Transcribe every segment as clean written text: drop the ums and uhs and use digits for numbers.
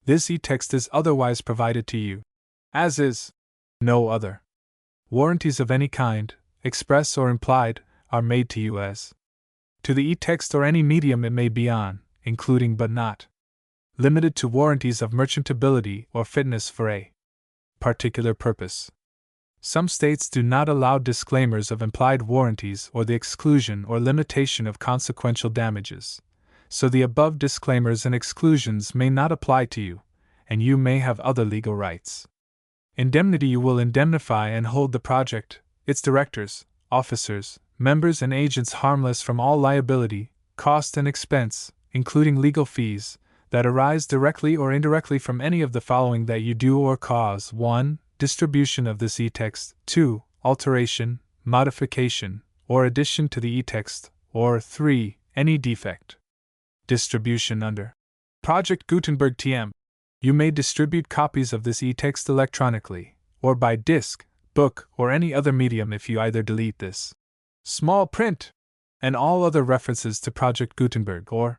This e-text is otherwise provided to you, as is no other. Warranties of any kind, express or implied, are made to you as to the e-text or any medium it may be on, including but not limited to warranties of merchantability or fitness for a particular purpose. Some states do not allow disclaimers of implied warranties or the exclusion or limitation of consequential damages, so the above disclaimers and exclusions may not apply to you, and you may have other legal rights. Indemnity: you will indemnify and hold the project, its directors, officers, members, and agents harmless from all liability, cost, and expense, including legal fees, that arise directly or indirectly from any of the following that you do or cause: 1. Distribution of this e-text, 2. Alteration, modification, or addition to the e-text, or 3. Any defect. Distribution under Project Gutenberg TM. You may distribute copies of this e-text electronically, or by disc, book, or any other medium if you either delete this small print and all other references to Project Gutenberg, or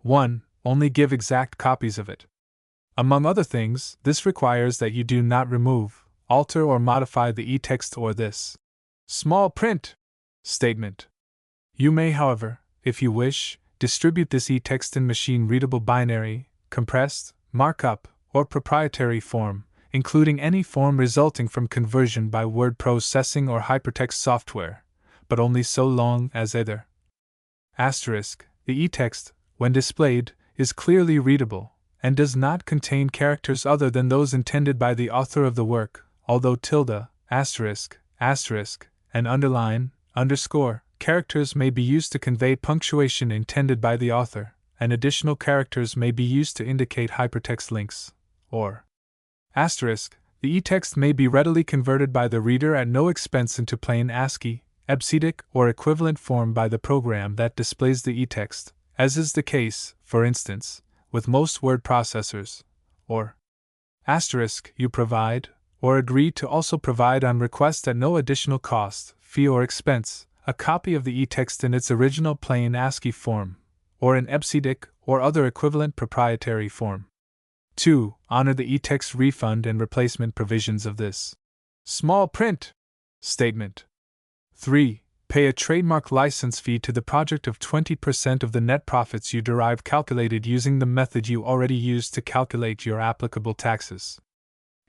1. Only give exact copies of it. Among other things, this requires that you do not remove, alter, or modify the e-text or this small print statement. You may, however, if you wish, distribute this e-text in machine-readable binary, compressed, markup, or proprietary form, including any form resulting from conversion by word processing or hypertext software, but only so long as either *, the e-text, when displayed, is clearly readable, and does not contain characters other than those intended by the author of the work, although tilde, asterisk, and underline, underscore, characters may be used to convey punctuation intended by the author, and additional characters may be used to indicate hypertext links, or *. The e-text may be readily converted by the reader at no expense into plain ASCII, EBCDIC, or equivalent form by the program that displays the e-text, as is the case, for instance, with most word processors, or *. You provide, or agree to also provide on request at no additional cost, fee, or expense, a copy of the e-text in its original plain ASCII form, or in EBCDIC or other equivalent proprietary form. 2. Honor the e-text refund and replacement provisions of this small print statement. 3. Pay a trademark license fee to the project of 20% of the net profits you derive, calculated using the method you already used to calculate your applicable taxes.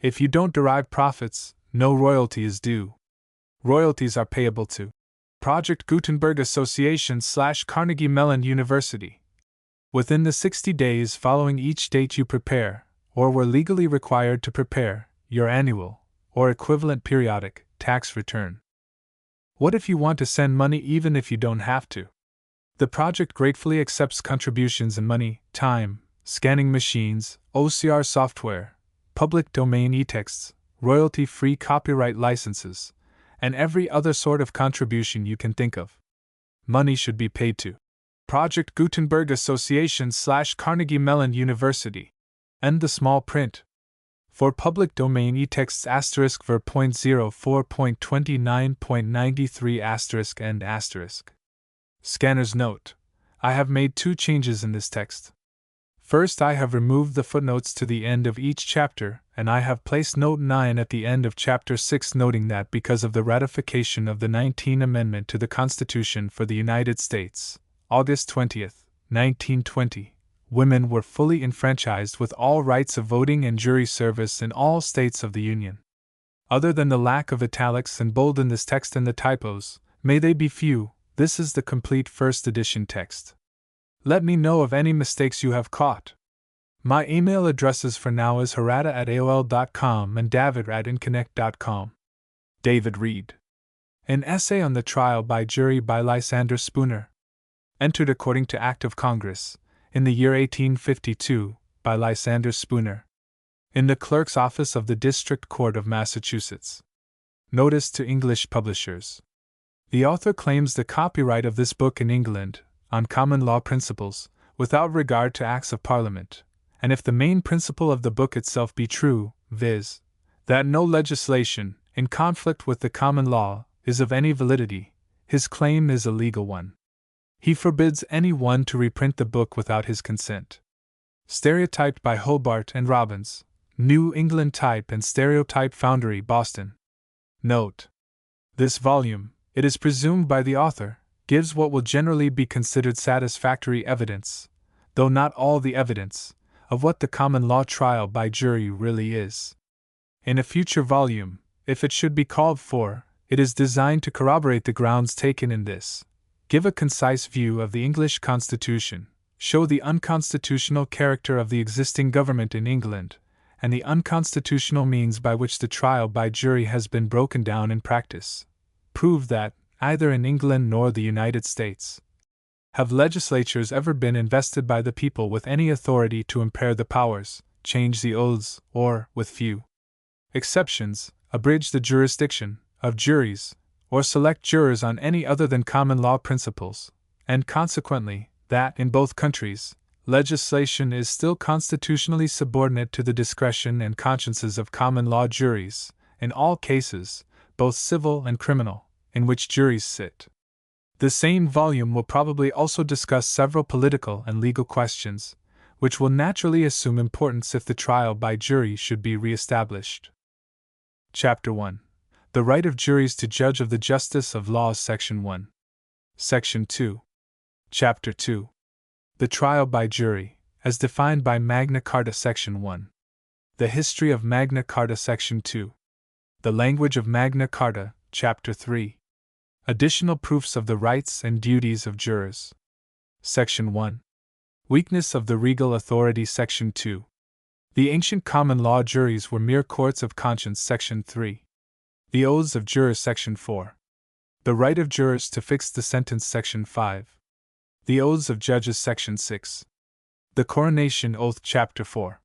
If you don't derive profits, no royalty is due. Royalties are payable to Project Gutenberg Association / Carnegie Mellon University within the 60 days following each date you prepare, or were legally required to prepare, your annual, or equivalent periodic, tax return. What if you want to send money even if you don't have to? The project gratefully accepts contributions in money, time, scanning machines, OCR software, public domain e-texts, royalty-free copyright licenses, and every other sort of contribution you can think of. Money should be paid to Project Gutenberg Association / Carnegie Mellon University. And the small print. For public domain e-texts *ver .04.29.93 and Scanner's note: I have made 2 changes in this text. First, I have removed the footnotes to the end of each chapter, and I have placed note 9 at the end of chapter 6, noting that because of the ratification of the 19th Amendment to the Constitution for the United States, August 20, 1920, women were fully enfranchised with all rights of voting and jury service in all states of the Union. Other than the lack of italics and bold in this text and the typos, may they be few, this is the complete first edition text. Let me know of any mistakes you have caught. My email addresses for now is harada@aol.com and david@inconnect.com. David Reed. An essay on the trial by jury by Lysander Spooner. Entered according to Act of Congress, in the year 1852, by Lysander Spooner. In the Clerk's Office of the District Court of Massachusetts. Notice to English publishers. The author claims the copyright of this book in England, on common law principles, without regard to Acts of Parliament, and if the main principle of the book itself be true, viz., that no legislation, in conflict with the common law, is of any validity, his claim is a legal one. He forbids any one to reprint the book without his consent. Stereotyped by Hobart and Robbins, New England Type and Stereotype Foundry, Boston. Note: this volume, it is presumed by the author, gives what will generally be considered satisfactory evidence, though not all the evidence, of what the common law trial by jury really is. In a future volume, if it should be called for, it is designed to corroborate the grounds taken in this, give a concise view of the English Constitution, show the unconstitutional character of the existing government in England, and the unconstitutional means by which the trial by jury has been broken down in practice, prove that, either in England nor the United States, have legislatures ever been invested by the people with any authority to impair the powers, change the oaths, or, with few exceptions, abridge the jurisdiction of juries, or select jurors on any other than common law principles, and consequently, that, in both countries, legislation is still constitutionally subordinate to the discretion and consciences of common law juries, in all cases, both civil and criminal, in which juries sit. The same volume will probably also discuss several political and legal questions, which will naturally assume importance if the trial by jury should be re-established. Chapter 1. The Right of Juries to Judge of the Justice of Laws, Section 1. Section 2. Chapter 2. The Trial by Jury, as defined by Magna Carta, Section 1. The History of Magna Carta, Section 2. The Language of Magna Carta, Chapter 3. Additional Proofs of the Rights and Duties of Jurors. Section 1. Weakness of the Regal Authority, Section 2. The ancient common law juries were mere courts of conscience, Section 3. The Oaths of Jurors, Section 4. The Right of Jurors to Fix the Sentence, Section 5. The Oaths of Judges, Section 6. The Coronation Oath, Chapter 4.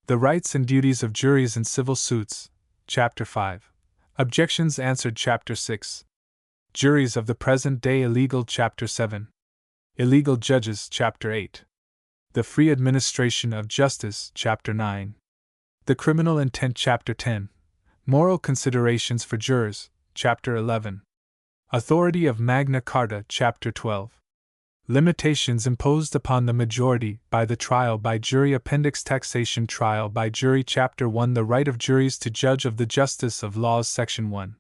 The Rights and Duties of Juries in Civil Suits, Chapter 5. Objections Answered, Chapter 6. Juries of the Present Day Illegal, Chapter 7. Illegal Judges, Chapter 8. The Free Administration of Justice, Chapter 9. The Criminal Intent, Chapter 10. Moral Considerations for Jurors, Chapter 11. Authority of Magna Carta, Chapter 12. Limitations imposed upon the majority by the trial by jury, Appendix Taxation Trial by Jury, Chapter 1. The Right of Juries to Judge of the Justice of Laws, Section 1.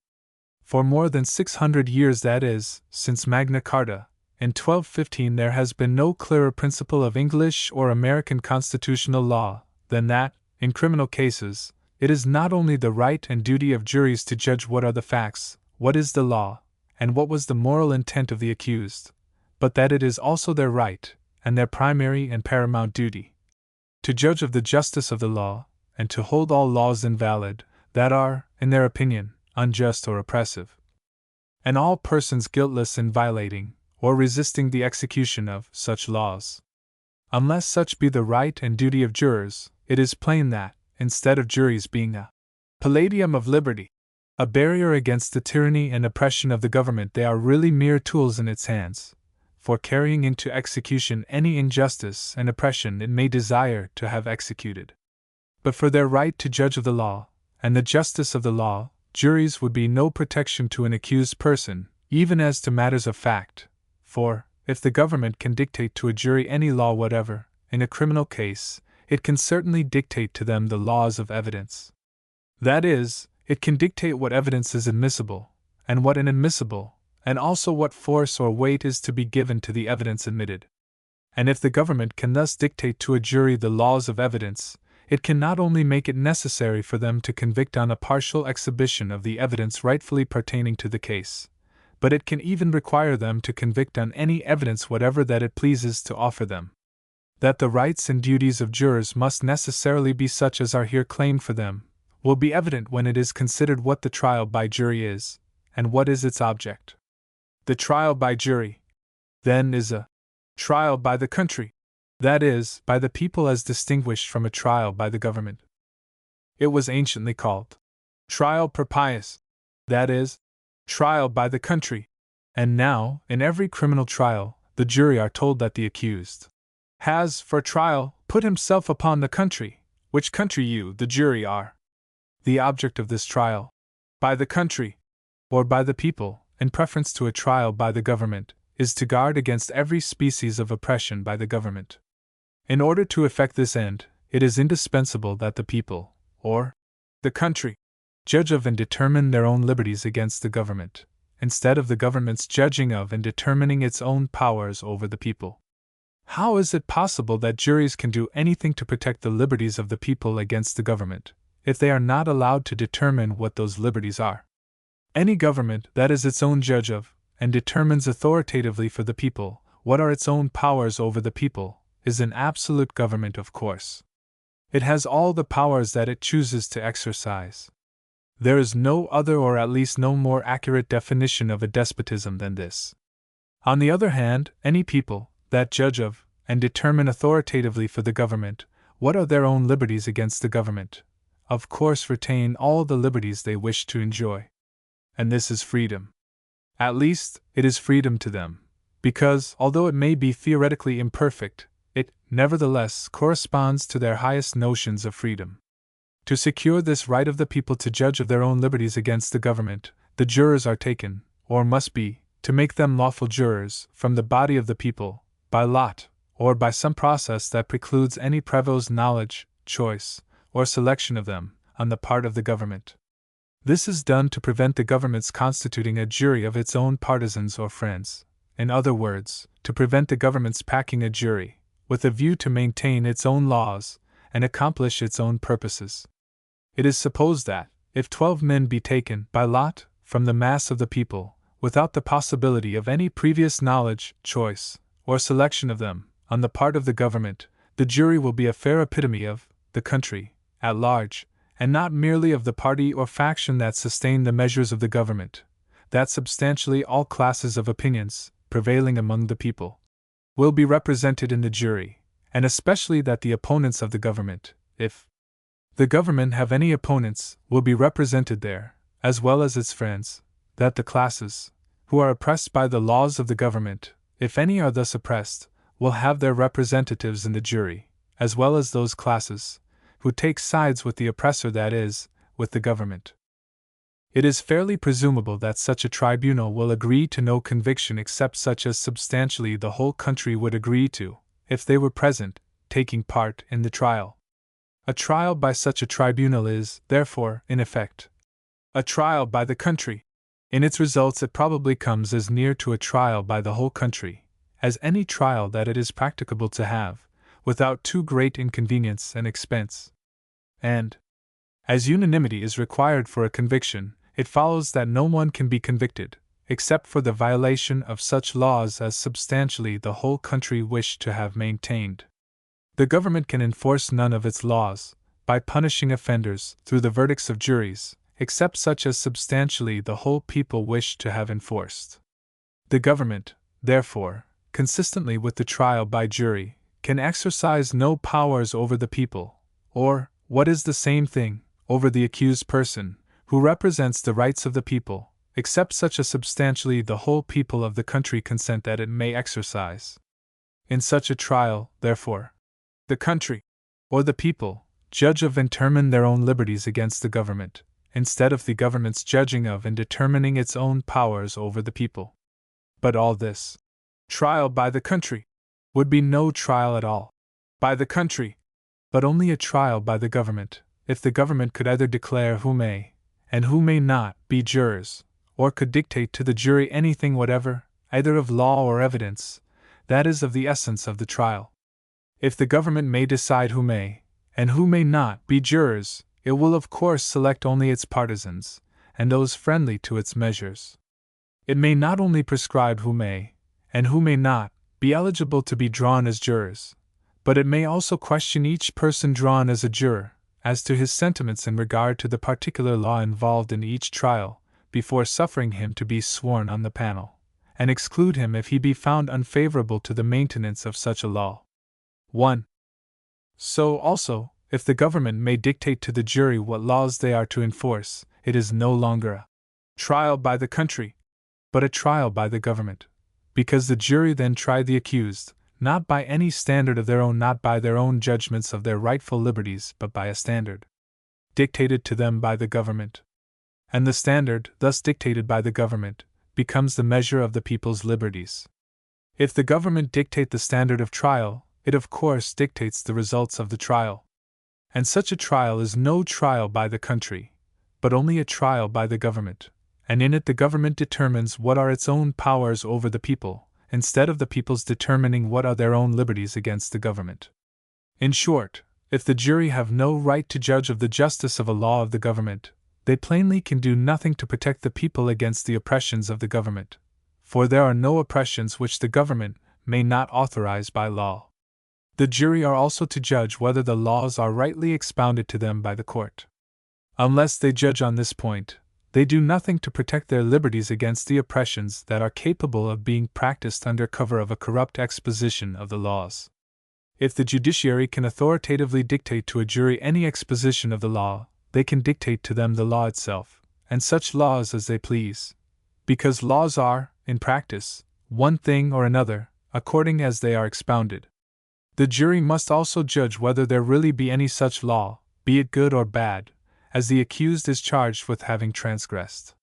For more than 600 years, that is, since Magna Carta, in 1215, there has been no clearer principle of English or American constitutional law than that, in criminal cases, it is not only the right and duty of juries to judge what are the facts, what is the law, and what was the moral intent of the accused, but that it is also their right, and their primary and paramount duty, to judge of the justice of the law, and to hold all laws invalid that are, in their opinion, unjust or oppressive, and all persons guiltless in violating or resisting the execution of such laws. Unless such be the right and duty of jurors, it is plain that, instead of juries being a palladium of liberty, a barrier against the tyranny and oppression of the government, they are really mere tools in its hands, for carrying into execution any injustice and oppression it may desire to have executed. But for their right to judge of the law, and the justice of the law, juries would be no protection to an accused person, even as to matters of fact, for, if the government can dictate to a jury any law whatever, in a criminal case, it can certainly dictate to them the laws of evidence. That is, it can dictate what evidence is admissible, and what inadmissible, and also what force or weight is to be given to the evidence admitted. And if the government can thus dictate to a jury the laws of evidence, it can not only make it necessary for them to convict on a partial exhibition of the evidence rightfully pertaining to the case, but it can even require them to convict on any evidence whatever that it pleases to offer them. That the rights and duties of jurors must necessarily be such as are here claimed for them, will be evident when it is considered what the trial by jury is, and what is its object. The trial by jury, then, is a trial by the country, that is, by the people, as distinguished from a trial by the government. It was anciently called trial per pious, that is, trial by the country, and now, in every criminal trial, the jury are told that the accused has, for trial, put himself upon the country, which country you, the jury, are. The object of this trial, by the country, or by the people, in preference to a trial by the government, is to guard against every species of oppression by the government. In order to effect this end, it is indispensable that the people, or the country, judge of and determine their own liberties against the government, instead of the government's judging of and determining its own powers over the people. How is it possible that juries can do anything to protect the liberties of the people against the government, if they are not allowed to determine what those liberties are? Any government that is its own judge of, and determines authoritatively for the people, what are its own powers over the people, is an absolute government, of course. It has all the powers that it chooses to exercise. There is no other, or at least no more accurate definition of a despotism than this. On the other hand, any people that judge of, and determine authoritatively for the government, what are their own liberties against the government, of course retain all the liberties they wish to enjoy. And this is freedom. At least, it is freedom to them, because, although it may be theoretically imperfect, it, nevertheless, corresponds to their highest notions of freedom. To secure this right of the people to judge of their own liberties against the government, the jurors are taken, or must be, to make them lawful jurors, from the body of the people, by lot, or by some process that precludes any prévôt's knowledge, choice, or selection of them, on the part of the government. This is done to prevent the government's constituting a jury of its own partisans or friends, in other words, to prevent the government's packing a jury, with a view to maintain its own laws, and accomplish its own purposes. It is supposed that, if 12 men be taken, by lot, from the mass of the people, without the possibility of any previous knowledge, choice, or selection of them, on the part of the government, the jury will be a fair epitome of the country at large, and not merely of the party or faction that sustain the measures of the government, that substantially all classes of opinions, prevailing among the people, will be represented in the jury, and especially that the opponents of the government, if the government have any opponents, will be represented there, as well as its friends, that the classes, who are oppressed by the laws of the government, if any are thus oppressed, will have their representatives in the jury, as well as those classes, who take sides with the oppressor, that is, with the government. It is fairly presumable that such a tribunal will agree to no conviction except such as substantially the whole country would agree to, if they were present, taking part in the trial. A trial by such a tribunal is, therefore, in effect, a trial by the country. In its results it probably comes as near to a trial by the whole country as any trial that it is practicable to have, without too great inconvenience and expense. And, as unanimity is required for a conviction, it follows that no one can be convicted, except for the violation of such laws as substantially the whole country wish to have maintained. The government can enforce none of its laws, by punishing offenders, through the verdicts of juries, except such as substantially the whole people wish to have enforced. The government, therefore, consistently with the trial by jury, can exercise no powers over the people, or, what is the same thing, over the accused person, who represents the rights of the people, except such as substantially the whole people of the country consent that it may exercise. In such a trial, therefore, the country, or the people, judge of and determine their own liberties against the government, instead of the government's judging of and determining its own powers over the people. But all this trial by the country would be no trial at all by the country, but only a trial by the government, if the government could either declare who may, and who may not, be jurors, or could dictate to the jury anything whatever, either of law or evidence, that is of the essence of the trial. If the government may decide who may, and who may not, be jurors, it will of course select only its partisans, and those friendly to its measures. It may not only prescribe who may, and who may not, be eligible to be drawn as jurors, but it may also question each person drawn as a juror, as to his sentiments in regard to the particular law involved in each trial, before suffering him to be sworn on the panel, and exclude him if he be found unfavorable to the maintenance of such a law. 1. So also, if the government may dictate to the jury what laws they are to enforce, it is no longer a trial by the country, but a trial by the government, because the jury then try the accused, not by any standard of their own, not by their own judgments of their rightful liberties, but by a standard dictated to them by the government. And the standard, thus dictated by the government, becomes the measure of the people's liberties. If the government dictate the standard of trial, it of course dictates the results of the trial. And such a trial is no trial by the country, but only a trial by the government, and in it the government determines what are its own powers over the people, instead of the people's determining what are their own liberties against the government. In short, if the jury have no right to judge of the justice of a law of the government, they plainly can do nothing to protect the people against the oppressions of the government, for there are no oppressions which the government may not authorize by law. The jury are also to judge whether the laws are rightly expounded to them by the court. Unless they judge on this point, they do nothing to protect their liberties against the oppressions that are capable of being practiced under cover of a corrupt exposition of the laws. If the judiciary can authoritatively dictate to a jury any exposition of the law, they can dictate to them the law itself, and such laws as they please, because laws are, in practice, one thing or another, according as they are expounded. The jury must also judge whether there really be any such law, be it good or bad, as the accused is charged with having transgressed.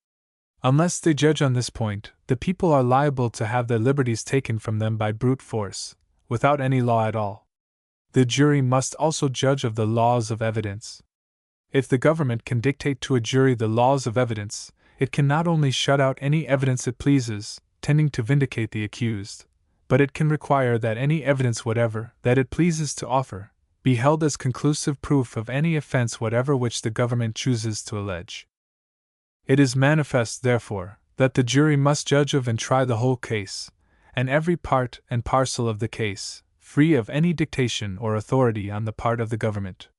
Unless they judge on this point, the people are liable to have their liberties taken from them by brute force, without any law at all. The jury must also judge of the laws of evidence. If the government can dictate to a jury the laws of evidence, it can not only shut out any evidence it pleases, tending to vindicate the accused, but it can require that any evidence whatever that it pleases to offer be held as conclusive proof of any offense whatever which the government chooses to allege. It is manifest, therefore, that the jury must judge of and try the whole case, and every part and parcel of the case, free of any dictation or authority on the part of the government.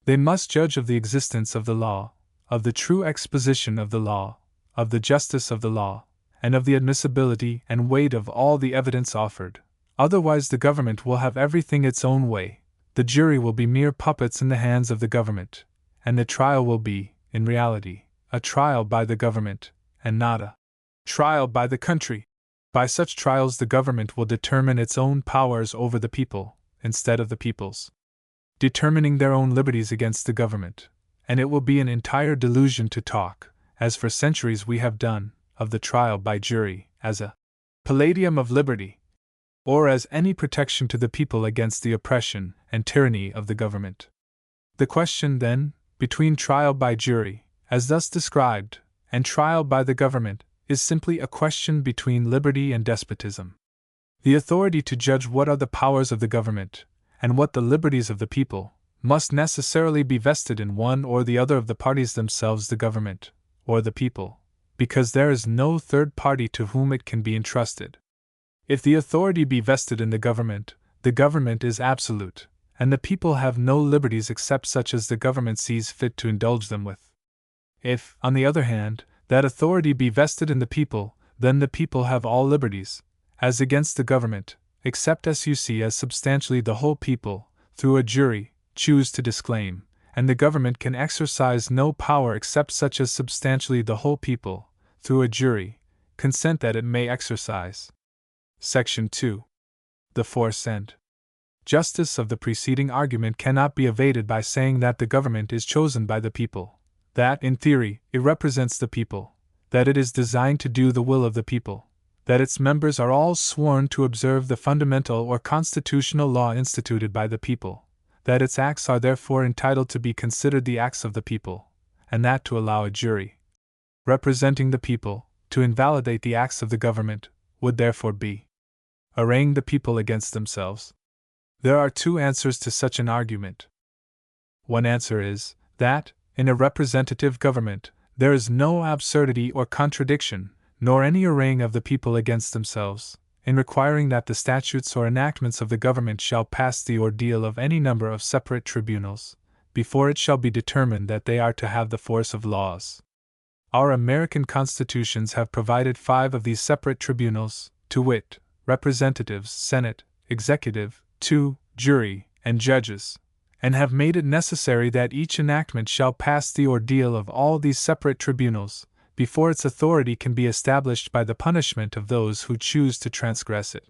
They must judge of the existence of the law, of the true exposition of the law, of the justice of the law, and of the admissibility and weight of all the evidence offered. Otherwise the government will have everything its own way, the jury will be mere puppets in the hands of the government, and the trial will be, in reality, a trial by the government, and not a trial by the country. By such trials the government will determine its own powers over the people, instead of the people's, determining their own liberties against the government, and it will be an entire delusion to talk, as for centuries we have done, of the trial by jury as a palladium of liberty, or as any protection to the people against the oppression and tyranny of the government. The question, then, between trial by jury, as thus described, and trial by the government, is simply a question between liberty and despotism. The authority to judge what are the powers of the government, and what the liberties of the people, must necessarily be vested in one or the other of the parties themselves, the government, or the people, because there is no third party to whom it can be entrusted. If the authority be vested in the government is absolute, and the people have no liberties except such as the government sees fit to indulge them with. If, on the other hand, that authority be vested in the people, then the people have all liberties, as against the government, except as you see as substantially the whole people, through a jury, choose to disclaim, and the government can exercise no power except such as substantially the whole people, through a jury, consent that it may exercise. Section 2. The force and justice of the preceding argument cannot be evaded by saying that the government is chosen by the people, that, in theory, it represents the people, that it is designed to do the will of the people, that its members are all sworn to observe the fundamental or constitutional law instituted by the people, that its acts are therefore entitled to be considered the acts of the people, and that to allow a jury, representing the people, to invalidate the acts of the government, would therefore be arraying the people against themselves. There are two answers to such an argument. One answer is, that, in a representative government, there is no absurdity or contradiction, nor any arraying of the people against themselves, in requiring that the statutes or enactments of the government shall pass the ordeal of any number of separate tribunals, before it shall be determined that they are to have the force of laws. Our American constitutions have provided 5 of these separate tribunals, to wit, representatives, Senate, executive, 2, jury, and judges, and have made it necessary that each enactment shall pass the ordeal of all these separate tribunals, before its authority can be established by the punishment of those who choose to transgress it.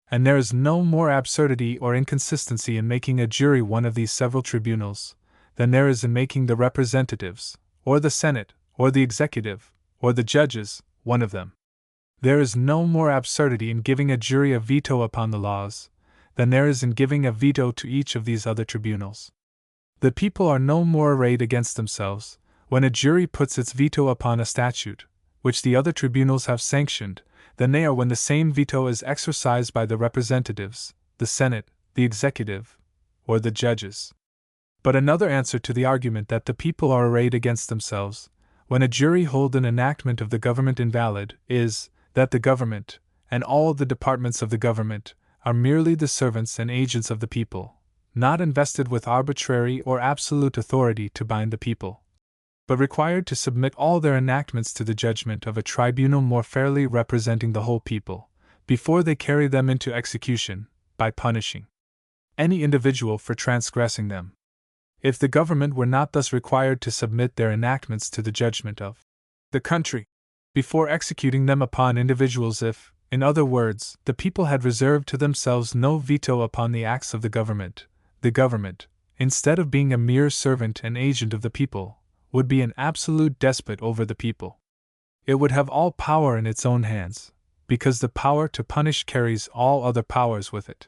And there is no more absurdity or inconsistency in making a jury one of these several tribunals, than there is in making the representatives, or the Senate, or the executive, or the judges, one of them. There is no more absurdity in giving a jury a veto upon the laws, than there is in giving a veto to each of these other tribunals. The people are no more arrayed against themselves when a jury puts its veto upon a statute, which the other tribunals have sanctioned, than they are when the same veto is exercised by the representatives, the Senate, the executive, or the judges. But another answer to the argument that the people are arrayed against themselves when a jury hold an enactment of the government invalid is, that the government, and all the departments of the government, are merely the servants and agents of the people, not invested with arbitrary or absolute authority to bind the people, but required to submit all their enactments to the judgment of a tribunal more fairly representing the whole people, before they carry them into execution, by punishing any individual for transgressing them. If the government were not thus required to submit their enactments to the judgment of the country, before executing them upon individuals, if, in other words, the people had reserved to themselves no veto upon the acts of the government, instead of being a mere servant and agent of the people, would be an absolute despot over the people. It would have all power in its own hands, because the power to punish carries all other powers with it.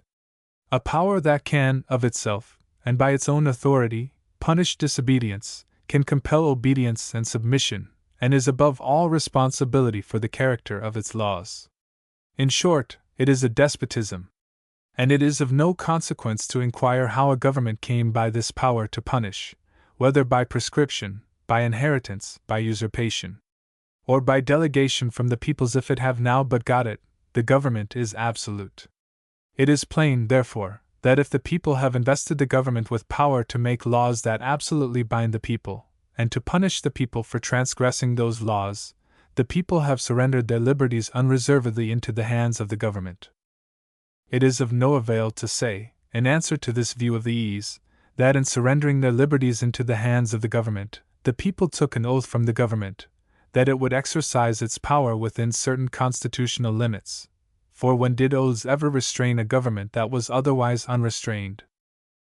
A power that can, of itself, and by its own authority, punish disobedience, can compel obedience and submission, and is above all responsibility for the character of its laws. In short, it is a despotism. And it is of no consequence to inquire how a government came by this power to punish, whether by prescription, by inheritance, by usurpation, or by delegation from the peoples. If it have now but got it, the government is absolute. It is plain, therefore, that if the people have invested the government with power to make laws that absolutely bind the people, and to punish the people for transgressing those laws, the people have surrendered their liberties unreservedly into the hands of the government. It is of no avail to say, in answer to this view of the ease, that in surrendering their liberties into the hands of the government, the people took an oath from the government, that it would exercise its power within certain constitutional limits. For when did oaths ever restrain a government that was otherwise unrestrained?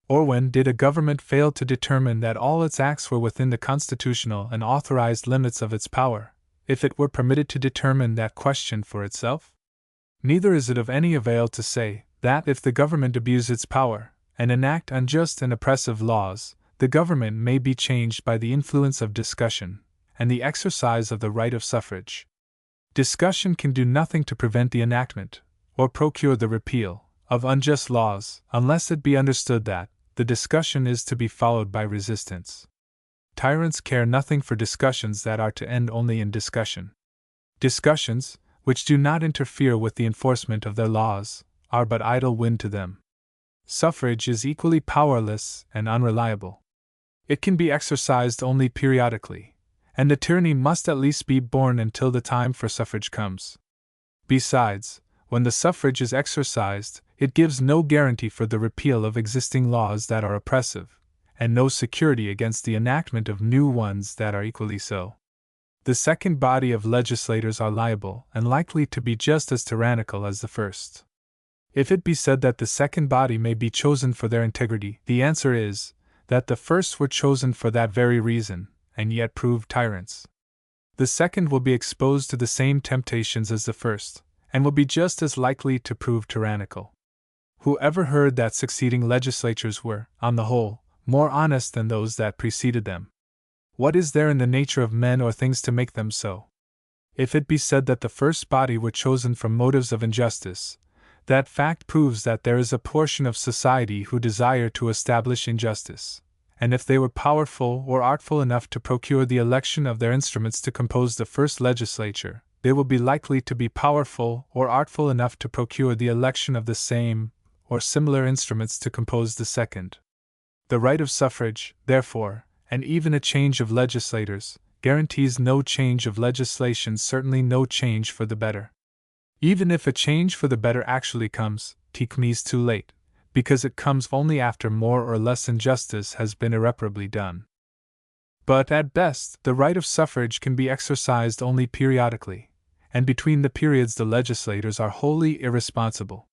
Or when did a government fail to determine that all its acts were within the constitutional and authorized limits of its power, if it were permitted to determine that question for itself? Neither is it of any avail to say that if the government abuse its power, and enact unjust and oppressive laws, the government may be changed by the influence of discussion, and the exercise of the right of suffrage. Discussion can do nothing to prevent the enactment, or procure the repeal, of unjust laws, unless it be understood that the discussion is to be followed by resistance. Tyrants care nothing for discussions that are to end only in discussion. Discussions, which do not interfere with the enforcement of their laws, are but idle wind to them. Suffrage is equally powerless and unreliable. It can be exercised only periodically, and the tyranny must at least be borne until the time for suffrage comes. Besides, when the suffrage is exercised, it gives no guarantee for the repeal of existing laws that are oppressive, and no security against the enactment of new ones that are equally so. The second body of legislators are liable and likely to be just as tyrannical as the first. If it be said that the second body may be chosen for their integrity, the answer is that the first were chosen for that very reason, and yet proved tyrants. The second will be exposed to the same temptations as the first, and will be just as likely to prove tyrannical. Who ever heard that succeeding legislatures were, on the whole, more honest than those that preceded them? What is there in the nature of men or things to make them so? If it be said that the first body were chosen from motives of injustice, that fact proves that there is a portion of society who desire to establish injustice, and if they were powerful or artful enough to procure the election of their instruments to compose the first legislature, they will be likely to be powerful or artful enough to procure the election of the same or similar instruments to compose the second. The right of suffrage, therefore, and even a change of legislators, guarantees no change of legislation, certainly no change for the better. Even if a change for the better actually comes, it comes too late, because it comes only after more or less injustice has been irreparably done. But at best, the right of suffrage can be exercised only periodically, and between the periods the legislators are wholly irresponsible.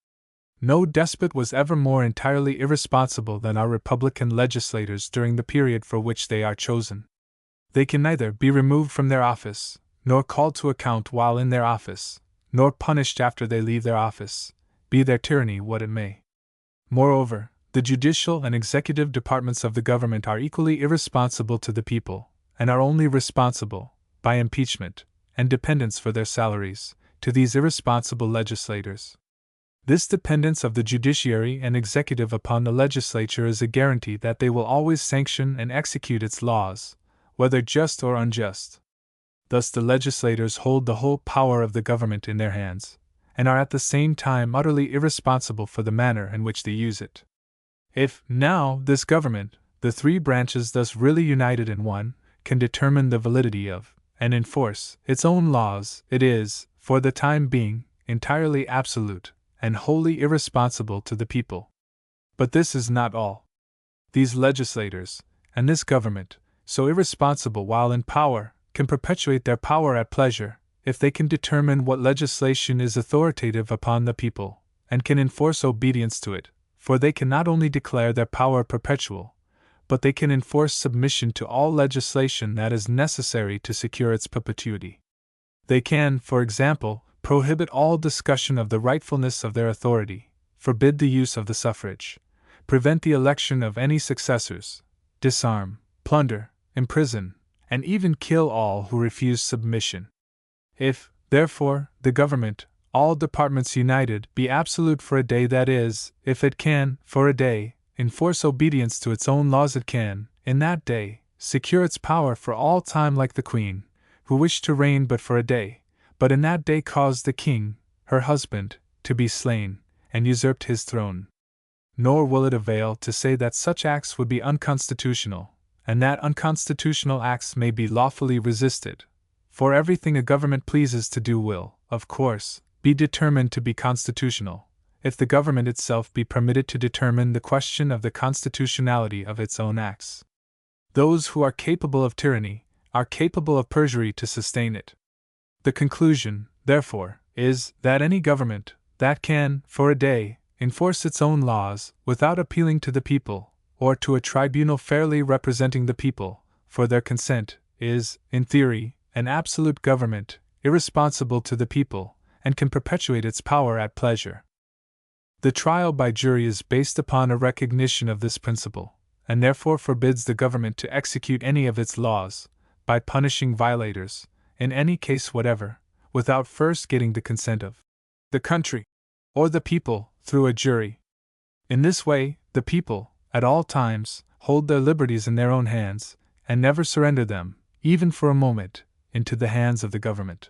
No despot was ever more entirely irresponsible than our Republican legislators during the period for which they are chosen. They can neither be removed from their office, nor called to account while in their office, nor punished after they leave their office, be their tyranny what it may. Moreover, the judicial and executive departments of the government are equally irresponsible to the people, and are only responsible, by impeachment and dependence for their salaries, to these irresponsible legislators. This dependence of the judiciary and executive upon the legislature is a guarantee that they will always sanction and execute its laws, whether just or unjust. Thus the legislators hold the whole power of the government in their hands, and are at the same time utterly irresponsible for the manner in which they use it. If, now, this government, the three branches thus really united in one, can determine the validity of, and enforce, its own laws, it is, for the time being, entirely absolute, and wholly irresponsible to the people. But this is not all. These legislators, and this government, so irresponsible while in power, can perpetuate their power at pleasure, if they can determine what legislation is authoritative upon the people, and can enforce obedience to it, for they can not only declare their power perpetual, but they can enforce submission to all legislation that is necessary to secure its perpetuity. They can, for example, prohibit all discussion of the rightfulness of their authority, forbid the use of the suffrage, prevent the election of any successors, disarm, plunder, imprison, and even kill all who refuse submission. If, therefore, the government, all departments united, be absolute for a day, that is, if it can, for a day, enforce obedience to its own laws, it can, in that day, secure its power for all time, like the Queen, who wished to reign but for a day, but in that day caused the king, her husband, to be slain, and usurped his throne. Nor will it avail to say that such acts would be unconstitutional, and that unconstitutional acts may be lawfully resisted, for everything a government pleases to do will, of course, be determined to be constitutional, if the government itself be permitted to determine the question of the constitutionality of its own acts. Those who are capable of tyranny are capable of perjury to sustain it. The conclusion, therefore, is that any government that can, for a day, enforce its own laws without appealing to the people, or to a tribunal fairly representing the people, for their consent, is, in theory, an absolute government, irresponsible to the people, and can perpetuate its power at pleasure. The trial by jury is based upon a recognition of this principle, and therefore forbids the government to execute any of its laws, by punishing violators, in any case whatever, without first getting the consent of the country, or the people, through a jury. In this way, the people, at all times, hold their liberties in their own hands, and never surrender them, even for a moment, into the hands of the government.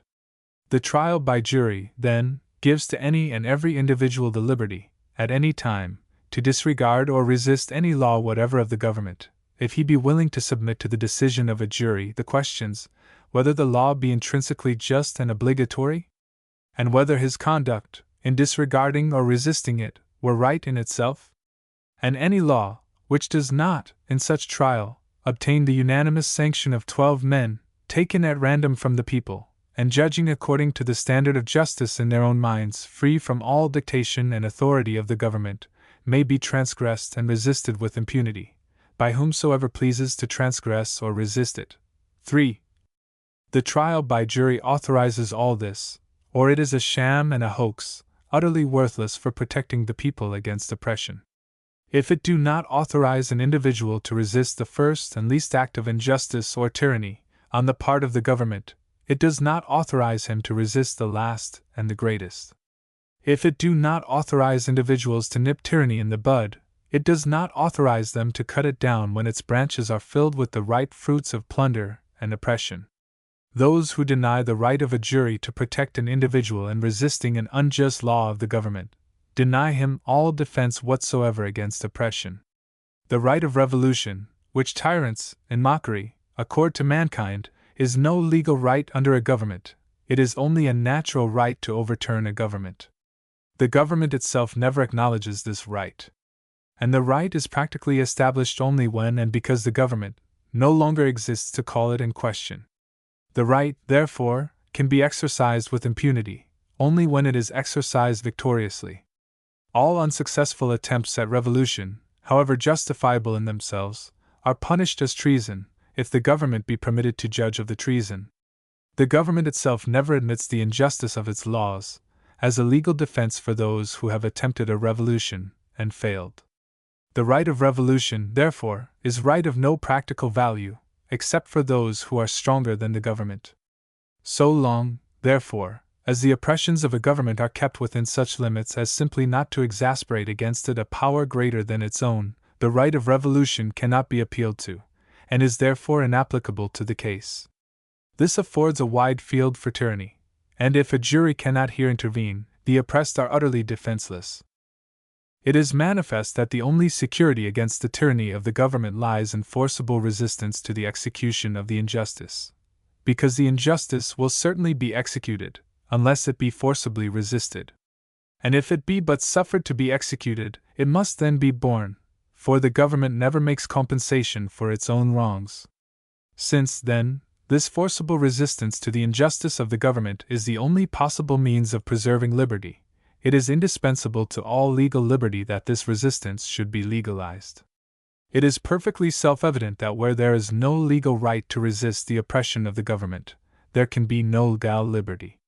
The trial by jury, then, gives to any and every individual the liberty, at any time, to disregard or resist any law whatever of the government, if he be willing to submit to the decision of a jury the questions, whether the law be intrinsically just and obligatory, and whether his conduct, in disregarding or resisting it, were right in itself. And any law, which does not, in such trial, obtain the unanimous sanction of 12 men, taken at random from the people, and judging according to the standard of justice in their own minds, free from all dictation and authority of the government, may be transgressed and resisted with impunity, by whomsoever pleases to transgress or resist it. 3. The trial by jury authorizes all this, or it is a sham and a hoax, utterly worthless for protecting the people against oppression. If it do not authorize an individual to resist the first and least act of injustice or tyranny, on the part of the government, it does not authorize him to resist the last and the greatest. If it do not authorize individuals to nip tyranny in the bud, it does not authorize them to cut it down when its branches are filled with the ripe fruits of plunder and oppression. Those who deny the right of a jury to protect an individual in resisting an unjust law of the government, deny him all defense whatsoever against oppression. The right of revolution, which tyrants, in mockery, accord to mankind, is no legal right under a government, it is only a natural right to overturn a government. The government itself never acknowledges this right. And the right is practically established only when and because the government no longer exists to call it in question. The right, therefore, can be exercised with impunity, only when it is exercised victoriously. All unsuccessful attempts at revolution, however justifiable in themselves, are punished as treason, if the government be permitted to judge of the treason. The government itself never admits the injustice of its laws, as a legal defense for those who have attempted a revolution, and failed. The right of revolution, therefore, is right of no practical value, except for those who are stronger than the government. So long, therefore, as the oppressions of a government are kept within such limits as simply not to exasperate against it a power greater than its own, the right of revolution cannot be appealed to, and is therefore inapplicable to the case. This affords a wide field for tyranny, and if a jury cannot here intervene, the oppressed are utterly defenseless. It is manifest that the only security against the tyranny of the government lies in forcible resistance to the execution of the injustice, because the injustice will certainly be executed, unless it be forcibly resisted. And if it be but suffered to be executed, it must then be borne, for the government never makes compensation for its own wrongs. Since, then, this forcible resistance to the injustice of the government is the only possible means of preserving liberty, it is indispensable to all legal liberty that this resistance should be legalized. It is perfectly self-evident that where there is no legal right to resist the oppression of the government, there can be no legal liberty.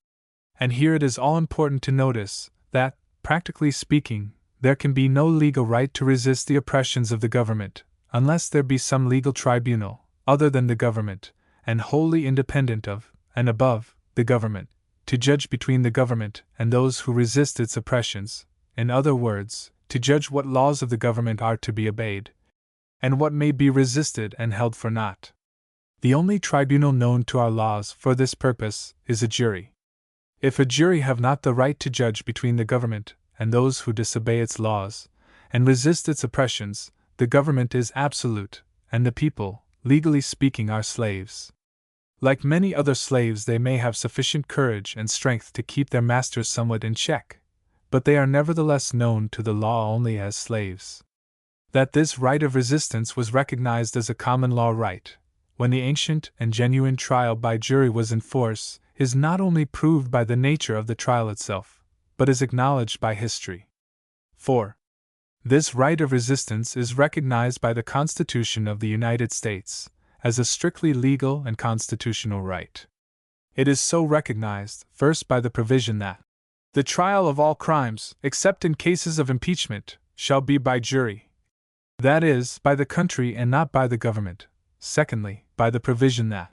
And here it is all important to notice that, practically speaking, there can be no legal right to resist the oppressions of the government, unless there be some legal tribunal, other than the government, and wholly independent of, and above, the government, to judge between the government and those who resist its oppressions, in other words, to judge what laws of the government are to be obeyed, and what may be resisted and held for naught. The only tribunal known to our laws for this purpose is a jury. If a jury have not the right to judge between the government and those who disobey its laws, and resist its oppressions, the government is absolute, and the people, legally speaking, are slaves. Like many other slaves, they may have sufficient courage and strength to keep their masters somewhat in check, but they are nevertheless known to the law only as slaves. That this right of resistance was recognized as a common law right, when the ancient and genuine trial by jury was in force, is not only proved by the nature of the trial itself, but is acknowledged by history. 4. This right of resistance is recognized by the Constitution of the United States as a strictly legal and constitutional right. It is so recognized, first, by the provision that the trial of all crimes, except in cases of impeachment, shall be by jury, that is, by the country and not by the government. Secondly, by the provision that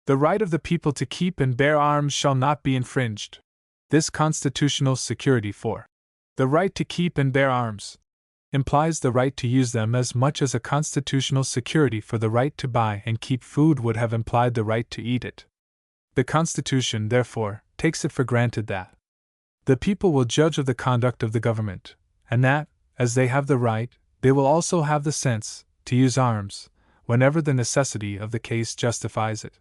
the right of the people to keep and bear arms shall not be infringed. This constitutional security for the right to keep and bear arms implies the right to use them as much as a constitutional security for the right to buy and keep food would have implied the right to eat it. The Constitution, therefore, takes it for granted that the people will judge of the conduct of the government, and that, as they have the right, they will also have the sense to use arms whenever the necessity of the case justifies it.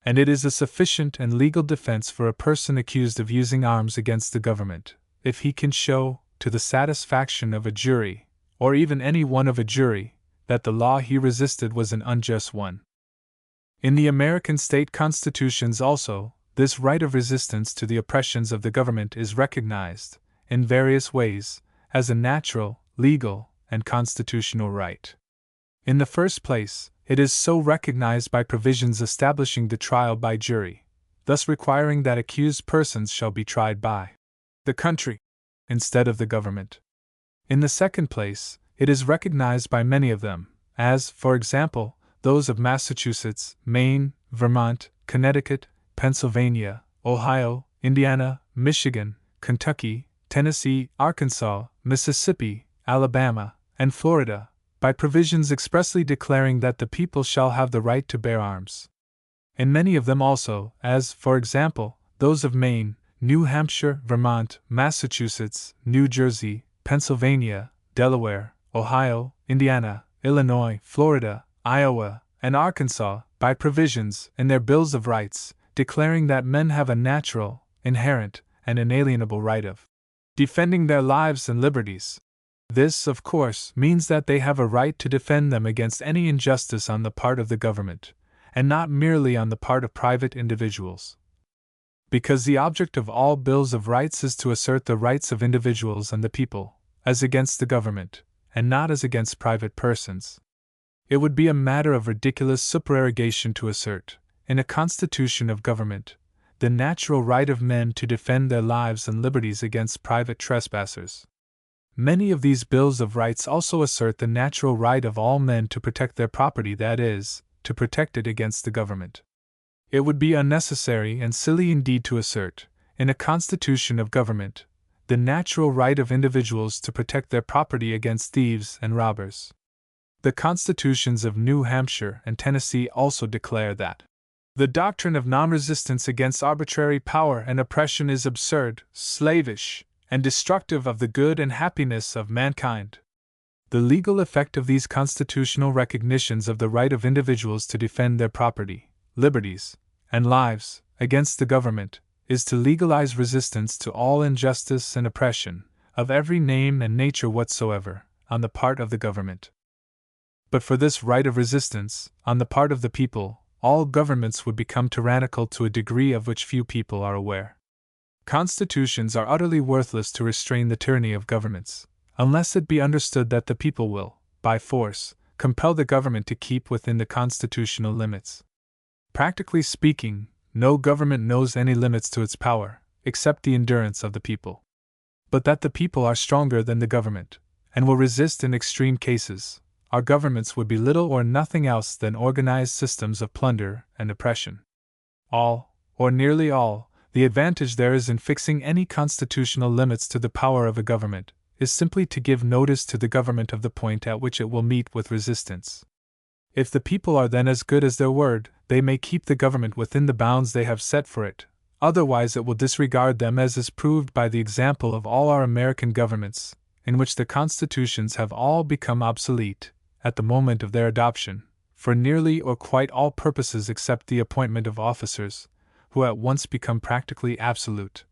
And it is a sufficient and legal defense for a person accused of using arms against the government, if he can show, to the satisfaction of a jury, or even any one of a jury, that the law he resisted was an unjust one. In the American state constitutions also, this right of resistance to the oppressions of the government is recognized, in various ways, as a natural, legal, and constitutional right. In the first place, it is so recognized by provisions establishing the trial by jury, thus requiring that accused persons shall be tried by the country, instead of the government. In the second place, it is recognized by many of them, as, for example, those of Massachusetts, Maine, Vermont, Connecticut, Pennsylvania, Ohio, Indiana, Michigan, Kentucky, Tennessee, Arkansas, Mississippi, Alabama, and Florida, by provisions expressly declaring that the people shall have the right to bear arms. In many of them also, as, for example, those of Maine, New Hampshire, Vermont, Massachusetts, New Jersey, Pennsylvania, Delaware, Ohio, Indiana, Illinois, Florida, Iowa, and Arkansas, by provisions, in their Bills of Rights, declaring that men have a natural, inherent, and inalienable right of defending their lives and liberties. This, of course, means that they have a right to defend them against any injustice on the part of the government, and not merely on the part of private individuals. Because the object of all Bills of Rights is to assert the rights of individuals and the people, as against the government, and not as against private persons. It would be a matter of ridiculous supererogation to assert, in a constitution of government, the natural right of men to defend their lives and liberties against private trespassers. Many of these bills of rights also assert the natural right of all men to protect their property, that is, to protect it against the government. It would be unnecessary and silly indeed to assert, in a constitution of government, the natural right of individuals to protect their property against thieves and robbers. The constitutions of New Hampshire and Tennessee also declare that the doctrine of non-resistance against arbitrary power and oppression is absurd, slavish, and destructive of the good and happiness of mankind. The legal effect of these constitutional recognitions of the right of individuals to defend their property, liberties, and lives against the government is to legalize resistance to all injustice and oppression, of every name and nature whatsoever, on the part of the government. But for this right of resistance, on the part of the people, all governments would become tyrannical to a degree of which few people are aware. Constitutions are utterly worthless to restrain the tyranny of governments, unless it be understood that the people will, by force, compel the government to keep within the constitutional limits. Practically speaking, no government knows any limits to its power, except the endurance of the people. But that the people are stronger than the government, and will resist in extreme cases, our governments would be little or nothing else than organized systems of plunder and oppression. All, or nearly all, the advantage there is in fixing any constitutional limits to the power of a government, is simply to give notice to the government of the point at which it will meet with resistance. If the people are then as good as their word, they may keep the government within the bounds they have set for it, otherwise it will disregard them, as is proved by the example of all our American governments, in which the constitutions have all become obsolete at the moment of their adoption, for nearly or quite all purposes except the appointment of officers, who at once become practically absolute,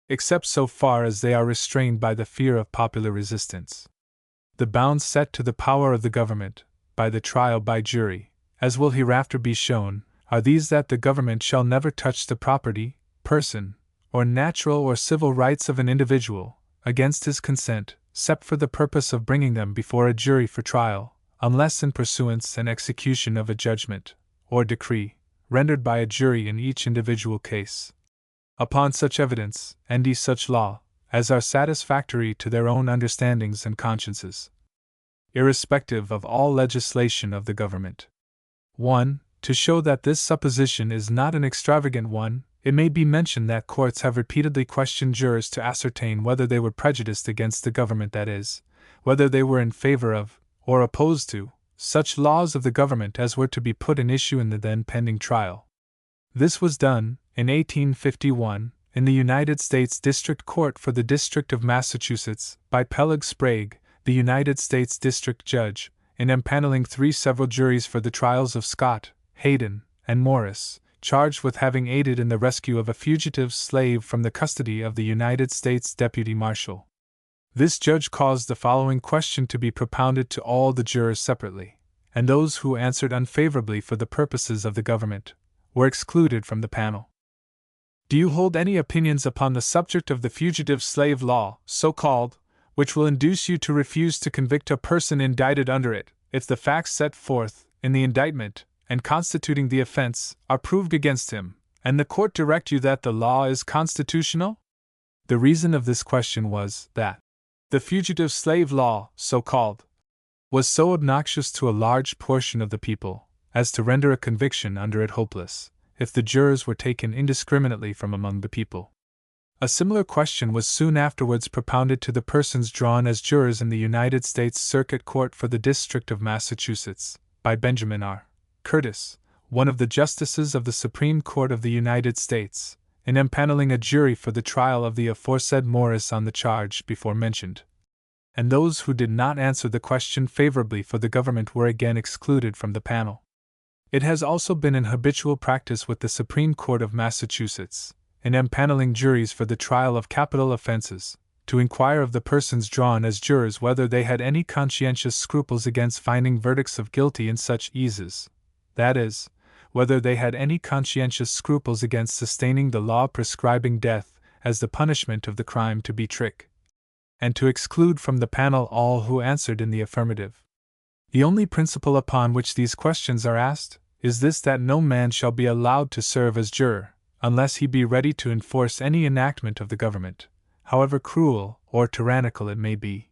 except so far as they are restrained by the fear of popular resistance. The bounds set to the power of the government, by the trial by jury, as will hereafter be shown, are these: that the government shall never touch the property, person, or natural or civil rights of an individual, against his consent, except for the purpose of bringing them before a jury for trial, unless in pursuance and execution of a judgment, or decree, rendered by a jury in each individual case, upon such evidence, and such law, as are satisfactory to their own understandings and consciences, irrespective of all legislation of the government. 1. To show that this supposition is not an extravagant one, it may be mentioned that courts have repeatedly questioned jurors to ascertain whether they were prejudiced against the government, that is, whether they were in favor of, or opposed to, such laws of the government as were to be put in issue in the then pending trial. This was done, in 1851, in the United States District Court for the District of Massachusetts, by Peleg Sprague, the United States District Judge, in empaneling 3 several juries for the trials of Scott, Hayden, and Morris, charged with having aided in the rescue of a fugitive slave from the custody of the United States Deputy Marshal. This judge caused the following question to be propounded to all the jurors separately, and those who answered unfavorably for the purposes of the government were excluded from the panel. Do you hold any opinions upon the subject of the fugitive slave law, so called, which will induce you to refuse to convict a person indicted under it, if the facts set forth in the indictment and constituting the offense are proved against him, and the court direct you that the law is constitutional? The reason of this question was that the fugitive slave law, so called, was so obnoxious to a large portion of the people as to render a conviction under it hopeless, if the jurors were taken indiscriminately from among the people. A similar question was soon afterwards propounded to the persons drawn as jurors in the United States Circuit Court for the District of Massachusetts, by Benjamin R. Curtis, one of the justices of the Supreme Court of the United States, in empaneling a jury for the trial of the aforesaid Morris on the charge before mentioned. And those who did not answer the question favorably for the government were again excluded from the panel. It has also been an habitual practice with the Supreme Court of Massachusetts, in empaneling juries for the trial of capital offenses, to inquire of the persons drawn as jurors whether they had any conscientious scruples against finding verdicts of guilty in such eases, that is, whether they had any conscientious scruples against sustaining the law prescribing death as the punishment of the crime to be trick, and to exclude from the panel all who answered in the affirmative. The only principle upon which these questions are asked is this: that no man shall be allowed to serve as juror, unless he be ready to enforce any enactment of the government, however cruel or tyrannical it may be.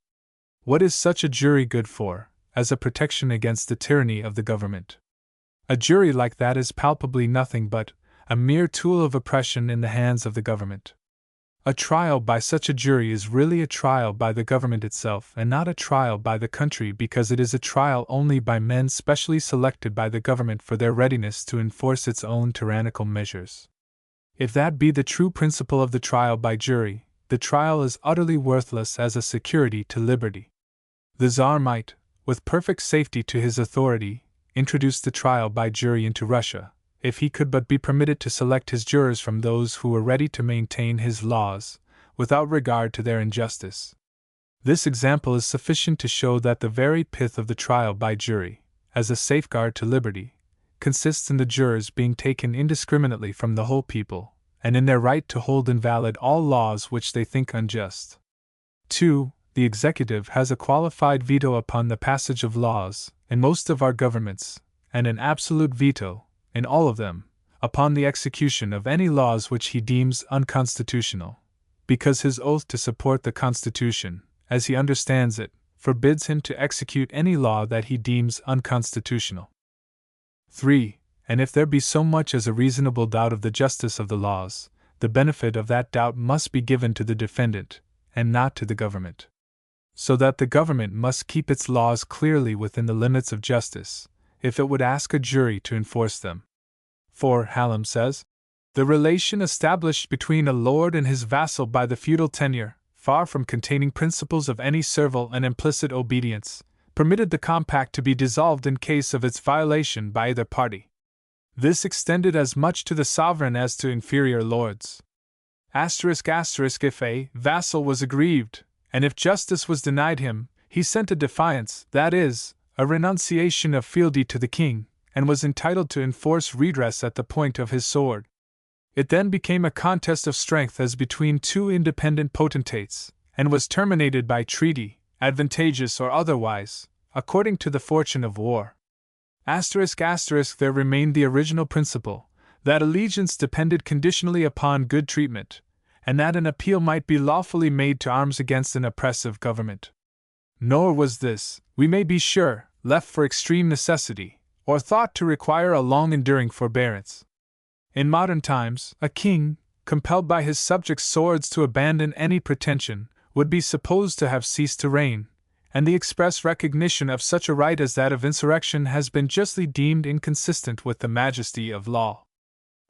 What is such a jury good for, as a protection against the tyranny of the government? A jury like that is palpably nothing but a mere tool of oppression in the hands of the government. A trial by such a jury is really a trial by the government itself and not a trial by the country, because it is a trial only by men specially selected by the government for their readiness to enforce its own tyrannical measures. If that be the true principle of the trial by jury, the trial is utterly worthless as a security to liberty. The Tsar might, with perfect safety to his authority, introduce the trial by jury into Russia, if he could but be permitted to select his jurors from those who were ready to maintain his laws, without regard to their injustice. This example is sufficient to show that the very pith of the trial by jury, as a safeguard to liberty, consists in the jurors being taken indiscriminately from the whole people, and in their right to hold invalid all laws which they think unjust. 2. The executive has a qualified veto upon the passage of laws, in most of our governments, and an absolute veto, in all of them, upon the execution of any laws which he deems unconstitutional, because his oath to support the Constitution, as he understands it, forbids him to execute any law that he deems unconstitutional. 3. And if there be so much as a reasonable doubt of the justice of the laws, the benefit of that doubt must be given to the defendant, and not to the government. So that the government must keep its laws clearly within the limits of justice, if it would ask a jury to enforce them. For, Hallam says, the relation established between a lord and his vassal by the feudal tenure, far from containing principles of any servile and implicit obedience, permitted the compact to be dissolved in case of its violation by either party. This extended as much to the sovereign as to inferior lords. If a vassal was aggrieved, and if justice was denied him, he sent a defiance, that is, a renunciation of fealty to the king, and was entitled to enforce redress at the point of his sword. It then became a contest of strength as between two independent potentates, and was terminated by treaty, advantageous or otherwise, according to the fortune of war. There remained the original principle, that allegiance depended conditionally upon good treatment, and that an appeal might be lawfully made to arms against an oppressive government. Nor was this, we may be sure, left for extreme necessity, or thought to require a long-enduring forbearance. In modern times, a king, compelled by his subjects' swords to abandon any pretension, would be supposed to have ceased to reign, and the express recognition of such a right as that of insurrection has been justly deemed inconsistent with the majesty of law.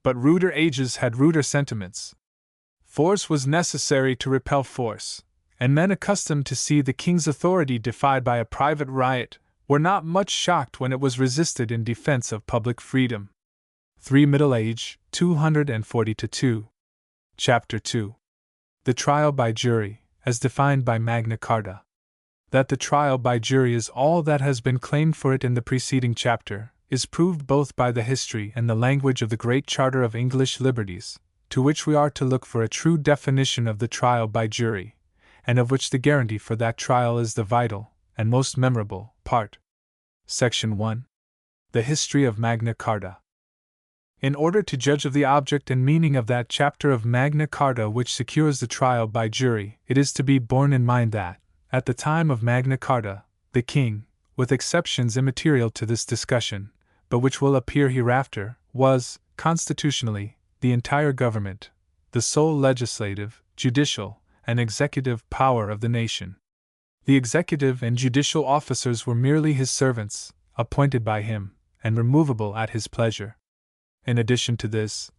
But ruder ages had ruder sentiments. Force was necessary to repel force, and men accustomed to see the king's authority defied by a private riot were not much shocked when it was resisted in defense of public freedom. 3 Middle Age, 240-2. Chapter 2. The trial by jury, as defined by Magna Carta. That the trial by jury is all that has been claimed for it in the preceding chapter, is proved both by the history and the language of the Great Charter of English Liberties, to which we are to look for a true definition of the trial by jury, and of which the guarantee for that trial is the vital, and most memorable, part. Section 1. The History of Magna Carta. In order to judge of the object and meaning of that chapter of Magna Carta which secures the trial by jury, it is to be borne in mind that, at the time of Magna Carta, the king, with exceptions immaterial to this discussion, but which will appear hereafter, was, constitutionally, the entire government, the sole legislative, judicial, and executive power of the nation. The executive and judicial officers were merely his servants, appointed by him, and removable at his pleasure. In addition to this,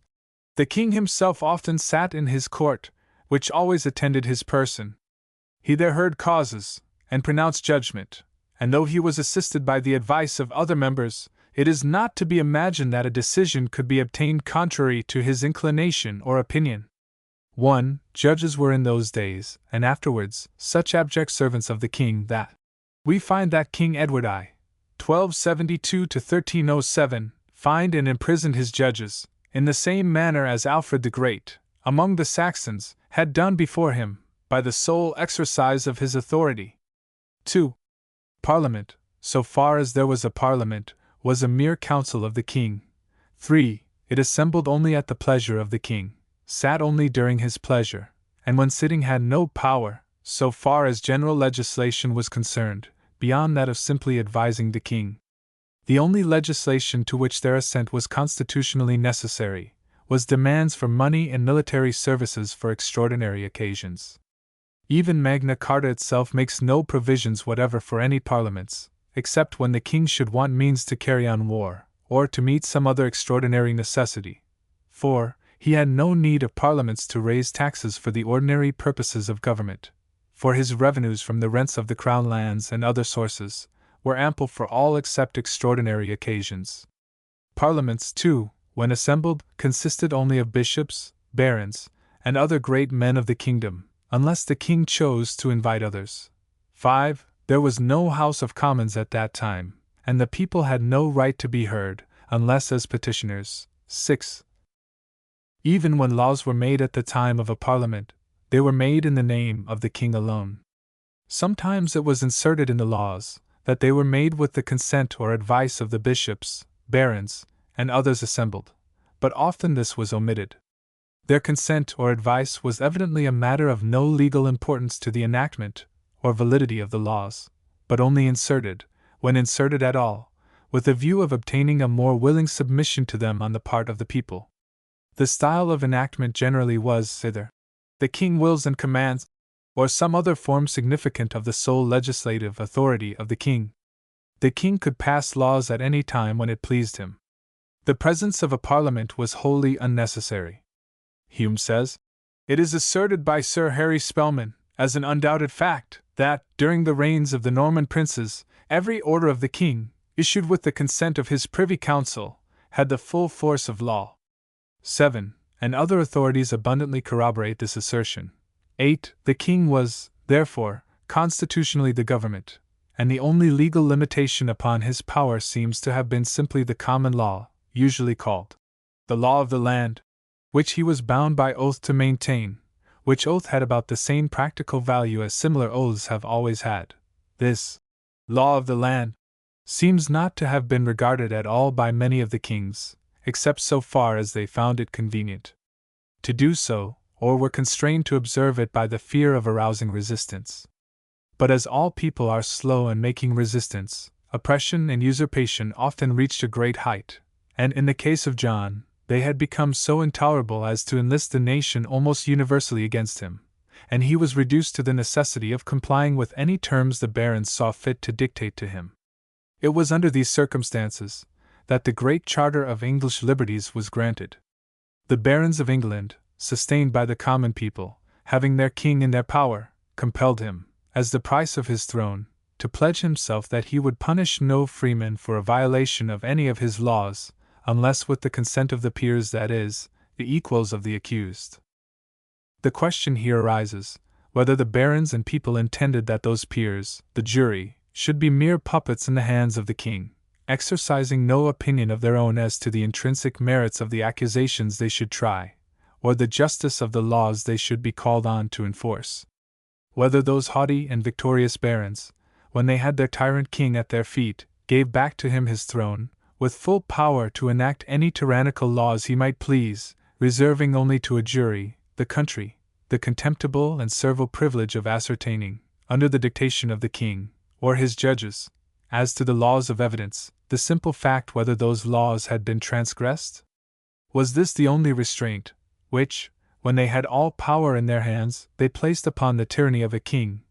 the king himself often sat in his court, which always attended his person. He there heard causes, and pronounced judgment, and though he was assisted by the advice of other members, it is not to be imagined that a decision could be obtained contrary to his inclination or opinion. 1. Judges were in those days, and afterwards, such abject servants of the king that we find that King Edward I, 1272-1307, fined and imprisoned his judges, in the same manner as Alfred the Great, among the Saxons, had done before him, by the sole exercise of his authority. 2. Parliament, so far as there was a parliament, was a mere council of the king. 3. It assembled only at the pleasure of the king, sat only during his pleasure, and when sitting had no power, so far as general legislation was concerned, beyond that of simply advising the king. The only legislation to which their assent was constitutionally necessary was demands for money and military services for extraordinary occasions. Even Magna Carta itself makes no provisions whatever for any parliaments, except when the king should want means to carry on war, or to meet some other extraordinary necessity. For he had no need of parliaments to raise taxes for the ordinary purposes of government, for his revenues from the rents of the crown lands and other sources were ample for all except extraordinary occasions. Parliaments, too, when assembled, consisted only of bishops, barons, and other great men of the kingdom, unless the king chose to invite others. 5. There was no House of Commons at that time, and the people had no right to be heard, unless as petitioners. 6. Even when laws were made at the time of a parliament, they were made in the name of the king alone. Sometimes it was inserted in the laws that they were made with the consent or advice of the bishops, barons, and others assembled, but often this was omitted. Their consent or advice was evidently a matter of no legal importance to the enactment or validity of the laws, but only inserted, when inserted at all, with a view of obtaining a more willing submission to them on the part of the people. The style of enactment generally was either the king wills and commands, or some other form significant of the sole legislative authority of the king. The king could pass laws at any time when it pleased him. The presence of a parliament was wholly unnecessary. Hume says, "It is asserted by Sir Harry Spelman, as an undoubted fact, that, during the reigns of the Norman princes, every order of the king, issued with the consent of his privy council, had the full force of law." 7. And other authorities abundantly corroborate this assertion. 8. The king was, therefore, constitutionally the government, and the only legal limitation upon his power seems to have been simply the common law, usually called the law of the land, which he was bound by oath to maintain, which oath had about the same practical value as similar oaths have always had. This law of the land seems not to have been regarded at all by many of the kings, except so far as they found it convenient to do so, or were constrained to observe it by the fear of arousing resistance. But as all people are slow in making resistance, oppression and usurpation often reached a great height, and in the case of John, they had become so intolerable as to enlist the nation almost universally against him, and he was reduced to the necessity of complying with any terms the barons saw fit to dictate to him. It was under these circumstances that the Great Charter of English Liberties was granted. The barons of England, sustained by the common people, having their king in their power, compelled him, as the price of his throne, to pledge himself that he would punish no freeman for a violation of any of his laws, unless with the consent of the peers, that is, the equals of the accused. The question here arises, whether the barons and people intended that those peers, the jury, should be mere puppets in the hands of the king, exercising no opinion of their own as to the intrinsic merits of the accusations they should try, or the justice of the laws they should be called on to enforce. Whether those haughty and victorious barons, when they had their tyrant king at their feet, gave back to him his throne, with full power to enact any tyrannical laws he might please, reserving only to a jury, the country, the contemptible and servile privilege of ascertaining, under the dictation of the king, or his judges, as to the laws of evidence, the simple fact whether those laws had been transgressed? Was this the only restraint which, when they had all power in their hands, they placed upon the tyranny of a king,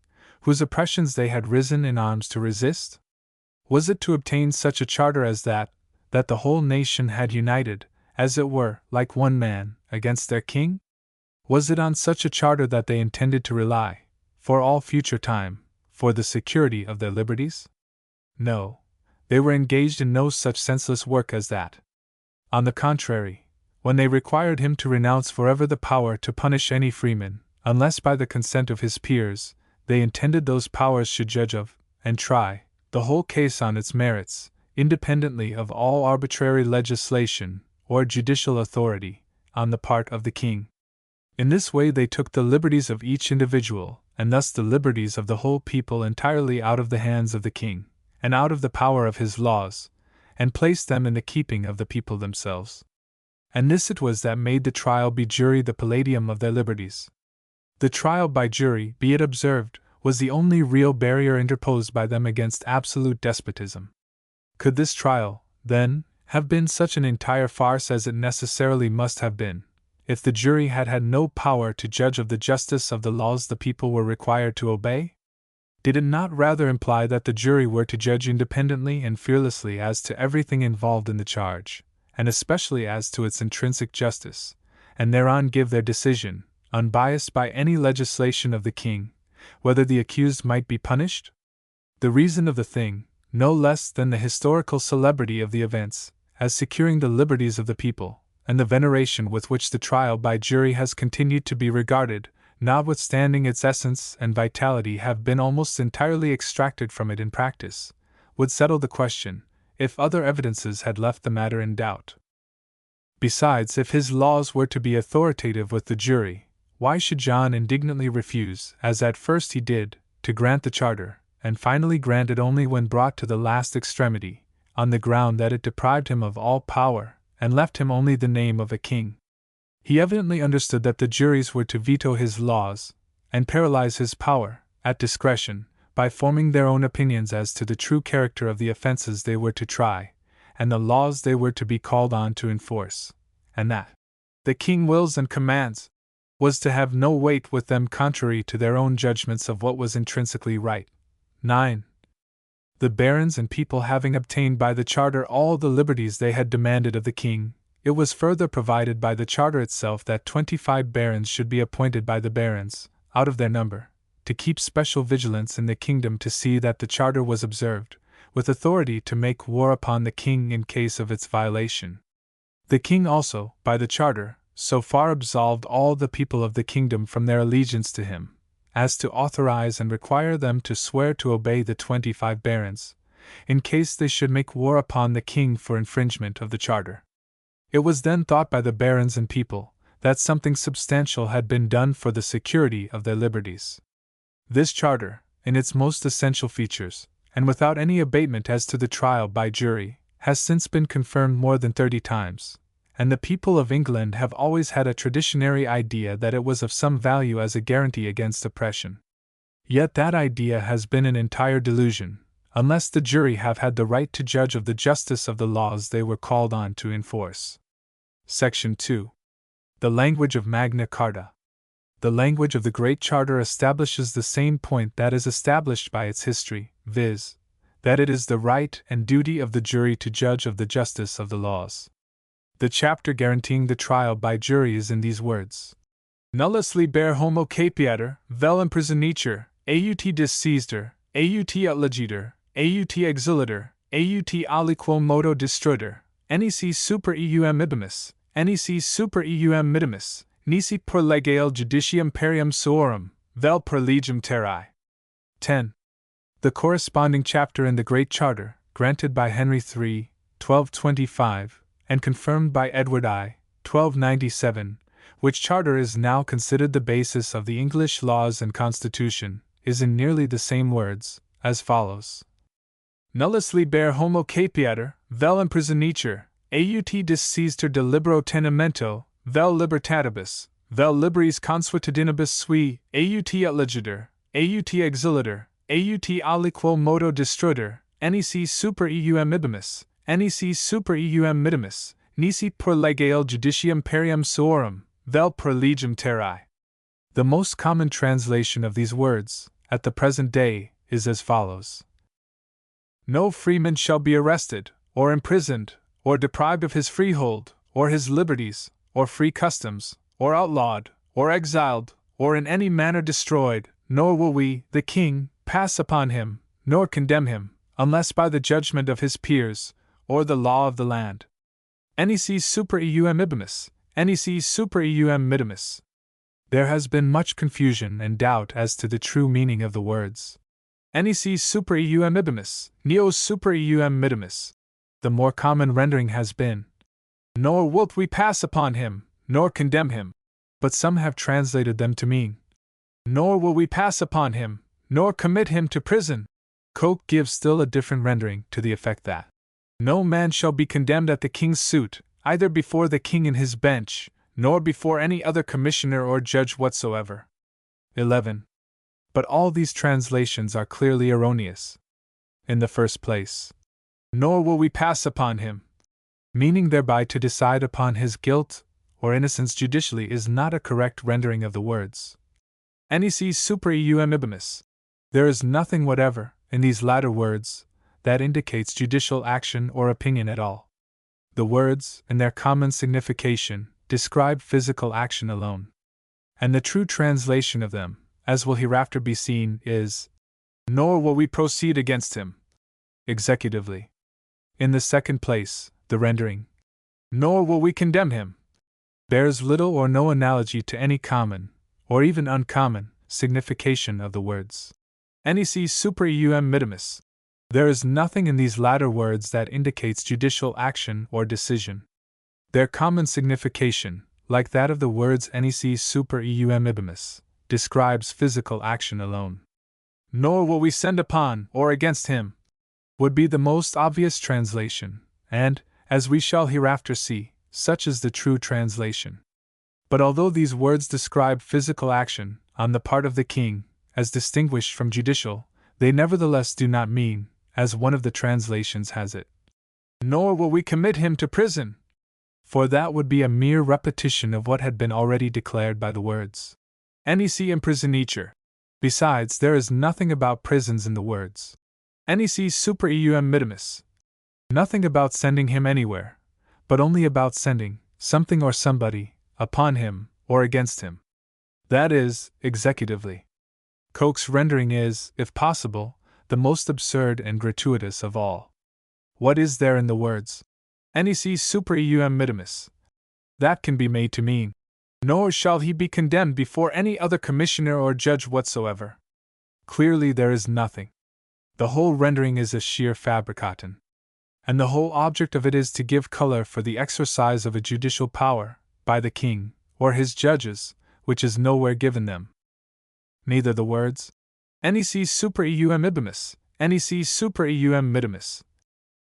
whose oppressions they had risen in arms to resist? Was it to obtain such a charter as that the whole nation had united, as it were, like one man, against their king? Was it on such a charter that they intended to rely, for all future time, for the security of their liberties? No, they were engaged in no such senseless work as that. On the contrary, when they required him to renounce forever the power to punish any freeman, unless by the consent of his peers, they intended those powers should judge of, and try, the whole case on its merits, independently of all arbitrary legislation, or judicial authority, on the part of the king. In this way they took the liberties of each individual, and thus the liberties of the whole people entirely out of the hands of the king, and out of the power of his laws, and placed them in the keeping of the people themselves. And this it was that made the trial by jury the palladium of their liberties. The trial by jury, be it observed, was the only real barrier interposed by them against absolute despotism. Could this trial, then, have been such an entire farce as it necessarily must have been, if the jury had had no power to judge of the justice of the laws the people were required to obey? Did it not rather imply that the jury were to judge independently and fearlessly as to everything involved in the charge, and especially as to its intrinsic justice, and thereon give their decision, unbiased by any legislation of the king, whether the accused might be punished? The reason of the thing, no less than the historical celebrity of the events, as securing the liberties of the people, and the veneration with which the trial by jury has continued to be regarded, notwithstanding its essence and vitality have been almost entirely extracted from it in practice, would settle the question, if other evidences had left the matter in doubt. Besides, if his laws were to be authoritative with the jury, why should John indignantly refuse, as at first he did, to grant the charter, and finally grant it only when brought to the last extremity, on the ground that it deprived him of all power, and left him only the name of a king? He evidently understood that the juries were to veto his laws, and paralyze his power, at discretion, by forming their own opinions as to the true character of the offenses they were to try, and the laws they were to be called on to enforce, and that the king wills and commands was to have no weight with them contrary to their own judgments of what was intrinsically right. 9. The barons and people having obtained by the charter all the liberties they had demanded of the king, it was further provided by the charter itself that 25 barons should be appointed by the barons, out of their number, to keep special vigilance in the kingdom to see that the charter was observed, with authority to make war upon the king in case of its violation. The king also, by the charter, so far absolved all the people of the kingdom from their allegiance to him, as to authorize and require them to swear to obey the 25 barons, in case they should make war upon the king for infringement of the charter. It was then thought by the barons and people that something substantial had been done for the security of their liberties. This charter, in its most essential features, and without any abatement as to the trial by jury, has since been confirmed more than 30 times, and the people of England have always had a traditionary idea that it was of some value as a guarantee against oppression. Yet that idea has been an entire delusion, unless the jury have had the right to judge of the justice of the laws they were called on to enforce. Section 2. The language of Magna Carta. The language of the Great Charter establishes the same point that is established by its history, viz., that it is the right and duty of the jury to judge of the justice of the laws. The chapter guaranteeing the trial by jury is in these words: Nullus liber homo capiator, vel imprisonatur, aut discaestor, aut utlegitor, aut exilator, aut aliquo modo destruitor, nec super eum ibimus, nec super eum mitimus, nisi per legale judicium perium suorum, vel per legem terrae. 10. The corresponding chapter in the Great Charter, granted by Henry III, 1225, and confirmed by Edward I, 1297, which charter is now considered the basis of the English laws and constitution, is in nearly the same words, as follows: Nullus liber homo capiator, vel imprisonatur, aut discaestor de libero tenimento, vel libertatibus, vel liberis consuetudinibus sui, aut utlegitor, aut exilator, aut aliquo modo destruitor, nec super eum ibimus, nec super eum mitimus, nisi per legale judicium perium suorum, vel per legem terrae. The most common translation of these words, at the present day, is as follows: No freeman shall be arrested, or imprisoned, or deprived of his freehold, or his liberties, or free customs, or outlawed, or exiled, or in any manner destroyed, nor will we, the king, pass upon him, nor condemn him, unless by the judgment of his peers, or the law of the land. Nec super eum ibimus, nec super eum mitimus. There has been much confusion and doubt as to the true meaning of the words. Nec super eum ibimus, neo super eum mitimus. The more common rendering has been, Nor wilt we pass upon him, nor condemn him. But some have translated them to mean, Nor will we pass upon him, nor commit him to prison. Coke gives still a different rendering to the effect that no man shall be condemned at the king's suit, either before the king in his bench, nor before any other commissioner or judge whatsoever. 11. But all these translations are clearly erroneous. In the first place, nor will we pass upon him, meaning thereby to decide upon his guilt or innocence judicially, is not a correct rendering of the words. Nec super eum ibimus. There is nothing whatever, in these latter words, that indicates judicial action or opinion at all. The words, in their common signification, describe physical action alone. And the true translation of them, as will hereafter be seen, is, nor will we proceed against him, executively. In the second place, the rendering, nor will we condemn him, bears little or no analogy to any common, or even uncommon, signification of the words. Nec super eum mittimus. There is nothing in these latter words that indicates judicial action or decision. Their common signification, like that of the words nec super eum ibimus, describes physical action alone. Nor will we send upon or against him, would be the most obvious translation, and, as we shall hereafter see, such is the true translation. But although these words describe physical action, on the part of the king, as distinguished from judicial, they nevertheless do not mean, as one of the translations has it, nor will we commit him to prison, for that would be a mere repetition of what had been already declared by the words nec imprisionitur. Besides, there is nothing about prisons in the words nec super eum mittimus. Nothing about sending him anywhere, but only about sending something or somebody upon him or against him. That is, executively. Koch's rendering is, if possible, the most absurd and gratuitous of all. What is there in the words nec super eum mittimus that can be made to mean, nor shall he be condemned before any other commissioner or judge whatsoever? Clearly there is nothing. The whole rendering is a sheer fabricatum. And the whole object of it is to give color for the exercise of a judicial power, by the king, or his judges, which is nowhere given them. Neither the words nec super eum ibimus, nec super eum mittimus,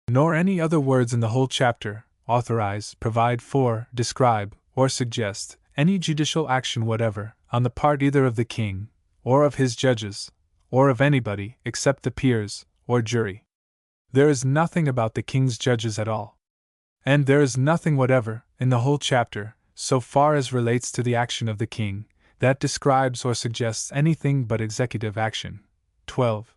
nor any other words in the whole chapter, authorize, provide for, describe, or suggest any judicial action whatever, on the part either of the king, or of his judges, or of anybody except the peers, or jury. There is nothing about the king's judges at all. And there is nothing whatever, in the whole chapter, so far as relates to the action of the king, that describes or suggests anything but executive action. 12.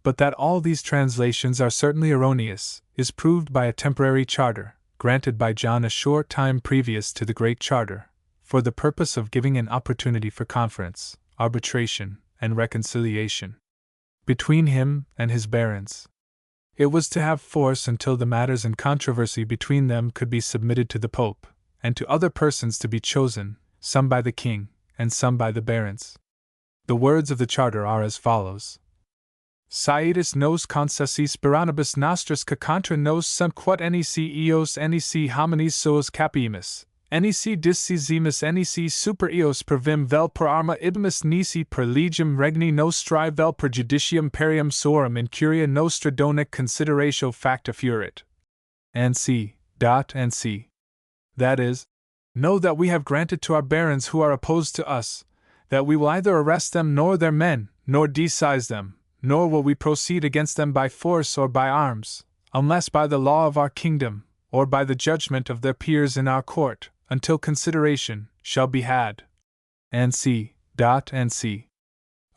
But that all these translations are certainly erroneous, is proved by a temporary charter, granted by John a short time previous to the Great Charter, for the purpose of giving an opportunity for conference, arbitration, and reconciliation between him and his barons. It was to have force until the matters in controversy between them could be submitted to the Pope, and to other persons to be chosen, some by the king, and some by the barons. The words of the charter are as follows: Saetis nos concessis spiranibus nostris ca contra nos sunt quod nec eos nec homines soos capimus, nec discizimus nec super eos per vim vel per arma ibimus nisi per legem regni nostri vel per judicium perium sorum in curia nostra donec consideratio facta furit. And c. That is, know that we have granted to our barons who are opposed to us, that we will either arrest them nor their men, nor desize them, nor will we proceed against them by force or by arms, unless by the law of our kingdom, or by the judgment of their peers in our court, until consideration shall be had. And c.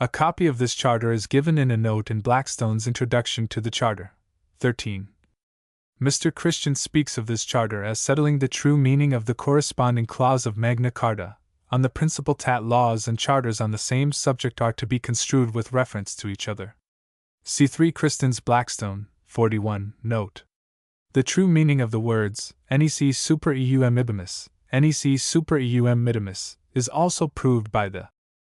A copy of this charter is given in a note in Blackstone's introduction to the charter. 13. Mr. Christian speaks of this charter as settling the true meaning of the corresponding clause of Magna Carta. On the principle that laws and charters on the same subject are to be construed with reference to each other. See 3 Christian's Blackstone, 41, note. The true meaning of the words nec super eum ibimus, nec super eum mittimus, is also proved by the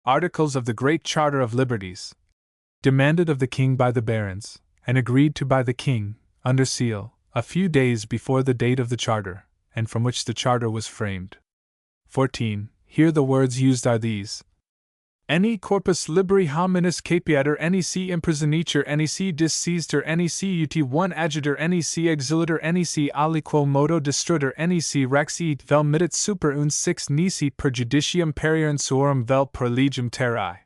Articles of the Great Charter of Liberties, demanded of the king by the barons, and agreed to by the king, under seal, a few days before the date of the charter, and from which the charter was framed. 14. Here the words used are these: Any corpus liberi hominis capiator nec imprisonator nec disseistor nec ut1 agitor nec exilator nec aliquo modo destruitor nec rex et vel mitit super un 6 nisi per judicium perium suorum vel per legem terrae.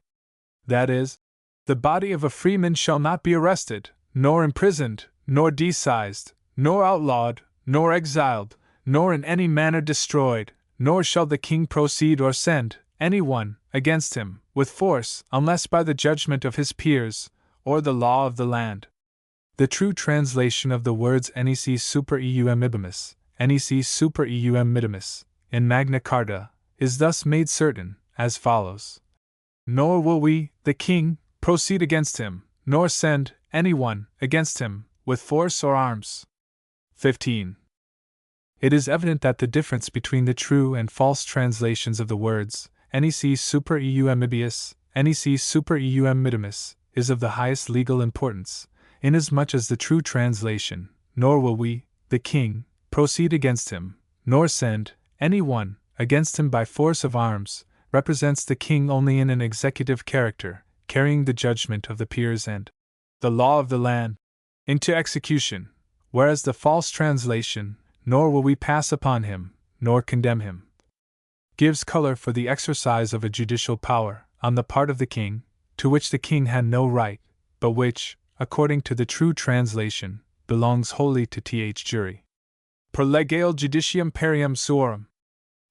That is, the body of a freeman shall not be arrested, nor imprisoned, nor deseized, nor outlawed, nor exiled, nor in any manner destroyed, nor shall the king proceed or send any one against him with force, unless by the judgment of his peers, or the law of the land. The true translation of the words nec super eum ibimus, nec super eum mittimus, in Magna Carta, is thus made certain, as follows. Nor will we, the king, proceed against him, nor send any one against him, with force or arms. 15. It is evident that the difference between the true and false translations of the words nec super eum ibius, nec super eum mittimus, is of the highest legal importance, inasmuch as the true translation, nor will we, the king, proceed against him, nor send any one against him by force of arms, represents the king only in an executive character, carrying the judgment of the peers and the law of the land into execution, whereas the false translation, nor will we pass upon him, nor condemn him, gives color for the exercise of a judicial power, on the part of the king, to which the king had no right, but which, according to the true translation, belongs wholly to th jury. Per legale judicium perium suorum.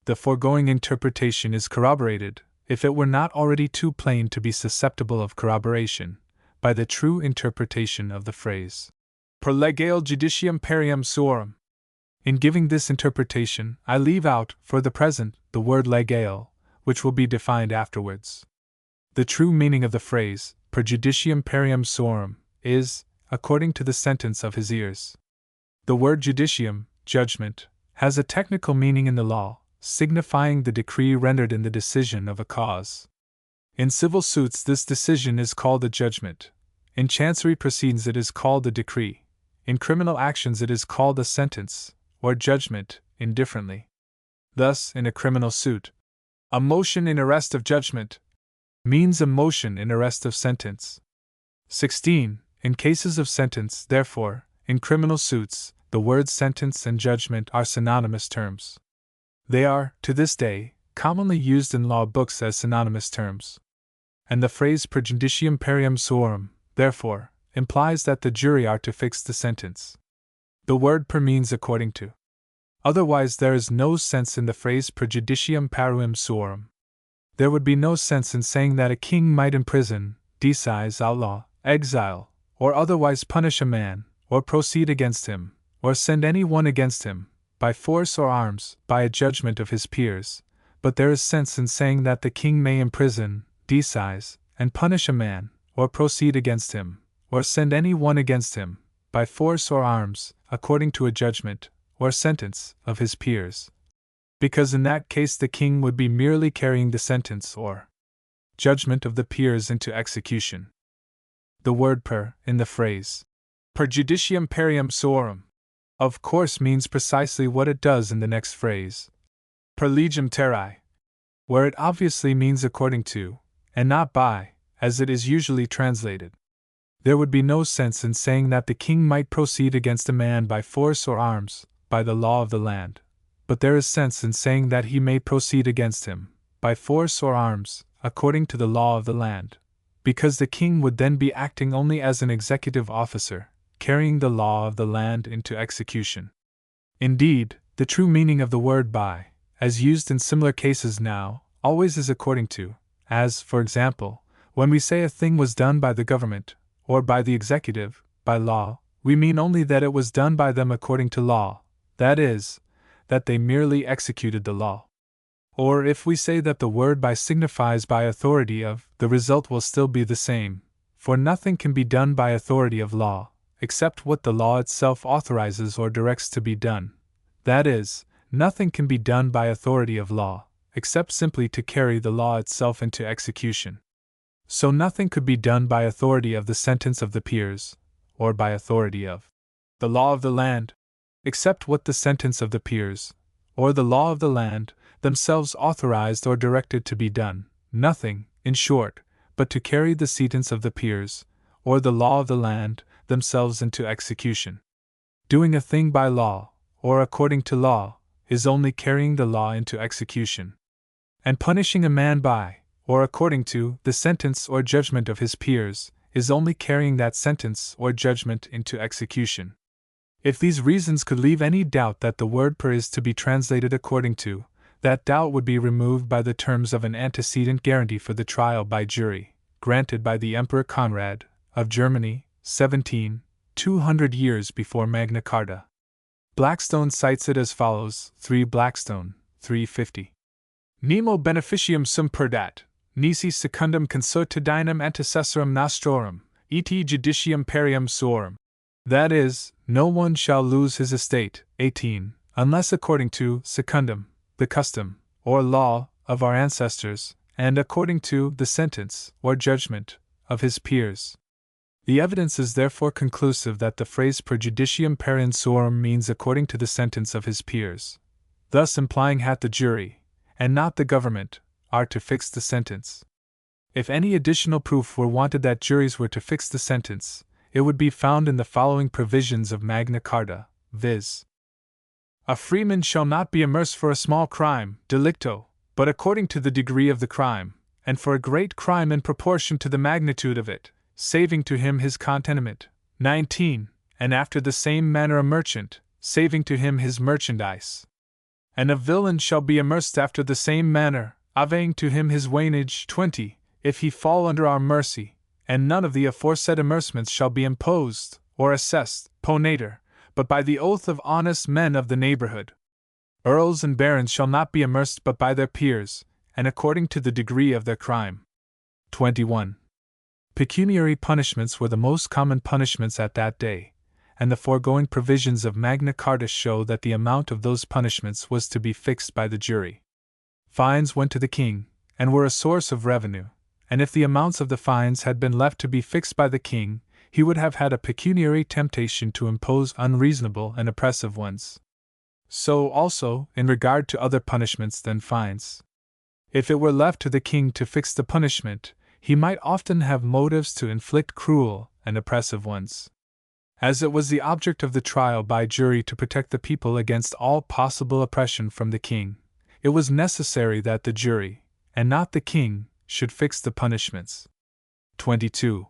The foregoing interpretation is corroborated, if it were not already too plain to be susceptible of corroboration, by the true interpretation of the phrase, per legale judicium perium suorum. In giving this interpretation, I leave out, for the present, the word legale, which will be defined afterwards. The true meaning of the phrase, per judicium perium suorum, is, according to the sentence of his ears. The word judicium, judgment, has a technical meaning in the law, signifying the decree rendered in the decision of a cause. In civil suits this decision is called a judgment. In chancery proceedings it is called a decree. In criminal actions it is called a sentence, or judgment, indifferently. Thus, in a criminal suit, a motion in arrest of judgment means a motion in arrest of sentence. 16. In cases of sentence, therefore, in criminal suits, the words sentence and judgment are synonymous terms. They are, to this day, commonly used in law books as synonymous terms. And the phrase per judicium perium suorum, therefore, implies that the jury are to fix the sentence. The word per means according to. Otherwise there is no sense in the phrase per judicium perium suorum. There would be no sense in saying that a king might imprison, deseize, outlaw, exile, or otherwise punish a man, or proceed against him, or send any one against him, by force or arms, by a judgment of his peers, but there is sense in saying that the king may imprison, deseize, and punish a man, or proceed against him, or send any one against him, by force or arms, according to a judgment, or sentence, of his peers. Because in that case the king would be merely carrying the sentence or judgment of the peers into execution. The word per, in the phrase, per judicium perium suorum, of course means precisely what it does in the next phrase, per legem terrae, where it obviously means according to, and not by, as it is usually translated. There would be no sense in saying that the king might proceed against a man by force or arms, by the law of the land, but there is sense in saying that he may proceed against him, by force or arms, according to the law of the land, because the king would then be acting only as an executive officer, carrying the law of the land into execution. Indeed, the true meaning of the word by, as used in similar cases now, always is according to, as, for example, when we say a thing was done by the government, or by the executive, by law, we mean only that it was done by them according to law, that is, that they merely executed the law. Or if we say that the word by signifies by authority of, the result will still be the same, for nothing can be done by authority of law, except what the law itself authorizes or directs to be done. That is, nothing can be done by authority of law, except simply to carry the law itself into execution. So nothing could be done by authority of the sentence of the peers, or by authority of the law of the land, except what the sentence of the peers, or the law of the land, themselves authorized or directed to be done. Nothing, in short, but to carry the sentence of the peers, or the law of the land, themselves into execution. Doing a thing by law, or according to law, is only carrying the law into execution. And punishing a man by, or according to, the sentence or judgment of his peers, is only carrying that sentence or judgment into execution. If these reasons could leave any doubt that the word per is to be translated according to, that doubt would be removed by the terms of an antecedent guarantee for the trial by jury, granted by the Emperor Conrad, of Germany, 200 years before Magna Carta. Blackstone cites it as follows: 3 Blackstone, 350. Nemo beneficium sum perdat, nisi secundum consuetudinem antecessorum nostrorum, et judicium perium suorum. That is, no one shall lose his estate, 18, unless according to secundum, the custom, or law, of our ancestors, and according to the sentence, or judgment, of his peers. The evidence is therefore conclusive that the phrase per judicium perium suorum means according to the sentence of his peers, thus implying that the jury, and not the government, are to fix the sentence. If any additional proof were wanted that juries were to fix the sentence, it would be found in the following provisions of Magna Carta, viz. A freeman shall not be amerced for a small crime, delicto, but according to the degree of the crime, and for a great crime in proportion to the magnitude of it, saving to him his contenement. 19. And after the same manner a merchant, saving to him his merchandise. And a villain shall be amerced after the same manner, avaying to him his wainage. 20. If he fall under our mercy, and none of the aforesaid amercements shall be imposed, or assessed, ponator, but by the oath of honest men of the neighborhood. Earls and barons shall not be amerced but by their peers, and according to the degree of their crime. 21. Pecuniary punishments were the most common punishments at that day, and the foregoing provisions of Magna Carta show that the amount of those punishments was to be fixed by the jury. Fines went to the king, and were a source of revenue, and if the amounts of the fines had been left to be fixed by the king, he would have had a pecuniary temptation to impose unreasonable and oppressive ones. So also, in regard to other punishments than fines. If it were left to the king to fix the punishment, he might often have motives to inflict cruel and oppressive ones. As it was the object of the trial by jury to protect the people against all possible oppression from the king, it was necessary that the jury, and not the king, should fix the punishments. 22.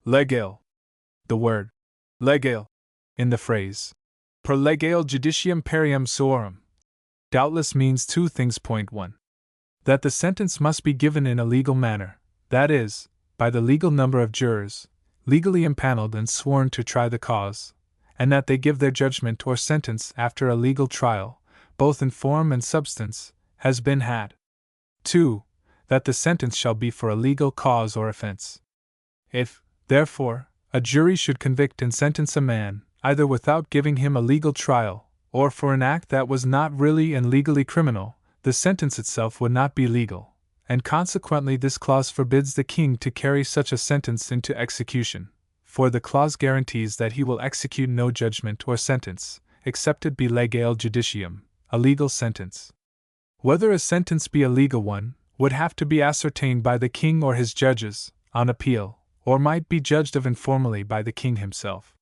Legale. The word legale, in the phrase per legale judicium perium suorum, doubtless means two things. 1. That the sentence must be given in a legal manner, that is, by the legal number of jurors, legally impaneled and sworn to try the cause, and that they give their judgment or sentence after a legal trial, both in form and substance, has been had. 2. That the sentence shall be for a legal cause or offense. If, therefore, a jury should convict and sentence a man, either without giving him a legal trial, or for an act that was not really and legally criminal, the sentence itself would not be legal, and consequently this clause forbids the king to carry such a sentence into execution, for the clause guarantees that he will execute no judgment or sentence, except it be legale judicium, a legal sentence. Whether a sentence be a legal one, would have to be ascertained by the king or his judges, on appeal, or might be judged of informally by the king himself.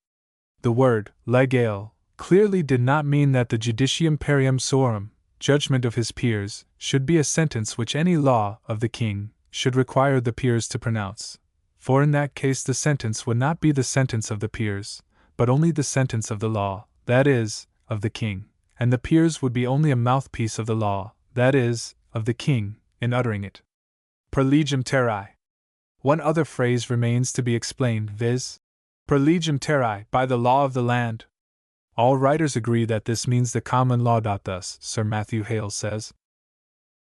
The word legale clearly did not mean that the judicium perium suorum, judgment of his peers, should be a sentence which any law of the king should require the peers to pronounce, for in that case the sentence would not be the sentence of the peers, but only the sentence of the law, that is, of the king, and the peers would be only a mouthpiece of the law, that is, of the king, in uttering it. Per legem terrae. One other phrase remains to be explained, viz. Per legem terrae, by the law of the land. All writers agree that this means the common law. Thus, Sir Matthew Hale says,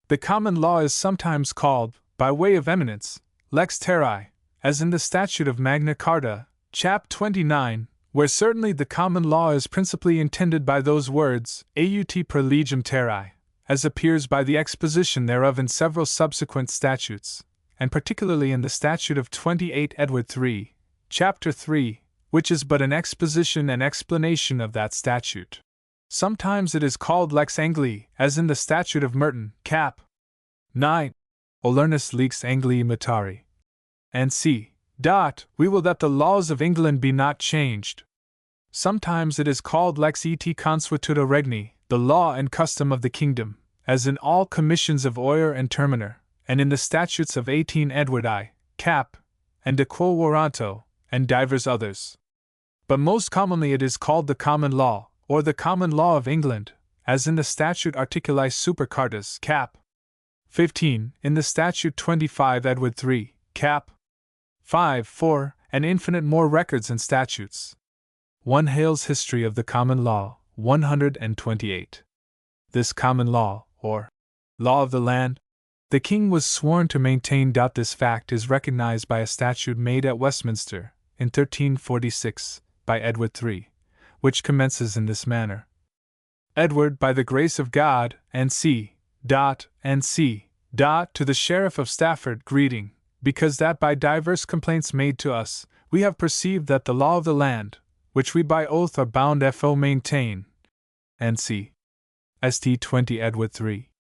the common law is sometimes called, by way of eminence, lex terrae, as in the statute of Magna Carta, chap 29, where certainly the common law is principally intended by those words, aut per legem terrae, as appears by the exposition thereof in several subsequent statutes, and particularly in the statute of 28 Edward III, chapter 3, which is but an exposition and explanation of that statute. Sometimes it is called lex Angli, as in the statute of Merton, cap. 9. Olernus lex Anglii mutari. And c. We will that the laws of England be not changed. Sometimes it is called lex et consuetudo regni, the law and custom of the kingdom, as in all commissions of Oyer and Terminer, and in the statutes of 18 Edward I, cap, and de quo warranto, and divers others. But most commonly it is called the common law, or the common law of England, as in the statute Articuli super Cartas, cap. 15, in the statute 25 Edward III, cap. 5, 4, and infinite more records and statutes. 1 Hale's History of the Common Law, 128. This common law, or law of the land, the king was sworn to maintain. This fact is recognized by a statute made at Westminster, in 1346, by Edward III, which commences in this manner. Edward, by the grace of God, and C. and C. to the Sheriff of Stafford, greeting, because that by divers complaints made to us, we have perceived that the law of the land, which we by oath are bound fo maintain, and c. St. 20 Edward III.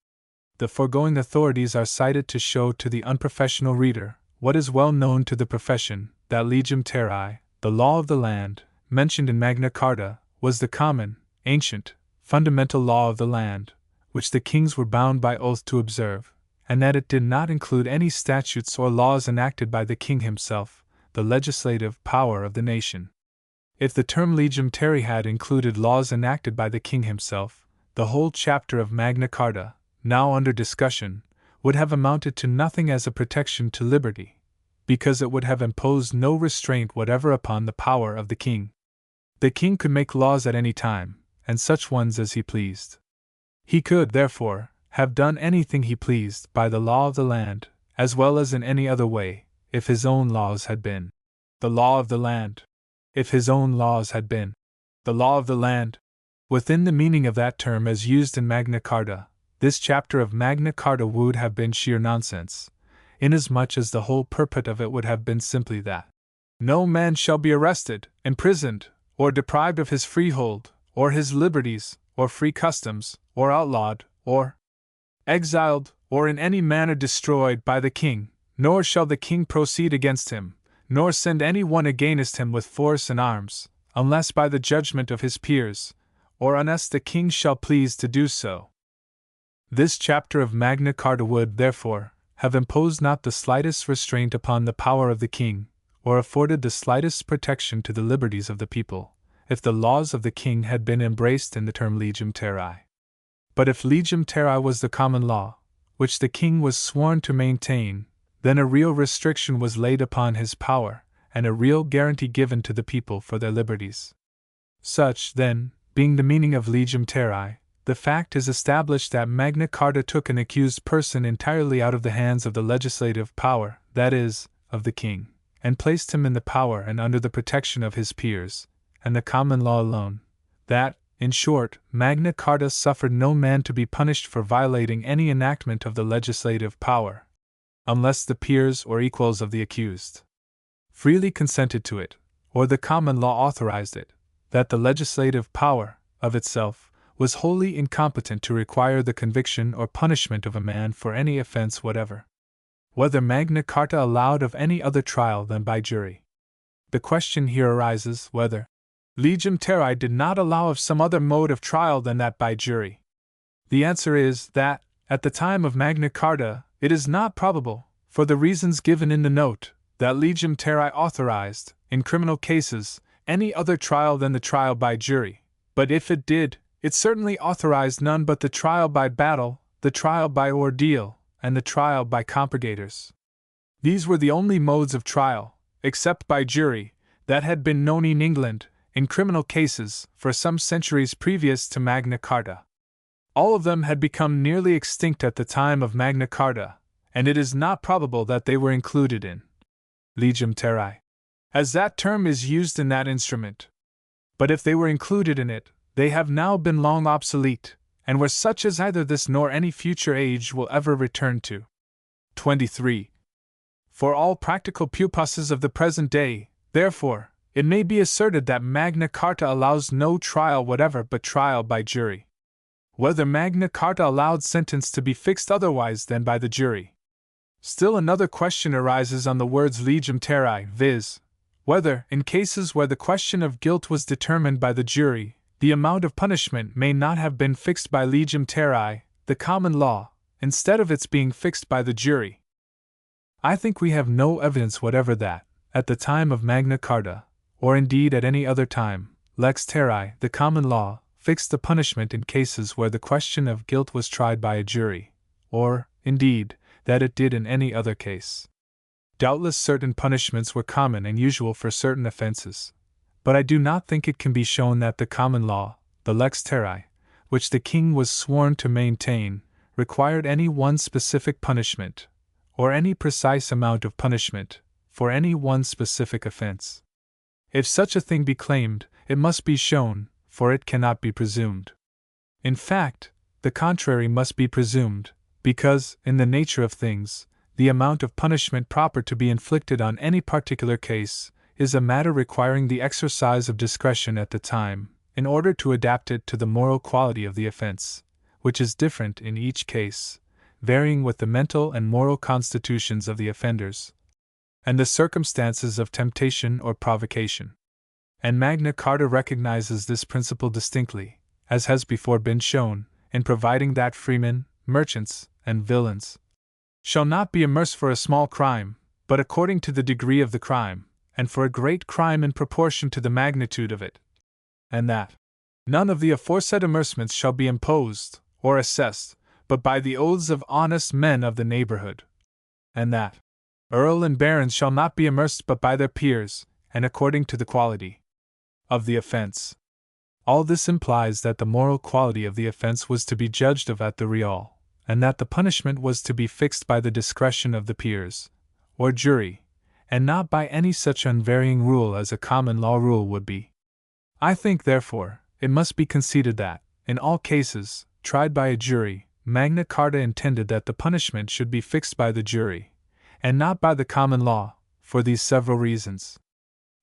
The foregoing authorities are cited to show to the unprofessional reader what is well known to the profession, that legem terrae, the law of the land, mentioned in Magna Carta, was the common, ancient, fundamental law of the land, which the kings were bound by oath to observe, and that it did not include any statutes or laws enacted by the king himself, the legislative power of the nation. If the term legem terrae had included laws enacted by the king himself, the whole chapter of Magna Carta, now under discussion, would have amounted to nothing as a protection to liberty, because it would have imposed no restraint whatever upon the power of the king. The king could make laws at any time, and such ones as he pleased. He could, therefore, have done anything he pleased by the law of the land, as well as in any other way, if his own laws had been the law of the land. If his own laws had been the law of the land, within the meaning of that term as used in Magna Carta, this chapter of Magna Carta would have been sheer nonsense, inasmuch as the whole purport of it would have been simply that no man shall be arrested, imprisoned, or deprived of his freehold, or his liberties, or free customs, or outlawed, or exiled, or in any manner destroyed by the king, nor shall the king proceed against him, nor send any one against him with force and arms, unless by the judgment of his peers, or unless the king shall please to do so. This chapter of Magna Carta would, therefore, have imposed not the slightest restraint upon the power of the king, or afforded the slightest protection to the liberties of the people, if the laws of the king had been embraced in the term legem terrae. But if legem terrae was the common law, which the king was sworn to maintain, then a real restriction was laid upon his power, and a real guarantee given to the people for their liberties. Such, then, being the meaning of legem terrae, the fact is established that Magna Carta took an accused person entirely out of the hands of the legislative power, that is, of the king, and placed him in the power and under the protection of his peers, and the common law alone. That, in short, Magna Carta suffered no man to be punished for violating any enactment of the legislative power, unless the peers or equals of the accused freely consented to it, or the common law authorized it, that the legislative power, of itself, was wholly incompetent to require the conviction or punishment of a man for any offense whatever. Whether Magna Carta allowed of any other trial than by jury. The question here arises whether legem terrae did not allow of some other mode of trial than that by jury. The answer is that, at the time of Magna Carta, it is not probable, for the reasons given in the note, that legem terrae authorized, in criminal cases, any other trial than the trial by jury, but if it did, it certainly authorized none but the trial by battle, the trial by ordeal, and the trial by compurgators. These were the only modes of trial, except by jury, that had been known in England, in criminal cases, for some centuries previous to Magna Carta. All of them had become nearly extinct at the time of Magna Carta, and it is not probable that they were included in legem terrae, as that term is used in that instrument. But if they were included in it, they have now been long obsolete, and were such as either this nor any future age will ever return to. 23. For all practical purposes of the present day, therefore, it may be asserted that Magna Carta allows no trial whatever but trial by jury. Whether Magna Carta allowed sentence to be fixed otherwise than by the jury, Still another question arises on the words legem terrae, viz., whether, in cases where the question of guilt was determined by the jury, the amount of punishment may not have been fixed by legem terrae, the common law, instead of its being fixed by the jury. I think we have no evidence whatever that, at the time of Magna Carta, or indeed at any other time, lex terrae, the common law, fixed the punishment in cases where the question of guilt was tried by a jury, or, indeed, that it did in any other case. Doubtless certain punishments were common and usual for certain offenses, but I do not think it can be shown that the common law, the lex terrae, which the king was sworn to maintain, required any one specific punishment, or any precise amount of punishment, for any one specific offense. If such a thing be claimed, it must be shown, for it cannot be presumed. In fact, the contrary must be presumed, because, in the nature of things, the amount of punishment proper to be inflicted on any particular case is a matter requiring the exercise of discretion at the time, in order to adapt it to the moral quality of the offense, which is different in each case, varying with the mental and moral constitutions of the offenders, and the circumstances of temptation or provocation. And Magna Carta recognizes this principle distinctly, as has before been shown, in providing that freemen, merchants, and villains shall not be amerced for a small crime, but according to the degree of the crime, and for a great crime in proportion to the magnitude of it, and that none of the aforesaid amercements shall be imposed, or assessed, but by the oaths of honest men of the neighborhood, and that earl and barons shall not be amerced but by their peers, and according to the quality of the offense. All this implies that the moral quality of the offense was to be judged of at the real, and that the punishment was to be fixed by the discretion of the peers, or jury, and not by any such unvarying rule as a common law rule would be. I think, therefore, it must be conceded that, in all cases, tried by a jury, Magna Carta intended that the punishment should be fixed by the jury, and not by the common law, for these several reasons.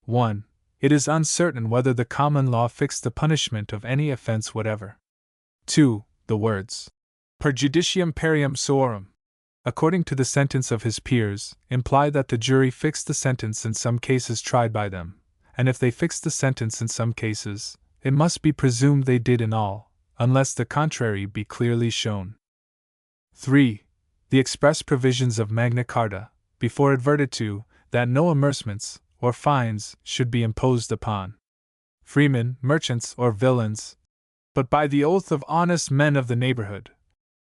1. It is uncertain whether the common law fixed the punishment of any offense whatever. 2. The words, per judicium perium suorum, according to the sentence of his peers, imply that the jury fixed the sentence in some cases tried by them, and if they fixed the sentence in some cases, it must be presumed they did in all, unless the contrary be clearly shown. 3. The express provisions of Magna Carta, before adverted to, that no amercements, or fines, should be imposed upon freemen, merchants, or villains, but by the oath of honest men of the neighborhood,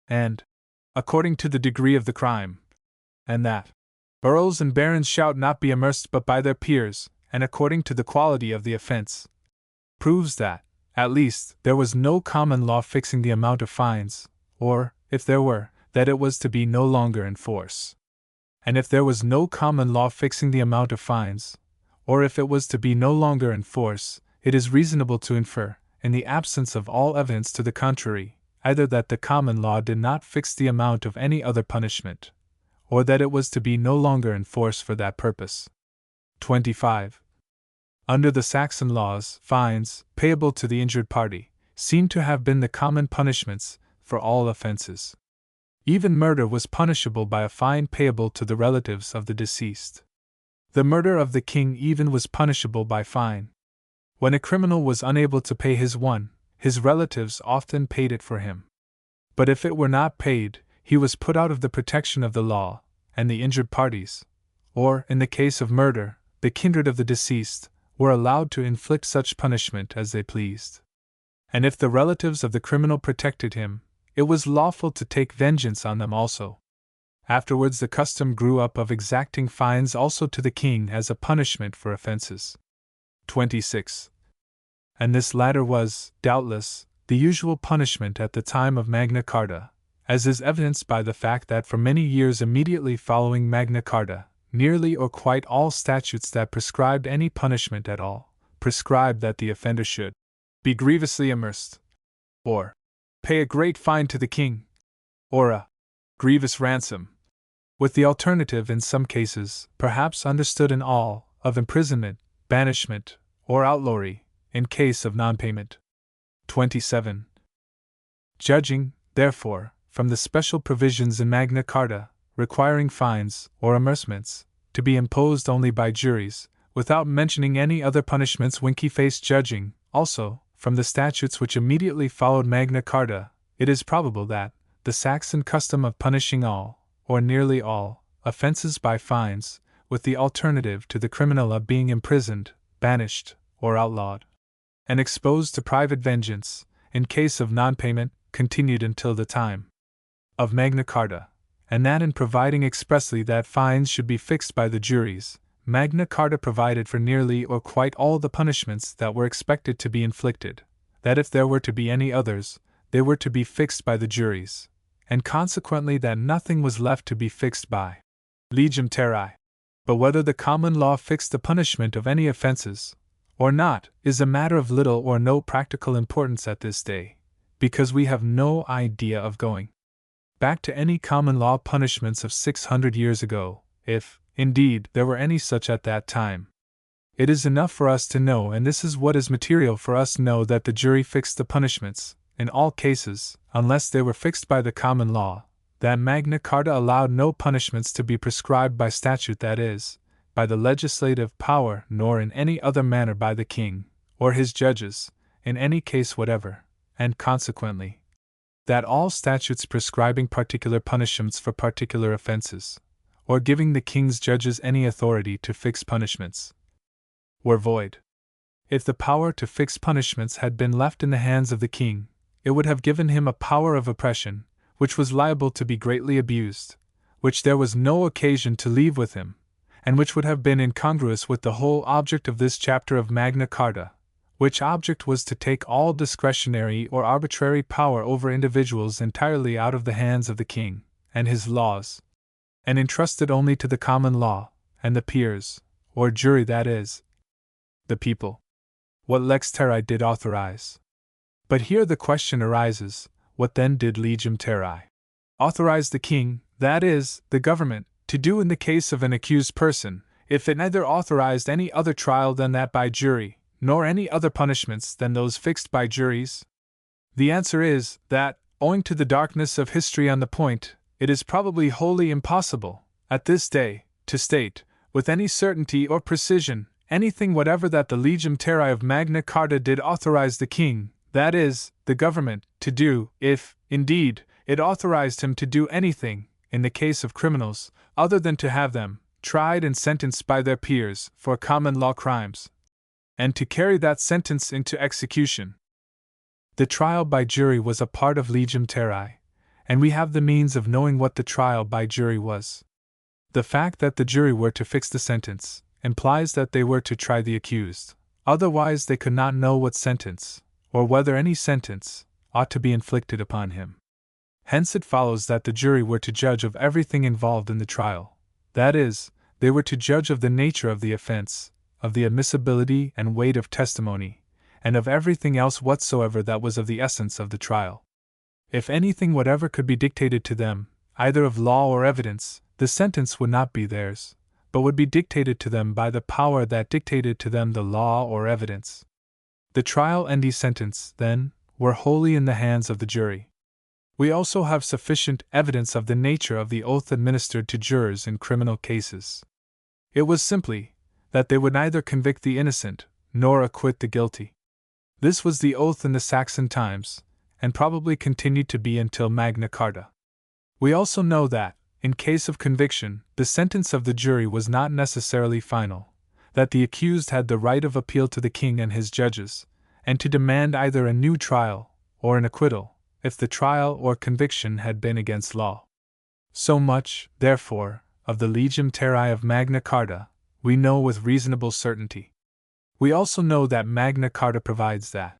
and according to the degree of the crime, and that earls and barons shall not be amerced but by their peers, and according to the quality of the offense, proves that, at least, there was no common law fixing the amount of fines, or, if there were, that it was to be no longer in force. And if there was no common law fixing the amount of fines, or if it was to be no longer in force, it is reasonable to infer, in the absence of all evidence to the contrary, either that the common law did not fix the amount of any other punishment, or that it was to be no longer in force for that purpose. 25. Under the Saxon laws, fines, payable to the injured party, seem to have been the common punishments for all offenses. Even murder was punishable by a fine payable to the relatives of the deceased. The murder of the king even was punishable by fine. When a criminal was unable to pay his relatives often paid it for him. But if it were not paid, he was put out of the protection of the law, and the injured parties, or, in the case of murder, the kindred of the deceased, were allowed to inflict such punishment as they pleased. And if the relatives of the criminal protected him, it was lawful to take vengeance on them also. Afterwards the custom grew up of exacting fines also to the king as a punishment for offenses. 26. And this latter was, doubtless, the usual punishment at the time of Magna Carta, as is evidenced by the fact that for many years immediately following Magna Carta, nearly or quite all statutes that prescribed any punishment at all, prescribed that the offender should be grievously amerced, or pay a great fine to the king, or a grievous ransom, with the alternative in some cases, perhaps understood in all, of imprisonment, banishment, or outlawry, in case of non-payment. 27. Judging, therefore, from the special provisions in Magna Carta, requiring fines or amercements to be imposed only by juries, without mentioning any other punishments winky-faced judging. Also, from the statutes which immediately followed Magna Carta, it is probable that the Saxon custom of punishing all, or nearly all, offences by fines, with the alternative to the criminal of being imprisoned, banished, or outlawed, and exposed to private vengeance, in case of non-payment, continued until the time of Magna Carta, and that in providing expressly that fines should be fixed by the juries, Magna Carta provided for nearly or quite all the punishments that were expected to be inflicted, that if there were to be any others, they were to be fixed by the juries, and consequently that nothing was left to be fixed by legem terrae. But whether the common law fixed the punishment of any offences, or not, is a matter of little or no practical importance at this day, because we have no idea of going back to any common law punishments of 600 years ago, if, indeed, there were any such at that time. It is enough for us to know, and this is what is material for us to know, that the jury fixed the punishments, in all cases, unless they were fixed by the common law, that Magna Carta allowed no punishments to be prescribed by statute, that is, by the legislative power, nor in any other manner by the king, or his judges, in any case whatever, and consequently, that all statutes prescribing particular punishments for particular offences, or giving the king's judges any authority to fix punishments, were void. If the power to fix punishments had been left in the hands of the king, it would have given him a power of oppression, which was liable to be greatly abused, which there was no occasion to leave with him, and which would have been incongruous with the whole object of this chapter of Magna Carta, which object was to take all discretionary or arbitrary power over individuals entirely out of the hands of the king and his laws, and entrust it only to the common law, and the peers, or jury, that is, the people. What lex terrae did authorize. But here the question arises, what then did legem terrae authorize the king, that is, the government, to do in the case of an accused person, if it neither authorized any other trial than that by jury, nor any other punishments than those fixed by juries? The answer is, that, owing to the darkness of history on the point, it is probably wholly impossible, at this day, to state, with any certainty or precision, anything whatever that the legem terrae of Magna Carta did authorize the king, that is, the government, to do, if, indeed, it authorized him to do anything, in the case of criminals, other than to have them tried and sentenced by their peers for common law crimes, and to carry that sentence into execution. The trial by jury was a part of legem terrae, and we have the means of knowing what the trial by jury was. The fact that the jury were to fix the sentence implies that they were to try the accused, otherwise they could not know what sentence, or whether any sentence, ought to be inflicted upon him. Hence it follows that the jury were to judge of everything involved in the trial, that is, they were to judge of the nature of the offense, of the admissibility and weight of testimony, and of everything else whatsoever that was of the essence of the trial. If anything whatever could be dictated to them, either of law or evidence, the sentence would not be theirs, but would be dictated to them by the power that dictated to them the law or evidence. The trial and the sentence, then, were wholly in the hands of the jury. We also have sufficient evidence of the nature of the oath administered to jurors in criminal cases. It was simply that they would neither convict the innocent nor acquit the guilty. This was the oath in the Saxon times, and probably continued to be until Magna Carta. We also know that, in case of conviction, the sentence of the jury was not necessarily final, that the accused had the right of appeal to the king and his judges, and to demand either a new trial or an acquittal, if the trial or conviction had been against law. So much, therefore, of the legem terrae of Magna Carta, we know with reasonable certainty. We also know that Magna Carta provides that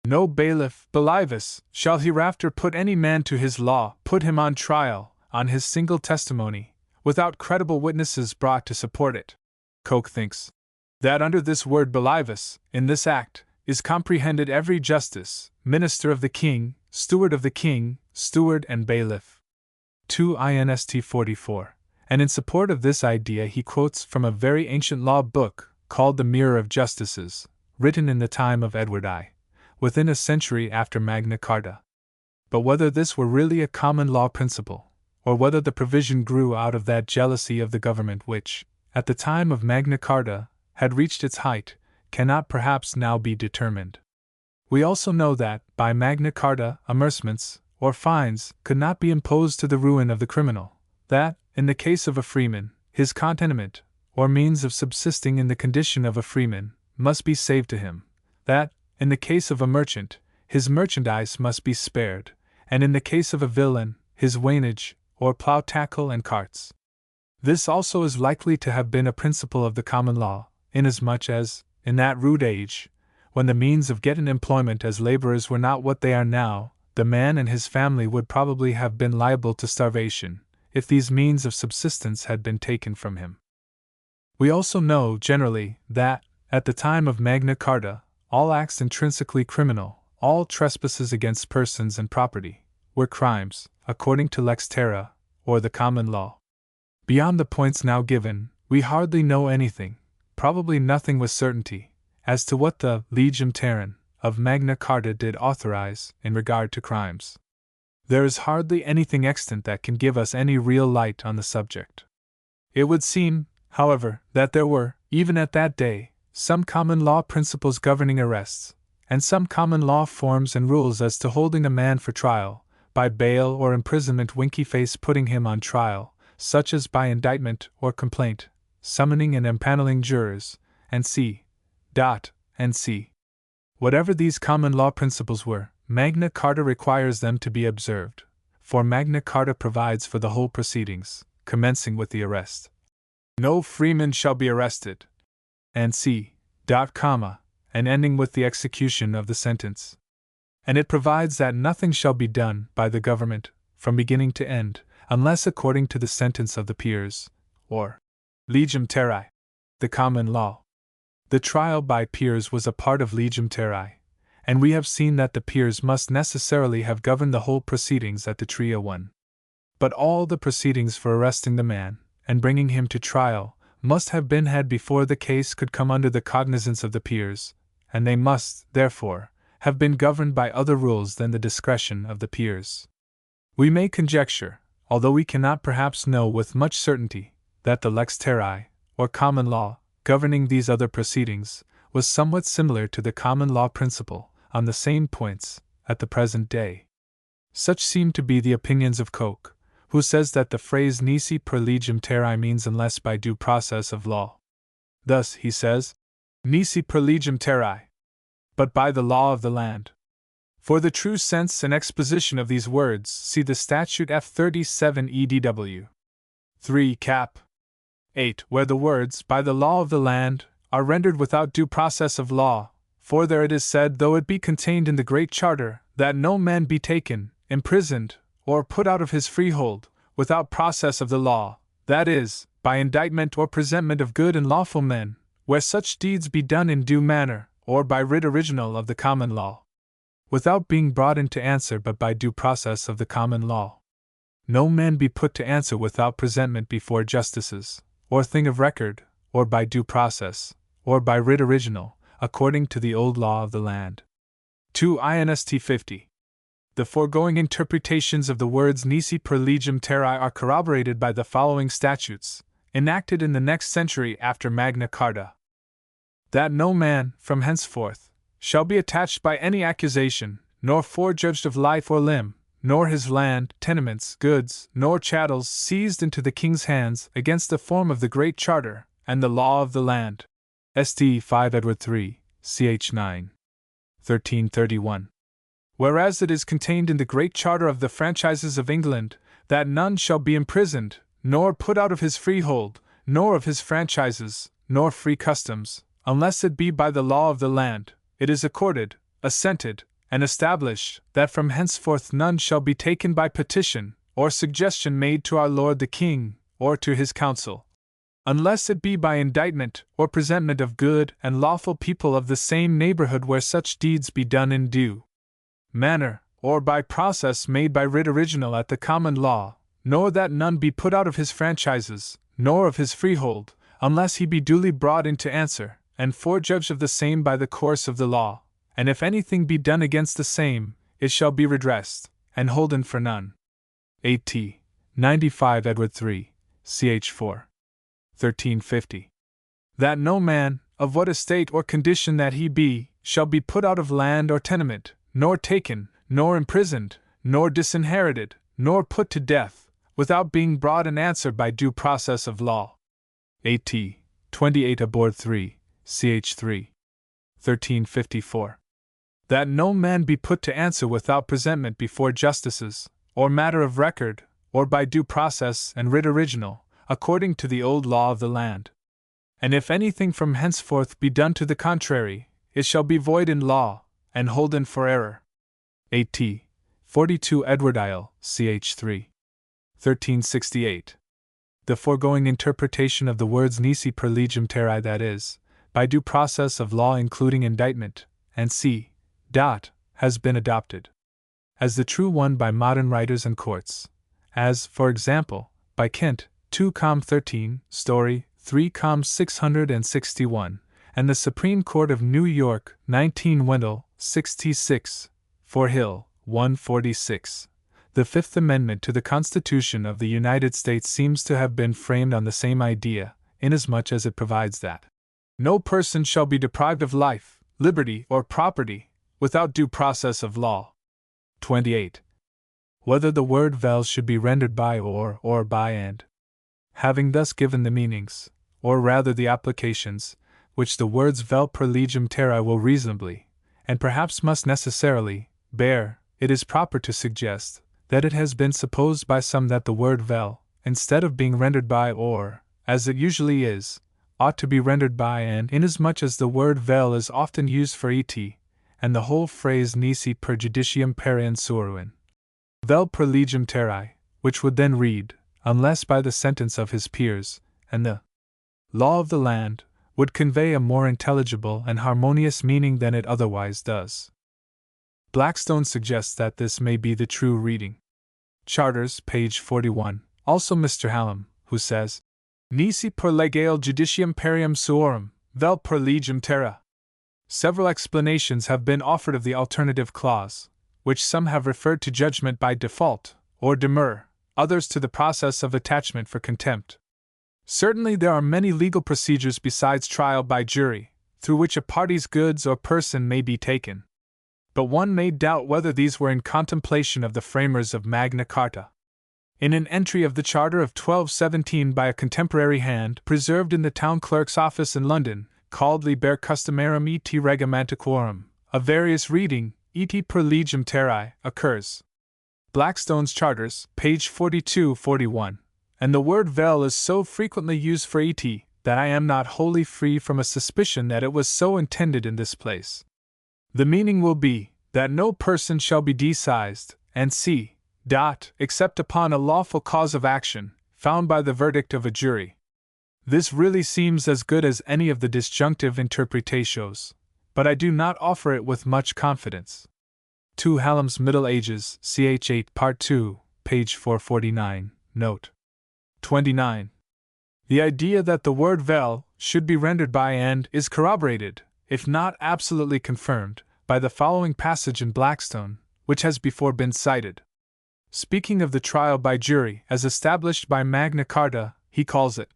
no bailiff, believus, shall hereafter put any man to his law, put him on trial, on his single testimony, without credible witnesses brought to support it. Coke thinks that under this word believus, in this act, is comprehended every justice, minister of the king, steward of the king, steward and bailiff. 2 Inst 44. And in support of this idea he quotes from a very ancient law book, called the Mirror of Justices, written in the time of Edward I, within a century after Magna Carta. But whether this were really a common law principle, or whether the provision grew out of that jealousy of the government which, at the time of Magna Carta, had reached its height, cannot perhaps now be determined. We also know that, by Magna Carta, amercements, or fines, could not be imposed to the ruin of the criminal, that, in the case of a freeman, his contentment, or means of subsisting in the condition of a freeman, must be saved to him, that, in the case of a merchant, his merchandise must be spared, and in the case of a villain, his wainage, or plough tackle and carts. This also is likely to have been a principle of the common law, inasmuch as, in that rude age, when the means of getting employment as laborers were not what they are now, the man and his family would probably have been liable to starvation, if these means of subsistence had been taken from him. We also know, generally, that, at the time of Magna Carta, all acts intrinsically criminal, all trespasses against persons and property, were crimes, according to lex terra, or the common law. Beyond the points now given, we hardly know anything, probably nothing with certainty, as to what the legem terrae of Magna Carta did authorize in regard to crimes. There is hardly anything extant that can give us any real light on the subject. It would seem, however, that there were, even at that day, some common law principles governing arrests, and some common law forms and rules as to holding a man for trial, by bail or imprisonment, winky face putting him on trial, such as by indictment or complaint, summoning and empaneling jurors, and c. Whatever these common law principles were, Magna Carta requires them to be observed, for Magna Carta provides for the whole proceedings, commencing with the arrest. No freeman shall be arrested, and and ending with the execution of the sentence. And it provides that nothing shall be done by the government, from beginning to end, unless according to the sentence of the peers, or legem terrae, the common law. The trial by peers was a part of legem terrae, and we have seen that the peers must necessarily have governed the whole proceedings at the Tria 1. But all the proceedings for arresting the man, and bringing him to trial, must have been had before the case could come under the cognizance of the peers, and they must, therefore, have been governed by other rules than the discretion of the peers. We may conjecture, although we cannot perhaps know with much certainty, that the lex terrae, or common law, governing these other proceedings, was somewhat similar to the common law principle, on the same points, at the present day. Such seem to be the opinions of Coke, who says that the phrase nisi per legem terrae means unless by due process of law. Thus, he says, nisi per legem terrae, but by the law of the land. For the true sense and exposition of these words, see the statute F 37 EDW 3 cap 8, where the words, by the law of the land, are rendered without due process of law, for there it is said, though it be contained in the Great Charter, that no man be taken, imprisoned, or put out of his freehold, without process of the law, that is, by indictment or presentment of good and lawful men, where such deeds be done in due manner, or by writ original of the common law, without being brought into answer but by due process of the common law. No man be put to answer without presentment before justices, or thing of record, or by due process, or by writ original, according to the old law of the land. 2 Inst 50. The foregoing interpretations of the words nisi per legem terrae are corroborated by the following statutes, enacted in the next century after Magna Carta. That no man, from henceforth, shall be attached by any accusation, nor forejudged of life or limb, nor his land, tenements, goods, nor chattels seized into the king's hands against the form of the Great Charter, and the law of the land. St. 5 Edward 3, ch. 9. 1331. Whereas it is contained in the Great Charter of the Franchises of England, that none shall be imprisoned, nor put out of his freehold, nor of his franchises, nor free customs, unless it be by the law of the land, it is accorded, assented, and established, that from henceforth none shall be taken by petition, or suggestion made to our Lord the King, or to his council, unless it be by indictment or presentment of good and lawful people of the same neighborhood where such deeds be done in due manner, or by process made by writ original at the common law, nor that none be put out of his franchises, nor of his freehold, unless he be duly brought into answer, and forejudged of the same by the course of the law, and if anything be done against the same, it shall be redressed, and holden for none. 8. 95 Edward 3, ch. 4. 1350. That no man, of what estate or condition that he be, shall be put out of land or tenement, nor taken, nor imprisoned, nor disinherited, nor put to death, without being brought in answer by due process of law. At. 28 Aboard 3, ch. 3. 1354. That no man be put to answer without presentment before justices, or matter of record, or by due process and writ original, according to the old law of the land. And if anything from henceforth be done to the contrary, it shall be void in law, and holden for error. At. 42 Edward Isle, ch. 3. 1368. The foregoing interpretation of the words nisi per legem terrae, that is, by due process of law including indictment, and c. Has been adopted as the true one by modern writers and courts, as, for example, by Kent, 2 com 13, Story, 3 com 661, and the Supreme Court of New York, 19 Wendell, 66, for Hill, 146. The Fifth Amendment to the Constitution of the United States seems to have been framed on the same idea, inasmuch as it provides that no person shall be deprived of life, liberty, or property without due process of law. 28. Whether the word vel should be rendered by or by and. Having thus given the meanings, or rather the applications, which the words vel per legem terrae will reasonably, and perhaps must necessarily, bear, it is proper to suggest that it has been supposed by some that the word vel, instead of being rendered by or, as it usually is, ought to be rendered by and, inasmuch as the word vel is often used for et, and the whole phrase nisi per judicium perian sueruin. Vel per legem terrae, which would then read, unless by the sentence of his peers, and the law of the land, would convey a more intelligible and harmonious meaning than it otherwise does. Blackstone suggests that this may be the true reading. Charters, page 41, also Mr. Hallam, who says, Nisi per legale judicium perium suorum, vel per legem terra. Several explanations have been offered of the alternative clause, which some have referred to judgment by default, or demur, others to the process of attachment for contempt. Certainly there are many legal procedures besides trial by jury, through which a party's goods or person may be taken. But one may doubt whether these were in contemplation of the framers of Magna Carta. In an entry of the Charter of 1217 by a contemporary hand, preserved in the town clerk's office in London, called Liber Customarum et Regimentorum, a various reading, et per legem terrae, occurs. Blackstone's Charters, page 42-41, and the word vel is so frequently used for et, that I am not wholly free from a suspicion that it was so intended in this place. The meaning will be, that no person shall be decised, and c. except upon a lawful cause of action, found by the verdict of a jury. This really seems as good as any of the disjunctive interpretations, but I do not offer it with much confidence. 2 Hallam's Middle Ages, ch. 8, part 2, page 449, note 29. The idea that the word vel should be rendered by and is corroborated, if not absolutely confirmed, by the following passage in Blackstone, which has before been cited. Speaking of the trial by jury as established by Magna Carta, he calls it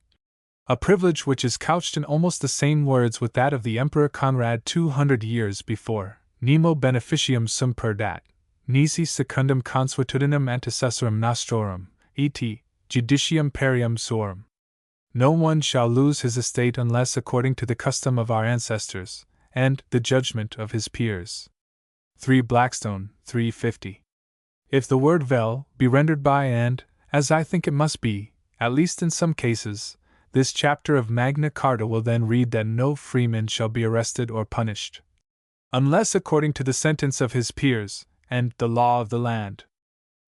a privilege which is couched in almost the same words with that of the Emperor Conrad 200 years before, nemo beneficium sum per dat, nisi secundum consuetudinem antecessorum nostrorum, et judicium perium suorum. No one shall lose his estate unless according to the custom of our ancestors, and the judgment of his peers. 3 Blackstone, 350. If the word vel be rendered by and, as I think it must be, at least in some cases, this chapter of Magna Carta will then read that no freeman shall be arrested or punished, unless according to the sentence of his peers, and the law of the land.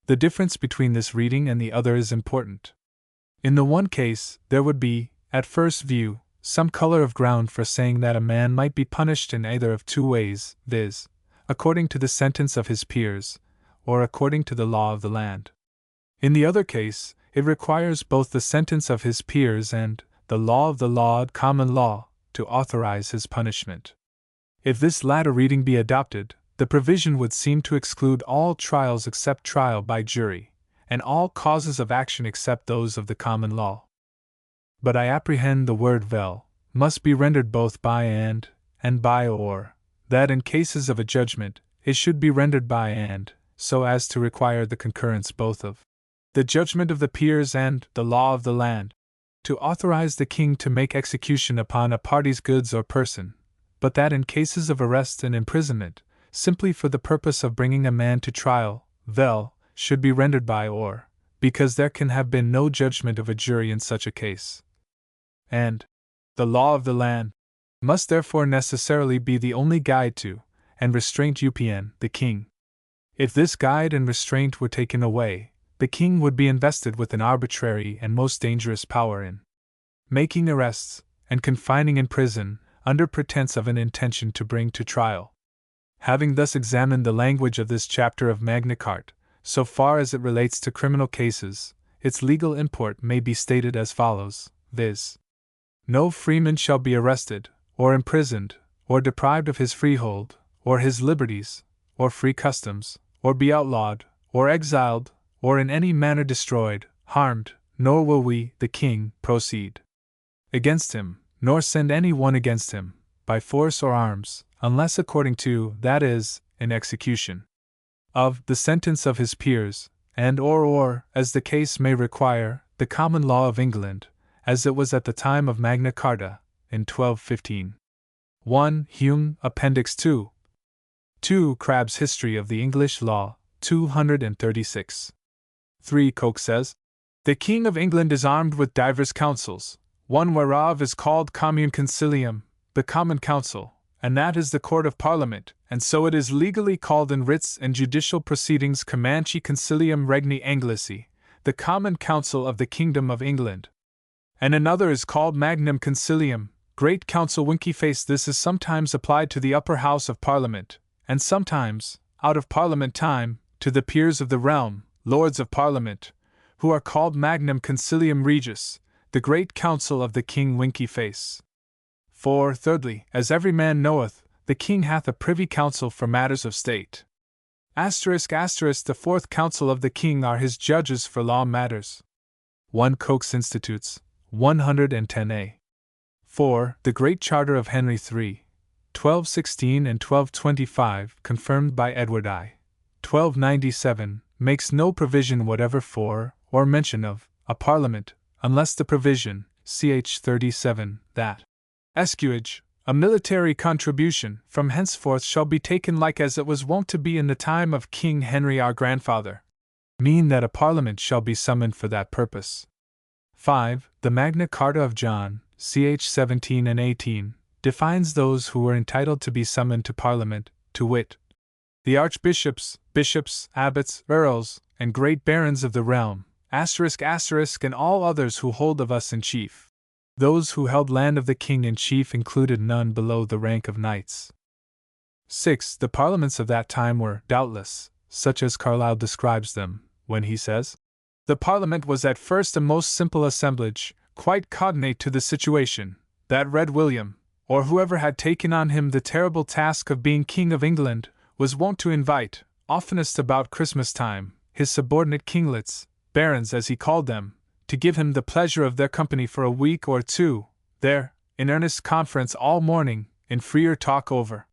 The difference between this reading and the other is important. In the one case, there would be, at first view, some color of ground for saying that a man might be punished in either of two ways, viz., according to the sentence of his peers, or according to the law of the land. In the other case, it requires both the sentence of his peers and the law of the lawed common law to authorize his punishment. If this latter reading be adopted, the provision would seem to exclude all trials except trial by jury, and all causes of action except those of the common law. But I apprehend the word vel must be rendered both by and by or, that in cases of a judgment, it should be rendered by and, so as to require the concurrence both of the judgment of the peers and the law of the land, to authorize the king to make execution upon a party's goods or person, but that in cases of arrest and imprisonment, simply for the purpose of bringing a man to trial, vel should be rendered by or, because there can have been no judgment of a jury in such a case. And the law of the land must therefore necessarily be the only guide to, and restraint upon, the king. If this guide and restraint were taken away, the king would be invested with an arbitrary and most dangerous power in making arrests, and confining in prison, under pretense of an intention to bring to trial. Having thus examined the language of this chapter of Magna Carta, so far as it relates to criminal cases, its legal import may be stated as follows, viz. No freeman shall be arrested, or imprisoned, or deprived of his freehold, or his liberties, or free customs, or be outlawed, or exiled, or in any manner destroyed, harmed, nor will we, the king, proceed against him, nor send any one against him, by force or arms, unless according to, that is, in execution of the sentence of his peers, and or, as the case may require, the common law of England, as it was at the time of Magna Carta, in 1215. 1 Hume, Appendix 2. 2 Crabbe's History of the English Law, 236. 3 Coke says, the King of England is armed with divers councils, one whereof is called Commune Concilium, the Common Council, and that is the Court of Parliament, and so it is legally called in writs and judicial proceedings Comanche Concilium Regni Anglici, the Common Council of the Kingdom of England. And another is called Magnum Concilium, Great Council Winky Face. This is sometimes applied to the upper house of Parliament, and sometimes, out of Parliament time, to the peers of the realm, Lords of Parliament, who are called Magnum Concilium Regis, the Great Council of the King Winky Face. 4 Thirdly, as every man knoweth, the king hath a privy council for matters of state. The fourth council of the king are his judges for law matters. 1 Coke's Institutes, 110a. 4 The Great Charter of Henry III, 1216 and 1225, confirmed by Edward I, 1297, makes no provision whatever for, or mention of, a parliament, unless the provision, ch. 37, that escuage, a military contribution, from henceforth shall be taken like as it was wont to be in the time of King Henry our grandfather, mean that a parliament shall be summoned for that purpose. 5 The Magna Carta of John, ch. 17 and 18, defines those who were entitled to be summoned to parliament, to wit, the archbishops, bishops, abbots, earls, and great barons of the realm, and all others who hold of us in chief. Those who held land of the king in chief included none below the rank of knights. 6 The parliaments of that time were, doubtless, such as Carlyle describes them, when he says, the parliament was at first a most simple assemblage, quite cognate to the situation, that Red William, or whoever had taken on him the terrible task of being King of England, was wont to invite, oftenest about Christmas time, his subordinate kinglets, barons as he called them, to give him the pleasure of their company for a week or two, there, in earnest conference all morning, in freer talk over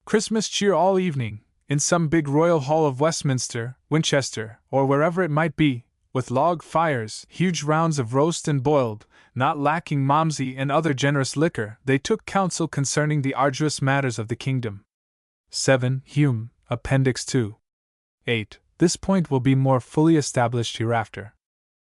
Christmas cheer all evening, in some big royal hall of Westminster, Winchester, or wherever it might be, with log fires, huge rounds of roast and boiled, not lacking Malmsey and other generous liquor, they took counsel concerning the arduous matters of the kingdom. 7 Hume, Appendix 2. 8 This point will be more fully established hereafter.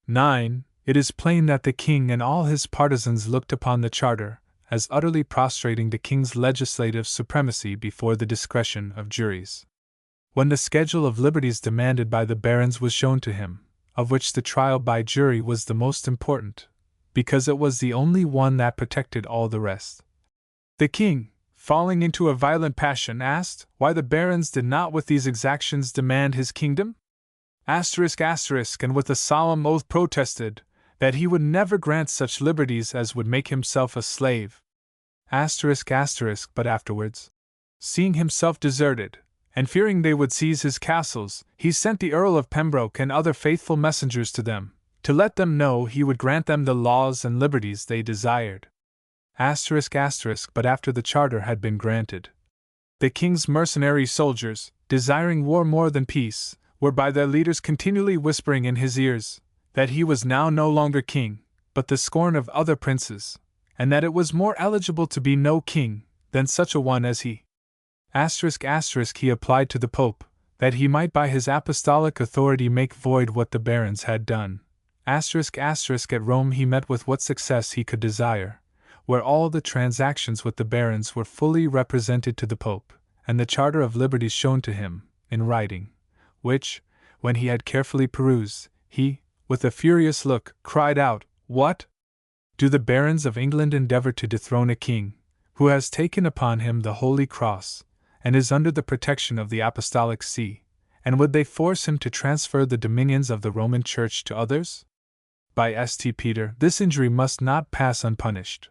9 It is plain that the king and all his partisans looked upon the charter as utterly prostrating the king's legislative supremacy before the discretion of juries. When the schedule of liberties demanded by the barons was shown to him, of which the trial by jury was the most important, because it was the only one that protected all the rest, the king, falling into a violent passion, asked why the barons did not with these exactions demand his kingdom? And with a solemn oath protested that he would never grant such liberties as would make himself a slave. But afterwards, seeing himself deserted, and fearing they would seize his castles, he sent the Earl of Pembroke and other faithful messengers to them, to let them know he would grant them the laws and liberties they desired. But after the charter had been granted, the king's mercenary soldiers, desiring war more than peace, were by their leaders continually whispering in his ears that he was now no longer king, but the scorn of other princes, and that it was more eligible to be no king than such a one as he. He applied to the Pope, that he might by his apostolic authority make void what the barons had done. At Rome he met with what success he could desire, where all the transactions with the barons were fully represented to the Pope, and the Charter of Liberties shown to him, in writing, which, when he had carefully perused, he, with a furious look, cried out, "What? Do the barons of England endeavor to dethrone a king, who has taken upon him the Holy Cross, and is under the protection of the Apostolic See, and would they force him to transfer the dominions of the Roman Church to others? By St. Peter, this injury must not pass unpunished."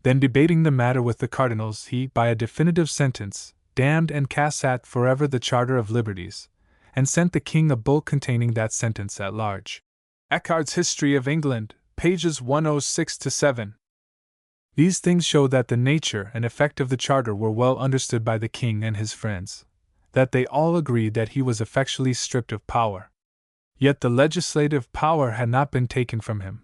Then debating the matter with the cardinals, he, by a definitive sentence, damned and cassated forever the Charter of Liberties, and sent the king a bull containing that sentence at large. Eckhard's History of England, pages 106-7. These things show that the nature and effect of the charter were well understood by the king and his friends, that they all agreed that he was effectually stripped of power. Yet the legislative power had not been taken from him,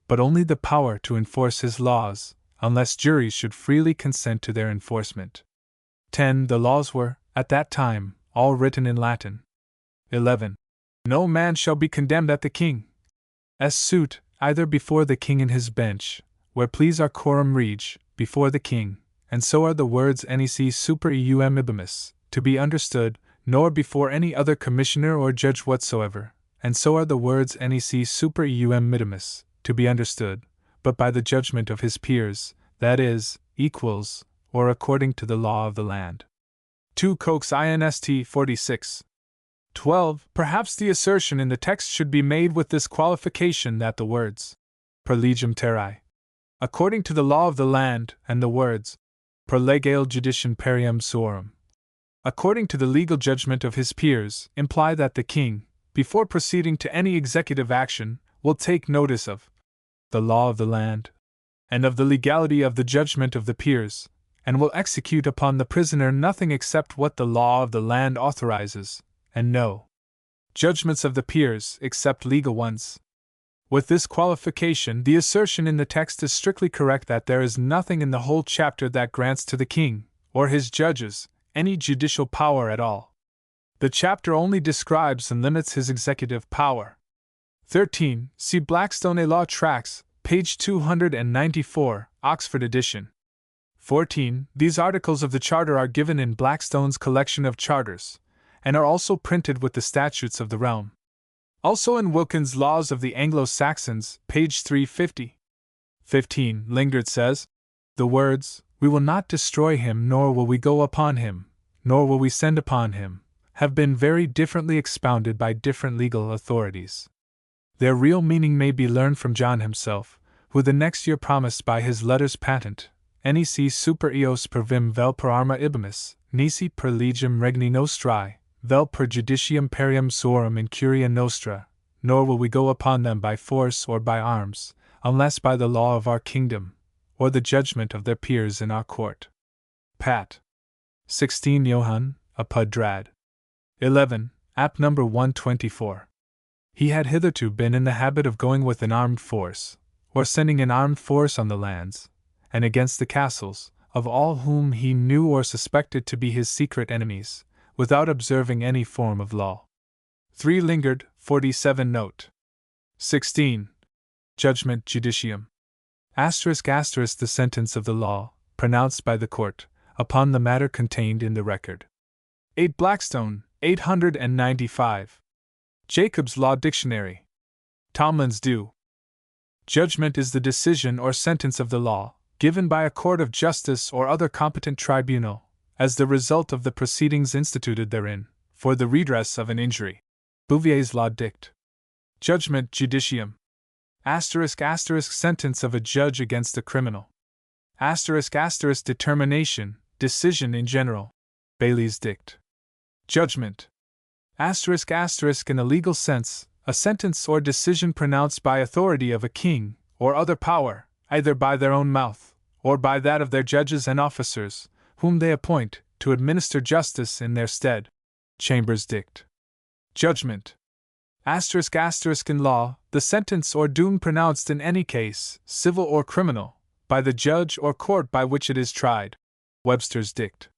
but only the power to enforce his laws, unless juries should freely consent to their enforcement. 10. The laws were, at that time, all written in Latin. 11. No man shall be condemned at the king's suit, either before the king in his bench, where pleas are quorum rege, before the king, and so are the words nec super eum ibimus, to be understood, nor before any other commissioner or judge whatsoever, and so are the words nec super eum mittimus, to be understood, but by the judgment of his peers, that is, equals, or according to the law of the land. 2 Coke's Inst. 46. 12. Perhaps the assertion in the text should be made with this qualification that the words per legem terrae, according to the law of the land, and the words per legale judicium perium suorum, according to the legal judgment of his peers, imply that the king, before proceeding to any executive action, will take notice of the law of the land, and of the legality of the judgment of the peers, and will execute upon the prisoner nothing except what the law of the land authorizes, and no judgments of the peers except legal ones. With this qualification, the assertion in the text is strictly correct that there is nothing in the whole chapter that grants to the king, or his judges, any judicial power at all. The chapter only describes and limits his executive power. 13. See Blackstone A Law Tracts, page 294, Oxford edition. 14. These articles of the Charter are given in Blackstone's collection of charters, and are also printed with the statutes of the realm. Also in Wilkins' Laws of the Anglo-Saxons, page 350. 15. Lingard says, "The words, 'We will not destroy him, nor will we go upon him, nor will we send upon him,' have been very differently expounded by different legal authorities. Their real meaning may be learned from John himself, who the next year promised by his letters patent, nec super eos per vim vel per arma ibimus, nisi per legem regni nostrae, vel per judicium perium suorum in curia nostra, nor will we go upon them by force or by arms, unless by the law of our kingdom, or the judgment of their peers in our court." Pat. 16 Johann, apud Drad. 11. App number 124. He had hitherto been in the habit of going with an armed force, or sending an armed force on the lands, and against the castles, of all whom he knew or suspected to be his secret enemies, without observing any form of law. 3 Lingard, 47 Note. 16. Judgment Judicium. The sentence of the law, pronounced by the court, upon the matter contained in the record. 8 Blackstone, 895. Jacob's Law Dictionary. Tomlin's Dew. Judgment is the decision or sentence of the law, given by a court of justice or other competent tribunal, as the result of the proceedings instituted therein, for the redress of an injury. Bouvier's Law Dict. Judgment Judicium. Sentence of a judge against a criminal. Determination, decision in general. Bailey's Dict. Judgment. Asterisk asterisk in a legal sense, a sentence or decision pronounced by authority of a king, or other power, either by their own mouth, or by that of their judges and officers, whom they appoint, to administer justice in their stead. Chambers Dict. Judgment. Asterisk asterisk in law, the sentence or doom pronounced in any case, civil or criminal, by the judge or court by which it is tried. Webster's Dict.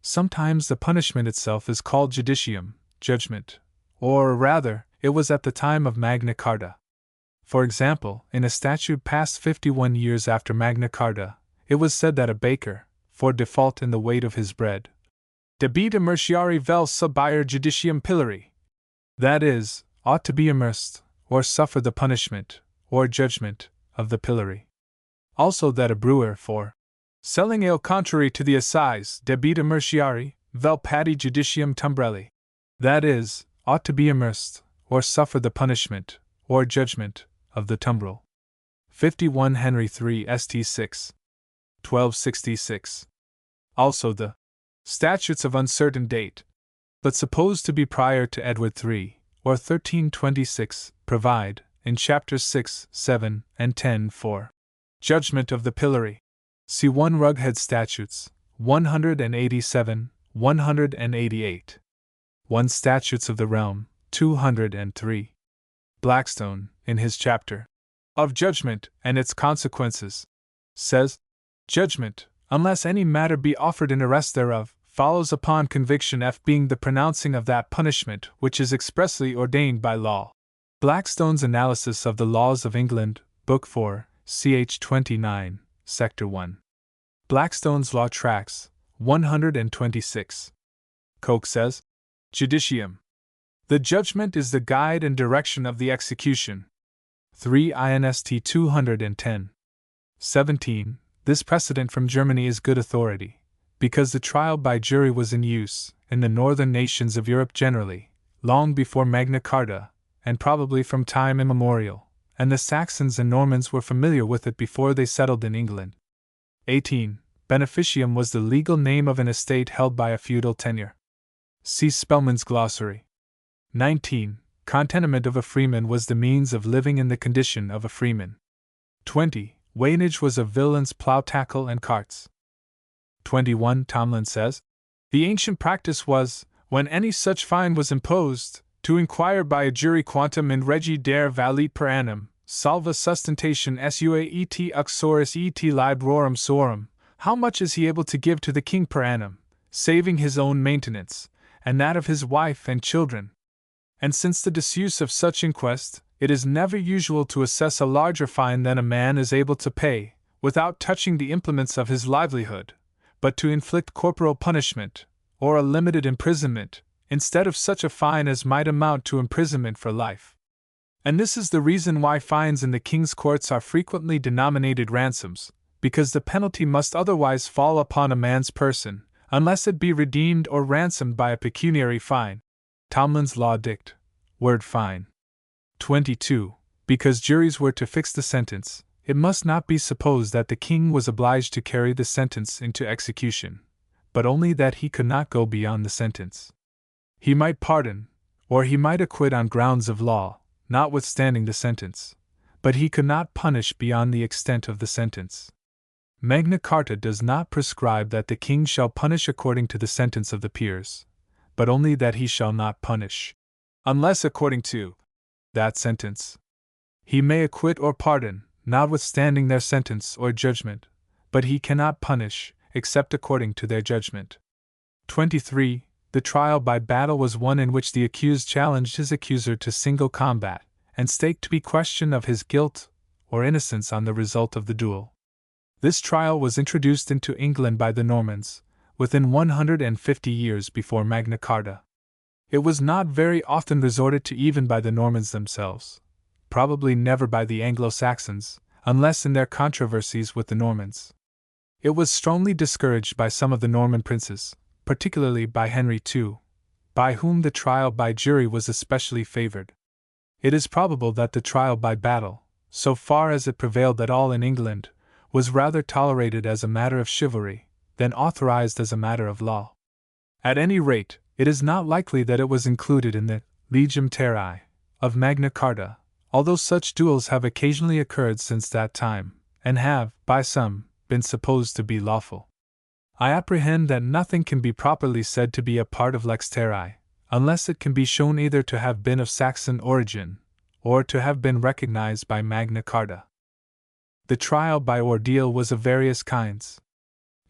Sometimes the punishment itself is called judicium, judgment, or rather, it was at the time of Magna Carta. For example, in a statute passed 51 years after Magna Carta, it was said that a baker, for default in the weight of his bread, debita merciari vel subire judicium pillory, that is, ought to be immersed, or suffer the punishment, or judgment, of the pillory. Also that a brewer, for selling ale contrary to the assize, debita merciari, vel pati judicium tumbrelli, that is, ought to be immersed, or suffer the punishment, or judgment, of the tumbrel. 51 Henry 3 St. 6. 1266. Also the statutes of uncertain date, but supposed to be prior to Edward III, or 1326, provide, in chapters 6, 7, and 10 for judgment of the pillory. See 1 Rughead Statutes, 187, 188. 1 Statutes of the Realm, 203. Blackstone, in his chapter of Judgment and its Consequences, says, Judgment, unless any matter be offered in arrest thereof, follows upon conviction f being the pronouncing of that punishment which is expressly ordained by law. Blackstone's Analysis of the Laws of England, Book 4, ch. 29, Sector 1. Blackstone's Law Tracts, 126. Coke says, Judicium. The judgment is the guide and direction of the execution. 3 Inst 210. 17. This precedent from Germany is good authority, because the trial by jury was in use, in the northern nations of Europe generally, long before Magna Carta, and probably from time immemorial, and the Saxons and Normans were familiar with it before they settled in England. 18. Beneficium was the legal name of an estate held by a feudal tenure. See Spellman's Glossary. 19. Contenement of a freeman was the means of living in the condition of a freeman. 20. Wainage was a villain's plough tackle and carts. 21. Tomlin says, the ancient practice was, when any such fine was imposed, to inquire by a jury quantum in regi dare valet per annum, salva sustentation sua et uxoris et librorum sorum, how much is he able to give to the king per annum, saving his own maintenance, and that of his wife and children. And since the disuse of such inquest, it is never usual to assess a larger fine than a man is able to pay, without touching the implements of his livelihood, but to inflict corporal punishment, or a limited imprisonment, instead of such a fine as might amount to imprisonment for life. And this is the reason why fines in the king's courts are frequently denominated ransoms, because the penalty must otherwise fall upon a man's person, unless it be redeemed or ransomed by a pecuniary fine. Tomlin's Law Dict. Word fine. 22. Because juries were to fix the sentence, it must not be supposed that the king was obliged to carry the sentence into execution, but only that he could not go beyond the sentence. He might pardon, or he might acquit on grounds of law, notwithstanding the sentence, but he could not punish beyond the extent of the sentence. Magna Carta does not prescribe that the king shall punish according to the sentence of the peers, but only that he shall not punish, unless according to that sentence. He may acquit or pardon, notwithstanding their sentence or judgment, but he cannot punish, except according to their judgment. 23. The trial by battle was one in which the accused challenged his accuser to single combat, and staked to be question of his guilt or innocence on the result of the duel. This trial was introduced into England by the Normans, within 150 years before Magna Carta. It was not very often resorted to even by the Normans themselves, probably never by the Anglo-Saxons, unless in their controversies with the Normans. It was strongly discouraged by some of the Norman princes, particularly by Henry II, by whom the trial by jury was especially favored. It is probable that the trial by battle, so far as it prevailed at all in England, was rather tolerated as a matter of chivalry than authorized as a matter of law. At any rate, it is not likely that it was included in the legem terrae of Magna Carta, although such duels have occasionally occurred since that time, and have, by some, been supposed to be lawful. I apprehend that nothing can be properly said to be a part of lex terrae, unless it can be shown either to have been of Saxon origin, or to have been recognized by Magna Carta. The trial by ordeal was of various kinds.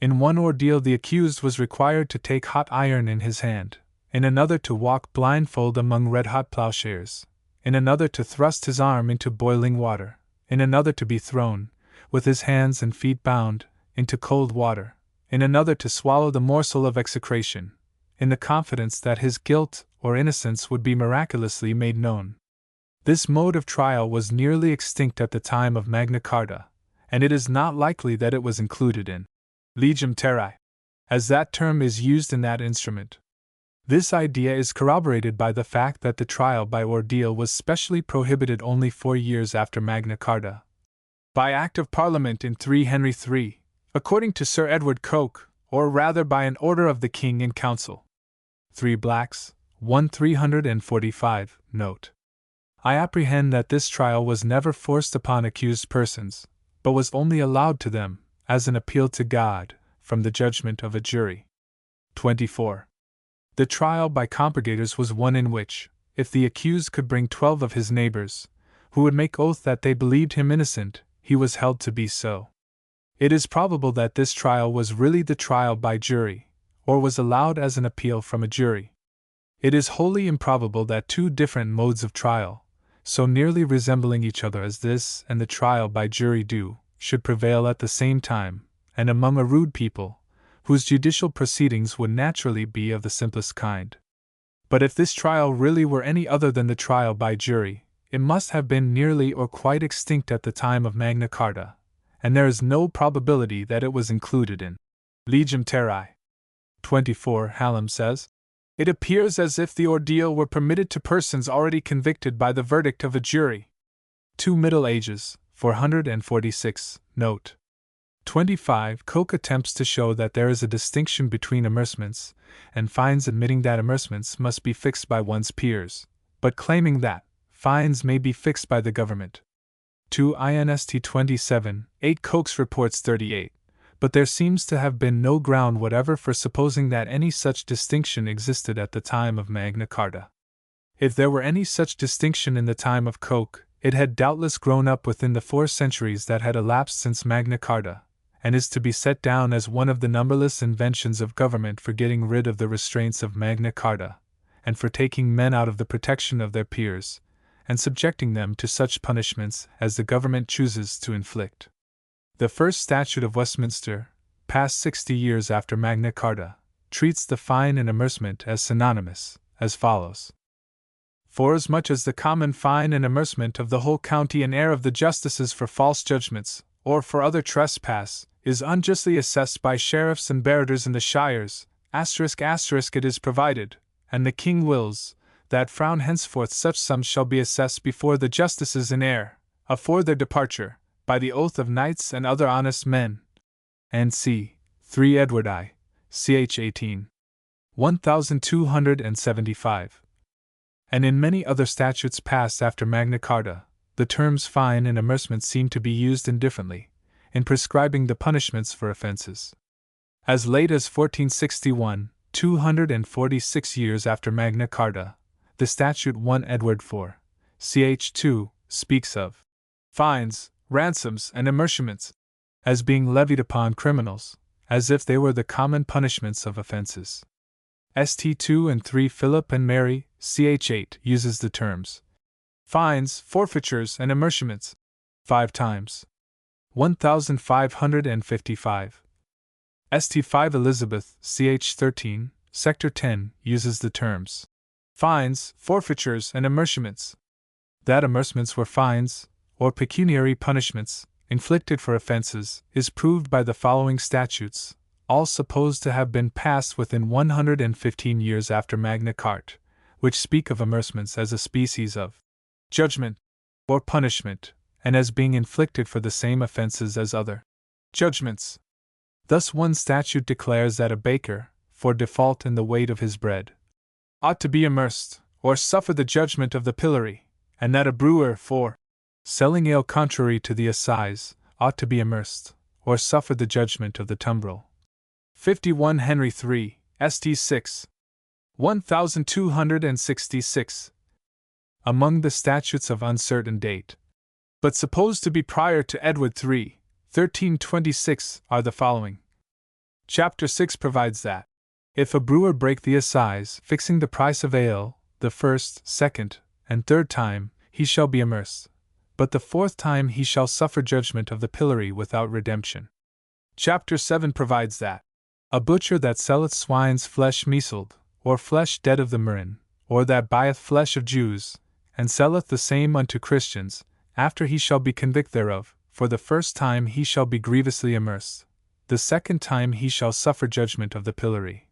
In one ordeal the accused was required to take hot iron in his hand, in another to walk blindfold among red-hot plowshares, in another to thrust his arm into boiling water, in another to be thrown, with his hands and feet bound, into cold water, in another to swallow the morsel of execration, in the confidence that his guilt or innocence would be miraculously made known. This mode of trial was nearly extinct at the time of Magna Carta, and it is not likely that it was included in legem terrae, as that term is used in that instrument. This idea is corroborated by the fact that the trial by ordeal was specially prohibited only 4 years after Magna Carta, by Act of Parliament in 3 Henry III, according to Sir Edward Coke, or rather by an order of the King in Council. 3 Blacks, 1 345, note. I apprehend that this trial was never forced upon accused persons, but was only allowed to them, as an appeal to God, from the judgment of a jury. 24. The trial by compurgators was one in which, if the accused could bring 12 of his neighbors, who would make oath that they believed him innocent, he was held to be so. It is probable that this trial was really the trial by jury, or was allowed as an appeal from a jury. It is wholly improbable that 2 different modes of trial, so nearly resembling each other as this and the trial by jury do, should prevail at the same time, and among a rude people, whose judicial proceedings would naturally be of the simplest kind. But if this trial really were any other than the trial by jury, it must have been nearly or quite extinct at the time of Magna Carta, and there is no probability that it was included in legem terrae. 24. Hallam says, "It appears as if the ordeal were permitted to persons already convicted by the verdict of a jury." 2 Middle Ages, 446, note. 25. Coke attempts to show that there is a distinction between amercements and fines, admitting that amercements must be fixed by one's peers, but claiming that fines may be fixed by the government. 2 Inst 27, 8 Coke's reports 38, but there seems to have been no ground whatever for supposing that any such distinction existed at the time of Magna Carta. If there were any such distinction in the time of Coke, it had doubtless grown up within the 4 centuries that had elapsed since Magna Carta, and is to be set down as one of the numberless inventions of government for getting rid of the restraints of Magna Carta, and for taking men out of the protection of their peers, and subjecting them to such punishments as the government chooses to inflict. The first statute of Westminster, passed 60 years after Magna Carta, treats the fine and amercement as synonymous, as follows. "Forasmuch as the common fine and amercement of the whole county and heir of the justices for false judgments, or for other trespass, is unjustly assessed by sheriffs and barrators in the shires, it is provided, and the king wills, that frown henceforth such sums shall be assessed before the justices in heir, afore their departure, by the oath of knights and other honest men." And c. 3 Edward I, ch. 18. 1275. And in many other statutes passed after Magna Carta, the terms fine and amercement seem to be used indifferently, in prescribing the punishments for offences. As late as 1461, 246 years after Magna Carta, the statute 1 Edward 4, ch. 2, speaks of fines, ransoms, and amerciaments as being levied upon criminals, as if they were the common punishments of offences. St. 2 and 3 Philip and Mary, ch. 8, uses the terms fines, forfeitures, and amerciaments 5 times. 1555. St. 5 Elizabeth, ch. 13, Sector 10, uses the terms fines, forfeitures, and amerciaments. That amercements were fines, or pecuniary punishments, inflicted for offences, is proved by the following statutes, all supposed to have been passed within 115 years after Magna Carta, which speak of amercements as a species of judgment or punishment, and as being inflicted for the same offences as other judgments. Thus one statute declares that a baker, for default in the weight of his bread, ought to be immersed, or suffer the judgment of the pillory, and that a brewer, for selling ale contrary to the assize, ought to be immersed, or suffer the judgment of the tumbrel. 51 Henry 3, St. 6. 1266. Among the statutes of uncertain date, but supposed to be prior to Edward III, 1326, are the following. Chapter 6 provides that, if a brewer break the assize, fixing the price of ale, the first, second, and third time, he shall be immersed, but the fourth time he shall suffer judgment of the pillory without redemption. Chapter 7 provides that, a butcher that selleth swine's flesh measled, or flesh dead of the murrain, or that buyeth flesh of Jews, and selleth the same unto Christians, after he shall be convict thereof, for the first time he shall be grievously immersed, the second time he shall suffer judgment of the pillory,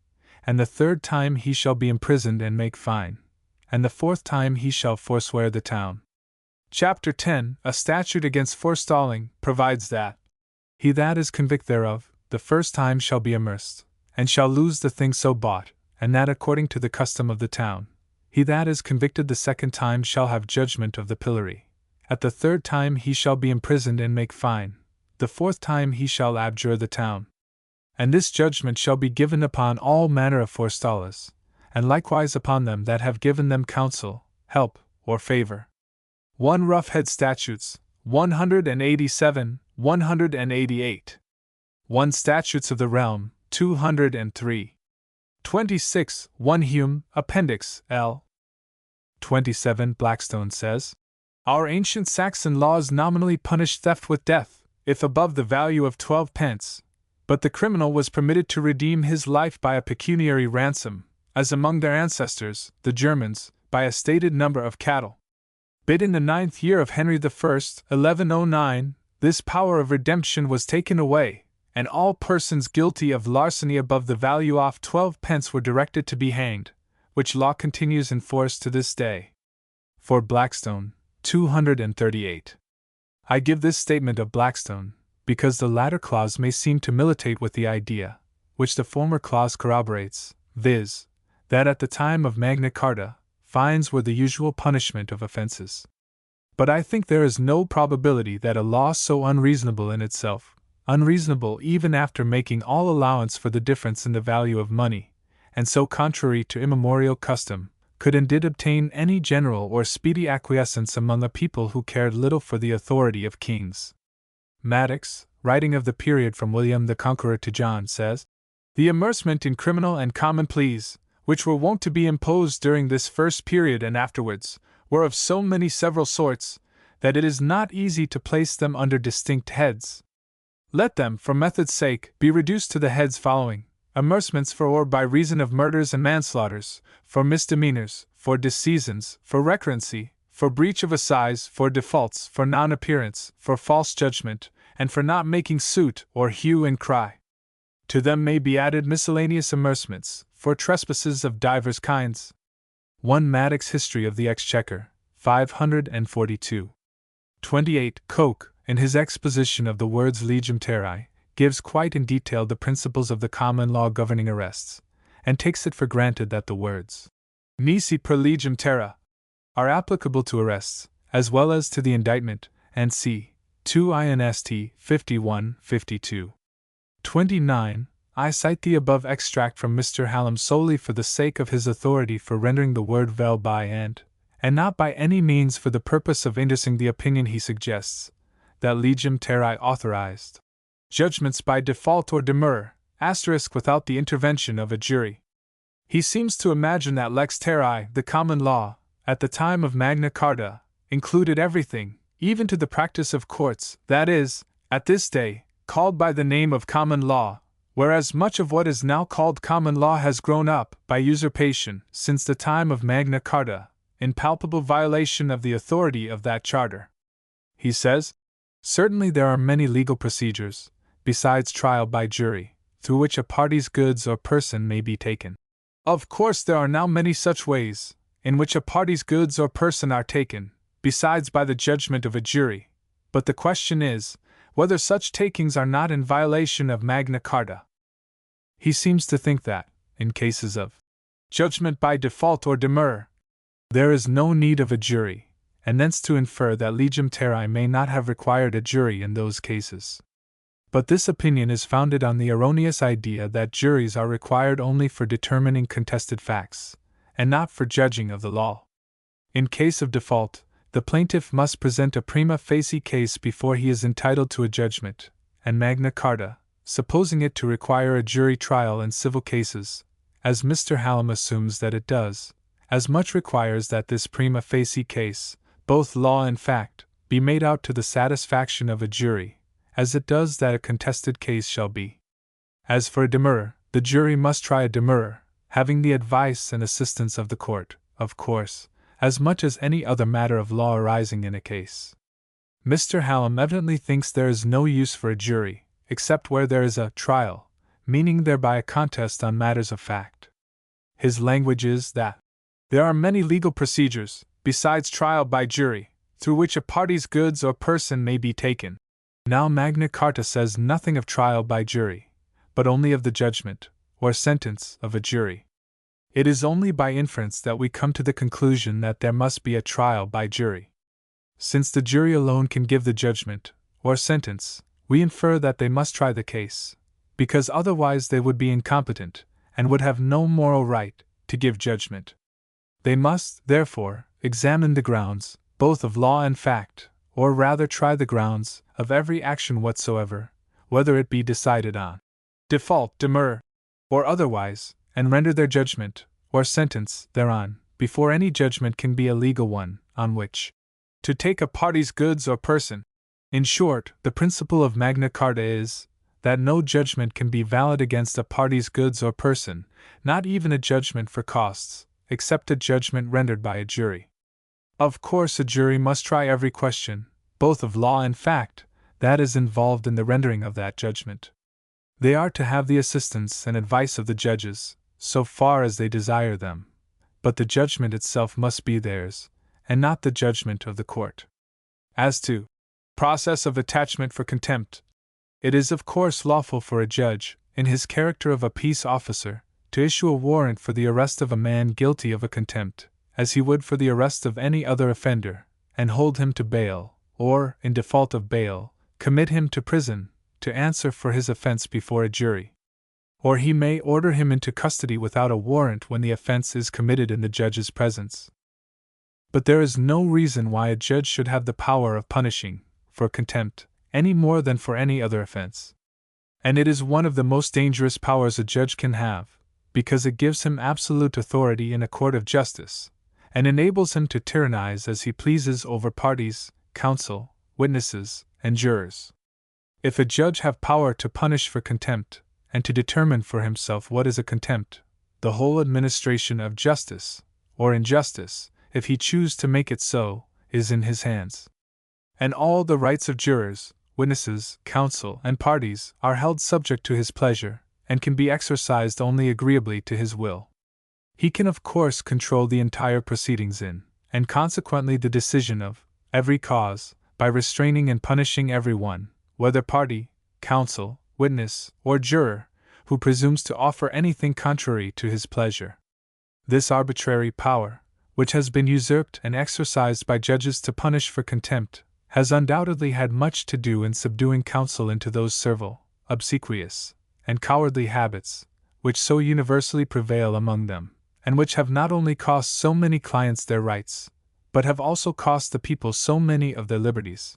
and the third time he shall be imprisoned and make fine, and the fourth time he shall forswear the town. Chapter 10, a statute against forestalling, provides that, he that is convict thereof, the first time shall be immersed, and shall lose the thing so bought, and that according to the custom of the town. He that is convicted the second time shall have judgment of the pillory. At the third time he shall be imprisoned and make fine. The fourth time he shall abjure the town. And this judgment shall be given upon all manner of forestallers, and likewise upon them that have given them counsel, help, or favor. 1 Roughhead Statutes, 187, 188. 1 Statutes of the Realm, 203. 26. 1 Hume, Appendix L. 27. Blackstone says, our ancient Saxon laws nominally punished theft with death, if above the value of 12 pence, but the criminal was permitted to redeem his life by a pecuniary ransom, as among their ancestors, the Germans, by a stated number of cattle. Bid in the 9th year of Henry I, 1109, this power of redemption was taken away, and all persons guilty of larceny above the value of 12 pence were directed to be hanged, which law continues in force to this day. For Blackstone, 238. I give this statement of Blackstone, because the latter clause may seem to militate with the idea, which the former clause corroborates, viz., that at the time of Magna Carta, fines were the usual punishment of offenses. But I think there is no probability that a law so unreasonable in itself, unreasonable even after making all allowance for the difference in the value of money, and so contrary to immemorial custom, could indeed obtain any general or speedy acquiescence among a people who cared little for the authority of kings. Madox, writing of the period from William the Conqueror to John, says, the immersement in criminal and common pleas, which were wont to be imposed during this first period and afterwards, were of so many several sorts, that it is not easy to place them under distinct heads. Let them, for method's sake, be reduced to the heads following: immersements for or by reason of murders and manslaughters, for misdemeanors, for disseasons, for recreancy, for breach of assize, for defaults, for non-appearance, for false judgment, and for not making suit or hue and cry. To them may be added miscellaneous immersements, for trespasses of divers kinds. 1 Madox History of the Exchequer, 542. 28. Coke, in his exposition of the words legem terrae, gives quite in detail the principles of the common law governing arrests, and takes it for granted that the words nisi per legem terra are applicable to arrests, as well as to the indictment, and c. 2 Inst. 51-52. 29. I cite the above extract from Mr. Hallam solely for the sake of his authority for rendering the word vel by and not by any means for the purpose of endorsing the opinion he suggests, that legem terrae authorized judgments by default or demurrer, * without the intervention of a jury. He seems to imagine that lex terrae, the common law, at the time of Magna Carta, included everything, even to the practice of courts, that is, at this day, called by the name of common law, whereas much of what is now called common law has grown up, by usurpation, since the time of Magna Carta, in palpable violation of the authority of that charter. He says, certainly there are many legal procedures, besides trial by jury, through which a party's goods or person may be taken. Of course there are now many such ways, in which a party's goods or person are taken, besides by the judgment of a jury, but the question is, whether such takings are not in violation of Magna Carta. He seems to think that, in cases of judgment by default or demur. There is no need of a jury, and thence to infer that legem terrae may not have required a jury in those cases. But this opinion is founded on the erroneous idea that juries are required only for determining contested facts, and not for judging of the law. In case of default, the plaintiff must present a prima facie case before he is entitled to a judgment, and Magna Carta, supposing it to require a jury trial in civil cases, as Mr. Hallam assumes that it does, as much requires that this prima facie case, both law and fact, be made out to the satisfaction of a jury, as it does that a contested case shall be. As for a demurrer, the jury must try a demurrer, having the advice and assistance of the court, of course, as much as any other matter of law arising in a case. Mr. Hallam evidently thinks there is no use for a jury, except where there is a trial, meaning thereby a contest on matters of fact. His language is that there are many legal procedures, besides trial by jury, through which a party's goods or person may be taken. Now Magna Carta says nothing of trial by jury, but only of the judgment, or sentence, of a jury. It is only by inference that we come to the conclusion that there must be a trial by jury. Since the jury alone can give the judgment, or sentence, we infer that they must try the case, because otherwise they would be incompetent, and would have no moral right to give judgment. They must, therefore, examine the grounds, both of law and fact, or rather try the grounds, of every action whatsoever, whether it be decided on default, demur, or otherwise, and render their judgment, or sentence, thereon, before any judgment can be a legal one, on which to take a party's goods or person. In short, the principle of Magna Carta is, that no judgment can be valid against a party's goods or person, not even a judgment for costs, except a judgment rendered by a jury. Of course, a jury must try every question, both of law and fact, that is involved in the rendering of that judgment. They are to have the assistance and advice of the judges, so far as they desire them, but the judgment itself must be theirs, and not the judgment of the court. As to process of attachment for contempt, it is of course lawful for a judge, in his character of a peace officer, to issue a warrant for the arrest of a man guilty of a contempt, as he would for the arrest of any other offender, and hold him to bail, or, in default of bail, commit him to prison, to answer for his offense before a jury. Or he may order him into custody without a warrant when the offense is committed in the judge's presence. But there is no reason why a judge should have the power of punishing, for contempt, any more than for any other offense. And it is one of the most dangerous powers a judge can have, because it gives him absolute authority in a court of justice, and enables him to tyrannize as he pleases over parties, counsel, witnesses, and jurors. If a judge have power to punish for contempt, and to determine for himself what is a contempt, the whole administration of justice, or injustice, if he choose to make it so, is in his hands. And all the rights of jurors, witnesses, counsel, and parties are held subject to his pleasure, and can be exercised only agreeably to his will. He can of course control the entire proceedings in, and consequently the decision of, every cause, by restraining and punishing every one, whether party, counsel, witness, or juror, who presumes to offer anything contrary to his pleasure. This arbitrary power, which has been usurped and exercised by judges to punish for contempt, has undoubtedly had much to do in subduing counsel into those servile, obsequious, and cowardly habits, which so universally prevail among them, and which have not only cost so many clients their rights, but have also cost the people so many of their liberties.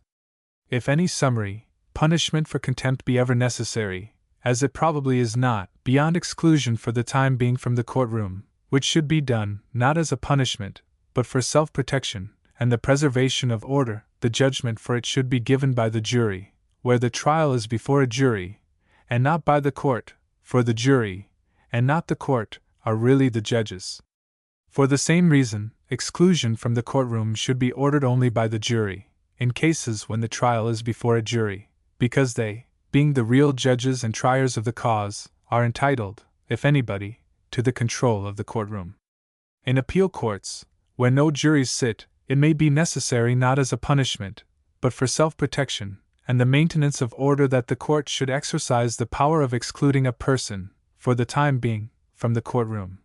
If any summary punishment for contempt be ever necessary, as it probably is not, beyond exclusion for the time being from the courtroom, which should be done, not as a punishment, but for self-protection, and the preservation of order, the judgment for it should be given by the jury, where the trial is before a jury, and not by the court, for the jury, and not the court, are really the judges. For the same reason, exclusion from the courtroom should be ordered only by the jury, in cases when the trial is before a jury, because they, being the real judges and triers of the cause, are entitled, if anybody, to the control of the courtroom. In appeal courts, where no juries sit, it may be necessary not as a punishment, but for self-protection, and the maintenance of order that the court should exercise the power of excluding a person, for the time being, from the courtroom,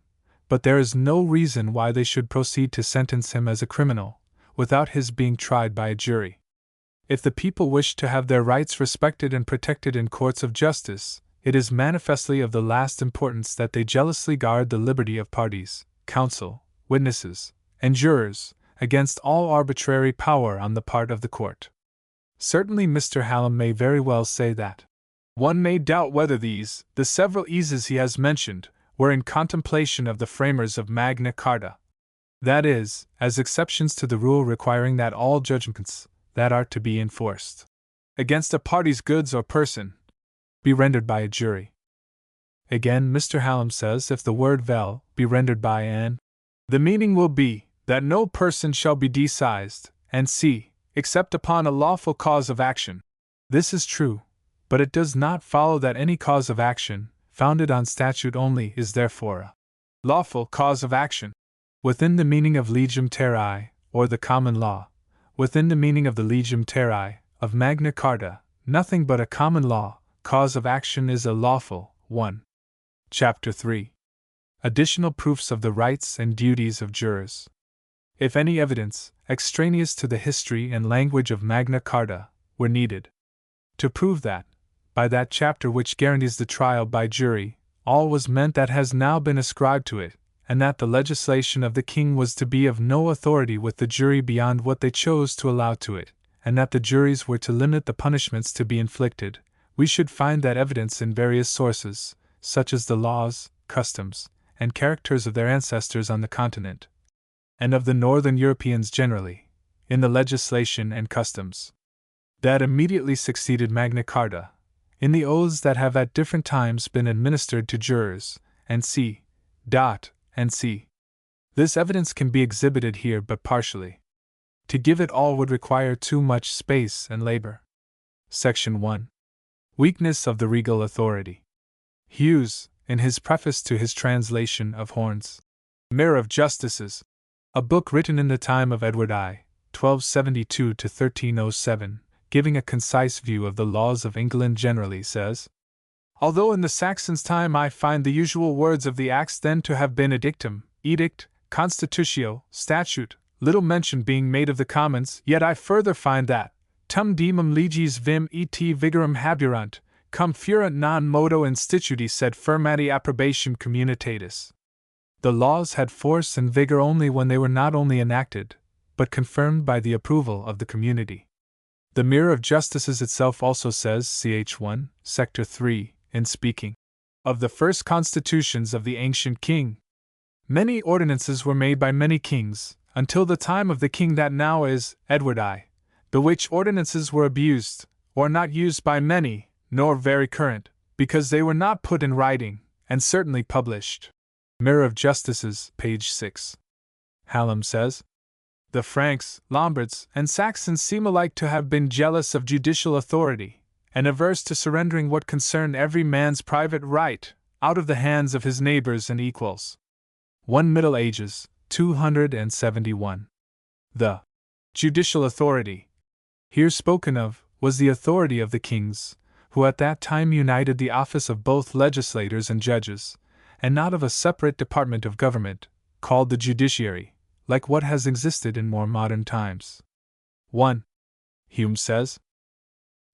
but there is no reason why they should proceed to sentence him as a criminal, without his being tried by a jury. If the people wish to have their rights respected and protected in courts of justice, it is manifestly of the last importance that they jealously guard the liberty of parties, counsel, witnesses, and jurors, against all arbitrary power on the part of the court. Certainly Mr. Hallam may very well say that. One may doubt whether these, the several eases he has mentioned, were in contemplation of the framers of Magna Carta. That is, as exceptions to the rule requiring that all judgments that are to be enforced against a party's goods or person be rendered by a jury. Again, Mr. Hallam says if the word vel be rendered by an, the meaning will be that no person shall be decised, and c, except upon a lawful cause of action. This is true, but it does not follow that any cause of action, founded on statute only, is therefore a lawful cause of action. Within the meaning of legem terrae, or the common law, within the meaning of the legem terrae of Magna Carta, nothing but a common law cause of action is a lawful one. Chapter 3. Additional proofs of the rights and duties of jurors. If any evidence, extraneous to the history and language of Magna Carta, were needed to prove that, by that chapter which guarantees the trial by jury, all was meant that has now been ascribed to it, and that the legislation of the king was to be of no authority with the jury beyond what they chose to allow to it, and that the juries were to limit the punishments to be inflicted, we should find that evidence in various sources, such as the laws, customs, and characters of their ancestors on the continent, and of the northern Europeans generally, in the legislation and customs that immediately succeeded Magna Carta, in the oaths that have at different times been administered to jurors, and c. and c. This evidence can be exhibited here but partially. To give it all would require too much space and labor. Section 1. Weakness of the regal authority. Hughes, in his preface to his translation of Horne's Mirror of Justices, a book written in the time of Edward I, 1272 to 1307, giving a concise view of the laws of England generally, says, although in the Saxons' time I find the usual words of the acts then to have been edictum, edict, constitutio, statute, little mention being made of the commons, yet I further find that, tum demum leges vim et vigorum habuerant, cum furant non modo instituti sed firmati approbation communitatis. The laws had force and vigor only when they were not only enacted, but confirmed by the approval of the community. The Mirror of Justices itself also says, ch. 1, Sector 3, in speaking of the first constitutions of the ancient king, many ordinances were made by many kings, until the time of the king that now is, Edward I, the which ordinances were abused, or not used by many, nor very current, because they were not put in writing, and certainly published. Mirror of Justices, page 6. Hallam says, the Franks, Lombards, and Saxons seem alike to have been jealous of judicial authority, and averse to surrendering what concerned every man's private right, out of the hands of his neighbors and equals. 1 Middle Ages, 271. The judicial authority here spoken of was the authority of the kings, who at that time united the office of both legislators and judges, and not of a separate department of government, called the judiciary, like what has existed in more modern times. 1. Hume says,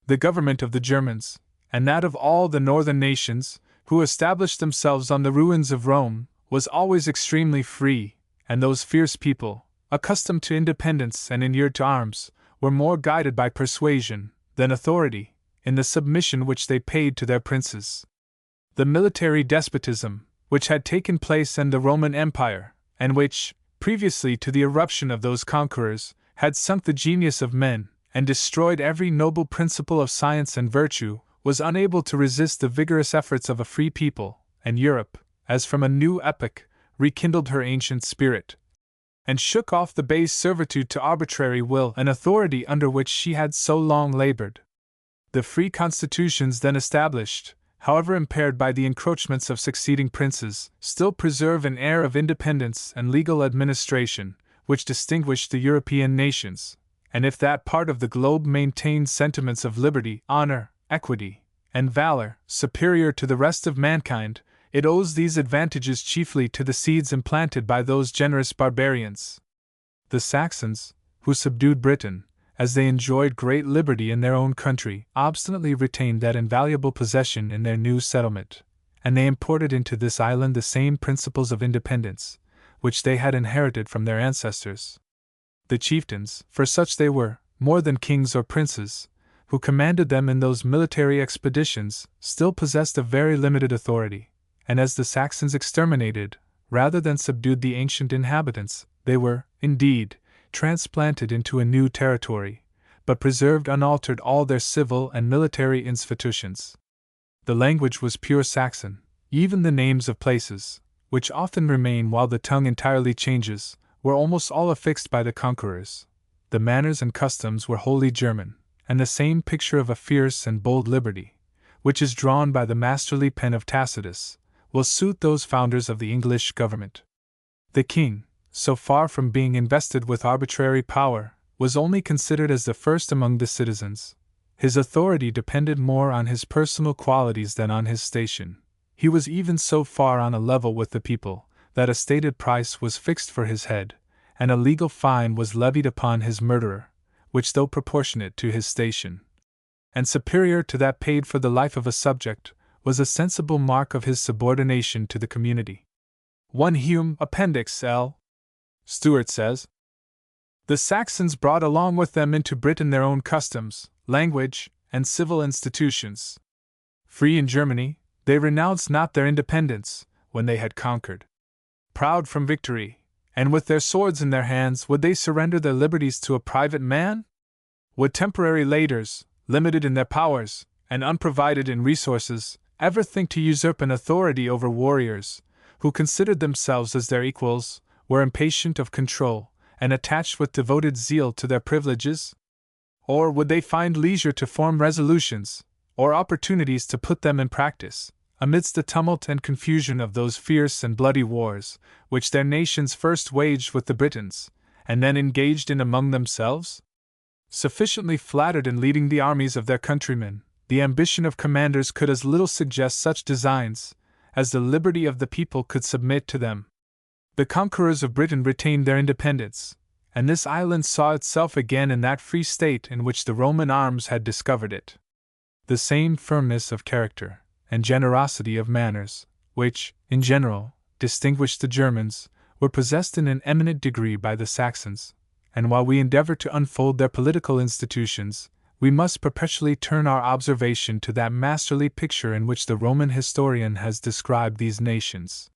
the government of the Germans, and that of all the northern nations, who established themselves on the ruins of Rome, was always extremely free, and those fierce people, accustomed to independence and inured to arms, were more guided by persuasion than authority, in the submission which they paid to their princes. The military despotism, which had taken place in the Roman Empire, and which, previously to the eruption of those conquerors, had sunk the genius of men, and destroyed every noble principle of science and virtue, was unable to resist the vigorous efforts of a free people, and Europe, as from a new epoch, rekindled her ancient spirit, and shook off the base servitude to arbitrary will and authority under which she had so long labored. The free constitutions then established, however impaired by the encroachments of succeeding princes, still preserve an air of independence and legal administration, which distinguished the European nations, and if that part of the globe maintained sentiments of liberty, honor, equity, and valor superior to the rest of mankind, It owes these advantages chiefly to the seeds implanted by those generous barbarians. The Saxons, who subdued Britain, as they enjoyed great liberty in their own country, obstinately retained that invaluable possession in their new settlement, and they imported into this island the same principles of independence, which they had inherited from their ancestors. The chieftains, for such they were, more than kings or princes, who commanded them in those military expeditions, still possessed a very limited authority, and as the Saxons exterminated, rather than subdued the ancient inhabitants, they were, indeed, transplanted into a new territory, but preserved unaltered all their civil and military institutions. The language was pure Saxon, even the names of places, which often remain while the tongue entirely changes, were almost all affixed by the conquerors. The manners and customs were wholly German, and the same picture of a fierce and bold liberty, which is drawn by the masterly pen of Tacitus, will suit those founders of the English government. The king, so far from being invested with arbitrary power, was only considered as the first among the citizens. His authority depended more on his personal qualities than on his station. He was even so far on a level with the people, that a stated price was fixed for his head, and a legal fine was levied upon his murderer, which, though proportionate to his station, and superior to that paid for the life of a subject, was a sensible mark of his subordination to the community. 1 Hume, Appendix L. Stuart says, "The Saxons brought along with them into Britain their own customs, language, and civil institutions. Free in Germany, they renounced not their independence, when they had conquered. Proud from victory, and with their swords in their hands, would they surrender their liberties to a private man? Would temporary leaders, limited in their powers, and unprovided in resources, ever think to usurp an authority over warriors, who considered themselves as their equals, were impatient of control, and attached with devoted zeal to their privileges? Or would they find leisure to form resolutions, or opportunities to put them in practice, amidst the tumult and confusion of those fierce and bloody wars, which their nations first waged with the Britons, and then engaged in among themselves? Sufficiently flattered in leading the armies of their countrymen, the ambition of commanders could as little suggest such designs, as the liberty of the people could submit to them. The conquerors of Britain retained their independence, and this island saw itself again in that free state in which the Roman arms had discovered it. The same firmness of character, and generosity of manners, which, in general, distinguished the Germans, were possessed in an eminent degree by the Saxons, and while we endeavor to unfold their political institutions, we must perpetually turn our observation to that masterly picture in which the Roman historian has described these nations.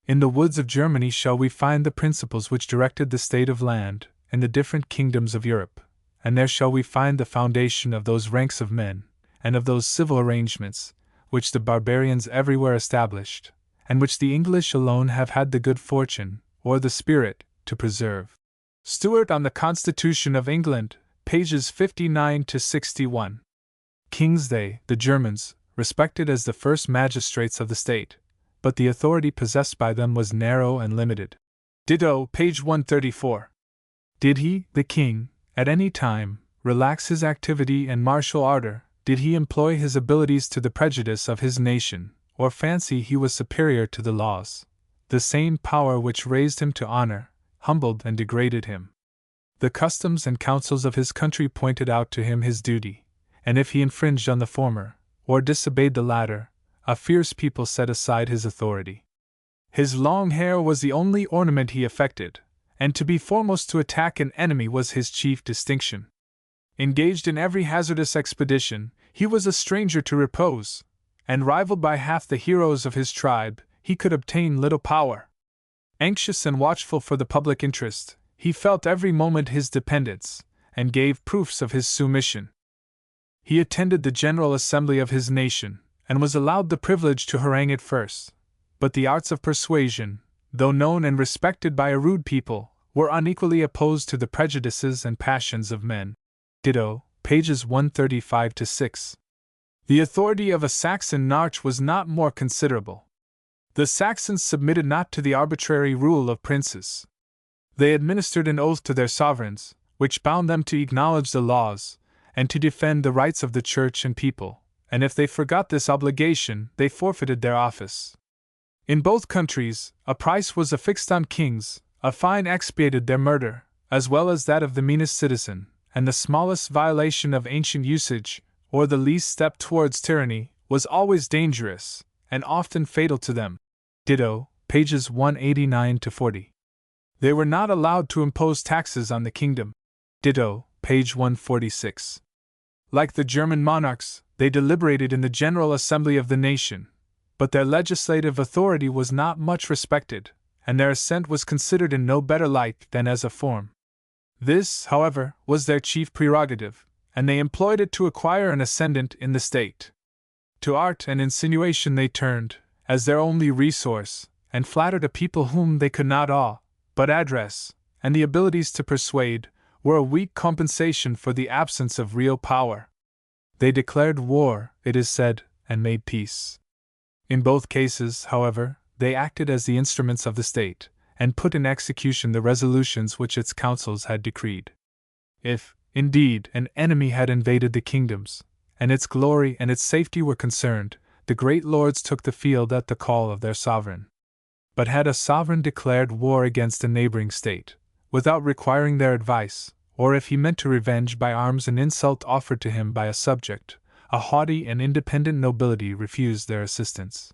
In the woods of Germany shall we find the principles which directed the state of land in the different kingdoms of Europe, and there shall we find the foundation of those ranks of men, and of those civil arrangements, which the barbarians everywhere established, and which the English alone have had the good fortune, or the spirit, to preserve." Stuart on the Constitution of England, pages 59 to 61. Kings they, the Germans, respected as the first magistrates of the state, but the authority possessed by them was narrow and limited. Ditto, page 134. Did he, the king, at any time, relax his activity and martial ardor? Did he employ his abilities to the prejudice of his nation, or fancy he was superior to the laws? The same power which raised him to honor, humbled and degraded him. The customs and counsels of his country pointed out to him his duty, and if he infringed on the former, or disobeyed the latter, a fierce people set aside his authority. His long hair was the only ornament he affected, and to be foremost to attack an enemy was his chief distinction. Engaged in every hazardous expedition, he was a stranger to repose, and rivaled by half the heroes of his tribe, he could obtain little power. Anxious and watchful for the public interest, he felt every moment his dependence, and gave proofs of his submission. He attended the General Assembly of his nation, and was allowed the privilege to harangue it first. But the arts of persuasion, though known and respected by a rude people, were unequally opposed to the prejudices and passions of men. Ditto, pages 135 to 6. The authority of a Saxon Narch was not more considerable. The Saxons submitted not to the arbitrary rule of princes. They administered an oath to their sovereigns, which bound them to acknowledge the laws, and to defend the rights of the church and people, and if they forgot this obligation, they forfeited their office. In both countries, a price was affixed on kings, a fine expiated their murder, as well as that of the meanest citizen, and the smallest violation of ancient usage, or the least step towards tyranny, was always dangerous, and often fatal to them. Ditto, pages 189-40. They were not allowed to impose taxes on the kingdom. Ditto, page 146. Like the German monarchs, they deliberated in the General Assembly of the nation, but their legislative authority was not much respected, and their assent was considered in no better light than as a form. This, however, was their chief prerogative, and they employed it to acquire an ascendant in the state. To art and insinuation they turned, as their only resource, and flattered a people whom they could not awe, but address, and the abilities to persuade, were a weak compensation for the absence of real power. They declared war, it is said, and made peace. In both cases, however, they acted as the instruments of the state, and put in execution the resolutions which its councils had decreed. If, indeed, an enemy had invaded the kingdoms, and its glory and its safety were concerned, the great lords took the field at the call of their sovereign. But had a sovereign declared war against a neighboring state, without requiring their advice, or if he meant to revenge by arms an insult offered to him by a subject, a haughty and independent nobility refused their assistance.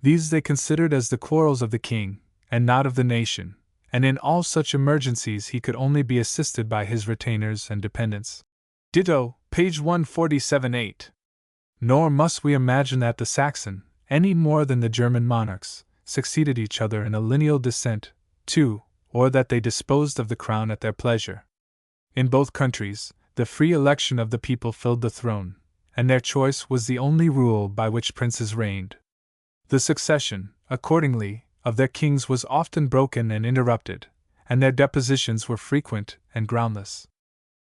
These they considered as the quarrels of the king, and not of the nation, and in all such emergencies he could only be assisted by his retainers and dependents. Ditto, page 147-8. Nor must we imagine that the Saxon, any more than the German monarchs, succeeded each other in a lineal descent, too, or that they disposed of the crown at their pleasure. In both countries, the free election of the people filled the throne, and their choice was the only rule by which princes reigned. The succession, accordingly, of their kings was often broken and interrupted, and their depositions were frequent and groundless.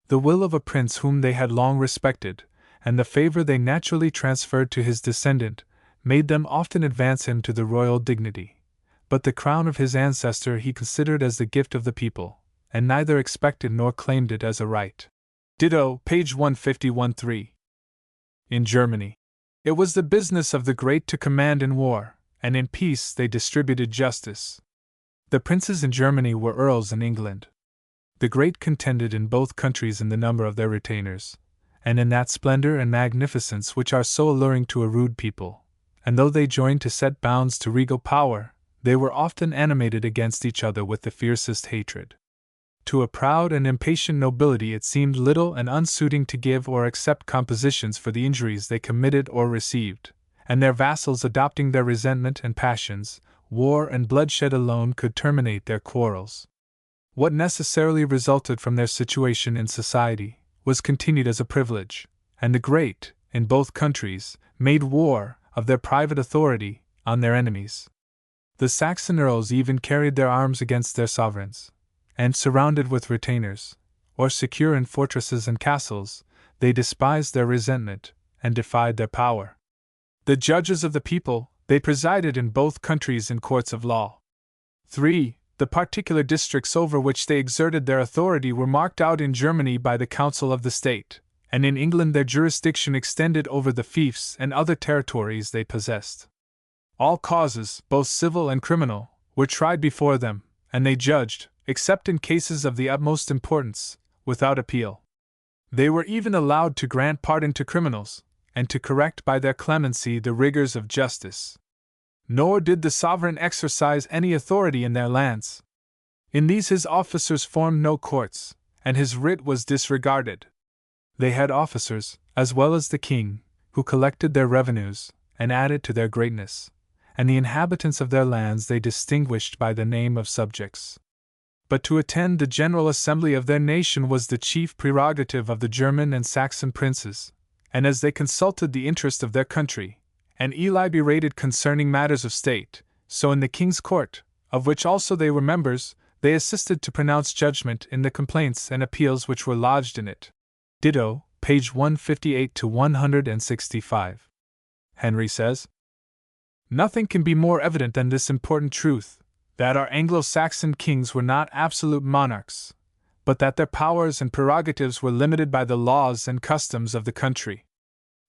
The will of a prince whom they had long respected, and the favor they naturally transferred to his descendant, made them often advance him to the royal dignity, but the crown of his ancestor he considered as the gift of the people, and neither expected nor claimed it as a right. Ditto, page 151-3. In Germany, it was the business of the great to command in war, and in peace they distributed justice. The princes in Germany were earls in England. The great contended in both countries in the number of their retainers, and in that splendor and magnificence which are so alluring to a rude people, and though they joined to set bounds to regal power, they were often animated against each other with the fiercest hatred. To a proud and impatient nobility it seemed little and unsuiting to give or accept compositions for the injuries they committed or received, and their vassals adopting their resentment and passions, war and bloodshed alone could terminate their quarrels. What necessarily resulted from their situation in society was continued as a privilege, and the great, in both countries, made war, of their private authority, on their enemies. The Saxon earls even carried their arms against their sovereigns, and surrounded with retainers, or secure in fortresses and castles, they despised their resentment, and defied their power. The judges of the people, they presided in both countries in courts of law. 3. The particular districts over which they exerted their authority were marked out in Germany by the Council of the State, and in England their jurisdiction extended over the fiefs and other territories they possessed. All causes, both civil and criminal, were tried before them, and they judged, except in cases of the utmost importance, without appeal. They were even allowed to grant pardon to criminals, and to correct by their clemency the rigors of justice. Nor did the sovereign exercise any authority in their lands. In these his officers formed no courts, and his writ was disregarded. They had officers, as well as the king, who collected their revenues, and added to their greatness, and the inhabitants of their lands they distinguished by the name of subjects. But to attend the general assembly of their nation was the chief prerogative of the German and Saxon princes, and as they consulted the interest of their country, and deliberated concerning matters of state, so in the king's court, of which also they were members, they assisted to pronounce judgment in the complaints and appeals which were lodged in it. Ditto, page 158-165. Henry says, "Nothing can be more evident than this important truth, that our Anglo-Saxon kings were not absolute monarchs, but that their powers and prerogatives were limited by the laws and customs of the country.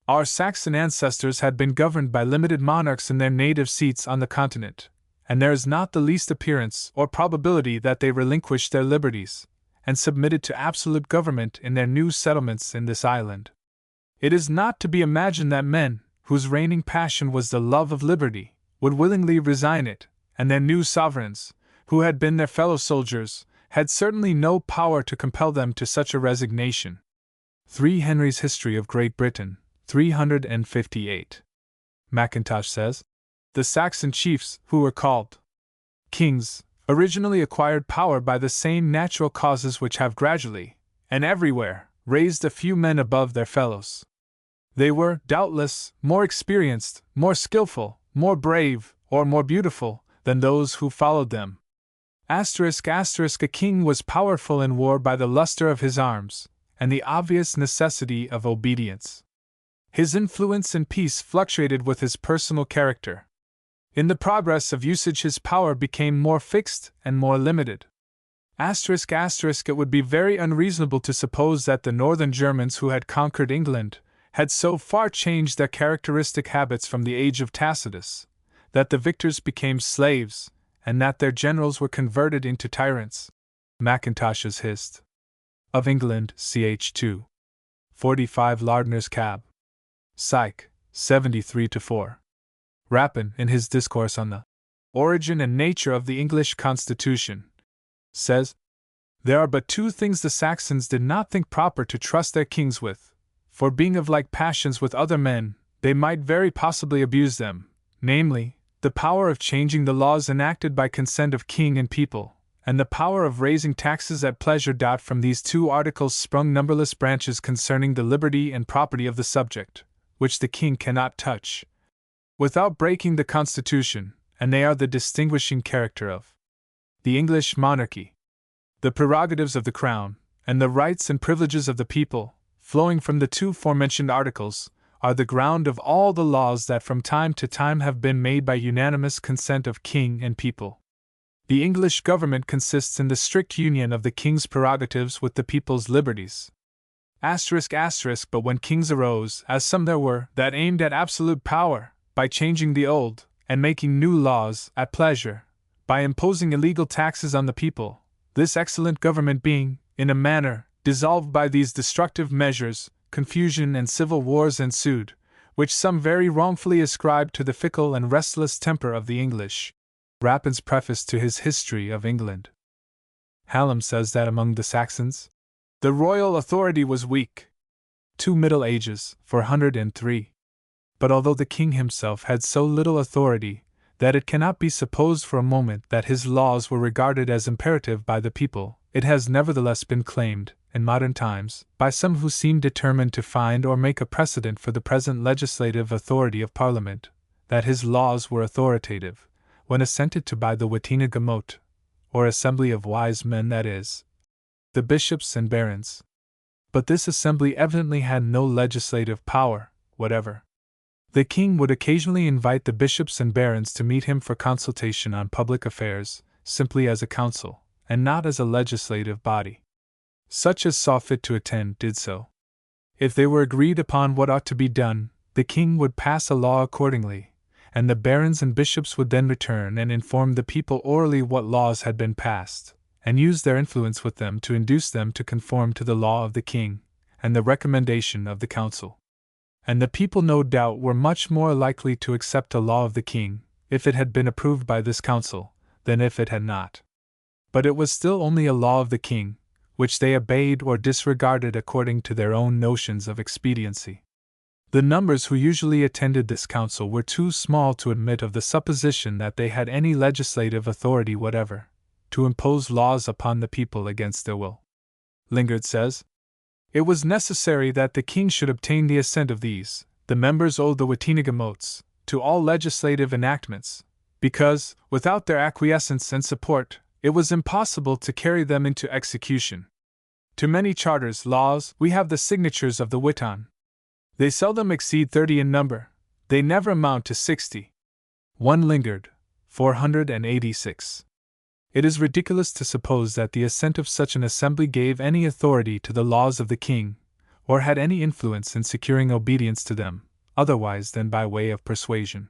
Our Saxon ancestors had been governed by limited monarchs in their native seats on the continent, and there is not the least appearance or probability that they relinquished their liberties, and submitted to absolute government in their new settlements in this island. It is not to be imagined that men, whose reigning passion was the love of liberty, would willingly resign it, and their new sovereigns, who had been their fellow soldiers, had certainly no power to compel them to such a resignation. 3 Henry's History of Great Britain, 358. Mackintosh says, the Saxon chiefs, who were called kings, originally acquired power by the same natural causes which have gradually, and everywhere, raised a few men above their fellows. They were, doubtless, more experienced, more skillful, more brave, or more beautiful, than those who followed them. A king was powerful in war by the luster of his arms, and the obvious necessity of obedience. His influence in peace fluctuated with his personal character. In the progress of usage his power became more fixed and more limited. It would be very unreasonable to suppose that the northern Germans who had conquered England had so far changed their characteristic habits from the age of Tacitus, that the victors became slaves, and that their generals were converted into tyrants. Mackintosh's Hist. of England, ch. 2. 45 Lardner's Cab. Psych. 73-4. Rapin, in his discourse on the origin and nature of the English Constitution, says, there are but 2 things the Saxons did not think proper to trust their kings with, for being of like passions with other men, they might very possibly abuse them, namely, the power of changing the laws enacted by consent of king and people, and the power of raising taxes at pleasure. From these 2 articles sprung numberless branches concerning the liberty and property of the subject, which the king cannot touch without breaking the constitution, and they are the distinguishing character of the English monarchy. The prerogatives of the crown, and the rights and privileges of the people, flowing from the 2 forementioned articles, are the ground of all the laws that from time to time have been made by unanimous consent of king and people. The English government consists in the strict union of the king's prerogatives with the people's liberties. But when kings arose, as some there were, that aimed at absolute power, by changing the old, and making new laws, at pleasure, by imposing illegal taxes on the people, this excellent government being, in a manner, dissolved by these destructive measures, confusion and civil wars ensued, which some very wrongfully ascribed to the fickle and restless temper of the English. Rapin's preface to his History of England. Hallam says that among the Saxons, the royal authority was weak. 2 Middle Ages, 403. But although the king himself had so little authority, that it cannot be supposed for a moment that his laws were regarded as imperative by the people, it has nevertheless been claimed, in modern times, by some who seem determined to find or make a precedent for the present legislative authority of Parliament, that his laws were authoritative, when assented to by the Wettina Gemot, or assembly of wise men, that is, the bishops and barons. But this assembly evidently had no legislative power whatever. The king would occasionally invite the bishops and barons to meet him for consultation on public affairs, simply as a council, and not as a legislative body. Such as saw fit to attend did so. If they were agreed upon what ought to be done, the king would pass a law accordingly, and the barons and bishops would then return and inform the people orally what laws had been passed, and use their influence with them to induce them to conform to the law of the king, and the recommendation of the council. And the people no doubt were much more likely to accept a law of the king, if it had been approved by this council, than if it had not. But it was still only a law of the king, which they obeyed or disregarded according to their own notions of expediency. The numbers who usually attended this council were too small to admit of the supposition that they had any legislative authority whatever, to impose laws upon the people against their will. Lingard says, it was necessary that the king should obtain the assent of these, the members owed the Wetinigemotes, to all legislative enactments, because, without their acquiescence and support, it was impossible to carry them into execution. To many charters, laws, we have the signatures of the Witan. They seldom exceed 30 in number, they never amount to 60. 1 Lingard, 486. It is ridiculous to suppose that the assent of such an assembly gave any authority to the laws of the king, or had any influence in securing obedience to them, otherwise than by way of persuasion.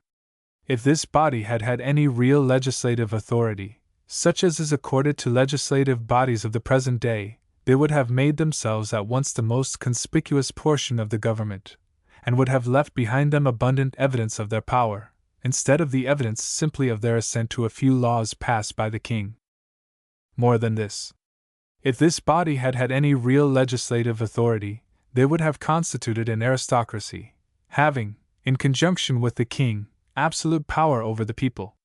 If this body had had any real legislative authority, such as is accorded to legislative bodies of the present day, they would have made themselves at once the most conspicuous portion of the government, and would have left behind them abundant evidence of their power, instead of the evidence simply of their assent to a few laws passed by the king. More than this, if this body had had any real legislative authority, they would have constituted an aristocracy, having, in conjunction with the king, absolute power over the people.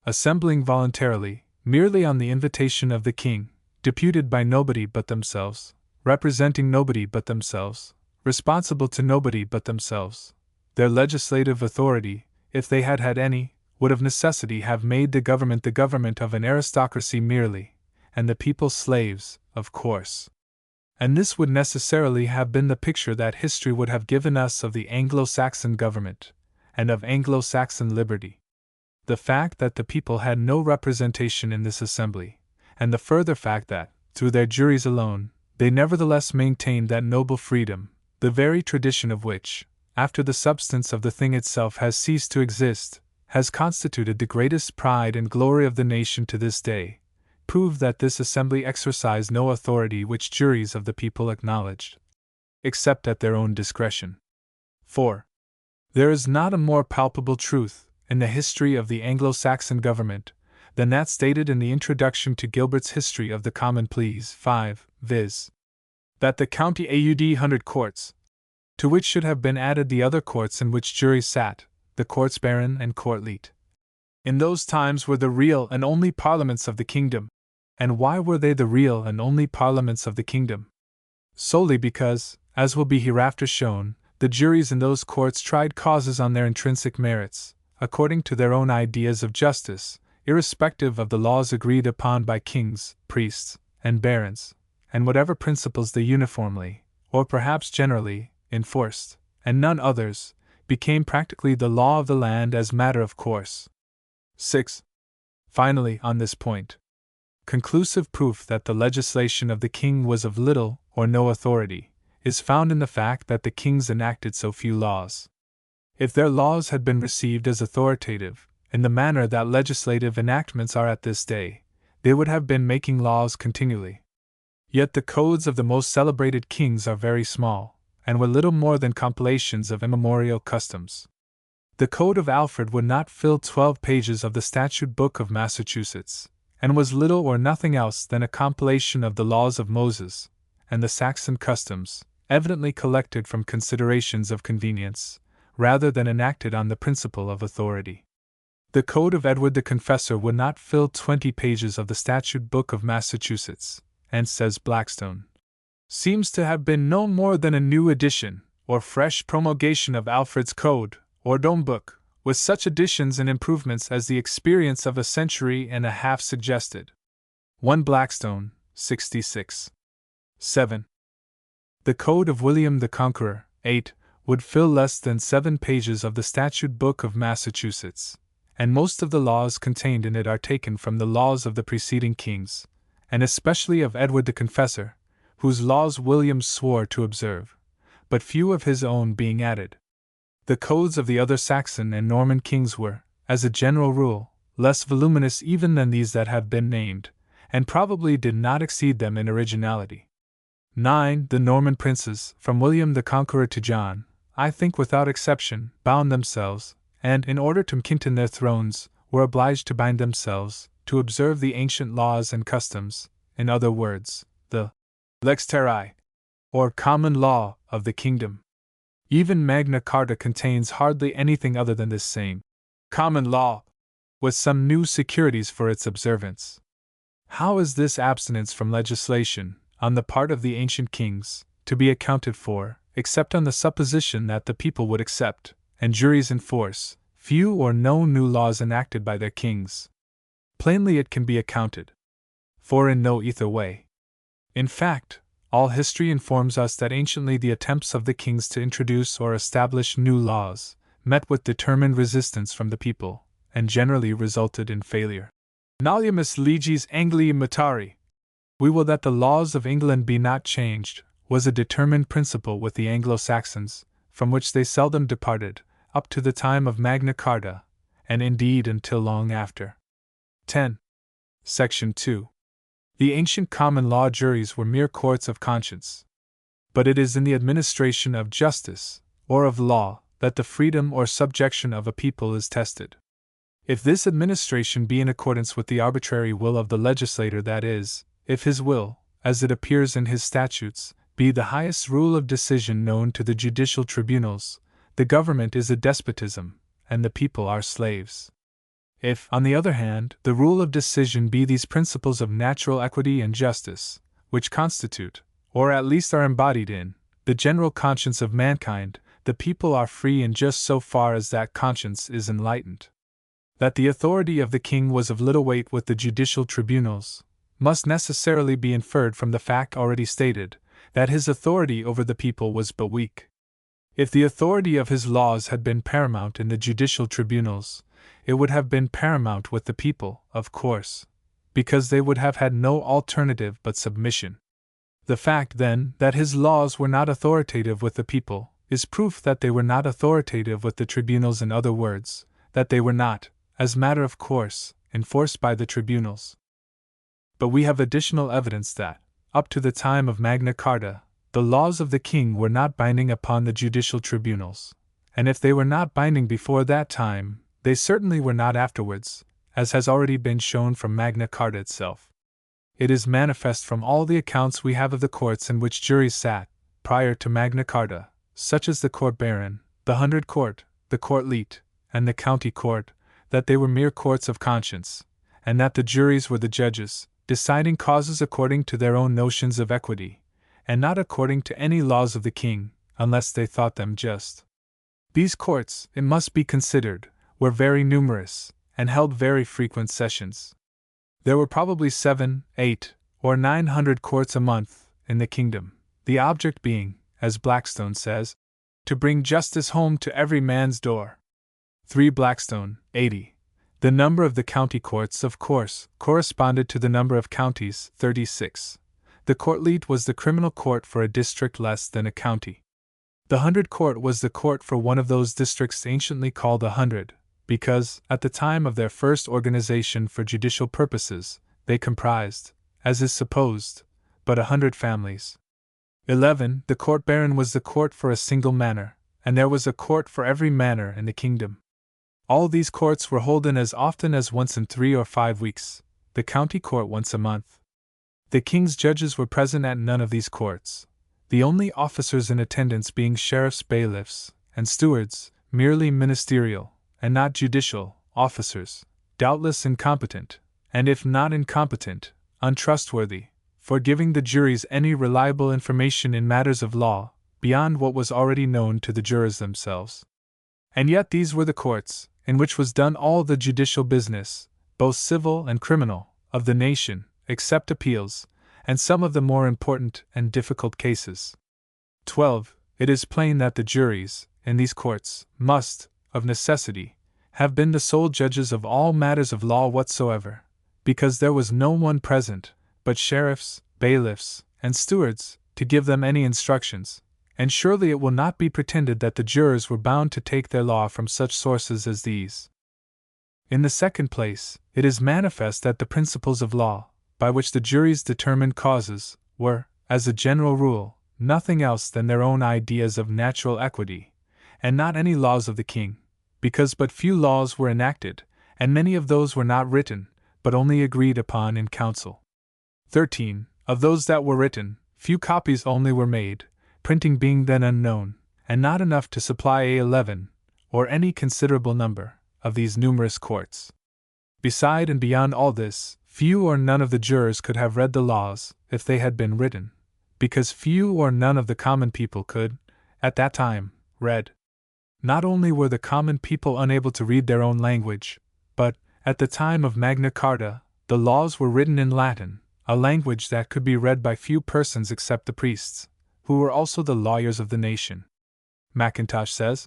Assembling voluntarily, merely on the invitation of the king, deputed by nobody but themselves, representing nobody but themselves, responsible to nobody but themselves, their legislative authority, if they had had any, would of necessity have made the government of an aristocracy merely, and the people slaves, of course. And this would necessarily have been the picture that history would have given us of the Anglo-Saxon government, and of Anglo-Saxon liberty. The fact that the people had no representation in this assembly, and the further fact that, through their juries alone, they nevertheless maintained that noble freedom, the very tradition of which, after the substance of the thing itself has ceased to exist, has constituted the greatest pride and glory of the nation to this day, prove that this assembly exercised no authority which juries of the people acknowledged, except at their own discretion. 4. There is not a more palpable truth in the history of the Anglo-Saxon government than that stated in the introduction to Gilbert's History of the Common Pleas 5, viz. That the county AUD 100 courts, to which should have been added the other courts in which juries sat, the courts baron and court leet, in those times were the real and only parliaments of the kingdom. And why were they the real and only parliaments of the kingdom? Solely because, as will be hereafter shown, the juries in those courts tried causes on their intrinsic merits, according to their own ideas of justice, irrespective of the laws agreed upon by kings, priests, and barons, and whatever principles they uniformly, or perhaps generally, enforced, and none others, became practically the law of the land as matter of course. 6. Finally, on this point, conclusive proof that the legislation of the king was of little or no authority is found in the fact that the kings enacted so few laws. If their laws had been received as authoritative, in the manner that legislative enactments are at this day, they would have been making laws continually. Yet the codes of the most celebrated kings are very small, and were little more than compilations of immemorial customs. The Code of Alfred would not fill 12 pages of the Statute Book of Massachusetts, and was little or nothing else than a compilation of the laws of Moses, and the Saxon customs, evidently collected from considerations of convenience, rather than enacted on the principle of authority. The Code of Edward the Confessor would not fill 20 pages of the Statute Book of Massachusetts, and, says Blackstone, seems to have been no more than a new edition, or fresh promulgation of Alfred's Code, or Dome Book, with such additions and improvements as the experience of a century and a half suggested. 1 Blackstone, 66. 7. The Code of William the Conqueror, 8, would fill less than 7 pages of the Statute Book of Massachusetts, and most of the laws contained in it are taken from the laws of the preceding kings, and especially of Edward the Confessor, whose laws William swore to observe, but few of his own being added. The codes of the other Saxon and Norman kings were, as a general rule, less voluminous even than these that have been named, and probably did not exceed them in originality. 9. The Norman princes, from William the Conqueror to John, I think without exception, bound themselves, and, in order to maintain their thrones, were obliged to bind themselves, to observe the ancient laws and customs, in other words, the lex terrae, or common law, of the kingdom. Even Magna Carta contains hardly anything other than this same common law, with some new securities for its observance. How is this abstinence from legislation, on the part of the ancient kings, to be accounted for, except on the supposition that the people would accept, and juries enforce, few or no new laws enacted by their kings? Plainly it can be accounted for in no either way. In fact, all history informs us that anciently the attempts of the kings to introduce or establish new laws met with determined resistance from the people, and generally resulted in failure. Nolumus legis Angliae mutari. We will that the laws of England be not changed, was a determined principle with the Anglo-Saxons, from which they seldom departed, up to the time of Magna Carta, and indeed until long after. 10. Section 2. The ancient common law juries were mere courts of conscience. But it is in the administration of justice, or of law, that the freedom or subjection of a people is tested. If this administration be in accordance with the arbitrary will of the legislator, that is, if his will, as it appears in his statutes, be the highest rule of decision known to the judicial tribunals, the government is a despotism, and the people are slaves. If, on the other hand, the rule of decision be these principles of natural equity and justice, which constitute, or at least are embodied in, the general conscience of mankind, the people are free in just so far as that conscience is enlightened. That the authority of the king was of little weight with the judicial tribunals must necessarily be inferred from the fact already stated, that his authority over the people was but weak. If the authority of his laws had been paramount in the judicial tribunals, it would have been paramount with the people, of course, because they would have had no alternative but submission. The fact, then, that his laws were not authoritative with the people, is proof that they were not authoritative with the tribunals. In other words, that they were not, as matter of course, enforced by the tribunals. But we have additional evidence that, up to the time of Magna Carta, the laws of the king were not binding upon the judicial tribunals, and if they were not binding before that time, they certainly were not afterwards, as has already been shown from Magna Carta itself. It is manifest from all the accounts we have of the courts in which juries sat, prior to Magna Carta, such as the Court Baron, the Hundred Court, the Court Leet, and the County Court, that they were mere courts of conscience, and that the juries were the judges, deciding causes according to their own notions of equity, and not according to any laws of the king, unless they thought them just. These courts, it must be considered, were very numerous, and held very frequent sessions. There were probably 7, 8, or 900 courts a month in the kingdom, the object being, as Blackstone says, to bring justice home to every man's door. 3 Blackstone, 80. The number of the county courts, of course, corresponded to the number of counties, 36. The Court Leet was the criminal court for a district less than a county. The Hundred Court was the court for one of those districts anciently called a hundred, because, at the time of their first organization for judicial purposes, they comprised, as is supposed, but 100 families. 11. The Court Baron was the court for a single manor, and there was a court for every manor in the kingdom. All these courts were holden as often as once in 3 or 5 weeks, the county court once a month. The king's judges were present at none of these courts, the only officers in attendance being sheriffs, bailiffs, and stewards, merely ministerial, and not judicial, officers, doubtless incompetent, and if not incompetent, untrustworthy, for giving the juries any reliable information in matters of law, beyond what was already known to the jurors themselves. And yet these were the courts, in which was done all the judicial business, both civil and criminal, of the nation, except appeals, and some of the more important and difficult cases. 12. It is plain that the juries, in these courts, must, of necessity, have been the sole judges of all matters of law whatsoever, because there was no one present, but sheriffs, bailiffs, and stewards, to give them any instructions, and surely it will not be pretended that the jurors were bound to take their law from such sources as these. In the second place, it is manifest that the principles of law, by which the juries determined causes, were, as a general rule, nothing else than their own ideas of natural equity, and not any laws of the king, because but few laws were enacted, and many of those were not written, but only agreed upon in council. 13. Of those that were written, few copies only were made, printing being then unknown, and not enough to supply 11, or any considerable number, of these numerous courts. Beside and beyond all this, few or none of the jurors could have read the laws, if they had been written, because few or none of the common people could, at that time, read. Not only were the common people unable to read their own language, but, at the time of Magna Carta, the laws were written in Latin, a language that could be read by few persons except the priests, who were also the lawyers of the nation. Mackintosh says,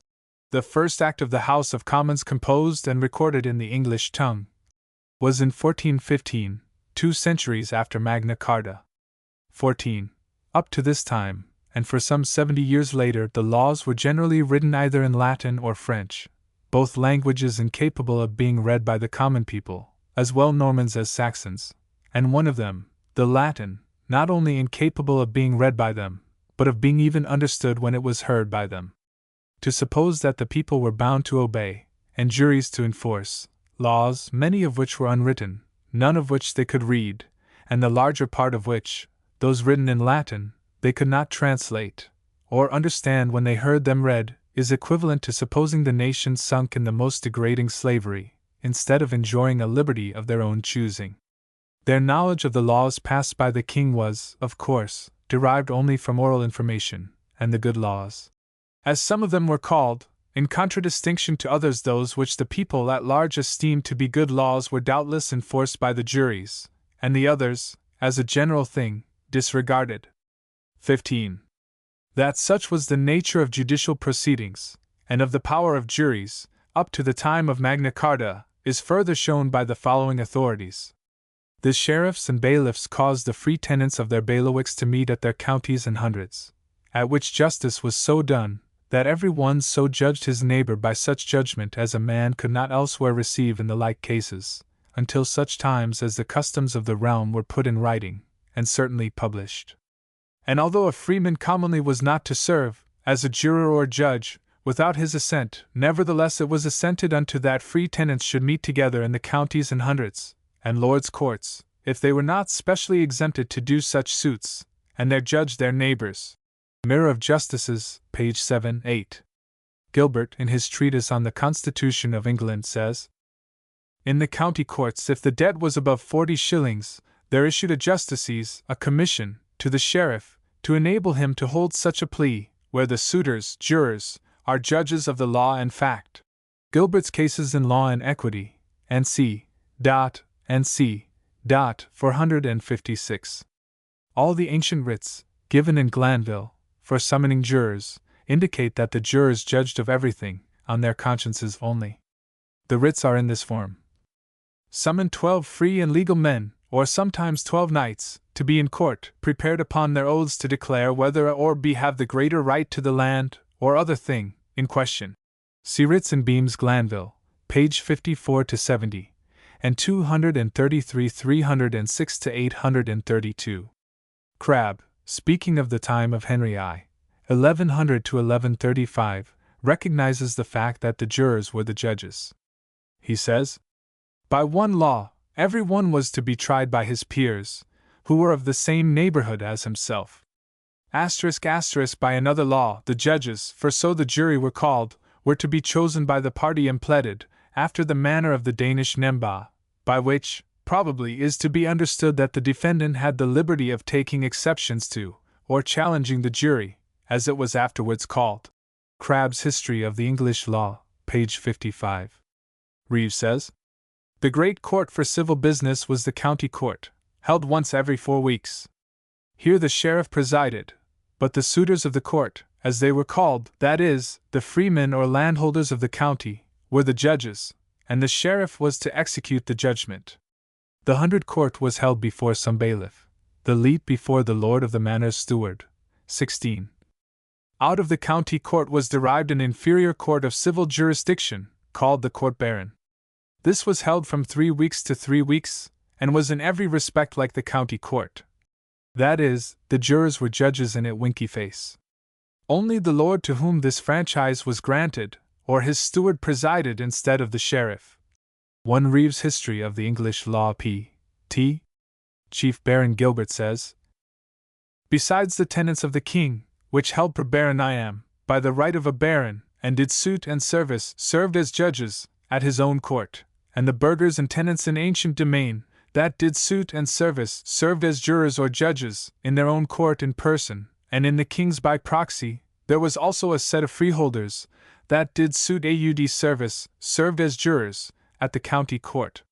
"The first act of the House of Commons composed and recorded in the English tongue was in 1415, 2 centuries after Magna Carta." 14. Up to this time, and for some 70 years later the laws were generally written either in Latin or French, both languages incapable of being read by the common people, as well Normans as Saxons, and one of them, the Latin, not only incapable of being read by them, but of being even understood when it was heard by them. To suppose that the people were bound to obey, and juries to enforce, laws, many of which were unwritten, none of which they could read, and the larger part of which, those written in Latin, they could not translate, or understand when they heard them read, is equivalent to supposing the nation sunk in the most degrading slavery, instead of enjoying a liberty of their own choosing. Their knowledge of the laws passed by the king was, of course, derived only from oral information, and the good laws, as some of them were called, in contradistinction to others those which the people at large esteemed to be good laws were doubtless enforced by the juries, and the others, as a general thing, disregarded. 15. That such was the nature of judicial proceedings, and of the power of juries, up to the time of Magna Carta, is further shown by the following authorities. The sheriffs and bailiffs caused the free tenants of their bailiwicks to meet at their counties and hundreds, at which justice was so done, that every one so judged his neighbor by such judgment as a man could not elsewhere receive in the like cases, until such times as the customs of the realm were put in writing, and certainly published. And although a freeman commonly was not to serve, as a juror or judge, without his assent, nevertheless it was assented unto that free tenants should meet together in the counties and hundreds, and lords' courts, if they were not specially exempted to do such suits, and there judge their neighbors. Mirror of Justices, page 7-8. Gilbert, in his treatise on the Constitution of England, says, in the county courts, if the debt was above 40 shillings, there issued a justices, a commission, to the sheriff, to enable him to hold such a plea, where the suitors, jurors, are judges of the law and fact. Gilbert's Cases in Law and Equity, N.C. N.C. 456. All the ancient writs, given in Glanville, for summoning jurors, indicate that the jurors judged of everything, on their consciences only. The writs are in this form: summon 12 free and legal men, or sometimes 12 knights, to be in court, prepared upon their oaths to declare whether or be have the greater right to the land, or other thing, in question. See Writs and Beams Glanville, page 54-70, and 233 306-832. Crabbe, speaking of the time of Henry I, 1100-1135, recognizes the fact that the jurors were the judges. He says, by one law, every one was to be tried by his peers, who were of the same neighborhood as himself. By another law, the judges, for so the jury were called, were to be chosen by the party impleaded, after the manner of the Danish Nemba, by which, probably, is to be understood that the defendant had the liberty of taking exceptions to, or challenging the jury, as it was afterwards called. Crabbe's History of the English Law, page 55. Reeves says, the great court for civil business was the county court, held once every 4 weeks. Here the sheriff presided, but the suitors of the court, as they were called, that is, the freemen or landholders of the county, were the judges, and the sheriff was to execute the judgment. The 100 court was held before some bailiff, the leet before the lord of the manor's steward. 16. Out of the county court was derived an inferior court of civil jurisdiction, called the court baron. This was held from 3 weeks to 3 weeks, and was in every respect like the county court. That is, the jurors were judges in it winky face. Only the lord to whom this franchise was granted, or his steward presided instead of the sheriff. 1 Reeves' History of the English Law p.t. Chief Baron Gilbert says, besides the tenants of the king, which held per baroniam, by the right of a baron, and did suit and service, served as judges, at his own court, and the burghers and tenants in ancient domain, that did suit and service, served as jurors or judges, in their own court in person, and in the king's by proxy. There was also a set of freeholders, that did suit aud service, served as jurors, at the county court.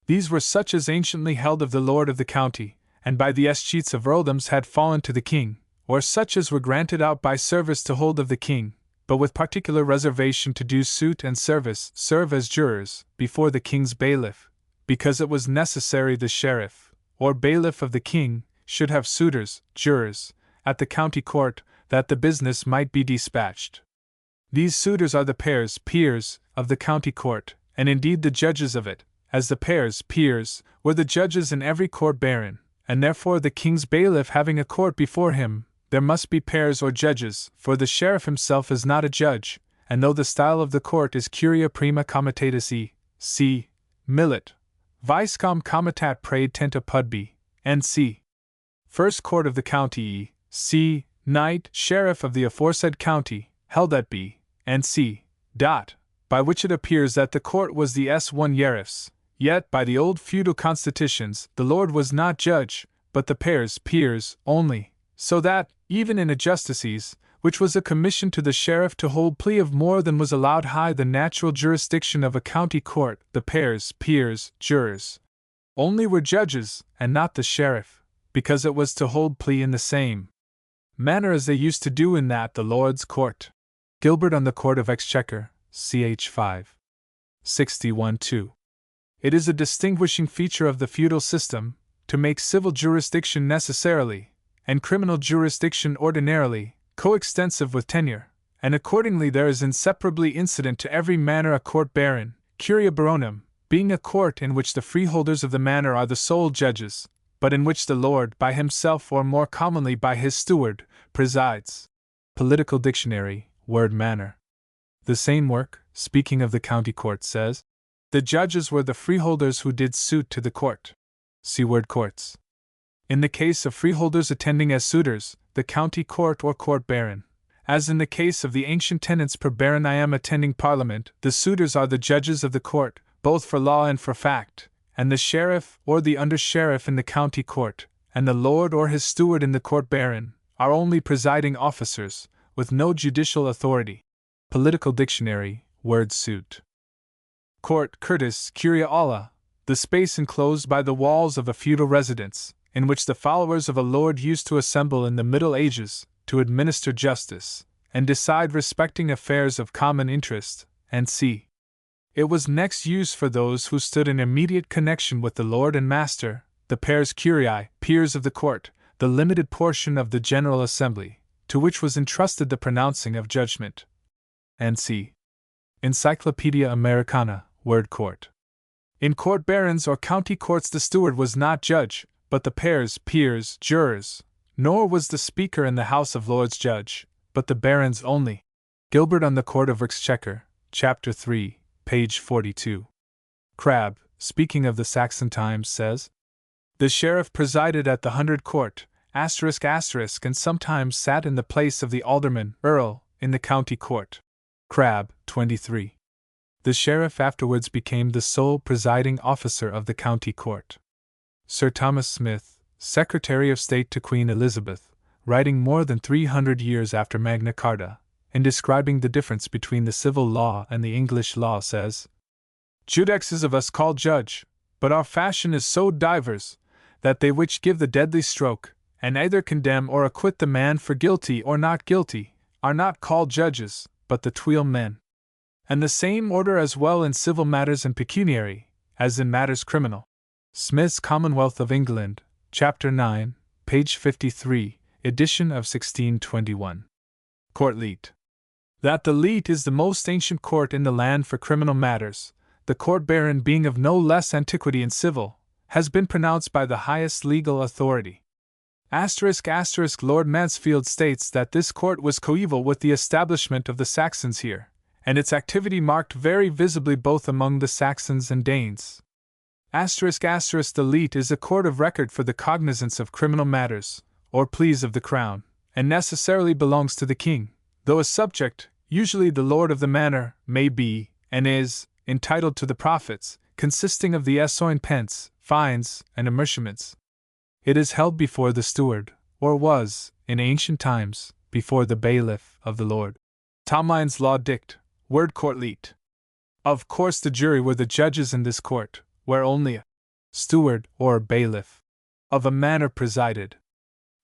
These were such as anciently held of the lord of the county, and by the escheats of earldoms had fallen to the king, or such as were granted out by service to hold of the king, but with particular reservation to do suit and service, serve as jurors, before the king's bailiff, because it was necessary the sheriff, or bailiff of the king, should have suitors, jurors, at the county court, that the business might be dispatched. These suitors are the peers of the county court, and indeed the judges of it, as the peers were the judges in every court baron, and therefore the king's bailiff having a court before him, there must be peers or judges, for the sheriff himself is not a judge, and though the style of the court is curia prima comitatus c. Millet, Viscom comitat praed tenta pudby, and c. First court of the county c. Knight sheriff of the aforesaid county, held at b. and c. By which it appears that the court was the S1 sheriffs, yet by the old feudal constitutions the lord was not judge, but the peers only, so that, even in a justices, which was a commission to the sheriff to hold plea of more than was allowed high the natural jurisdiction of a county court, the peers, jurors, only were judges, and not the sheriff, because it was to hold plea in the same manner as they used to do in that the Lord's Court. Gilbert on the Court of Exchequer, ch. 5. 61-2. It is a distinguishing feature of the feudal system, to make civil jurisdiction necessarily, and criminal jurisdiction ordinarily, coextensive with tenure, and accordingly there is inseparably incident to every manor a court baron, curia baronum, being a court in which the freeholders of the manor are the sole judges, but in which the lord by himself or more commonly by his steward, presides. Political Dictionary, word manor. The same work, speaking of the county court, says, the judges were the freeholders who did suit to the court. See word courts. In the case of freeholders attending as suitors, the county court or court baron. As in the case of the ancient tenants per baroniam attending parliament, the suitors are the judges of the court, both for law and for fact, and the sheriff or the under-sheriff in the county court, and the lord or his steward in the court baron, are only presiding officers, with no judicial authority. Political Dictionary, word suit. Court, curtis, curia aula, the space enclosed by the walls of a feudal residence, in which the followers of a lord used to assemble in the Middle Ages, to administer justice, and decide respecting affairs of common interest, and c. It was next used for those who stood in immediate connection with the lord and master, the pars curiae, peers of the court, the limited portion of the General Assembly, to which was entrusted the pronouncing of judgment, and c. Encyclopedia Americana, word court. In court barons or county courts the steward was not judge, but the peers, jurors, nor was the Speaker in the House of Lords judge, but the barons only. Gilbert on the Court of Exchequer, Chapter 3, page 42. Crabbe, speaking of the Saxon times, says, the sheriff presided at the 100 court, ***, and sometimes sat in the place of the alderman, earl, in the county court. Crabbe, 23. The sheriff afterwards became the sole presiding officer of the county court. Sir Thomas Smith, Secretary of State to Queen Elizabeth, writing more than 300 years after Magna Carta, in describing the difference between the civil law and the English law, says, Judex is of us called judge, but our fashion is so divers, that they which give the deadly stroke, and either condemn or acquit the man for guilty or not guilty, are not called judges, but the tweal men. And the same order as well in civil matters and pecuniary, as in matters criminal. Smith's Commonwealth of England, Chapter 9, page 53, edition of 1621. Court Leet. That the Leet is the most ancient court in the land for criminal matters, the court baron being of no less antiquity in civil, has been pronounced by the highest legal authority. Lord Mansfield states that this court was coeval with the establishment of the Saxons here, and its activity marked very visibly both among the Saxons and Danes. The Leet is a court of record for the cognizance of criminal matters, or pleas of the crown, and necessarily belongs to the king, though a subject, usually the lord of the manor, may be, and is, entitled to the profits, consisting of the essoin pence, fines, and amerciaments. It is held before the steward, or was, in ancient times, before the bailiff of the lord. Tomline's Law Dict, word court leet. Of course the jury were the judges in this court, where only a steward, or bailiff, of a manor presided.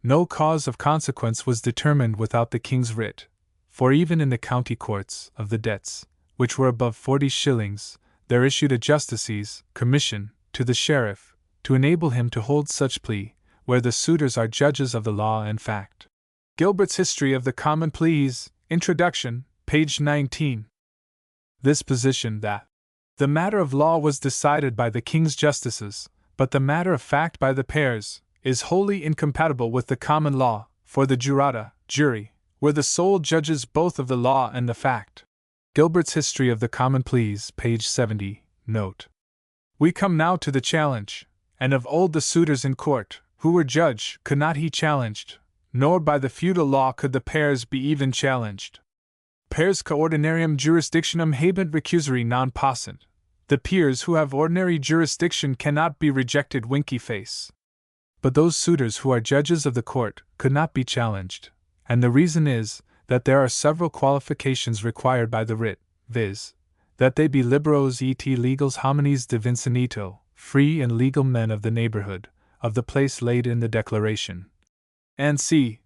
No cause of consequence was determined without the king's writ, for even in the county courts of the debts, which were above 40 shillings, there issued a justice's commission to the sheriff, to enable him to hold such plea, where the suitors are judges of the law and fact. Gilbert's History of the Common Pleas, Introduction, page 19. This position that the matter of law was decided by the king's justices, but the matter of fact by the peers, is wholly incompatible with the common law, for the jurata, jury, were the sole judges both of the law and the fact. Gilbert's History of the Common Pleas, page 70, note. We come now to the challenge, and of old the suitors in court, who were judge, could not he challenged, nor by the feudal law could the peers be even challenged. Pers ca ordinarium jurisdictionem habent recusari non possunt. The peers who have ordinary jurisdiction cannot be rejected winky face. But those suitors who are judges of the court could not be challenged, and the reason is that there are several qualifications required by the writ, viz., that they be liberos et legals homines de vicinito, free and legal men of the neighborhood, of the place laid in the declaration. N.C.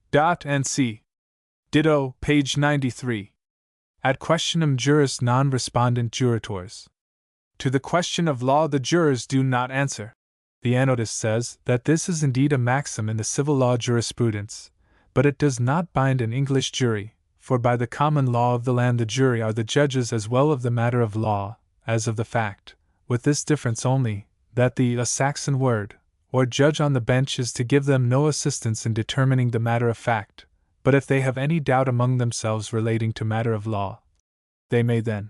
Ditto, page 93. Ad questionem juris non respondent jurators. To the question of law the jurors do not answer. The anodist says that this is indeed a maxim in the civil law jurisprudence, but it does not bind an English jury, for by the common law of the land the jury are the judges as well of the matter of law as of the fact, with this difference only, that the Saxon word, or judge on the bench, is to give them no assistance in determining the matter of fact, but if they have any doubt among themselves relating to matter of law, they may then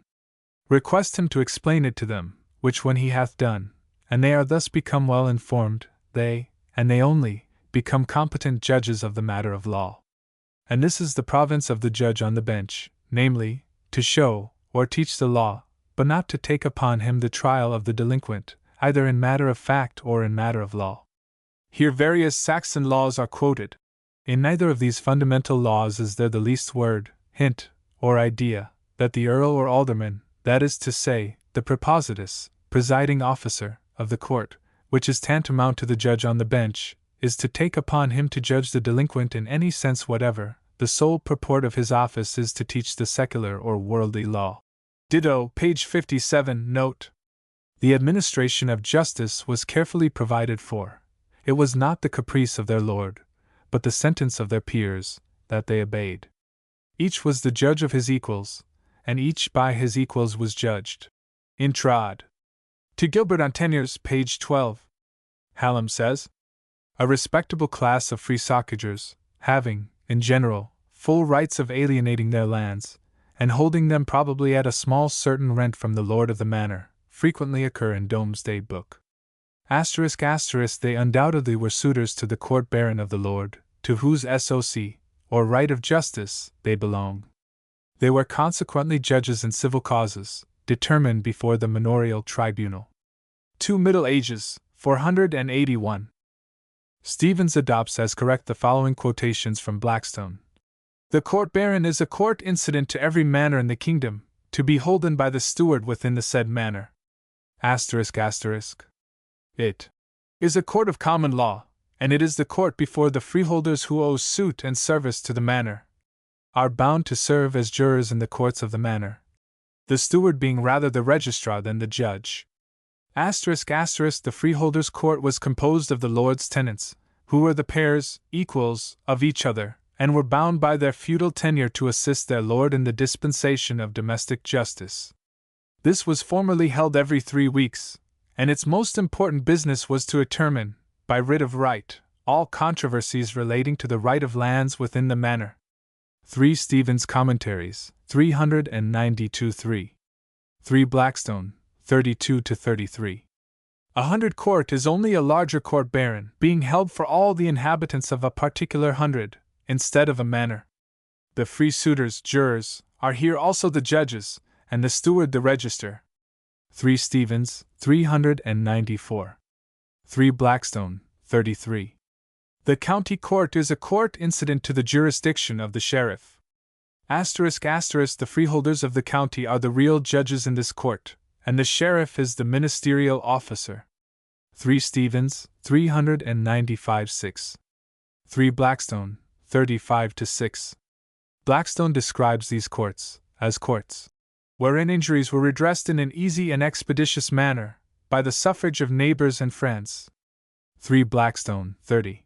request him to explain it to them, which when he hath done, and they are thus become well informed, they, and they only, become competent judges of the matter of law. And this is the province of the judge on the bench, namely, to show, or teach the law, but not to take upon him the trial of the delinquent, either in matter of fact or in matter of law. Here various Saxon laws are quoted. In neither of these fundamental laws is there the least word, hint, or idea, that the earl or alderman, that is to say, the prepositus, presiding officer, of the court, which is tantamount to the judge on the bench, is to take upon him to judge the delinquent in any sense whatever. The sole purport of his office is to teach the secular or worldly law. Ditto, page 57, note. The administration of justice was carefully provided for. It was not the caprice of their lord, but the sentence of their peers, that they obeyed. Each was the judge of his equals, and each by his equals was judged. Introd. To Gilbert on Tenures, page 12. Hallam says, a respectable class of free soccagers, having, in general, full rights of alienating their lands, and holding them probably at a small certain rent from the lord of the manor, frequently occur in Domesday Book. **** They undoubtedly were suitors to the court baron of the lord, to whose SOC, or right of justice, they belong. They were consequently judges in civil causes, determined before the manorial tribunal. 2 Middle Ages, 481. Stevens adopts as correct the following quotations from Blackstone. The court baron is a court incident to every manor in the kingdom, to be holden by the steward within the said manor. It is a court of common law, and it is the court before the freeholders who owe suit and service to the manor are bound to serve as jurors in the courts of the manor, the steward being rather the registrar than the judge. The freeholders' court was composed of the lord's tenants, who were the pairs, equals, of each other, and were bound by their feudal tenure to assist their lord in the dispensation of domestic justice. This was formerly held every 3 weeks, and its most important business was to determine, by writ of right, all controversies relating to the right of lands within the manor. 3 Stevens Commentaries, 392-3. 3 Blackstone, 32-33. 100 court is only a larger court baron, being held for all the inhabitants of a particular hundred, instead of a manor. The free suitors, jurors, are here also the judges, and the steward the register. 3 Stevens, 394. 3 Blackstone, 33. The county court is a court incident to the jurisdiction of the sheriff. The freeholders of the county are the real judges in this court, and the sheriff is the ministerial officer. 3 Stevens, 395-6. 3 Blackstone, 35-6. Blackstone describes these courts as courts wherein injuries were redressed in an easy and expeditious manner, by the suffrage of neighbors and friends. 3 Blackstone, 30.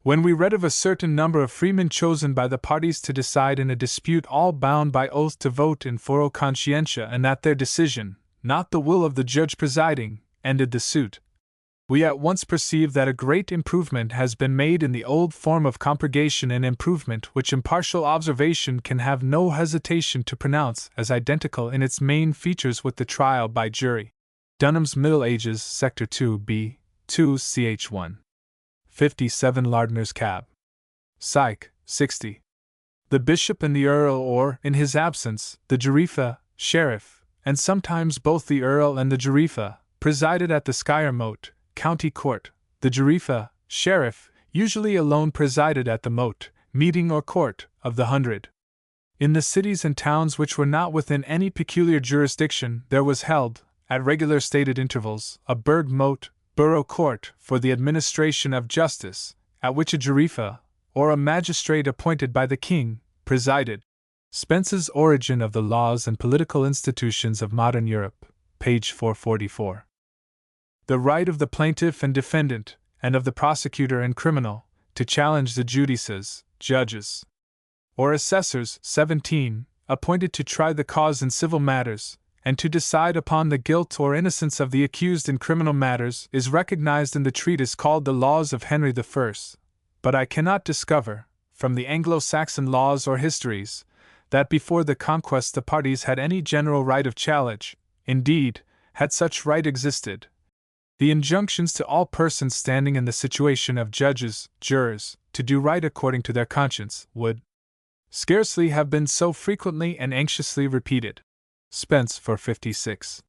When we read of a certain number of freemen chosen by the parties to decide in a dispute, all bound by oath to vote in foro conscientia, and that their decision, not the will of the judge presiding, ended the suit, we at once perceive that a great improvement has been made in the old form of compurgation, an improvement which impartial observation can have no hesitation to pronounce as identical in its main features with the trial by jury. Dunham's Middle Ages, Sector 2b, 2 ch. 1. 57 Lardner's Cab. Psych. 60. The bishop and the earl, or, in his absence, the jurifa, sheriff, and sometimes both the earl and the jurifa, presided at the Skyre Mote, County Court. The jurifa, sheriff, usually alone presided at the mote, meeting or court, of the 100. In the cities and towns which were not within any peculiar jurisdiction, there was held, at regular stated intervals, a burgh mote, borough court, for the administration of justice, at which a jurifa, or a magistrate appointed by the king, presided. Spence's Origin of the Laws and Political Institutions of Modern Europe, page 444. The right of the plaintiff and defendant, and of the prosecutor and criminal, to challenge the judices, judges, or assessors, 17, appointed to try the cause in civil matters, and to decide upon the guilt or innocence of the accused in criminal matters, is recognized in the treatise called the Laws of Henry I. But I cannot discover, from the Anglo-Saxon laws or histories, that before the conquest the parties had any general right of challenge. Indeed, had such right existed, the injunctions to all persons standing in the situation of judges, jurors, to do right according to their conscience, would scarcely have been so frequently and anxiously repeated. Spence 456.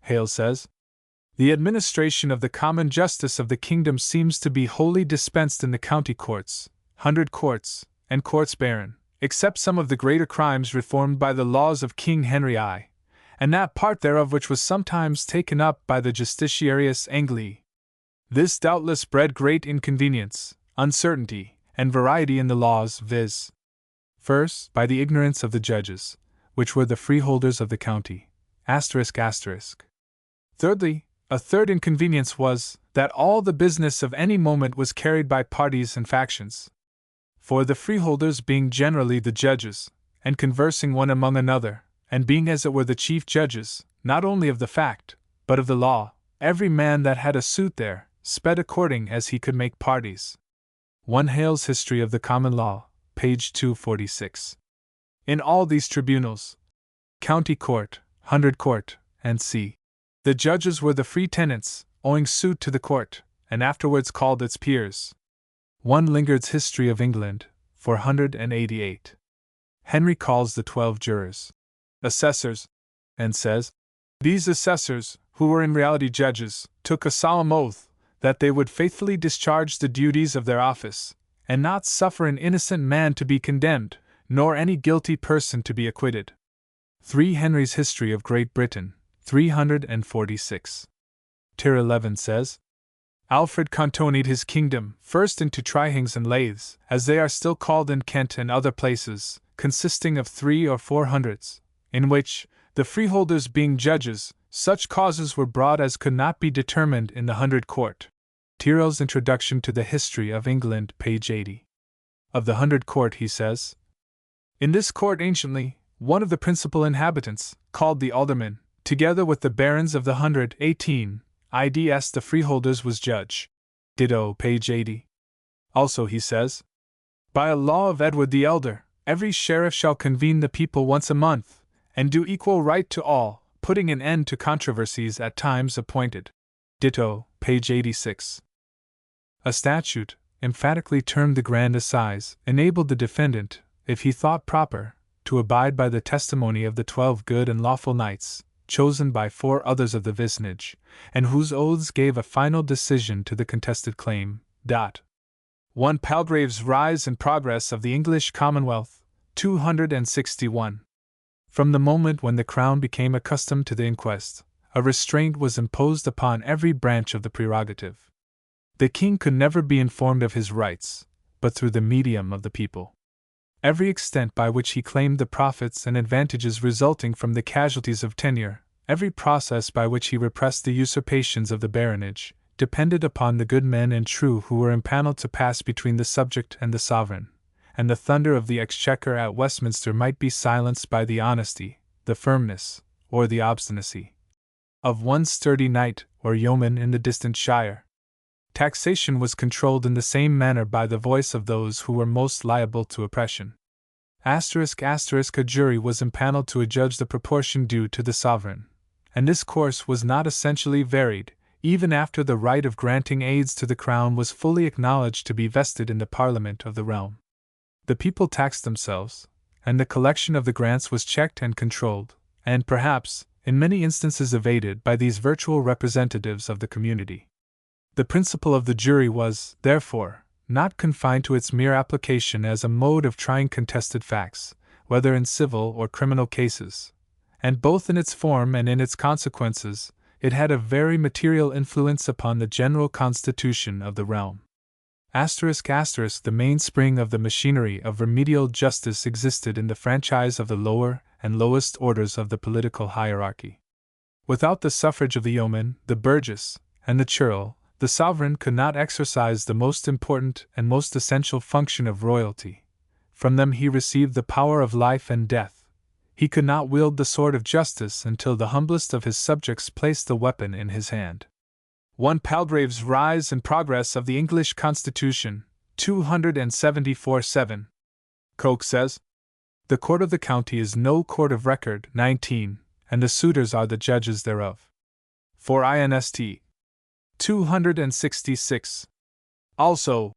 Hale says, the administration of the common justice of the kingdom seems to be wholly dispensed in the county courts, 100 courts, and courts baron, except some of the greater crimes reformed by the laws of King Henry I, and that part thereof which was sometimes taken up by the Justitiarius Angli. This doubtless bred great inconvenience, uncertainty, and variety in the laws, viz. First, by the ignorance of the judges, which were the freeholders of the county. Thirdly, a third inconvenience was, that all the business of any moment was carried by parties and factions. For the freeholders being generally the judges, and conversing one among another, and being as it were the chief judges, not only of the fact, but of the law, every man that had a suit there, sped according as he could make parties. 1 Hale's History of the Common Law, page 246. In all these tribunals, county court, 100 court, and c. the judges were the free tenants, owing suit to the court, and afterwards called its peers. 1 Lingard's History of England, 488. Henry calls the 12 jurors assessors, and says, these assessors, who were in reality judges, took a solemn oath that they would faithfully discharge the duties of their office, and not suffer an innocent man to be condemned, nor any guilty person to be acquitted. 3 Henry's History of Great Britain, 346. Tier 11 says, Alfred cantonied his kingdom first into tryhings and lathes, as they are still called in Kent and other places, consisting of 3 or 4 hundreds, in which, the freeholders being judges, such causes were brought as could not be determined in the 100 court. Tyrrell's Introduction to the History of England, page 80. Of the 100 court he says, in this court anciently, one of the principal inhabitants, called the alderman, together with the barons of the 118, ids the freeholders was judge. Ditto, page 80. Also he says, by a law of Edward the Elder, every sheriff shall convene the people once a month, and do equal right to all, putting an end to controversies at times appointed. Ditto, page 86. A statute, emphatically termed the Grand Assize, enabled the defendant, if he thought proper, to abide by the testimony of the 12 good and lawful knights, chosen by 4 others of the vicinage, and whose oaths gave a final decision to the contested claim. 1 Palgrave's Rise and Progress of the English Commonwealth, 261. From the moment when the Crown became accustomed to the inquest, a restraint was imposed upon every branch of the prerogative. The king could never be informed of his rights, but through the medium of the people. Every extent by which he claimed the profits and advantages resulting from the casualties of tenure, every process by which he repressed the usurpations of the baronage, depended upon the good men and true who were impaneled to pass between the subject and the sovereign, and the thunder of the exchequer at Westminster might be silenced by the honesty, the firmness, or the obstinacy of one sturdy knight or yeoman in the distant shire. Taxation was controlled in the same manner by the voice of those who were most liable to oppression. A jury was impaneled to adjudge the proportion due to the sovereign, and this course was not essentially varied, even after the right of granting aids to the crown was fully acknowledged to be vested in the Parliament of the realm. The people taxed themselves, and the collection of the grants was checked and controlled, and perhaps, in many instances evaded by these virtual representatives of the community. The principle of the jury was, therefore, not confined to its mere application as a mode of trying contested facts, whether in civil or criminal cases, and both in its form and in its consequences, it had a very material influence upon the general constitution of the realm. The mainspring of the machinery of remedial justice existed in the franchise of the lower and lowest orders of the political hierarchy. Without the suffrage of the yeoman, the burgess, and the churl, the sovereign could not exercise the most important and most essential function of royalty. From them he received the power of life and death. He could not wield the sword of justice until the humblest of his subjects placed the weapon in his hand. 1 Palgrave's Rise and Progress of the English Constitution, 274-7. Coke says, "The court of the county is no court of record, 19, and the suitors are the judges thereof." 4 Inst. 266. Also,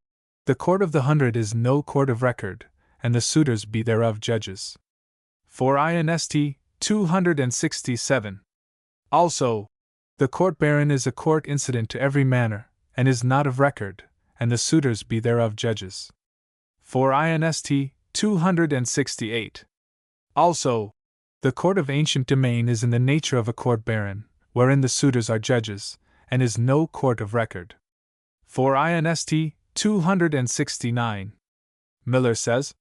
"The court of the hundred is no court of record, and the suitors be thereof judges." 4 Inst. 267. Also, "The court baron is a court incident to every manner, and is not of record, and the suitors be thereof judges." 4 Inst. 268. Also, "The court of ancient domain is in the nature of a court baron, wherein the suitors are judges, and is no court of record." 4 Inst. 269. Miller says,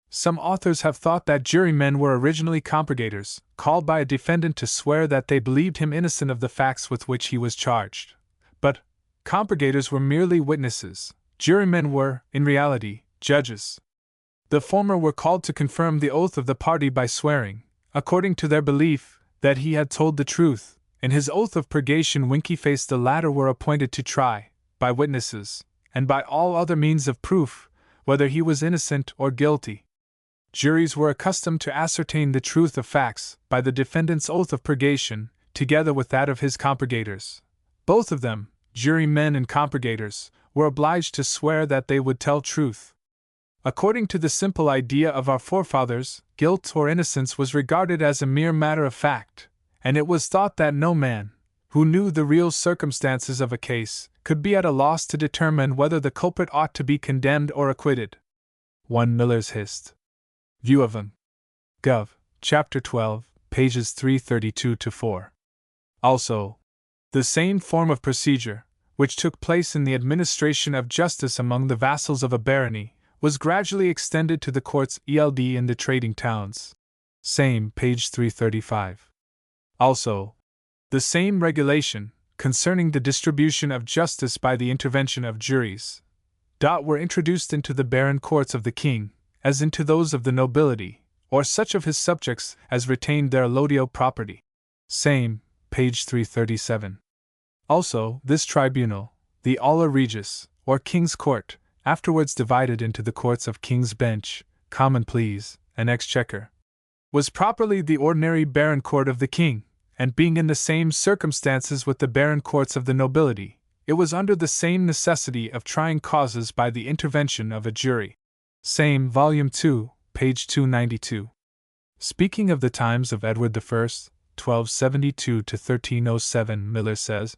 "Some authors have thought that jurymen were originally compurgators, called by a defendant to swear that they believed him innocent of the facts with which he was charged. But compurgators were merely witnesses, jurymen were, in reality, judges. The former were called to confirm the oath of the party by swearing, according to their belief, that he had told the truth. In his oath of purgation winky-faced the latter were appointed to try, by witnesses, and by all other means of proof, whether he was innocent or guilty. Juries were accustomed to ascertain the truth of facts by the defendant's oath of purgation, together with that of his compurgators. Both of them, jurymen and compurgators, were obliged to swear that they would tell truth. According to the simple idea of our forefathers, guilt or innocence was regarded as a mere matter of fact, and it was thought that no man, who knew the real circumstances of a case, could be at a loss to determine whether the culprit ought to be condemned or acquitted." 1 Miller's Hist. View of him. Gov. Chapter 12, pages 332-4. Also, the same form of procedure, which took place in the administration of justice among the vassals of a barony, was gradually extended to the courts eld in the trading towns. Same, page 335. Also, the same regulation, concerning the distribution of justice by the intervention of juries, were introduced into the baron courts of the king, as into those of the nobility, or such of his subjects as retained their allodial property. Same, page 337. Also, this tribunal, the Aula Regis, or King's Court, afterwards divided into the courts of King's Bench, Common Pleas, and Exchequer, was properly the ordinary baron court of the king, and being in the same circumstances with the baron courts of the nobility, it was under the same necessity of trying causes by the intervention of a jury. Same, Volume 2, page 292. Speaking of the times of Edward I, 1272-1307, Miller says,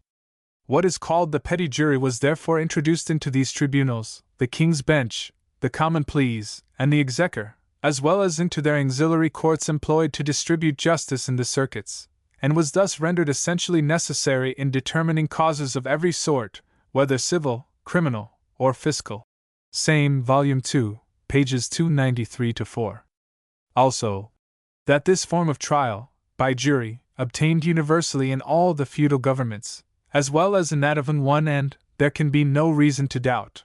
"What is called the petty jury was therefore introduced into these tribunals, the King's Bench, the Common Pleas, and the Exchequer, as well as into their auxiliary courts employed to distribute justice in the circuits, and was thus rendered essentially necessary in determining causes of every sort, whether civil, criminal, or fiscal." Same, Volume 2, pages 293-4. Also, that this form of trial, by jury, obtained universally in all the feudal governments, as well as in that of an one, and there can be no reason to doubt.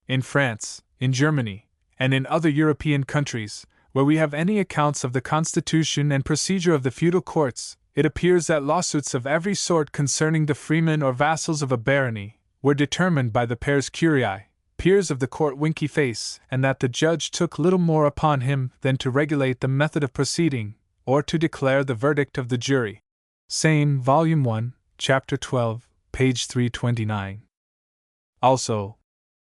In France, in Germany, and in other European countries, where we have any accounts of the constitution and procedure of the feudal courts, it appears that lawsuits of every sort concerning the freemen or vassals of a barony were determined by the pairs curiae, peers of the court winky face, and that the judge took little more upon him than to regulate the method of proceeding, or to declare the verdict of the jury. Same, Volume 1, Chapter 12, page 329. Also,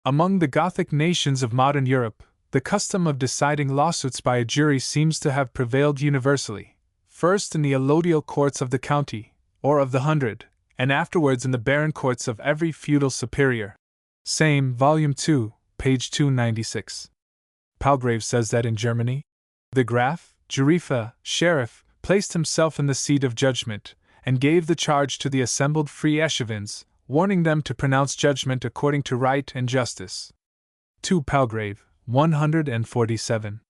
among the Gothic nations of modern Europe, the custom of deciding lawsuits by a jury seems to have prevailed universally, first in the allodial courts of the county, or of the hundred, and afterwards in the baron courts of every feudal superior. Same, Volume 2, page 296. Palgrave says that in Germany, the Graf, Jurifa, sheriff, placed himself in the seat of judgment, and gave the charge to the assembled free echevins, warning them to pronounce judgment according to right and justice. 2 Palgrave, 147.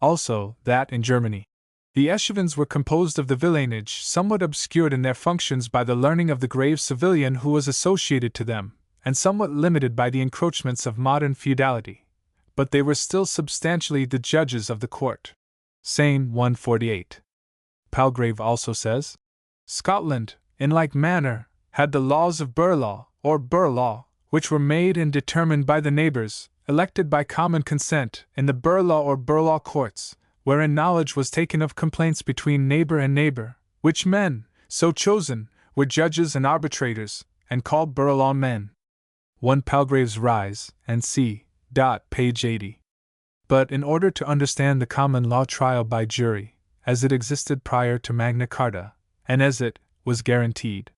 Also, that in Germany, the echevins were composed of the villenage somewhat obscured in their functions by the learning of the grave civilian who was associated to them, and somewhat limited by the encroachments of modern feudality, but they were still substantially the judges of the court. Same, 148. Palgrave also says, Scotland, in like manner, had the laws of burlaw, or burlaw, which were made and determined by the neighbours, elected by common consent, in the burlaw or burlaw courts, wherein knowledge was taken of complaints between neighbour and neighbour, which men, so chosen, were judges and arbitrators, and called burlaw men. 1 Palgrave's Rise, and c. Page 80. But in order to understand the common law trial by jury, as it existed prior to Magna Carta, and as it was guaranteed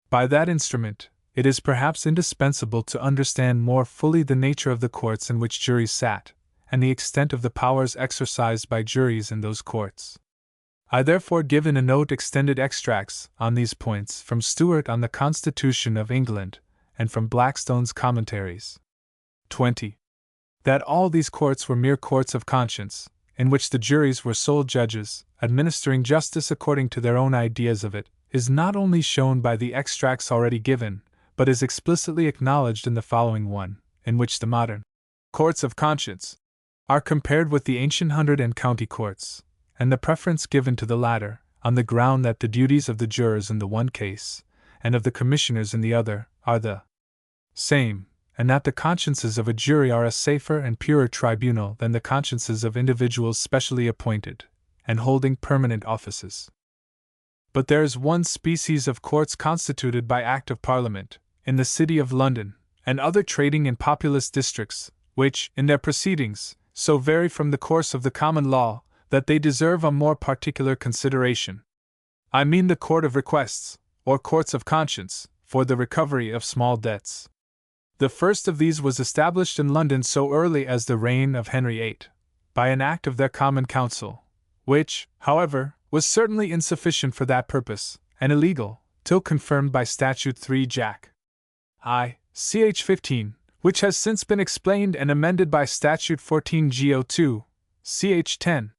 by that instrument, it is perhaps indispensable to understand more fully the nature of the courts in which juries sat, and the extent of the powers exercised by juries in those courts. I therefore give in a note extended extracts on these points from Stuart on the Constitution of England, and from Blackstone's Commentaries. 20. That all these courts were mere courts of conscience, in which the juries were sole judges, administering justice according to their own ideas of it, is not only shown by the extracts already given, but is explicitly acknowledged in the following one, in which the modern courts of conscience are compared with the ancient hundred and county courts, and the preference given to the latter, on the ground that the duties of the jurors in the one case, and of the commissioners in the other, are the same, and that the consciences of a jury are a safer and purer tribunal than the consciences of individuals specially appointed, and holding permanent offices. But there is one species of courts constituted by Act of Parliament, in the City of London, and other trading and populous districts, which, in their proceedings, so vary from the course of the common law, that they deserve a more particular consideration. I mean the Court of Requests, or Courts of Conscience, for the recovery of small debts. The first of these was established in London so early as the reign of Henry VIII, by an act of their Common Council, which, however, was certainly insufficient for that purpose, and illegal, till confirmed by Statute 3 Jac. Ch. 15, which has since been explained and amended by Statute 14 Go2, Ch. 10.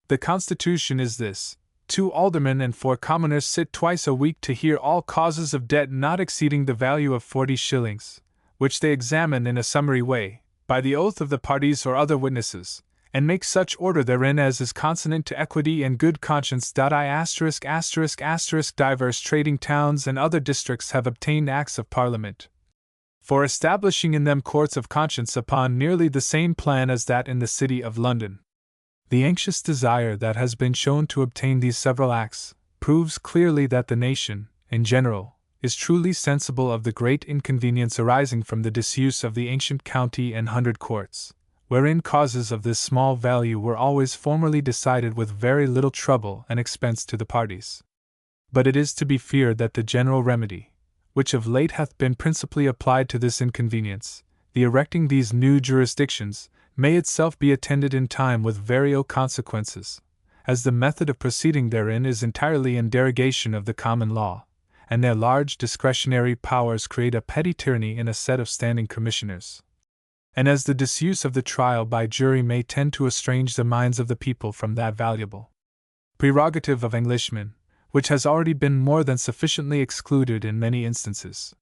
The Constitution is this: 2 aldermen and 4 commoners sit twice a week to hear all causes of debt not exceeding the value of 40 shillings, which they examine in a summary way, by the oath of the parties or other witnesses, and make such order therein as is consonant to equity and good conscience. Divers trading towns and other districts have obtained Acts of Parliament for establishing in them courts of conscience upon nearly the same plan as that in the City of London. The anxious desire that has been shown to obtain these several acts proves clearly that the nation, in general, is truly sensible of the great inconvenience arising from the disuse of the ancient county and hundred courts, wherein causes of this small value were always formerly decided with very little trouble and expense to the parties. But it is to be feared that the general remedy, which of late hath been principally applied to this inconvenience, the erecting these new jurisdictions, may itself be attended in time with very ill consequences, as the method of proceeding therein is entirely in derogation of the common law, and their large discretionary powers create a petty tyranny in a set of standing commissioners. And as the disuse of the trial by jury may tend to estrange the minds of the people from that valuable prerogative of Englishmen, which has already been more than sufficiently excluded in many instances.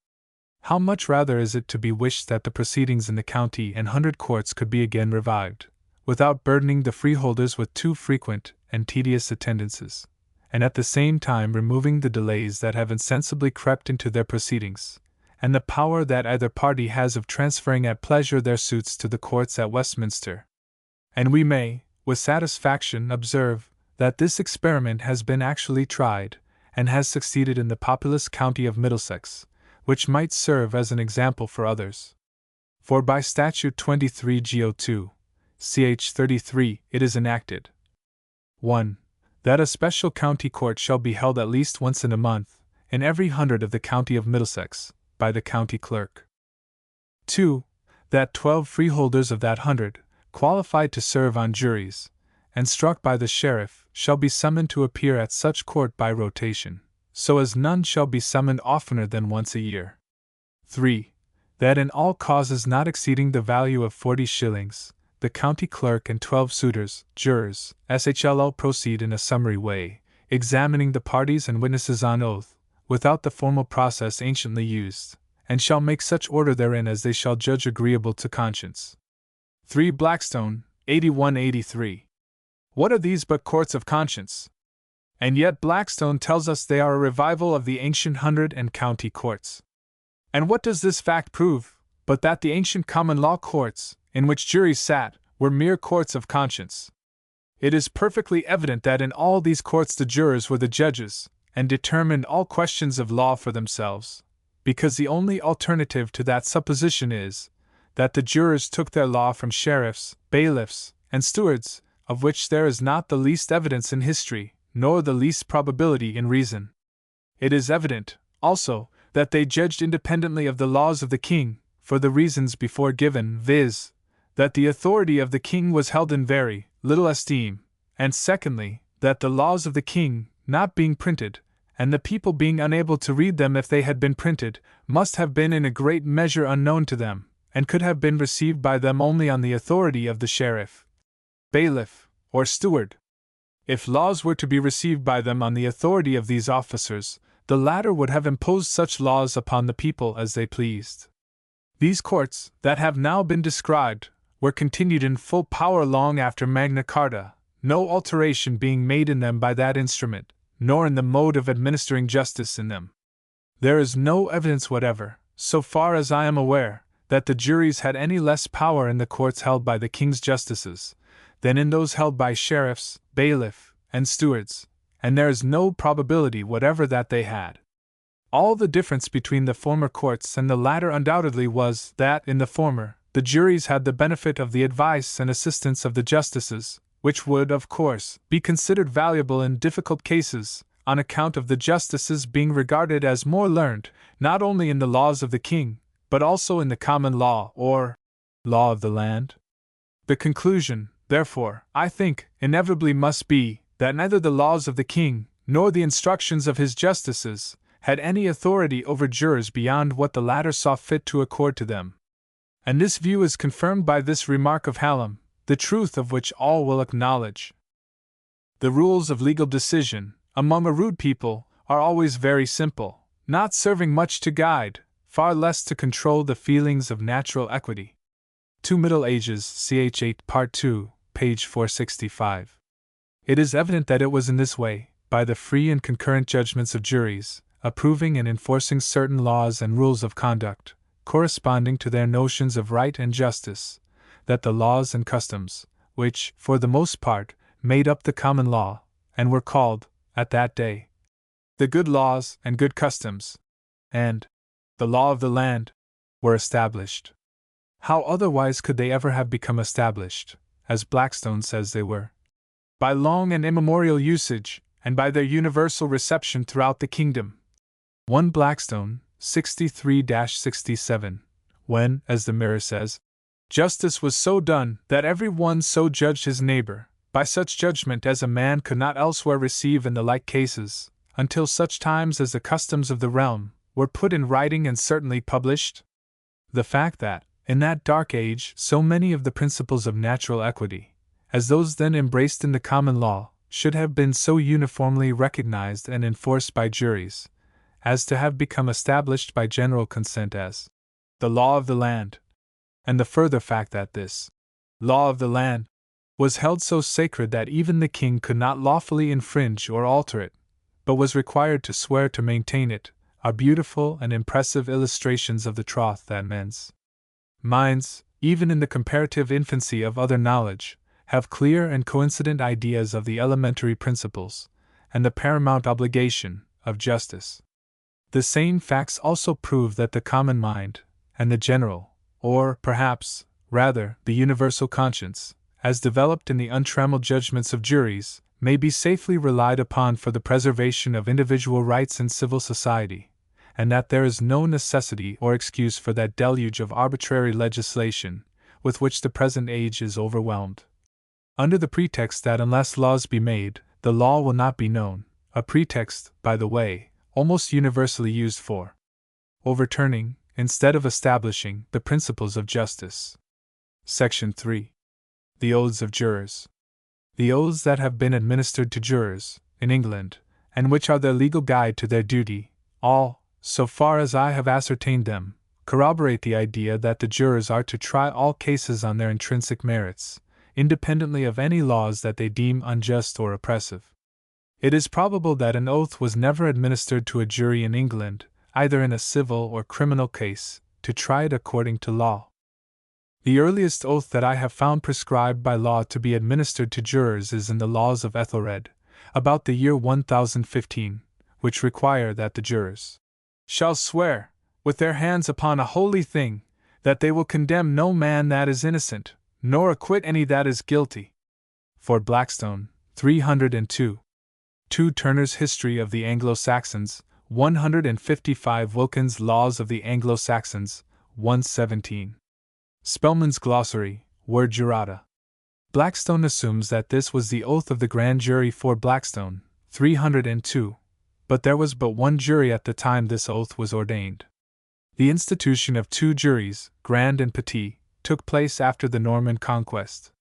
How much rather is it to be wished that the proceedings in the county and 100 courts could be again revived, without burdening the freeholders with too frequent and tedious attendances, and at the same time removing the delays that have insensibly crept into their proceedings, and the power that either party has of transferring at pleasure their suits to the courts at Westminster. And we may, with satisfaction, observe that this experiment has been actually tried, and has succeeded in the populous county of Middlesex, which might serve as an example for others. For by Statute 23 Go2, ch. 33, it is enacted 1. That a special county court shall be held at least once in a month, in every 100 of the county of Middlesex, by the county clerk. 2. That 12 freeholders of that 100, qualified to serve on juries, and struck by the sheriff, shall be summoned to appear at such court by rotation, so as none shall be summoned oftener than once a year. 3. That in all causes not exceeding the value of 40 shillings, the county clerk and 12 suitors, jurors, shall proceed in a summary way, examining the parties and witnesses on oath, without the formal process anciently used, and shall make such order therein as they shall judge agreeable to conscience. 3 Blackstone, 81-83. What are these but courts of conscience? And yet Blackstone tells us they are a revival of the ancient 100 and county courts. And what does this fact prove, but that the ancient common law courts, in which juries sat, were mere courts of conscience? It is perfectly evident that in all these courts the jurors were the judges, and determined all questions of law for themselves, because the only alternative to that supposition is, that the jurors took their law from sheriffs, bailiffs, and stewards, of which there is not the least evidence in history, nor the least probability in reason. It is evident, also, that they judged independently of the laws of the king, for the reasons before given, viz., that the authority of the king was held in very little esteem, and secondly, that the laws of the king, not being printed, and the people being unable to read them if they had been printed, must have been in a great measure unknown to them, and could have been received by them only on the authority of the sheriff, bailiff, or steward. If laws were to be received by them on the authority of these officers, the latter would have imposed such laws upon the people as they pleased. These courts, that have now been described, were continued in full power long after Magna Carta, no alteration being made in them by that instrument, nor in the mode of administering justice in them. There is no evidence whatever, so far as I am aware, that the juries had any less power in the courts held by the king's justices, than in those held by sheriffs, bailiff, and stewards, and there is no probability whatever that they had. All the difference between the former courts and the latter undoubtedly was that, in the former, the juries had the benefit of the advice and assistance of the justices, which would, of course, be considered valuable in difficult cases, on account of the justices being regarded as more learned, not only in the laws of the king, but also in the common law, or law of the land. The conclusion, therefore, I think, inevitably must be, that neither the laws of the king, nor the instructions of his justices, had any authority over jurors beyond what the latter saw fit to accord to them. And this view is confirmed by this remark of Hallam, the truth of which all will acknowledge. The rules of legal decision, among a rude people, are always very simple, not serving much to guide, far less to control the feelings of natural equity. 2 Middle Ages, ch. 8, Part 2, page 465. It is evident that it was in this way, by the free and concurrent judgments of juries, approving and enforcing certain laws and rules of conduct, corresponding to their notions of right and justice, that the laws and customs, which, for the most part, made up the common law, and were called, at that day, the good laws and good customs, and the law of the land, were established. How otherwise could they ever have become established, as Blackstone says they were? By long and immemorial usage, and by their universal reception throughout the kingdom. 1 Blackstone, 63-67, when, as the Mirror says, justice was so done that every one so judged his neighbor, by such judgment as a man could not elsewhere receive in the like cases, until such times as the customs of the realm were put in writing and certainly published. The fact that, in that dark age, so many of the principles of natural equity, as those then embraced in the common law, should have been so uniformly recognized and enforced by juries, as to have become established by general consent as the law of the land, and the further fact that this law of the land was held so sacred that even the king could not lawfully infringe or alter it, but was required to swear to maintain it, are beautiful and impressive illustrations of the troth that men's minds, even in the comparative infancy of other knowledge, have clear and coincident ideas of the elementary principles, and the paramount obligation, of justice. The same facts also prove that the common mind, and the general, or, perhaps, rather, the universal conscience, as developed in the untrammeled judgments of juries, may be safely relied upon for the preservation of individual rights in civil society, and that there is no necessity or excuse for that deluge of arbitrary legislation with which the present age is overwhelmed. Under the pretext that unless laws be made, the law will not be known, a pretext, by the way, almost universally used for overturning, instead of establishing, the principles of justice. Section 3. The Oaths of Jurors. The oaths that have been administered to jurors, in England, and which are their legal guide to their duty, all, so far as I have ascertained them, corroborate the idea that the jurors are to try all cases on their intrinsic merits, independently of any laws that they deem unjust or oppressive. It is probable that an oath was never administered to a jury in England, either in a civil or criminal case, to try it according to law. The earliest oath that I have found prescribed by law to be administered to jurors is in the Laws of Ethelred, about the year 1015, which require that the jurors shall swear, with their hands upon a holy thing, that they will condemn no man that is innocent, nor acquit any that is guilty. Ford Blackstone, 302. 2 Turner's History of the Anglo-Saxons, 155 Wilkins' Laws of the Anglo-Saxons, 117. Spellman's Glossary, word jurata. Blackstone assumes that this was the oath of the grand jury for Blackstone, 302, but there was but one jury at the time this oath was ordained. The institution of 2 juries, grand and petit, took place after the Norman conquest.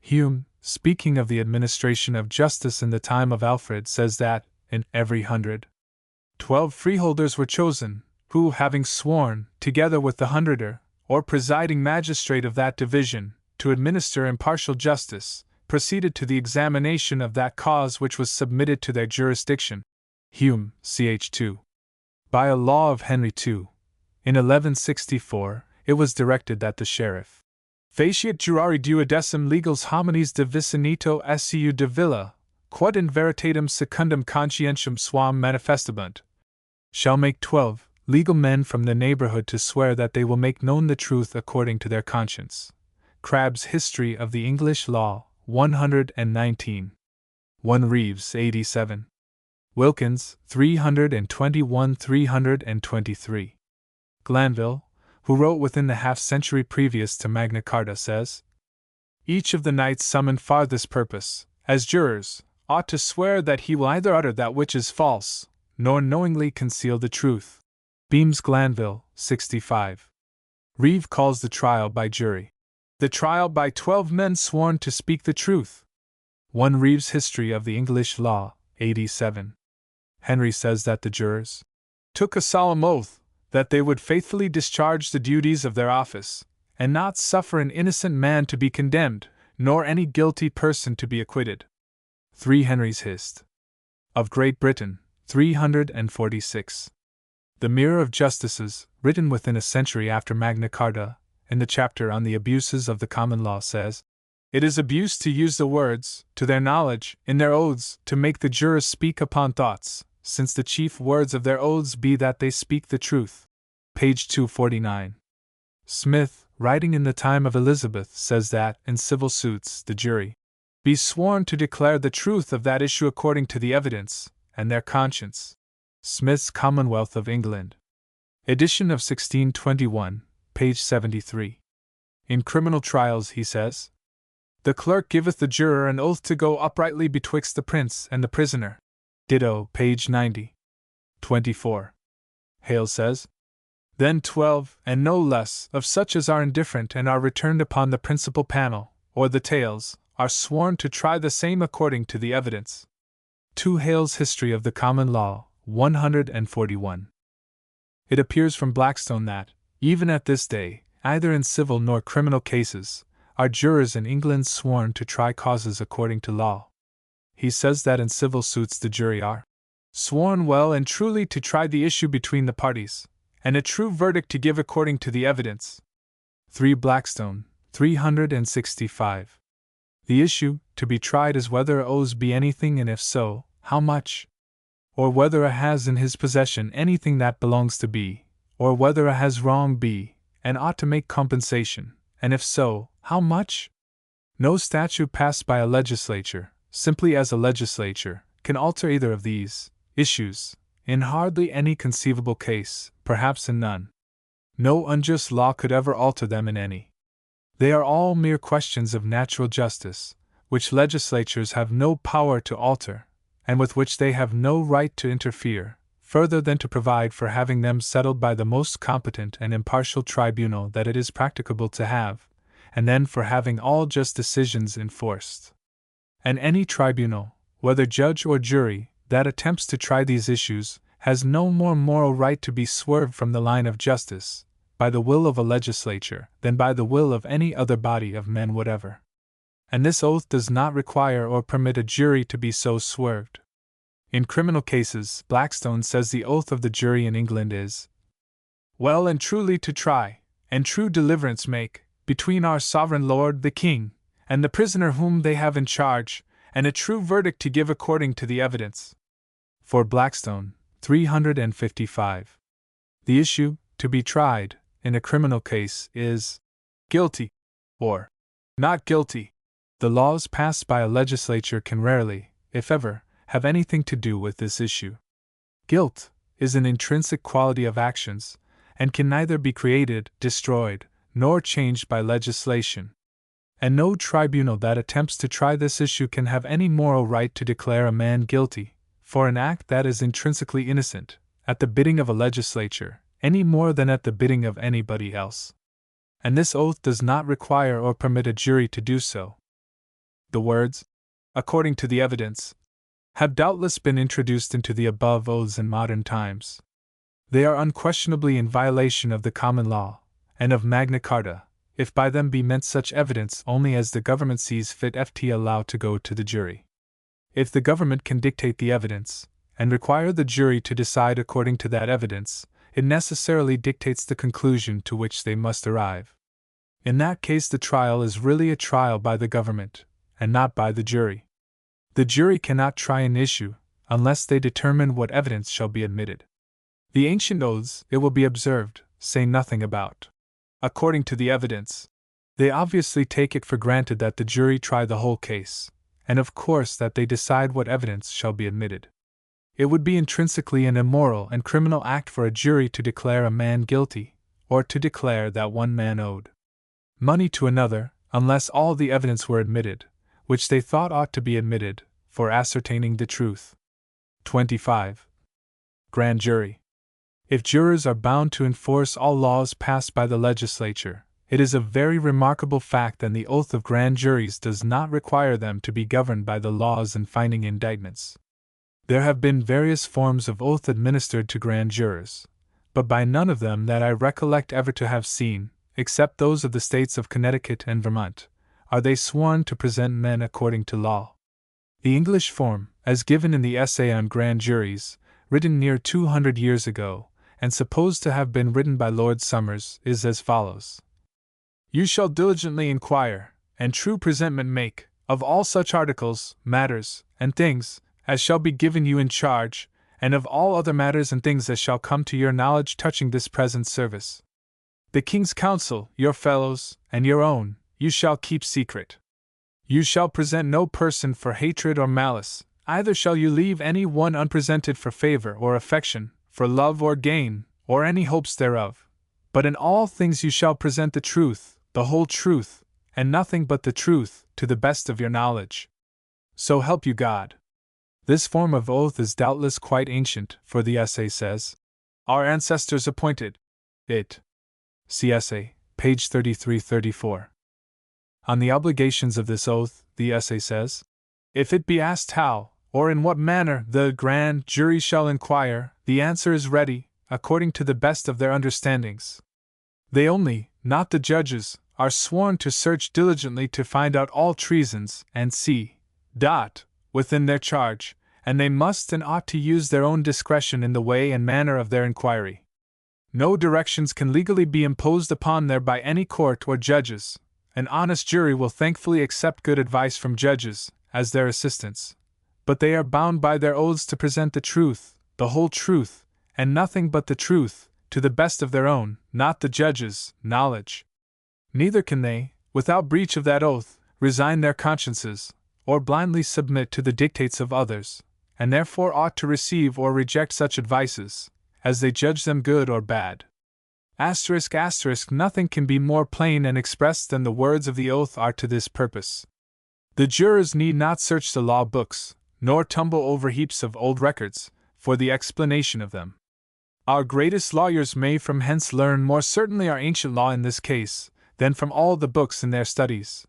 Hume, speaking of the administration of justice in the time of Alfred, says that, in every 112 freeholders were chosen, who, having sworn, together with the hundreder, or presiding magistrate of that division, to administer impartial justice, proceeded to the examination of that cause which was submitted to their jurisdiction. Hume, ch. 2. By a law of Henry II, in 1164, it was directed that the sheriff faciat jurari duodecim legals homines de vicinito seu de villa, quod in veritatem secundum conscientium suam manifestabunt, shall make 12 legal men from the neighborhood to swear that they will make known the truth according to their conscience. Crabbe's History of the English Law, 119. 1 Reeves, 87. Wilkins, 321-323. Glanville, who wrote within the half-century previous to Magna Carta, says, each of the knights summoned for this purpose, as jurors, ought to swear that he will either utter that which is false, nor knowingly conceal the truth. Beams Glanville, 65. Reeve calls the trial by jury the trial by 12 men sworn to speak the truth. 1 Reeves' History of the English Law, 87. Henry says that the jurors took a solemn oath that they would faithfully discharge the duties of their office, and not suffer an innocent man to be condemned, nor any guilty person to be acquitted. 3 Henry's Hist. of Great Britain, 346. The Mirror of Justices, written within a century after Magna Carta, in the chapter on the abuses of the common law, says, it is abuse to use the words, to their knowledge, in their oaths, to make the jurors speak upon thoughts, since the chief words of their oaths be that they speak the truth. Page 249. Smith, writing in the time of Elizabeth, says that, in civil suits, the jury be sworn to declare the truth of that issue according to the evidence, and their conscience. Smith's Commonwealth of England. Edition of 1621, page 73. In criminal trials, he says, the clerk giveth the juror an oath to go uprightly betwixt the prince and the prisoner. Ditto, page 90. 24. Hale says, then 12, and no less, of such as are indifferent and are returned upon the principal panel, or the tails, are sworn to try the same according to the evidence. 2 Hale's History of the Common Law, 141. It appears from Blackstone that, even at this day, neither in civil nor criminal cases, are jurors in England sworn to try causes according to law. He says that in civil suits the jury are sworn well and truly to try the issue between the parties, and a true verdict to give according to the evidence. 3 Blackstone, 365. The issue to be tried is whether a owes be anything, and if so, how much? Or whether a has in his possession anything that belongs to B, or whether a has wronged B, and ought to make compensation, and if so, how much? No statute passed by a legislature, simply as a legislature, can alter either of these issues, in hardly any conceivable case, perhaps in none. No unjust law could ever alter them in any. They are all mere questions of natural justice, which legislatures have no power to alter, and with which they have no right to interfere, further than to provide for having them settled by the most competent and impartial tribunal that it is practicable to have, and then for having all just decisions enforced. And any tribunal, whether judge or jury, that attempts to try these issues, has no more moral right to be swerved from the line of justice, by the will of a legislature, than by the will of any other body of men whatever. And this oath does not require or permit a jury to be so swerved. In criminal cases, Blackstone says the oath of the jury in England is well and truly to try, and true deliverance make, between our sovereign lord the king, and the prisoner whom they have in charge, and a true verdict to give according to the evidence. For Blackstone, 355. The issue, to be tried, in a criminal case, is guilty, or not guilty. The laws passed by a legislature can rarely, if ever, have anything to do with this issue. Guilt is an intrinsic quality of actions, and can neither be created, destroyed, nor changed by legislation. And no tribunal that attempts to try this issue can have any moral right to declare a man guilty, for an act that is intrinsically innocent, at the bidding of a legislature, any more than at the bidding of anybody else. And this oath does not require or permit a jury to do so. The words, according to the evidence, have doubtless been introduced into the above oaths in modern times. They are unquestionably in violation of the common law, and of Magna Carta, if by them be meant such evidence only as the government sees fit ft allow to go to the jury. If the government can dictate the evidence, and require the jury to decide according to that evidence, it necessarily dictates the conclusion to which they must arrive. In that case the trial is really a trial by the government, and not by the jury. The jury cannot try an issue, unless they determine what evidence shall be admitted. The ancient oaths, it will be observed, say nothing about according to the evidence. They obviously take it for granted that the jury try the whole case, and of course that they decide what evidence shall be admitted. It would be intrinsically an immoral and criminal act for a jury to declare a man guilty, or to declare that one man owed money to another, unless all the evidence were admitted, which they thought ought to be admitted, for ascertaining the truth. 25. Grand Jury. If jurors are bound to enforce all laws passed by the legislature, it is a very remarkable fact that the oath of grand juries does not require them to be governed by the laws in finding indictments. There have been various forms of oath administered to grand jurors, but by none of them that I recollect ever to have seen, except those of the states of Connecticut and Vermont, are they sworn to present men according to law. The English form, as given in the Essay on Grand Juries, written near 200 years ago, and supposed to have been written by Lord Somers, is as follows. You shall diligently inquire, and true presentment make, of all such articles, matters, and things, as shall be given you in charge, and of all other matters and things as shall come to your knowledge touching this present service. The King's Council, your fellows, and your own, you shall keep secret. You shall present no person for hatred or malice, either shall you leave any one unpresented for favor or affection, for love or gain, or any hopes thereof. But in all things you shall present the truth, the whole truth, and nothing but the truth, to the best of your knowledge. So help you God. This form of oath is doubtless quite ancient, for the essay says, our ancestors appointed it. See essay, page 33-34. On the obligations of this oath, the essay says. If it be asked how, or in what manner, the grand jury shall inquire, the answer is ready, according to the best of their understandings. They only, not the judges, are sworn to search diligently to find out all treasons, and see, within their charge, and they must and ought to use their own discretion in the way and manner of their inquiry. No directions can legally be imposed upon them by any court or judges. An honest jury will thankfully accept good advice from judges, as their assistants. But they are bound by their oaths to present the truth, the whole truth, and nothing but the truth, to the best of their own, not the judges', knowledge. Neither can they, without breach of that oath, resign their consciences, or blindly submit to the dictates of others, and therefore ought to receive or reject such advices, as they judge them good or bad. Nothing can be more plain and expressed than the words of the oath are to this purpose. The jurors need not search the law books, nor tumble over heaps of old records, for the explanation of them. Our greatest lawyers may from hence learn more certainly our ancient law in this case, than from all the books in their studies.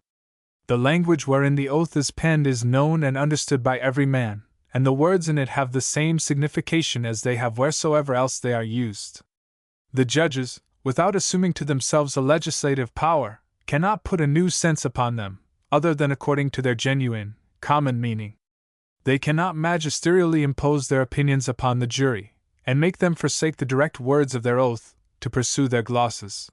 The language wherein the oath is penned is known and understood by every man, and the words in it have the same signification as they have wheresoever else they are used. The judges, without assuming to themselves a legislative power, cannot put a new sense upon them, other than according to their genuine, common meaning. They cannot magisterially impose their opinions upon the jury, and make them forsake the direct words of their oath, to pursue their glosses.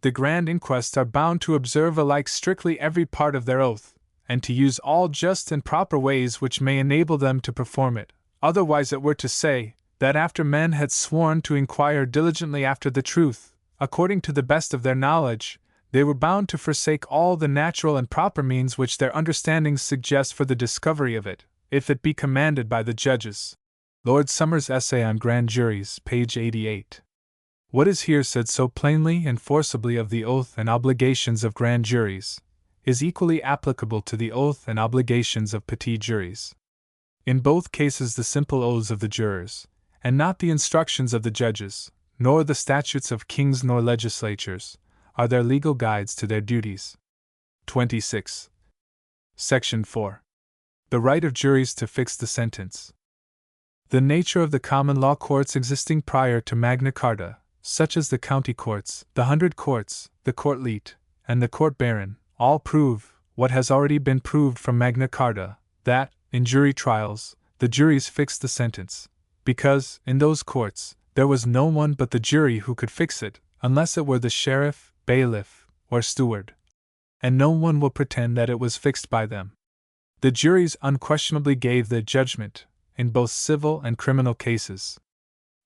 The grand inquests are bound to observe alike strictly every part of their oath, and to use all just and proper ways which may enable them to perform it, otherwise it were to say, that after men had sworn to inquire diligently after the truth, according to the best of their knowledge, they were bound to forsake all the natural and proper means which their understandings suggest for the discovery of it, if it be commanded by the judges. Lord Somers' Essay on Grand Juries, page 88. What is here said so plainly and forcibly of the oath and obligations of grand juries, is equally applicable to the oath and obligations of petit juries. In both cases the simple oaths of the jurors, and not the instructions of the judges, nor the statutes of kings nor legislatures, are their legal guides to their duties. 26. Section 4. The right of juries to fix the sentence. The nature of the common law courts existing prior to Magna Carta, such as the county courts, the 100 courts, the court leet, and the court baron, all prove, what has already been proved from Magna Carta, that, in jury trials, the juries fixed the sentence, because, in those courts, there was no one but the jury who could fix it, unless it were the sheriff, bailiff, or steward. And no one will pretend that it was fixed by them. The juries unquestionably gave their judgment, in both civil and criminal cases.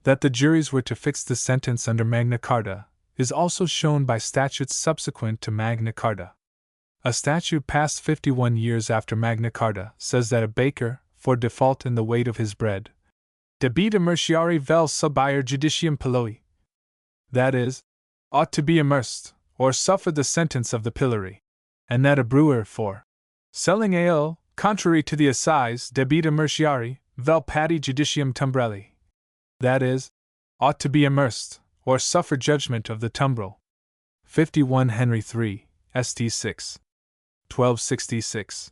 That the juries were to fix the sentence under Magna Carta is also shown by statutes subsequent to Magna Carta. A statute passed 51 years after Magna Carta says that a baker, for default in the weight of his bread, debita merciari vel subire judicium pillory, that is, ought to be immersed, or suffer the sentence of the pillory, and that a brewer, for selling ale, contrary to the assize debita merciari, vel pati judicium tumbrelli, that is, ought to be immersed, or suffer judgment of the tumbrel. 51 Henry 3, St. 6. 1266.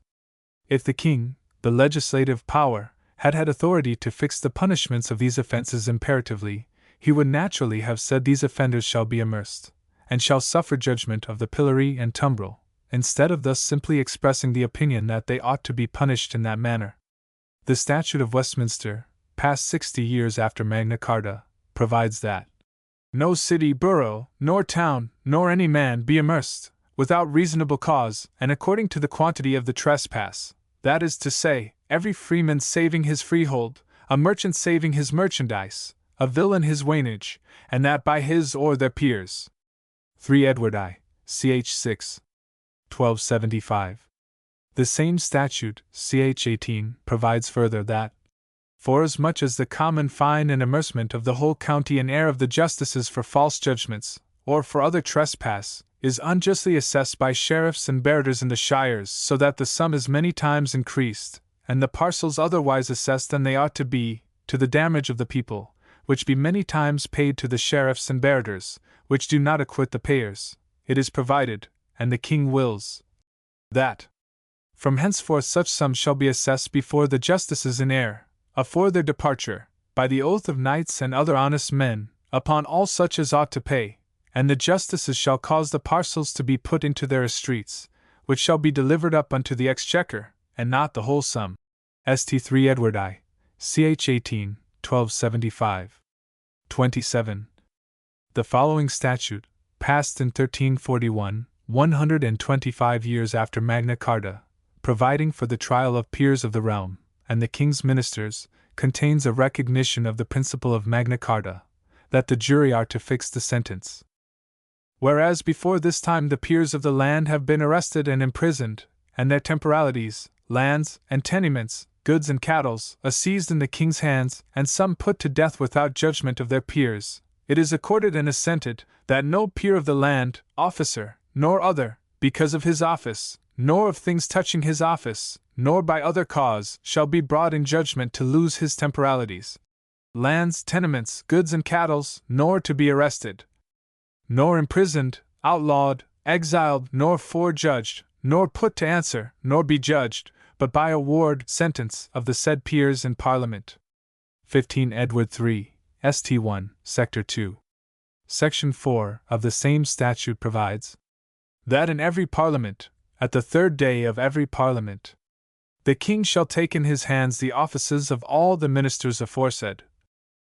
If the king, the legislative power, had had authority to fix the punishments of these offenses imperatively, he would naturally have said these offenders shall be immersed, and shall suffer judgment of the pillory and tumbrel, instead of thus simply expressing the opinion that they ought to be punished in that manner. The Statute of Westminster, passed 60 years after Magna Carta, provides that no city, borough, nor town, nor any man be immersed, without reasonable cause, and according to the quantity of the trespass, that is to say, every freeman saving his freehold, a merchant saving his merchandise, a villain his wainage, and that by his or their peers. 3 Edward I, ch. 6. 1275. The same statute, ch. 18, provides further that, forasmuch as the common fine and immersement of the whole county and heir of the justices for false judgments, or for other trespass, is unjustly assessed by sheriffs and bearders in the shires, so that the sum is many times increased, and the parcels otherwise assessed than they ought to be, to the damage of the people, which be many times paid to the sheriffs and bearders, which do not acquit the payers, it is provided, and the king wills, that from henceforth such sum shall be assessed before the justices in eyre, afore their departure, by the oath of knights and other honest men, upon all such as ought to pay, and the justices shall cause the parcels to be put into their estreats, which shall be delivered up unto the exchequer, and not the whole sum. St. 3 Edward I. Ch. 18, 1275. 27. The following statute, passed in 1341, 125 years after Magna Carta, providing for the trial of peers of the realm, and the king's ministers, contains a recognition of the principle of Magna Carta, that the jury are to fix the sentence. Whereas before this time the peers of the land have been arrested and imprisoned, and their temporalities, lands, and tenements, goods and cattles, seized in the king's hands, and some put to death without judgment of their peers, it is accorded and assented, that no peer of the land, officer, nor other, because of his office, nor of things touching his office, nor by other cause, shall be brought in judgment to lose his temporalities, lands, tenements, goods and cattles, nor to be arrested, nor imprisoned, outlawed, exiled, nor forejudged, nor put to answer, nor be judged, but by award sentence of the said peers in Parliament. 15 Edward 3, St. 1, Sector 2. Section 4 of the same statute provides that in every Parliament, at the third day of every Parliament, the King shall take in his hands the offices of all the ministers aforesaid,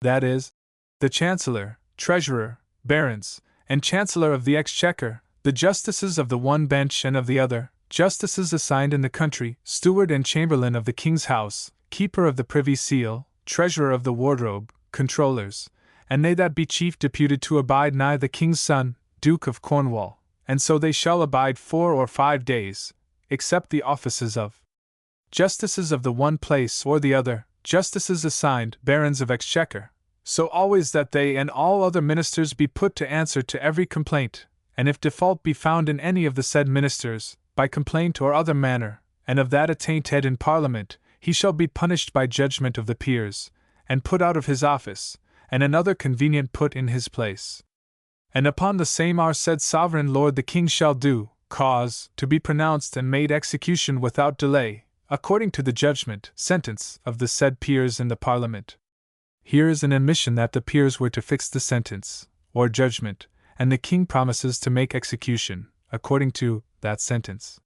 that is, the Chancellor, Treasurer, Barons, and Chancellor of the Exchequer, the justices of the one bench and of the other, justices assigned in the country, steward and chamberlain of the king's house, keeper of the privy seal, treasurer of the wardrobe, controllers, and they that be chief deputed to abide nigh the king's son, Duke of Cornwall, and so they shall abide 4 or 5 days, except the offices of justices of the one place or the other, justices assigned, barons of exchequer, so always that they and all other ministers be put to answer to every complaint, and if default be found in any of the said ministers, by complaint or other manner, and of that attainted in Parliament, he shall be punished by judgment of the peers, and put out of his office, and another convenient put in his place. And upon the same our said sovereign lord the king shall do cause to be pronounced and made execution without delay, according to the judgment, sentence of the said peers in the Parliament. Here is an admission that the peers were to fix the sentence, or judgment, and the king promises to make execution, according to that sentence.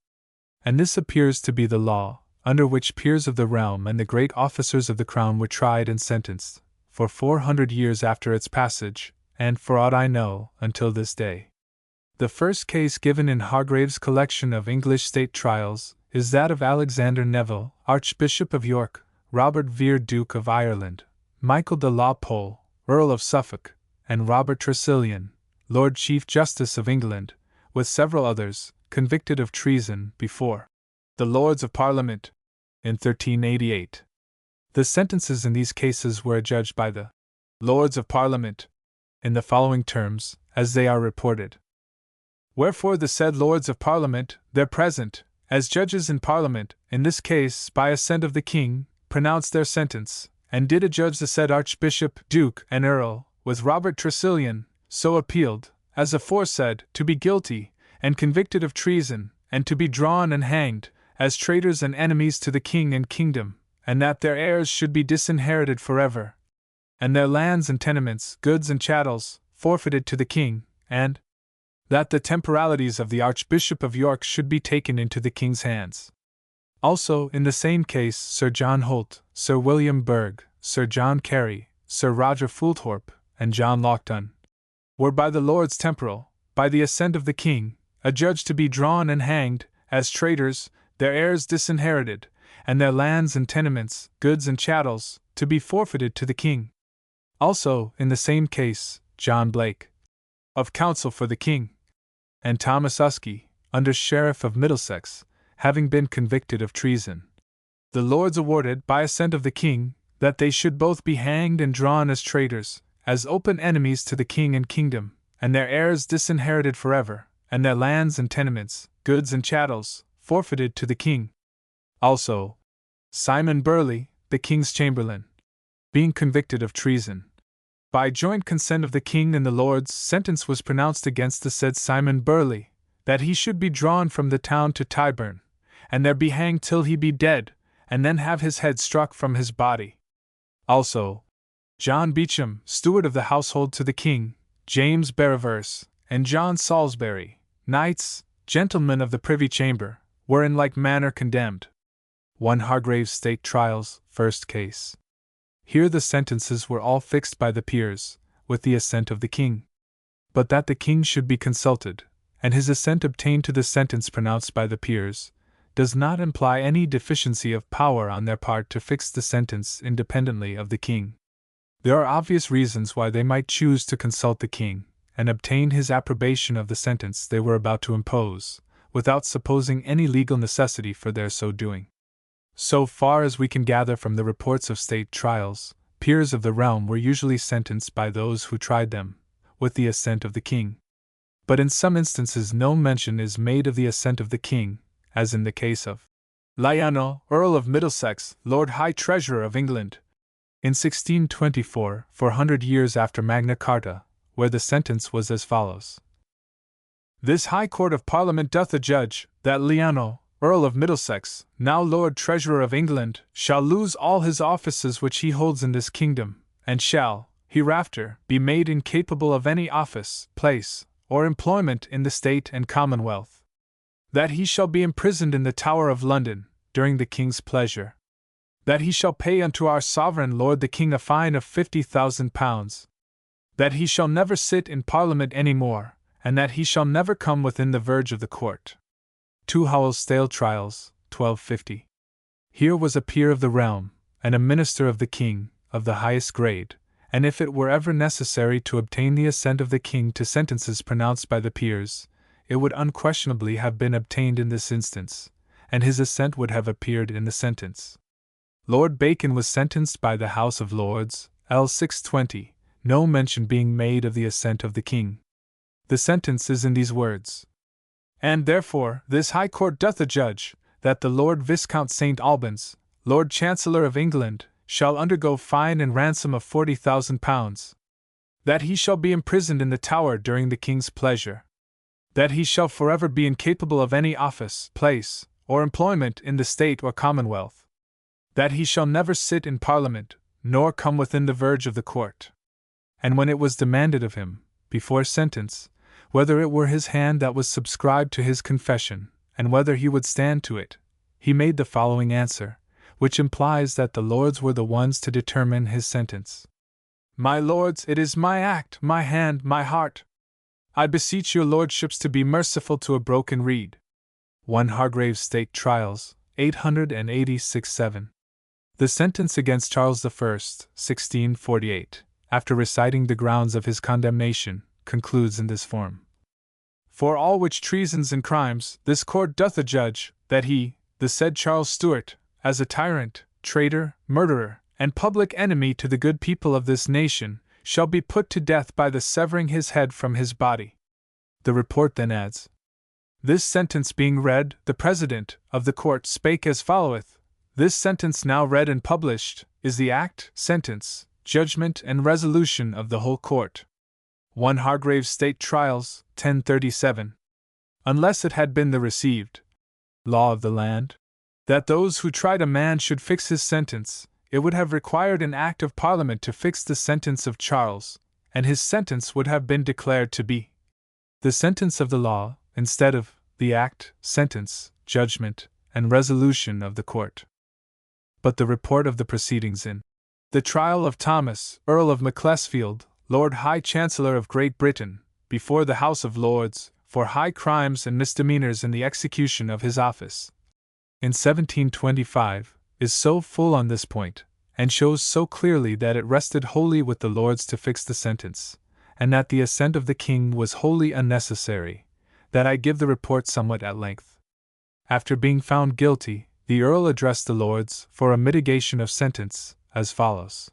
And this appears to be the law, under which peers of the realm and the great officers of the crown were tried and sentenced, for 400 years after its passage, and, for aught I know, until this day. The first case given in Hargrave's collection of English state trials is that of Alexander Neville, Archbishop of York, Robert Vere, Duke of Ireland, Michael de la Pole, Earl of Suffolk, and Robert Tressilian, Lord Chief Justice of England, with several others, convicted of treason before the Lords of Parliament in 1388. The sentences in these cases were adjudged by the Lords of Parliament in the following terms, as they are reported. Wherefore the said Lords of Parliament, there present, as judges in Parliament, in this case, by assent of the King, pronounced their sentence, and did adjudge the said Archbishop, Duke, and Earl, with Robert Tressilian, so appealed, as aforesaid, to be guilty, and convicted of treason, and to be drawn and hanged, as traitors and enemies to the king and kingdom, and that their heirs should be disinherited forever, and their lands and tenements, goods and chattels, forfeited to the king, and that the temporalities of the Archbishop of York should be taken into the king's hands. Also, in the same case, Sir John Holt, Sir William Berg, Sir John Carey, Sir Roger Fulthorpe, and John Lockton were by the Lords Temporal, by the assent of the king, adjudged to be drawn and hanged, as traitors, their heirs disinherited, and their lands and tenements, goods and chattels, to be forfeited to the king. Also, in the same case, John Blake, of counsel for the king, and Thomas Usky, under Sheriff of Middlesex, having been convicted of treason, the Lords awarded, by assent of the king, that they should both be hanged and drawn as traitors, as open enemies to the king and kingdom, and their heirs disinherited forever, and their lands and tenements, goods and chattels, forfeited to the king. Also, Simon Burley, the king's chamberlain, being convicted of treason, by joint consent of the king and the lords, sentence was pronounced against the said Simon Burley, that he should be drawn from the town to Tyburn, and there be hanged till he be dead, and then have his head struck from his body. Also, John Beauchamp, steward of the household to the king, James Barreverse, and John Salisbury, knights, gentlemen of the privy chamber, were in like manner condemned. 1 Hargrave's State Trials, first case. Here the sentences were all fixed by the peers, with the assent of the king. But that the king should be consulted, and his assent obtained to the sentence pronounced by the peers, does not imply any deficiency of power on their part to fix the sentence independently of the king. There are obvious reasons why they might choose to consult the king, and obtain his approbation of the sentence they were about to impose, without supposing any legal necessity for their so doing. So far as we can gather from the reports of state trials, peers of the realm were usually sentenced by those who tried them, with the assent of the king. But in some instances no mention is made of the assent of the king, as in the case of Lysander, Earl of Middlesex, Lord High Treasurer of England, in 1624, 400 years after Magna Carta, where the sentence was as follows: This High Court of Parliament doth adjudge, that Lysander, Earl of Middlesex, now Lord Treasurer of England, shall lose all his offices which he holds in this kingdom, and shall, hereafter, be made incapable of any office, place, or employment in the state and commonwealth. That he shall be imprisoned in the Tower of London, during the king's pleasure. That he shall pay unto our sovereign lord the king a fine of £50,000. That he shall never sit in Parliament any more, and that he shall never come within the verge of the court. 2 Howell's Stale Trials, 1250. Here was a peer of the realm, and a minister of the king, of the highest grade, and if it were ever necessary to obtain the assent of the king to sentences pronounced by the peers, it would unquestionably have been obtained in this instance, and his assent would have appeared in the sentence. Lord Bacon was sentenced by the House of Lords, L. 620, no mention being made of the assent of the king. The sentence is in these words: And therefore this High Court doth adjudge, that the Lord Viscount St. Albans, Lord Chancellor of England, shall undergo fine and ransom of £40,000. That he shall be imprisoned in the Tower during the king's pleasure. That he shall forever be incapable of any office, place, or employment in the state or commonwealth. That he shall never sit in Parliament, nor come within the verge of the court. And when it was demanded of him, before sentence, whether it were his hand that was subscribed to his confession, and whether he would stand to it, he made the following answer, which implies that the lords were the ones to determine his sentence: My lords, it is my act, my hand, my heart. I beseech your lordships to be merciful to a broken reed. 1 Hargrave's State Trials, 886-7. The sentence against Charles I, 1648, after reciting the grounds of his condemnation, concludes in this form: For all which treasons and crimes, this court doth adjudge, that he, the said Charles Stuart, as a tyrant, traitor, murderer, and public enemy to the good people of this nation, shall be put to death by the severing his head from his body. The report then adds: This sentence being read, the President of the court spake as followeth: This sentence now read and published, is the act, sentence, judgment, and resolution of the whole court. 1 Hargrave's State Trials, 1037. Unless it had been the received law of the land, that those who tried a man should fix his sentence, it would have required an act of Parliament to fix the sentence of Charles, and his sentence would have been declared to be the sentence of the law, instead of the act, sentence, judgment, and resolution of the court. But the report of the proceedings in the trial of Thomas, Earl of Macclesfield, Lord High Chancellor of Great Britain, before the House of Lords, for high crimes and misdemeanors in the execution of his office, in 1725, is so full on this point, and shows so clearly that it rested wholly with the Lords to fix the sentence, and that the assent of the king was wholly unnecessary, that I give the report somewhat at length. After being found guilty, the Earl addressed the Lords, for a mitigation of sentence, as follows: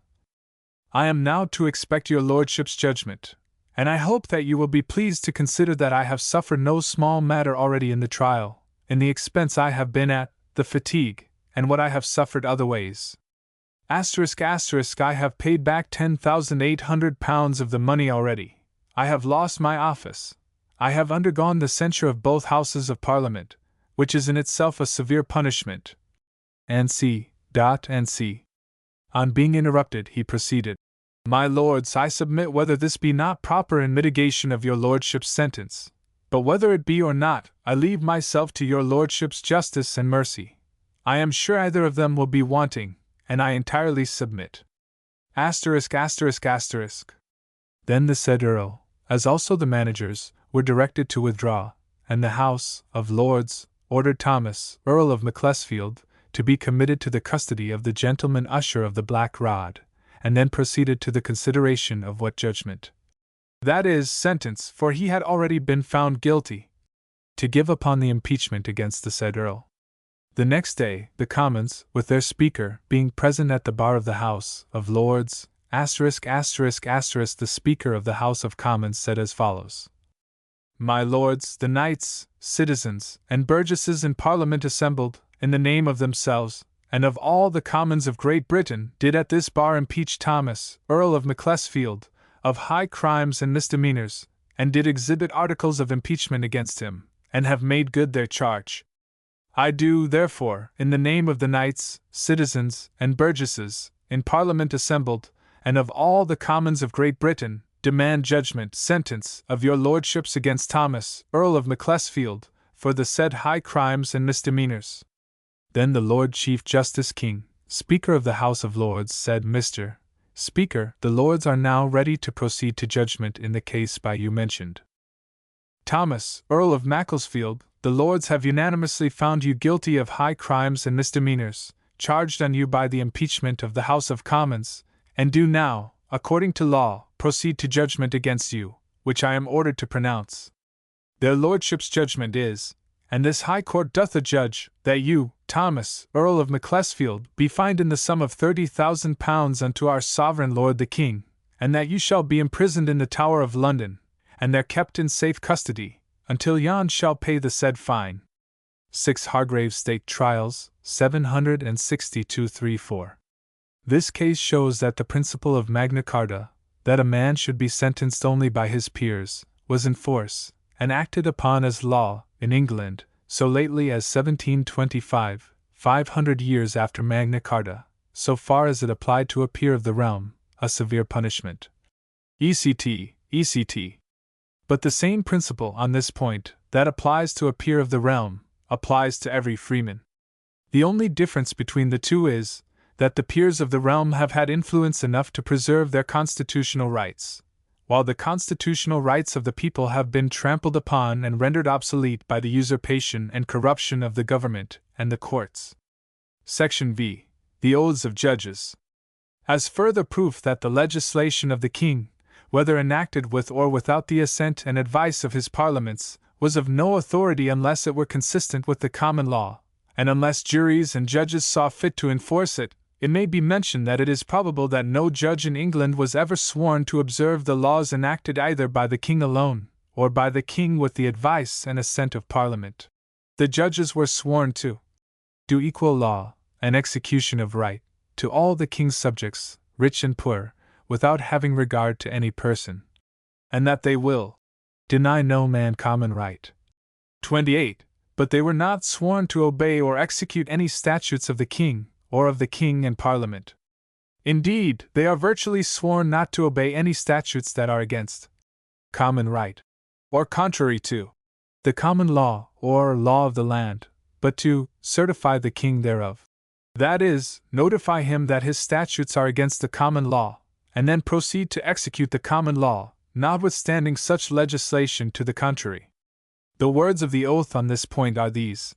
I am now to expect your Lordship's judgment, and I hope that you will be pleased to consider that I have suffered no small matter already in the trial, in the expense I have been at, the fatigue, and what I have suffered otherways. ****, I have paid back £10,800 of the money already. I have lost my office. I have undergone the censure of both Houses of Parliament, which is in itself a severe punishment. N.C. On being interrupted, he proceeded. My lords, I submit whether this be not proper in mitigation of your lordship's sentence, but whether it be or not, I leave myself to your lordship's justice and mercy. I am sure either of them will be wanting, and I entirely submit. ******. Then the said Earl, as also the managers, were directed to withdraw, and the House of Lords ordered Thomas, Earl of Macclesfield, to be committed to the custody of the gentleman usher of the Black Rod, and then proceeded to the consideration of what judgment, that is, sentence, for he had already been found guilty, to give upon the impeachment against the said Earl. The next day, the Commons, with their Speaker, being present at the bar of the House of Lords, *****, the Speaker of the House of Commons said as follows. My lords, the knights, citizens, and burgesses in Parliament assembled, in the name of themselves, and of all the Commons of Great Britain, did at this bar impeach Thomas, Earl of Macclesfield, of high crimes and misdemeanors, and did exhibit articles of impeachment against him, and have made good their charge. I do, therefore, in the name of the knights, citizens, and burgesses, in Parliament assembled, and of all the Commons of Great Britain, demand judgment, sentence, of your lordships against Thomas, Earl of Macclesfield, for the said high crimes and misdemeanors. Then the Lord Chief Justice King, Speaker of the House of Lords, said, Mr. Speaker, the Lords are now ready to proceed to judgment in the case by you mentioned. Thomas, Earl of Macclesfield, the Lords have unanimously found you guilty of high crimes and misdemeanors, charged on you by the impeachment of the House of Commons, and do now, according to law, proceed to judgment against you, which I am ordered to pronounce. Their lordships' judgment is, and this High Court doth adjudge, that you, Thomas, Earl of Macclesfield, be fined in the sum of £30,000 unto our sovereign lord the King, and that you shall be imprisoned in the Tower of London, and there kept in safe custody, until yon shall pay the said fine. 6 Hargrave State Trials, 762-34. This case shows that the principle of Magna Carta, that a man should be sentenced only by his peers, was in force, and acted upon as law, in England, so lately as 1725, 500 years after Magna Carta, so far as it applied to a peer of the realm, a severe punishment. ECT. But the same principle on this point, that applies to a peer of the realm, applies to every freeman. The only difference between the two is, that the peers of the realm have had influence enough to preserve their constitutional rights, while the constitutional rights of the people have been trampled upon and rendered obsolete by the usurpation and corruption of the government and the courts. Section V. The Oaths of Judges. As further proof that the legislation of the king, whether enacted with or without the assent and advice of his parliaments, was of no authority unless it were consistent with the common law, and unless juries and judges saw fit to enforce it, it may be mentioned that it is probable that no judge in England was ever sworn to observe the laws enacted either by the king alone, or by the king with the advice and assent of Parliament. The judges were sworn to do equal law and execution of right to all the king's subjects, rich and poor, without having regard to any person, and that they will deny no man common right. 28. But they were not sworn to obey or execute any statutes of the king, or of the king and Parliament. Indeed, they are virtually sworn not to obey any statutes that are against common right, or contrary to the common law, or law of the land, but to certify the king thereof. That is, notify him that his statutes are against the common law, and then proceed to execute the common law, notwithstanding such legislation to the contrary. The words of the oath on this point are these: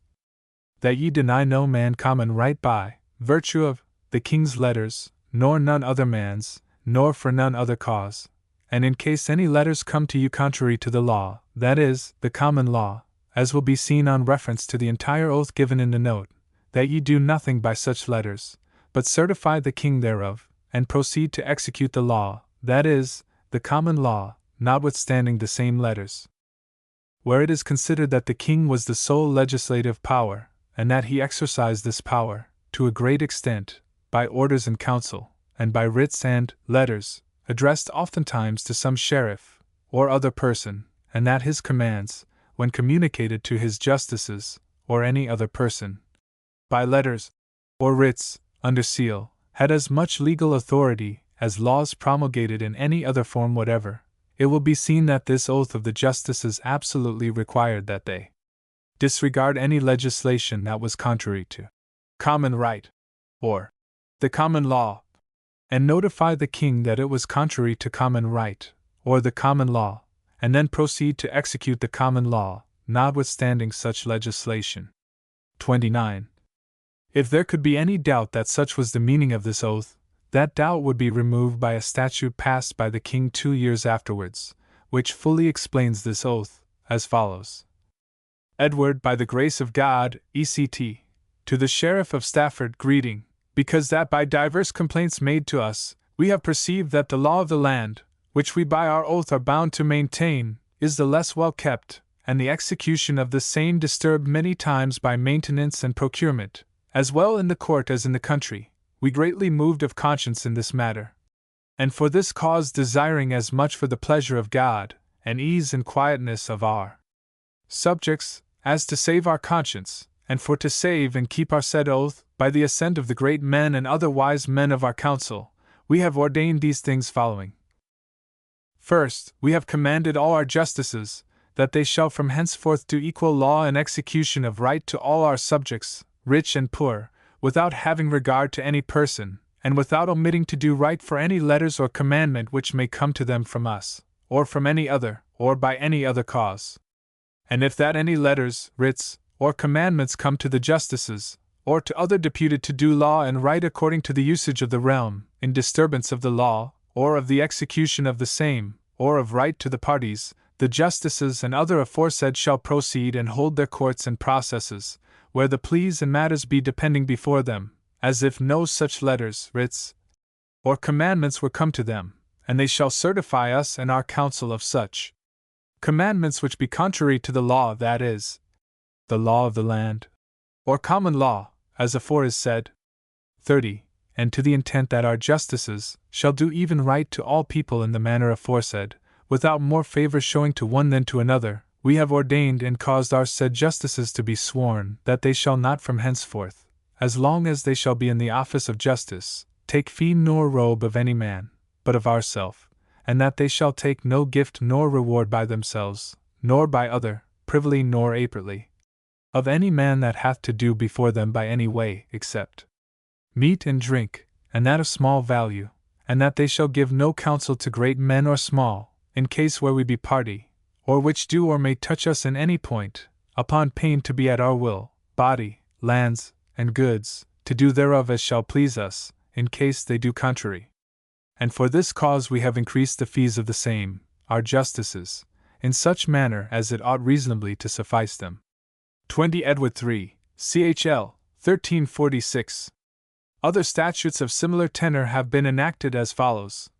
that ye deny no man common right by virtue of the king's letters, nor none other man's, nor for none other cause, and in case any letters come to you contrary to the law, that is, the common law, as will be seen on reference to the entire oath given in the note, that ye do nothing by such letters, but certify the king thereof, and proceed to execute the law, that is, the common law, notwithstanding the same letters. Where it is considered that the king was the sole legislative power, and that he exercised this power, to a great extent, by orders in council, and by writs and letters, addressed oftentimes to some sheriff, or other person, and that his commands, when communicated to his justices, or any other person, by letters, or writs, under seal, had as much legal authority as laws promulgated in any other form whatever, it will be seen that this oath of the justices absolutely required that they disregard any legislation that was contrary to common right, or the common law, and notify the king that it was contrary to common right, or the common law, and then proceed to execute the common law, notwithstanding such legislation. 29. If there could be any doubt that such was the meaning of this oath, that doubt would be removed by a statute passed by the king 2 years afterwards, which fully explains this oath, as follows. Edward, by the grace of God, ECT, to the Sheriff of Stafford, greeting, because that by divers complaints made to us, we have perceived that the law of the land, which we by our oath are bound to maintain, is the less well kept, and the execution of the same disturbed many times by maintenance and procurement, as well in the court as in the country, we greatly moved of conscience in this matter. And for this cause desiring as much for the pleasure of God, and ease and quietness of our subjects, as to save our conscience, and for to save and keep our said oath, by the assent of the great men and other wise men of our council, we have ordained these things following. First, we have commanded all our justices, that they shall from henceforth do equal law and execution of right to all our subjects, rich and poor, without having regard to any person, and without omitting to do right for any letters or commandment which may come to them from us, or from any other, or by any other cause. And if that any letters, writs, or commandments come to the justices, or to other deputed to do law and right according to the usage of the realm, in disturbance of the law, or of the execution of the same, or of right to the parties, the justices and other aforesaid shall proceed and hold their courts and processes, where the pleas and matters be depending before them, as if no such letters, writs, or commandments were come to them, and they shall certify us and our council of such commandments which be contrary to the law, that is, the law of the land, or common law, as afore is said. 30. And to the intent that our justices shall do even right to all people in the manner aforesaid, without more favor showing to one than to another, we have ordained and caused our said justices to be sworn that they shall not from henceforth, as long as they shall be in the office of justice, take fee nor robe of any man, but of ourself, and that they shall take no gift nor reward by themselves, nor by other, privily nor apertly, of any man that hath to do before them by any way, except meat and drink, and that of small value, and that they shall give no counsel to great men or small, in case where we be party, or which do or may touch us in any point, upon pain to be at our will, body, lands, and goods, to do thereof as shall please us, in case they do contrary. And for this cause we have increased the fees of the same, our justices, in such manner as it ought reasonably to suffice them. 20 Edward III, CHL, 1346. Other statutes of similar tenor have been enacted as follows.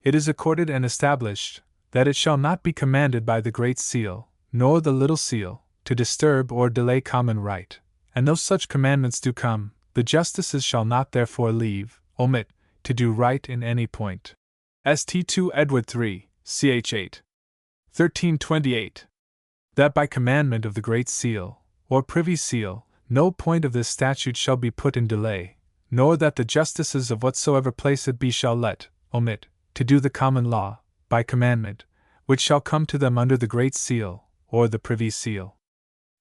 It is accorded and established, that it shall not be commanded by the Great Seal, nor the Little Seal, to disturb or delay common right, and though such commandments do come, the justices shall not therefore leave, omit, to do right in any point. St. Edward III, ch. 8. 1328. That by commandment of the Great Seal, or Privy Seal, no point of this statute shall be put in delay, nor that the justices of whatsoever place it be shall let, omit, to do the common law, by commandment, which shall come to them under the Great Seal, or the Privy Seal.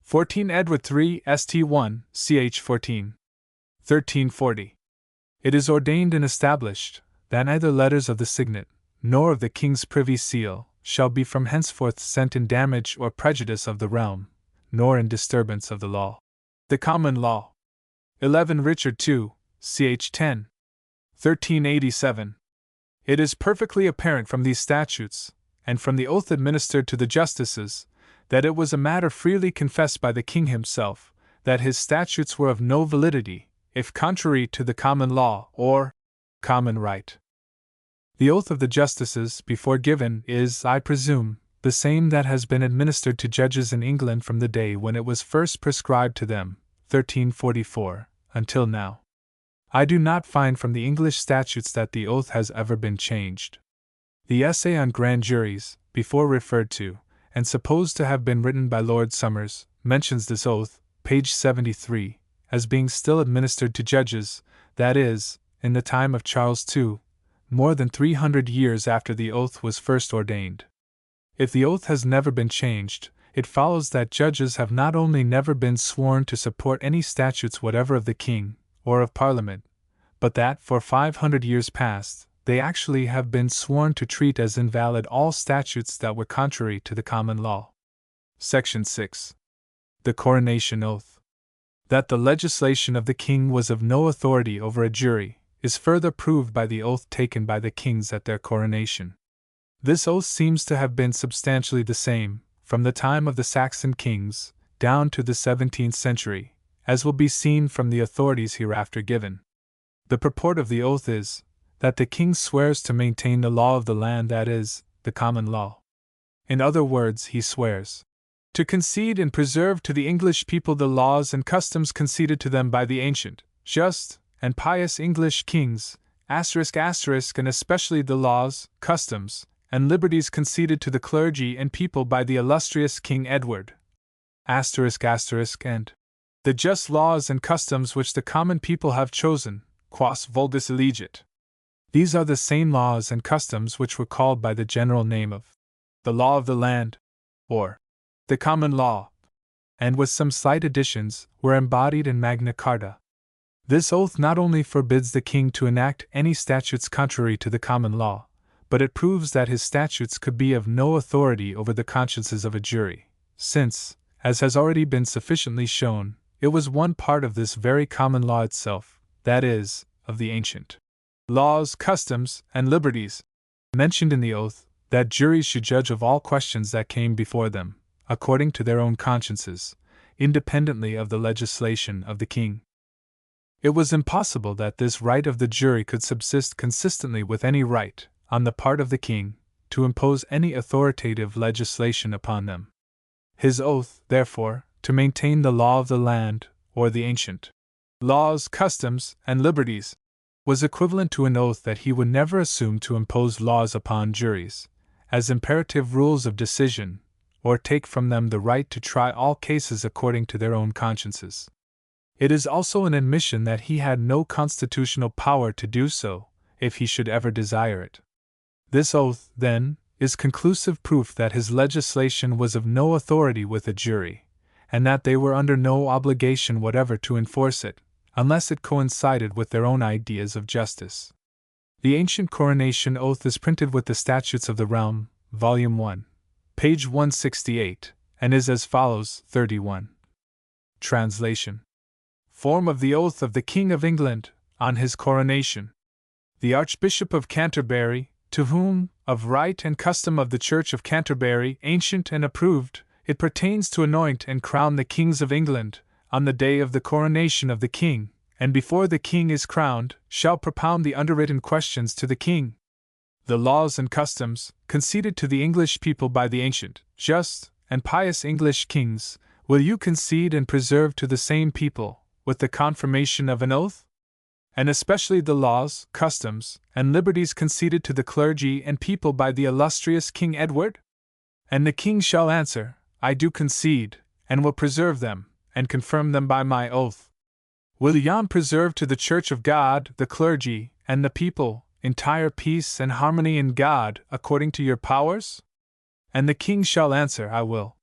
14 Edward III, St. 1, ch. 14. 1340. It is ordained and established, that neither letters of the signet, nor of the King's Privy Seal, shall be from henceforth sent in damage or prejudice of the realm, nor in disturbance of the law. The common law. 11 Richard II, ch. 10. 1387. It is perfectly apparent from these statutes, and from the oath administered to the justices, that it was a matter freely confessed by the king himself, that his statutes were of no validity, if contrary to the common law, or common right. The oath of the justices, before given, is, I presume, the same that has been administered to judges in England from the day when it was first prescribed to them, 1344, until now. I do not find from the English statutes that the oath has ever been changed. The essay on grand juries, before referred to, and supposed to have been written by Lord Somers, mentions this oath, page 73, as being still administered to judges, that is, in the time of Charles II, more than 300 years after the oath was first ordained. If the oath has never been changed, it follows that judges have not only never been sworn to support any statutes whatever of the king, or of Parliament, but that, for 500 years past, they actually have been sworn to treat as invalid all statutes that were contrary to the common law. Section 6. The Coronation Oath. That the legislation of the king was of no authority over a jury is further proved by the oath taken by the kings at their coronation. This oath seems to have been substantially the same, from the time of the Saxon kings, down to the 17th century, as will be seen from the authorities hereafter given. The purport of the oath is, that the king swears to maintain the law of the land, that is, the common law. In other words, he swears to concede and preserve to the English people the laws and customs conceded to them by the ancient, just, and pious English kings, ***, and especially the laws, customs, and liberties conceded to the clergy and people by the illustrious King Edward, ***, and the just laws and customs which the common people have chosen, quas vulgus elegit. These are the same laws and customs which were called by the general name of the law of the land, or the common law, and with some slight additions, were embodied in Magna Carta. This oath not only forbids the king to enact any statutes contrary to the common law, but it proves that his statutes could be of no authority over the consciences of a jury, since, as has already been sufficiently shown, it was one part of this very common law itself, that is, of the ancient laws, customs, and liberties mentioned in the oath, that juries should judge of all questions that came before them, according to their own consciences, independently of the legislation of the king. It was impossible that this right of the jury could subsist consistently with any right, on the part of the king, to impose any authoritative legislation upon them. His oath, therefore, to maintain the law of the land, or the ancient laws, customs, and liberties, was equivalent to an oath that he would never assume to impose laws upon juries, as imperative rules of decision, or take from them the right to try all cases according to their own consciences. It is also an admission that he had no constitutional power to do so, if he should ever desire it. This oath, then, is conclusive proof that his legislation was of no authority with a jury, and that they were under no obligation whatever to enforce it, unless it coincided with their own ideas of justice. The ancient coronation oath is printed with the Statutes of the Realm, Volume 1, page 168, and is as follows: 31. Translation. Form of the Oath of the King of England, on his coronation. The Archbishop of Canterbury, to whom, of right and custom of the Church of Canterbury, ancient and approved, it pertains to anoint and crown the kings of England, on the day of the coronation of the king, and before the king is crowned, shall propound the underwritten questions to the king. The laws and customs, conceded to the English people by the ancient, just, and pious English kings, will you concede and preserve to the same people, with the confirmation of an oath? And especially the laws, customs, and liberties conceded to the clergy and people by the illustrious King Edward? And the king shall answer, I do concede, and will preserve them, and confirm them by my oath. Will yon preserve to the Church of God, the clergy, and the people, entire peace and harmony in God, according to your powers? And the king shall answer, I will.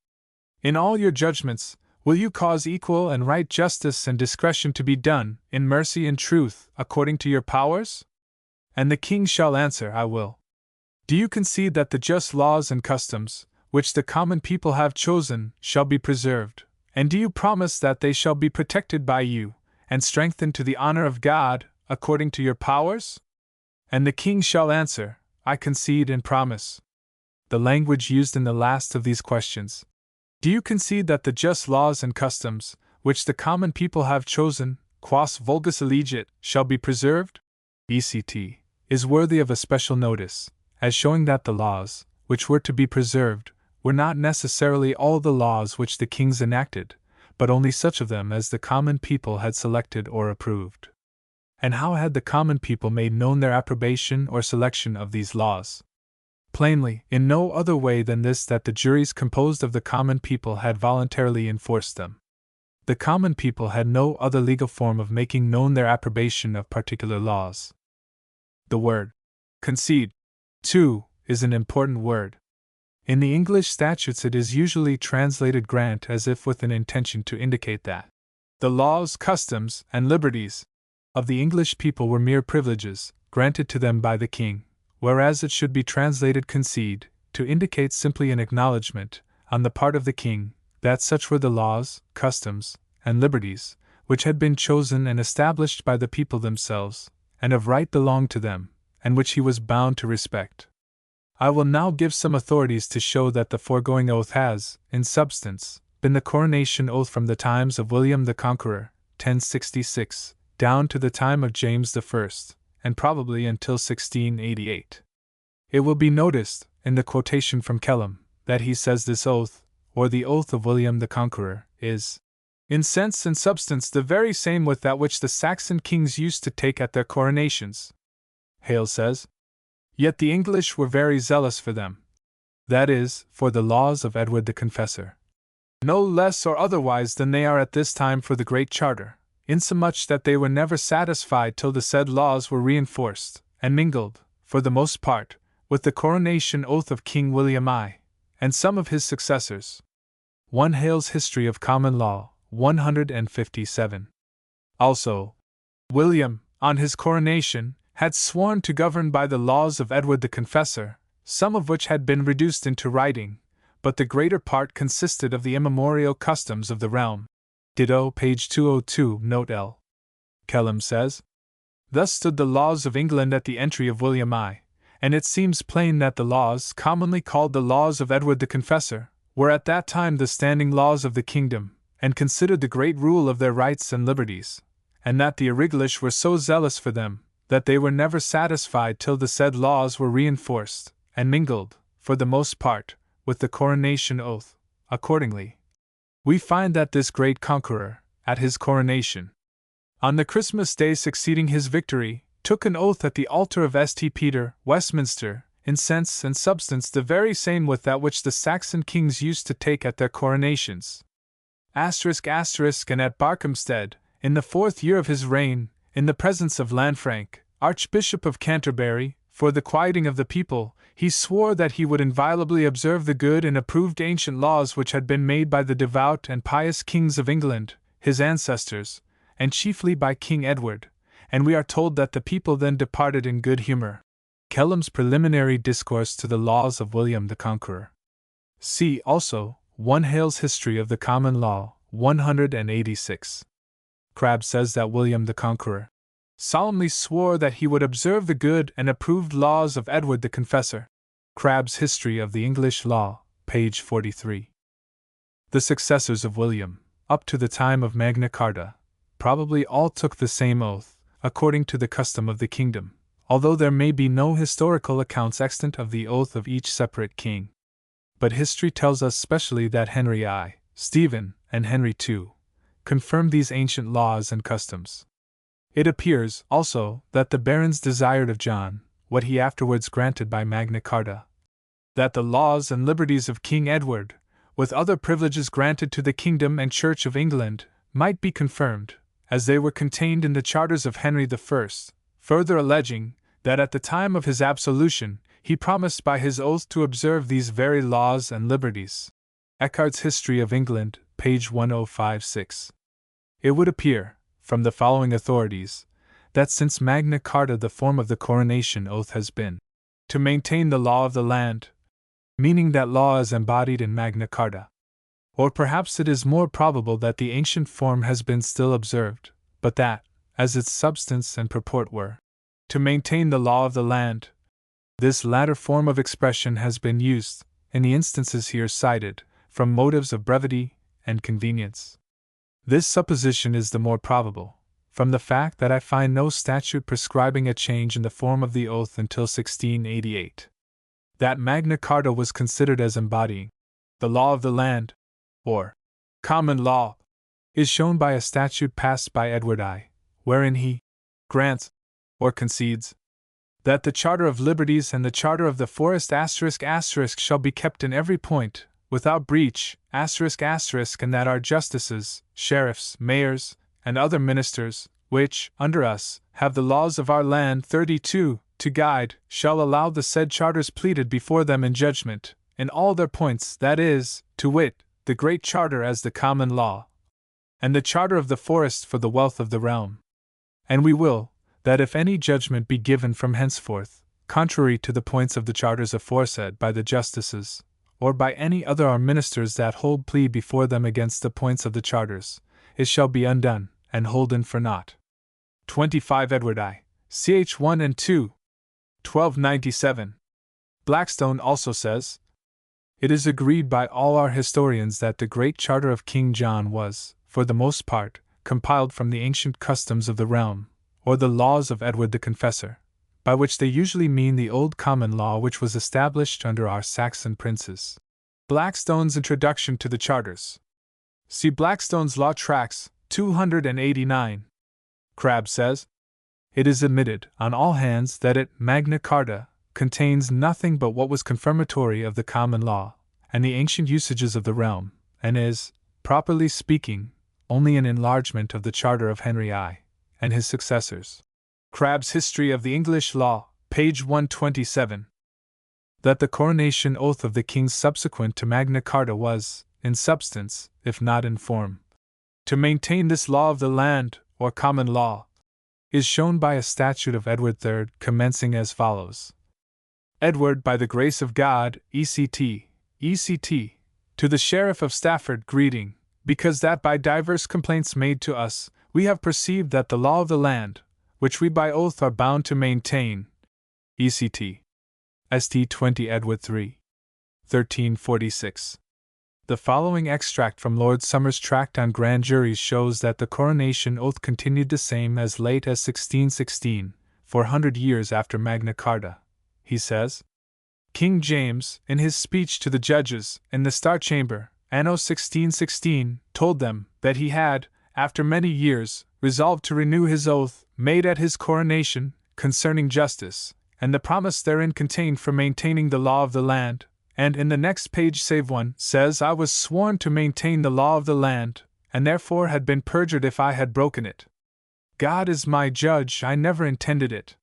In all your judgments, will you cause equal and right justice and discretion to be done, in mercy and truth, according to your powers? And the king shall answer, I will. Do you concede that the just laws and customs, which the common people have chosen, shall be preserved, and do you promise that they shall be protected by you, and strengthened to the honor of God, according to your powers? And the king shall answer, I concede and promise. The language used in the last of these questions. Do you concede that the just laws and customs, which the common people have chosen, quas vulgus elegit, shall be preserved? ECT is worthy of a special notice, as showing that the laws, which were to be preserved, were not necessarily all the laws which the kings enacted, but only such of them as the common people had selected or approved. And how had the common people made known their approbation or selection of these laws? Plainly, in no other way than this, that the juries composed of the common people had voluntarily enforced them. The common people had no other legal form of making known their approbation of particular laws. The word concede, too, is an important word. In the English statutes it is usually translated grant as if with an intention to indicate that the laws, customs, and liberties of the English people were mere privileges, granted to them by the king, whereas it should be translated concede, to indicate simply an acknowledgement, on the part of the king, that such were the laws, customs, and liberties, which had been chosen and established by the people themselves, and of right belonged to them, and which he was bound to respect. I will now give some authorities to show that the foregoing oath has, in substance, been the coronation oath from the times of William the Conqueror, 1066, down to the time of James I, and probably until 1688. It will be noticed, in the quotation from Kellam, that he says this oath, or the oath of William the Conqueror, is, in sense and substance, the very same with that which the Saxon kings used to take at their coronations. Hale says, yet the English were very zealous for them. That is, for the laws of Edward the Confessor. No less or otherwise than they are at this time for the Great Charter, insomuch that they were never satisfied till the said laws were reinforced, and mingled, for the most part, with the coronation oath of King William I, and some of his successors. 1 Hale's History of Common Law, 157. Also, William, on his coronation, had sworn to govern by the laws of Edward the Confessor, some of which had been reduced into writing, but the greater part consisted of the immemorial customs of the realm. Ditto, page 202, note L. Kellam says, thus stood the laws of England at the entry of William I, and it seems plain that the laws, commonly called the laws of Edward the Confessor, were at that time the standing laws of the kingdom, and considered the great rule of their rights and liberties, and that the English were so zealous for them, that they were never satisfied till the said laws were reinforced, and mingled, for the most part, with the coronation oath. Accordingly, we find that this great conqueror, at his coronation, on the Christmas day succeeding his victory, took an oath at the altar of St. Peter, Westminster, in sense and substance the very same with that which the Saxon kings used to take at their coronations. **** And at Barkhamstead, in the 4th year of his reign, in the presence of Lanfranc, Archbishop of Canterbury, for the quieting of the people, he swore that he would inviolably observe the good and approved ancient laws which had been made by the devout and pious kings of England, his ancestors, and chiefly by King Edward, and we are told that the people then departed in good humor. Kellam's Preliminary Discourse to the Laws of William the Conqueror. See also 1 Hale's History of the Common Law, 186. Crabbe says that William the Conqueror solemnly swore that he would observe the good and approved laws of Edward the Confessor. Crabbe's History of the English Law, page 43. The successors of William, up to the time of Magna Carta, probably all took the same oath, according to the custom of the kingdom, although there may be no historical accounts extant of the oath of each separate king. But history tells us specially that Henry I, Stephen, and Henry II confirmed these ancient laws and customs. It appears, also, that the barons desired of John, what he afterwards granted by Magna Carta, that the laws and liberties of King Edward, with other privileges granted to the kingdom and Church of England, might be confirmed, as they were contained in the charters of Henry I, further alleging that at the time of his absolution he promised by his oath to observe these very laws and liberties. Eckhardt's History of England, page 1056. It would appear, from the following authorities, that since Magna Carta the form of the coronation oath has been to maintain the law of the land, meaning that law is embodied in Magna Carta. Or perhaps it is more probable that the ancient form has been still observed, but that, as its substance and purport were to maintain the law of the land, this latter form of expression has been used, in the instances here cited, from motives of brevity and convenience. This supposition is the more probable, from the fact that I find no statute prescribing a change in the form of the oath until 1688. That Magna Carta was considered as embodying the law of the land, or common law, is shown by a statute passed by Edward I, wherein he grants, or concedes, that the Charter of Liberties and the Charter of the Forest ** shall be kept in every point, without breach, ***, and that our justices, sheriffs, mayors, and other ministers, which, under us, have the laws of our land 32, to guide, shall allow the said charters pleaded before them in judgment, in all their points, that is, to wit, the Great Charter as the common law, and the Charter of the Forest for the wealth of the realm. And we will, that if any judgment be given from henceforth, contrary to the points of the charters aforesaid by the justices, or by any other our ministers that hold plea before them against the points of the charters, it shall be undone, and holden for naught. 25 Edward I. Ch. 1 and 2. 1297. Blackstone also says, "It is agreed by all our historians that the Great Charter of King John was, for the most part, compiled from the ancient customs of the realm, or the laws of Edward the Confessor, by which they usually mean the old common law which was established under our Saxon princes." Blackstone's Introduction to the Charters. See Blackstone's Law Tracts, 289. Crabbe says, "It is admitted, on all hands, that it, Magna Carta, contains nothing but what was confirmatory of the common law, and the ancient usages of the realm, and is, properly speaking, only an enlargement of the Charter of Henry I. and his successors." Crabbe's History of the English Law, page 127. That the coronation oath of the kings subsequent to Magna Carta was, in substance, if not in form, to maintain this law of the land, or common law, is shown by a statute of Edward III commencing as follows. "Edward, by the grace of God, ECT, to the Sheriff of Stafford, greeting, because that by divers complaints made to us, we have perceived that the law of the land, which we by oath are bound to maintain, ECT. St. 20 Edward III. 1346. The following extract from Lord Somers' tract on grand juries shows that the coronation oath continued the same as late as 1616, 400 years after Magna Carta. He says, "King James, in his speech to the judges, in the Star Chamber, anno 1616, told them, that he had, after many years, resolved to renew his oath, made at his coronation, concerning justice, and the promise therein contained for maintaining the law of the land, and in the next page save one, says I was sworn to maintain the law of the land, and therefore had been perjured if I had broken it. God is my judge, I never intended it."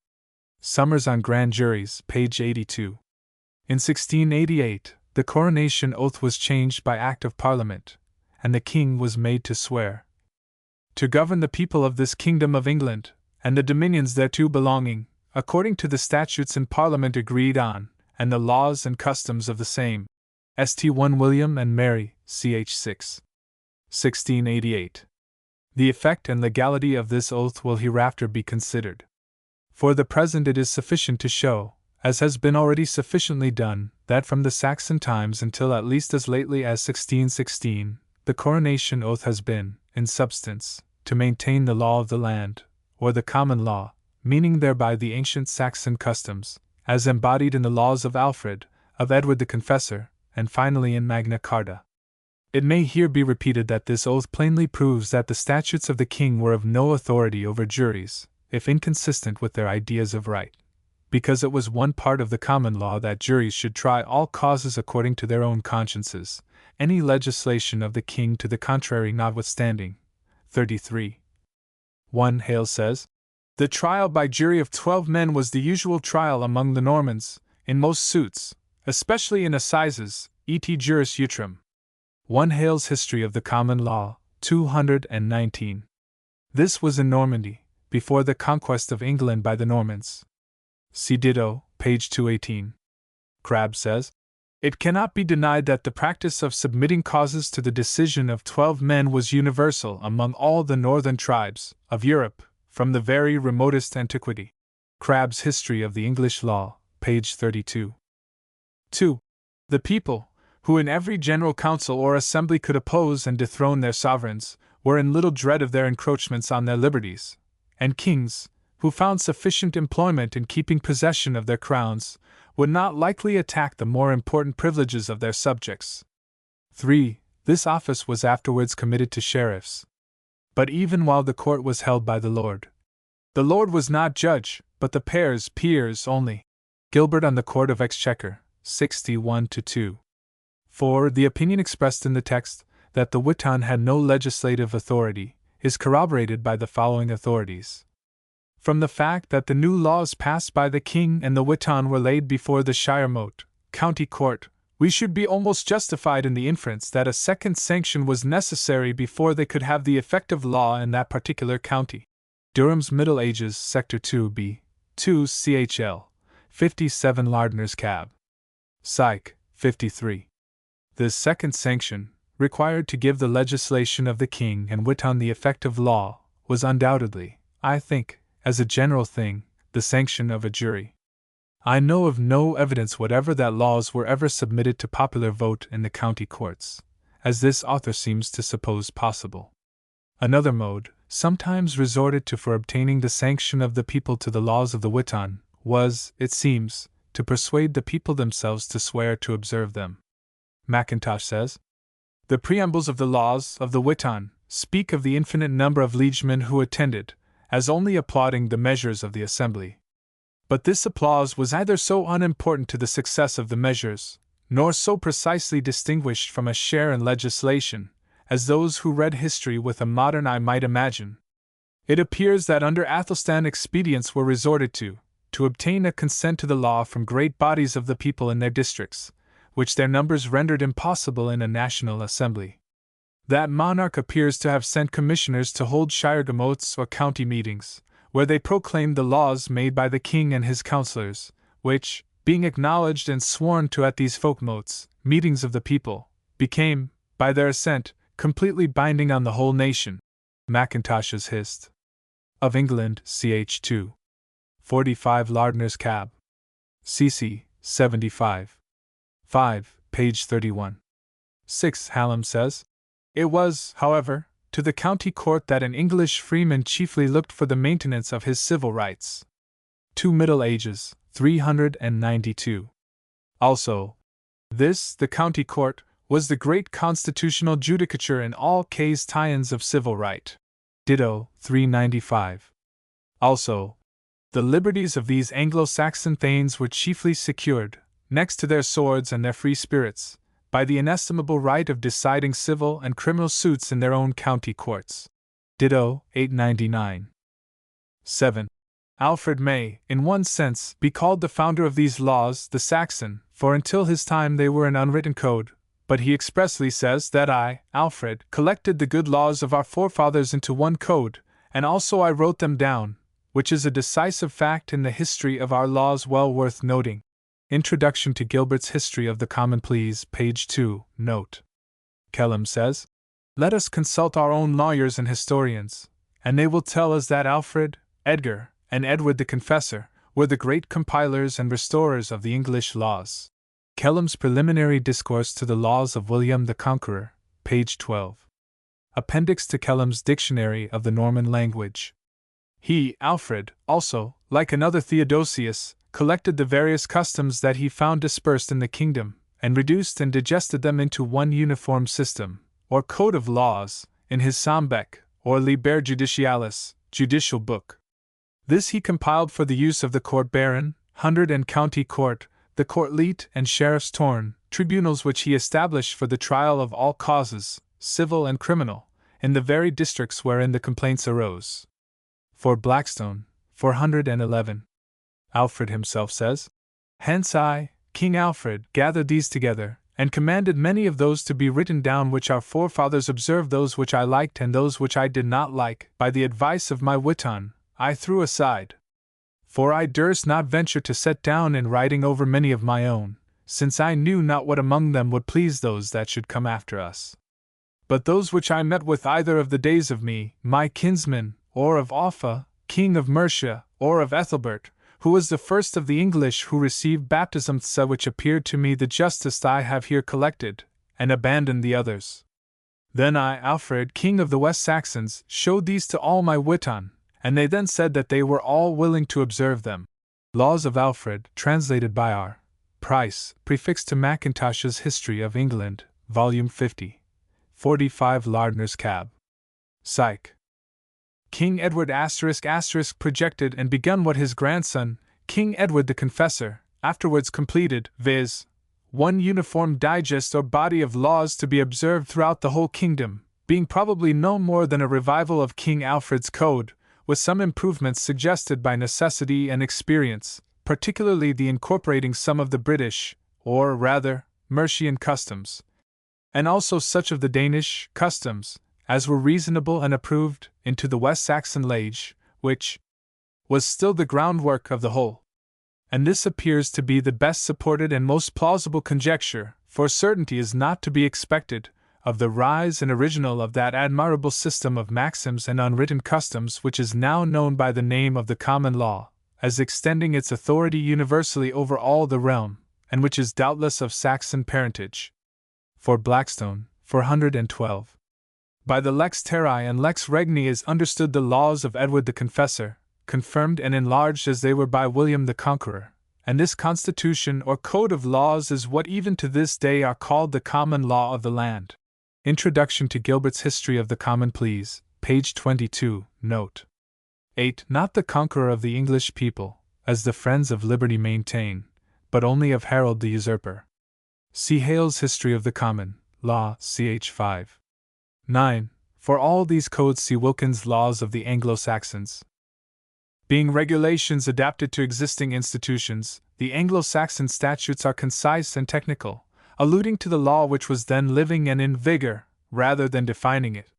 Somers on Grand Juries, page 82. In 1688, the coronation oath was changed by Act of Parliament, and the king was made to swear to govern the people of this kingdom of England, and the dominions thereto belonging, according to the statutes in Parliament agreed on, and the laws and customs of the same. St. 1 William and Mary, ch. 6. 1688. The effect and legality of this oath will hereafter be considered. For the present it is sufficient to show, as has been already sufficiently done, that from the Saxon times until at least as lately as 1616, the coronation oath has been, in substance, to maintain the law of the land, or the common law, meaning thereby the ancient Saxon customs, as embodied in the laws of Alfred, of Edward the Confessor, and finally in Magna Carta. It may here be repeated that this oath plainly proves that the statutes of the king were of no authority over juries, if inconsistent with their ideas of right, because it was one part of the common law that juries should try all causes according to their own consciences, any legislation of the king to the contrary notwithstanding. 33. 1 Hale says, "The trial by jury of 12 men was the usual trial among the Normans, in most suits, especially in assizes, et juris utrum." 1 Hale's History of the Common Law, 219. This was in Normandy, before the conquest of England by the Normans. See ditto, page 218. Crabbe says, "It cannot be denied that the practice of submitting causes to the decision of 12 men was universal among all the northern tribes of Europe, from the very remotest antiquity." Crabbe's History of the English Law, page 32. 2. The people, who in every general council or assembly could oppose and dethrone their sovereigns, were in little dread of their encroachments on their liberties, and kings, who found sufficient employment in keeping possession of their crowns, would not likely attack the more important privileges of their subjects. 3. This office was afterwards committed to sheriffs. But even while the court was held by the Lord was not judge, but the peers only. Gilbert on the Court of Exchequer, 61-2. For the opinion expressed in the text, that the Witan had no legislative authority, is corroborated by the following authorities. From the fact that the new laws passed by the king and the Witan were laid before the Shire Mote, county court, we should be almost justified in the inference that a second sanction was necessary before they could have the effect of law in that particular county. Durham's Middle Ages, Sector 2b, 2 CHL, 57 Lardner's Cab. Psych, 53. This second sanction, required to give the legislation of the king and Witan the effect of law, was undoubtedly, I think, as a general thing, the sanction of a jury. I know of no evidence whatever that laws were ever submitted to popular vote in the county courts, as this author seems to suppose possible. Another mode, sometimes resorted to for obtaining the sanction of the people to the laws of the Witan, was, it seems, to persuade the people themselves to swear to observe them. Mackintosh says, "The preambles of the laws of the Witan speak of the infinite number of liegemen who attended, as only applauding the measures of the assembly. But this applause was either so unimportant to the success of the measures, nor so precisely distinguished from a share in legislation, as those who read history with a modern eye might imagine. It appears that under Athelstan expedients were resorted to obtain a consent to the law from great bodies of the people in their districts, which their numbers rendered impossible in a national assembly. That monarch appears to have sent commissioners to hold shiregemotes or county meetings, where they proclaimed the laws made by the king and his councillors, which, being acknowledged and sworn to at these folkmotes, meetings of the people, became, by their assent, completely binding on the whole nation." Mackintosh's Hist. of England, ch. 2. 45 Lardner's Cab. cc. 75. 5, page 31. 6. Hallam says, "It was, however, to the county court that an English freeman chiefly looked for the maintenance of his civil rights." 2 Middle Ages, 392. Also, this, the county court, was the great constitutional judicature in all cas tiens of civil right. Ditto, 395. Also, the liberties of these Anglo-Saxon thanes were chiefly secured, next to their swords and their free spirits, by the inestimable right of deciding civil and criminal suits in their own county courts. Ditto, 899. 7. Alfred may, in one sense, be called the founder of these laws, the Saxon, for until his time they were an unwritten code, but he expressly says that I, Alfred, collected the good laws of our forefathers into one code, and also I wrote them down, which is a decisive fact in the history of our laws well worth noting. Introduction to Gilbert's History of the Common Pleas, page 2, note. Kellam says, "Let us consult our own lawyers and historians, and they will tell us that Alfred, Edgar, and Edward the Confessor were the great compilers and restorers of the English laws." Kellam's Preliminary Discourse to the Laws of William the Conqueror, page 12. Appendix to Kellam's Dictionary of the Norman Language. He, Alfred, also, like another Theodosius, collected the various customs that he found dispersed in the kingdom, and reduced and digested them into one uniform system, or code of laws, in his Sambeck, or Liber Judicialis, judicial book. This he compiled for the use of the court baron, hundred and county court, the court leet and sheriff's torn, tribunals which he established for the trial of all causes, civil and criminal, in the very districts wherein the complaints arose. For Blackstone, 411. Alfred himself says, "Hence I, King Alfred, gathered these together, and commanded many of those to be written down which our forefathers observed, those which I liked and those which I did not like, by the advice of my Witan, I threw aside. For I durst not venture to set down in writing over many of my own, since I knew not what among them would please those that should come after us. But those which I met with either of the days of me, my kinsman, or of Offa, king of Mercia, or of Ethelbert, who was the first of the English who received baptism, which appeared to me the justest, I have here collected, and abandoned the others. Then I, Alfred, king of the West Saxons, showed these to all my Witan, and they then said that they were all willing to observe them." Laws of Alfred, translated by R. Price, prefixed to Mackintosh's History of England, Volume 50. 45 Lardner's Cab. Psych. King Edward ** projected and begun what his grandson, King Edward the Confessor, afterwards completed, viz., one uniform digest or body of laws to be observed throughout the whole kingdom, being probably no more than a revival of King Alfred's Code, with some improvements suggested by necessity and experience, particularly the incorporating some of the British, or rather, Mercian customs, and also such of the Danish customs, as were reasonable and approved, into the West Saxon Lage, which was still the groundwork of the whole. And this appears to be the best supported and most plausible conjecture, for certainty is not to be expected, of the rise and original of that admirable system of maxims and unwritten customs which is now known by the name of the common law, as extending its authority universally over all the realm, and which is doubtless of Saxon parentage. For Blackstone, 412. By the lex terrae and lex regni is understood the laws of Edward the Confessor, confirmed and enlarged as they were by William the Conqueror, and this constitution or code of laws is what even to this day are called the common law of the land. Introduction to Gilbert's History of the Common Pleas, page 22, note 8. Not the conqueror of the English people, as the friends of liberty maintain, but only of Harold the Usurper. See Hale's History of the Common Law, ch. 5. 9. For all these codes see Wilkins' Laws of the Anglo-Saxons. Being regulations adapted to existing institutions, the Anglo-Saxon statutes are concise and technical, alluding to the law which was then living and in vigor, rather than defining it.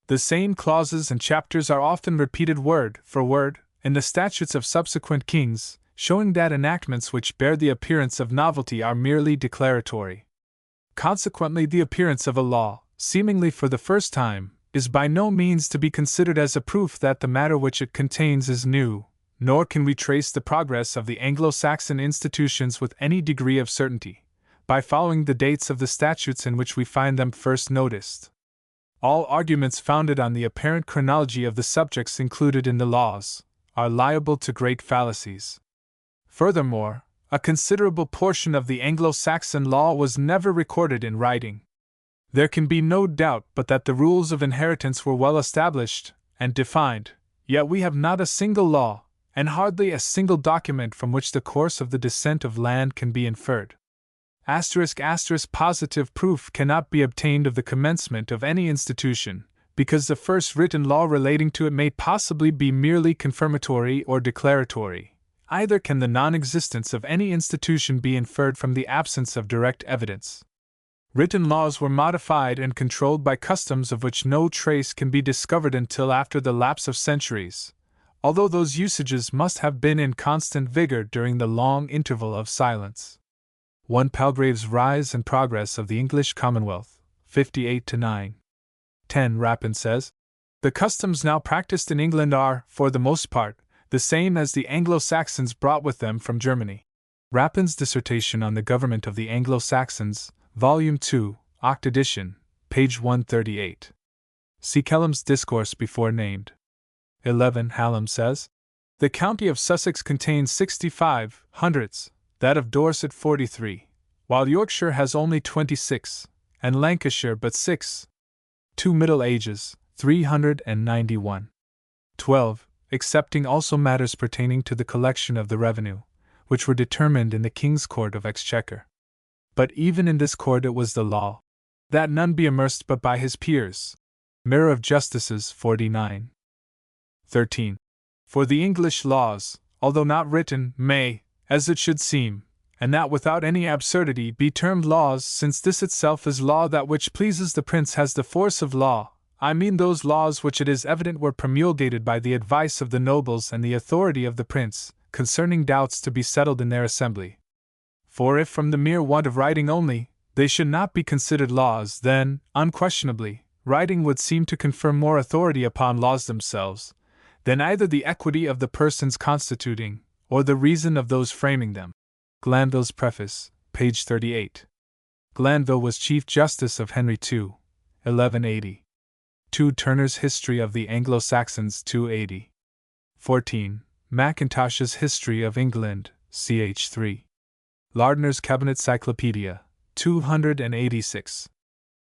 The same clauses and chapters are often repeated word for word in the statutes of subsequent kings, showing that enactments which bear the appearance of novelty are merely declaratory. Consequently, the appearance of a law, seemingly for the first time, is by no means to be considered as a proof that the matter which it contains is new, nor can we trace the progress of the Anglo-Saxon institutions with any degree of certainty, by following the dates of the statutes in which we find them first noticed. All arguments founded on the apparent chronology of the subjects included in the laws are liable to great fallacies. Furthermore, a considerable portion of the Anglo-Saxon law was never recorded in writing. There can be no doubt but that the rules of inheritance were well established and defined, yet we have not a single law, and hardly a single document from which the course of the descent of land can be inferred. Positive proof cannot be obtained of the commencement of any institution, because the first written law relating to it may possibly be merely confirmatory or declaratory. Either can the non-existence of any institution be inferred from the absence of direct evidence. Written laws were modified and controlled by customs of which no trace can be discovered until after the lapse of centuries, although those usages must have been in constant vigor during the long interval of silence. 1 Palgrave's Rise and Progress of the English Commonwealth, 58-9. 10 Rapin says, the customs now practiced in England are, for the most part, the same as the Anglo-Saxons brought with them from Germany. Rapin's dissertation on the government of the Anglo-Saxons, Volume 2, 8th edition, page 138. See Kelham's discourse before named. 11 Hallam says, the county of Sussex contains 65 hundreds, that of Dorset 43, while Yorkshire has only 26, and Lancashire but 6. 2 Middle Ages, 391. 12. Excepting also matters pertaining to the collection of the revenue, which were determined in the King's Court of Exchequer. But even in this court it was the law, that none be immersed but by his peers. Mirror of Justices 49. 13. For the English laws, although not written, may, as it should seem, and that without any absurdity, be termed laws, since this itself is law. That which pleases the prince has the force of law, I mean those laws which it is evident were promulgated by the advice of the nobles and the authority of the prince, concerning doubts to be settled in their assembly. For if from the mere want of writing only, they should not be considered laws, then, unquestionably, writing would seem to confer more authority upon laws themselves, than either the equity of the persons constituting, or the reason of those framing them. Glanville's Preface, page 38. Glanville was Chief Justice of Henry II, 1180. 2 Turner's History of the Anglo-Saxons, 280. 14. Mackintosh's History of England, ch. 3. Lardner's Cabinet Cyclopedia, 286.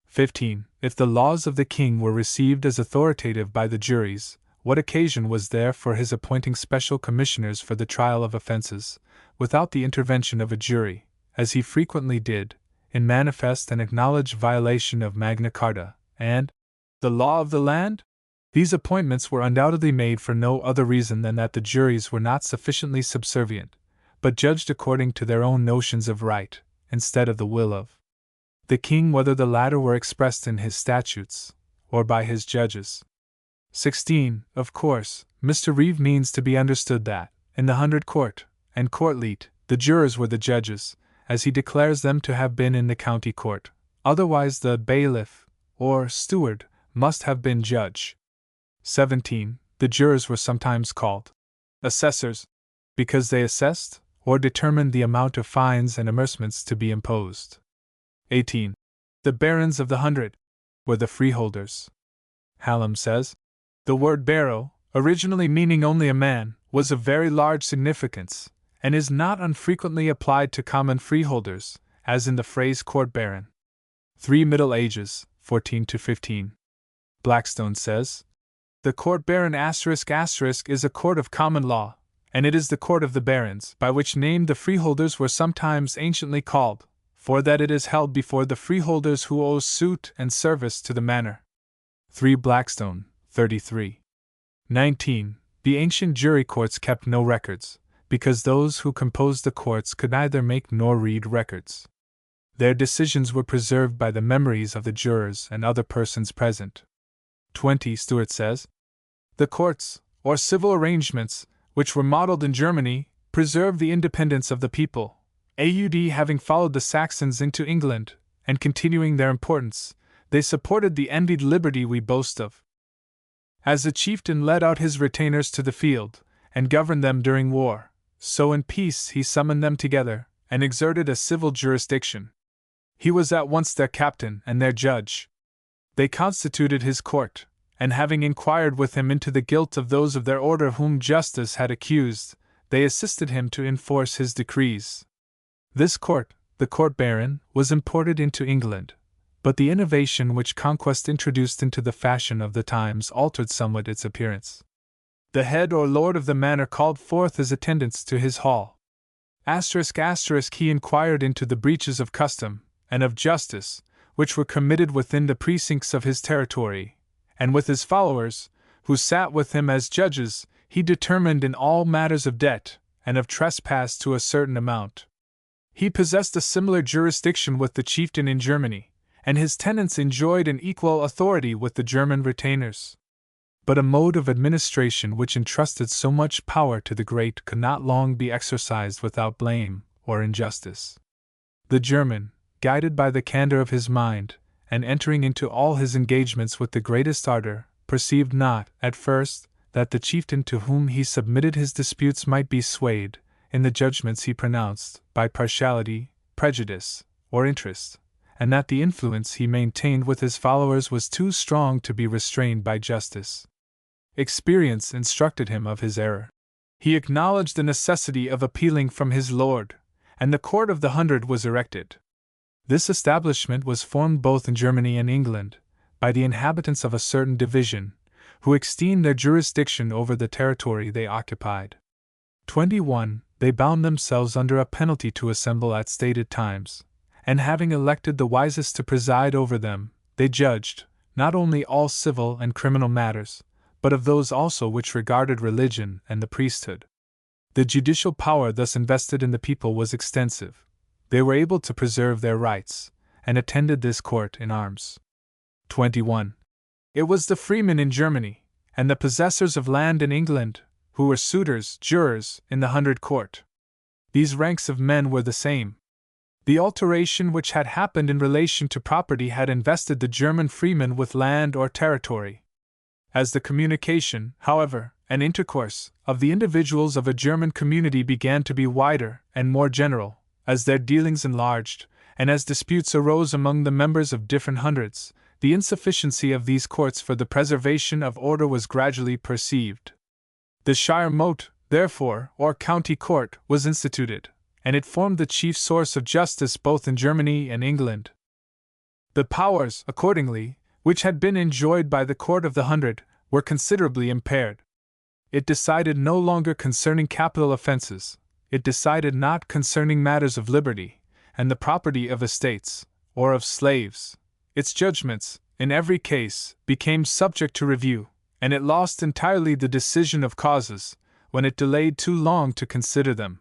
15. If the laws of the king were received as authoritative by the juries, what occasion was there for his appointing special commissioners for the trial of offences, without the intervention of a jury, as he frequently did, in manifest and acknowledged violation of Magna Carta and the law of the land? These appointments were undoubtedly made for no other reason than that the juries were not sufficiently subservient, but judged according to their own notions of right, instead of the will of the king, whether the latter were expressed in his statutes, or by his judges. 16. Of course, Mr. Reeve means to be understood that, in the 100 Court and Court Leet, the jurors were the judges, as he declares them to have been in the county court, otherwise the bailiff, or steward, must have been judge. 17. The jurors were sometimes called assessors, because they assessed, or determined the amount of fines and amercements to be imposed. 18. The barons of the 100 were the freeholders. Hallam says, the word barrow, originally meaning only a man, was of very large significance, and is not unfrequently applied to common freeholders, as in the phrase court baron. 3 Middle Ages, 14 to 15. Blackstone says, the court baron *** is a court of common law, and it is the court of the barons, by which name the freeholders were sometimes anciently called, for that it is held before the freeholders who owe suit and service to the manor. 3 Blackstone, 33. 19. The ancient jury courts kept no records, because those who composed the courts could neither make nor read records. Their decisions were preserved by the memories of the jurors and other persons present. 20. Stewart says, the courts, or civil arrangements, which were modeled in Germany, preserved the independence of the people, having followed the Saxons into England, and continuing their importance, they supported the envied liberty we boast of. As the chieftain led out his retainers to the field, and governed them during war, so in peace he summoned them together, and exerted a civil jurisdiction. He was at once their captain and their judge. They constituted his court, and having inquired with him into the guilt of those of their order whom justice had accused, they assisted him to enforce his decrees. This court, the court baron, was imported into England, but the innovation which conquest introduced into the fashion of the times altered somewhat its appearance. The head or lord of the manor called forth his attendants to his hall. He inquired into the breaches of custom and of justice, which were committed within the precincts of his territory, and with his followers, who sat with him as judges, he determined in all matters of debt and of trespass to a certain amount. He possessed a similar jurisdiction with the chieftain in Germany, and his tenants enjoyed an equal authority with the German retainers. But a mode of administration which entrusted so much power to the great could not long be exercised without blame or injustice. The German, guided by the candor of his mind, and entering into all his engagements with the greatest ardor, perceived not, at first, that the chieftain to whom he submitted his disputes might be swayed, in the judgments he pronounced, by partiality, prejudice, or interest, and that the influence he maintained with his followers was too strong to be restrained by justice. Experience instructed him of his error. He acknowledged the necessity of appealing from his lord, and the court of the 100 was erected. This establishment was formed both in Germany and England, by the inhabitants of a certain division, who extended their jurisdiction over the territory they occupied. 21. They bound themselves under a penalty to assemble at stated times, and having elected the wisest to preside over them, they judged, not only all civil and criminal matters, but of those also which regarded religion and the priesthood. The judicial power thus invested in the people was extensive. They were able to preserve their rights, and attended this court in arms. 21. It was the freemen in Germany, and the possessors of land in England, who were suitors, jurors, in the 100 Court. These ranks of men were the same. The alteration which had happened in relation to property had invested the German freemen with land or territory. As the communication, however, and intercourse, of the individuals of a German community began to be wider and more general, as their dealings enlarged, and as disputes arose among the members of different hundreds, the insufficiency of these courts for the preservation of order was gradually perceived. The shire mote, therefore, or county court, was instituted, and it formed the chief source of justice both in Germany and England. The powers, accordingly, which had been enjoyed by the court of the 100, were considerably impaired. It decided no longer concerning capital offences, it decided not concerning matters of liberty, and the property of estates, or of slaves. Its judgments, in every case, became subject to review, and it lost entirely the decision of causes, when it delayed too long to consider them.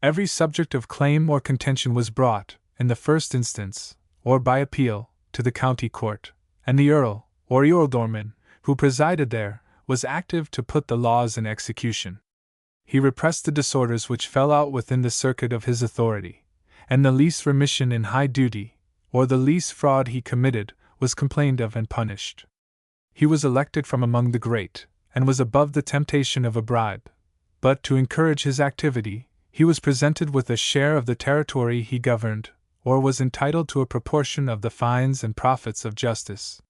Every subject of claim or contention was brought, in the first instance, or by appeal, to the county court, and the earl, or eorldorman, who presided there, was active to put the laws in execution. He repressed the disorders which fell out within the circuit of his authority, and the least remission in high duty, or the least fraud he committed, was complained of and punished. He was elected from among the great, and was above the temptation of a bribe, but to encourage his activity, he was presented with a share of the territory he governed, or was entitled to a proportion of the fines and profits of justice.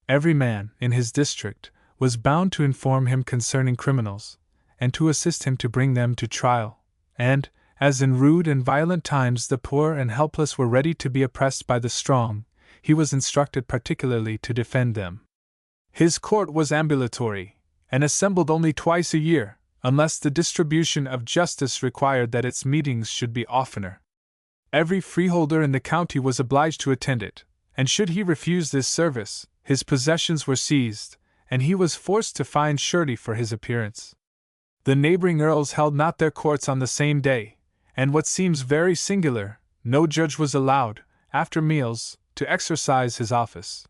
Every man, in his district, was bound to inform him concerning criminals, and to assist him to bring them to trial, and, as in rude and violent times the poor and helpless were ready to be oppressed by the strong, he was instructed particularly to defend them. His court was ambulatory, and assembled only twice a year, unless the distribution of justice required that its meetings should be oftener. Every freeholder in the county was obliged to attend it, and should he refuse this service, his possessions were seized, and he was forced to find surety for his appearance. The neighboring earls held not their courts on the same day, and what seems very singular, no judge was allowed, after meals, to exercise his office.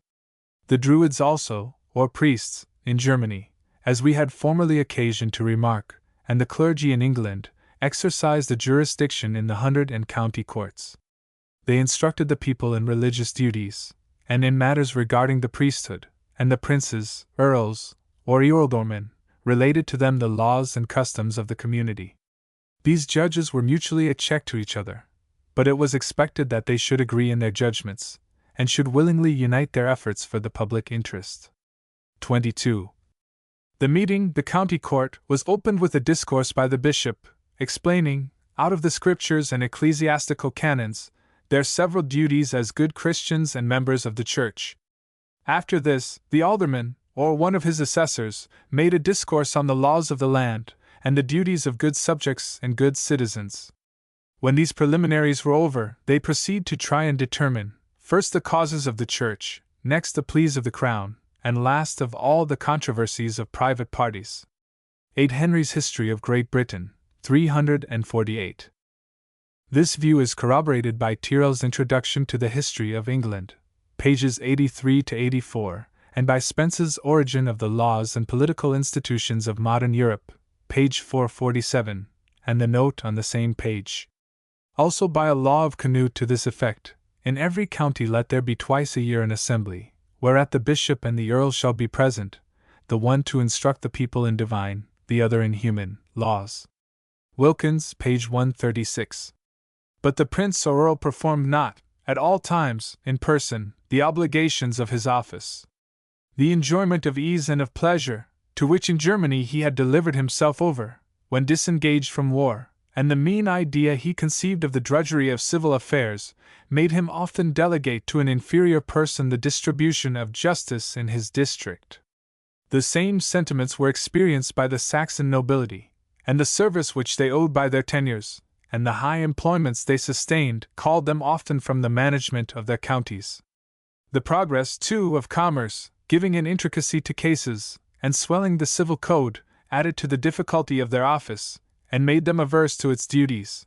The Druids also, or priests, in Germany, as we had formerly occasion to remark, and the clergy in England, exercised a jurisdiction in the hundred and county courts. They instructed the people in religious duties, and in matters regarding the priesthood, and the princes, earls, or eorldormen, related to them the laws and customs of the community. These judges were mutually a check to each other, but it was expected that they should agree in their judgments, and should willingly unite their efforts for the public interest. 22. The meeting, the county court, was opened with a discourse by the bishop, explaining, out of the scriptures and ecclesiastical canons, their several duties as good Christians and members of the church. After this, the alderman, or one of his assessors, made a discourse on the laws of the land, and the duties of good subjects and good citizens. When these preliminaries were over, they proceed to try and determine, first the causes of the church, next the pleas of the crown, and last of all the controversies of private parties. 8 Henry's History of Great Britain, 348. This view is corroborated by Tyrrell's Introduction to the History of England, pages 83 to 84, and by Spence's Origin of the Laws and Political Institutions of Modern Europe, page 447, and the note on the same page. Also by a law of Canute to this effect, in every county let there be twice a year an assembly, whereat the bishop and the earl shall be present, the one to instruct the people in divine, the other in human, laws. Wilkins, page 136. But the prince or earl performed not, at all times, in person, the obligations of his office. The enjoyment of ease and of pleasure, to which in Germany he had delivered himself over, when disengaged from war, and the mean idea he conceived of the drudgery of civil affairs, made him often delegate to an inferior person the distribution of justice in his district. The same sentiments were experienced by the Saxon nobility, and the service which they owed by their tenures, and the high employments they sustained, called them often from the management of their counties. The progress, too, of commerce, giving an intricacy to cases, and swelling the civil code, added to the difficulty of their office, and made them averse to its duties.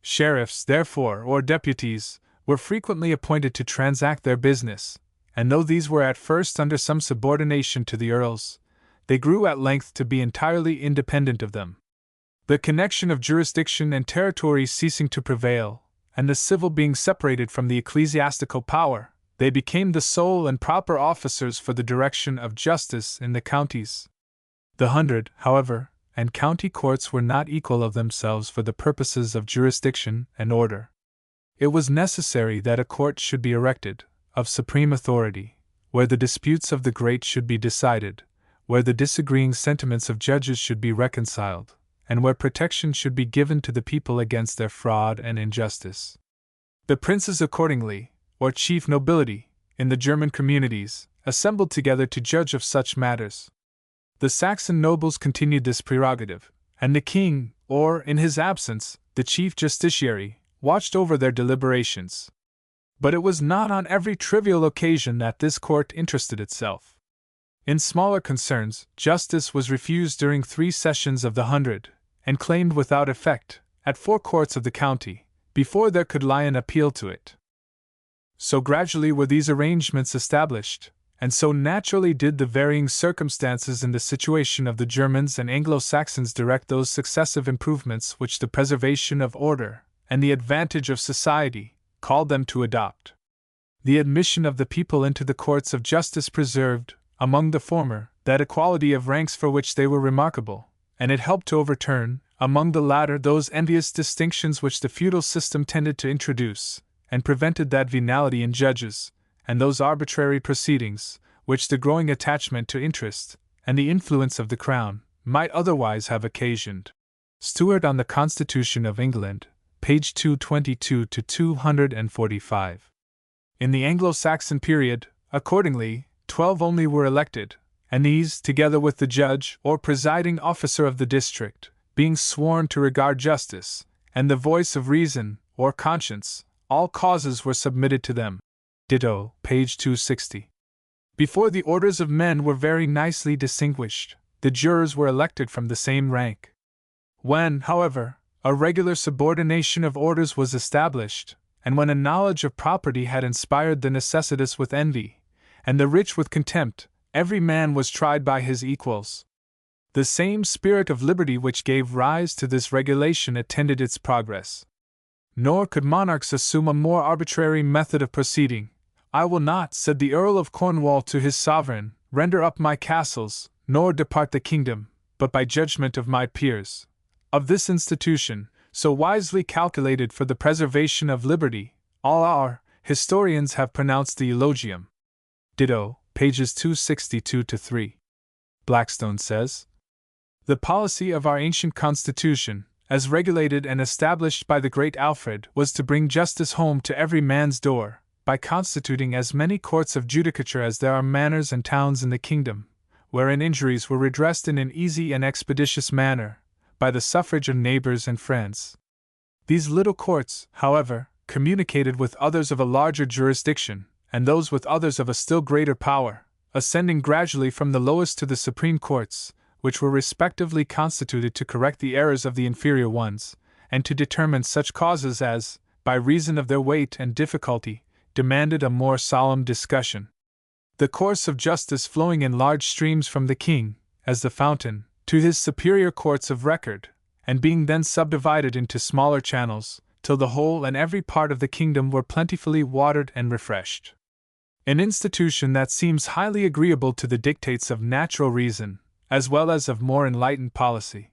Sheriffs, therefore, or deputies, were frequently appointed to transact their business, and though these were at first under some subordination to the earls, they grew at length to be entirely independent of them. The connection of jurisdiction and territory ceasing to prevail, and the civil being separated from the ecclesiastical power, they became the sole and proper officers for the direction of justice in the counties. The hundred, however, and county courts were not equal of themselves for the purposes of jurisdiction and order. It was necessary that a court should be erected, of supreme authority, where the disputes of the great should be decided, where the disagreeing sentiments of judges should be reconciled, and where protection should be given to the people against their fraud and injustice. The princes accordingly, or chief nobility, in the German communities, assembled together to judge of such matters. The Saxon nobles continued this prerogative, and the king, or, in his absence, the chief justiciary, watched over their deliberations. But it was not on every trivial occasion that this court interested itself. In smaller concerns, justice was refused during 3 sessions of the 100, and claimed without effect, at 4 courts of the county, before there could lie an appeal to it. So gradually were these arrangements established, and so naturally did the varying circumstances in the situation of the Germans and Anglo-Saxons direct those successive improvements which the preservation of order, and the advantage of society, called them to adopt. The admission of the people into the courts of justice preserved, among the former, that equality of ranks for which they were remarkable, and it helped to overturn, among the latter, those envious distinctions which the feudal system tended to introduce, and prevented that venality in judges, and those arbitrary proceedings, which the growing attachment to interest, and the influence of the crown, might otherwise have occasioned. Stuart on the Constitution of England, page 222 to 245. In the Anglo-Saxon period, accordingly, 12 only were elected, and these, together with the judge or presiding officer of the district, being sworn to regard justice, and the voice of reason, or conscience, all causes were submitted to them. Ditto, page 260. Before the orders of men were very nicely distinguished, the jurors were elected from the same rank. When, however, a regular subordination of orders was established, and when a knowledge of property had inspired the necessitous with envy, and the rich with contempt, every man was tried by his equals. The same spirit of liberty which gave rise to this regulation attended its progress. Nor could monarchs assume a more arbitrary method of proceeding. I will not, said the Earl of Cornwall to his sovereign, render up my castles, nor depart the kingdom, but by judgment of my peers. Of this institution, so wisely calculated for the preservation of liberty, all our historians have pronounced the eulogium. Ditto, pages 262 to 3. Blackstone says, the policy of our ancient constitution, as regulated and established by the great Alfred, was to bring justice home to every man's door, by constituting as many courts of judicature as there are manors and towns in the kingdom, wherein injuries were redressed in an easy and expeditious manner, by the suffrage of neighbors and friends. These little courts, however, communicated with others of a larger jurisdiction, and those with others of a still greater power, ascending gradually from the lowest to the supreme courts, which were respectively constituted to correct the errors of the inferior ones, and to determine such causes as, by reason of their weight and difficulty, demanded a more solemn discussion. The course of justice flowing in large streams from the king, as the fountain, to his superior courts of record, and being then subdivided into smaller channels, till the whole and every part of the kingdom were plentifully watered and refreshed. An institution that seems highly agreeable to the dictates of natural reason, as well as of more enlightened policy.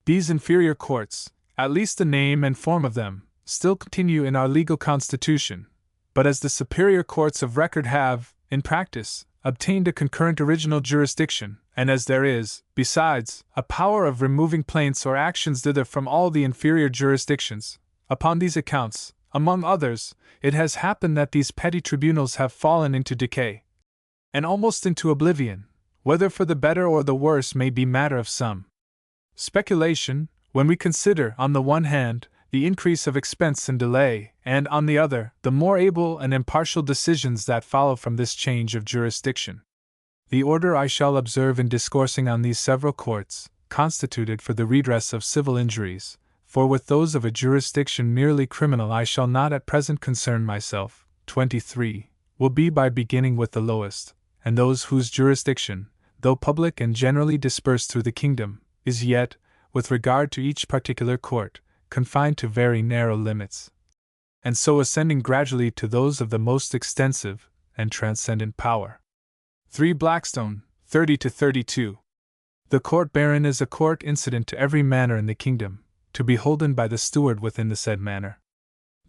These inferior courts, at least the name and form of them, still continue in our legal constitution, but as the superior courts of record have, in practice, obtained a concurrent original jurisdiction, and as there is, besides, a power of removing plaints or actions thither from all the inferior jurisdictions, upon these accounts, among others, it has happened that these petty tribunals have fallen into decay, and almost into oblivion, whether for the better or the worse may be matter of some speculation, when we consider, on the one hand, the increase of expense and delay, and, on the other, the more able and impartial decisions that follow from this change of jurisdiction. The order I shall observe in discoursing on these several courts, constituted for the redress of civil injuries, for with those of a jurisdiction merely criminal I shall not at present concern myself, 23, will be by beginning with the lowest, and those whose jurisdiction, though public and generally dispersed through the kingdom, is yet, with regard to each particular court, confined to very narrow limits, and so ascending gradually to those of the most extensive and transcendent power. 3. Blackstone, 30 to 32. The court baron is a court incident to every manor in the kingdom, to be holden by the steward within the said manor.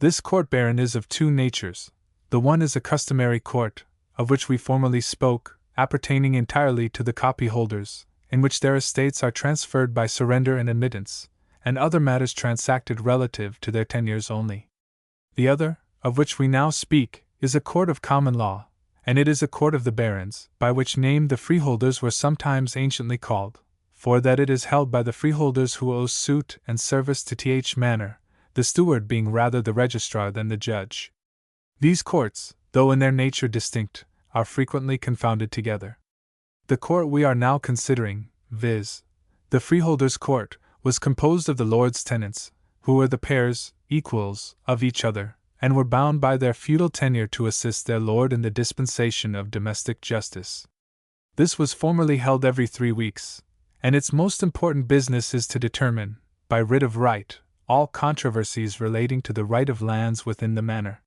This court baron is of 2 natures. The one is a customary court, of which we formerly spoke, appertaining entirely to the copyholders, in which their estates are transferred by surrender and admittance, and other matters transacted relative to their tenures only. The other, of which we now speak, is a court of common law, and it is a court of the barons, by which name the freeholders were sometimes anciently called, for that it is held by the freeholders who owe suit and service to th manor, the steward being rather the registrar than the judge. These courts, though in their nature distinct, are frequently confounded together. The court we are now considering, viz., the freeholders' court, was composed of the lord's tenants, who were the pairs, equals, of each other, and were bound by their feudal tenure to assist their lord in the dispensation of domestic justice. This was formerly held every 3 weeks, and its most important business is to determine, by writ of right, all controversies relating to the right of lands within the manor.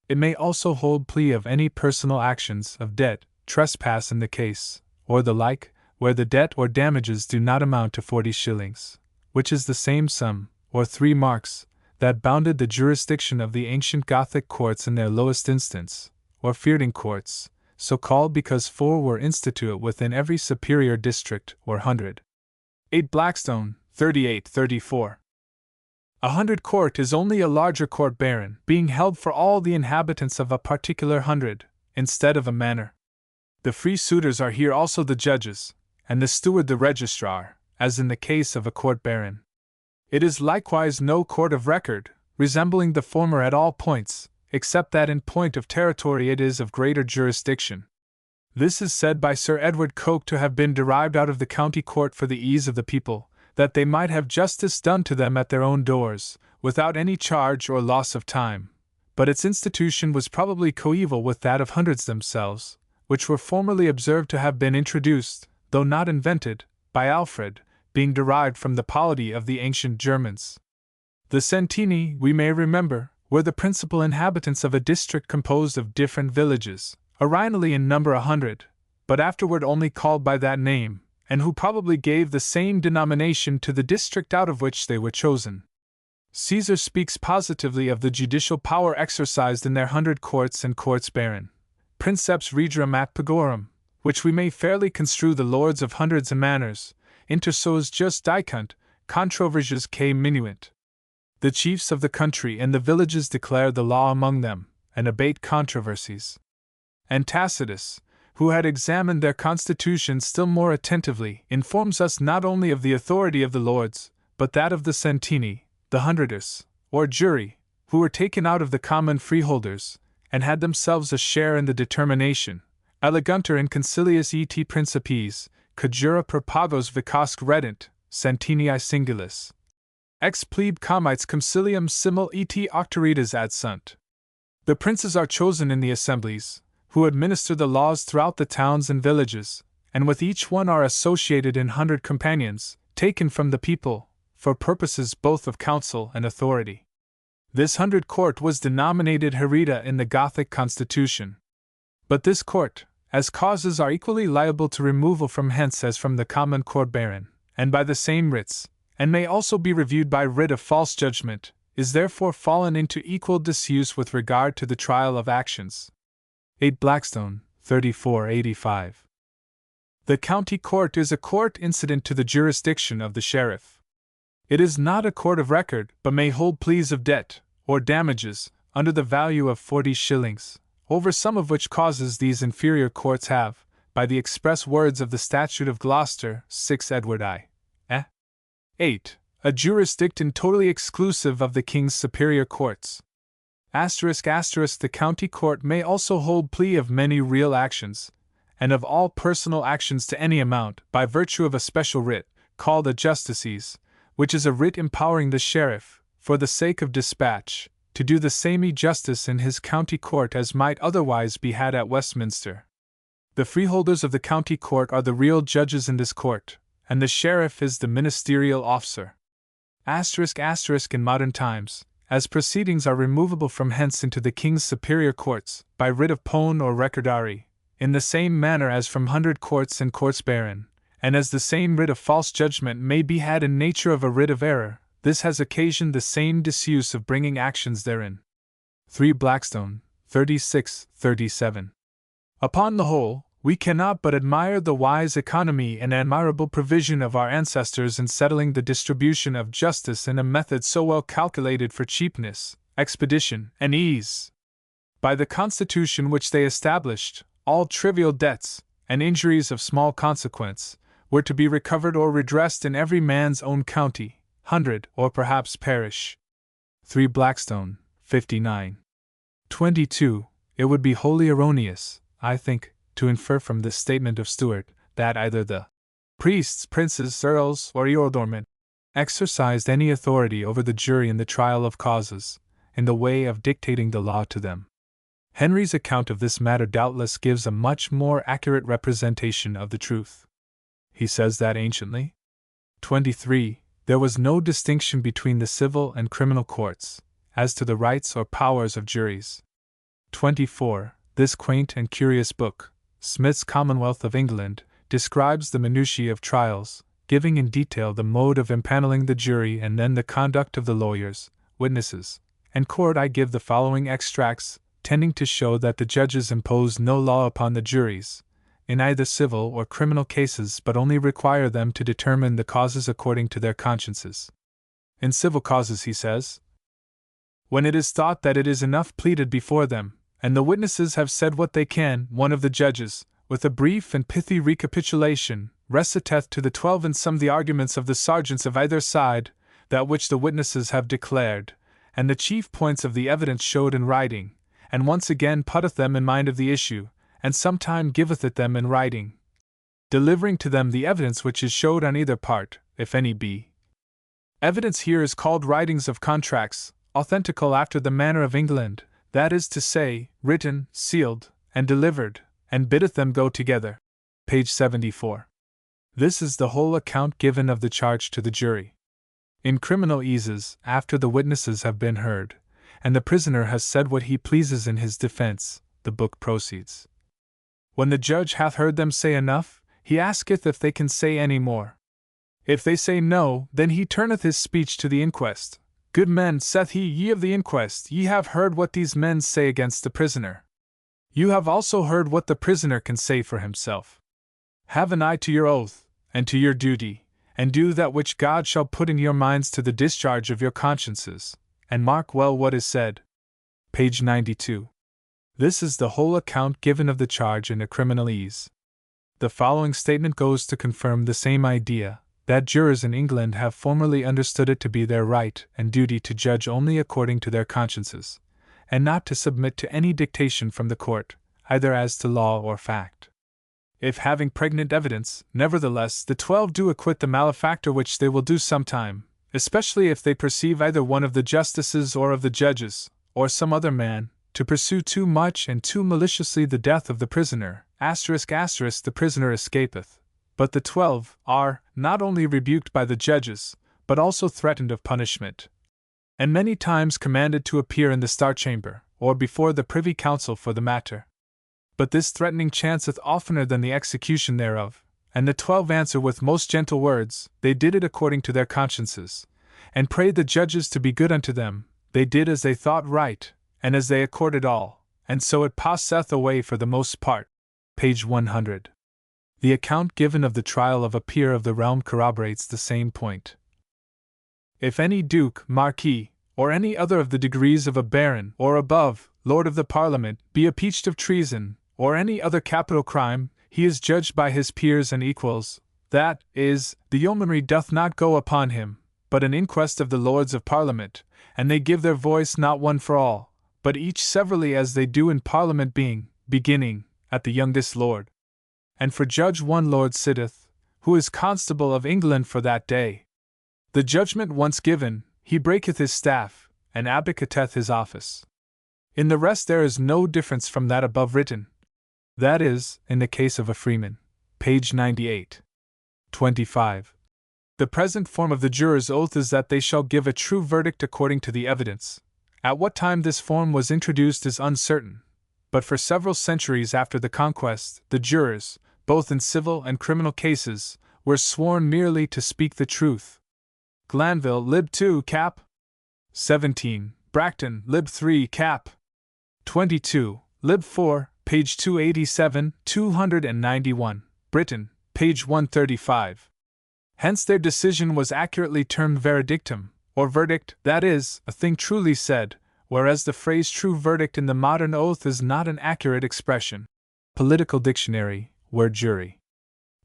It may also hold plea of any personal actions of debt, trespass in the case, or the like, where the debt or damages do not amount to 40 shillings, which is the same sum, or 3 marks, that bounded the jurisdiction of the ancient Gothic courts in their lowest instance, or fierting courts, so called because 4 were instituted within every superior district or hundred. 8 Blackstone, 38-34. A hundred court is only a larger court baron, being held for all the inhabitants of a particular hundred, instead of a manor. The free suitors are here also the judges, and the steward the registrar, as in the case of a court baron. It is likewise no court of record, resembling the former at all points, except that in point of territory it is of greater jurisdiction. This is said by Sir Edward Coke to have been derived out of the county court for the ease of the people, that they might have justice done to them at their own doors, without any charge or loss of time. But its institution was probably coeval with that of hundreds themselves, which were formerly observed to have been introduced, though not invented, by Alfred, being derived from the polity of the ancient Germans. The centini, we may remember, were the principal inhabitants of a district composed of different villages, originally in number 100, but afterward only called by that name, and who probably gave the same denomination to the district out of which they were chosen. Caesar speaks positively of the judicial power exercised in their 100 courts and courts baron, princeps regium at pagorum, which we may fairly construe the lords of hundreds and manors, inter sos jus dicunt, controversias que minuint. The chiefs of the country and the villages declare the law among them, and abate controversies. And Tacitus, who had examined their constitution still more attentively, informs us not only of the authority of the lords, but that of the centini, the hundreders, or jury, who were taken out of the common freeholders, and had themselves a share in the determination, eleganter in conciliis et principes, cujura per pagos vicasque redent, centenii singulis. Ex plebe comites concilium simul et octoritas ad sunt. The princes are chosen in the assemblies, who administer the laws throughout the towns and villages, and with each one are associated in 100 companions, taken from the people, for purposes both of counsel and authority. This 100 court was denominated herita in the Gothic constitution. But this court, as causes are equally liable to removal from hence as from the common court baron, and by the same writs, and may also be reviewed by writ of false judgment, is therefore fallen into equal disuse with regard to the trial of actions. 8 Blackstone, 34-85. The county court is a court incident to the jurisdiction of the sheriff. It is not a court of record, but may hold pleas of debt, or damages, under the value of 40 shillings, over some of which causes these inferior courts have, by the express words of the Statute of Gloucester, 6 Edward I. 8. A jurisdiction totally exclusive of the King's superior courts. The county court may also hold plea of many real actions, and of all personal actions to any amount, by virtue of a special writ, called a justices, which is a writ empowering the sheriff, for the sake of dispatch, to do the same justice in his county court as might otherwise be had at Westminster. The freeholders of the county court are the real judges in this court, and the sheriff is the ministerial officer. In modern times, as proceedings are removable from hence into the King's superior courts, by writ of pone or recordari, in the same manner as from 100 courts and courts baron, and as the same writ of false judgment may be had in nature of a writ of error, this has occasioned the same disuse of bringing actions therein. 3 Blackstone, 36-37. Upon the whole, we cannot but admire the wise economy and admirable provision of our ancestors in settling the distribution of justice in a method so well calculated for cheapness, expedition, and ease. By the constitution which they established, all trivial debts, and injuries of small consequence, were to be recovered or redressed in every man's own county, hundred, or perhaps parish. 3 Blackstone, 59. 22. It would be wholly erroneous, I think, to infer from this statement of Stuart that either the priests, princes, earls, or ealdormen exercised any authority over the jury in the trial of causes, in the way of dictating the law to them. Henry's account of this matter doubtless gives a much more accurate representation of the truth. He says that anciently, 23, there was no distinction between the civil and criminal courts, as to the rights or powers of juries. 24. This quaint and curious book, Smith's Commonwealth of England, describes the minutiae of trials, giving in detail the mode of empanelling the jury and then the conduct of the lawyers, witnesses, and court. I give the following extracts, tending to show that the judges imposed no law upon the juries, in either civil or criminal cases, but only require them to determine the causes according to their consciences. In civil causes, he says, when it is thought that it is enough pleaded before them, and the witnesses have said what they can, one of the judges, with a brief and pithy recapitulation, reciteth to the 12 in sum the arguments of the sergeants of either side, that which the witnesses have declared, and the chief points of the evidence showed in writing, and once again putteth them in mind of the issue, and sometime giveth it them in writing, delivering to them the evidence which is showed on either part, if any be. Evidence here is called writings of contracts, authentical after the manner of England, that is to say, written, sealed, and delivered, and biddeth them go together. Page 74. This is the whole account given of the charge to the jury. In criminal eases, after the witnesses have been heard, and the prisoner has said what he pleases in his defense, the book proceeds. When the judge hath heard them say enough, he asketh if they can say any more. If they say no, then he turneth his speech to the inquest. Good men, saith he, ye of the inquest, ye have heard what these men say against the prisoner. You have also heard what the prisoner can say for himself. Have an eye to your oath, and to your duty, and do that which God shall put in your minds to the discharge of your consciences, and mark well what is said. Page 92. This is the whole account given of the charge in a criminal ease. The following statement goes to confirm the same idea, that jurors in England have formerly understood it to be their right and duty to judge only according to their consciences, and not to submit to any dictation from the court, either as to law or fact. If having pregnant evidence, nevertheless, the 12 do acquit the malefactor, which they will do sometime, especially if they perceive either one of the justices or of the judges, or some other man, to pursue too much and too maliciously the death of the prisoner, **** the prisoner escapeth. But the 12 are not only rebuked by the judges, but also threatened of punishment, and many times commanded to appear in the Star Chamber, or before the Privy Council for the matter. But this threatening chanceth oftener than the execution thereof, and the 12 answer with most gentle words, they did it according to their consciences, and prayed the judges to be good unto them, they did as they thought right, and as they accorded all, and so it passeth away for the most part. Page 100. The account given of the trial of a peer of the realm corroborates the same point. If any duke, marquis, or any other of the degrees of a baron, or above, lord of the Parliament, be impeached of treason, or any other capital crime, he is judged by his peers and equals, that is, the yeomanry doth not go upon him, but an inquest of the Lords of Parliament, and they give their voice not one for all, but each severally as they do in Parliament beginning, at the youngest lord. And for judge one lord sitteth, who is constable of England for that day. The judgment once given, he breaketh his staff, and abdicateth his office. In the rest there is no difference from that above written. That is, in the case of a freeman. Page 98. 25. The present form of the jurors' oath is that they shall give a true verdict according to the evidence. At what time this form was introduced is uncertain, but for several centuries after the Conquest, the jurors, both in civil and criminal cases, were sworn merely to speak the truth. Glanville, Lib 2, Cap. 17, Bracton, Lib 3, Cap. 22, Lib 4, page 287, 291, Britain, page 135. Hence their decision was accurately termed veredictum, or verdict, that is, a thing truly said, whereas the phrase true verdict in the modern oath is not an accurate expression. Political Dictionary, word jury.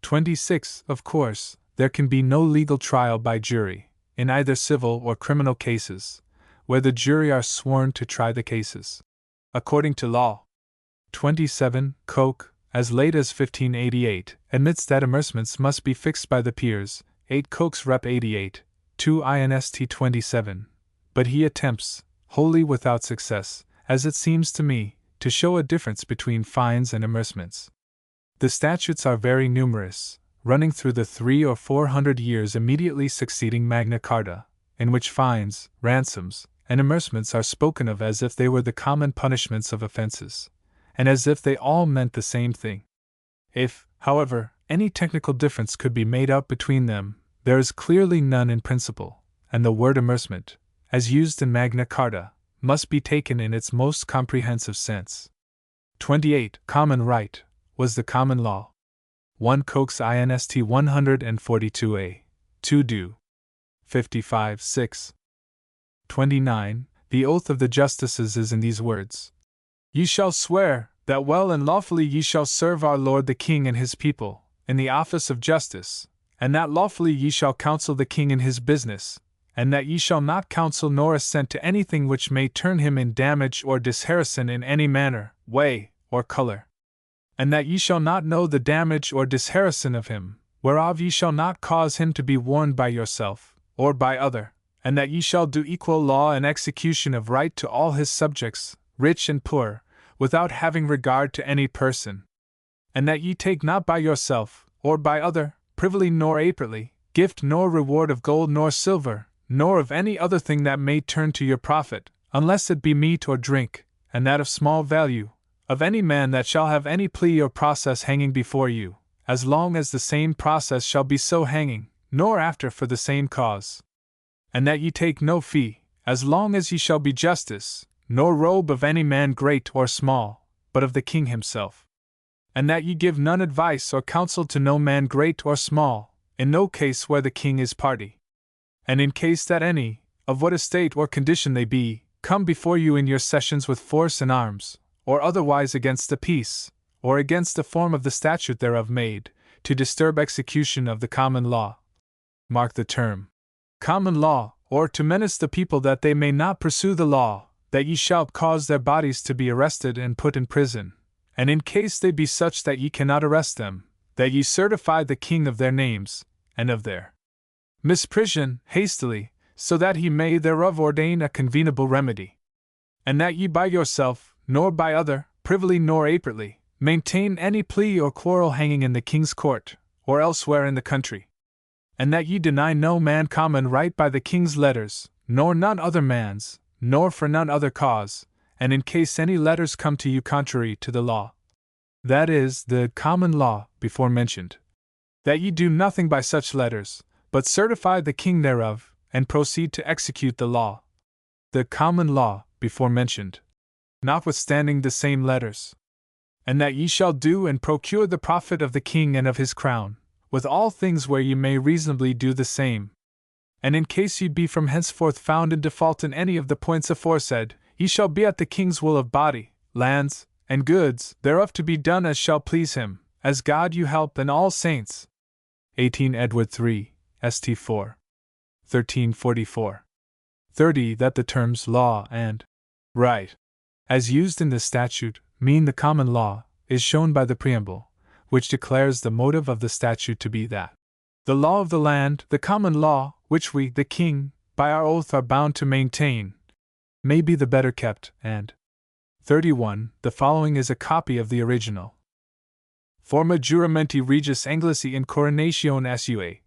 26. Of course, there can be no legal trial by jury, in either civil or criminal cases, where the jury are sworn to try the cases. According to law. 27. Coke, as late as 1588, admits that amercements must be fixed by the peers. 8 Coke's Rep 88, 2 Inst 27. But he attempts, wholly without success, as it seems to me, to show a difference between fines and amercements. The statutes are very numerous, running through the 300 or 400 years immediately succeeding Magna Carta, in which fines, ransoms, and amercements are spoken of as if they were the common punishments of offenses, and as if they all meant the same thing. If, however, any technical difference could be made up between them, there is clearly none in principle, and the word amercement, as used in Magna Carta, must be taken in its most comprehensive sense. 28. Common right was the common law. 1 Coke's Inst 142a, 2 do. 55 6. 29. The oath of the justices is in these words: Ye shall swear that well and lawfully ye shall serve our Lord the King and his people, in the office of justice, and that lawfully ye shall counsel the King in his business, and that ye shall not counsel nor assent to anything which may turn him in damage or disharison in any manner, way, or color. And that ye shall not know the damage or disharison of him, whereof ye shall not cause him to be warned by yourself, or by other, and that ye shall do equal law and execution of right to all his subjects, rich and poor, without having regard to any person. And that ye take not by yourself, or by other, privily nor apertly, gift nor reward of gold nor silver, nor of any other thing that may turn to your profit, unless it be meat or drink, and that of small value, of any man that shall have any plea or process hanging before you, as long as the same process shall be so hanging, nor after for the same cause. And that ye take no fee, as long as ye shall be justice, nor robe of any man great or small, but of the King himself. And that ye give none advice or counsel to no man great or small, in no case where the King is party. And in case that any, of what estate or condition they be, come before you in your sessions with force and arms, or otherwise against the peace, or against the form of the statute thereof made, to disturb execution of the common law. Mark the term. Common law, or to menace the people that they may not pursue the law, that ye shall cause their bodies to be arrested and put in prison, and in case they be such that ye cannot arrest them, that ye certify the King of their names, and of their misprision, hastily, so that he may thereof ordain a convenable remedy. And that ye by yourself, nor by other, privily nor apertly, maintain any plea or quarrel hanging in the King's court, or elsewhere in the country. And that ye deny no man common right by the King's letters, nor none other man's, nor for none other cause, and in case any letters come to you contrary to the law, that is, the common law before mentioned, that ye do nothing by such letters, but certify the King thereof, and proceed to execute the law. The common law before mentioned, notwithstanding the same letters. And that ye shall do and procure the profit of the King and of his crown, with all things where ye may reasonably do the same. And in case ye be from henceforth found in default in any of the points aforesaid, ye shall be at the King's will of body, lands, and goods thereof to be done as shall please him, as God you help and all saints. 18 Edward 3, St. 4. 1344. 30. That the terms law and right, as used in the statute, mean the common law, is shown by the preamble, which declares the motive of the statute to be that the law of the land, the common law, which we, the King, by our oath are bound to maintain, may be the better kept, and 31. The following is a copy of the original. Forma juramenti regis Anglisi in coronatione sua.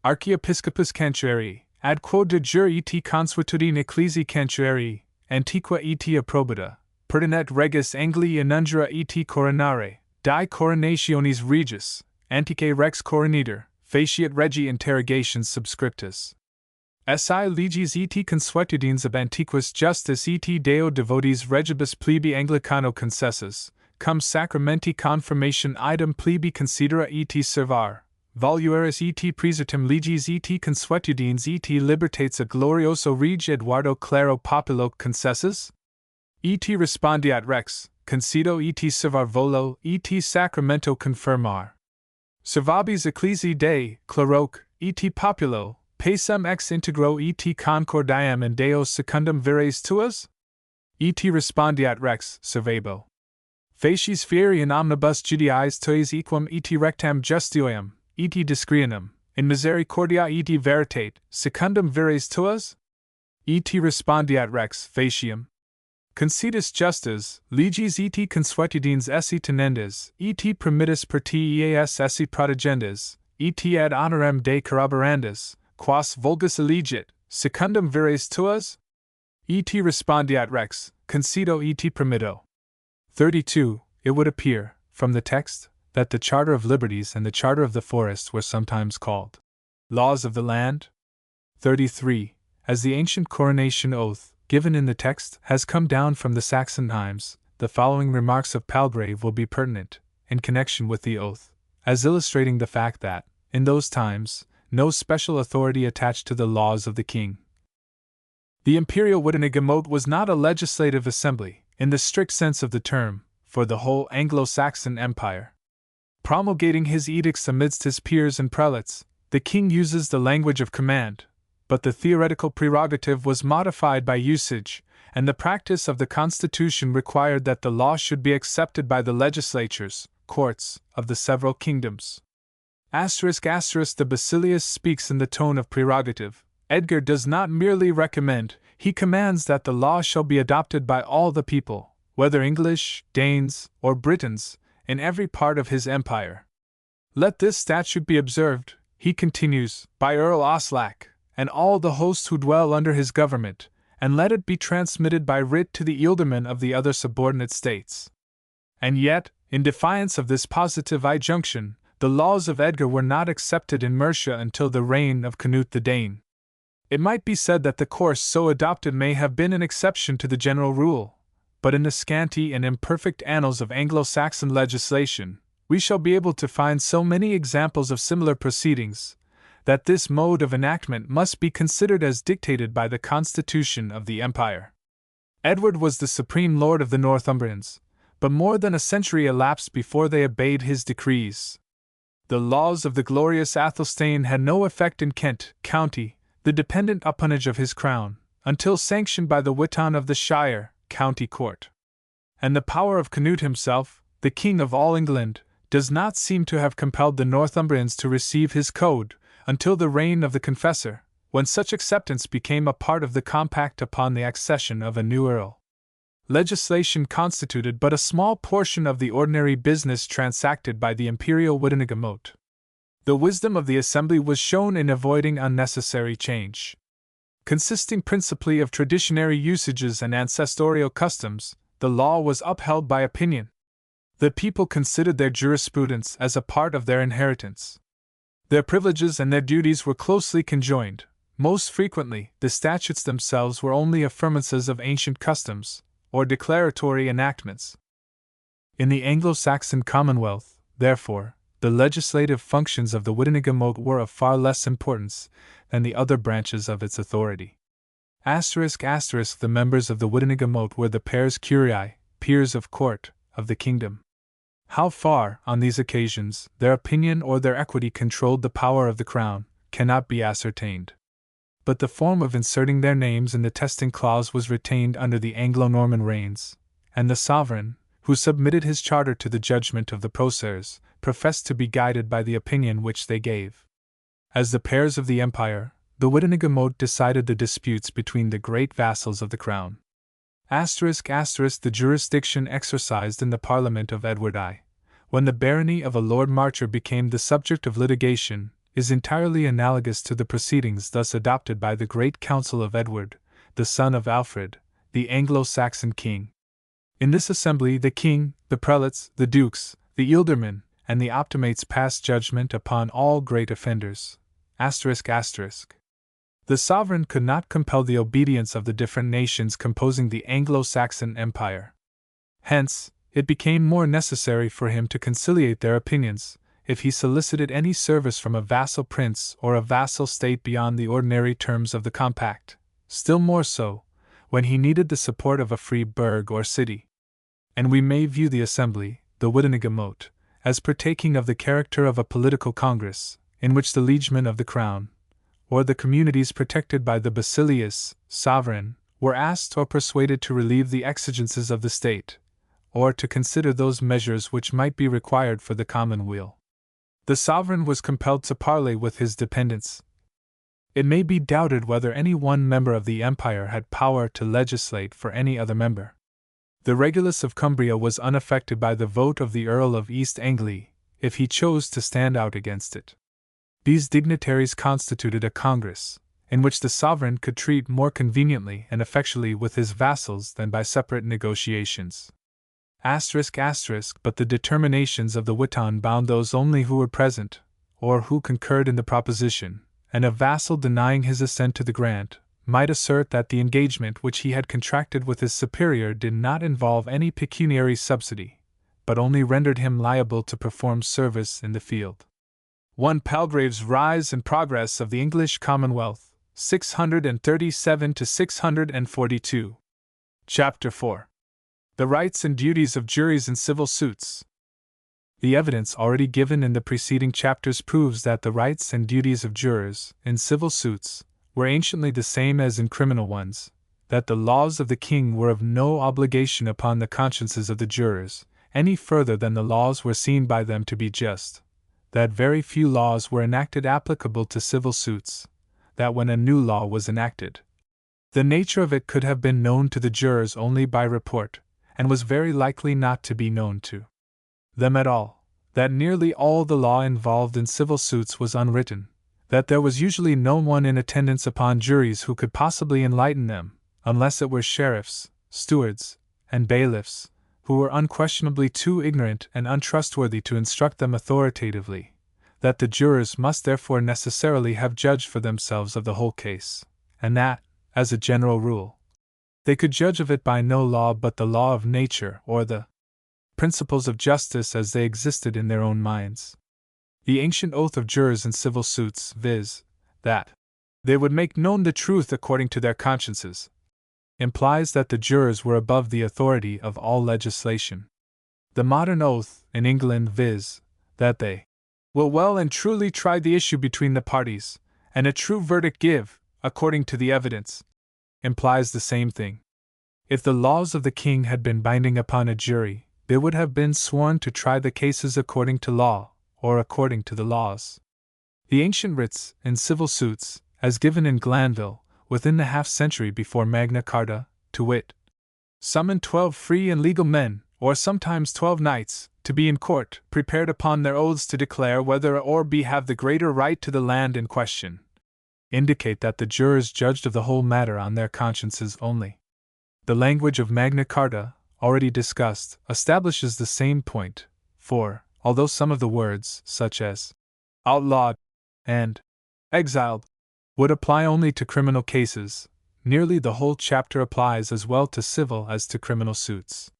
Archiepiscopus Cantuarii, ad quo de jure et consuetudine ecclesi Cantuarii, antiqua et approbata, pertinet regis Anglii inundra et coronare, die coronationis regis, antique rex coroniter, faciat regi interrogations subscriptus. Si legis et consuetudines ab antiquis justis et deo devotis regibus plebi Anglicano concessus, cum sacramenti confirmation idem plebi considera et servar, volueris et presertim legis et consuetudines et libertates a glorioso reg Eduardo Claro populo concessus? Et respondiat rex, concedo et servar volo et sacramento confirmar. Servabis ecclesi Dei, Claroque, et populo, Pacem ex integro et concordiam in Deo secundum vires tuas? Et respondeat rex, servabo. Facies fieri in omnibus judiis tuis equum et rectam justioium, et discreanum, in misericordia et veritate, secundum vires tuas? Et respondeat rex, facium. Concedis justas, legis et consuetudines esse tenendes, et permittis per teas esse prodigendes, et ad honorem Dei corroborandes, quas vulgus allegit, secundum vires tuas? Et respondeat rex, concedo et permitto. 32. It would appear, from the text, that the Charter of Liberties and the Charter of the Forest were sometimes called laws of the land. 33. As the ancient coronation oath, given in the text, has come down from the Saxon times, the following remarks of Palgrave will be pertinent, in connection with the oath, as illustrating the fact that, in those times, no special authority attached to the laws of the king. The imperial Witenagemot was not a legislative assembly, in the strict sense of the term, for the whole Anglo-Saxon Empire. Promulgating his edicts amidst his peers and prelates, the king uses the language of command, but the theoretical prerogative was modified by usage, and the practice of the Constitution required that the law should be accepted by the legislatures, courts, of the several kingdoms. The Basilius speaks in the tone of prerogative. Edgar does not merely recommend, he commands that the law shall be adopted by all the people, whether English, Danes, or Britons, in every part of his empire. Let this statute be observed, he continues, by Earl Oslac, and all the hosts who dwell under his government, and let it be transmitted by writ to the ealdormen of the other subordinate states. And yet, in defiance of this positive injunction, the laws of Edgar were not accepted in Mercia until the reign of Canute the Dane. It might be said that the course so adopted may have been an exception to the general rule, but in the scanty and imperfect annals of Anglo-Saxon legislation, we shall be able to find so many examples of similar proceedings, that this mode of enactment must be considered as dictated by the constitution of the empire. Edward was the supreme lord of the Northumbrians, but more than a century elapsed before they obeyed his decrees. The laws of the glorious Athelstane had no effect in Kent county, the dependent appanage of his crown, until sanctioned by the Witan of the Shire, county court. And the power of Canute himself, the king of all England, does not seem to have compelled the Northumbrians to receive his code, until the reign of the Confessor, when such acceptance became a part of the compact upon the accession of a new earl. Legislation constituted but a small portion of the ordinary business transacted by the imperial Witenagemot. The wisdom of the assembly was shown in avoiding unnecessary change. Consisting principally of traditionary usages and ancestorial customs, the law was upheld by opinion. The people considered their jurisprudence as a part of their inheritance. Their privileges and their duties were closely conjoined. Most frequently, the statutes themselves were only affirmances of ancient customs, or declaratory enactments. In the Anglo-Saxon Commonwealth, therefore, the legislative functions of the Witenagemot were of far less importance than the other branches of its authority. The members of the Witenagemot were the pairs curiae, peers of court, of the kingdom. How far, on these occasions, their opinion or their equity controlled the power of the crown, cannot be ascertained. But the form of inserting their names in the testing clause was retained under the Anglo-Norman reigns, and the sovereign, who submitted his charter to the judgment of the Proceres, professed to be guided by the opinion which they gave. As the pairs of the empire, the Witenagemot decided the disputes between the great vassals of the crown. The jurisdiction exercised in the Parliament of Edward I, when the barony of a Lord Marcher became the subject of litigation, is entirely analogous to the proceedings thus adopted by the Great Council of Edward, the son of Alfred, the Anglo-Saxon king. In this assembly the king, the prelates, the dukes, the ealdormen, and the optimates passed judgment upon all great offenders. The sovereign could not compel the obedience of the different nations composing the Anglo-Saxon Empire. Hence, it became more necessary for him to conciliate their opinions, if he solicited any service from a vassal prince or a vassal state beyond the ordinary terms of the compact, still more so, when he needed the support of a free burgh or city. And we may view the assembly, the Witenagemot, as partaking of the character of a political congress, in which the liegemen of the crown, or the communities protected by the basileus, sovereign, were asked or persuaded to relieve the exigencies of the state, or to consider those measures which might be required for the common weal, the sovereign was compelled to parley with his dependents. It may be doubted whether any one member of the empire had power to legislate for any other member. The Regulus of Cumbria was unaffected by the vote of the Earl of East Anglia, if he chose to stand out against it. These dignitaries constituted a congress, in which the sovereign could treat more conveniently and effectually with his vassals than by separate negotiations. But the determinations of the Witan bound those only who were present, or who concurred in the proposition, and a vassal denying his assent to the grant might assert that the engagement which he had contracted with his superior did not involve any pecuniary subsidy, but only rendered him liable to perform service in the field. 1 Palgrave's Rise and Progress of the English Commonwealth, 637 to 642. Chapter 4. The Rights and Duties of Juries in Civil Suits. The evidence already given in the preceding chapters proves that the rights and duties of jurors in civil suits were anciently the same as in criminal ones, that the laws of the king were of no obligation upon the consciences of the jurors, any further than the laws were seen by them to be just, that very few laws were enacted applicable to civil suits, that when a new law was enacted, the nature of it could have been known to the jurors only by report, and was very likely not to be known to them at all, that nearly all the law involved in civil suits was unwritten, that there was usually no one in attendance upon juries who could possibly enlighten them, unless it were sheriffs, stewards, and bailiffs, who were unquestionably too ignorant and untrustworthy to instruct them authoritatively, that the jurors must therefore necessarily have judged for themselves of the whole case, and that, as a general rule, they could judge of it by no law but the law of nature or the principles of justice as they existed in their own minds. The ancient oath of jurors in civil suits, viz., that they would make known the truth according to their consciences, implies that the jurors were above the authority of all legislation. The modern oath, in England, viz., that they will well and truly try the issue between the parties, and a true verdict give, according to the evidence, implies the same thing. If the laws of the king had been binding upon a jury, they would have been sworn to try the cases according to law, or according to the laws. The ancient writs, in civil suits, as given in Glanville, within the half-century before Magna Carta, to wit, summoned 12 free and legal men, or sometimes 12 knights, to be in court, prepared upon their oaths to declare whether or be have the greater right to the land in question, indicate that the jurors judged of the whole matter on their consciences only. The language of Magna Carta, already discussed, establishes the same point, for, although some of the words, such as outlawed and exiled, would apply only to criminal cases, nearly the whole chapter applies as well to civil as to criminal suits.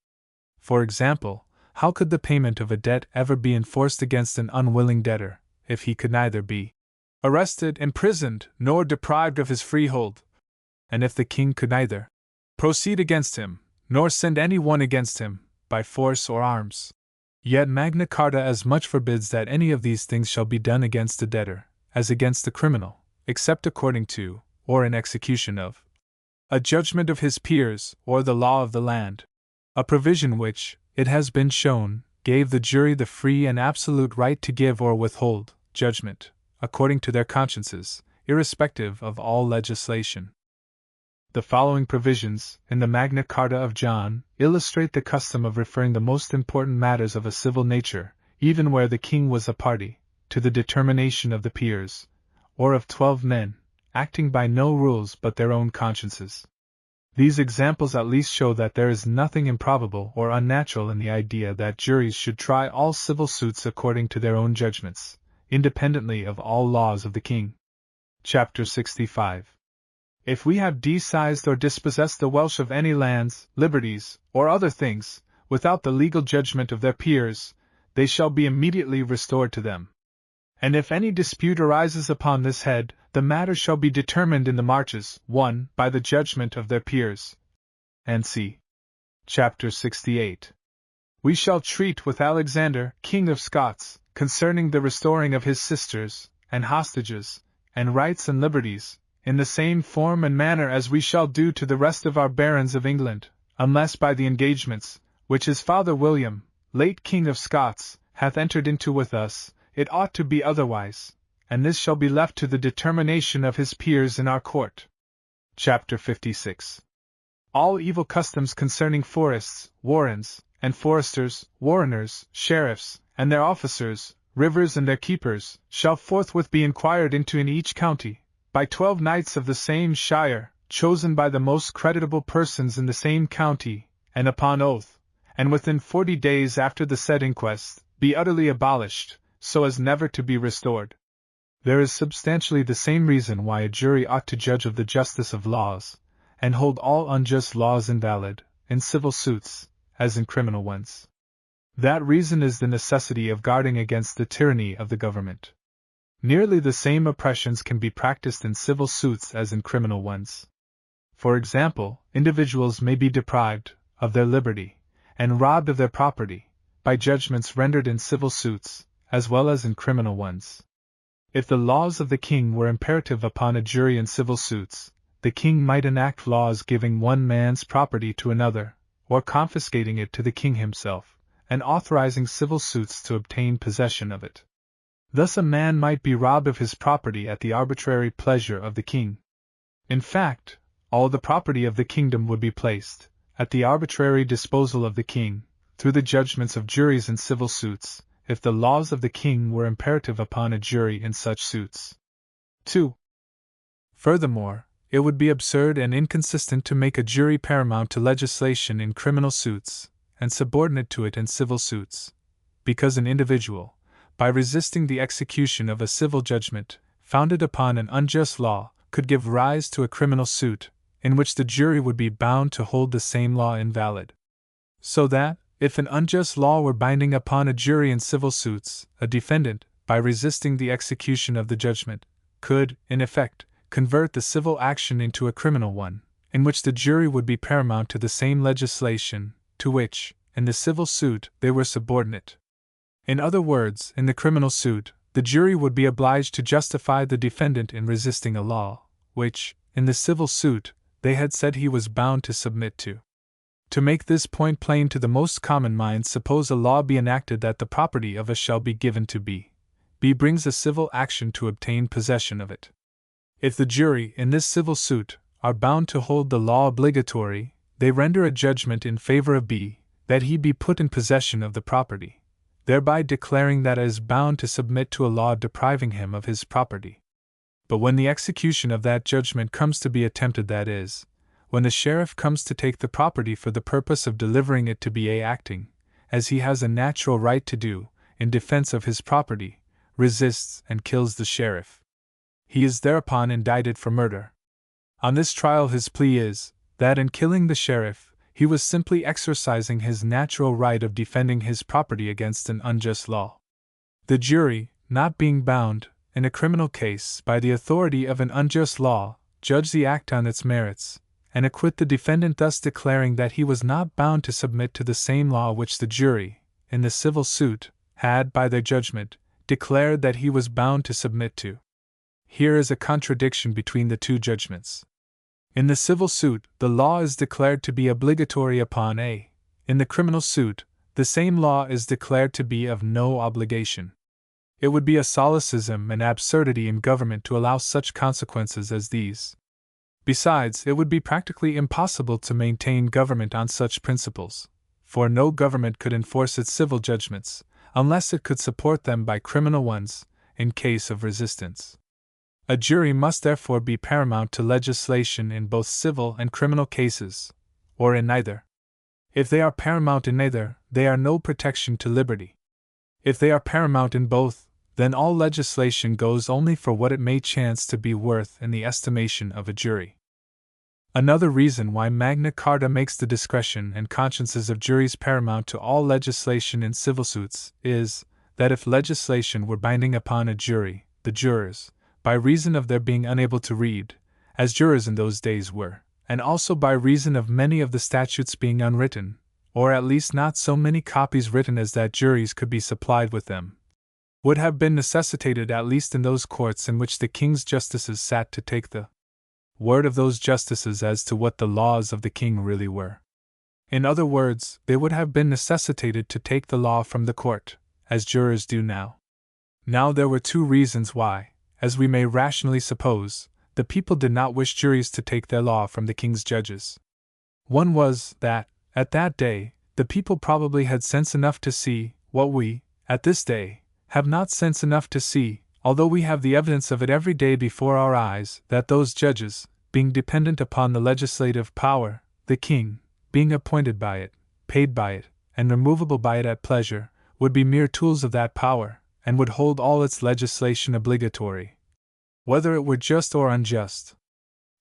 For example, how could the payment of a debt ever be enforced against an unwilling debtor, if he could neither be arrested, imprisoned, nor deprived of his freehold, and if the king could neither proceed against him, nor send any one against him, by force or arms? Yet Magna Carta as much forbids that any of these things shall be done against a debtor, as against the criminal, except according to, or in execution of, a judgment of his peers, or the law of the land, a provision which, it has been shown, gave the jury the free and absolute right to give or withhold judgment, according to their consciences, irrespective of all legislation. The following provisions, in the Magna Carta of John, illustrate the custom of referring the most important matters of a civil nature, even where the king was a party, to the determination of the peers, or of 12 men, acting by no rules but their own consciences. These examples at least show that there is nothing improbable or unnatural in the idea that juries should try all civil suits according to their own judgments, independently of all laws of the king. Chapter 65. If we have decised or dispossessed the Welsh of any lands, liberties, or other things, without the legal judgment of their peers, they shall be immediately restored to them. And if any dispute arises upon this head, the matter shall be determined in the marches, 1. By the judgment of their peers. And c. Chapter 68. We shall treat with Alexander, King of Scots, concerning the restoring of his sisters, and hostages, and rights and liberties, in the same form and manner as we shall do to the rest of our barons of England, unless by the engagements, which his father William, late King of Scots, hath entered into with us, it ought to be otherwise, and this shall be left to the determination of his peers in our court. Chapter 56. All evil customs concerning forests, warrens, and foresters, warreners, sheriffs, and their officers, rivers and their keepers, shall forthwith be inquired into in each county, by 12 knights of the same shire, chosen by the most creditable persons in the same county, and upon oath, and within 40 days after the said inquest, be utterly abolished, so as never to be restored. There is substantially the same reason why a jury ought to judge of the justice of laws, and hold all unjust laws invalid, in civil suits, as in criminal ones. That reason is the necessity of guarding against the tyranny of the government. Nearly the same oppressions can be practiced in civil suits as in criminal ones. For example, individuals may be deprived of their liberty, and robbed of their property, by judgments rendered in civil suits, as well as in criminal ones. If the laws of the king were imperative upon a jury in civil suits, the king might enact laws giving one man's property to another, or confiscating it to the king himself, and authorizing civil suits to obtain possession of it. Thus a man might be robbed of his property at the arbitrary pleasure of the king. In fact, all the property of the kingdom would be placed, at the arbitrary disposal of the king, through the judgments of juries in civil suits, if the laws of the king were imperative upon a jury in such suits. 2. Furthermore, it would be absurd and inconsistent to make a jury paramount to legislation in criminal suits, and subordinate to it in civil suits, because an individual, by resisting the execution of a civil judgment, founded upon an unjust law, could give rise to a criminal suit, in which the jury would be bound to hold the same law invalid. So that, if an unjust law were binding upon a jury in civil suits, a defendant, by resisting the execution of the judgment, could, in effect, convert the civil action into a criminal one, in which the jury would be paramount to the same legislation, to which, in the civil suit, they were subordinate. In other words, in the criminal suit, the jury would be obliged to justify the defendant in resisting a law, which, in the civil suit, they had said he was bound to submit to. To make this point plain to the most common mind, suppose a law be enacted that the property of A shall be given to B. B brings a civil action to obtain possession of it. If the jury, in this civil suit, are bound to hold the law obligatory, they render a judgment in favor of B, that he be put in possession of the property, thereby declaring that A is bound to submit to a law depriving him of his property. But when the execution of that judgment comes to be attempted, that is, when the sheriff comes to take the property for the purpose of delivering it to be A, acting, as he has a natural right to do, in defense of his property, resists and kills the sheriff, he is thereupon indicted for murder. On this trial his plea is, that in killing the sheriff, he was simply exercising his natural right of defending his property against an unjust law. The jury, not being bound, in a criminal case, by the authority of an unjust law, judge the act on its merits, and acquit the defendant, thus declaring that he was not bound to submit to the same law which the jury, in the civil suit, had, by their judgment, declared that he was bound to submit to. Here is a contradiction between the two judgments. In the civil suit, the law is declared to be obligatory upon A. In the criminal suit, the same law is declared to be of no obligation. It would be a solecism and absurdity in government to allow such consequences as these. Besides, it would be practically impossible to maintain government on such principles, for no government could enforce its civil judgments, unless it could support them by criminal ones, in case of resistance. A jury must therefore be paramount to legislation in both civil and criminal cases, or in neither. If they are paramount in neither, they are no protection to liberty. If they are paramount in both, then all legislation goes only for what it may chance to be worth in the estimation of a jury. Another reason why Magna Carta makes the discretion and consciences of juries paramount to all legislation in civil suits is, that if legislation were binding upon a jury, the jurors, by reason of their being unable to read, as jurors in those days were, and also by reason of many of the statutes being unwritten, or at least not so many copies written as that juries could be supplied with them, would have been necessitated at least in those courts in which the king's justices sat to take the word of those justices as to what the laws of the king really were. In other words, they would have been necessitated to take the law from the court, as jurors do now. Now there were two reasons why, as we may rationally suppose, the people did not wish juries to take their law from the king's judges. One was that, at that day, the people probably had sense enough to see what we, at this day, have not sense enough to see, although we have the evidence of it every day before our eyes, that those judges, being dependent upon the legislative power, the king, being appointed by it, paid by it, and removable by it at pleasure, would be mere tools of that power, and would hold all its legislation obligatory, whether it were just or unjust.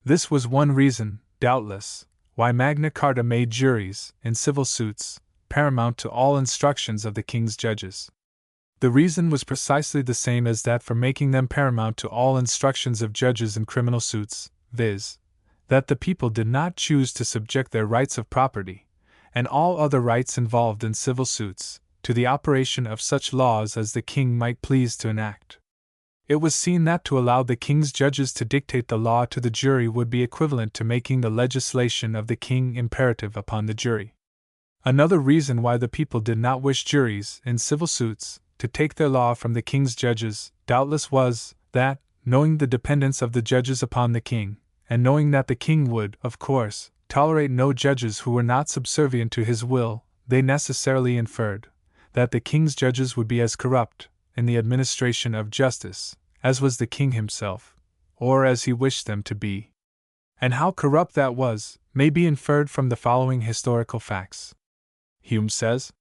This was one reason, doubtless, why Magna Carta made juries, in civil suits, paramount to all instructions of the king's judges. The reason was precisely the same as that for making them paramount to all instructions of judges in criminal suits, viz., that the people did not choose to subject their rights of property, and all other rights involved in civil suits, to the operation of such laws as the king might please to enact. It was seen that to allow the king's judges to dictate the law to the jury would be equivalent to making the legislation of the king imperative upon the jury. Another reason why the people did not wish juries, in civil suits, to take their law from the king's judges, doubtless was, that, knowing the dependence of the judges upon the king, and knowing that the king would, of course, tolerate no judges who were not subservient to his will, they necessarily inferred that the king's judges would be as corrupt, in the administration of justice, as was the king himself, or as he wished them to be. And how corrupt that was, may be inferred from the following historical facts. Hume says,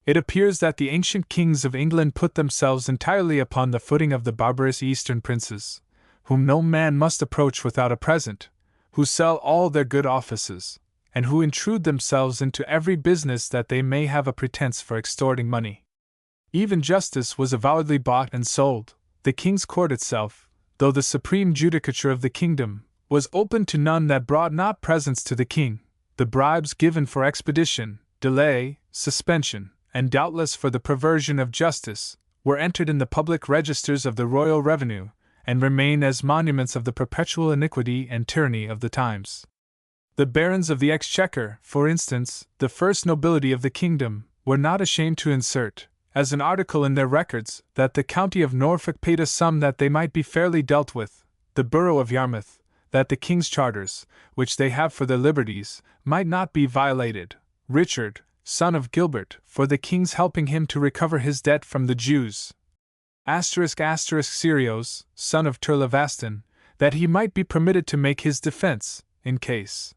"It appears that the ancient kings of England put themselves entirely upon the footing of the barbarous Eastern princes, whom no man must approach without a present, who sell all their good offices, and who intrude themselves into every business that they may have a pretence for extorting money. Even justice was avowedly bought and sold. The king's court itself, though the supreme judicature of the kingdom, was open to none that brought not presents to the king. The bribes given for expedition, delay, suspension, and doubtless for the perversion of justice, were entered in the public registers of the royal revenue, and remain as monuments of the perpetual iniquity and tyranny of the times. The barons of the exchequer, for instance, the first nobility of the kingdom, were not ashamed to insert, as an article in their records, that the county of Norfolk paid a sum that they might be fairly dealt with, the borough of Yarmouth, that the king's charters, which they have for their liberties, might not be violated, Richard, son of Gilbert, for the king's helping him to recover his debt from the Jews, Sirios, son of Turlevaston, that he might be permitted to make his defense, in case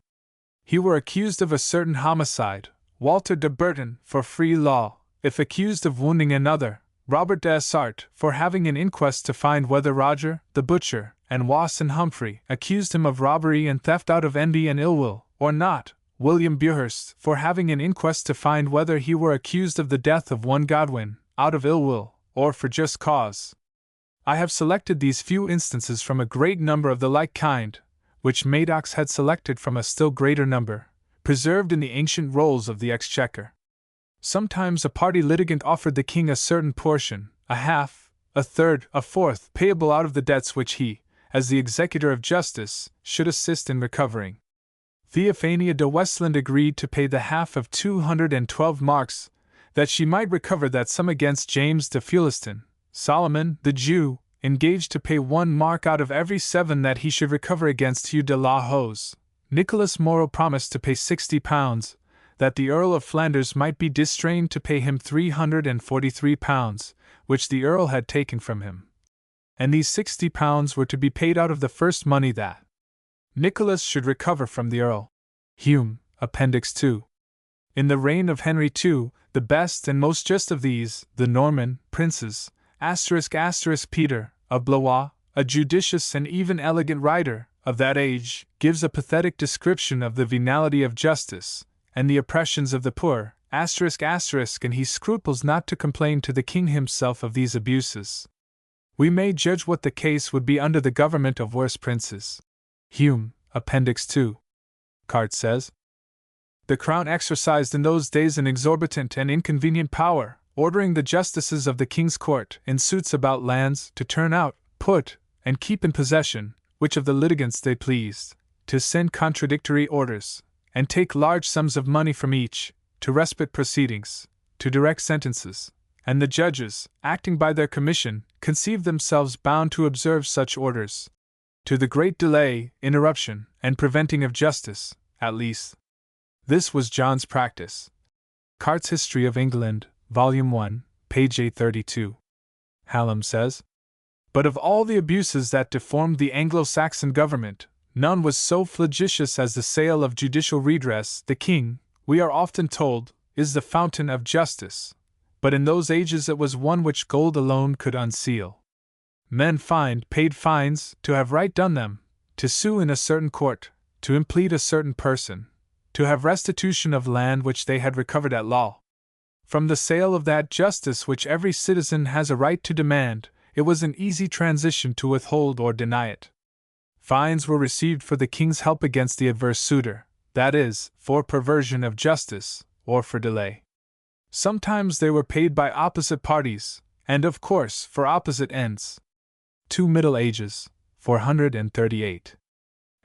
he were accused of a certain homicide, Walter de Burton, for free law, if accused of wounding another, Robert de Essart, for having an inquest to find whether Roger, the butcher, and Was and Humphrey accused him of robbery and theft out of envy and ill will, or not, William Buhurst, for having an inquest to find whether he were accused of the death of one Godwin, out of ill will, or for just cause. I have selected these few instances from a great number of the like kind, which Madocks had selected from a still greater number, preserved in the ancient rolls of the Exchequer. Sometimes a party litigant offered the king a certain portion, a half, a third, a fourth, payable out of the debts which he, as the executor of justice, should assist in recovering. Theophania de Westland agreed to pay the half of 212 marks, that she might recover that sum against James de Fuliston. Solomon, the Jew, engaged to pay 1 mark out of every 7 that he should recover against Hugh de la Hose. Nicholas Morrow promised to pay £60, that the Earl of Flanders might be distrained to pay him £343, which the Earl had taken from him. And these £60 were to be paid out of the first money that Nicholas should recover from the Earl. Hume, Appendix 2. In the reign of Henry II, the best and most just of these, the Norman princes, Peter, of Blois, a judicious and even elegant writer of that age, gives a pathetic description of the venality of justice, and the oppressions of the poor, and he scruples not to complain to the king himself of these abuses. We may judge what the case would be under the government of worse princes. Hume, Appendix 2. Cart says, "The crown exercised in those days an exorbitant and inconvenient power ordering the justices of the king's court in suits about lands to turn out, put, and keep in possession which of the litigants they pleased, to send contradictory orders, and take large sums of money from each, to respite proceedings, to direct sentences, and the judges, acting by their commission, conceived themselves bound to observe such orders. To the great delay, interruption, and preventing of justice, at least. This was John's practice. Cart's History of England, Volume 1, page 832. Hallam says, "But of all the abuses that deformed the Anglo-Saxon government, none was so flagitious as the sale of judicial redress. The king, we are often told, is the fountain of justice, but in those ages it was one which gold alone could unseal. Men paid fines to have right done them, to sue in a certain court, to implead a certain person, to have restitution of land which they had recovered at law. From the sale of that justice which every citizen has a right to demand, it was an easy transition to withhold or deny it. Fines were received for the king's help against the adverse suitor, that is, for perversion of justice, or for delay. Sometimes they were paid by opposite parties, and of course for opposite ends." 2 Middle Ages, 438.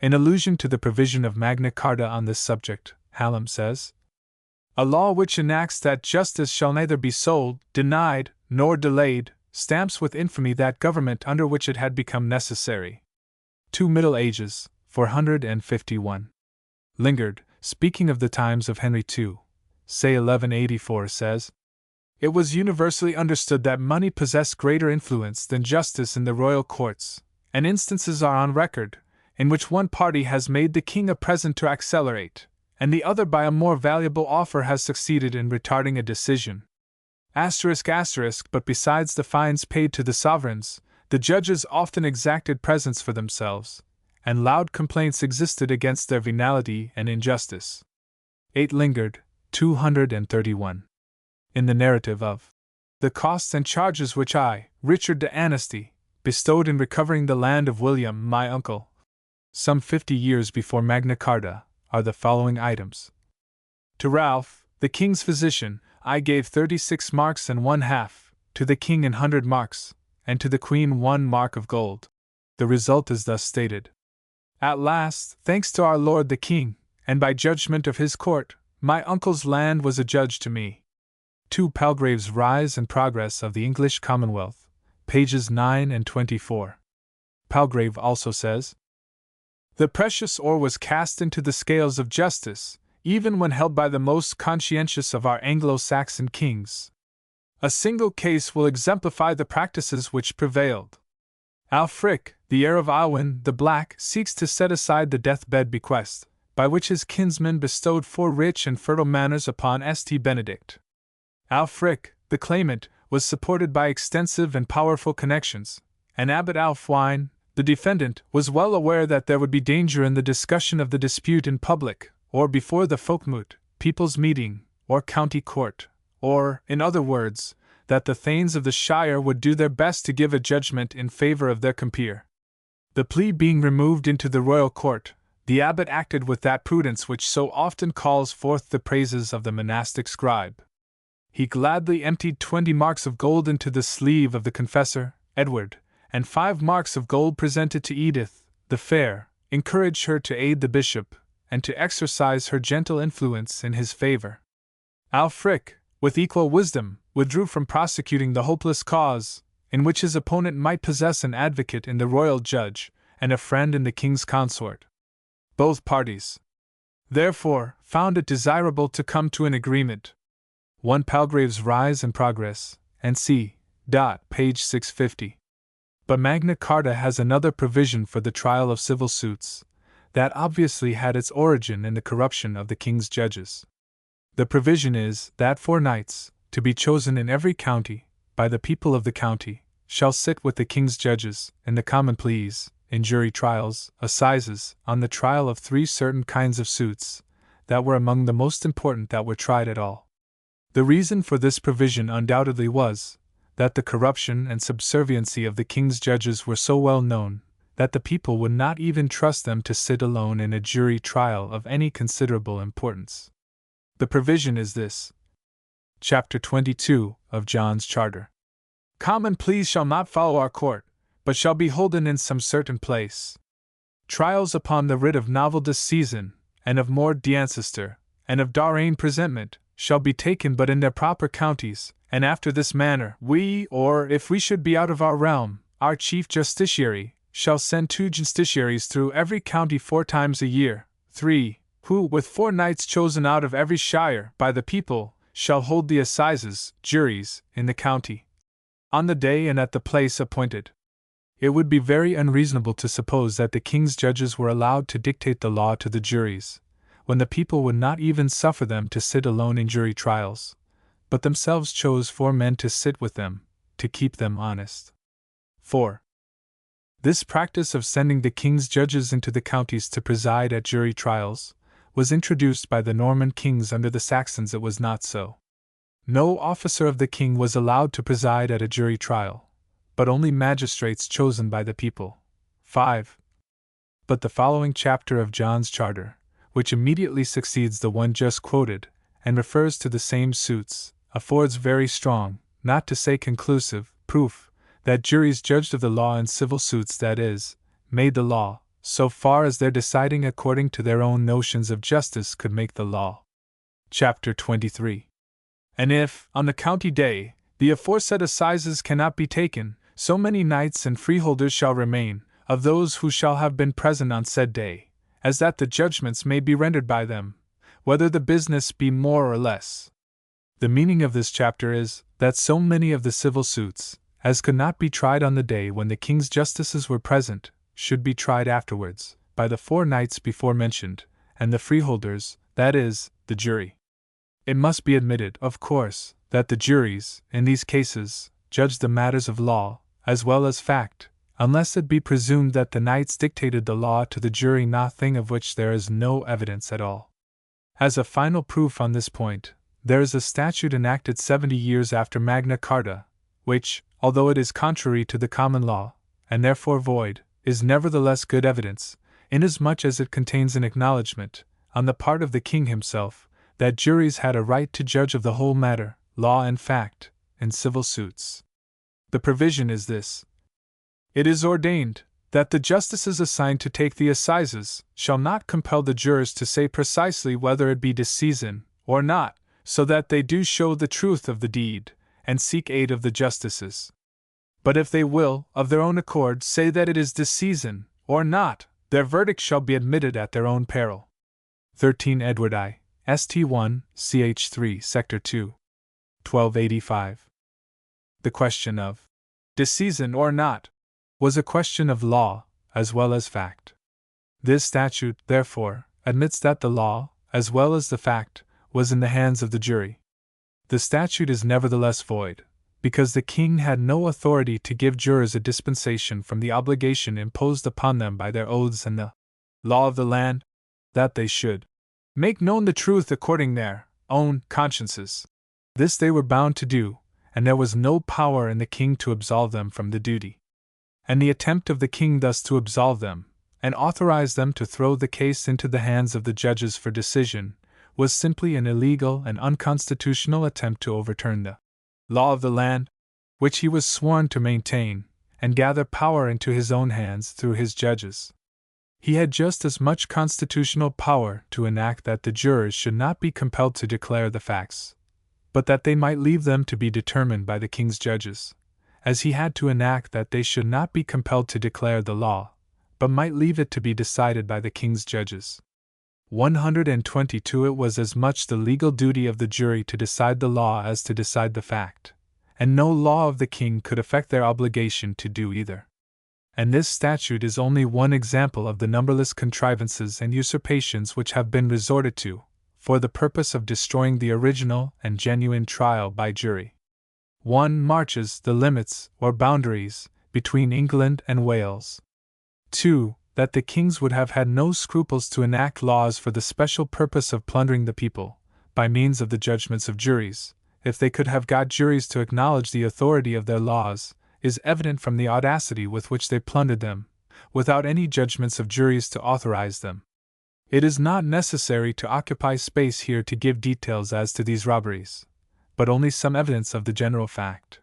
In allusion to the provision of Magna Carta on this subject, Hallam says, "A law which enacts that justice shall neither be sold, denied, nor delayed, stamps with infamy that government under which it had become necessary." 2 Middle Ages, 451. Lingard, speaking of the times of Henry II, say 1184, says, "It was universally understood that money possessed greater influence than justice in the royal courts, and instances are on record, in which one party has made the king a present to accelerate, and the other by a more valuable offer has succeeded in retarding a decision. But besides the fines paid to the sovereigns, the judges often exacted presents for themselves, and loud complaints existed against their venality and injustice." 8 Lingard, 231. In the narrative of "the costs and charges which I, Richard de Anstey, bestowed in recovering the land of William, my uncle, some 50 years before Magna Carta, are the following items. To Ralph, the king's physician, I gave 36 marks and 1/2, to the king an 100 marks, and to the queen 1 mark of gold. The result is thus stated. At last, thanks to our lord the king, and by judgment of his court, my uncle's land was adjudged to me." 2 Palgrave's Rise and Progress of the English Commonwealth, pages 9 and 24. Palgrave also says, "The precious ore was cast into the scales of justice, even when held by the most conscientious of our Anglo-Saxon kings. A single case will exemplify the practices which prevailed. Alfric, the heir of Alwyn the Black, seeks to set aside the deathbed bequest, by which his kinsman bestowed 4 rich and fertile manors upon St. Benedict. Alfric, the claimant, was supported by extensive and powerful connections, and Abbot Alfwine, the defendant, was well aware that there would be danger in the discussion of the dispute in public, or before the folkmoot, people's meeting, or county court, or, in other words, that the thanes of the shire would do their best to give a judgment in favor of their compeer. The plea being removed into the royal court, the abbot acted with that prudence which so often calls forth the praises of the monastic scribe. He gladly emptied 20 marks of gold into the sleeve of the confessor, Edward, and 5 marks of gold presented to Edith, the fair, encouraged her to aid the bishop, and to exercise her gentle influence in his favor. Alfric, with equal wisdom, withdrew from prosecuting the hopeless cause, in which his opponent might possess an advocate in the royal judge, and a friend in the king's consort. Both parties, therefore, found it desirable to come to an agreement." 1 Palgrave's Rise and Progress, and c. Page 650. But Magna Carta has another provision for the trial of civil suits, that obviously had its origin in the corruption of the king's judges. The provision is that 4 knights, to be chosen in every county, by the people of the county, shall sit with the king's judges, in the common pleas, in jury trials, assizes, on the trial of 3 certain kinds of suits, that were among the most important that were tried at all. The reason for this provision undoubtedly was, that the corruption and subserviency of the king's judges were so well known, that the people would not even trust them to sit alone in a jury trial of any considerable importance. The provision is this: Chapter 22 of John's Charter. Common pleas shall not follow our court, but shall be holden in some certain place. Trials upon the writ of novel disseisin, and of mort d'ancestor, and of darrain presentment, shall be taken but in their proper counties, and after this manner we, or if we should be out of our realm, our chief justiciary, shall send 2 justiciaries through every county 4 times a year, 3, who, with 4 knights chosen out of every shire by the people, shall hold the assizes, juries, in the county, on the day and at the place appointed. It would be very unreasonable to suppose that the king's judges were allowed to dictate the law to the juries, when the people would not even suffer them to sit alone in jury trials, but themselves chose 4 men to sit with them, to keep them honest. 4. This practice of sending the king's judges into the counties to preside at jury trials was introduced by the Norman kings. Under the Saxons it was not so. No officer of the king was allowed to preside at a jury trial, but only magistrates chosen by the people. 5. But the following chapter of John's Charter, which immediately succeeds the one just quoted, and refers to the same suits, affords very strong, not to say conclusive, proof that juries judged of the law in civil suits, that is, made the law, so far as their deciding according to their own notions of justice could make the law. Chapter 23. And if, on the county day, the aforesaid assizes cannot be taken, so many knights and freeholders shall remain, of those who shall have been present on said day, as that the judgments may be rendered by them, whether the business be more or less. The meaning of this chapter is, that so many of the civil suits, as could not be tried on the day when the king's justices were present, should be tried afterwards, by the 4 knights before mentioned, and the freeholders, that is, the jury. It must be admitted, of course, that the juries, in these cases, judge the matters of law, as well as fact, unless it be presumed that the knights dictated the law to the jury, nothing of which there is no evidence at all. As a final proof on this point, there is a statute enacted 70 years after Magna Carta, which, although it is contrary to the common law, and therefore void, is nevertheless good evidence, inasmuch as it contains an acknowledgment, on the part of the king himself, that juries had a right to judge of the whole matter, law and fact, in civil suits. The provision is this: it is ordained, that the justices assigned to take the assizes shall not compel the jurors to say precisely whether it be disseisin or not, so that they do show the truth of the deed, and seek aid of the justices. But if they will, of their own accord, say that it is disseisin or not, their verdict shall be admitted at their own peril. 13 Edward I, St. 1, ch. 3, Sector 2. 1285. The question of disseisin or not was a question of law, as well as fact. This statute, therefore, admits that the law, as well as the fact, was in the hands of the jury. The statute is nevertheless void, because the king had no authority to give jurors a dispensation from the obligation imposed upon them by their oaths and the law of the land, that they should make known the truth according their own consciences. This they were bound to do, and there was no power in the king to absolve them from the duty. And the attempt of the king thus to absolve them, and authorize them to throw the case into the hands of the judges for decision, was simply an illegal and unconstitutional attempt to overturn the law of the land, which he was sworn to maintain, and gather power into his own hands through his judges. He had just as much constitutional power to enact that the jurors should not be compelled to declare the facts, but that they might leave them to be determined by the king's judges, as he had to enact that they should not be compelled to declare the law, but might leave it to be decided by the king's judges. 122 It was as much the legal duty of the jury to decide the law as to decide the fact, and no law of the king could affect their obligation to do either. And this statute is only one example of the numberless contrivances and usurpations which have been resorted to, for the purpose of destroying the original and genuine trial by jury. 1. Marches the limits, or boundaries, between England and Wales. 2. That the kings would have had no scruples to enact laws for the special purpose of plundering the people, by means of the judgments of juries, if they could have got juries to acknowledge the authority of their laws, is evident from the audacity with which they plundered them, without any judgments of juries to authorize them. It is not necessary to occupy space here to give details as to these robberies, but only some evidence of the general fact.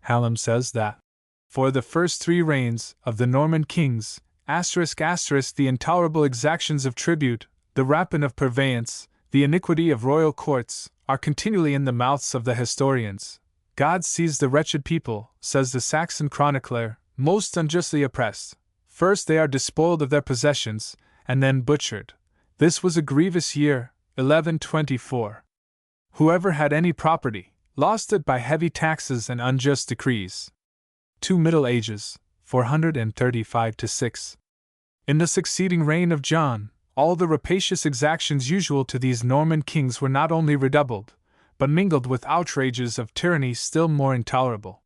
Hallam says that, for the first 3 reigns of the Norman kings, the intolerable exactions of tribute, the rapine of purveyance, the iniquity of royal courts, are continually in the mouths of the historians. God sees the wretched people, says the Saxon chronicler, most unjustly oppressed. First they are despoiled of their possessions, and then butchered. This was a grievous year, 1124. Whoever had any property, lost it by heavy taxes and unjust decrees. 2 Middle Ages, 435-6. In the succeeding reign of John, all the rapacious exactions usual to these Norman kings were not only redoubled, but mingled with outrages of tyranny still more intolerable.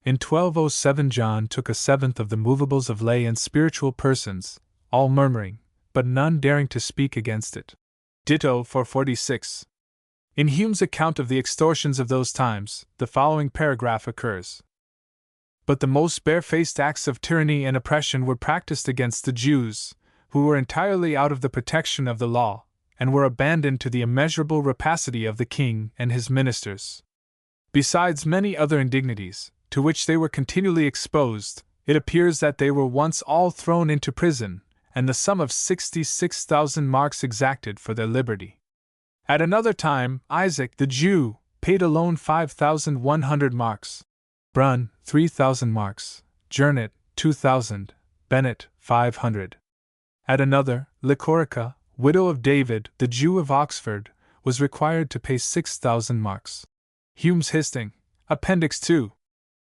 In 1207 John took 1/7 of the movables of lay and spiritual persons, all murmuring, but none daring to speak against it. Ditto for 46. In Hume's account of the extortions of those times, the following paragraph occurs. But the most barefaced acts of tyranny and oppression were practiced against the Jews, who were entirely out of the protection of the law, and were abandoned to the immeasurable rapacity of the king and his ministers. Besides many other indignities, to which they were continually exposed, it appears that they were once all thrown into prison, and the sum of 66,000 marks exacted for their liberty. At another time, Isaac the Jew paid alone 5,100 marks, Brun 3,000 marks, Jernet 2,000, Bennet 500. At another, Licorica, widow of David, the Jew of Oxford, was required to pay 6,000 marks. Hume's Histing, Appendix 2.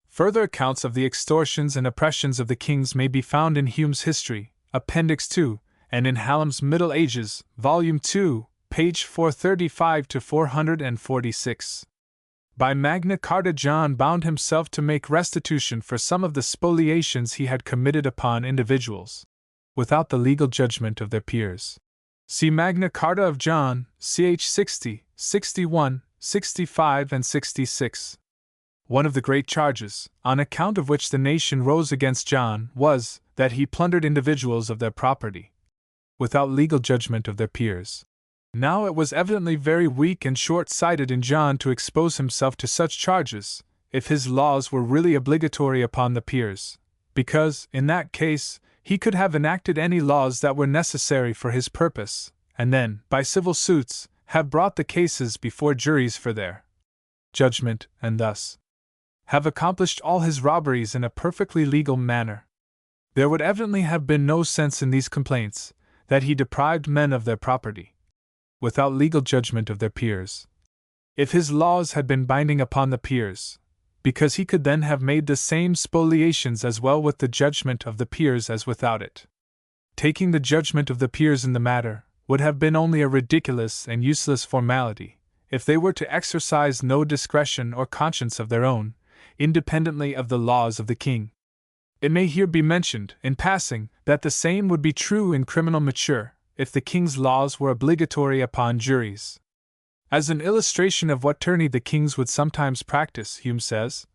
Further accounts of the extortions and oppressions of the kings may be found in Hume's History, Appendix 2, and in Hallam's Middle Ages, Volume 2, page 435-446. By Magna Carta John bound himself to make restitution for some of the spoliations he had committed upon individuals, without the legal judgment of their peers. See Magna Carta of John, ch. 60, 61, 65 and 66. One of the great charges, on account of which the nation rose against John, was that he plundered individuals of their property, without legal judgment of their peers. Now it was evidently very weak and short-sighted in John to expose himself to such charges, if his laws were really obligatory upon the peers, because, in that case, he could have enacted any laws that were necessary for his purpose, and then, by civil suits, have brought the cases before juries for their judgment, and thus have accomplished all his robberies in a perfectly legal manner. There would evidently have been no sense in these complaints, that he deprived men of their property, without legal judgment of their peers, if his laws had been binding upon the peers, because he could then have made the same spoliations as well with the judgment of the peers as without it. Taking the judgment of the peers in the matter would have been only a ridiculous and useless formality, if they were to exercise no discretion or conscience of their own, independently of the laws of the king. It may here be mentioned, in passing, that the same would be true in criminal mature, if the king's laws were obligatory upon juries. As an illustration of what tyranny the kings would sometimes practice, Hume says,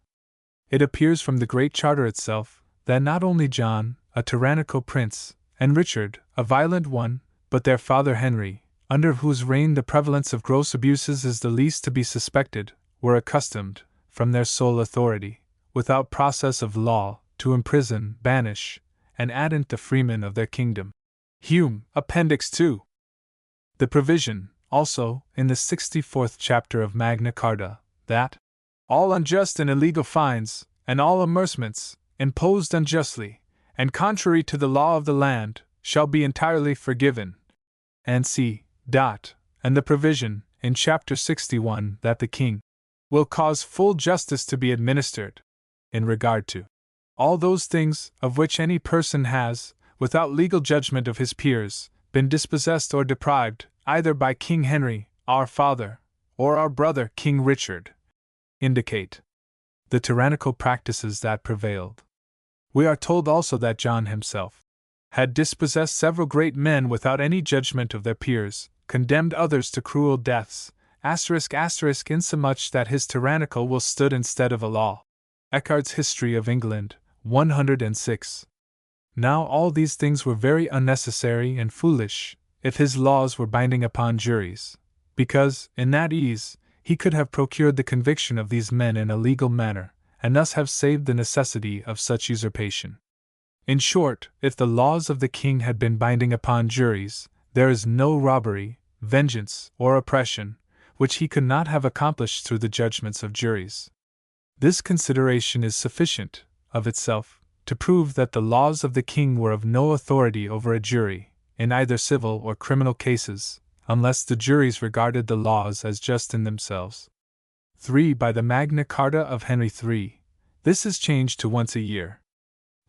it appears from the Great Charter itself, that not only John, a tyrannical prince, and Richard, a violent one, but their father Henry, under whose reign the prevalence of gross abuses is the least to be suspected, were accustomed, from their sole authority, without process of law, to imprison, banish, and addant the freemen of their kingdom. Hume, Appendix 2. The provision, also, in the 64th chapter of Magna Carta, that all unjust and illegal fines, and all amercements, imposed unjustly, and contrary to the law of the land, shall be entirely forgiven. And c. And the provision, in chapter 61, that the king will cause full justice to be administered, in regard to all those things of which any person has, without legal judgment of his peers, been dispossessed or deprived, either by King Henry, our father, or our brother King Richard, indicate the tyrannical practices that prevailed. We are told also that John himself had dispossessed several great men without any judgment of their peers, condemned others to cruel deaths, insomuch that his tyrannical will stood instead of a law. Eckhard's History of England, 106. Now all these things were very unnecessary and foolish, if his laws were binding upon juries, because, in that ease, he could have procured the conviction of these men in a legal manner, and thus have saved the necessity of such usurpation. In short, if the laws of the king had been binding upon juries, there is no robbery, vengeance, or oppression, which he could not have accomplished through the judgments of juries. This consideration is sufficient, of itself, to prove that the laws of the king were of no authority over a jury, in either civil or criminal cases, unless the juries regarded the laws as just in themselves. 3. By the Magna Carta of Henry III, this is changed to once a year.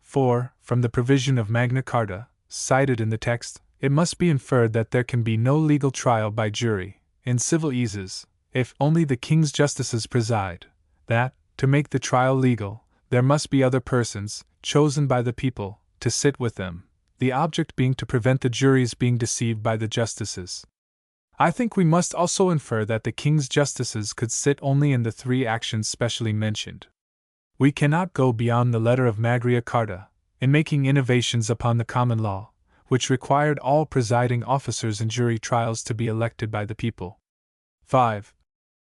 4. From the provision of Magna Carta, cited in the text, it must be inferred that there can be no legal trial by jury, in civil eases, if only the king's justices preside, that, to make the trial legal, there must be other persons, chosen by the people, to sit with them, the object being to prevent the juries being deceived by the justices. I think we must also infer that the king's justices could sit only in the 3 actions specially mentioned. We cannot go beyond the letter of Magna Carta, in making innovations upon the common law, which required all presiding officers in jury trials to be elected by the people. 5.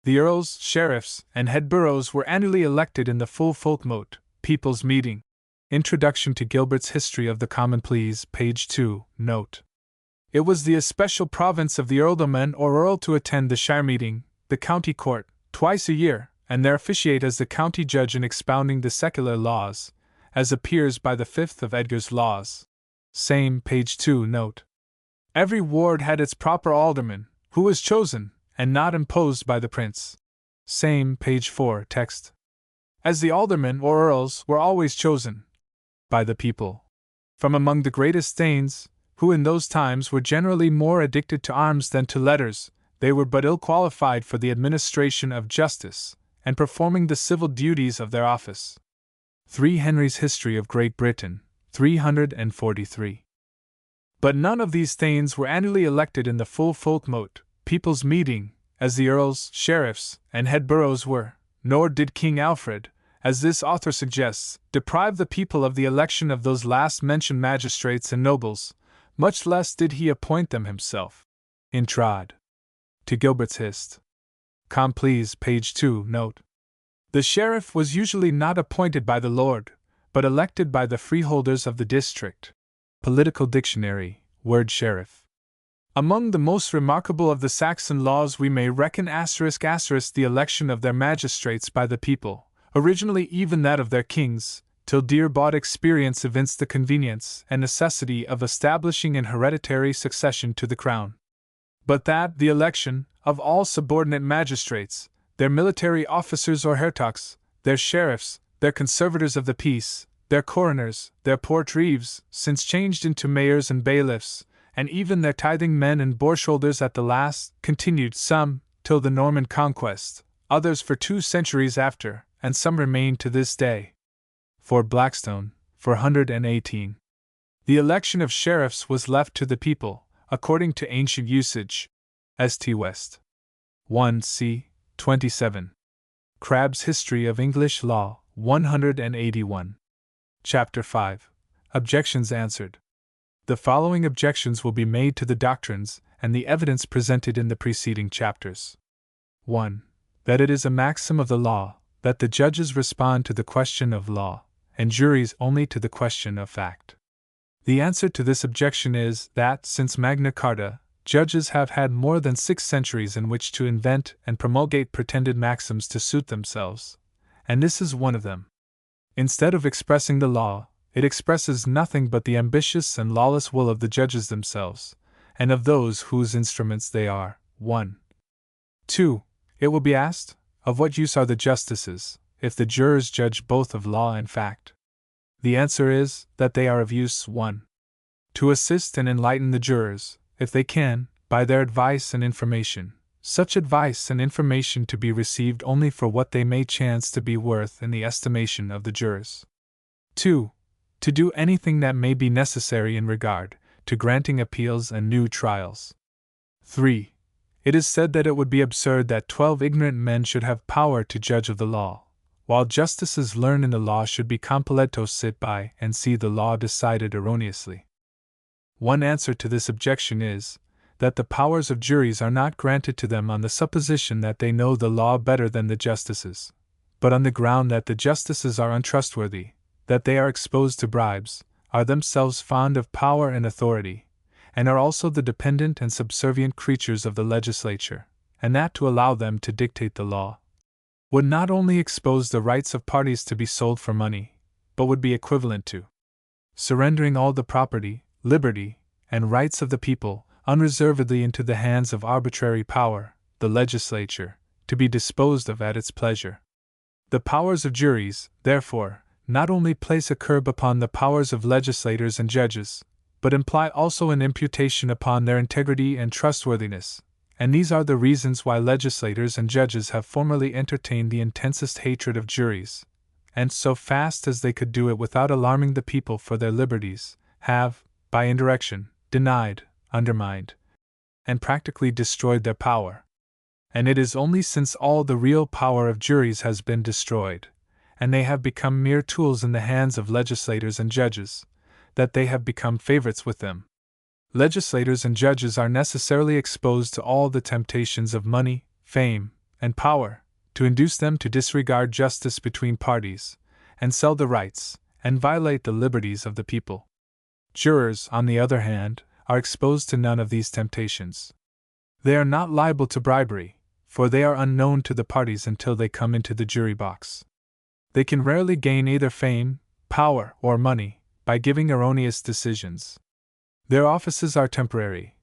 The earls, sheriffs, and head boroughs were annually elected in the full folkmote, people's meeting. Introduction to Gilbert's History of the Common Pleas, page 2, note. It was the especial province of the earldomen or earl to attend the shire meeting, the county court, twice a year, and there officiate as the county judge in expounding the secular laws, as appears by the 5th of Edgar's Laws. Same, page 2, note. Every ward had its proper alderman, who was chosen, and not imposed by the prince. Same, page 4, text. As the aldermen or earls were always chosen by the people from among the greatest thanes, who in those times were generally more addicted to arms than to letters, they were but ill qualified for the administration of justice, and performing the civil duties of their office. 3. Henry's History of Great Britain, 343. But none of these thanes were annually elected in the full folkmote, people's meeting, as the earls, sheriffs, and head boroughs were, nor did King Alfred, as this author suggests, deprive the people of the election of those last-mentioned magistrates and nobles, much less did he appoint them himself. Introd. To Gilbert's Hist. Com. Pleas, page 2, note. The sheriff was usually not appointed by the lord, but elected by the freeholders of the district. Political Dictionary, word sheriff. Among the most remarkable of the Saxon laws we may reckon **** the election of their magistrates by the people, originally even that of their kings, till dear-bought experience evinced the convenience and necessity of establishing an hereditary succession to the crown. But that the election of all subordinate magistrates, their military officers or hertogs, their sheriffs, their conservators of the peace, their coroners, their portreeves, since changed into mayors and bailiffs, and even their tithing men and borsholders at the last, continued, some, till the Norman conquest, others for 2 centuries after, and some remain to this day. For Blackstone, 418. The election of sheriffs was left to the people, according to ancient usage. St. West. 1 c. 27. Crabbe's History of English Law, 181. Chapter 5. Objections answered. The following objections will be made to the doctrines and the evidence presented in the preceding chapters. 1. That it is a maxim of the law that the judges respond to the question of law, and juries only to the question of fact. The answer to this objection is that, since Magna Carta, judges have had more than 6 centuries in which to invent and promulgate pretended maxims to suit themselves, and this is one of them. Instead of expressing the law, it expresses nothing but the ambitious and lawless will of the judges themselves, and of those whose instruments they are. 1. 2. It will be asked, of what use are the justices, if the jurors judge both of law and fact? The answer is, that they are of use. 1. To assist and enlighten the jurors, if they can, by their advice and information, such advice and information to be received only for what they may chance to be worth in the estimation of the jurors. 2. To do anything that may be necessary in regard to granting appeals and new trials. 3. It is said that it would be absurd that 12 ignorant men should have power to judge of the law, while justices learned in the law should be compelled to sit by and see the law decided erroneously. One answer to this objection is, that the powers of juries are not granted to them on the supposition that they know the law better than the justices, but on the ground that the justices are untrustworthy, that they are exposed to bribes, are themselves fond of power and authority, and are also the dependent and subservient creatures of the legislature, and that to allow them to dictate the law would not only expose the rights of parties to be sold for money, but would be equivalent to surrendering all the property, liberty, and rights of the people unreservedly into the hands of arbitrary power, the legislature, to be disposed of at its pleasure. The powers of juries, therefore, not only place a curb upon the powers of legislators and judges, but imply also an imputation upon their integrity and trustworthiness, and these are the reasons why legislators and judges have formerly entertained the intensest hatred of juries, and so fast as they could do it without alarming the people for their liberties, have, by indirection, denied, undermined, and practically destroyed their power. And it is only since all the real power of juries has been destroyed, and they have become mere tools in the hands of legislators and judges, that they have become favorites with them. Legislators and judges are necessarily exposed to all the temptations of money, fame, and power, to induce them to disregard justice between parties, and sell the rights, and violate the liberties of the people. Jurors, on the other hand, are exposed to none of these temptations. They are not liable to bribery, for they are unknown to the parties until they come into the jury box. They can rarely gain either fame, power, or money by giving erroneous decisions. Their offices are temporary,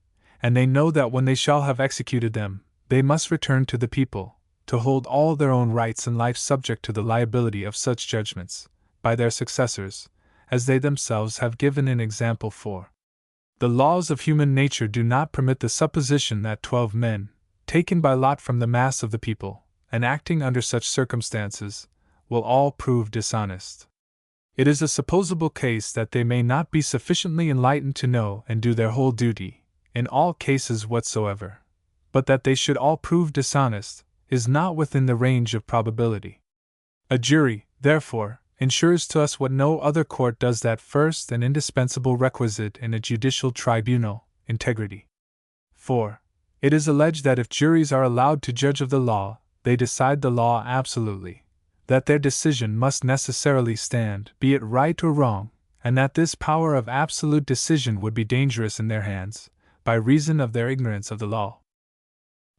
and they know that when they shall have executed them, they must return to the people, to hold all their own rights and life subject to the liability of such judgments, by their successors, as they themselves have given an example for. The laws of human nature do not permit the supposition that 12 men, taken by lot from the mass of the people, and acting under such circumstances, will all prove dishonest. It is a supposable case that they may not be sufficiently enlightened to know and do their whole duty, in all cases whatsoever, but that they should all prove dishonest, is not within the range of probability. A jury, therefore, ensures to us what no other court does, that first and indispensable requisite in a judicial tribunal, integrity. For it is alleged that if juries are allowed to judge of the law, they decide the law absolutely, that their decision must necessarily stand, be it right or wrong, and that this power of absolute decision would be dangerous in their hands, by reason of their ignorance of the law.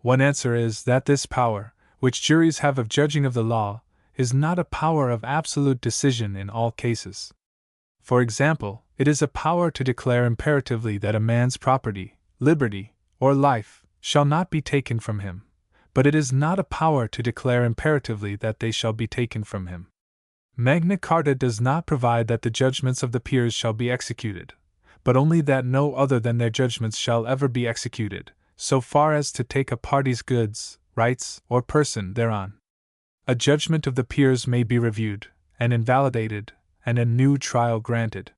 One answer is that this power, which juries have of judging of the law, is not a power of absolute decision in all cases. For example, it is a power to declare imperatively that a man's property, liberty, or life shall not be taken from him, but it is not a power to declare imperatively that they shall be taken from him. Magna Carta does not provide that the judgments of the peers shall be executed, but only that no other than their judgments shall ever be executed, so far as to take a party's goods, rights, or person thereon. A judgment of the peers may be reviewed, and invalidated, and a new trial granted.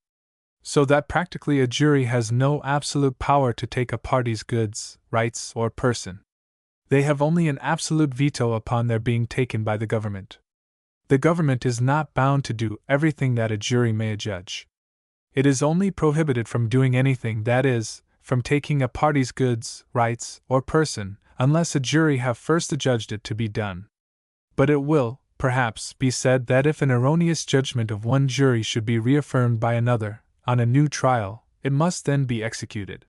So that practically a jury has no absolute power to take a party's goods, rights, or person. They have only an absolute veto upon their being taken by the government. The government is not bound to do everything that a jury may adjudge. It is only prohibited from doing anything, that is, from taking a party's goods, rights, or person, unless a jury have first adjudged it to be done. But it will, perhaps, be said that if an erroneous judgment of one jury should be reaffirmed by another, on a new trial, it must then be executed.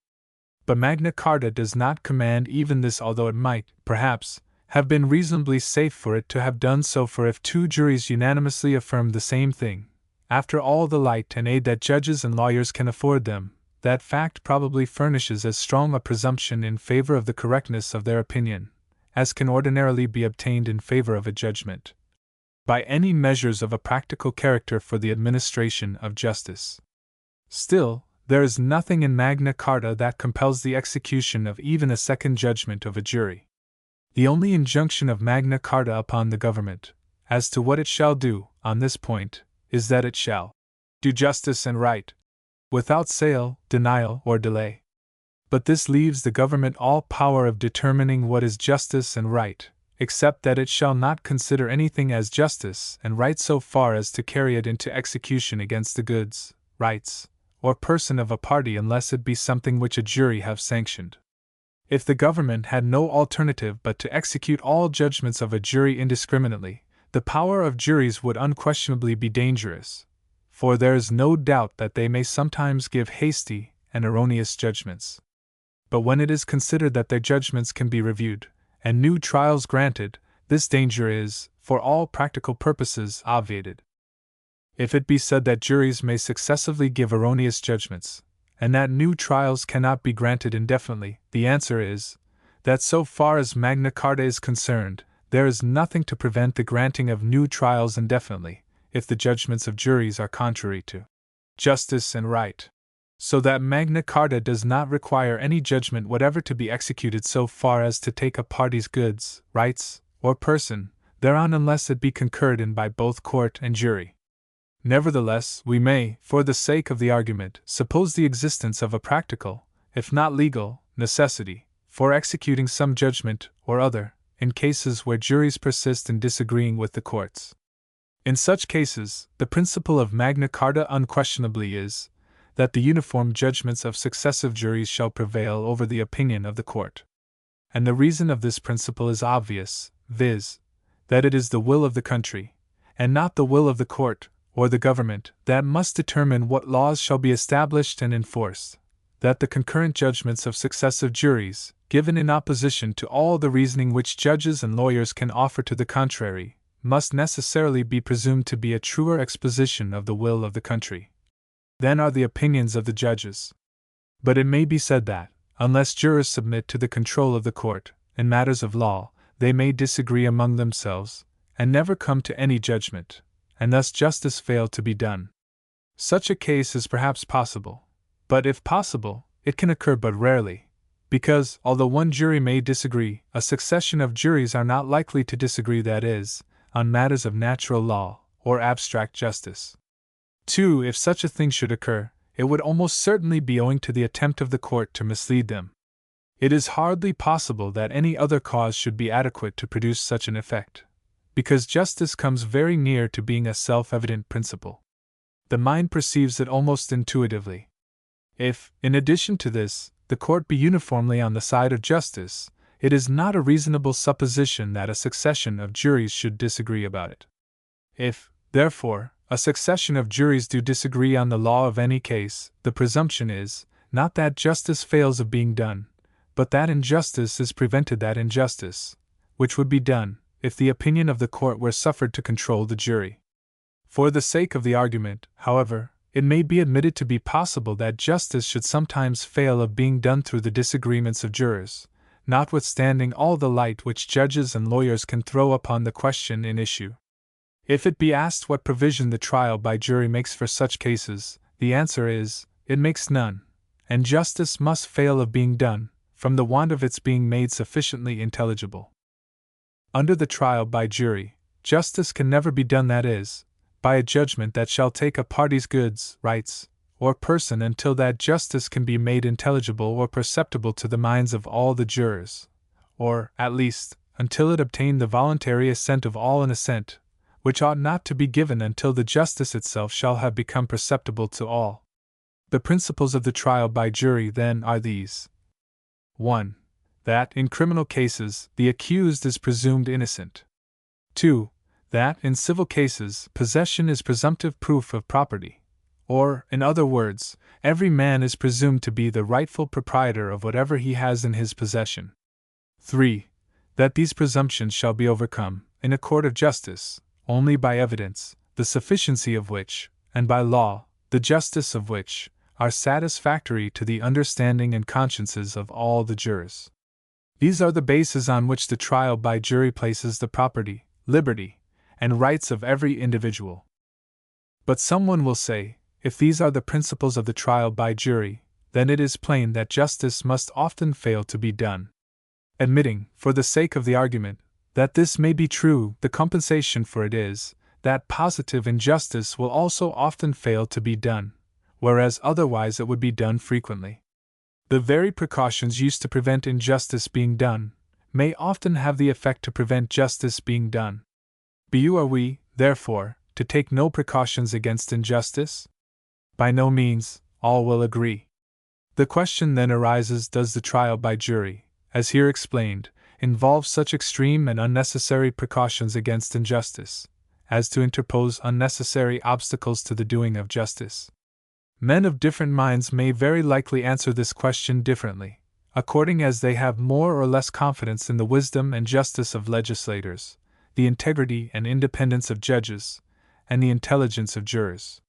But Magna Carta does not command even this, although it might, perhaps, have been reasonably safe for it to have done so, for if two juries unanimously affirm the same thing, after all the light and aid that judges and lawyers can afford them, that fact probably furnishes as strong a presumption in favor of the correctness of their opinion, as can ordinarily be obtained in favor of a judgment, by any measures of a practical character for the administration of justice. Still, there is nothing in Magna Carta that compels the execution of even a second judgment of a jury. The only injunction of Magna Carta upon the government, as to what it shall do, on this point, is that it shall do justice and right, without sale, denial, or delay. But this leaves the government all power of determining what is justice and right, except that it shall not consider anything as justice and right so far as to carry it into execution against the goods, rights, or person of a party, unless it be something which a jury have sanctioned. If the government had no alternative but to execute all judgments of a jury indiscriminately, the power of juries would unquestionably be dangerous, for there is no doubt that they may sometimes give hasty and erroneous judgments. But when it is considered that their judgments can be reviewed, and new trials granted, this danger is, for all practical purposes, obviated. If it be said that juries may successively give erroneous judgments, and that new trials cannot be granted indefinitely, the answer is, that so far as Magna Carta is concerned, there is nothing to prevent the granting of new trials indefinitely, if the judgments of juries are contrary to justice and right. So that Magna Carta does not require any judgment whatever to be executed so far as to take a party's goods, rights, or person thereon unless it be concurred in by both court and jury. Nevertheless, we may, for the sake of the argument, suppose the existence of a practical, if not legal, necessity for executing some judgment or other, in cases where juries persist in disagreeing with the courts. In such cases, the principle of Magna Carta unquestionably is that the uniform judgments of successive juries shall prevail over the opinion of the court. And the reason of this principle is obvious, viz., that it is the will of the country, and not the will of the court or the government, that must determine what laws shall be established and enforced, that the concurrent judgments of successive juries, given in opposition to all the reasoning which judges and lawyers can offer to the contrary, must necessarily be presumed to be a truer exposition of the will of the country than are the opinions of the judges. But it may be said that, unless jurors submit to the control of the court, in matters of law, they may disagree among themselves, and never come to any judgment, and thus justice fail to be done. Such a case is perhaps possible, but if possible, it can occur but rarely, because, although one jury may disagree, a succession of juries are not likely to disagree, that is, on matters of natural law or abstract justice. 2. If such a thing should occur, it would almost certainly be owing to the attempt of the court to mislead them. It is hardly possible that any other cause should be adequate to produce such an effect, because justice comes very near to being a self-evident principle. The mind perceives it almost intuitively. If, in addition to this, the court be uniformly on the side of justice, it is not a reasonable supposition that a succession of juries should disagree about it. If, therefore, a succession of juries do disagree on the law of any case, the presumption is, not that justice fails of being done, but that injustice is prevented, that injustice, which would be done, if the opinion of the court were suffered to control the jury. For the sake of the argument, however, it may be admitted to be possible that justice should sometimes fail of being done through the disagreements of jurors, notwithstanding all the light which judges and lawyers can throw upon the question in issue. If it be asked what provision the trial by jury makes for such cases, the answer is, it makes none, and justice must fail of being done, from the want of its being made sufficiently intelligible. Under the trial by jury, justice can never be done, that is, by a judgment that shall take a party's goods, rights, or person, until that justice can be made intelligible or perceptible to the minds of all the jurors, or, at least, until it obtain the voluntary assent of all, an assent which ought not to be given until the justice itself shall have become perceptible to all. The principles of the trial by jury, then, are these. 1. That, in criminal cases, the accused is presumed innocent. 2. That, in civil cases, possession is presumptive proof of property. Or, in other words, every man is presumed to be the rightful proprietor of whatever he has in his possession. 3. That these presumptions shall be overcome, in a court of justice, only by evidence, the sufficiency of which, and by law, the justice of which, are satisfactory to the understanding and consciences of all the jurors. These are the bases on which the trial by jury places the property, liberty, and rights of every individual. But someone will say, if these are the principles of the trial by jury, then it is plain that justice must often fail to be done. Admitting, for the sake of the argument, that this may be true, the compensation for it is, that positive injustice will also often fail to be done, whereas otherwise it would be done frequently. The very precautions used to prevent injustice being done, may often have the effect to prevent justice being done. Are we, therefore, to take no precautions against injustice? By no means, all will agree. The question then arises, does the trial by jury, as here explained, involve such extreme and unnecessary precautions against injustice, as to interpose unnecessary obstacles to the doing of justice. Men of different minds may very likely answer this question differently, according as they have more or less confidence in the wisdom and justice of legislators, the integrity and independence of judges, and the intelligence of jurors.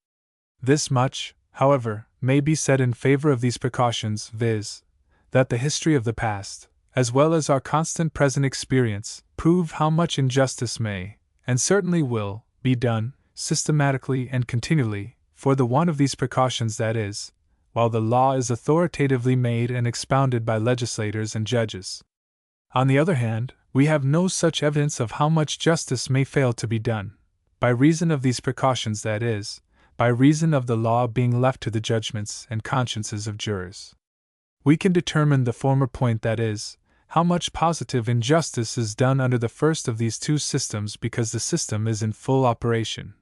This much, however, may be said in favor of these precautions, viz., that the history of the past, as well as our constant present experience, prove how much injustice may, and certainly will, be done, systematically and continually, for the want of these precautions, that is, while the law is authoritatively made and expounded by legislators and judges. On the other hand, we have no such evidence of how much justice may fail to be done, by reason of these precautions, that is, by reason of the law being left to the judgments and consciences of jurors. We can determine the former point, that is, how much positive injustice is done under the first of these two systems, because the system is in full operation,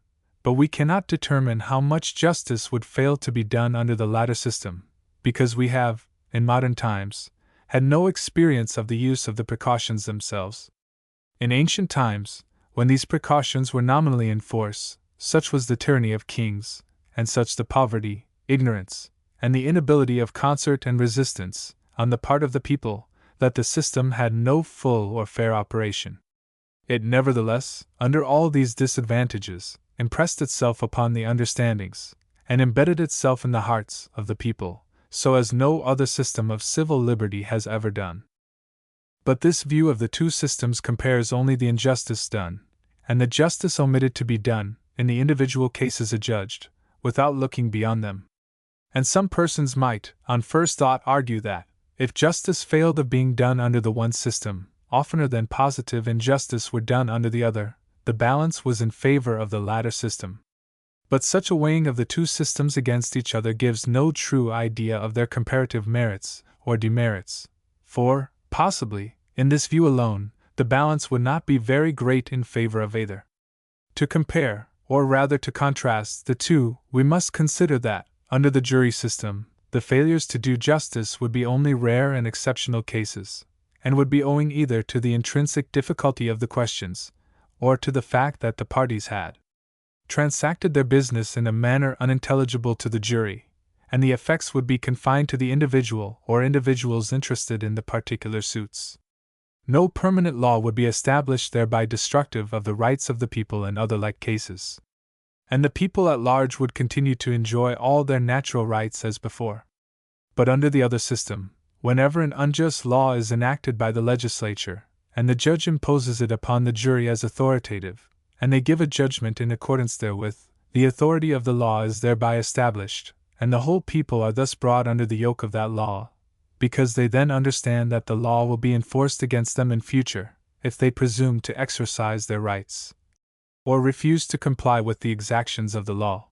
but we cannot determine how much justice would fail to be done under the latter system, because we have, in modern times, had no experience of the use of the precautions themselves. In ancient times, when these precautions were nominally in force, such was the tyranny of kings, and such the poverty, ignorance, and the inability of concert and resistance, on the part of the people, that the system had no full or fair operation. It nevertheless, under all these disadvantages, impressed itself upon the understandings, and embedded itself in the hearts, of the people, so as no other system of civil liberty has ever done. But this view of the two systems compares only the injustice done, and the justice omitted to be done, in the individual cases adjudged, without looking beyond them. And some persons might, on first thought, argue that, if justice failed of being done under the one system, oftener than positive injustice were done under the other, the balance was in favor of the latter system. But such a weighing of the two systems against each other gives no true idea of their comparative merits or demerits, for, possibly, in this view alone, the balance would not be very great in favor of either. To compare, or rather to contrast, the two, we must consider that, under the jury system, the failures to do justice would be only rare and exceptional cases, and would be owing either to the intrinsic difficulty of the questions, or to the fact that the parties had transacted their business in a manner unintelligible to the jury, and the effects would be confined to the individual or individuals interested in the particular suits. No permanent law would be established thereby destructive of the rights of the people in other like cases, and the people at large would continue to enjoy all their natural rights as before. But under the other system, whenever an unjust law is enacted by the legislature, and the judge imposes it upon the jury as authoritative, and they give a judgment in accordance therewith, the authority of the law is thereby established, and the whole people are thus brought under the yoke of that law, because they then understand that the law will be enforced against them in future, if they presume to exercise their rights, or refuse to comply with the exactions of the law.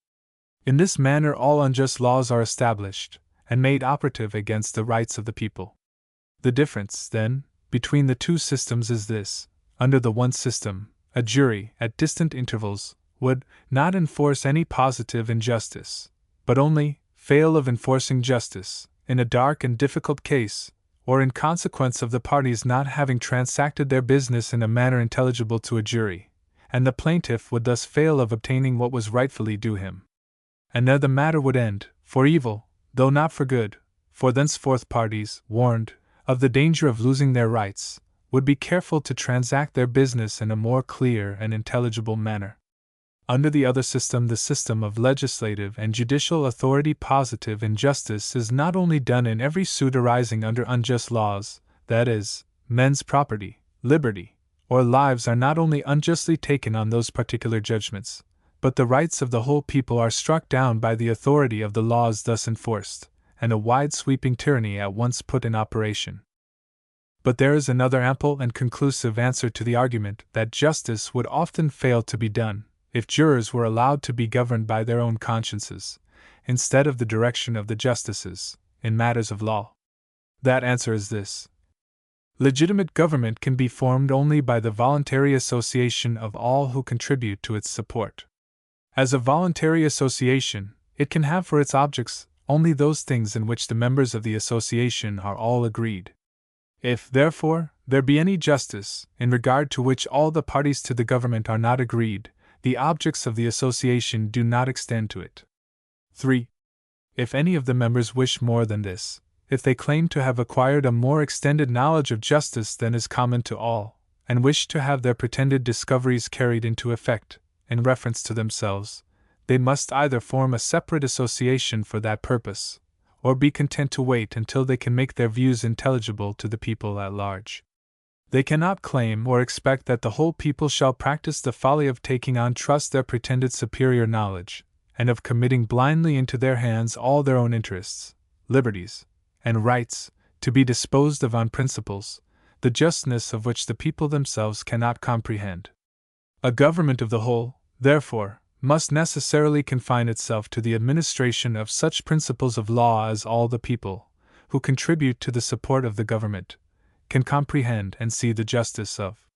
In this manner all unjust laws are established, and made operative against the rights of the people. The difference, then, between the two systems is this: under the one system, a jury, at distant intervals, would not enforce any positive injustice, but only fail of enforcing justice, in a dark and difficult case, or in consequence of the parties not having transacted their business in a manner intelligible to a jury, and the plaintiff would thus fail of obtaining what was rightfully due him. And there the matter would end, for evil, though not for good, for thenceforth parties, warned of the danger of losing their rights, would be careful to transact their business in a more clear and intelligible manner. Under the other system, the system of legislative and judicial authority, positive injustice is not only done in every suit arising under unjust laws, that is, men's property, liberty, or lives are not only unjustly taken on those particular judgments, but the rights of the whole people are struck down by the authority of the laws thus enforced, and a wide-sweeping tyranny at once put in operation. But there is another ample and conclusive answer to the argument that justice would often fail to be done, if jurors were allowed to be governed by their own consciences, instead of the direction of the justices, in matters of law. That answer is this: legitimate government can be formed only by the voluntary association of all who contribute to its support. As a voluntary association, it can have for its objects only those things in which the members of the association are all agreed. If, therefore, there be any justice, in regard to which all the parties to the government are not agreed, the objects of the association do not extend to it. 3. If any of the members wish more than this, if they claim to have acquired a more extended knowledge of justice than is common to all, and wish to have their pretended discoveries carried into effect, in reference to themselves, they must either form a separate association for that purpose, or be content to wait until they can make their views intelligible to the people at large. They cannot claim or expect that the whole people shall practice the folly of taking on trust their pretended superior knowledge, and of committing blindly into their hands all their own interests, liberties, and rights, to be disposed of on principles, the justness of which the people themselves cannot comprehend. A government of the whole, therefore, must necessarily confine itself to the administration of such principles of law as all the people, who contribute to the support of the government, can comprehend and see the justice of.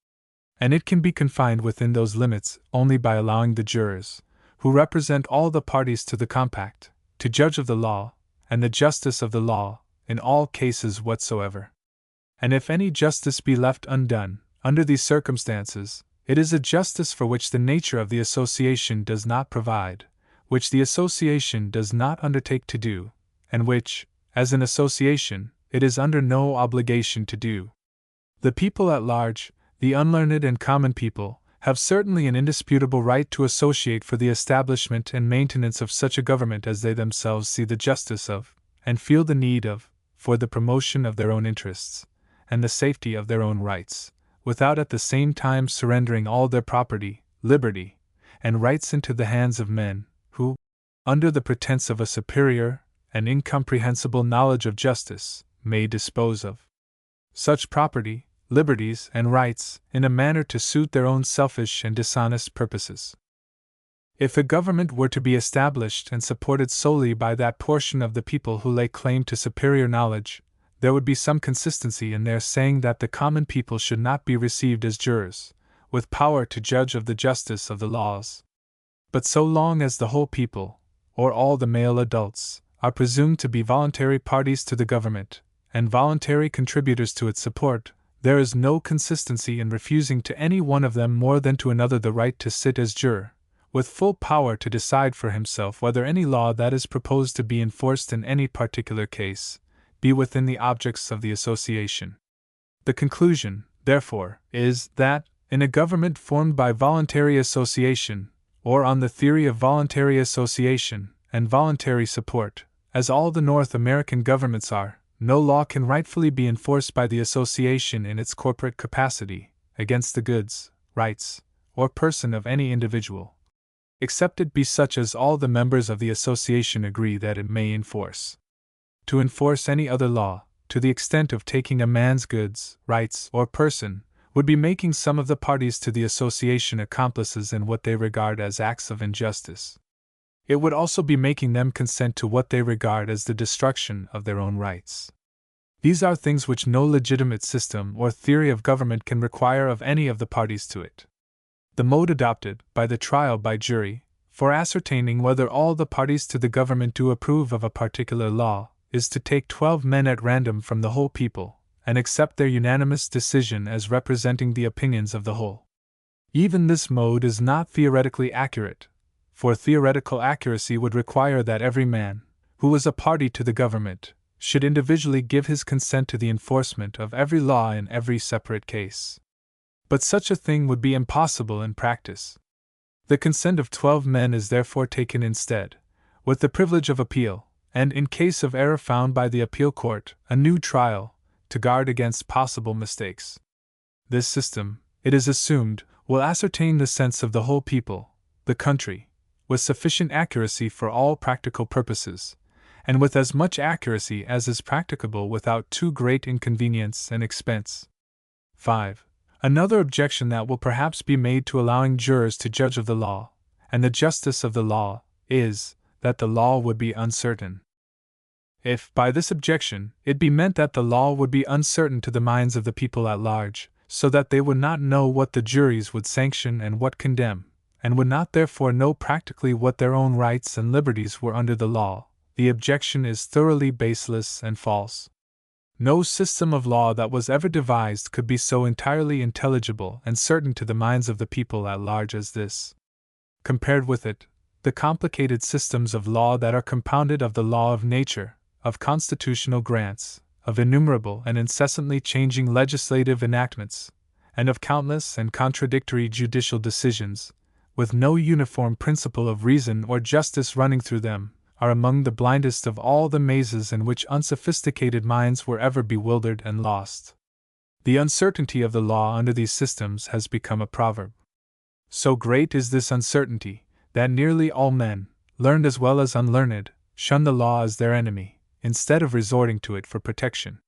And it can be confined within those limits only by allowing the jurors, who represent all the parties to the compact, to judge of the law, and the justice of the law, in all cases whatsoever. And if any justice be left undone, under these circumstances, it is a justice for which the nature of the association does not provide, which the association does not undertake to do, and which, as an association, it is under no obligation to do. The people at large, the unlearned and common people, have certainly an indisputable right to associate for the establishment and maintenance of such a government as they themselves see the justice of, and feel the need of, for the promotion of their own interests, and the safety of their own rights, without at the same time surrendering all their property, liberty, and rights into the hands of men, who, under the pretense of a superior and incomprehensible knowledge of justice, may dispose of such property, liberties, and rights in a manner to suit their own selfish and dishonest purposes. If a government were to be established and supported solely by that portion of the people who lay claim to superior knowledge, there would be some consistency in their saying that the common people should not be received as jurors, with power to judge of the justice of the laws. But so long as the whole people, or all the male adults, are presumed to be voluntary parties to the government, and voluntary contributors to its support, there is no consistency in refusing to any one of them more than to another the right to sit as juror, with full power to decide for himself whether any law that is proposed to be enforced in any particular case be within the objects of the association. The conclusion, therefore, is that, in a government formed by voluntary association, or on the theory of voluntary association and voluntary support, as all the North American governments are, no law can rightfully be enforced by the association in its corporate capacity, against the goods, rights, or person of any individual, except it be such as all the members of the association agree that it may enforce. To enforce any other law, to the extent of taking a man's goods, rights, or person, would be making some of the parties to the association accomplices in what they regard as acts of injustice. It would also be making them consent to what they regard as the destruction of their own rights. These are things which no legitimate system or theory of government can require of any of the parties to it. The mode adopted, by the trial by jury, for ascertaining whether all the parties to the government do approve of a particular law, is to take 12 men at random from the whole people, and accept their unanimous decision as representing the opinions of the whole. Even this mode is not theoretically accurate, for theoretical accuracy would require that every man, who was a party to the government, should individually give his consent to the enforcement of every law in every separate case. But such a thing would be impossible in practice. The consent of 12 men is therefore taken instead, with the privilege of appeal, and in case of error found by the appeal court, a new trial, to guard against possible mistakes. This system, it is assumed, will ascertain the sense of the whole people, the country, with sufficient accuracy for all practical purposes, and with as much accuracy as is practicable without too great inconvenience and expense. 5. Another objection that will perhaps be made to allowing jurors to judge of the law, and the justice of the law, is, that the law would be uncertain. If, by this objection, it be meant that the law would be uncertain to the minds of the people at large, so that they would not know what the juries would sanction and what condemn, and would not therefore know practically what their own rights and liberties were under the law, the objection is thoroughly baseless and false. No system of law that was ever devised could be so entirely intelligible and certain to the minds of the people at large as this. Compared with it, the complicated systems of law that are compounded of the law of nature, of constitutional grants, of innumerable and incessantly changing legislative enactments, and of countless and contradictory judicial decisions, with no uniform principle of reason or justice running through them, are among the blindest of all the mazes in which unsophisticated minds were ever bewildered and lost. The uncertainty of the law under these systems has become a proverb. So great is this uncertainty, that nearly all men, learned as well as unlearned, shun the law as their enemy, instead of resorting to it for protection.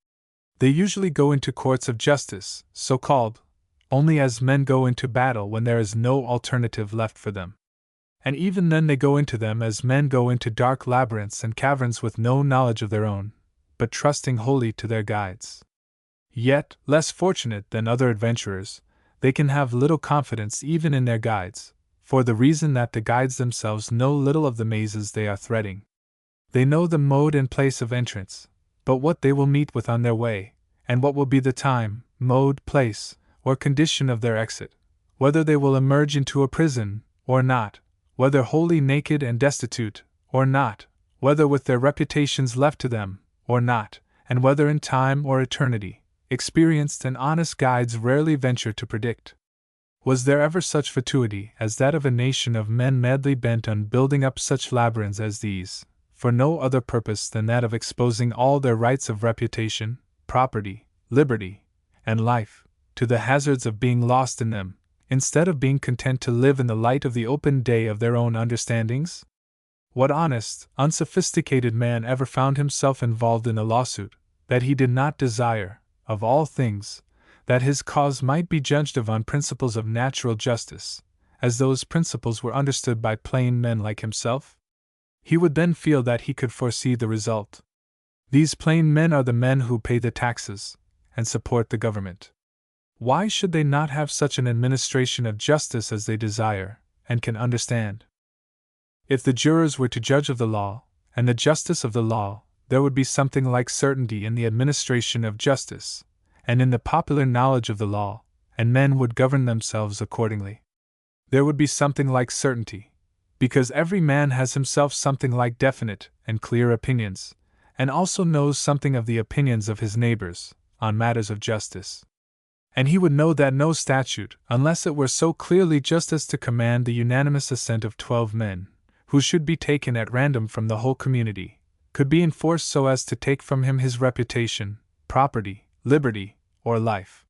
They usually go into courts of justice, so called, only as men go into battle when there is no alternative left for them. And even then they go into them as men go into dark labyrinths and caverns with no knowledge of their own, but trusting wholly to their guides. Yet, less fortunate than other adventurers, they can have little confidence even in their guides, for the reason that the guides themselves know little of the mazes they are threading. They know the mode and place of entrance, but what they will meet with on their way, and what will be the time, mode, place, or condition of their exit, whether they will emerge into a prison, or not, whether wholly naked and destitute, or not, whether with their reputations left to them, or not, and whether in time or eternity, experienced and honest guides rarely venture to predict. Was there ever such fatuity as that of a nation of men madly bent on building up such labyrinths as these, for no other purpose than that of exposing all their rights of reputation, property, liberty, and life, to the hazards of being lost in them, instead of being content to live in the light of the open day of their own understandings? What honest, unsophisticated man ever found himself involved in a lawsuit, that he did not desire, of all things, that his cause might be judged of on principles of natural justice, as those principles were understood by plain men like himself? He would then feel that he could foresee the result. These plain men are the men who pay the taxes, and support the government. Why should they not have such an administration of justice as they desire, and can understand? If the jurors were to judge of the law, and the justice of the law, there would be something like certainty in the administration of justice, and in the popular knowledge of the law, and men would govern themselves accordingly. There would be something like certainty, because every man has himself something like definite and clear opinions, and also knows something of the opinions of his neighbors, on matters of justice. And he would know that no statute, unless it were so clearly just as to command the unanimous assent of 12 men, who should be taken at random from the whole community, could be enforced so as to take from him his reputation, property, liberty, or life.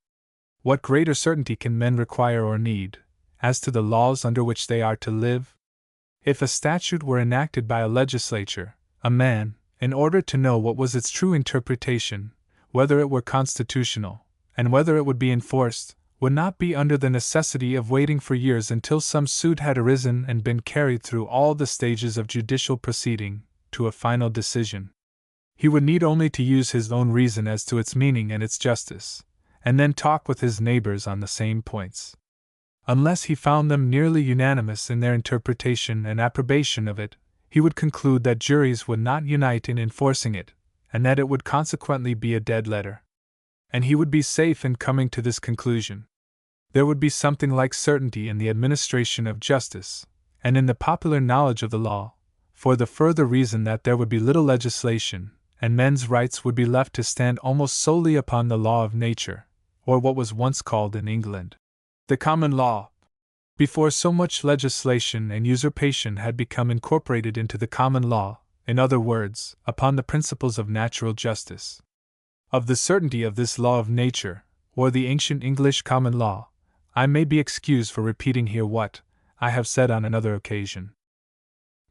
What greater certainty can men require or need, as to the laws under which they are to live? If a statute were enacted by a legislature, a man, in order to know what was its true interpretation, whether it were constitutional, and whether it would be enforced, would not be under the necessity of waiting for years until some suit had arisen and been carried through all the stages of judicial proceeding, to a final decision. He would need only to use his own reason as to its meaning and its justice, and then talk with his neighbors on the same points. Unless he found them nearly unanimous in their interpretation and approbation of it, he would conclude that juries would not unite in enforcing it, and that it would consequently be a dead letter. And he would be safe in coming to this conclusion. There would be something like certainty in the administration of justice, and in the popular knowledge of the law, for the further reason that there would be little legislation, and men's rights would be left to stand almost solely upon the law of nature, or what was once called in England the common law, before so much legislation and usurpation had become incorporated into the common law, in other words, upon the principles of natural justice. Of the certainty of this law of nature, or the ancient English common law, I may be excused for repeating here what I have said on another occasion.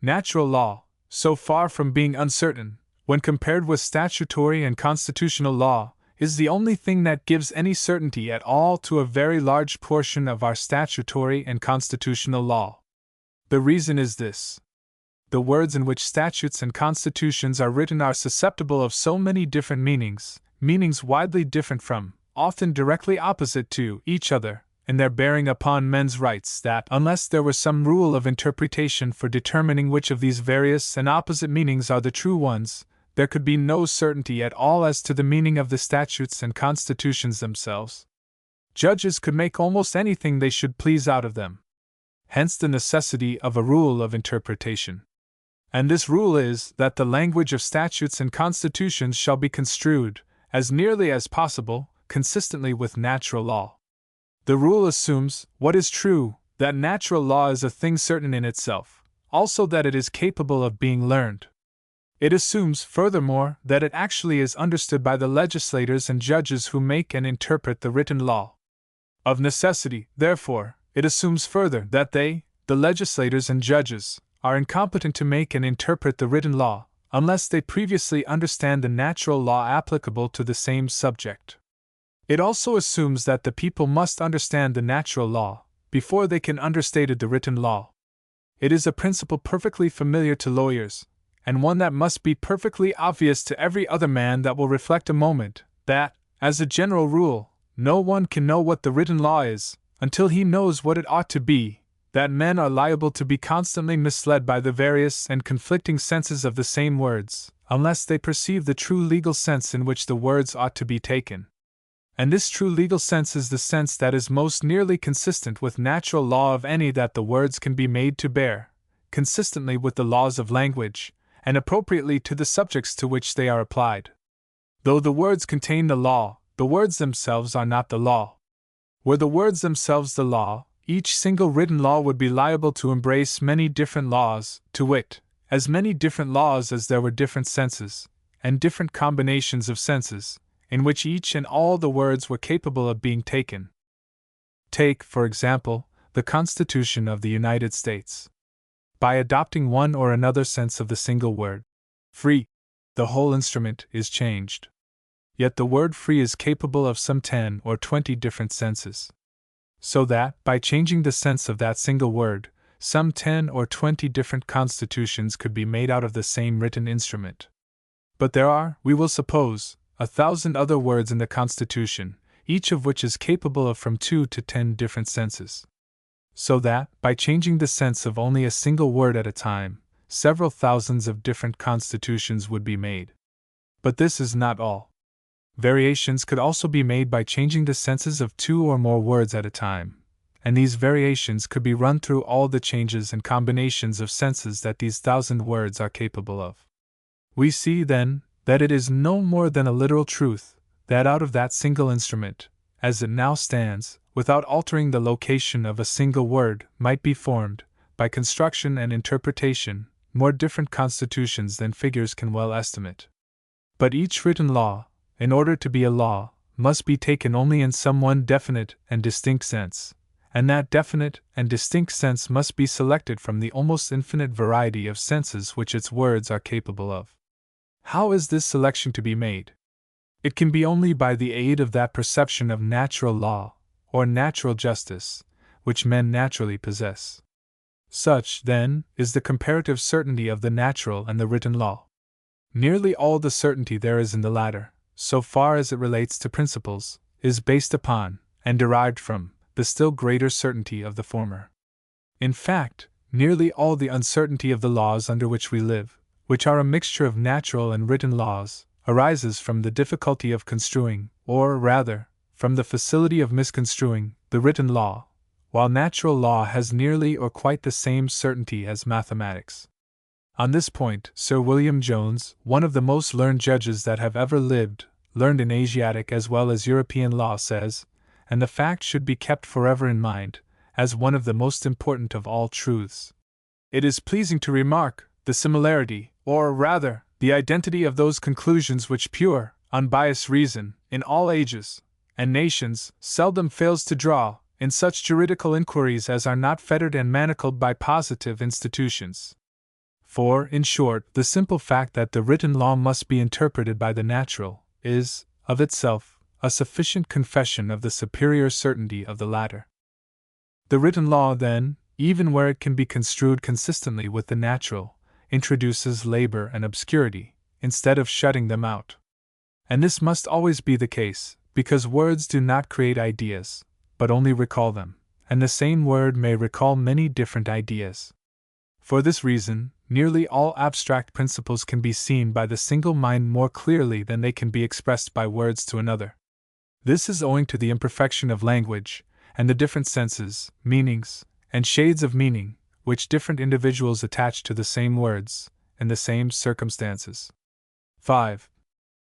Natural law, so far from being uncertain, when compared with statutory and constitutional law, is the only thing that gives any certainty at all to a very large portion of our statutory and constitutional law. The reason is this. The words in which statutes and constitutions are written are susceptible of so many different meanings, meanings widely different from, often directly opposite to, each other, in their bearing upon men's rights, that, unless there were some rule of interpretation for determining which of these various and opposite meanings are the true ones, there could be no certainty at all as to the meaning of the statutes and constitutions themselves. Judges could make almost anything they should please out of them. Hence the necessity of a rule of interpretation. And this rule is that the language of statutes and constitutions shall be construed, as nearly as possible, consistently with natural law. The rule assumes, what is true, that natural law is a thing certain in itself, also that it is capable of being learned. It assumes, furthermore, that it actually is understood by the legislators and judges who make and interpret the written law. Of necessity, therefore, it assumes further that they, the legislators and judges, are incompetent to make and interpret the written law, unless they previously understand the natural law applicable to the same subject. It also assumes that the people must understand the natural law, before they can understand the written law. It is a principle perfectly familiar to lawyers, and one that must be perfectly obvious to every other man that will reflect a moment, that, as a general rule, no one can know what the written law is, until he knows what it ought to be, that men are liable to be constantly misled by the various and conflicting senses of the same words, unless they perceive the true legal sense in which the words ought to be taken. And this true legal sense is the sense that is most nearly consistent with natural law of any that the words can be made to bear, consistently with the laws of language, and appropriately to the subjects to which they are applied. Though the words contain the law, the words themselves are not the law. Were the words themselves the law, each single written law would be liable to embrace many different laws, to wit, as many different laws as there were different senses, and different combinations of senses, in which each and all the words were capable of being taken. Take, for example, the Constitution of the United States. By adopting one or another sense of the single word, free, the whole instrument is changed. Yet the word free is capable of some 10 or 20 different senses. So that, by changing the sense of that single word, some 10 or 20 different constitutions could be made out of the same written instrument. But there are, we will suppose, 1,000 other words in the Constitution, each of which is capable of from 2 to 10 different senses. So that, by changing the sense of only a single word at a time, several thousands of different constitutions would be made. But this is not all. Variations could also be made by changing the senses of 2 or more words at a time, and these variations could be run through all the changes and combinations of senses that these 1,000 words are capable of. We see, then, that it is no more than a literal truth, that out of that single instrument, as it now stands, without altering the location of a single word, might be formed, by construction and interpretation, more different constitutions than figures can well estimate. But each written law, in order to be a law, must be taken only in some one definite and distinct sense, and that definite and distinct sense must be selected from the almost infinite variety of senses which its words are capable of. How is this selection to be made? It can be only by the aid of that perception of natural law, or natural justice, which men naturally possess. Such, then, is the comparative certainty of the natural and the written law. Nearly all the certainty there is in the latter, so far as it relates to principles, is based upon, and derived from, the still greater certainty of the former. In fact, nearly all the uncertainty of the laws under which we live, which are a mixture of natural and written laws, arises from the difficulty of construing, or rather, from the facility of misconstruing, the written law, while natural law has nearly or quite the same certainty as mathematics. On this point, Sir William Jones, one of the most learned judges that have ever lived, learned in Asiatic as well as European law, says, and the fact should be kept forever in mind, as one of the most important of all truths. It is pleasing to remark the similarity, or rather, the identity of those conclusions which pure, unbiased reason, in all ages and nations, seldom fails to draw, in such juridical inquiries as are not fettered and manacled by positive institutions. For, in short, the simple fact that the written law must be interpreted by the natural, is, of itself, a sufficient confession of the superior certainty of the latter. The written law, then, even where it can be construed consistently with the natural, introduces labor and obscurity, instead of shutting them out. And this must always be the case, because words do not create ideas, but only recall them, and the same word may recall many different ideas. For this reason, nearly all abstract principles can be seen by the single mind more clearly than they can be expressed by words to another. This is owing to the imperfection of language, and the different senses, meanings, and shades of meaning, which different individuals attach to the same words, in the same circumstances. 5.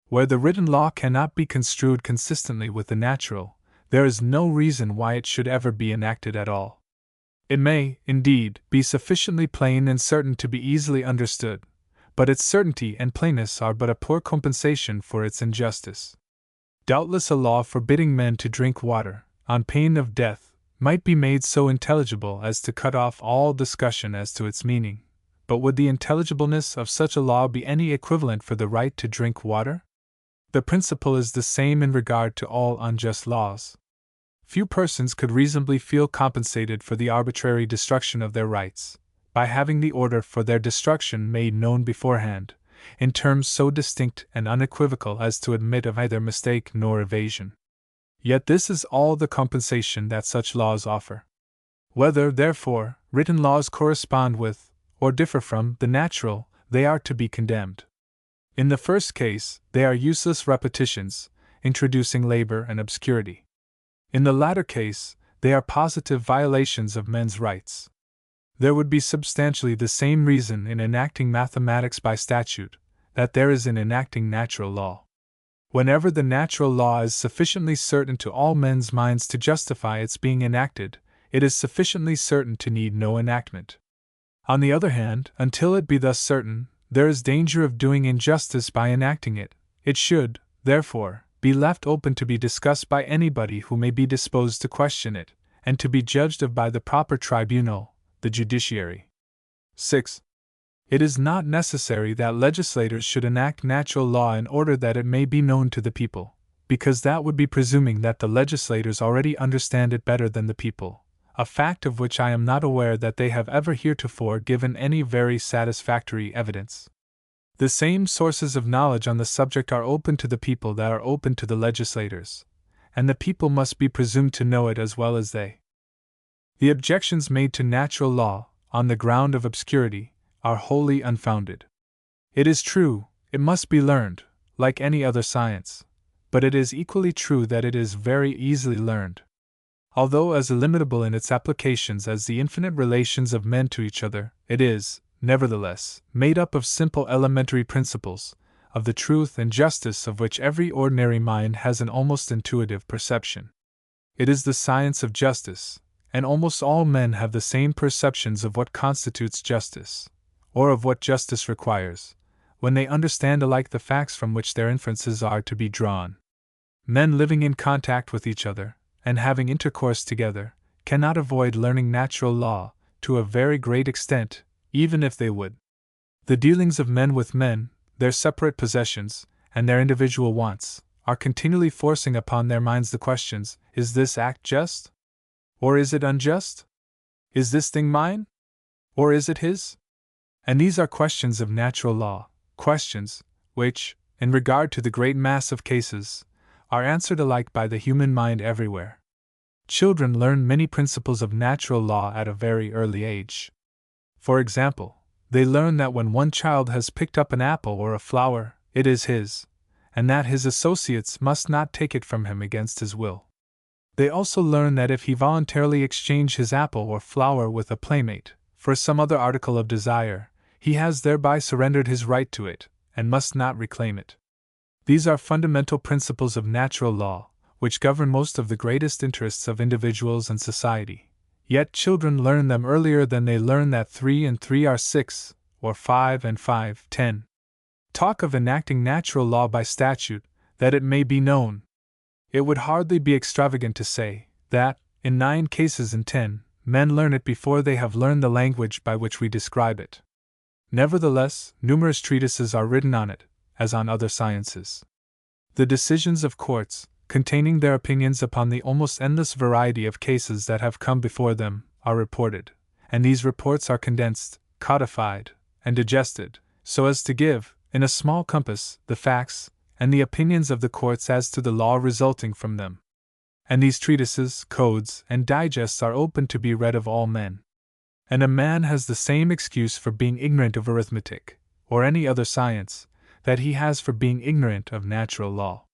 Where the written law cannot be construed consistently with the natural, there is no reason why it should ever be enacted at all. It may, indeed, be sufficiently plain and certain to be easily understood, but its certainty and plainness are but a poor compensation for its injustice. Doubtless a law forbidding men to drink water, on pain of death, might be made so intelligible as to cut off all discussion as to its meaning, but would the intelligibleness of such a law be any equivalent for the right to drink water? The principle is the same in regard to all unjust laws. Few persons could reasonably feel compensated for the arbitrary destruction of their rights, by having the order for their destruction made known beforehand, in terms so distinct and unequivocal as to admit of either mistake nor evasion. Yet this is all the compensation that such laws offer. Whether, therefore, written laws correspond with, or differ from, the natural, they are to be condemned. In the first case, they are useless repetitions, introducing labor and obscurity. In the latter case, they are positive violations of men's rights. There would be substantially the same reason in enacting mathematics by statute that there is in enacting natural law. Whenever the natural law is sufficiently certain to all men's minds to justify its being enacted, it is sufficiently certain to need no enactment. On the other hand, until it be thus certain, there is danger of doing injustice by enacting it. It should, therefore, be left open to be discussed by anybody who may be disposed to question it, and to be judged of by the proper tribunal, the judiciary. 6. It is not necessary that legislators should enact natural law in order that it may be known to the people, because that would be presuming that the legislators already understand it better than the people, a fact of which I am not aware that they have ever heretofore given any very satisfactory evidence. The same sources of knowledge on the subject are open to the people that are open to the legislators, and the people must be presumed to know it as well as they. The objections made to natural law, on the ground of obscurity, are wholly unfounded. It is true, it must be learned, like any other science, but it is equally true that it is very easily learned. Although as illimitable in its applications as the infinite relations of men to each other, it is, nevertheless, made up of simple elementary principles, of the truth and justice of which every ordinary mind has an almost intuitive perception. It is the science of justice, and almost all men have the same perceptions of what constitutes justice, or of what justice requires, when they understand alike the facts from which their inferences are to be drawn. Men living in contact with each other, and having intercourse together, cannot avoid learning natural law, to a very great extent, even if they would. The dealings of men with men, their separate possessions, and their individual wants, are continually forcing upon their minds the questions: is this act just? Or is it unjust? Is this thing mine? Or is it his? And these are questions of natural law, questions which, in regard to the great mass of cases, are answered alike by the human mind everywhere. Children learn many principles of natural law at a very early age. For example, they learn that when one child has picked up an apple or a flower, it is his, and that his associates must not take it from him against his will. They also learn that if he voluntarily exchange his apple or flower with a playmate, for some other article of desire, he has thereby surrendered his right to it, and must not reclaim it. These are fundamental principles of natural law, which govern most of the greatest interests of individuals and society. Yet children learn them earlier than they learn that 3 and 3 are 6, or 5 and 5, 10. Talk of enacting natural law by statute, that it may be known. It would hardly be extravagant to say that, in 9 cases in 10, men learn it before they have learned the language by which we describe it. Nevertheless, numerous treatises are written on it, as on other sciences. The decisions of courts, containing their opinions upon the almost endless variety of cases that have come before them, are reported, and these reports are condensed, codified, and digested, so as to give, in a small compass, the facts and the opinions of the courts as to the law resulting from them. And these treatises, codes, and digests are open to be read of all men. And a man has the same excuse for being ignorant of arithmetic, or any other science, that he has for being ignorant of natural law.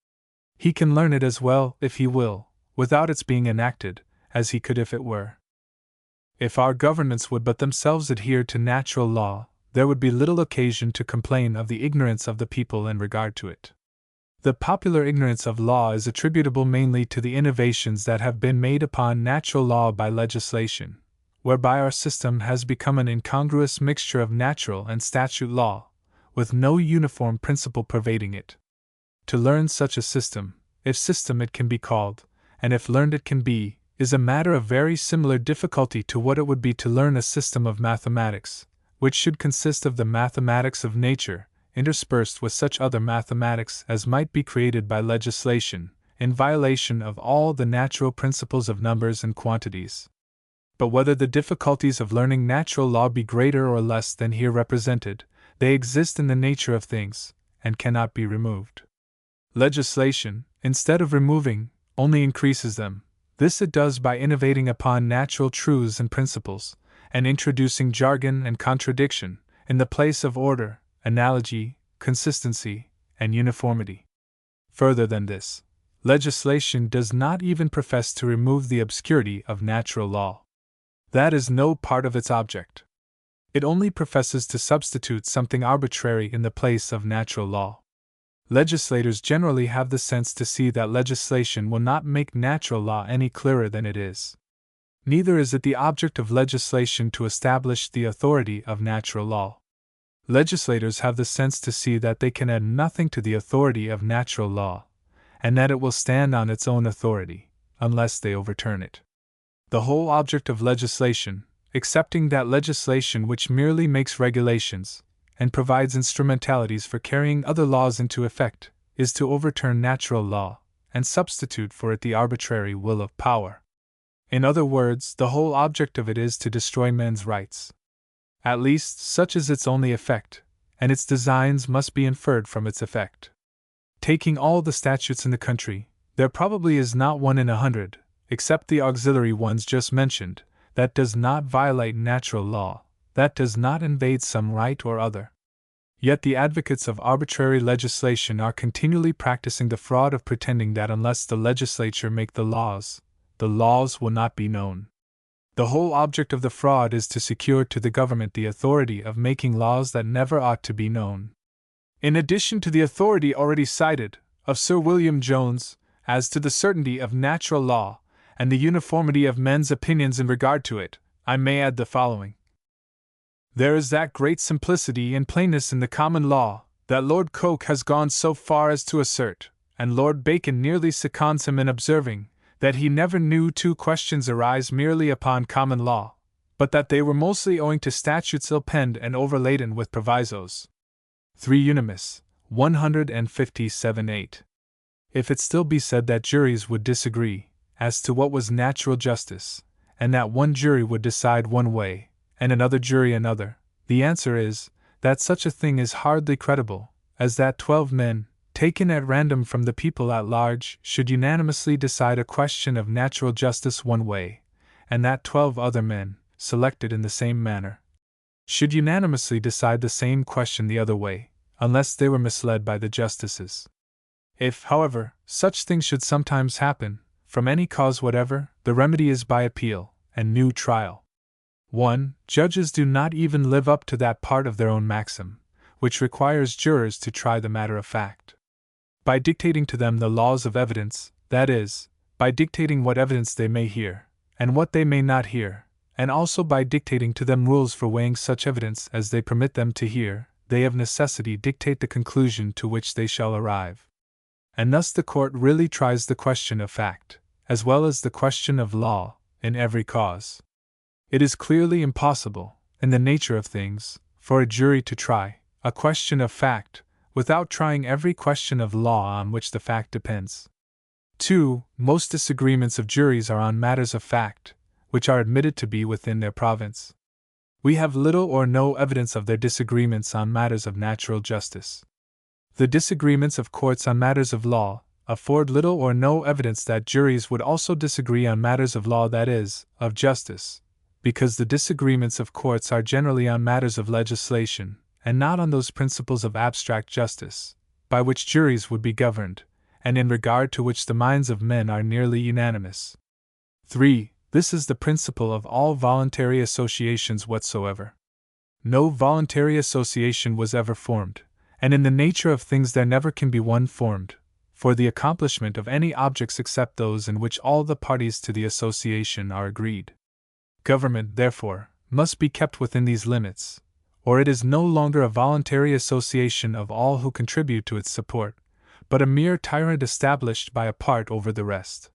He can learn it as well, if he will, without its being enacted, as he could if it were. If our governments would but themselves adhere to natural law, there would be little occasion to complain of the ignorance of the people in regard to it. The popular ignorance of law is attributable mainly to the innovations that have been made upon natural law by legislation, whereby our system has become an incongruous mixture of natural and statute law, with no uniform principle pervading it. To learn such a system, if system it can be called, and if learned it can be, is a matter of very similar difficulty to what it would be to learn a system of mathematics, which should consist of the mathematics of nature, interspersed with such other mathematics as might be created by legislation, in violation of all the natural principles of numbers and quantities. But whether the difficulties of learning natural law be greater or less than here represented, they exist in the nature of things, and cannot be removed. Legislation, instead of removing, only increases them. This it does by innovating upon natural truths and principles, and introducing jargon and contradiction, in the place of order, analogy, consistency, and uniformity. Further than this, legislation does not even profess to remove the obscurity of natural law. That is no part of its object. It only professes to substitute something arbitrary in the place of natural law. Legislators generally have the sense to see that legislation will not make natural law any clearer than it is. Neither is it the object of legislation to establish the authority of natural law. Legislators have the sense to see that they can add nothing to the authority of natural law, and that it will stand on its own authority, unless they overturn it. The whole object of legislation, excepting that legislation which merely makes regulations, and provides instrumentalities for carrying other laws into effect, is to overturn natural law, and substitute for it the arbitrary will of power. In other words, the whole object of it is to destroy men's rights. At least, such is its only effect, and its designs must be inferred from its effect. Taking all the statutes in the country, there probably is not one in 100, except the auxiliary ones just mentioned, that does not violate natural law, that does not invade some right or other. Yet the advocates of arbitrary legislation are continually practicing the fraud of pretending that unless the legislature make the laws will not be known. The whole object of the fraud is to secure to the government the authority of making laws that never ought to be known. In addition to the authority already cited, of Sir William Jones, as to the certainty of natural law, and the uniformity of men's opinions in regard to it, I may add the following. There is that great simplicity and plainness in the common law, that Lord Coke has gone so far as to assert, and Lord Bacon nearly seconds him in observing, that he never knew two questions arise merely upon common law, but that they were mostly owing to statutes ill-penned and overladen with provisos. 3 Unimus, 157-8. If it still be said that juries would disagree, as to what was natural justice, and that one jury would decide one way, and another jury another, the answer is, that such a thing is hardly credible, as that 12 men, taken at random from the people at large, should unanimously decide a question of natural justice one way, and that 12 other men, selected in the same manner, should unanimously decide the same question the other way, unless they were misled by the justices. If, however, such things should sometimes happen, from any cause whatever, the remedy is by appeal, and new trial. 1. Judges do not even live up to that part of their own maxim, which requires jurors to try the matter of fact. By dictating to them the laws of evidence, that is, by dictating what evidence they may hear, and what they may not hear, and also by dictating to them rules for weighing such evidence as they permit them to hear, they of necessity dictate the conclusion to which they shall arrive. And thus the court really tries the question of fact, as well as the question of law, in every cause. It is clearly impossible, in the nature of things, for a jury to try a question of fact, without trying every question of law on which the fact depends. 2. Most disagreements of juries are on matters of fact, which are admitted to be within their province. We have little or no evidence of their disagreements on matters of natural justice. The disagreements of courts on matters of law afford little or no evidence that juries would also disagree on matters of law, that is, of justice, because the disagreements of courts are generally on matters of legislation, and not on those principles of abstract justice, by which juries would be governed, and in regard to which the minds of men are nearly unanimous. 3. This is the principle of all voluntary associations whatsoever. No voluntary association was ever formed, and in the nature of things there never can be one formed, for the accomplishment of any objects except those in which all the parties to the association are agreed. Government, therefore, must be kept within these limits, or it is no longer a voluntary association of all who contribute to its support, but a mere tyrant established by a part over the rest.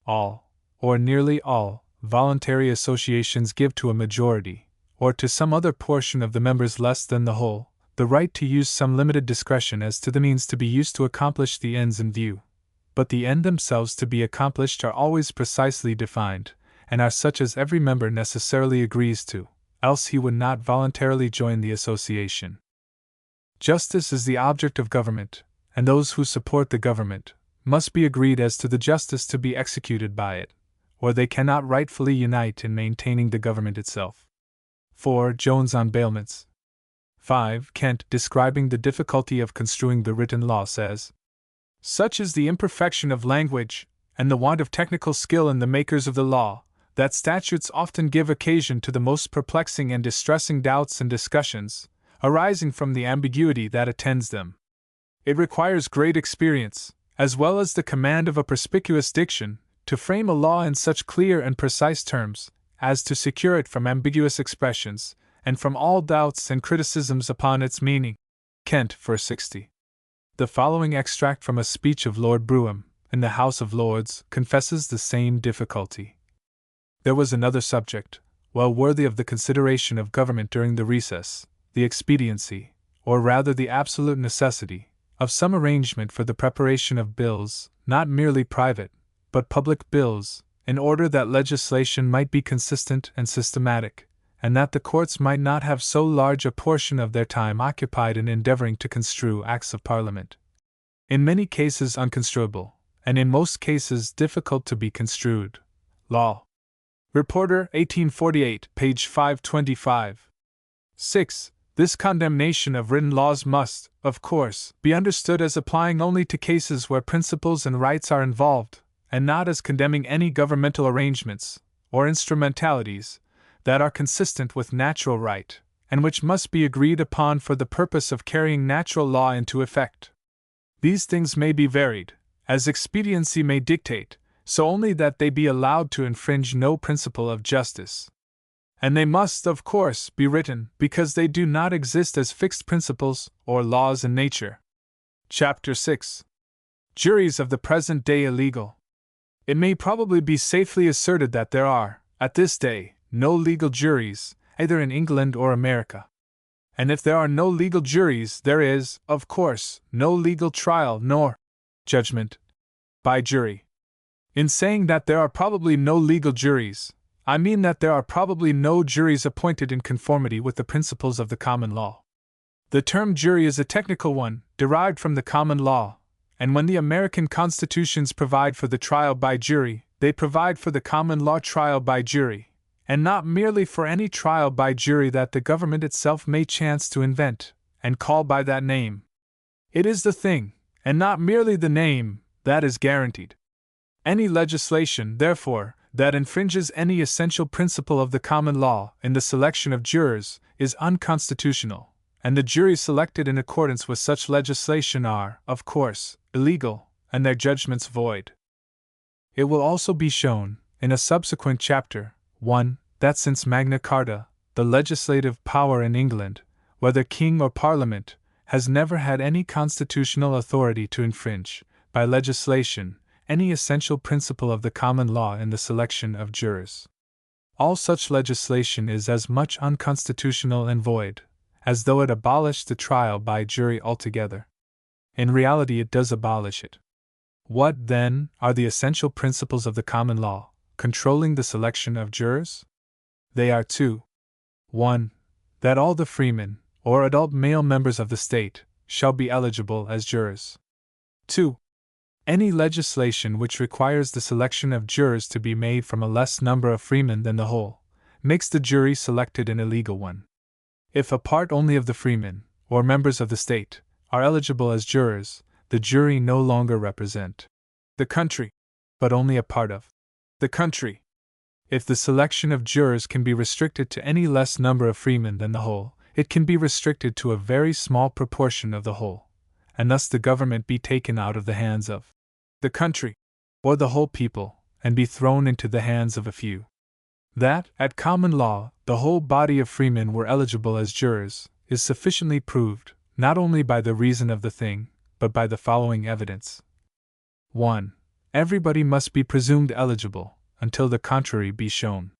All, or nearly all, voluntary associations give to a majority, or to some other portion of the members less than the whole, the right to use some limited discretion as to the means to be used to accomplish the ends in view. But the end themselves to be accomplished are always precisely defined, and are such as every member necessarily agrees to, else he would not voluntarily join the association. Justice is the object of government, and those who support the government must be agreed as to the justice to be executed by it, or they cannot rightfully unite in maintaining the government itself. 4. Jones on bailments. 5. Kent, describing the difficulty of construing the written law, says, "Such is the imperfection of language, and the want of technical skill in the makers of the law, that statutes often give occasion to the most perplexing and distressing doubts and discussions, arising from the ambiguity that attends them. It requires great experience, as well as the command of a perspicuous diction, to frame a law in such clear and precise terms, as to secure it from ambiguous expressions, and from all doubts and criticisms upon its meaning." Kent, verse 60. The following extract from a speech of Lord Brougham, in the House of Lords, confesses the same difficulty. There was another subject, well worthy of the consideration of government during the recess, the expediency, or rather the absolute necessity, of some arrangement for the preparation of bills, not merely private, but public bills, in order that legislation might be consistent and systematic, and that the courts might not have so large a portion of their time occupied in endeavoring to construe acts of Parliament. In many cases unconstruable, and in most cases difficult to be construed. Law. Reporter, 1848, page 525. 6. This condemnation of written laws must, of course, be understood as applying only to cases where principles and rights are involved, and not as condemning any governmental arrangements, or instrumentalities, that are consistent with natural right, and which must be agreed upon for the purpose of carrying natural law into effect. These things may be varied, as expediency may dictate, so only that they be allowed to infringe no principle of justice. And they must, of course, be written, because they do not exist as fixed principles or laws in nature. Chapter 6. Juries of the present day illegal. It may probably be safely asserted that there are, at this day, no legal juries, either in England or America. And if there are no legal juries, there is, of course, no legal trial nor judgment by jury. In saying that there are probably no legal juries, I mean that there are probably no juries appointed in conformity with the principles of the common law. The term jury is a technical one, derived from the common law, and when the American constitutions provide for the trial by jury, they provide for the common law trial by jury, and not merely for any trial by jury that the government itself may chance to invent, and call by that name. It is the thing, and not merely the name, that is guaranteed. Any legislation, therefore, that infringes any essential principle of the common law in the selection of jurors is unconstitutional, and the juries selected in accordance with such legislation are, of course, illegal, and their judgments void. It will also be shown, in a subsequent chapter, 1, that since Magna Carta, the legislative power in England, whether king or parliament, has never had any constitutional authority to infringe, by legislation, any essential principle of the common law in the selection of jurors. All such legislation is as much unconstitutional and void, as though it abolished the trial by jury altogether. In reality it does abolish it. What, then, are the essential principles of the common law, controlling the selection of jurors? They are 2. 1. That all the freemen, or adult male members of the state, shall be eligible as jurors. 2. Any legislation which requires the selection of jurors to be made from a less number of freemen than the whole, makes the jury selected an illegal one. If a part only of the freemen, or members of the state, are eligible as jurors, the jury no longer represent the country, but only a part of the country. If the selection of jurors can be restricted to any less number of freemen than the whole, it can be restricted to a very small proportion of the whole, and thus the government be taken out of the hands of the country, or the whole people, and be thrown into the hands of a few. That, at common law, the whole body of freemen were eligible as jurors, is sufficiently proved, not only by the reason of the thing, but by the following evidence. 1. Everybody must be presumed eligible, until the contrary be shown.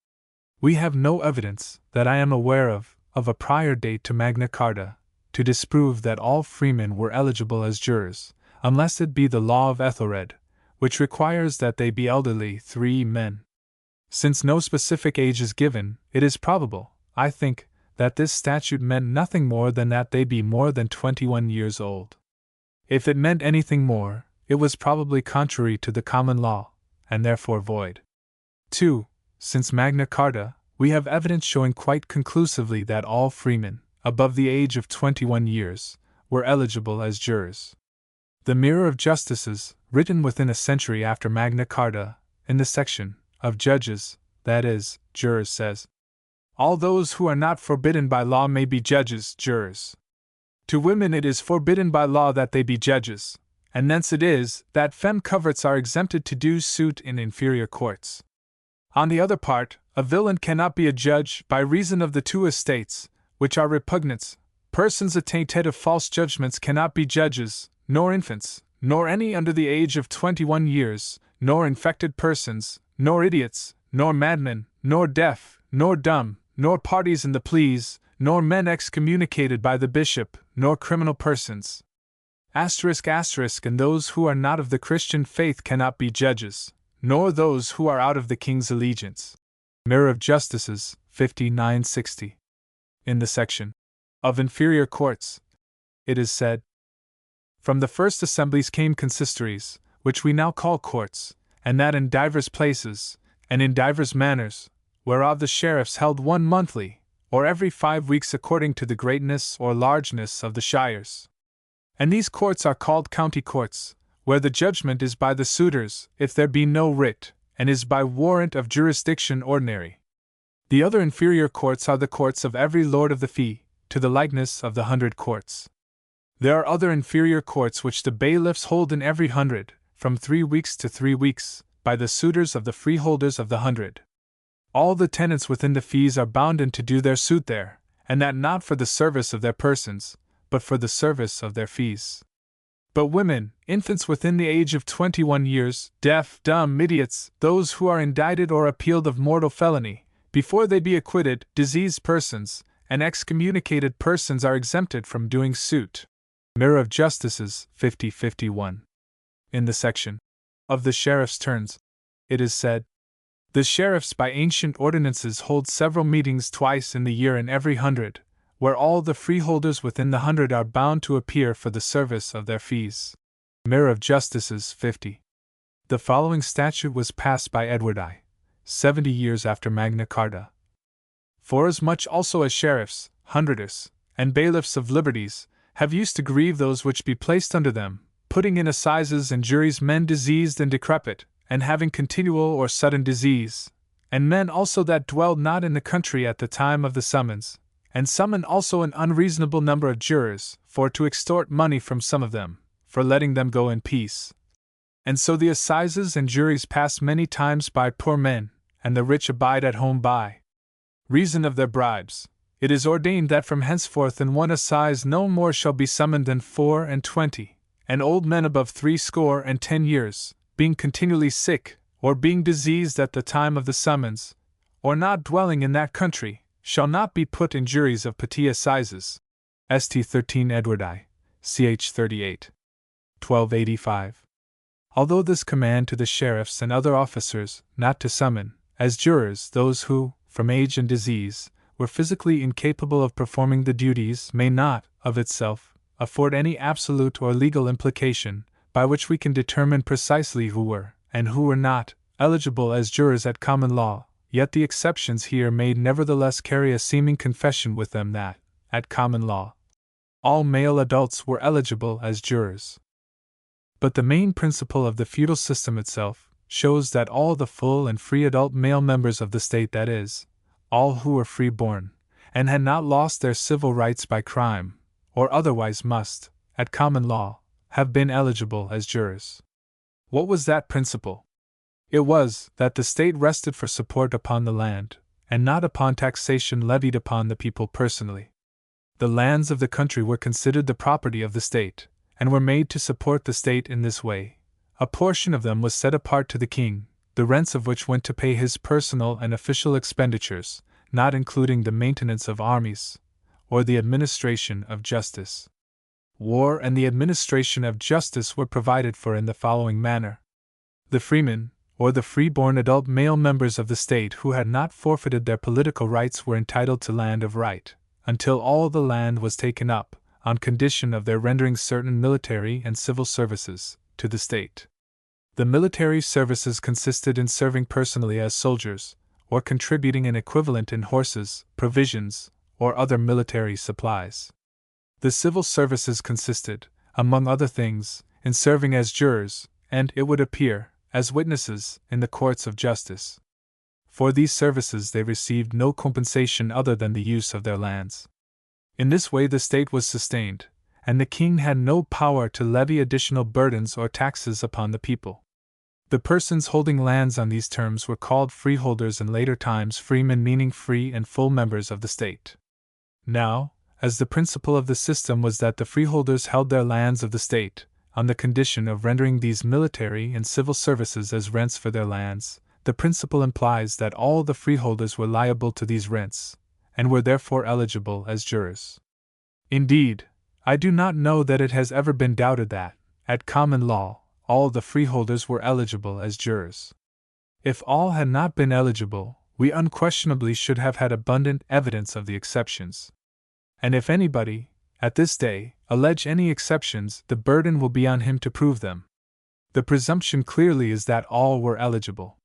We have no evidence, that I am aware of a prior date to Magna Carta, to disprove that all freemen were eligible as jurors, unless it be the law of Ethelred, which requires that they be elderly 3 men. Since no specific age is given, it is probable, I think, that this statute meant nothing more than that they be more than 21 years old. If it meant anything more, it was probably contrary to the common law, and therefore void. 2. Since Magna Carta, we have evidence showing quite conclusively that all freemen, above the age of 21 years, were eligible as jurors. The Mirror of Justices, written within a century after Magna Carta, in the section of judges, that is, jurors, says, all those who are not forbidden by law may be judges, jurors. To women it is forbidden by law that they be judges, and thence it is that femme coverts are exempted to do suit in inferior courts. On the other part, a villain cannot be a judge by reason of the 2 estates, which are repugnants. Persons attainted of false judgments cannot be judges, nor infants, nor any under the age of 21 years, nor infected persons, nor idiots, nor madmen, nor deaf, nor dumb, nor parties in the pleas, nor men excommunicated by the bishop, nor criminal persons. And those who are not of the Christian faith cannot be judges, nor those who are out of the king's allegiance. Mirror of Justices, 5960. In the section of inferior courts, it is said, from the first assemblies came consistories, which we now call courts, and that in divers places, and in divers manners, whereof the sheriffs held one monthly, or every 5 weeks according to the greatness or largeness of the shires. And these courts are called county courts, where the judgment is by the suitors, if there be no writ, and is by warrant of jurisdiction ordinary. The other inferior courts are the courts of every lord of the fee, to the likeness of the 100 courts. There are other inferior courts which the bailiffs hold in every 100, from 3 weeks to 3 weeks, by the suitors of the freeholders of the 100. All the tenants within the fees are bounden to do their suit there, and that not for the service of their persons, but for the service of their fees. But women, infants within the age of 21 years, deaf, dumb, idiots, those who are indicted or appealed of mortal felony, before they be acquitted, diseased persons, and excommunicated persons are exempted from doing suit. Mirror of Justices, 5051. In the section of the sheriff's turns, it is said, the sheriffs by ancient ordinances hold several meetings twice in the year in every 100, where all the freeholders within the 100 are bound to appear for the service of their fees. Mirror of Justices, 50. The following statute was passed by Edward I, 70 years after Magna Carta. Forasmuch also as sheriffs, hundreders, and bailiffs of liberties have used to grieve those which be placed under them, putting in assizes and juries men diseased and decrepit, and having continual or sudden disease, and men also that dwelled not in the country at the time of the summons, and summon also an unreasonable number of jurors, for to extort money from some of them, for letting them go in peace. And so the assizes and juries pass many times by poor men, and the rich abide at home by reason of their bribes. It is ordained that from henceforth in one assize no more shall be summoned than 24, and old men above 70 years, being continually sick, or being diseased at the time of the summons, or not dwelling in that country, shall not be put in juries of petty assizes. St. 13 Edward I, ch. 38. 1285. Although this command to the sheriffs and other officers not to summon, as jurors, those who, from age and disease, were physically incapable of performing the duties may not, of itself, afford any absolute or legal implication, by which we can determine precisely who were, and who were not, eligible as jurors at common law, yet the exceptions here made nevertheless carry a seeming confession with them that, at common law, all male adults were eligible as jurors. But the main principle of the feudal system itself shows that all the full and free adult male members of the state, that is, all who were free-born, and had not lost their civil rights by crime, or otherwise must, at common law, have been eligible as jurors. What was that principle? It was that the state rested for support upon the land, and not upon taxation levied upon the people personally. The lands of the country were considered the property of the state, and were made to support the state in this way. A portion of them was set apart to the king, the rents of which went to pay his personal and official expenditures, not including the maintenance of armies, or the administration of justice. War and the administration of justice were provided for in the following manner. The freemen, or the free-born adult male members of the state who had not forfeited their political rights, were entitled to land of right, until all the land was taken up, on condition of their rendering certain military and civil services to the state. The military services consisted in serving personally as soldiers, or contributing an equivalent in horses, provisions, or other military supplies. The civil services consisted, among other things, in serving as jurors, and, it would appear, as witnesses in the courts of justice. For these services they received no compensation other than the use of their lands. In this way the state was sustained, and the king had no power to levy additional burdens or taxes upon the people. The persons holding lands on these terms were called freeholders, in later times freemen, meaning free and full members of the state. Now, as the principle of the system was that the freeholders held their lands of the state, on the condition of rendering these military and civil services as rents for their lands, the principle implies that all the freeholders were liable to these rents, and were therefore eligible as jurors. Indeed, I do not know that it has ever been doubted that, at common law, all the freeholders were eligible as jurors. If all had not been eligible, we unquestionably should have had abundant evidence of the exceptions. And if anybody, at this day, allege any exceptions, the burden will be on him to prove them. The presumption clearly is that all were eligible.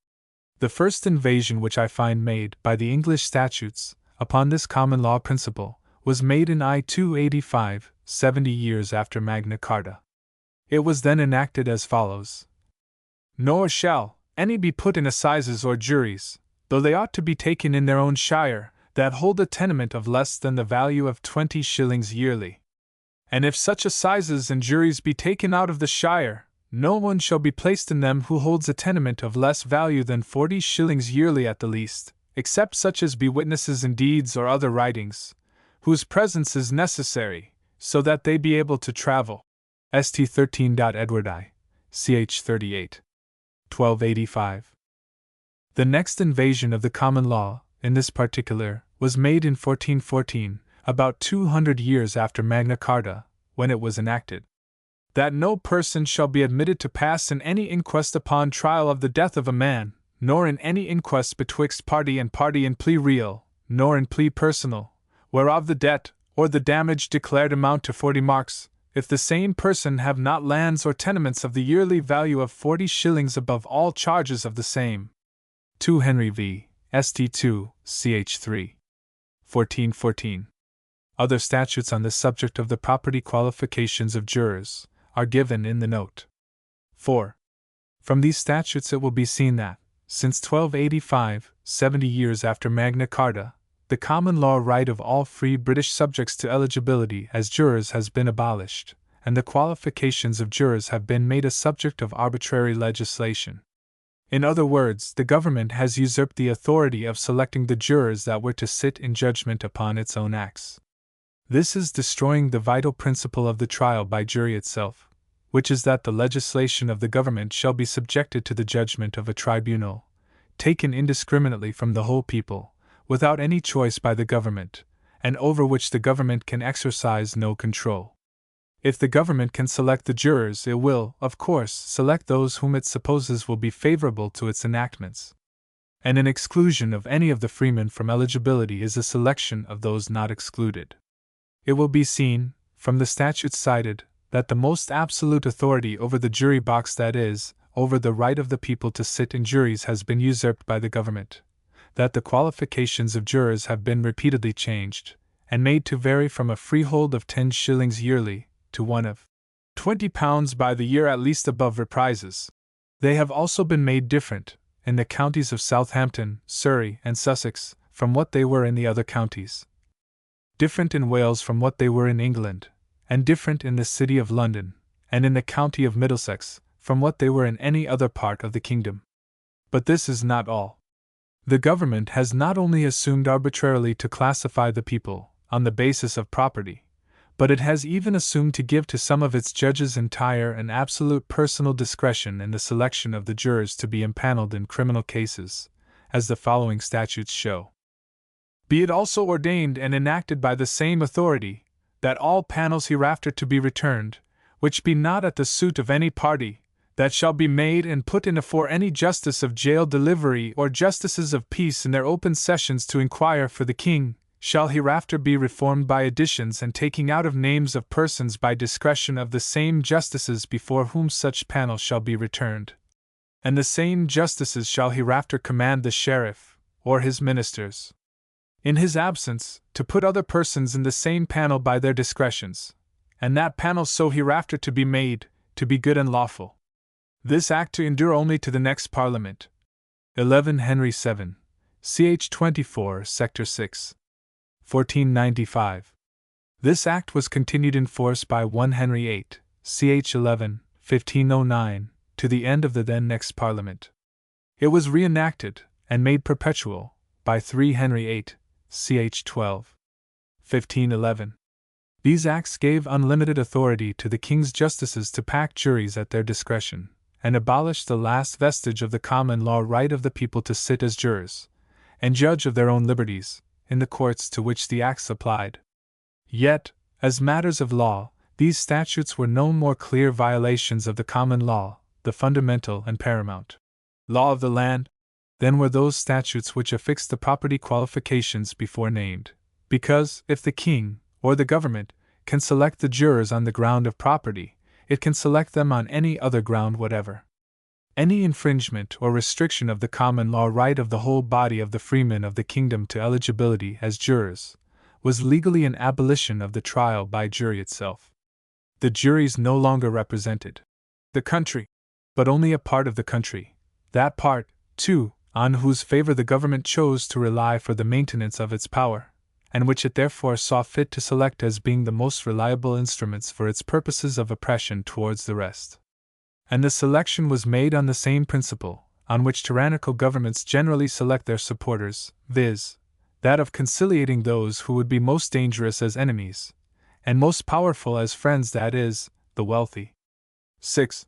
The first invasion which I find made by the English statutes upon this common law principle was made in I 285, 70 years after Magna Carta. It was then enacted as follows: Nor shall any be put in assizes or juries, though they ought to be taken in their own shire, that hold a tenement of less than the value of 20 shillings yearly. And if such assizes and juries be taken out of the shire, no one shall be placed in them who holds a tenement of less value than 40 shillings yearly at the least, except such as be witnesses in deeds or other writings, whose presence is necessary, so that they be able to travel. St. 13. Edward I. Ch. 38. 1285. The next invasion of the common law, in this particular, was made in 1414, about 200 years after Magna Carta, when it was enacted. That no person shall be admitted to pass in any inquest upon trial of the death of a man, nor in any inquest betwixt party and party in plea real, nor in plea personal, whereof the debt or the damage declared amount to 40 marks, if the same person have not lands or tenements of the yearly value of 40 shillings above all charges of the same. 2 Henry v. St. 2, ch. 3. 1414. Other statutes on this subject of the property qualifications of jurors are given in the note. 4. From these statutes it will be seen that, since 1285, 70 years after Magna Carta, the common law right of all free British subjects to eligibility as jurors has been abolished, and the qualifications of jurors have been made a subject of arbitrary legislation. In other words, the government has usurped the authority of selecting the jurors that were to sit in judgment upon its own acts. This is destroying the vital principle of the trial by jury itself, which is that the legislation of the government shall be subjected to the judgment of a tribunal, taken indiscriminately from the whole people, without any choice by the government, and over which the government can exercise no control. If the government can select the jurors, it will, of course, select those whom it supposes will be favorable to its enactments. And an exclusion of any of the freemen from eligibility is a selection of those not excluded. It will be seen, from the statutes cited, that the most absolute authority over the jury box, that is, over the right of the people to sit in juries, has been usurped by the government. that the qualifications of jurors have been repeatedly changed, and made to vary from a freehold of 10 shillings yearly to one of £20 by the year at least above reprises. They have also been made different, in the counties of Southampton, Surrey, and Sussex, from what they were in the other counties. Different in Wales from what they were in England, and different in the city of London, and in the county of Middlesex, from what they were in any other part of the kingdom. But this is not all. The government has not only assumed arbitrarily to classify the people on the basis of property, but it has even assumed to give to some of its judges entire and absolute personal discretion in the selection of the jurors to be impaneled in criminal cases, as the following statutes show. Be it also ordained and enacted by the same authority, that all panels hereafter to be returned, which be not at the suit of any party, that shall be made and put in afore any justice of jail delivery or justices of peace in their open sessions to inquire for the king, shall hereafter be reformed by additions and taking out of names of persons by discretion of the same justices before whom such panel shall be returned. And the same justices shall hereafter command the sheriff, or his ministers, in his absence, to put other persons in the same panel by their discretions, and that panel so hereafter to be made, to be good and lawful. This act to endure only to the next Parliament. 11 Henry 7, ch. 24, Sector 6. 1495. This act was continued in force by 1 Henry 8, ch. 11, 1509, to the end of the then next Parliament. It was reenacted, and made perpetual, by 3 Henry 8, ch. 12, 1511. These acts gave unlimited authority to the King's justices to pack juries at their discretion, and abolished the last vestige of the common law right of the people to sit as jurors, and judge of their own liberties, in the courts to which the acts applied. Yet, as matters of law, these statutes were no more clear violations of the common law, the fundamental and paramount law of the land, than were those statutes which affixed the property qualifications before named, because, if the king, or the government, can select the jurors on the ground of property, it can select them on any other ground whatever. Any infringement or restriction of the common law right of the whole body of the freemen of the kingdom to eligibility as jurors was legally an abolition of the trial by jury itself. The juries no longer represented the country, but only a part of the country, that part, too, on whose favor the government chose to rely for the maintenance of its power, and which it therefore saw fit to select as being the most reliable instruments for its purposes of oppression towards the rest. And the selection was made on the same principle on which tyrannical governments generally select their supporters, viz., that of conciliating those who would be most dangerous as enemies, and most powerful as friends, that is, the wealthy. 6.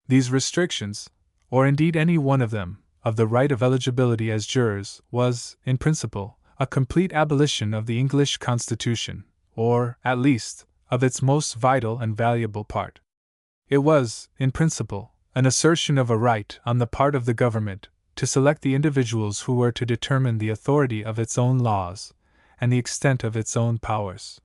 These restrictions, or indeed any one of them, of the right of eligibility as jurors, was, in principle, a complete abolition of the English Constitution, or, at least, of its most vital and valuable part. It was, in principle, an assertion of a right on the part of the government to select the individuals who were to determine the authority of its own laws and the extent of its own powers.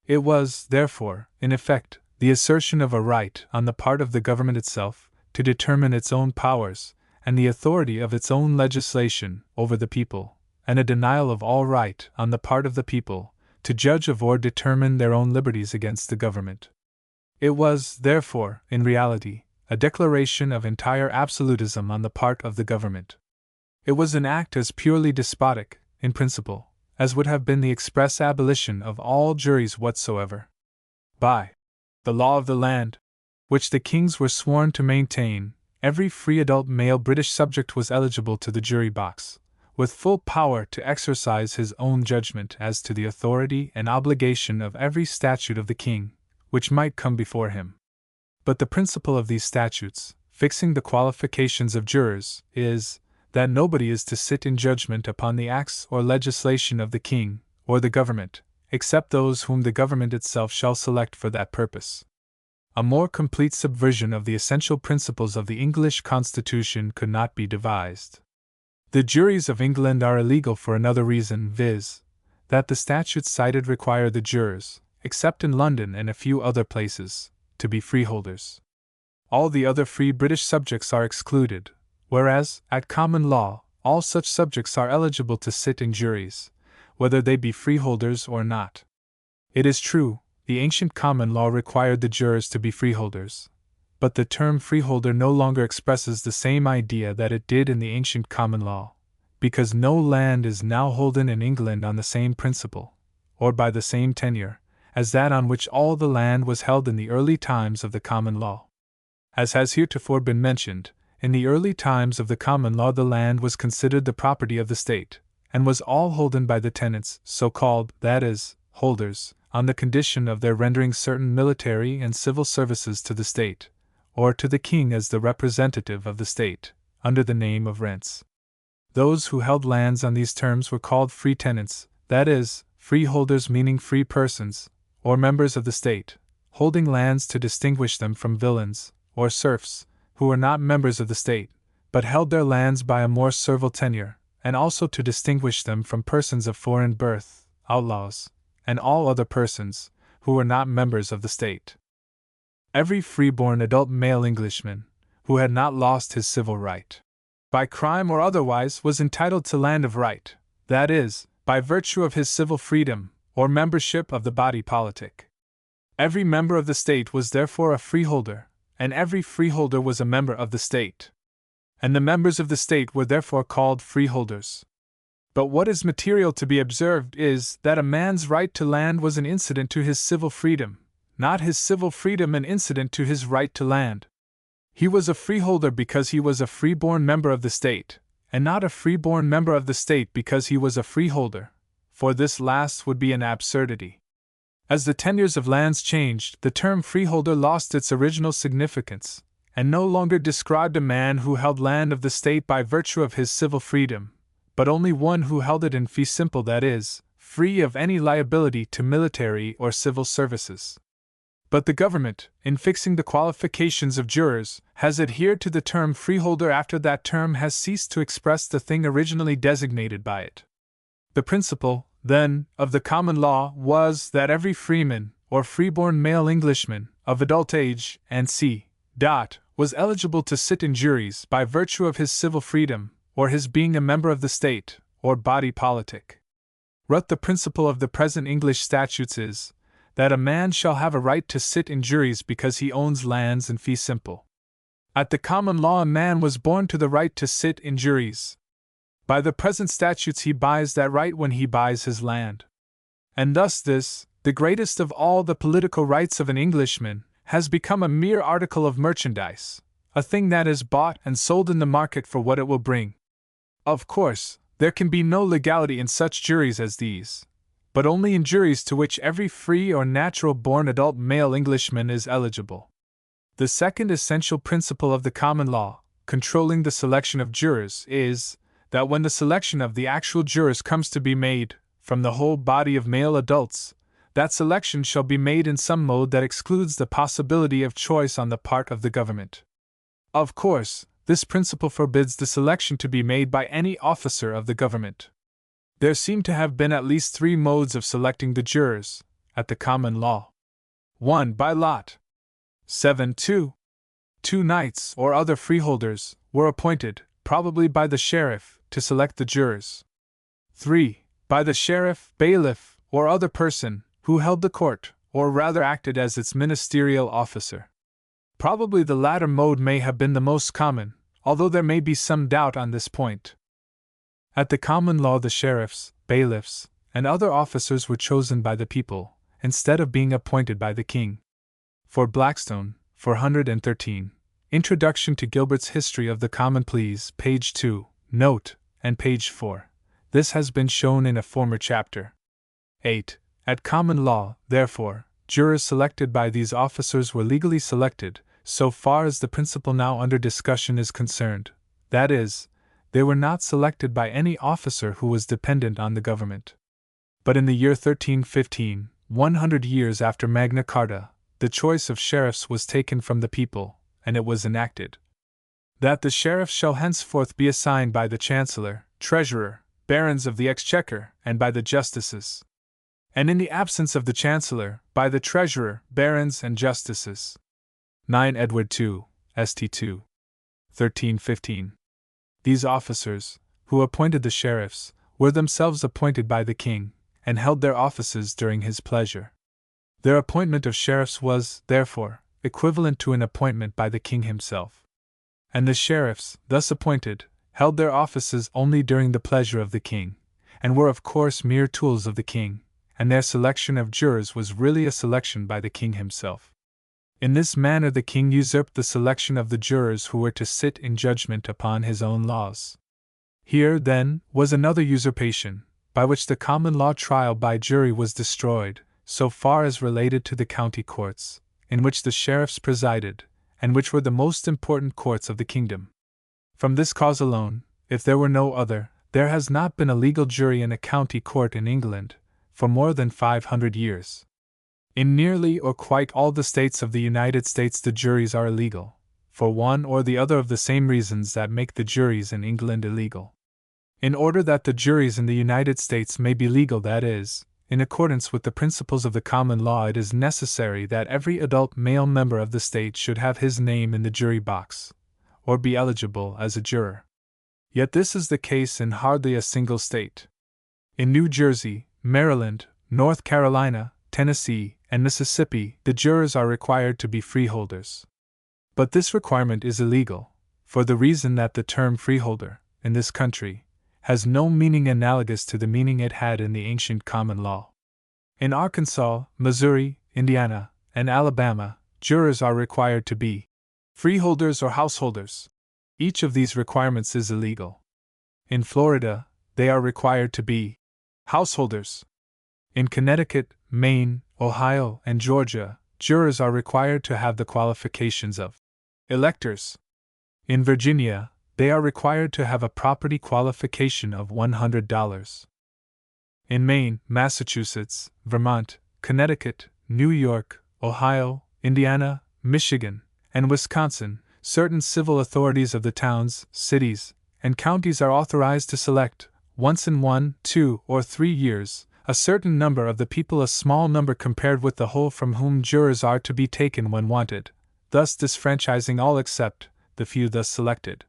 It was, therefore, in effect, the assertion of a right on the part of the government itself to determine its own powers and the authority of its own legislation over the people, and a denial of all right on the part of the people to judge of or determine their own liberties against the government. It was, therefore, in reality, a declaration of entire absolutism on the part of the government. It was an act as purely despotic, in principle, as would have been the express abolition of all juries whatsoever. By the law of the land, which the kings were sworn to maintain, every free adult male British subject was eligible to the jury box, with full power to exercise his own judgment as to the authority and obligation of every statute of the king, which might come before him. But the principle of these statutes, fixing the qualifications of jurors, is, that nobody is to sit in judgment upon the acts or legislation of the king, or the government, except those whom the government itself shall select for that purpose. A more complete subversion of the essential principles of the English Constitution could not be devised. The juries of England are illegal for another reason, viz., that the statutes cited require the jurors, except in London and a few other places, to be freeholders. All the other free British subjects are excluded, whereas, at common law, all such subjects are eligible to sit in juries, whether they be freeholders or not. It is true, the ancient common law required the jurors to be freeholders, but the term freeholder no longer expresses the same idea that it did in the ancient common law, because no land is now holden in England on the same principle, or by the same tenure, as that on which all the land was held in the early times of the common law. As has heretofore been mentioned, in the early times of the common law the land was considered the property of the state, and was all holden by the tenants, so-called, that is, holders, on the condition of their rendering certain military and civil services to the state, or to the king as the representative of the state, under the name of rents. Those who held lands on these terms were called free tenants, that is, freeholders meaning free persons, or members of the state, holding lands to distinguish them from villeins, or serfs, who were not members of the state, but held their lands by a more servile tenure, and also to distinguish them from persons of foreign birth, outlaws, and all other persons, who were not members of the state. Every freeborn adult male Englishman, who had not lost his civil right, by crime or otherwise, was entitled to land of right, that is, by virtue of his civil freedom, or membership of the body politic. Every member of the state was therefore a freeholder, and every freeholder was a member of the state. And the members of the state were therefore called freeholders. But what is material to be observed is that a man's right to land was an incident to his civil freedom, not his civil freedom an incident to his right to land. He was a freeholder because he was a freeborn member of the state, and not a freeborn member of the state because he was a freeholder, for this last would be an absurdity. As the tenures of lands changed, the term freeholder lost its original significance, and no longer described a man who held land of the state by virtue of his civil freedom, but only one who held it in fee simple, that is, free of any liability to military or civil services. But the government, in fixing the qualifications of jurors, has adhered to the term freeholder after that term has ceased to express the thing originally designated by it. The principle, then, of the common law was that every freeman, or freeborn male Englishman, of adult age, and was eligible to sit in juries by virtue of his civil freedom, or his being a member of the state, or body politic. The principle of the present English statutes is, that a man shall have a right to sit in juries because he owns lands in fee simple. At the common law a man was born to the right to sit in juries. By the present statutes he buys that right when he buys his land. And thus this, the greatest of all the political rights of an Englishman, has become a mere article of merchandise, a thing that is bought and sold in the market for what it will bring. Of course, there can be no legality in such juries as these, but only in juries to which every free or natural-born adult male Englishman is eligible. The second essential principle of the common law, controlling the selection of jurors, is that when the selection of the actual jurors comes to be made, from the whole body of male adults, that selection shall be made in some mode that excludes the possibility of choice on the part of the government. Of course, this principle forbids the selection to be made by any officer of the government. There seem to have been at least 3 modes of selecting the jurors, at the common law. 1. By lot. 2. 2 knights or other freeholders were appointed, probably by the sheriff, to select the jurors. 3. By the sheriff, bailiff, or other person who held the court, or rather acted as its ministerial officer. Probably the latter mode may have been the most common, although there may be some doubt on this point. At the common law the sheriffs, bailiffs, and other officers were chosen by the people, instead of being appointed by the king. For Blackstone, 413, Introduction to Gilbert's History of the Common Pleas, page 2, note, and page 4. This has been shown in a former chapter. 8. At common law, therefore, jurors selected by these officers were legally selected, so far as the principle now under discussion is concerned, that is, they were not selected by any officer who was dependent on the government. But in the year 1315, 100 years after Magna Carta, the choice of sheriffs was taken from the people, and it was enacted that the sheriff shall henceforth be assigned by the chancellor, treasurer, barons of the exchequer, and by the justices. And in the absence of the chancellor, by the treasurer, barons, and justices. 9 Edward II, St. 2. 1315. These officers, who appointed the sheriffs, were themselves appointed by the king, and held their offices during his pleasure. Their appointment of sheriffs was, therefore, equivalent to an appointment by the king himself. And the sheriffs, thus appointed, held their offices only during the pleasure of the king, and were of course mere tools of the king, and their selection of jurors was really a selection by the king himself. In this manner the king usurped the selection of the jurors who were to sit in judgment upon his own laws. Here, then, was another usurpation, by which the common law trial by jury was destroyed, so far as related to the county courts, in which the sheriffs presided, and which were the most important courts of the kingdom. From this cause alone, if there were no other, there has not been a legal jury in a county court in England for more than 500 years. In nearly or quite all the states of the United States the juries are illegal, for one or the other of the same reasons that make the juries in England illegal. In order that the juries in the United States may be legal, that is, in accordance with the principles of the common law, it is necessary that every adult male member of the state should have his name in the jury box, or be eligible as a juror. Yet this is the case in hardly a single state. In New Jersey, Maryland, North Carolina, Tennessee, and Mississippi, the jurors are required to be freeholders. But this requirement is illegal, for the reason that the term freeholder, in this country, has no meaning analogous to the meaning it had in the ancient common law. In Arkansas, Missouri, Indiana, and Alabama, jurors are required to be freeholders or householders. Each of these requirements is illegal. In Florida, they are required to be householders. In Connecticut, Maine, Ohio, and Georgia, jurors are required to have the qualifications of electors. In Virginia, they are required to have a property qualification of $100. In Maine, Massachusetts, Vermont, Connecticut, New York, Ohio, Indiana, Michigan, and Wisconsin, certain civil authorities of the towns, cities, and counties are authorized to select, once in 1, 2, or 3 years, a certain number of the people, a small number compared with the whole, from whom jurors are to be taken when wanted, thus disfranchising all except the few thus selected.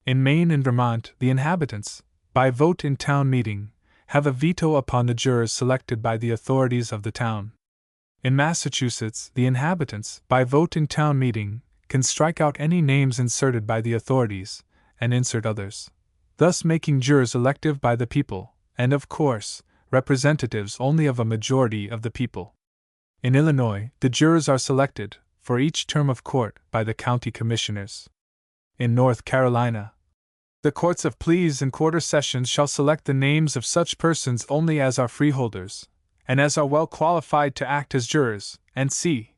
In Maine and Vermont, the inhabitants, by vote in town meeting, have a veto upon the jurors selected by the authorities of the town. In Massachusetts, the inhabitants, by vote in town meeting, can strike out any names inserted by the authorities, and insert others, thus making jurors elective by the people, and of course, representatives only of a majority of the people. In Illinois, the jurors are selected, for each term of court, by the county commissioners. In North Carolina, the courts of pleas and quarter sessions shall select the names of such persons only as are freeholders, and as are well qualified to act as jurors, and c.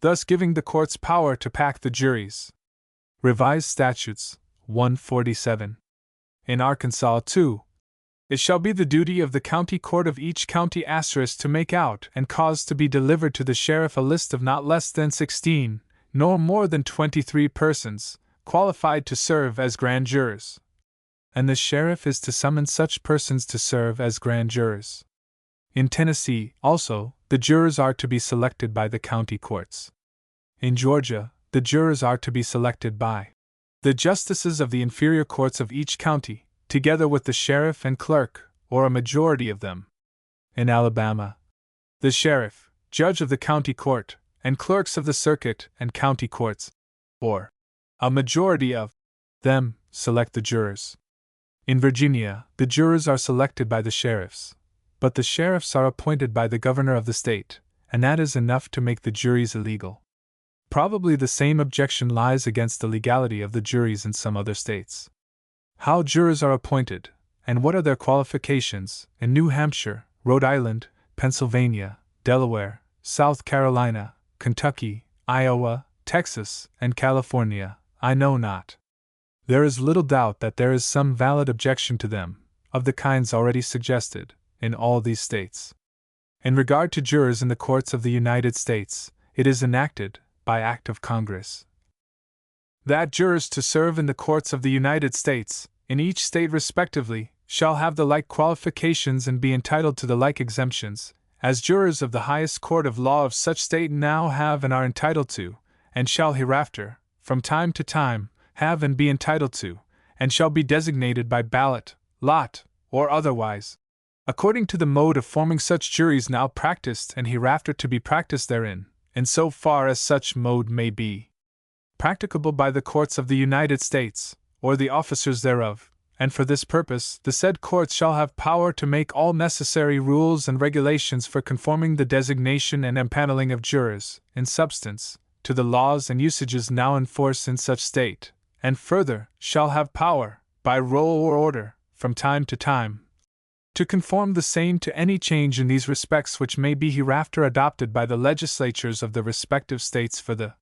Thus giving the courts power to pack the juries. Revised Statutes, 147. In Arkansas, too, it shall be the duty of the county court of each county to make out and cause to be delivered to the sheriff a list of not less than 16, nor more than 23 persons, qualified to serve as grand jurors. And the sheriff is to summon such persons to serve as grand jurors. In Tennessee, also, the jurors are to be selected by the county courts. In Georgia, the jurors are to be selected by the justices of the inferior courts of each county, together with the sheriff and clerk, or a majority of them. In Alabama, the sheriff, judge of the county court, and clerks of the circuit and county courts, or a majority of them, select the jurors. In Virginia, the jurors are selected by the sheriffs, but the sheriffs are appointed by the governor of the state, and that is enough to make the juries illegal. Probably the same objection lies against the legality of the juries in some other states. How jurors are appointed, and what are their qualifications, in New Hampshire, Rhode Island, Pennsylvania, Delaware, South Carolina, Kentucky, Iowa, Texas, and California, I know not. There is little doubt that there is some valid objection to them, of the kinds already suggested, in all these states. In regard to jurors in the courts of the United States, it is enacted, by act of Congress, that jurors to serve in the courts of the United States, in each state respectively, shall have the like qualifications and be entitled to the like exemptions, as jurors of the highest court of law of such state now have and are entitled to, and shall hereafter, from time to time, have and be entitled to, and shall be designated by ballot, lot, or otherwise, according to the mode of forming such juries now practiced and hereafter to be practiced therein, in so far as such mode may be practicable by the courts of the United States, or the officers thereof, and for this purpose the said courts shall have power to make all necessary rules and regulations for conforming the designation and empaneling of jurors, in substance, to the laws and usages now in force in such state, and further, shall have power, by roll or order, from time to time, to conform the same to any change in these respects which may be hereafter adopted by the legislatures of the respective states for the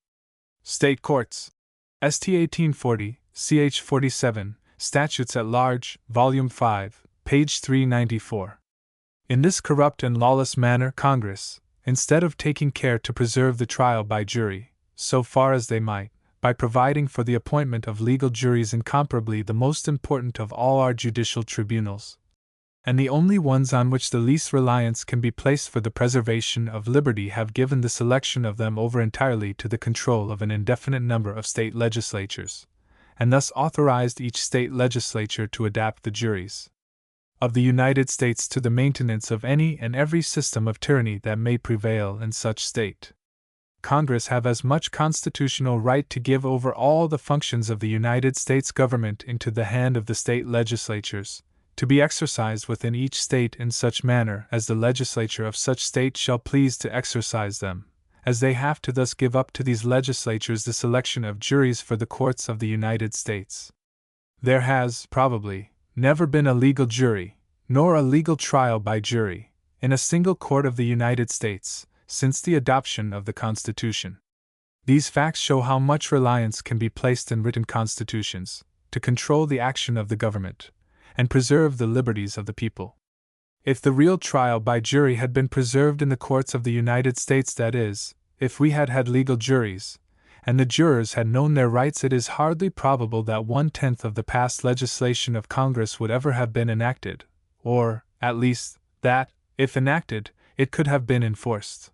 State Courts. St. 1840, ch. 47, Statutes at Large, Volume 5, page 394. In this corrupt and lawless manner Congress, instead of taking care to preserve the trial by jury, so far as they might, by providing for the appointment of legal juries incomparably the most important of all our judicial tribunals, and the only ones on which the least reliance can be placed for the preservation of liberty, have given the selection of them over entirely to the control of an indefinite number of state legislatures, and thus authorized each state legislature to adapt the juries of the United States to the maintenance of any and every system of tyranny that may prevail in such state. Congress have as much constitutional right to give over all the functions of the United States government into the hand of the state legislatures, to be exercised within each state in such manner as the legislature of such state shall please to exercise them, as they have to thus give up to these legislatures the selection of juries for the courts of the United States. There has, probably, never been a legal jury, nor a legal trial by jury, in a single court of the United States, since the adoption of the Constitution. These facts show how much reliance can be placed in written constitutions, to control the action of the government, and preserve the liberties of the people. If the real trial by jury had been preserved in the courts of the United States, that is, if we had had legal juries, and the jurors had known their rights, it is hardly probable that 1/10 of the past legislation of Congress would ever have been enacted, or, at least, that, if enacted, it could have been enforced.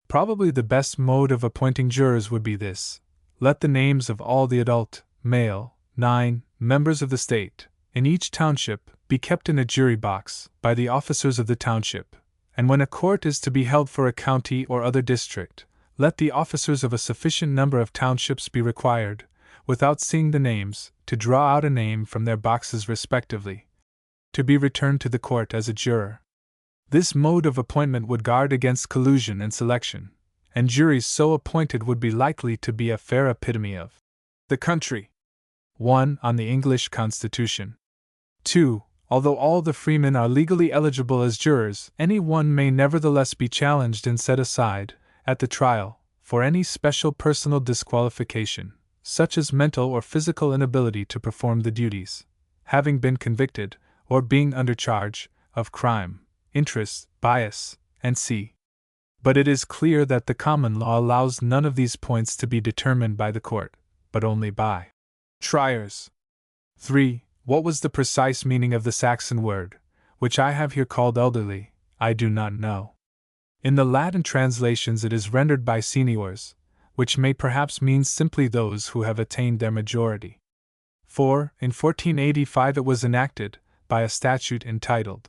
Probably the best mode of appointing jurors would be this: let the names of all the adult, male, 9 members of the state, in each township, be kept in a jury box, by the officers of the township, and when a court is to be held for a county or other district, let the officers of a sufficient number of townships be required, without seeing the names, to draw out a name from their boxes respectively, to be returned to the court as a juror. This mode of appointment would guard against collusion and selection, and juries so appointed would be likely to be a fair epitome of the country. 1. On the English Constitution. 2. Although all the freemen are legally eligible as jurors, any one may nevertheless be challenged and set aside, at the trial, for any special personal disqualification, such as mental or physical inability to perform the duties, having been convicted, or being under charge, of crime, interest, bias, and But it is clear that the common law allows none of these points to be determined by the court, but only by triers. 3. What was the precise meaning of the Saxon word, which I have here called elderly, I do not know. In the Latin translations it is rendered by seniors, which may perhaps mean simply those who have attained their majority. 4. In 1485 it was enacted, by a statute entitled,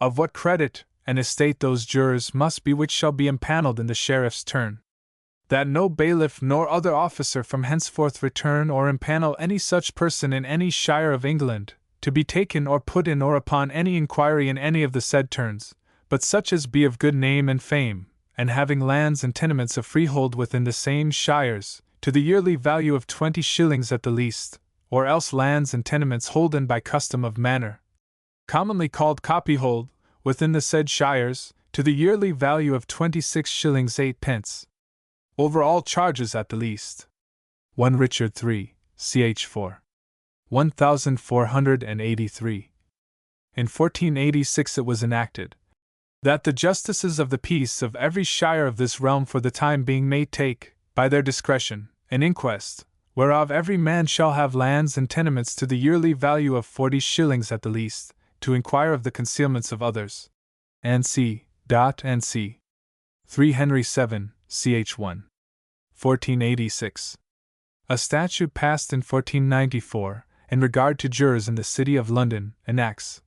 Of what credit and estate those jurors must be which shall be empanelled in the sheriff's turn, that no bailiff nor other officer from henceforth return or empanel any such person in any shire of England, to be taken or put in or upon any inquiry in any of the said turns, but such as be of good name and fame, and having lands and tenements of freehold within the same shires, to the yearly value of 20 shillings at the least, or else lands and tenements holden by custom of manor, commonly called copyhold, within the said shires, to the yearly value of 26 shillings 8 pence. Over all charges at the least. 1 Richard 3, ch. 4. 1483. In 1486 it was enacted, that the justices of the peace of every shire of this realm for the time being may take, by their discretion, an inquest, whereof every man shall have lands and tenements to the yearly value of 40 shillings at the least, to inquire of the concealments of others. N.C. 3 Henry 7, ch. 1. 1486. A statute passed in 1494, in regard to jurors in the city of London, enacts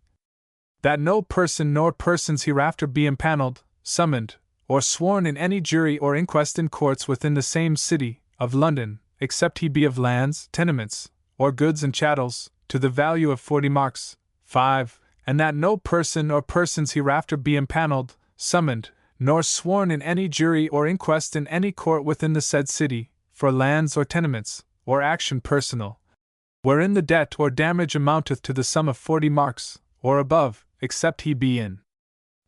that no person nor persons hereafter be impaneled, summoned, or sworn in any jury or inquest in courts within the same city of London, except he be of lands, tenements, or goods and chattels, to the value of 40 marks. 5. And that no person or persons hereafter be impaneled, summoned, nor sworn in any jury or inquest in any court within the said city, for lands or tenements, or action personal, wherein the debt or damage amounteth to the sum of 40 marks, or above, except he be in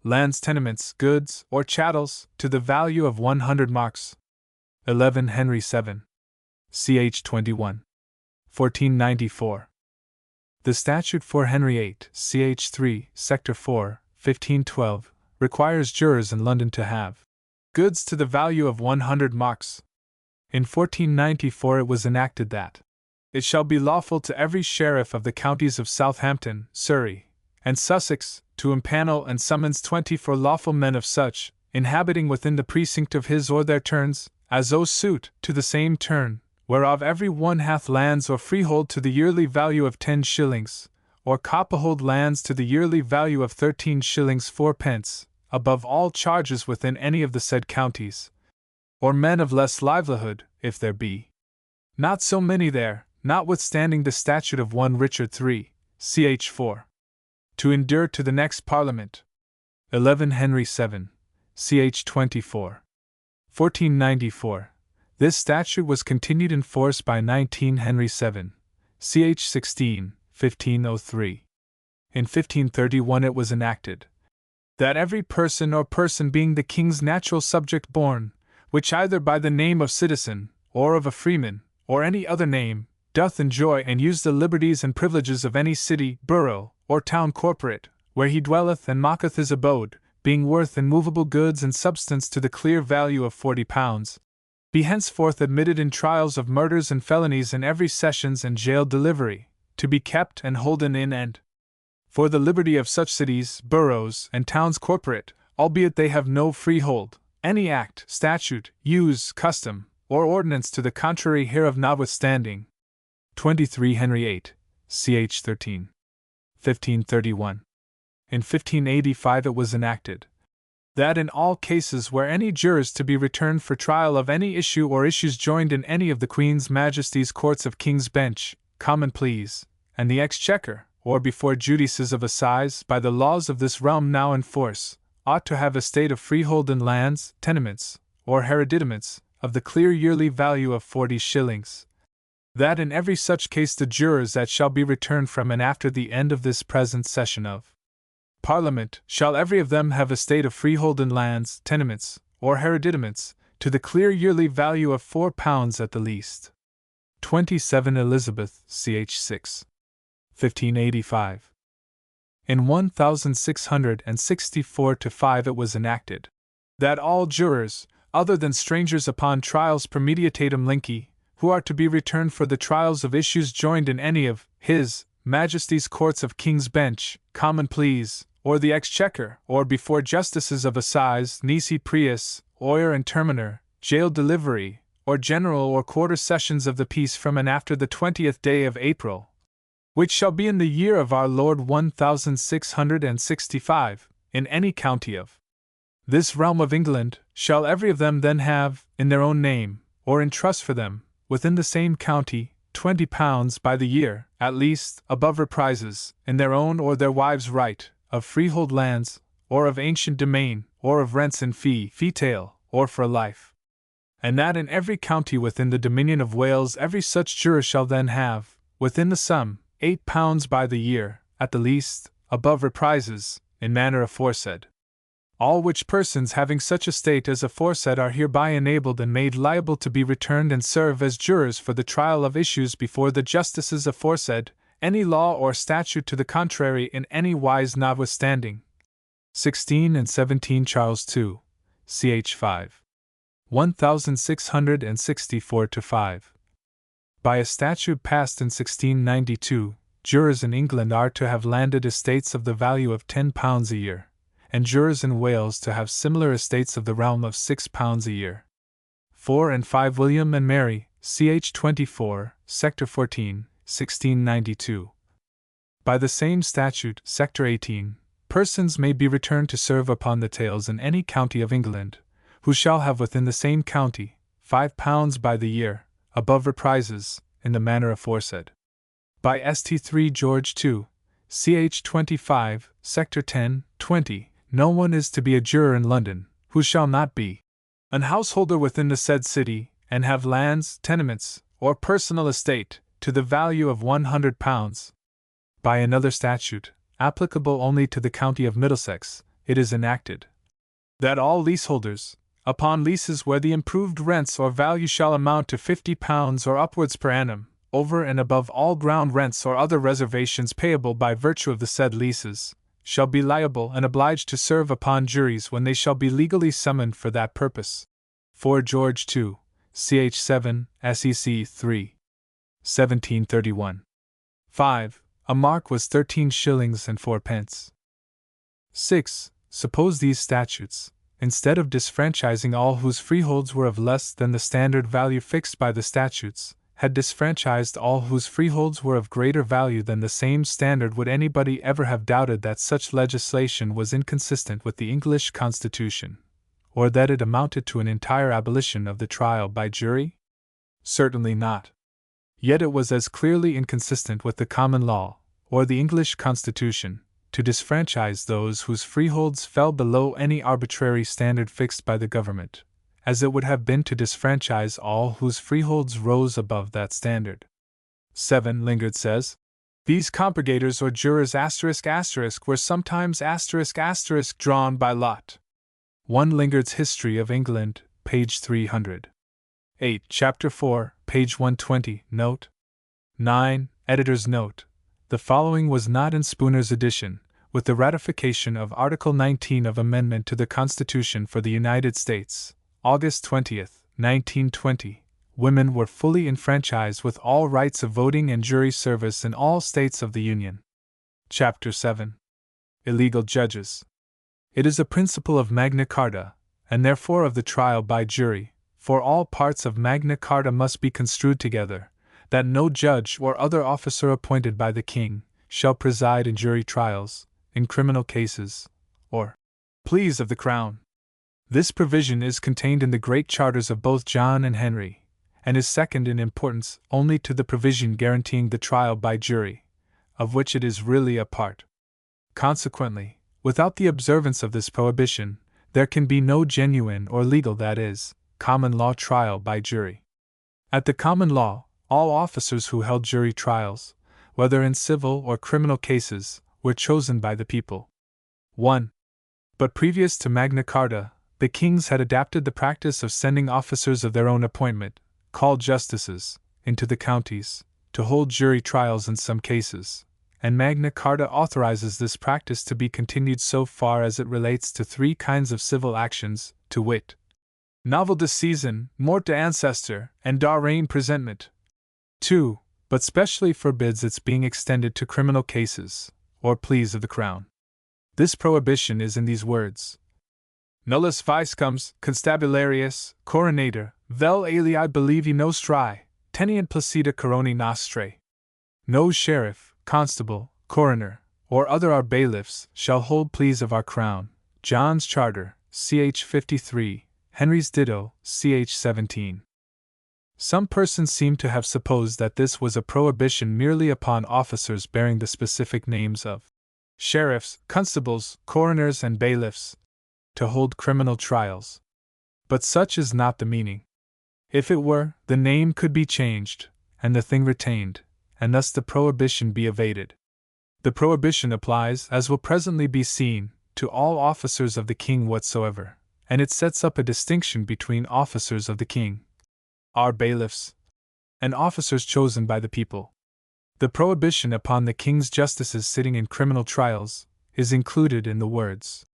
lands, tenements, goods, or chattels, to the value of 100 marks. 11 Henry 7. Ch. 21. 1494. The statute for Henry 8, ch. 3, Sector 4, 1512, requires jurors in London to have goods to the value of 100 marks. In 1494 it was enacted that it shall be lawful to every sheriff of the counties of Southampton, Surrey, and Sussex, to impanel and summons 24 lawful men of such, inhabiting within the precinct of his or their turns, as owe suit to the same turn, whereof every one hath lands or freehold to the yearly value of 10 shillings, or copperhold lands to the yearly value of 13 shillings 4 pence, above all charges within any of the said counties, or men of less livelihood, if there be not so many there, notwithstanding the statute of 1 Richard 3, ch. 4, to endure to the next Parliament. 11 Henry 7, ch. 24. 1494. This statute was continued in force by 19 Henry 7, ch. 16, 1503. In 1531 it was enacted that every person or person being the king's natural subject born, which either by the name of citizen, or of a freeman, or any other name, doth enjoy and use the liberties and privileges of any city, borough, or town corporate, where he dwelleth and maketh his abode, being worth in movable goods and substance to the clear value of 40 pounds, be henceforth admitted in trials of murders and felonies in every sessions and jail delivery, to be kept and holden in and for the liberty of such cities, boroughs, and towns corporate, albeit they have no freehold, any act, statute, use, custom, or ordinance to the contrary hereof notwithstanding. 23 Henry 8, ch. 13. 1531. In 1585 it was enacted that in all cases where any jurors to be returned for trial of any issue or issues joined in any of the Queen's Majesty's Courts of King's Bench, Common Pleas, and the Exchequer, or before judices of assize by the laws of this realm now in force, ought to have estate of freehold in lands, tenements, or hereditaments, of the clear yearly value of 40 shillings. That in every such case the jurors that shall be returned from and after the end of this present session of Parliament shall every of them have estate of freehold in lands, tenements, or hereditaments, to the clear yearly value of 4 pounds at the least. 27 Elizabeth, ch. 6. 1585. In 1664-5 it was enacted that all jurors, other than strangers upon trials per mediatim linki, who are to be returned for the trials of issues joined in any of His Majesty's Courts of King's Bench, Common Pleas, or the Exchequer, or before justices of assize, nisi prius, oyer and terminer, jail delivery, or general or quarter sessions of the peace from and after the 20th day of April, which shall be in the year of our Lord 1665, in any county of this realm of England, shall every of them then have, in their own name, or in trust for them, within the same county, 20 pounds by the year, at least, above reprises, in their own or their wives' right, of freehold lands, or of ancient domain, or of rents in fee-tail, or for life. And that in every county within the dominion of Wales every such juror shall then have, within the sum, 8 pounds by the year, at the least, above reprises, in manner aforesaid. All which persons having such estate as aforesaid are hereby enabled and made liable to be returned and serve as jurors for the trial of issues before the justices aforesaid, any law or statute to the contrary in any wise notwithstanding. 16 and 17 Charles II, ch. 5. 1664-5. By a statute passed in 1692, jurors in England are to have landed estates of the value of £10 a year, and jurors in Wales to have similar estates of the realm of £6 a year. 4 and 5 William and Mary, ch. 24, Sector 14, 1692. By the same statute, Sector 18, persons may be returned to serve upon the tails in any county of England, who shall have within the same county £5 by the year, above reprises, in the manner aforesaid. By St. 3 George 2, ch. 25, Sector 10, 20, no one is to be a juror in London, who shall not be an householder within the said city, and have lands, tenements, or personal estate, to the value of £100. By another statute, applicable only to the county of Middlesex, it is enacted that all leaseholders, upon leases where the improved rents or value shall amount to £50 or upwards per annum, over and above all ground rents or other reservations payable by virtue of the said leases, shall be liable and obliged to serve upon juries when they shall be legally summoned for that purpose. 4 George 2, ch. 7, sec. 3. 1731. 5. A mark was 13 shillings and 4 pence. 6. Suppose these statutes, instead of disfranchising all whose freeholds were of less than the standard value fixed by the statutes, had disfranchised all whose freeholds were of greater value than the same standard, would anybody ever have doubted that such legislation was inconsistent with the English Constitution, or that it amounted to an entire abolition of the trial by jury? Certainly not. Yet it was as clearly inconsistent with the common law, or the English Constitution, to disfranchise those whose freeholds fell below any arbitrary standard fixed by the government, as it would have been to disfranchise all whose freeholds rose above that standard. 7. Lingard says, these compurgators or jurors were sometimes drawn by lot. 1 Lingard's History of England, page 300. 8. Chapter 4, page 120, note 9, editor's note. The following was not in Spooner's edition. With the ratification of Article 19 of Amendment to the Constitution for the United States, August 20, 1920, women were fully enfranchised with all rights of voting and jury service in all states of the Union. Chapter 7. Illegal Judges. It is a principle of Magna Carta, and therefore of the trial by jury, for all parts of Magna Carta must be construed together, that no judge or other officer appointed by the King shall preside in jury trials, in criminal cases, or pleas of the Crown. This provision is contained in the great charters of both John and Henry, and is second in importance only to the provision guaranteeing the trial by jury, of which it is really a part. Consequently, without the observance of this prohibition, there can be no genuine or legal, that is, common law trial by jury. At the common law, all officers who held jury trials, whether in civil or criminal cases, were chosen by the people. 1. But previous to Magna Carta, the kings had adapted the practice of sending officers of their own appointment, called justices, into the counties, to hold jury trials in some cases, and Magna Carta authorizes this practice to be continued so far as it relates to 3 kinds of civil actions, to wit, novel de seisin, mort d'ancestor, and d'arraign presentment. 2. But specially forbids its being extended to criminal cases, or pleas of the Crown. This prohibition is in these words: Nullus viscums constabularius coronator vel alii believi nostri tenient placida coroni nostrae. No sheriff, constable, coroner, or other our bailiffs shall hold pleas of our Crown. John's Charter, ch. 53, Henry's ditto, ch. 17. Some persons seem to have supposed that this was a prohibition merely upon officers bearing the specific names of sheriffs, constables, coroners, and bailiffs, to hold criminal trials. But such is not the meaning. If it were, the name could be changed, and the thing retained, and thus the prohibition be evaded. The prohibition applies, as will presently be seen, to all officers of the King whatsoever, and it sets up a distinction between officers of the King, our bailiffs, and officers chosen by the people. The prohibition upon the King's justices sitting in criminal trials is included in the words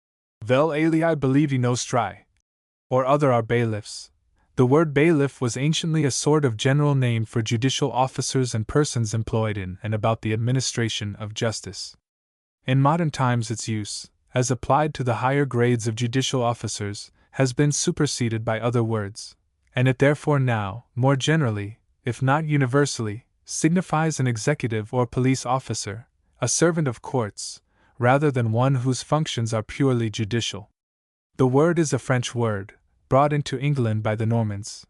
vel alii believi nostri, or other our bailiffs. The word bailiff was anciently a sort of general name for judicial officers and persons employed in and about the administration of justice. In modern times its use, as applied to the higher grades of judicial officers, has been superseded by other words, and it therefore now, more generally, if not universally, signifies an executive or police officer, a servant of courts, rather than one whose functions are purely judicial. The word is a French word, brought into England by the Normans.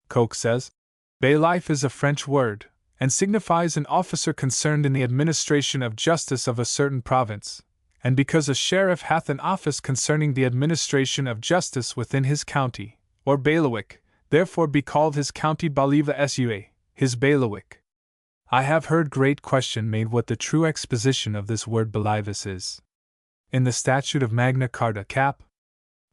Coke says, bailiff is a French word, and signifies an officer concerned in the administration of justice of a certain province, and because a sheriff hath an office concerning the administration of justice within his county, or bailiwick, therefore be called his county bailiva his bailiwick. I have heard great question made what the true exposition of this word bailivis is. In the statute of Magna Carta cap.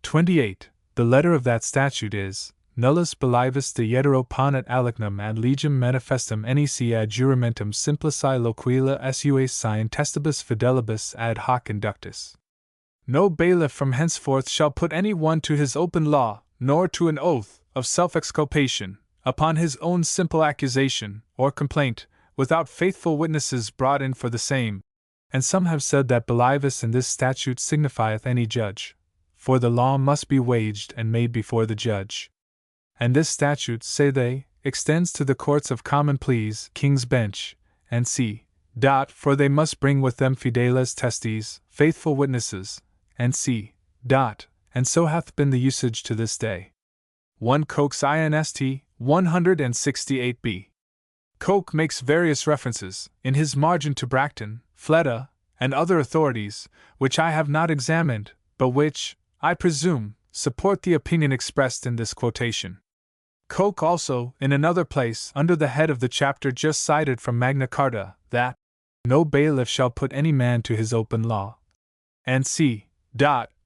28, the letter of that statute is, nullus bailivis deiero ponet alignum ad legem manifestum nec ad juramentum simplici loquila sua scientestibus fidelibus ad hoc inductus. No bailiff from henceforth shall put any one to his open law, nor to an oath of self-exculpation, upon his own simple accusation, or complaint, without faithful witnesses brought in for the same. And some have said that bailivis in this statute signifieth any judge, for the law must be waged and made before the judge. And this statute, say they, extends to the courts of common pleas, King's Bench, and c. For they must bring with them fideles testes, faithful witnesses, and c. And so hath been the usage to this day. 1 Coke's Inst. 168b. Coke makes various references, in his margin to Bracton, Fleta, and other authorities, which I have not examined, but which, I presume, support the opinion expressed in this quotation. Coke also, in another place, under the head of the chapter just cited from Magna Carta, that no bailiff shall put any man to his open law, and c.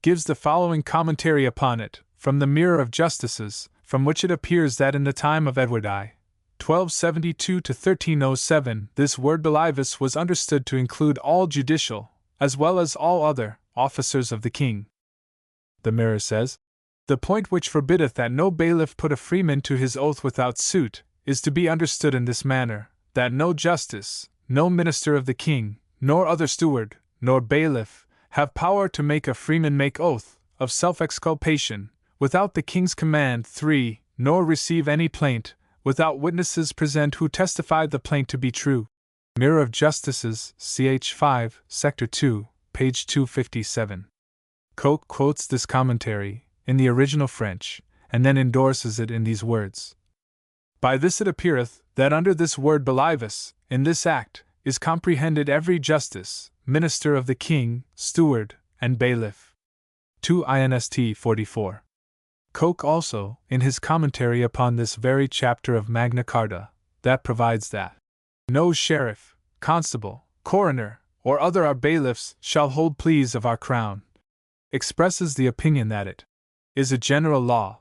Gives the following commentary upon it, from the Mirror of Justices, from which it appears that in the time of Edward I. 1272 to 1307, this word bailivis was understood to include all judicial, as well as all other, officers of the king. The Mirror says, the point which forbiddeth that no bailiff put a freeman to his oath without suit, is to be understood in this manner, that no justice, no minister of the king, nor other steward, nor bailiff, have power to make a freeman make oath of self-exculpation, without the king's command. 3. Nor receive any plaint, without witnesses present who testify the plaint to be true. Mirror of Justices, ch. 5, Sector 2, page 257. Coke quotes this commentary, in the original French, and then endorses it in these words. By this it appeareth, that under this word bailivis, in this act, is comprehended every justice, minister of the king, steward, and bailiff. 2 Inst. 44. Coke also, in his commentary upon this very chapter of Magna Carta, that provides that no sheriff, constable, coroner, or other our bailiffs shall hold pleas of our crown, expresses the opinion that it is a general law,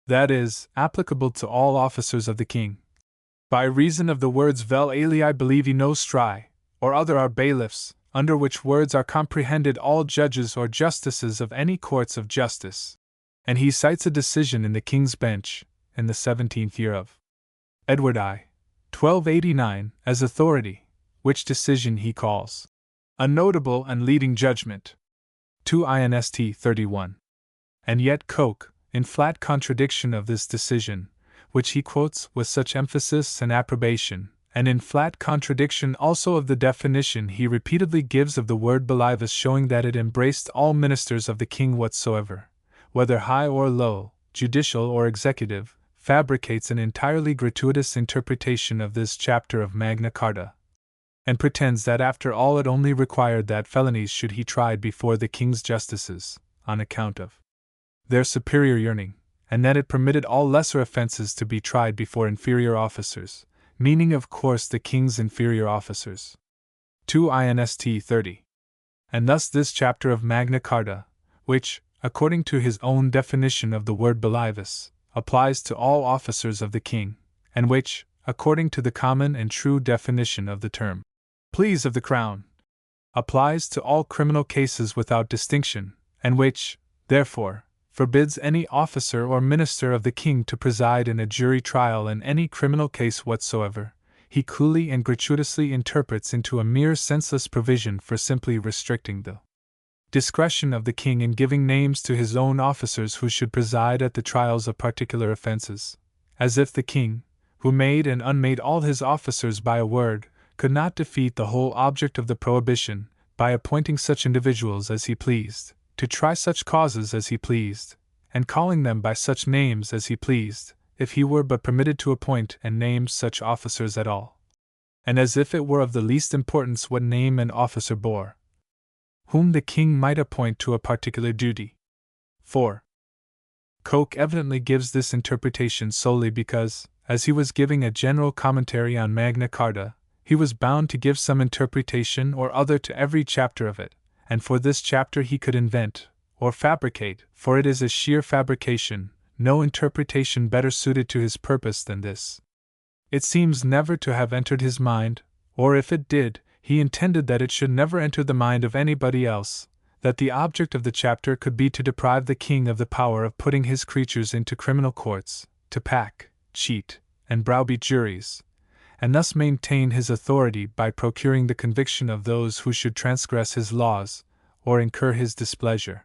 that is, applicable to all officers of the king. By reason of the words vel alii believi nostri, or other our bailiffs, under which words are comprehended all judges or justices of any courts of justice. And he cites a decision in the King's Bench, in the 17th year of Edward I. 1289, as authority, which decision he calls a notable and leading judgment. 2 Inst. 31. And yet Coke, in flat contradiction of this decision, which he quotes with such emphasis and approbation, and in flat contradiction also of the definition he repeatedly gives of the word bailivis, showing that it embraced all ministers of the king whatsoever, whether high or low, judicial or executive, fabricates an entirely gratuitous interpretation of this chapter of Magna Carta, and pretends that after all it only required that felonies should be tried before the king's justices, on account of their superior yearning, and that it permitted all lesser offences to be tried before inferior officers, meaning of course the king's inferior officers. 2 Inst. 30. And thus this chapter of Magna Carta, which, according to his own definition of the word bailivis, applies to all officers of the king, and which, according to the common and true definition of the term pleas of the crown, applies to all criminal cases without distinction, and which, therefore, forbids any officer or minister of the king to preside in a jury trial in any criminal case whatsoever, he coolly and gratuitously interprets into a mere senseless provision for simply restricting the discretion of the king in giving names to his own officers who should preside at the trials of particular offences, as if the king, who made and unmade all his officers by a word, could not defeat the whole object of the prohibition, by appointing such individuals as he pleased, to try such causes as he pleased, and calling them by such names as he pleased, if he were but permitted to appoint and name such officers at all, and as if it were of the least importance what name an officer bore, whom the king might appoint to a particular duty. 4. Coke evidently gives this interpretation solely because, as he was giving a general commentary on Magna Carta, he was bound to give some interpretation or other to every chapter of it, and for this chapter he could invent, or fabricate, for it is a sheer fabrication, no interpretation better suited to his purpose than this. It seems never to have entered his mind, or if it did, he intended that it should never enter the mind of anybody else, that the object of the chapter could be to deprive the king of the power of putting his creatures into criminal courts, to pack, cheat, and browbeat juries, and thus maintain his authority by procuring the conviction of those who should transgress his laws, or incur his displeasure.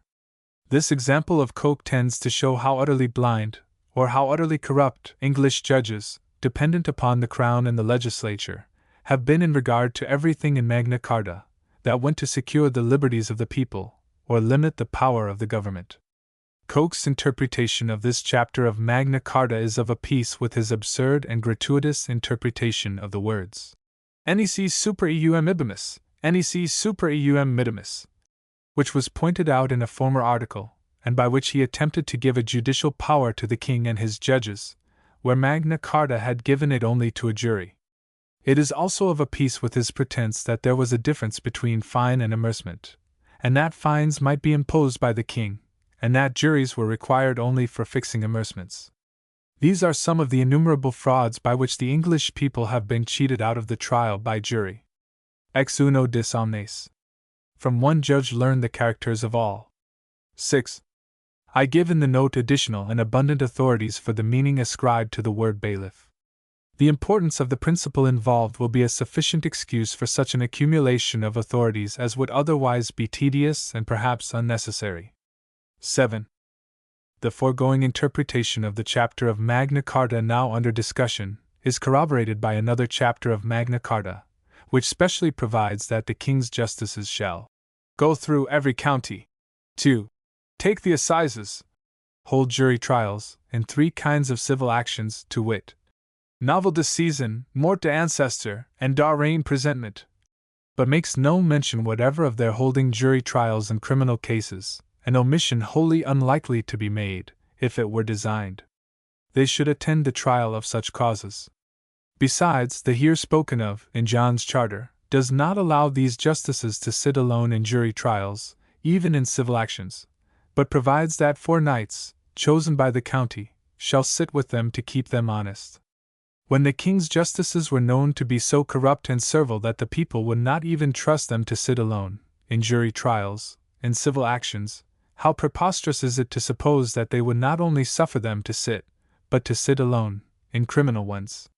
This example of Coke tends to show how utterly blind, or how utterly corrupt, English judges, dependent upon the crown and the legislature, have been in regard to everything in Magna Carta that went to secure the liberties of the people, or limit the power of the government. Coke's interpretation of this chapter of Magna Carta is of a piece with his absurd and gratuitous interpretation of the words nec super eum ibimus, nec super eum mittimus, which was pointed out in a former article, and by which he attempted to give a judicial power to the king and his judges, where Magna Carta had given it only to a jury. It is also of a piece with his pretense that there was a difference between fine and amercement, and that fines might be imposed by the king, and that juries were required only for fixing amercements. These are some of the innumerable frauds by which the English people have been cheated out of the trial by jury. Ex uno dis omnes. From one judge learn the characters of all. 6. I give in the note additional and abundant authorities for the meaning ascribed to the word bailiff. The importance of the principle involved will be a sufficient excuse for such an accumulation of authorities as would otherwise be tedious and perhaps unnecessary. 7. The foregoing interpretation of the chapter of Magna Carta now under discussion is corroborated by another chapter of Magna Carta, which specially provides that the king's justices shall go through every county, 2. Take the assizes, hold jury trials, in 3 kinds of civil actions, to wit, novel de season, mort de ancestor, and darrain presentment, but makes no mention whatever of their holding jury trials in criminal cases, an omission wholly unlikely to be made, if it were designed. They should attend the trial of such causes. Besides, the here spoken of, in John's Charter, does not allow these justices to sit alone in jury trials, even in civil actions, but provides that 4 knights, chosen by the county, shall sit with them to keep them honest. When the king's justices were known to be so corrupt and servile that the people would not even trust them to sit alone, in jury trials, in civil actions, how preposterous is it to suppose that they would not only suffer them to sit, but to sit alone, in criminal ones?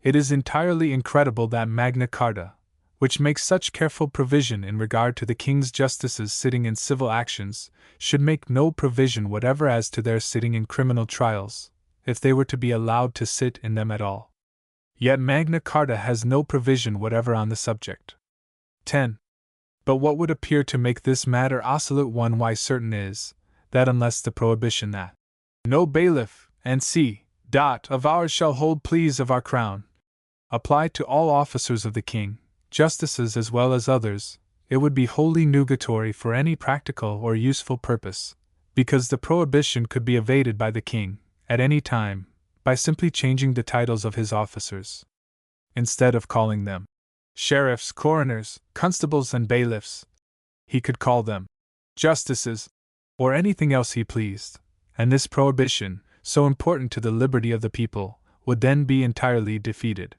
It is entirely incredible that Magna Carta, which makes such careful provision in regard to the king's justices sitting in civil actions, should make no provision whatever as to their sitting in criminal trials, if they were to be allowed to sit in them at all. Yet Magna Carta has no provision whatever on the subject. 10. But what would appear to make this matter oscillate one why certain is, that unless the prohibition that no bailiff, and of ours shall hold pleas of our crown, apply to all officers of the king, justices as well as others, it would be wholly nugatory for any practical or useful purpose, because the prohibition could be evaded by the king, at any time, by simply changing the titles of his officers. Instead of calling them sheriffs, coroners, constables, and bailiffs, he could call them justices, or anything else he pleased, and this prohibition, so important to the liberty of the people, would then be entirely defeated.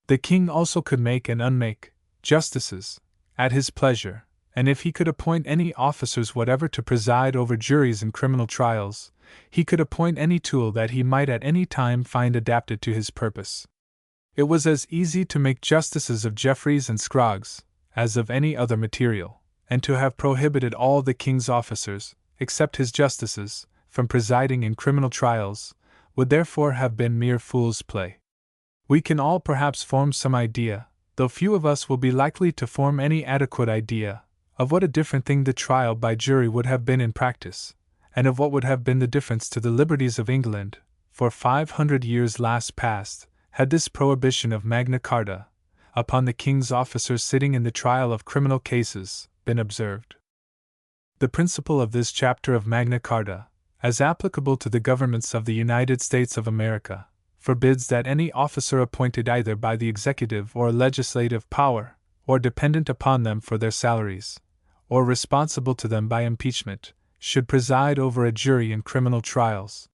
The king also could make and unmake justices, at his pleasure, and if he could appoint any officers whatever to preside over juries in criminal trials, he could appoint any tool that he might at any time find adapted to his purpose. It was as easy to make justices of Jeffreys and Scroggs as of any other material, and to have prohibited all the king's officers, except his justices, from presiding in criminal trials, would therefore have been mere fool's play. We can all perhaps form some idea, though few of us will be likely to form any adequate idea, of what a different thing the trial by jury would have been in practice, and of what would have been the difference to the liberties of England, for 500 years last past, had this prohibition of Magna Carta, upon the king's officers sitting in the trial of criminal cases, been observed. The principle of this chapter of Magna Carta, as applicable to the governments of the United States of America, forbids that any officer appointed either by the executive or legislative power, or dependent upon them for their salaries, or responsible to them by impeachment, should preside over a jury in criminal trials.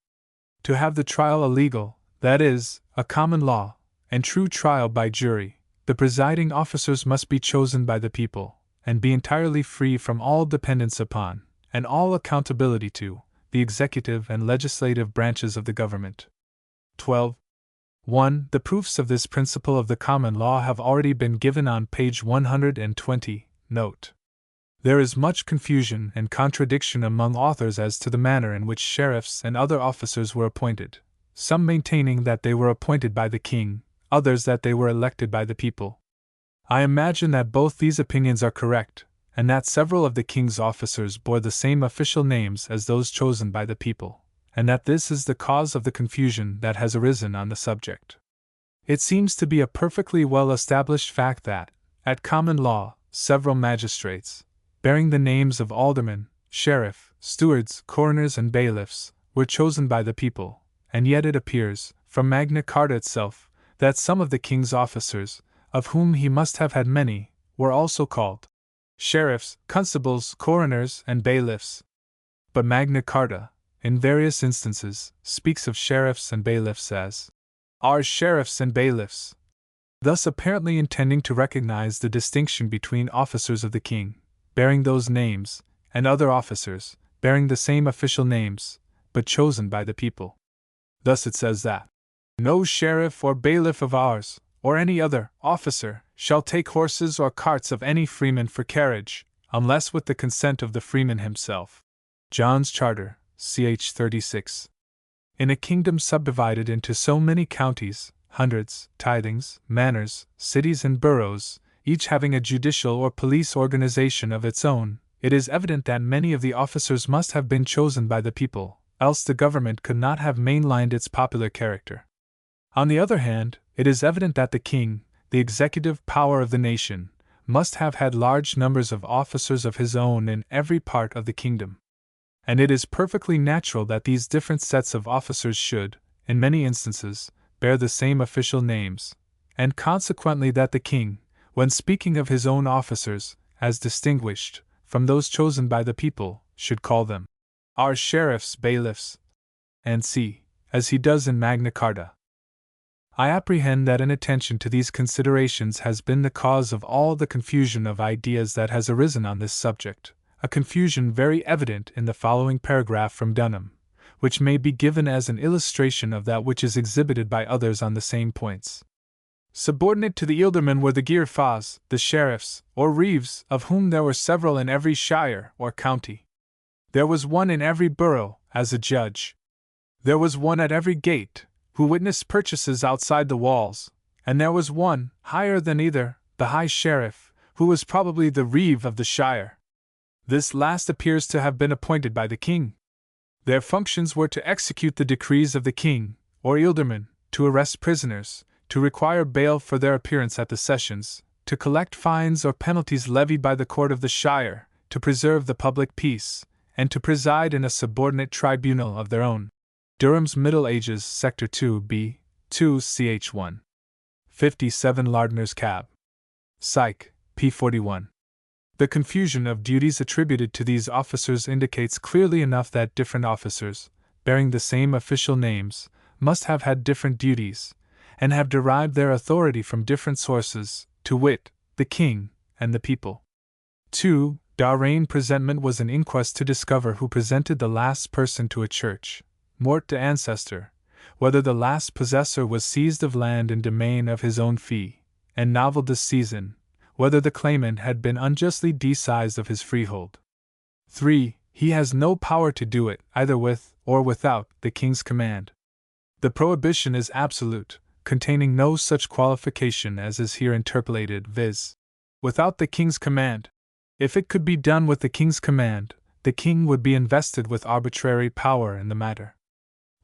To have the trial a legal, that is, a common law, and true trial by jury, the presiding officers must be chosen by the people, and be entirely free from all dependence upon, and all accountability to, the executive and legislative branches of the government. 12. 1. The proofs of this principle of the common law have already been given on page 120, note. There is much confusion and contradiction among authors as to the manner in which sheriffs and other officers were appointed, some maintaining that they were appointed by the king, others that they were elected by the people. I imagine that both these opinions are correct, and that several of the king's officers bore the same official names as those chosen by the people, and that this is the cause of the confusion that has arisen on the subject. It seems to be a perfectly well-established fact that, at common law, several magistrates, bearing the names of aldermen, sheriff, stewards, coroners, and bailiffs, were chosen by the people, and yet it appears, from Magna Carta itself, that some of the king's officers, of whom he must have had many, were also called sheriffs, constables, coroners, and bailiffs. But Magna Carta, in various instances, speaks of sheriffs and bailiffs as our sheriffs and bailiffs, thus apparently intending to recognize the distinction between officers of the king, bearing those names, and other officers, bearing the same official names, but chosen by the people. Thus it says that no sheriff or bailiff of ours, or any other officer, shall take horses or carts of any freeman for carriage, unless with the consent of the freeman himself. John's Charter, ch. 36. In a kingdom subdivided into so many counties, hundreds, tithings, manors, cities, and boroughs, each having a judicial or police organization of its own, it is evident that many of the officers must have been chosen by the people, else the government could not have mainlined its popular character. On the other hand, it is evident that the king, the executive power of the nation, must have had large numbers of officers of his own in every part of the kingdom. And it is perfectly natural that these different sets of officers should, in many instances, bear the same official names, and consequently that the king, when speaking of his own officers, as distinguished from those chosen by the people, should call them our sheriffs, bailiffs, and see, as he does in Magna Carta. I apprehend that inattention to these considerations has been the cause of all the confusion of ideas that has arisen on this subject, a confusion very evident in the following paragraph from Dunham, which may be given as an illustration of that which is exhibited by others on the same points. Subordinate to the ealdormen were the gearfas, the sheriffs, or reeves, of whom there were several in every shire or county. There was one in every borough, as a judge. There was one at every gate, who witnessed purchases outside the walls, and there was one, higher than either, the high sheriff, who was probably the reeve of the shire. This last appears to have been appointed by the king. Their functions were to execute the decrees of the king, or ealdorman, to arrest prisoners, to require bail for their appearance at the sessions, to collect fines or penalties levied by the court of the shire, to preserve the public peace, and to preside in a subordinate tribunal of their own. Durham's Middle Ages, Sector 2b, 2 ch. 1. 57 Lardner's Cab. Psych, p. 41. The confusion of duties attributed to these officers indicates clearly enough that different officers, bearing the same official names, must have had different duties, and have derived their authority from different sources, to wit, the king and the people. 2. Darrain presentment was an inquest to discover who presented the last person to a church, mort de ancestor, whether the last possessor was seized of land and domain of his own fee, and novel de season, whether the claimant had been unjustly decised of his freehold. 3. He has no power to do it, either with or without the king's command. The prohibition is absolute, containing no such qualification as is here interpolated, viz., without the king's command. If it could be done with the king's command, the king would be invested with arbitrary power in the matter.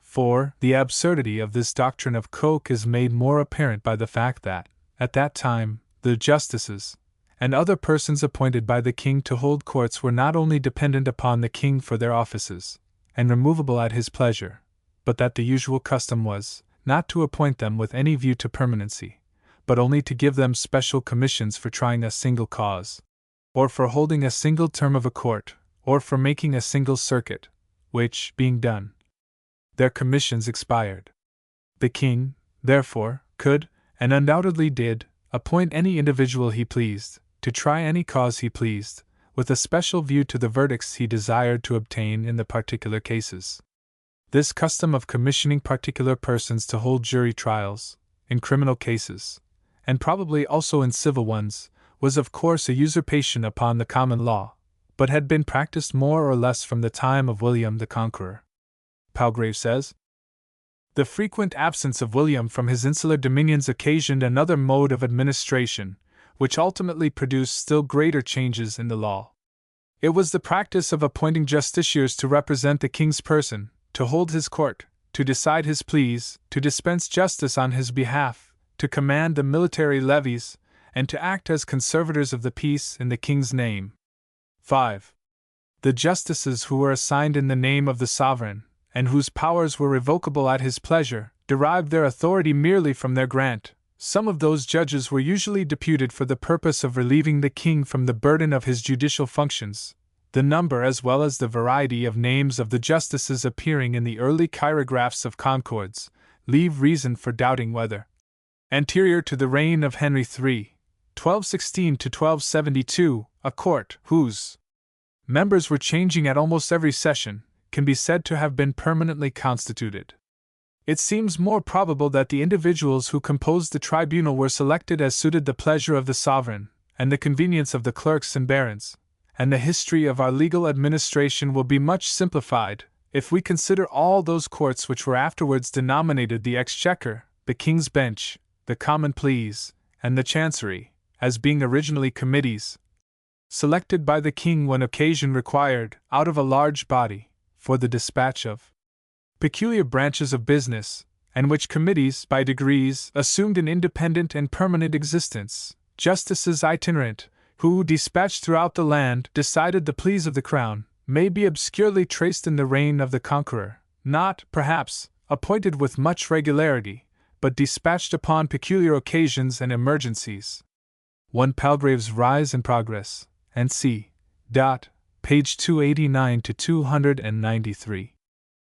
4. The absurdity of this doctrine of Coke is made more apparent by the fact that, at that time, the justices, and other persons appointed by the king to hold courts were not only dependent upon the king for their offices, and removable at his pleasure, but that the usual custom was, not to appoint them with any view to permanency, but only to give them special commissions for trying a single cause, or for holding a single term of a court, or for making a single circuit, which, being done, their commissions expired. The king, therefore, could, and undoubtedly did, appoint any individual he pleased, to try any cause he pleased, with a special view to the verdicts he desired to obtain in the particular cases. This custom of commissioning particular persons to hold jury trials, in criminal cases, and probably also in civil ones, was of course a usurpation upon the common law, but had been practiced more or less from the time of William the Conqueror. Palgrave says, "The frequent absence of William from his insular dominions occasioned another mode of administration, which ultimately produced still greater changes in the law. It was the practice of appointing justiciars to represent the king's person, to hold his court, to decide his pleas, to dispense justice on his behalf, to command the military levies, and to act as conservators of the peace in the king's name. 5. The justices who were assigned in the name of the sovereign, and whose powers were revocable at his pleasure, derived their authority merely from their grant. Some of those judges were usually deputed for the purpose of relieving the king from the burden of his judicial functions. The number as well as the variety of names of the justices appearing in the early chirographs of Concords leave reason for doubting whether, anterior to the reign of Henry III, 1216 to 1272, a court, whose members were changing at almost every session, can be said to have been permanently constituted. It seems more probable that the individuals who composed the tribunal were selected as suited the pleasure of the sovereign, and the convenience of the clerks and barons, and the history of our legal administration will be much simplified, if we consider all those courts which were afterwards denominated the Exchequer, the King's Bench, the Common Pleas, and the Chancery, as being originally committees, selected by the king when occasion required, out of a large body, for the dispatch of peculiar branches of business, and which committees, by degrees, assumed an independent and permanent existence. Justices itinerant, who, dispatched throughout the land, decided the pleas of the crown, may be obscurely traced in the reign of the Conqueror, not, perhaps, appointed with much regularity, but dispatched upon peculiar occasions and emergencies." 1 Palgrave's Rise and Progress, and c. Page 289 to 293.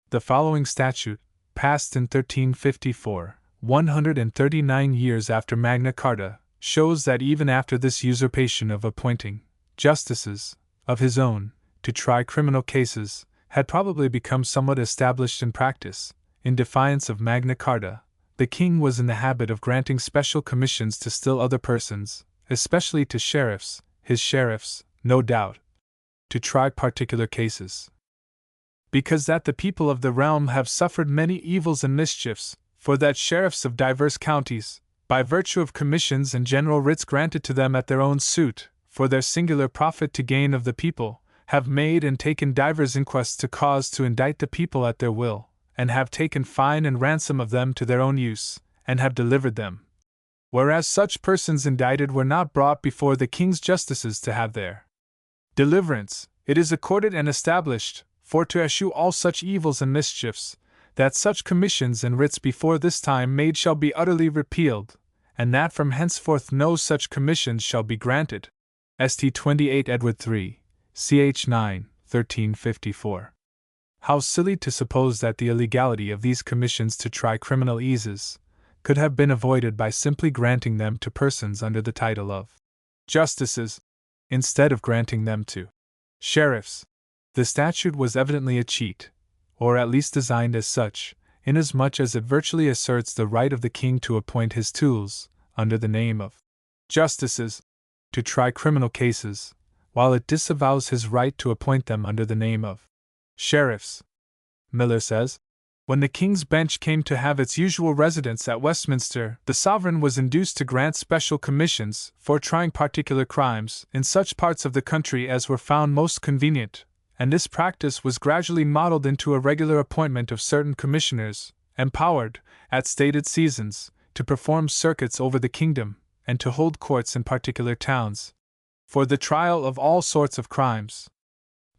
The following statute, passed in 1354, 139 years after Magna Carta, shows that even after this usurpation of appointing justices of his own to try criminal cases had probably become somewhat established in practice, in defiance of Magna Carta, the king was in the habit of granting special commissions to still other persons, especially to sheriffs, his sheriffs, no doubt, to try particular cases. Because that the people of the realm have suffered many evils and mischiefs, for that sheriffs of divers counties, by virtue of commissions and general writs granted to them at their own suit, for their singular profit to gain of the people, have made and taken divers inquests to cause to indict the people at their will, and have taken fine and ransom of them to their own use, and have delivered them. Whereas such persons indicted were not brought before the king's justices to have their deliverance, it is accorded and established, for to eschew all such evils and mischiefs, that such commissions and writs before this time made shall be utterly repealed, and that from henceforth no such commissions shall be granted. St. 28 Edward III, ch. 9, 1354. How silly to suppose that the illegality of these commissions to try criminal eases could have been avoided by simply granting them to persons under the title of justices, instead of granting them to sheriffs. The statute was evidently a cheat, or at least designed as such, inasmuch as it virtually asserts the right of the king to appoint his tools, under the name of justices, to try criminal cases, while it disavows his right to appoint them under the name of sheriffs. Miller says, When the King's Bench came to have its usual residence at Westminster, the sovereign was induced to grant special commissions for trying particular crimes in such parts of the country as were found most convenient, and this practice was gradually modelled into a regular appointment of certain commissioners, empowered, at stated seasons, to perform circuits over the kingdom, and to hold courts in particular towns, for the trial of all sorts of crimes.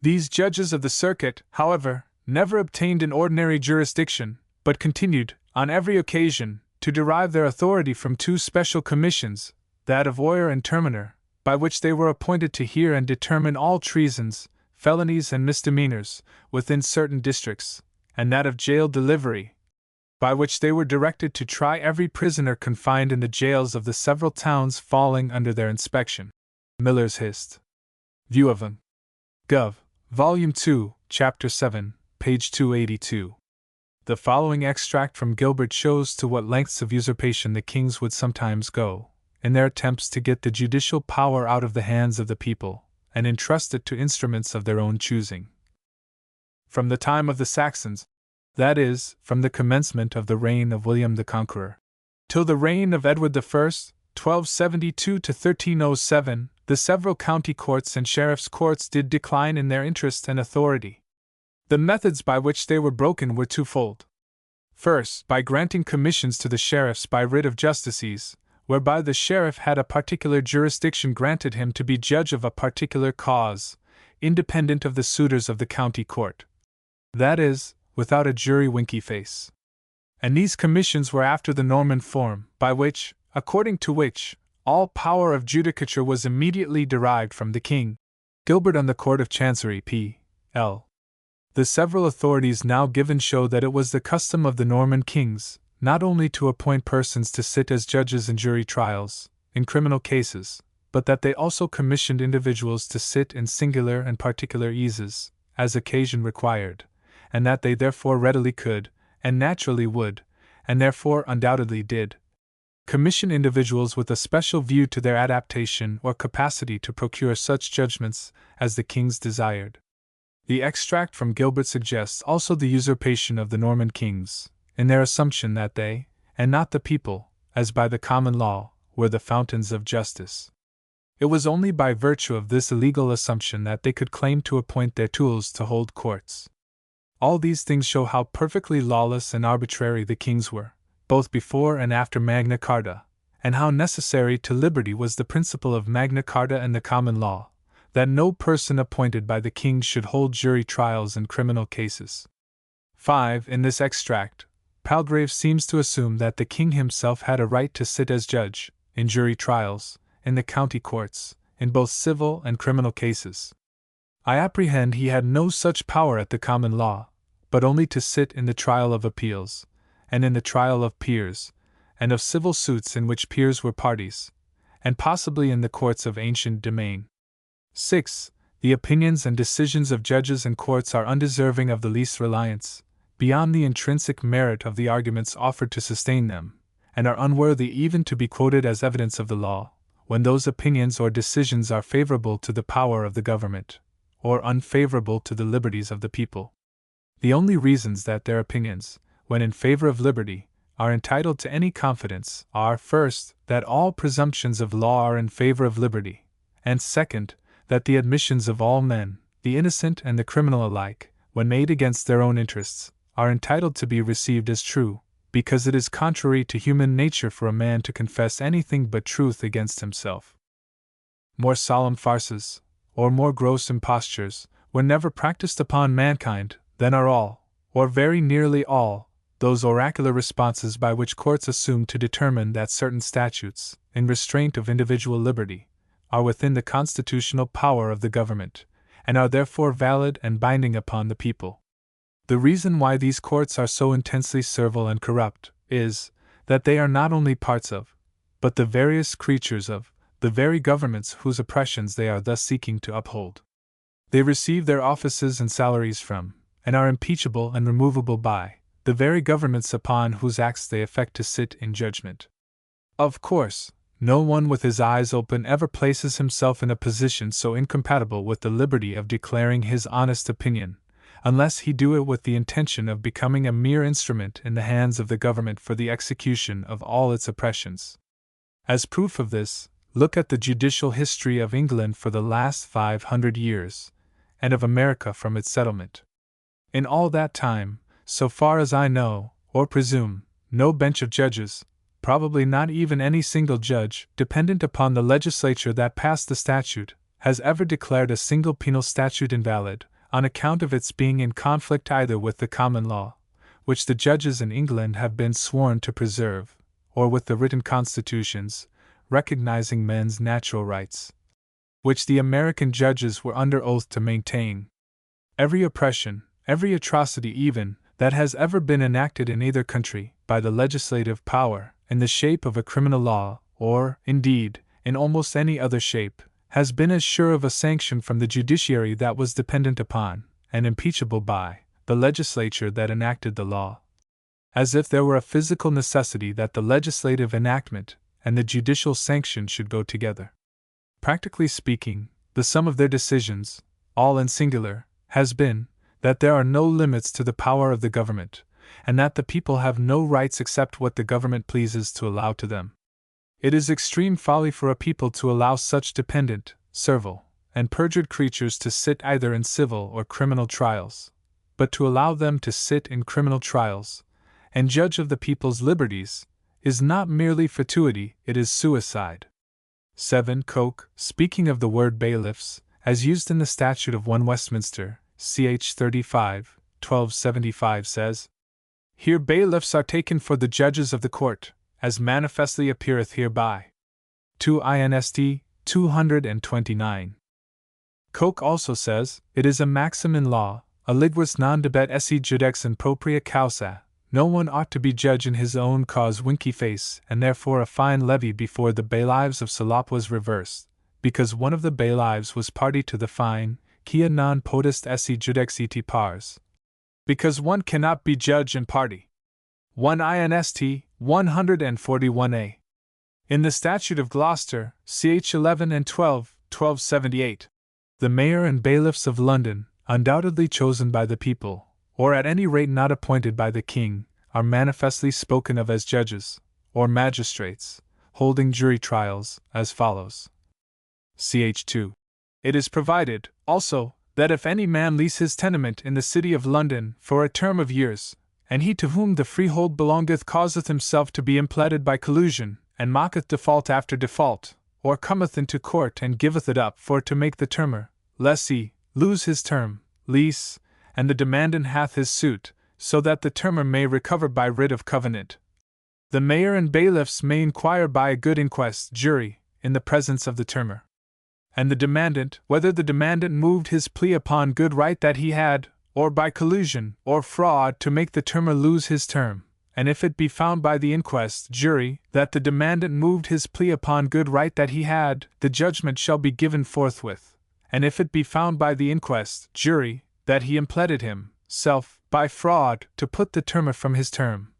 These judges of the circuit, however, never obtained an ordinary jurisdiction, but continued, on every occasion, to derive their authority from two special commissions, that of oyer and terminer, by which they were appointed to hear and determine all treasons, felonies and misdemeanors, within certain districts, and that of jail delivery, by which they were directed to try every prisoner confined in the jails of the several towns falling under their inspection. Miller's Hist. View of them. Gov. Volume 2, Chapter 7, page 282. The following extract from Gilbert shows to what lengths of usurpation the kings would sometimes go, in their attempts to get the judicial power out of the hands of the people, and entrust it to instruments of their own choosing. From the time of the Saxons, that is, from the commencement of the reign of William the Conqueror, till the reign of Edward I, 1272 to 1307, the several county courts and sheriffs' courts did decline in their interest and authority. The methods by which they were broken were twofold. First, by granting commissions to the sheriffs by writ of justices, whereby the sheriff had a particular jurisdiction granted him to be judge of a particular cause, independent of the suitors of the county court. That is, without a jury winky face. And these commissions were after the Norman form, according to which, all power of judicature was immediately derived from the king. Gilbert on the Court of Chancery P. L. The several authorities now given show that it was the custom of the Norman kings, not only to appoint persons to sit as judges in jury trials, in criminal cases, but that they also commissioned individuals to sit in singular and particular eases, as occasion required, and that they therefore readily could, and naturally would, and therefore undoubtedly did, commission individuals with a special view to their adaptation or capacity to procure such judgments as the kings desired. The extract from Gilbert suggests also the usurpation of the Norman kings, in their assumption that they, and not the people, as by the common law, were the fountains of justice. It was only by virtue of this illegal assumption that they could claim to appoint their tools to hold courts. All these things show how perfectly lawless and arbitrary the kings were, both before and after Magna Carta, and how necessary to liberty was the principle of Magna Carta and the common law, that no person appointed by the king should hold jury trials in criminal cases. 5. In this extract, Palgrave seems to assume that the king himself had a right to sit as judge, in jury trials, in the county courts, in both civil and criminal cases. I apprehend he had no such power at the common law, but only to sit in the trial of appeals, and in the trial of peers, and of civil suits in which peers were parties, and possibly in the courts of ancient domain. 6. The opinions and decisions of judges and courts are undeserving of the least reliance, beyond the intrinsic merit of the arguments offered to sustain them, and are unworthy even to be quoted as evidence of the law, when those opinions or decisions are favorable to the power of the government, or unfavorable to the liberties of the people. The only reasons that their opinions, when in favor of liberty, are entitled to any confidence are, first, that all presumptions of law are in favor of liberty, and second, that the admissions of all men, the innocent and the criminal alike, when made against their own interests, are entitled to be received as true, because it is contrary to human nature for a man to confess anything but truth against himself. More solemn farces, or more gross impostures, were never practiced upon mankind than are all, or very nearly all, those oracular responses by which courts assume to determine that certain statutes, in restraint of individual liberty, are within the constitutional power of the government, and are therefore valid and binding upon the people. The reason why these courts are so intensely servile and corrupt is, that they are not only parts of, but the various creatures of, the very governments whose oppressions they are thus seeking to uphold. They receive their offices and salaries from, and are impeachable and removable by, the very governments upon whose acts they affect to sit in judgment. Of course, no one with his eyes open ever places himself in a position so incompatible with the liberty of declaring his honest opinion, unless he do it with the intention of becoming a mere instrument in the hands of the government for the execution of all its oppressions. As proof of this, look at the judicial history of England for the last 500 years, and of America from its settlement. In all that time, so far as I know, or presume, no bench of judges, probably not even any single judge, dependent upon the legislature that passed the statute, has ever declared a single penal statute invalid, on account of its being in conflict either with the common law, which the judges in England have been sworn to preserve, or with the written constitutions, recognizing men's natural rights, which the American judges were under oath to maintain. Every oppression, every atrocity even, that has ever been enacted in either country, by the legislative power, in the shape of a criminal law, or, indeed, in almost any other shape, has been as sure of a sanction from the judiciary that was dependent upon, and impeachable by, the legislature that enacted the law, as if there were a physical necessity that the legislative enactment and the judicial sanction should go together. Practically speaking, the sum of their decisions, all and singular, has been, that there are no limits to the power of the government, and that the people have no rights except what the government pleases to allow to them. It is extreme folly for a people to allow such dependent, servile, and perjured creatures to sit either in civil or criminal trials, but to allow them to sit in criminal trials, and judge of the people's liberties, is not merely fatuity, it is suicide. 7. Coke, speaking of the word bailiffs, as used in the statute of 1 Westminster, ch. 35, 1275 says, "Here bailiffs are taken for the judges of the court, as manifestly appeareth hereby." 2 Inst. 229. Coke also says, "It is a maxim in law, aliguis non debet esse judex in propria causa, no one ought to be judge in his own cause winky face, and therefore a fine levy before the bailives of Salop was reversed, because one of the bailives was party to the fine, quia non potest esse judex iti pars." Because one cannot be judge and party. 1 Inst. 141a. In the Statute of Gloucester, ch. 11 and 12, 1278, the mayor and bailiffs of London, undoubtedly chosen by the people, or at any rate not appointed by the king, are manifestly spoken of as judges, or magistrates, holding jury trials, as follows. Ch. 2. It is provided, also, that if any man lease his tenement in the city of London for a term of years, and he to whom the freehold belongeth causeth himself to be impleaded by collusion, and mocketh default after default, or cometh into court and giveth it up for to make the termer, lessee, lose his term, lease, and the demandant hath his suit, so that the termer may recover by writ of covenant. The mayor and bailiffs may inquire by a good inquest jury, in the presence of the termer, and the demandant, whether the demandant moved his plea upon good right that he had, or by collusion or fraud to make the termer lose his term, and if it be found by the inquest jury that the demandant moved his plea upon good right that he had, the judgment shall be given forthwith, and if it be found by the inquest jury that he impleaded himself, by fraud, to put the termer from his term,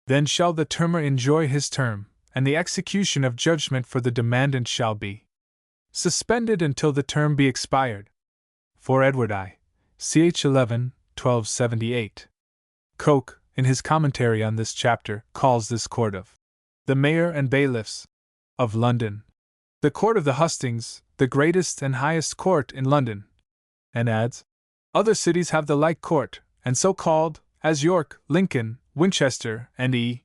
then shall the termer enjoy his term, and the execution of judgment for the demandant shall be suspended until the term be expired. For Edward I. ch. 11, 1278. Coke, in his commentary on this chapter, calls this court of the mayor and bailiffs of London the court of the hustings, the greatest and highest court in London, and adds, "Other cities have the like court, and so called, as York, Lincoln, Winchester, and E.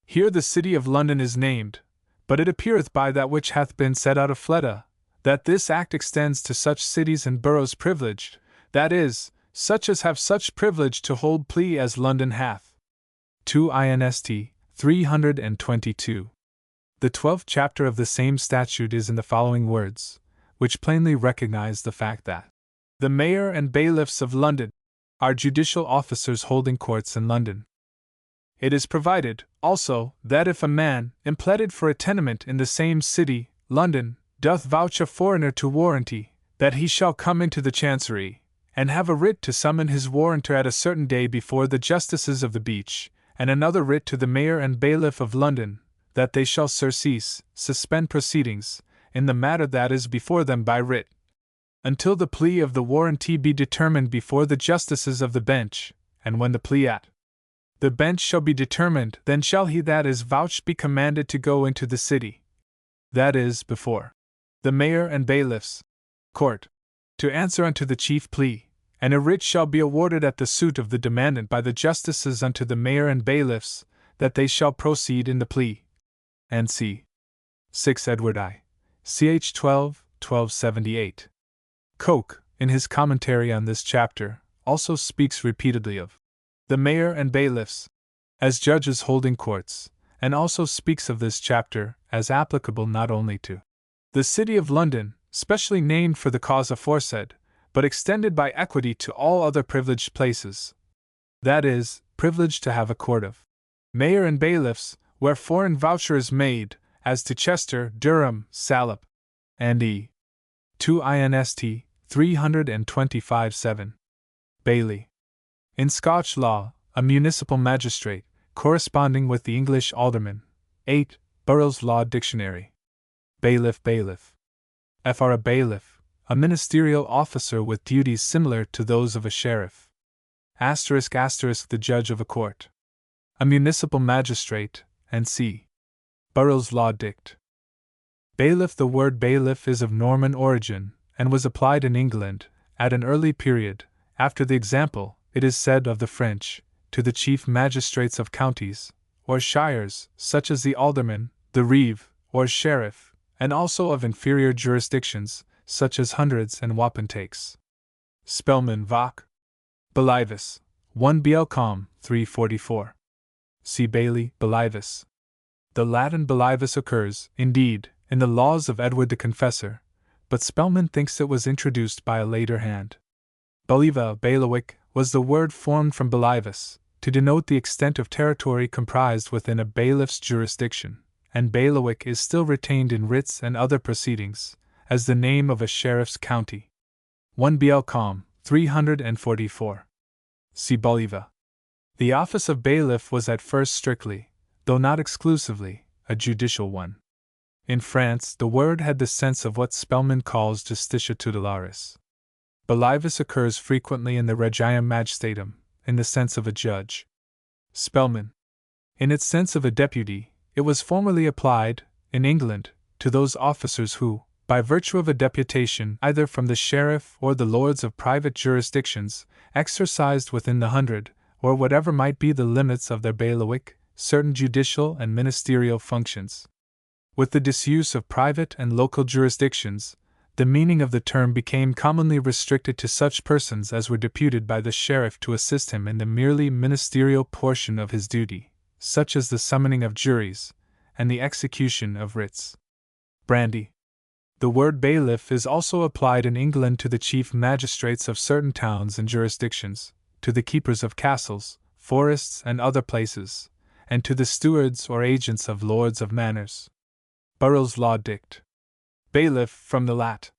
Here the city of London is named, but it appeareth by that which hath been said out of Fleda, that this act extends to such cities and boroughs privileged, that is, such as have such privilege to hold plea as London hath." 2 Inst. 322. The 12th chapter of the same statute is in the following words, which plainly recognize the fact that the mayor and bailiffs of London are judicial officers holding courts in London. It is provided, also, that if a man, impleaded for a tenement in the same city, London, doth vouch a foreigner to warranty, that he shall come into the chancery, and have a writ to summon his warrantor at a certain day before the justices of the Beach, and another writ to the mayor and bailiff of London, that they shall surcease, suspend proceedings, in the matter that is before them by writ. until the plea of the warrantee be determined before the justices of the bench, and when the plea at the bench shall be determined, then shall he that is vouched be commanded to go into the city, that is, before the mayor and bailiffs' court, to answer unto the chief plea, and a writ shall be awarded at the suit of the demandant by the justices unto the mayor and bailiffs, that they shall proceed in the plea. And c. 6 Edward I. Ch. 12, 1278. Coke, in his commentary on this chapter, also speaks repeatedly of the mayor and bailiffs as judges holding courts, and also speaks of this chapter as applicable not only to the city of London, specially named for the cause aforesaid, but extended by equity to all other privileged places, that is, privileged to have a court of mayor and bailiffs, where foreign voucher is made, as to Chester, Durham, Salop, and E. 2 Inst. 325-7. Bailey. In Scotch law, a municipal magistrate, corresponding with the English alderman. 8. Burrell's Law Dictionary. Bailiff. Fr. A bailiff, a ministerial officer with duties similar to those of a sheriff. ***, the judge of a court. A municipal magistrate, and c. Burrell's Law Dict. Bailiff. The word bailiff is of Norman origin, and was applied in England, at an early period, after the example, it is said, of the French, to the chief magistrates of counties, or shires, such as the alderman, the reeve, or sheriff, and also of inferior jurisdictions, such as hundreds and wapentakes. Spellman Voc. Believus. 1 Bielcom. 344. See Bailey, Believus. The Latin believus occurs, indeed, in the laws of Edward the Confessor, but Spellman thinks it was introduced by a later hand. Believa, bailiwick, was the word formed from believus, to denote the extent of territory comprised within a bailiff's jurisdiction, and bailiwick is still retained in writs and other proceedings, as the name of a sheriff's county. 1 Bielcom. 344. See Boliva. The office of bailiff was at first strictly, though not exclusively, a judicial one. In France, the word had the sense of what Spellman calls justitia tutelarus. Believus occurs frequently in the Regium Majestatum, in the sense of a judge. Spellman. In its sense of a deputy, it was formerly applied, in England, to those officers who, by virtue of a deputation either from the sheriff or the lords of private jurisdictions, exercised within the 100, or whatever might be the limits of their bailiwick, certain judicial and ministerial functions. With the disuse of private and local jurisdictions, the meaning of the term became commonly restricted to such persons as were deputed by the sheriff to assist him in the merely ministerial portion of his duty, such as the summoning of juries, and the execution of writs. Brandy. The word bailiff is also applied in England to the chief magistrates of certain towns and jurisdictions, to the keepers of castles, forests, and other places, and to the stewards or agents of lords of manors. Burrell's Law Dict. Bailiff, from the Lat.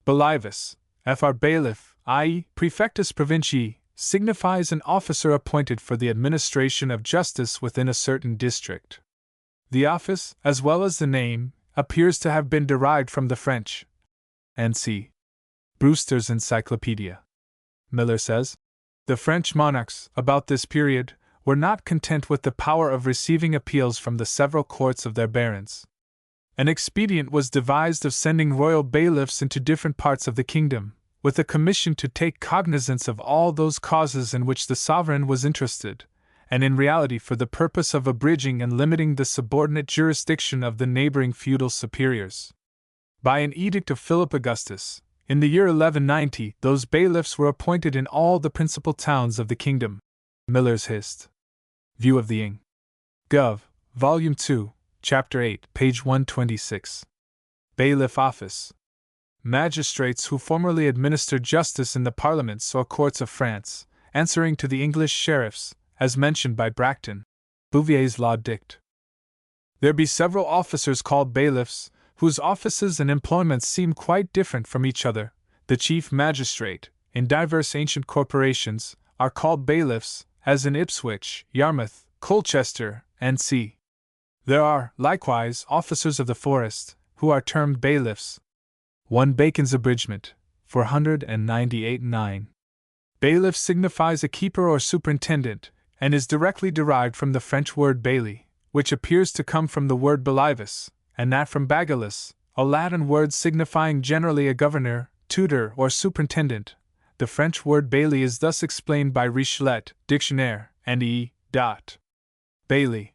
Believus, fr. bailiff, i.e., prefectus provincii, signifies an officer appointed for the administration of justice within a certain district. The office, as well as the name, appears to have been derived from the French. And see Brewster's Encyclopedia. Miller says, the French monarchs, about this period, were not content with the power of receiving appeals from the several courts of their barons. An expedient was devised of sending royal bailiffs into different parts of the kingdom, with a commission to take cognizance of all those causes in which the sovereign was interested, and in reality for the purpose of abridging and limiting the subordinate jurisdiction of the neighboring feudal superiors. By an edict of Philip Augustus, in the year 1190, those bailiffs were appointed in all the principal towns of the kingdom. Miller's Hist. View of the Ing. Gov. Volume 2, Chapter 8, page 126. Bailiff Office. Magistrates who formerly administered justice in the parliaments or courts of France, answering to the English sheriffs, as mentioned by Bracton. Bouvier's Law Dict. There be several officers called bailiffs, whose offices and employments seem quite different from each other. The chief magistrate, in divers ancient corporations, are called bailiffs, as in Ipswich, Yarmouth, Colchester, and c. There are, likewise, officers of the forest, who are termed bailiffs. 1 Bacon's Abridgment, 498-9. Bailiff signifies a keeper or superintendent, and is directly derived from the French word bailli, which appears to come from the word bailivis, and that from bagillus, a Latin word signifying generally a governor, tutor, or superintendent. The French word bailli is thus explained by Richelet, Dictionnaire, and E. Bailli.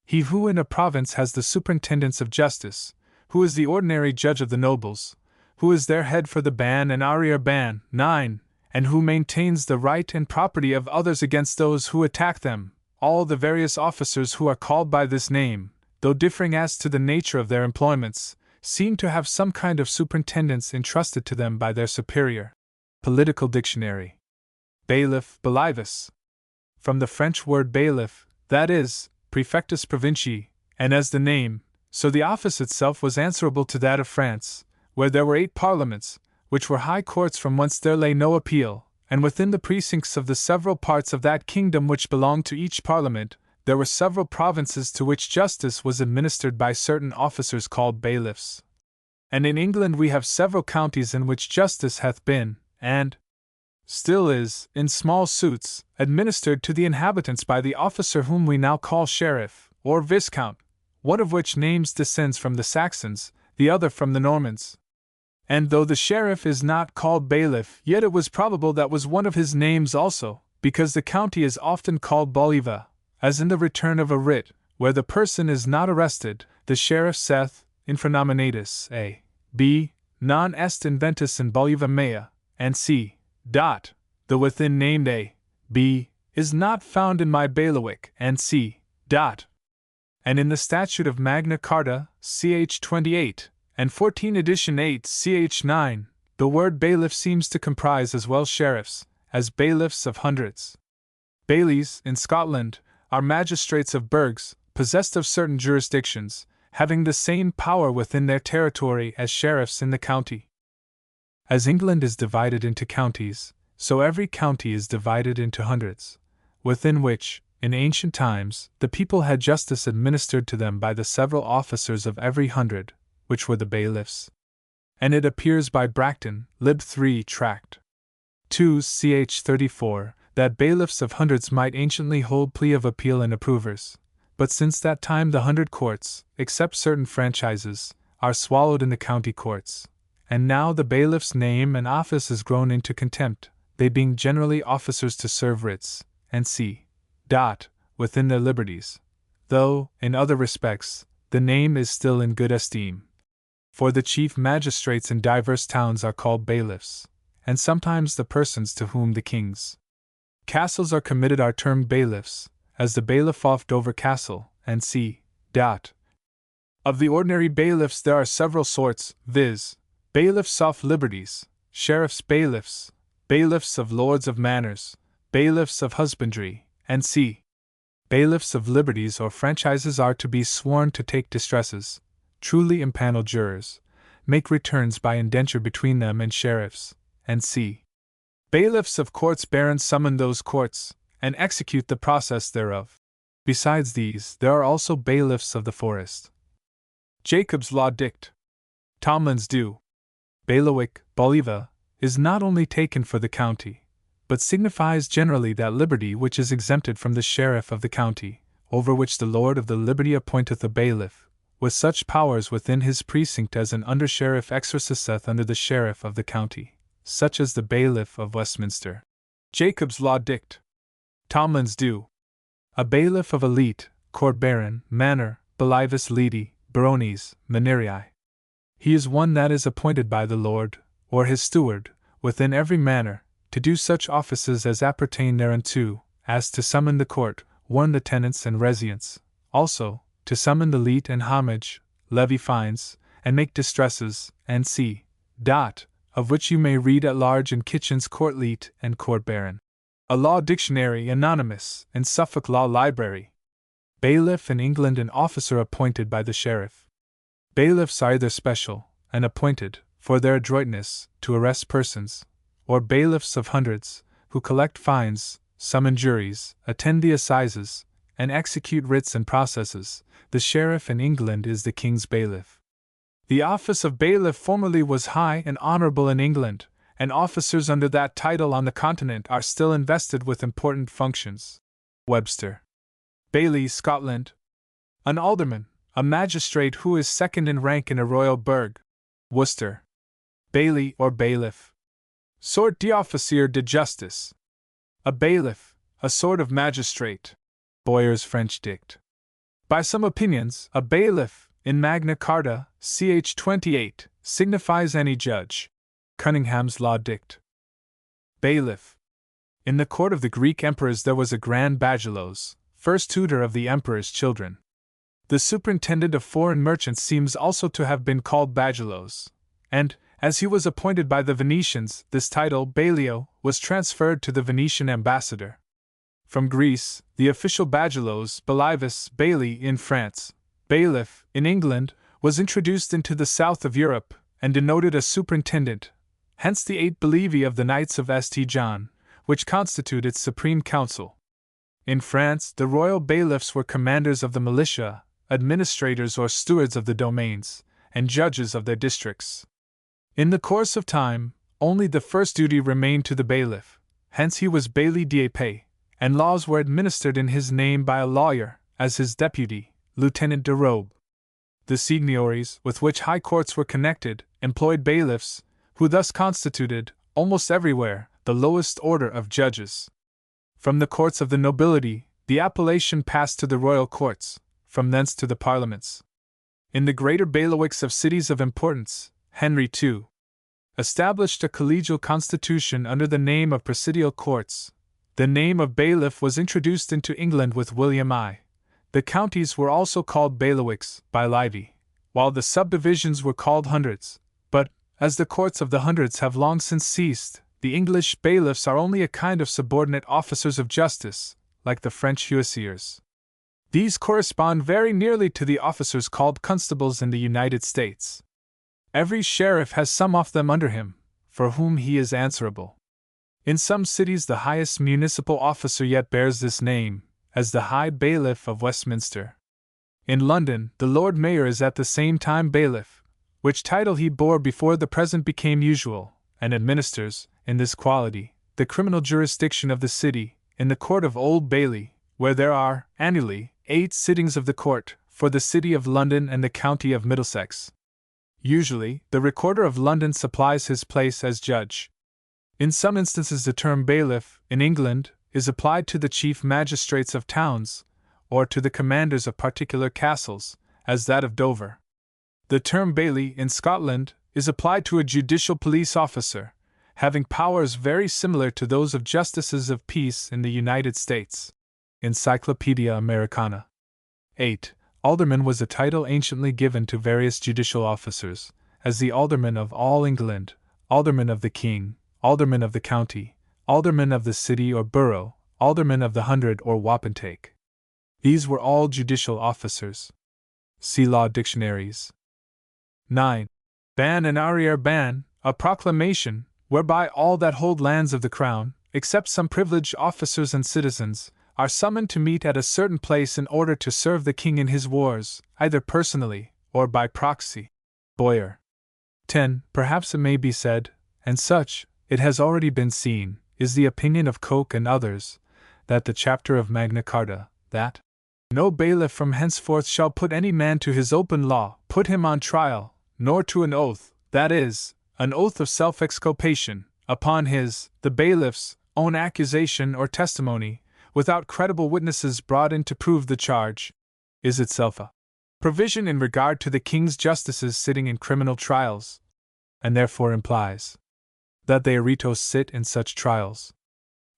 He who in a province has the superintendence of justice, who is the ordinary judge of the nobles, who is their head for the ban and arriere ban. 9. And who maintains the right and property of others against those who attack them. All the various officers who are called by this name, though differing as to the nature of their employments, seem to have some kind of superintendence entrusted to them by their superior. Political Dictionary. Bailiff, bailivis. From the French word bailiff, that is, prefectus provincii, and as the name, so the office itself was answerable to that of France, where there were 8 parliaments, which were high courts from whence there lay no appeal, and within the precincts of the several parts of that kingdom which belonged to each parliament, there were several provinces to which justice was administered by certain officers called bailiffs. And in England we have several counties in which justice hath been, and still is, in small suits, administered to the inhabitants by the officer whom we now call sheriff, or viscount, one of which names descends from the Saxons, the other from the Normans. And though the sheriff is not called bailiff, yet it was probable that was one of his names also, because the county is often called boliva, as in the return of a writ, where the person is not arrested, the sheriff saith, infranominatus a. b. non est inventus in boliva mea, and c. The within named a. b. is not found in my bailiwick, and c. And in the statute of Magna Carta, ch. 28, and 14 edition 8 ch. 9, the word bailiff seems to comprise as well sheriffs, as bailiffs of hundreds. Bailies, in Scotland, are magistrates of burghs, possessed of certain jurisdictions, having the same power within their territory as sheriffs in the county. As England is divided into counties, so every county is divided into hundreds, within which, in ancient times, the people had justice administered to them by the several officers of every hundred, which were the bailiffs. And it appears by Bracton, Lib 3 Tract 2 ch. 34, that bailiffs of hundreds might anciently hold plea of appeal and approvers, but since that time the hundred courts, except certain franchises, are swallowed in the county courts, and now the bailiff's name and office is grown into contempt, they being generally officers to serve writs, and c. within their liberties, though, in other respects, the name is still in good esteem. For the chief magistrates in divers towns are called bailiffs, and sometimes the persons to whom the king's castles are committed are termed bailiffs, as the bailiff of Dover Castle, and c. Of the ordinary bailiffs there are several sorts, viz., bailiffs of liberties, sheriffs' bailiffs, bailiffs of lords of manors, bailiffs of husbandry, and c. Bailiffs of liberties or franchises are to be sworn to take distresses, truly impaneled jurors, make returns by indenture between them and sheriffs, and c. Bailiffs of courts barons summon those courts, and execute the process thereof. Besides these, there are also bailiffs of the forest. Jacob's Law Dict. Tomlin's Due. Bailiwick, boliva, is not only taken for the county, but signifies generally that liberty which is exempted from the sheriff of the county, over which the lord of the liberty appointeth a bailiff, with such powers within his precinct as an under-sheriff exerciseth under the sheriff of the county, such as the bailiff of Westminster. Jacob's Law Dict. Tomlin's Due. A bailiff of a leet, court baron, manor, bailivis leti, barones, manerii. He is one that is appointed by the lord, or his steward, within every manor, to do such offices as appertain thereunto, as to summon the court, warn the tenants and resiants, also, to summon the leet and homage, levy fines, and make distresses, and c. Of which you may read at large in Kitchen's Court Leet and Court Baron. A Law Dictionary anonymous, in Suffolk Law Library. Bailiff in England an officer appointed by the sheriff. Bailiffs are either special, and appointed, for their adroitness, to arrest persons, or bailiffs of hundreds, who collect fines, summon juries, attend the assizes, and execute writs and processes. The sheriff in England is the king's bailiff. The office of bailiff formerly was high and honourable in England, and officers under that title on the continent are still invested with important functions. Webster. Bailey, Scotland. An alderman, a magistrate who is second in rank in a royal burgh. Worcester. Bailey or bailiff. Sort d'officier de justice. A bailiff, a sort of magistrate. Boyer's French dict. By some opinions, a bailiff, in Magna Carta, ch. 28, signifies any judge. Cunningham's Law Dict. Bailiff. In the court of the Greek emperors there was a grand bajulos, first tutor of the emperor's children. The superintendent of foreign merchants seems also to have been called bajulos, and, as he was appointed by the Venetians, this title, bailio, was transferred to the Venetian ambassador. From Greece, the official bajulos, bailivis, bailey in France, bailiff in England, was introduced into the south of Europe and denoted a superintendent, hence the 8 bailivi of the Knights of St. John, which constitute its supreme council. In France, the royal bailiffs were commanders of the militia, administrators or stewards of the domains, and judges of their districts. In the course of time, only the first duty remained to the bailiff, hence he was bailli d'épée, and laws were administered in his name by a lawyer, as his deputy, lieutenant de robe. The seigniories, with which high courts were connected, employed bailiffs, who thus constituted, almost everywhere, the lowest order of judges. From the courts of the nobility, the appellation passed to the royal courts, from thence to the parliaments. In the greater bailiwicks of cities of importance, Henry II established a collegial constitution under the name of presidial courts. The name of bailiff was introduced into England with William I. The counties were also called bailiwicks by Livy, while the subdivisions were called hundreds, but, as the courts of the hundreds have long since ceased, the English bailiffs are only a kind of subordinate officers of justice, like the French huissiers. These correspond very nearly to the officers called constables in the United States. Every sheriff has some of them under him, for whom he is answerable. In some cities the highest municipal officer yet bears this name, as the High Bailiff of Westminster. In London, the Lord Mayor is at the same time bailiff, which title he bore before the present became usual, and administers, in this quality, the criminal jurisdiction of the city, in the court of Old Bailey, where there are, annually, 8 sittings of the court, for the city of London and the county of Middlesex. Usually, the Recorder of London supplies his place as judge. In some instances the term bailiff, in England, is applied to the chief magistrates of towns, or to the commanders of particular castles, as that of Dover. The term baillie, in Scotland, is applied to a judicial police officer, having powers very similar to those of justices of peace in the United States. Encyclopedia Americana. 8. Alderman was a title anciently given to various judicial officers, as the Alderman of all England, Alderman of the King, Alderman of the County, Alderman of the City or Borough, Alderman of the Hundred or Wapentake. These were all judicial officers. See Law Dictionaries. 9. Ban and arriere ban, a proclamation, whereby all that hold lands of the Crown, except some privileged officers and citizens, are summoned to meet at a certain place in order to serve the King in his wars, either personally or by proxy. Boyer. 10. Perhaps it may be said, and such, it has already been seen, is the opinion of Coke and others, that the chapter of Magna Carta, that no bailiff from henceforth shall put any man to his open law, put him on trial, nor to an oath, that is, an oath of self-exculpation, upon his, the bailiff's, own accusation or testimony, without credible witnesses brought in to prove the charge, is itself a provision in regard to the King's justices sitting in criminal trials, and therefore implies that they aritos sit in such trials.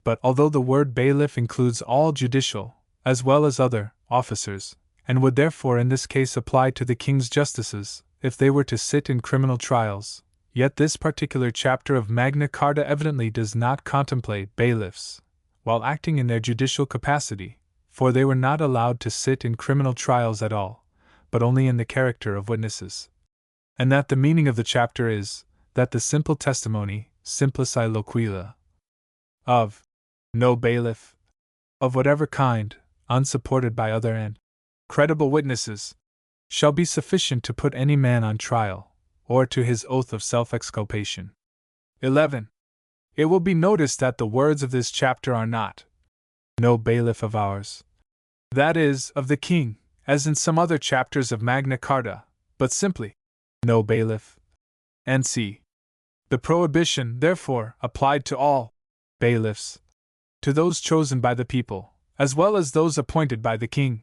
But although the word bailiff includes all judicial, as well as other, officers, and would therefore in this case apply to the King's justices, if they were to sit in criminal trials, yet this particular chapter of Magna Carta evidently does not contemplate bailiffs, while acting in their judicial capacity, for they were not allowed to sit in criminal trials at all, but only in the character of witnesses. And that the meaning of the chapter is, that the simple testimony, simplici loquila, of no bailiff, of whatever kind, unsupported by other and credible witnesses, shall be sufficient to put any man on trial, or to his oath of self-exculpation. 11. It will be noticed that the words of this chapter are not, "No bailiff of ours," that is, of the king, as in some other chapters of Magna Carta, but simply, "No bailiff." N.C. The prohibition, therefore, applied to all bailiffs, to those chosen by the people, as well as those appointed by the king.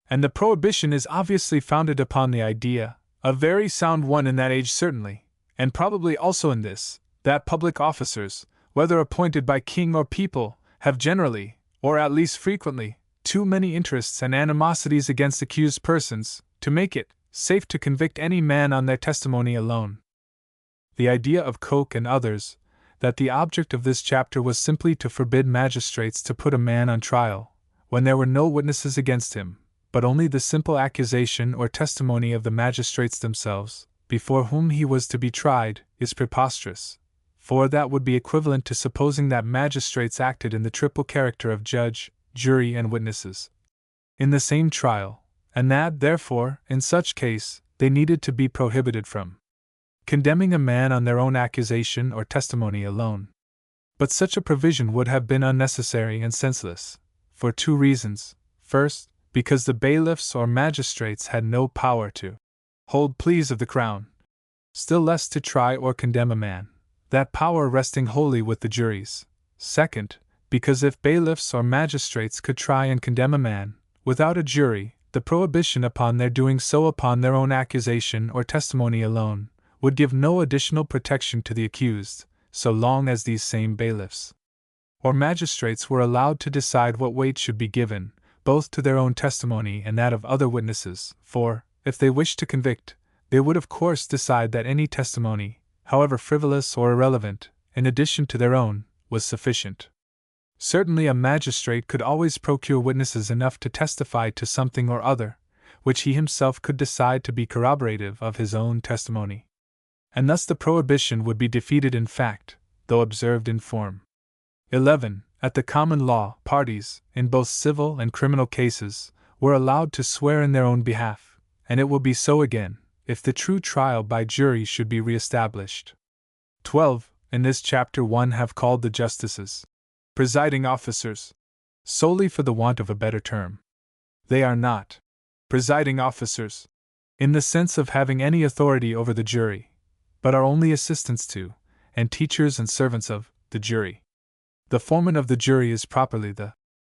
And the prohibition is obviously founded upon the idea, a very sound one in that age certainly, and probably also in this, that public officers, whether appointed by king or people, have generally, or at least frequently, too many interests and animosities against accused persons, to make it safe to convict any man on their testimony alone. The idea of Koch and others, that the object of this chapter was simply to forbid magistrates to put a man on trial, when there were no witnesses against him, but only the simple accusation or testimony of the magistrates themselves, before whom he was to be tried, is preposterous, for that would be equivalent to supposing that magistrates acted in the triple character of judge, jury, and witnesses in the same trial, and that, therefore, in such case, they needed to be prohibited from condemning a man on their own accusation or testimony alone. But such a provision would have been unnecessary and senseless, for two reasons. First, because the bailiffs or magistrates had no power to hold pleas of the crown, still less to try or condemn a man, that power resting wholly with the juries. Second, because if bailiffs or magistrates could try and condemn a man, without a jury, the prohibition upon their doing so upon their own accusation or testimony alone would give no additional protection to the accused, so long as these same bailiffs or magistrates were allowed to decide what weight should be given, both to their own testimony and that of other witnesses, for, if they wished to convict, they would of course decide that any testimony, however frivolous or irrelevant, in addition to their own, was sufficient. Certainly a magistrate could always procure witnesses enough to testify to something or other, which he himself could decide to be corroborative of his own testimony. And thus the prohibition would be defeated in fact, though observed in form. 11. At the common law, parties, in both civil and criminal cases, were allowed to swear in their own behalf, and it will be so again, if the true trial by jury should be re-established. 12. In this chapter one have called the justices presiding officers, solely for the want of a better term. They are not presiding officers, in the sense of having any authority over the jury, but are only assistants to, and teachers and servants of, the jury. The foreman of the jury is properly the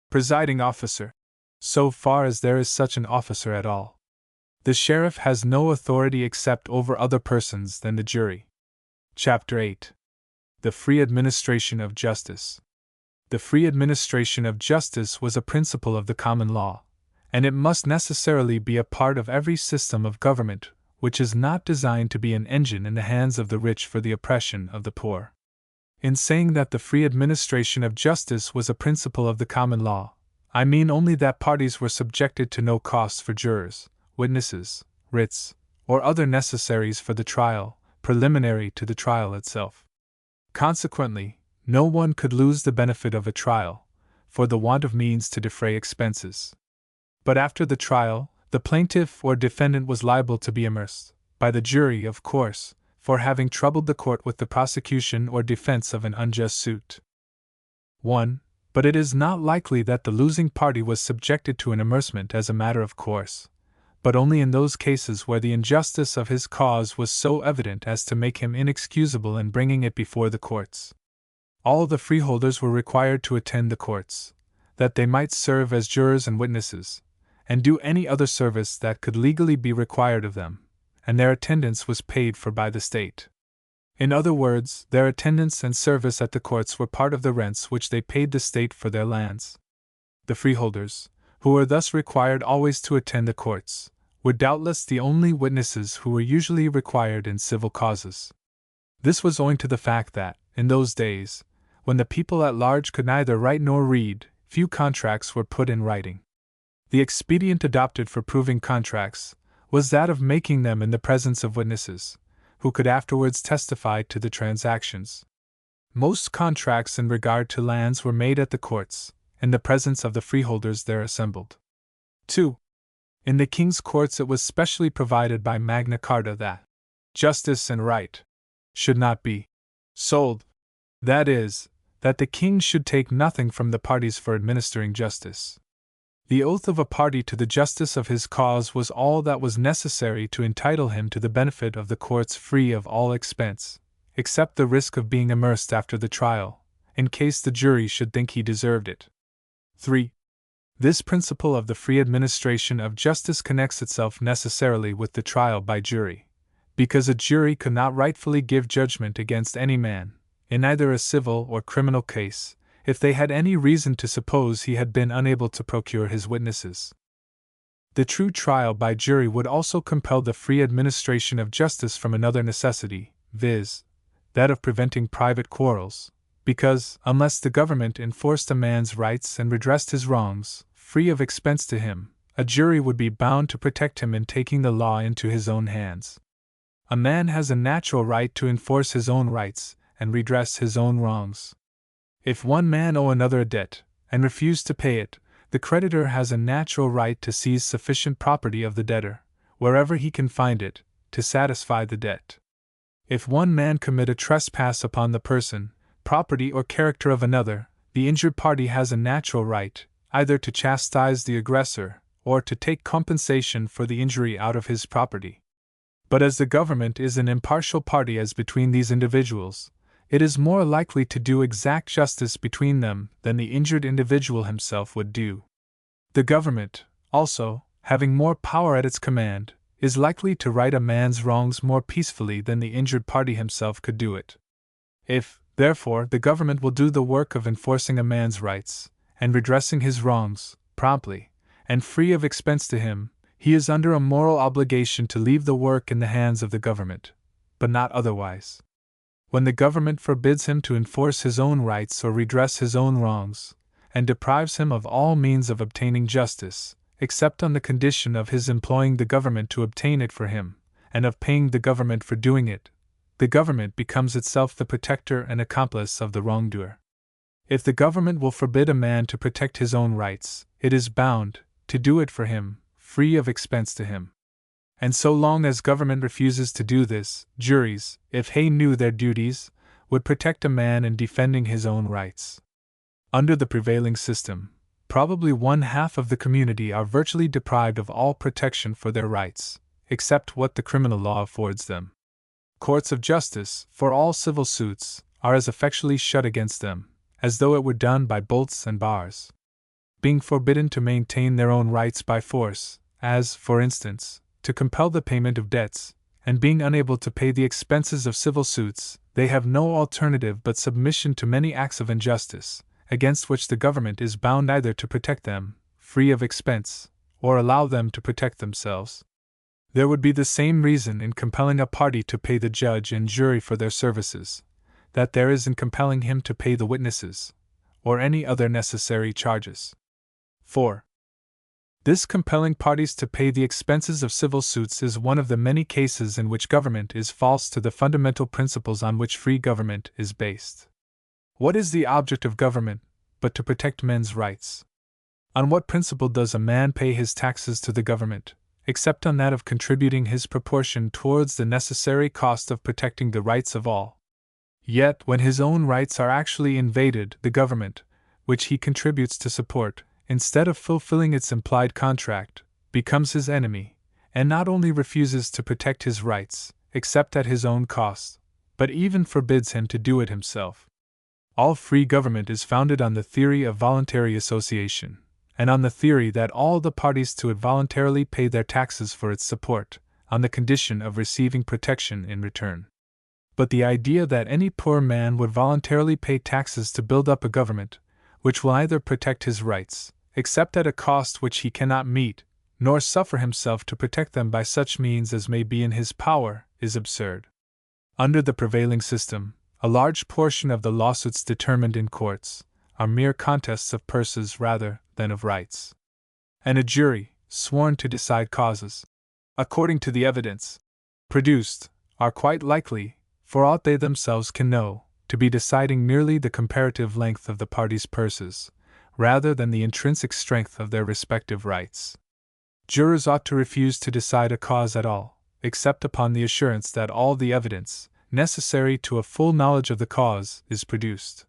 presiding officer, so far as there is such an officer at all. The sheriff has no authority except over other persons than the jury. Chapter 8. The free administration of justice. The free administration of justice was a principle of the common law, and it must necessarily be a part of every system of government which is not designed to be an engine in the hands of the rich for the oppression of the poor. In saying that the free administration of justice was a principle of the common law, I mean only that parties were subjected to no costs for jurors, witnesses, writs, or other necessaries for the trial, preliminary to the trial itself. Consequently, no one could lose the benefit of a trial, for the want of means to defray expenses. But after the trial, the plaintiff or defendant was liable to be immersed, by the jury of course, for having troubled the court with the prosecution or defense of an unjust suit. 1. But it is not likely that the losing party was subjected to an immersement as a matter of course, but only in those cases where the injustice of his cause was so evident as to make him inexcusable in bringing it before the courts. All the freeholders were required to attend the courts, that they might serve as jurors and witnesses, and do any other service that could legally be required of them, and their attendance was paid for by the state. In other words, their attendance and service at the courts were part of the rents which they paid the state for their lands. The freeholders, who were thus required always to attend the courts, were doubtless the only witnesses who were usually required in civil causes. This was owing to the fact that, in those days, when the people at large could neither write nor read, few contracts were put in writing. The expedient adopted for proving contracts was that of making them in the presence of witnesses, who could afterwards testify to the transactions. Most contracts in regard to lands were made at the courts, in the presence of the freeholders there assembled. 2. In the king's courts it was specially provided by Magna Carta that justice and right should not be sold. That is, that the king should take nothing from the parties for administering justice. The oath of a party to the justice of his cause was all that was necessary to entitle him to the benefit of the courts free of all expense, except the risk of being immersed after the trial, in case the jury should think he deserved it. 3. This principle of the free administration of justice connects itself necessarily with the trial by jury, because a jury could not rightfully give judgment against any man, in either a civil or criminal case, if they had any reason to suppose he had been unable to procure his witnesses. The true trial by jury would also compel the free administration of justice from another necessity, viz., that of preventing private quarrels, because, unless the government enforced a man's rights and redressed his wrongs, free of expense to him, a jury would be bound to protect him in taking the law into his own hands. A man has a natural right to enforce his own rights and redress his own wrongs. If one man owe another a debt, and refuse to pay it, the creditor has a natural right to seize sufficient property of the debtor, wherever he can find it, to satisfy the debt. If one man commit a trespass upon the person, property or character of another, the injured party has a natural right, either to chastise the aggressor, or to take compensation for the injury out of his property. But as the government is an impartial party as between these individuals, it is more likely to do exact justice between them than the injured individual himself would do. The government, also, having more power at its command, is likely to right a man's wrongs more peacefully than the injured party himself could do it. If, therefore, the government will do the work of enforcing a man's rights, and redressing his wrongs, promptly, and free of expense to him, he is under a moral obligation to leave the work in the hands of the government, but not otherwise. When the government forbids him to enforce his own rights or redress his own wrongs, and deprives him of all means of obtaining justice, except on the condition of his employing the government to obtain it for him, and of paying the government for doing it, the government becomes itself the protector and accomplice of the wrongdoer. If the government will forbid a man to protect his own rights, it is bound to do it for him, free of expense to him. And so long as government refuses to do this, juries, if they knew their duties, would protect a man in defending his own rights. Under the prevailing system, probably 1/2 of the community are virtually deprived of all protection for their rights, except what the criminal law affords them. Courts of justice, for all civil suits, are as effectually shut against them, as though it were done by bolts and bars. Being forbidden to maintain their own rights by force, as, for instance, to compel the payment of debts, and being unable to pay the expenses of civil suits, they have no alternative but submission to many acts of injustice, against which the government is bound either to protect them, free of expense, or allow them to protect themselves. There would be the same reason in compelling a party to pay the judge and jury for their services, that there is in compelling him to pay the witnesses, or any other necessary charges. 4. This compelling parties to pay the expenses of civil suits is one of the many cases in which government is false to the fundamental principles on which free government is based. What is the object of government but to protect men's rights? On what principle does a man pay his taxes to the government, except on that of contributing his proportion towards the necessary cost of protecting the rights of all? Yet, when his own rights are actually invaded, the government, which he contributes to support, instead of fulfilling its implied contract, becomes his enemy, and not only refuses to protect his rights, except at his own cost, but even forbids him to do it himself. All free government is founded on the theory of voluntary association, and on the theory that all the parties to it voluntarily pay their taxes for its support, on the condition of receiving protection in return. But the idea that any poor man would voluntarily pay taxes to build up a government, which will either protect his rights, except at a cost which he cannot meet, nor suffer himself to protect them by such means as may be in his power, is absurd. Under the prevailing system, a large portion of the lawsuits determined in courts are mere contests of purses rather than of rights. And a jury, sworn to decide causes, according to the evidence produced, are quite likely, for aught they themselves can know, to be deciding merely the comparative length of the parties' purses, rather than the intrinsic strength of their respective rights. Jurors ought to refuse to decide a cause at all, except upon the assurance that all the evidence, necessary to a full knowledge of the cause, is produced.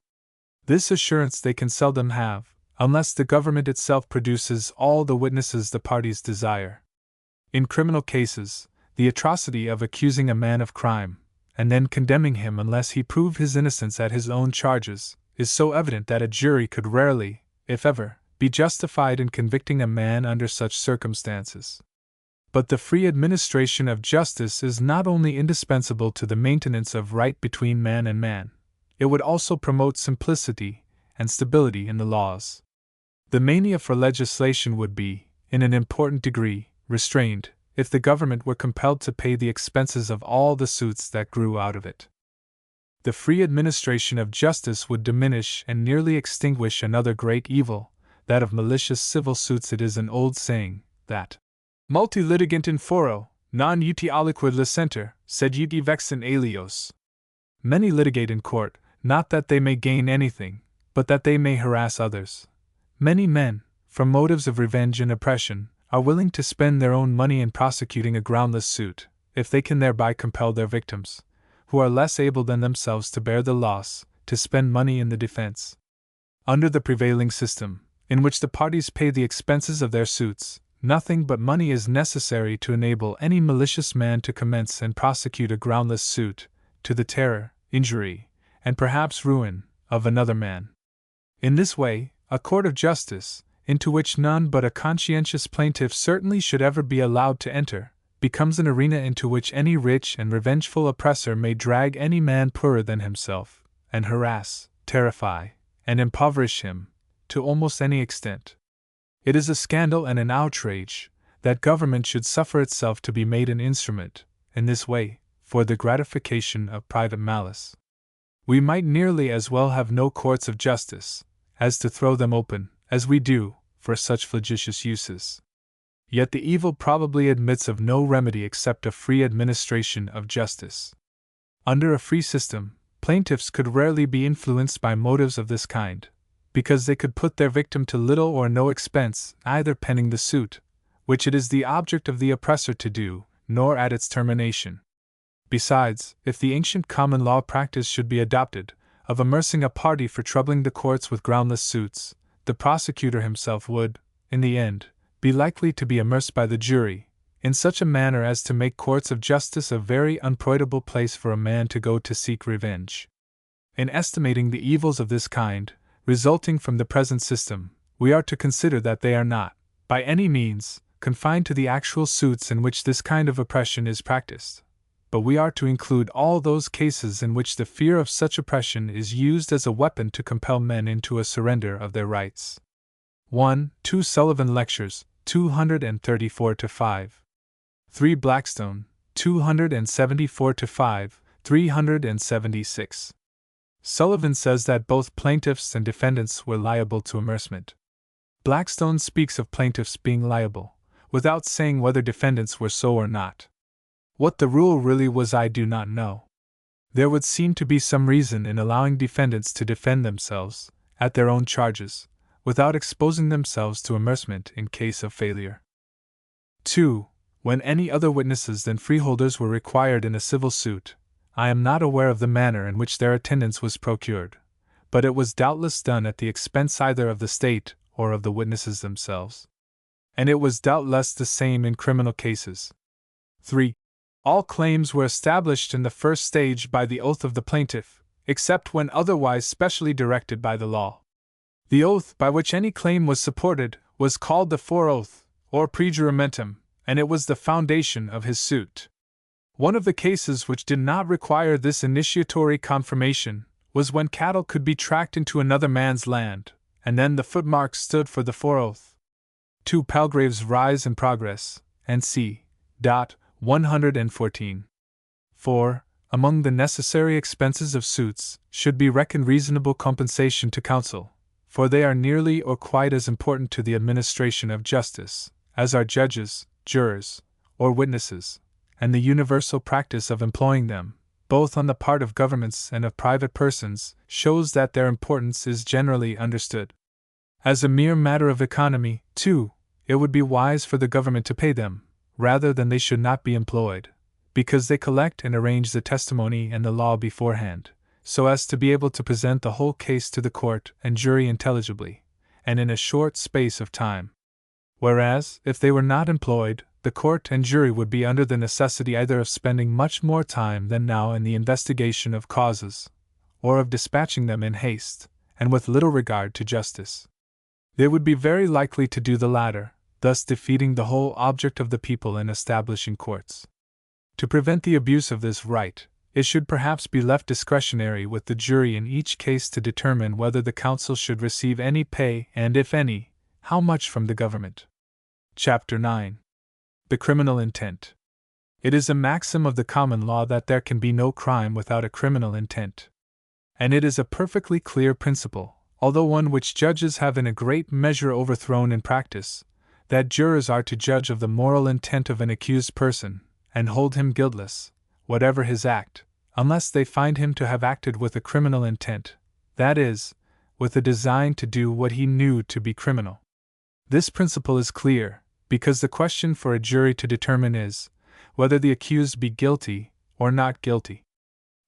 This assurance they can seldom have, unless the government itself produces all the witnesses the parties desire. In criminal cases, the atrocity of accusing a man of crime, and then condemning him unless he prove his innocence at his own charges, is so evident that a jury could rarely, if ever, be justified in convicting a man under such circumstances. But the free administration of justice is not only indispensable to the maintenance of right between man and man, it would also promote simplicity and stability in the laws. The mania for legislation would be, in an important degree, restrained, if the government were compelled to pay the expenses of all the suits that grew out of it. The free administration of justice would diminish and nearly extinguish another great evil, that of malicious civil suits. It is an old saying, that multi litigant in foro, non uti aliquid licenter, sed uti vexin alios. Many litigate in court, not that they may gain anything, but that they may harass others. Many men, from motives of revenge and oppression, are willing to spend their own money in prosecuting a groundless suit, if they can thereby compel their victims, who are less able than themselves to bear the loss, to spend money in the defense. Under the prevailing system, in which the parties pay the expenses of their suits, nothing but money is necessary to enable any malicious man to commence and prosecute a groundless suit, to the terror, injury, and perhaps ruin, of another man. In this way, a court of justice, into which none but a conscientious plaintiff certainly should ever be allowed to enter, becomes an arena into which any rich and revengeful oppressor may drag any man poorer than himself, and harass, terrify, and impoverish him, to almost any extent. It is a scandal and an outrage that government should suffer itself to be made an instrument, in this way, for the gratification of private malice. We might nearly as well have no courts of justice, as to throw them open, as we do, for such flagitious uses. Yet the evil probably admits of no remedy except a free administration of justice. Under a free system, plaintiffs could rarely be influenced by motives of this kind, because they could put their victim to little or no expense, either penning the suit, which it is the object of the oppressor to do, nor at its termination. Besides, if the ancient common law practice should be adopted, of amercing a party for troubling the courts with groundless suits, the prosecutor himself would, in the end, be likely to be amerced by the jury, in such a manner as to make courts of justice a very unprofitable place for a man to go to seek revenge. In estimating the evils of this kind, resulting from the present system, we are to consider that they are not, by any means, confined to the actual suits in which this kind of oppression is practiced, but we are to include all those cases in which the fear of such oppression is used as a weapon to compel men into a surrender of their rights. 1. 2 Sullivan Lectures, 234-5. 3 Blackstone, 274-5, 376. Sullivan says that both plaintiffs and defendants were liable to amercement. Blackstone speaks of plaintiffs being liable, without saying whether defendants were so or not. What the rule really was I do not know. There would seem to be some reason in allowing defendants to defend themselves, at their own charges, without exposing themselves to amercement in case of failure. 2. When any other witnesses than freeholders were required in a civil suit, I am not aware of the manner in which their attendance was procured, but it was doubtless done at the expense either of the state or of the witnesses themselves. And it was doubtless the same in criminal cases. 3. All claims were established in the first stage by the oath of the plaintiff, except when otherwise specially directed by the law. The oath by which any claim was supported was called the fore-oath, or prejuramentum, and it was the foundation of his suit. One of the cases which did not require this initiatory confirmation was when cattle could be tracked into another man's land, and then the footmark stood for the fore-oath. 2 Palgrave's Rise and Progress, and c. 114. 4. Among the necessary expenses of suits should be reckoned reasonable compensation to counsel, for they are nearly or quite as important to the administration of justice as are judges, jurors, or witnesses, and the universal practice of employing them, both on the part of governments and of private persons, shows that their importance is generally understood. As a mere matter of economy, too, it would be wise for the government to pay them, rather than they should not be employed, because they collect and arrange the testimony and the law beforehand, so as to be able to present the whole case to the court and jury intelligibly, and in a short space of time. Whereas, if they were not employed, the court and jury would be under the necessity either of spending much more time than now in the investigation of causes, or of dispatching them in haste, and with little regard to justice. They would be very likely to do the latter, thus defeating the whole object of the people in establishing courts. To prevent the abuse of this right, it should perhaps be left discretionary with the jury in each case to determine whether the counsel should receive any pay and, if any, how much from the government. Chapter 9. The Criminal Intent. It is a maxim of the common law that there can be no crime without a criminal intent. And it is a perfectly clear principle, although one which judges have in a great measure overthrown in practice, that jurors are to judge of the moral intent of an accused person, and hold him guiltless, whatever his act, unless they find him to have acted with a criminal intent, that is, with a design to do what he knew to be criminal. This principle is clear, because the question for a jury to determine is, whether the accused be guilty or not guilty.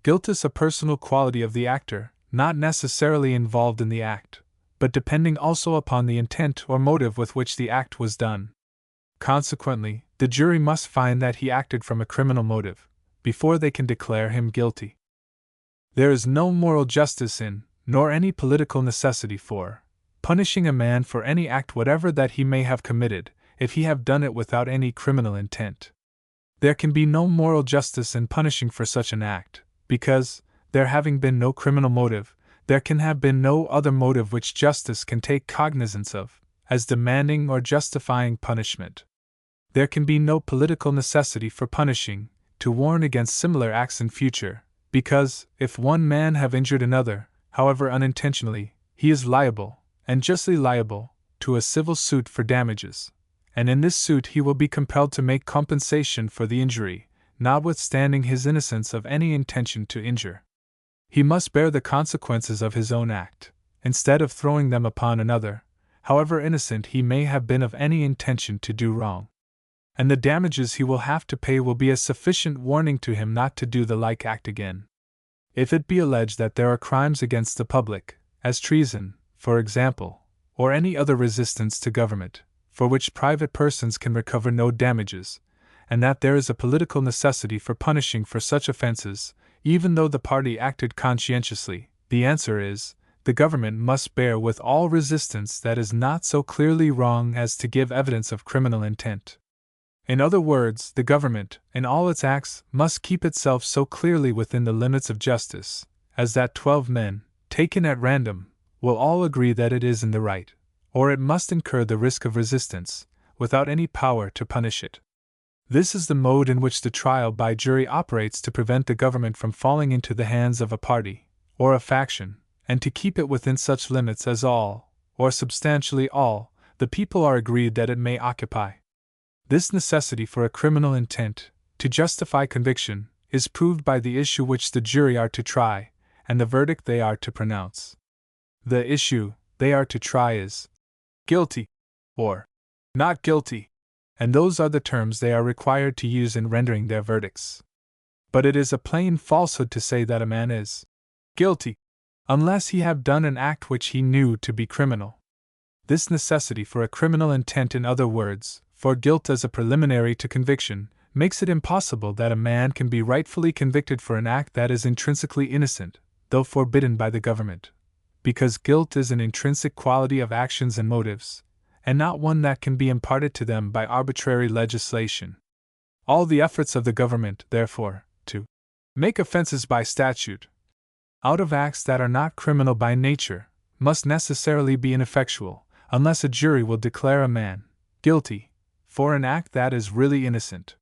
Guilt is a personal quality of the actor, not necessarily involved in the act, but depending also upon the intent or motive with which the act was done. Consequently, the jury must find that he acted from a criminal motive, before they can declare him guilty. There is no moral justice in, nor any political necessity for, punishing a man for any act whatever that he may have committed, if he have done it without any criminal intent. There can be no moral justice in punishing for such an act, because, there having been no criminal motive, there can have been no other motive which justice can take cognizance of, as demanding or justifying punishment. There can be no political necessity for punishing, to warn against similar acts in future, because, if one man have injured another, however unintentionally, he is liable, and justly liable, to a civil suit for damages, and in this suit he will be compelled to make compensation for the injury, notwithstanding his innocence of any intention to injure. He must bear the consequences of his own act, instead of throwing them upon another, however innocent he may have been of any intention to do wrong. And the damages he will have to pay will be a sufficient warning to him not to do the like act again. If it be alleged that there are crimes against the public, as treason, for example, or any other resistance to government, for which private persons can recover no damages, and that there is a political necessity for punishing for such offenses, even though the party acted conscientiously, the answer is, the government must bear with all resistance that is not so clearly wrong as to give evidence of criminal intent. In other words, the government, in all its acts, must keep itself so clearly within the limits of justice, as that 12 men, taken at random, will all agree that it is in the right, or it must incur the risk of resistance, without any power to punish it. This is the mode in which the trial by jury operates to prevent the government from falling into the hands of a party, or a faction, and to keep it within such limits as all, or substantially all, the people are agreed that it may occupy. This necessity for a criminal intent, to justify conviction, is proved by the issue which the jury are to try, and the verdict they are to pronounce. The issue they are to try is guilty, or not guilty, and those are the terms they are required to use in rendering their verdicts. But it is a plain falsehood to say that a man is guilty, unless he have done an act which he knew to be criminal. This necessity for a criminal intent, in other words, for guilt as a preliminary to conviction, makes it impossible that a man can be rightfully convicted for an act that is intrinsically innocent, though forbidden by the government, because guilt is an intrinsic quality of actions and motives, and not one that can be imparted to them by arbitrary legislation. All the efforts of the government, therefore, to make offenses by statute, out of acts that are not criminal by nature, must necessarily be ineffectual, unless a jury will declare a man guilty for an act that is really innocent.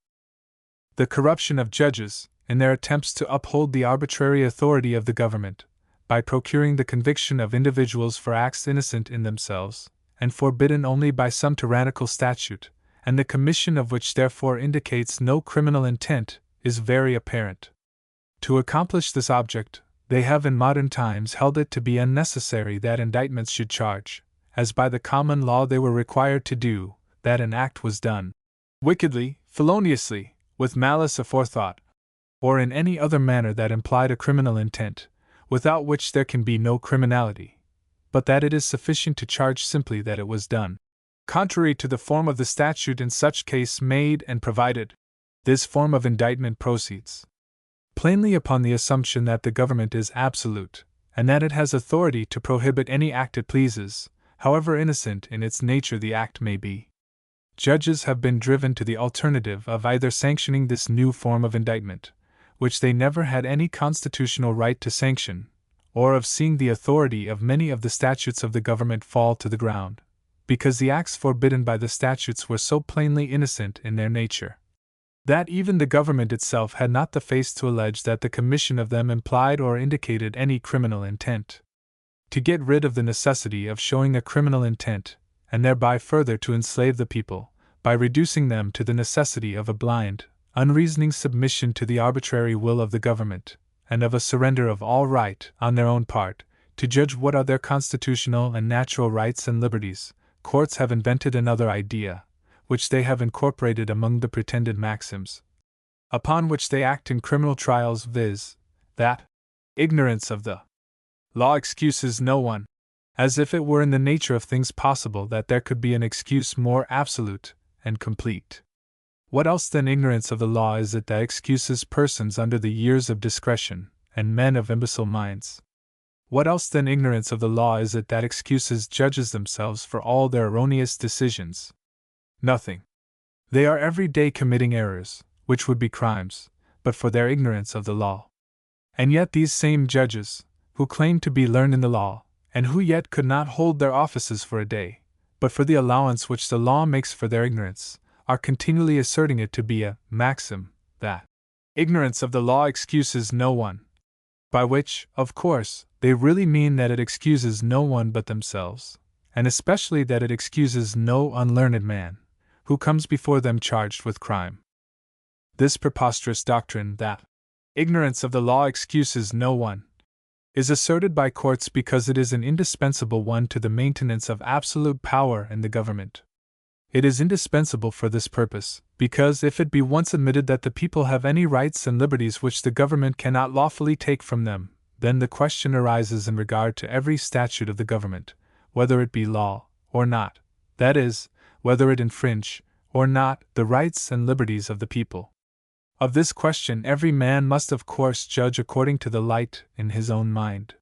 The corruption of judges, in their attempts to uphold the arbitrary authority of the government, by procuring the conviction of individuals for acts innocent in themselves, and forbidden only by some tyrannical statute, and the commission of which therefore indicates no criminal intent, is very apparent. To accomplish this object, they have in modern times held it to be unnecessary that indictments should charge, as by the common law they were required to do, that an act was done wickedly, feloniously, with malice aforethought, or in any other manner that implied a criminal intent, without which there can be no criminality, but that it is sufficient to charge simply that it was done contrary to the form of the statute in such case made and provided. This form of indictment proceeds plainly upon the assumption that the government is absolute, and that it has authority to prohibit any act it pleases, however innocent in its nature the act may be. Judges have been driven to the alternative of either sanctioning this new form of indictment, which they never had any constitutional right to sanction, or of seeing the authority of many of the statutes of the government fall to the ground, because the acts forbidden by the statutes were so plainly innocent in their nature that even the government itself had not the face to allege that the commission of them implied or indicated any criminal intent. To get rid of the necessity of showing a criminal intent, and thereby further to enslave the people, by reducing them to the necessity of a blind, unreasoning submission to the arbitrary will of the government, and of a surrender of all right, on their own part, to judge what are their constitutional and natural rights and liberties, courts have invented another idea, which they have incorporated among the pretended maxims upon which they act in criminal trials, viz., that ignorance of the law excuses no one, as if it were in the nature of things possible that there could be an excuse more absolute and complete. What else than ignorance of the law is it that excuses persons under the years of discretion, and men of imbecile minds? What else than ignorance of the law is it that excuses judges themselves for all their erroneous decisions? Nothing. They are every day committing errors, which would be crimes, but for their ignorance of the law. And yet these same judges, who claim to be learned in the law, and who yet could not hold their offices for a day, but for the allowance which the law makes for their ignorance, are continually asserting it to be a maxim, that ignorance of the law excuses no one, by which, of course, they really mean that it excuses no one but themselves, and especially that it excuses no unlearned man who comes before them charged with crime. This preposterous doctrine, that ignorance of the law excuses no one, is asserted by courts because it is an indispensable one to the maintenance of absolute power in the government. It is indispensable for this purpose, because if it be once admitted that the people have any rights and liberties which the government cannot lawfully take from them, then the question arises in regard to every statute of the government, whether it be law or not, that is, whether it infringe or not the rights and liberties of the people. Of this question every man must of course judge according to the light in his own mind.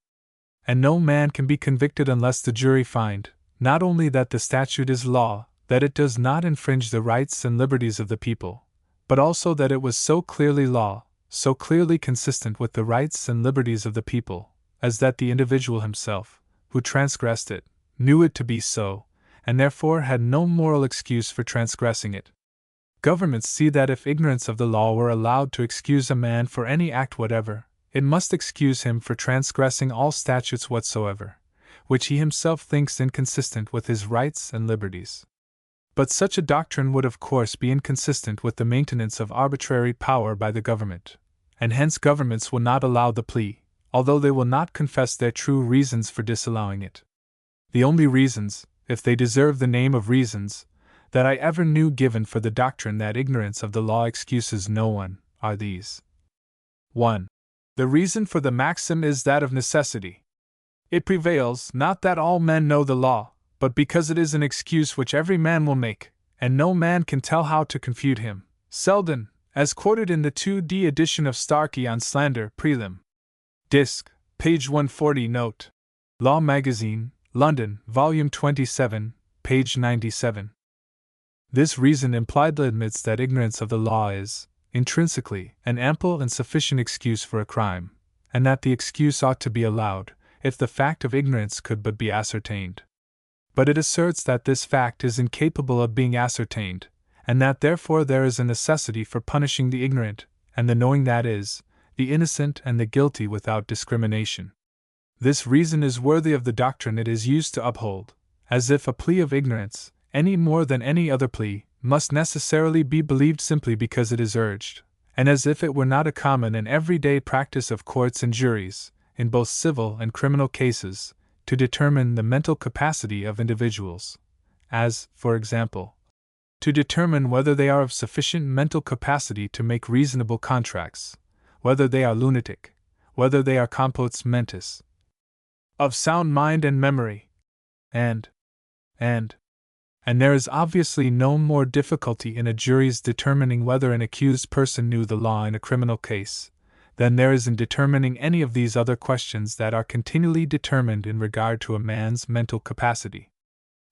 And no man can be convicted unless the jury find, not only that the statute is law, that it does not infringe the rights and liberties of the people, but also that it was so clearly law, so clearly consistent with the rights and liberties of the people, as that the individual himself, who transgressed it, knew it to be so, and therefore had no moral excuse for transgressing it. Governments see that if ignorance of the law were allowed to excuse a man for any act whatever, it must excuse him for transgressing all statutes whatsoever, which he himself thinks inconsistent with his rights and liberties. But such a doctrine would of course be inconsistent with the maintenance of arbitrary power by the government, and hence governments will not allow the plea, although they will not confess their true reasons for disallowing it. The only reasons, if they deserve the name of reasons, that I ever knew given for the doctrine that ignorance of the law excuses no one, are these. 1. The reason for the maxim is that of necessity. It prevails, not that all men know the law, but because it is an excuse which every man will make, and no man can tell how to confute him. Selden, as quoted in the 2d edition of Starkey on Slander, Prelim. Disc, page 140, note. Law Magazine, London, volume 27, page 97. This reason impliedly admits that ignorance of the law is, intrinsically, an ample and sufficient excuse for a crime, and that the excuse ought to be allowed, if the fact of ignorance could but be ascertained. But it asserts that this fact is incapable of being ascertained, and that therefore there is a necessity for punishing the ignorant, and the knowing, that is, the innocent and the guilty without discrimination. This reason is worthy of the doctrine it is used to uphold, as if a plea of ignorance, any more than any other plea, must necessarily be believed simply because it is urged, and as if it were not a common and everyday practice of courts and juries, in both civil and criminal cases, to determine the mental capacity of individuals, as, for example, to determine whether they are of sufficient mental capacity to make reasonable contracts, whether they are lunatic, whether they are compos mentis, of sound mind and memory, and there is obviously no more difficulty in a jury's determining whether an accused person knew the law in a criminal case than there is in determining any of these other questions that are continually determined in regard to a man's mental capacity.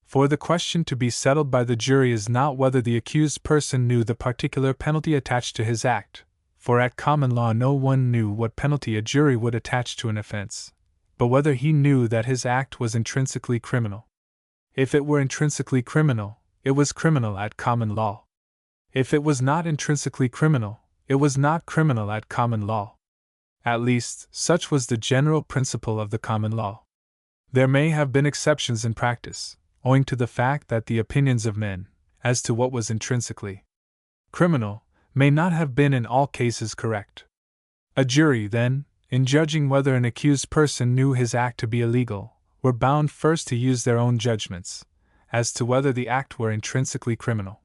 For the question to be settled by the jury is not whether the accused person knew the particular penalty attached to his act, for at common law no one knew what penalty a jury would attach to an offense, but whether he knew that his act was intrinsically criminal. If it were intrinsically criminal, it was criminal at common law. If it was not intrinsically criminal, it was not criminal at common law. At least, such was the general principle of the common law. There may have been exceptions in practice, owing to the fact that the opinions of men, as to what was intrinsically criminal, may not have been in all cases correct. A jury, then, in judging whether an accused person knew his act to be illegal, were bound first to use their own judgments, as to whether the act were intrinsically criminal.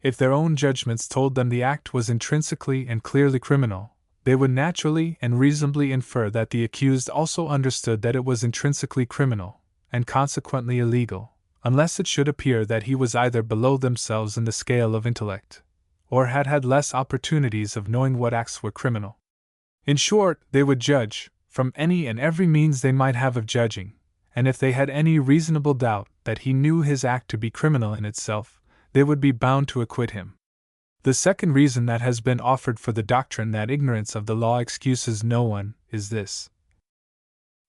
If their own judgments told them the act was intrinsically and clearly criminal, they would naturally and reasonably infer that the accused also understood that it was intrinsically criminal, and consequently illegal, unless it should appear that he was either below themselves in the scale of intellect, or had had less opportunities of knowing what acts were criminal. In short, they would judge, from any and every means they might have of judging, and if they had any reasonable doubt that he knew his act to be criminal in itself, they would be bound to acquit him. The second reason that has been offered for the doctrine that ignorance of the law excuses no one is this.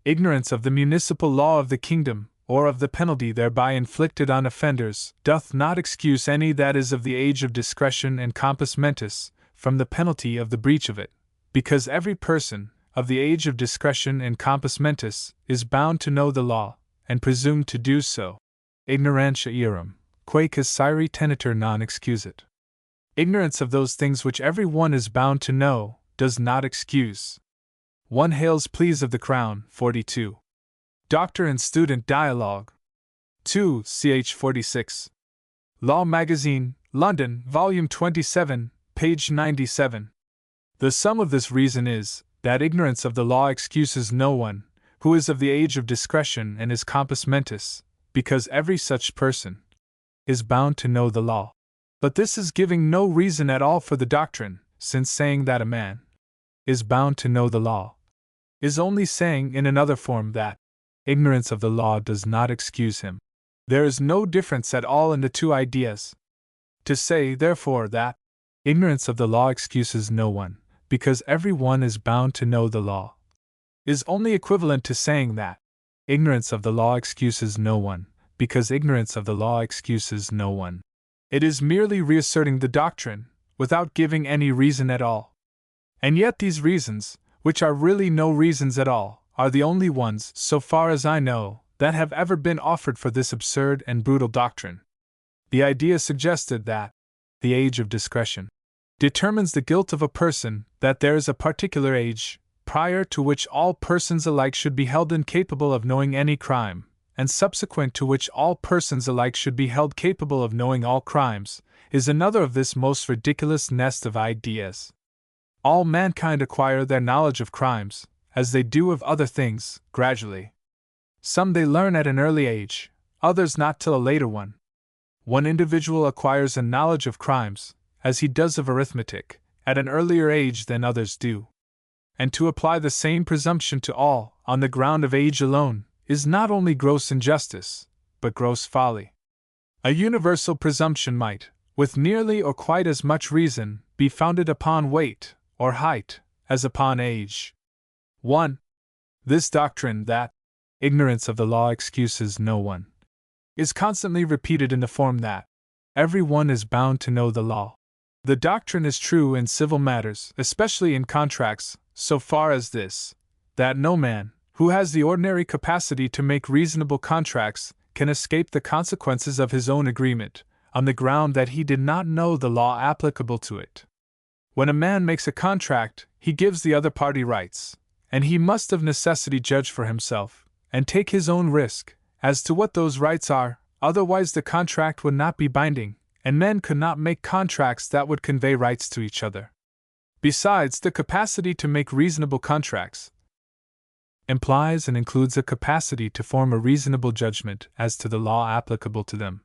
Ignorance of the municipal law of the kingdom, or of the penalty thereby inflicted on offenders, doth not excuse any that is of the age of discretion and compos mentis, from the penalty of the breach of it, because every person, of the age of discretion and compos mentis, is bound to know the law, and presumed to do so. Ignorantia earum, quae caesire tenetur non excusit. Ignorance of those things which every one is bound to know, does not excuse. 1 Hale's Pleas of the Crown, 42. Doctor and Student Dialogue. 2 ch. 46. Law Magazine, London, Volume 27, page 97. The sum of this reason is, that ignorance of the law excuses no one, who is of the age of discretion and is compos mentis, because every such person is bound to know the law. But this is giving no reason at all for the doctrine, since saying that a man is bound to know the law is only saying in another form that ignorance of the law does not excuse him. There is no difference at all in the two ideas. To say, therefore, that ignorance of the law excuses no one, because every one is bound to know the law, is only equivalent to saying that ignorance of the law excuses no one, because ignorance of the law excuses no one. It is merely reasserting the doctrine, without giving any reason at all. And yet these reasons, which are really no reasons at all, are the only ones, so far as I know, that have ever been offered for this absurd and brutal doctrine. The idea suggested that the age of discretion determines the guilt of a person, that there is a particular age, prior to which all persons alike should be held incapable of knowing any crime, and subsequent to which all persons alike should be held capable of knowing all crimes, is another of this most ridiculous nest of ideas. All mankind acquire their knowledge of crimes, as they do of other things, gradually. Some they learn at an early age, others not till a later one. One individual acquires a knowledge of crimes, as he does of arithmetic, at an earlier age than others do. And to apply the same presumption to all, on the ground of age alone, is not only gross injustice, but gross folly. A universal presumption might, with nearly or quite as much reason, be founded upon weight, or height, as upon age. 1. This doctrine that ignorance of the law excuses no one is constantly repeated in the form that every one is bound to know the law. The doctrine is true in civil matters, especially in contracts, so far as this, that no man, who has the ordinary capacity to make reasonable contracts, can escape the consequences of his own agreement, on the ground that he did not know the law applicable to it. When a man makes a contract, he gives the other party rights, and he must of necessity judge for himself, and take his own risk, as to what those rights are, otherwise the contract would not be binding, and men could not make contracts that would convey rights to each other. Besides, the capacity to make reasonable contracts implies and includes a capacity to form a reasonable judgment as to the law applicable to them.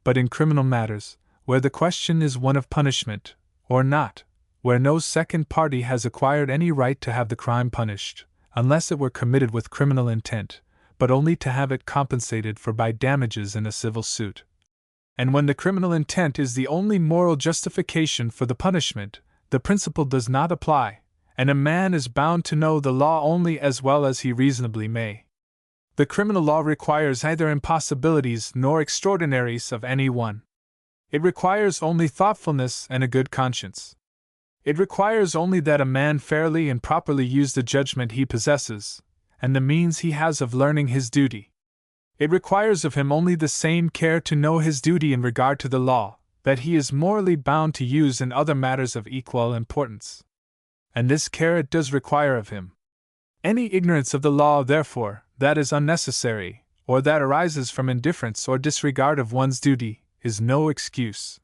But in criminal matters, where the question is one of punishment, or not, where no second party has acquired any right to have the crime punished, unless it were committed with criminal intent, but only to have it compensated for by damages in a civil suit. And when the criminal intent is the only moral justification for the punishment, the principle does not apply, and a man is bound to know the law only as well as he reasonably may. The criminal law requires neither impossibilities nor extraordinaries of any one. It requires only thoughtfulness and a good conscience. It requires only that a man fairly and properly use the judgment he possesses, and the means he has of learning his duty. It requires of him only the same care to know his duty in regard to the law that he is morally bound to use in other matters of equal importance. And this care it does require of him. Any ignorance of the law, therefore, that is unnecessary, or that arises from indifference or disregard of one's duty, is no excuse.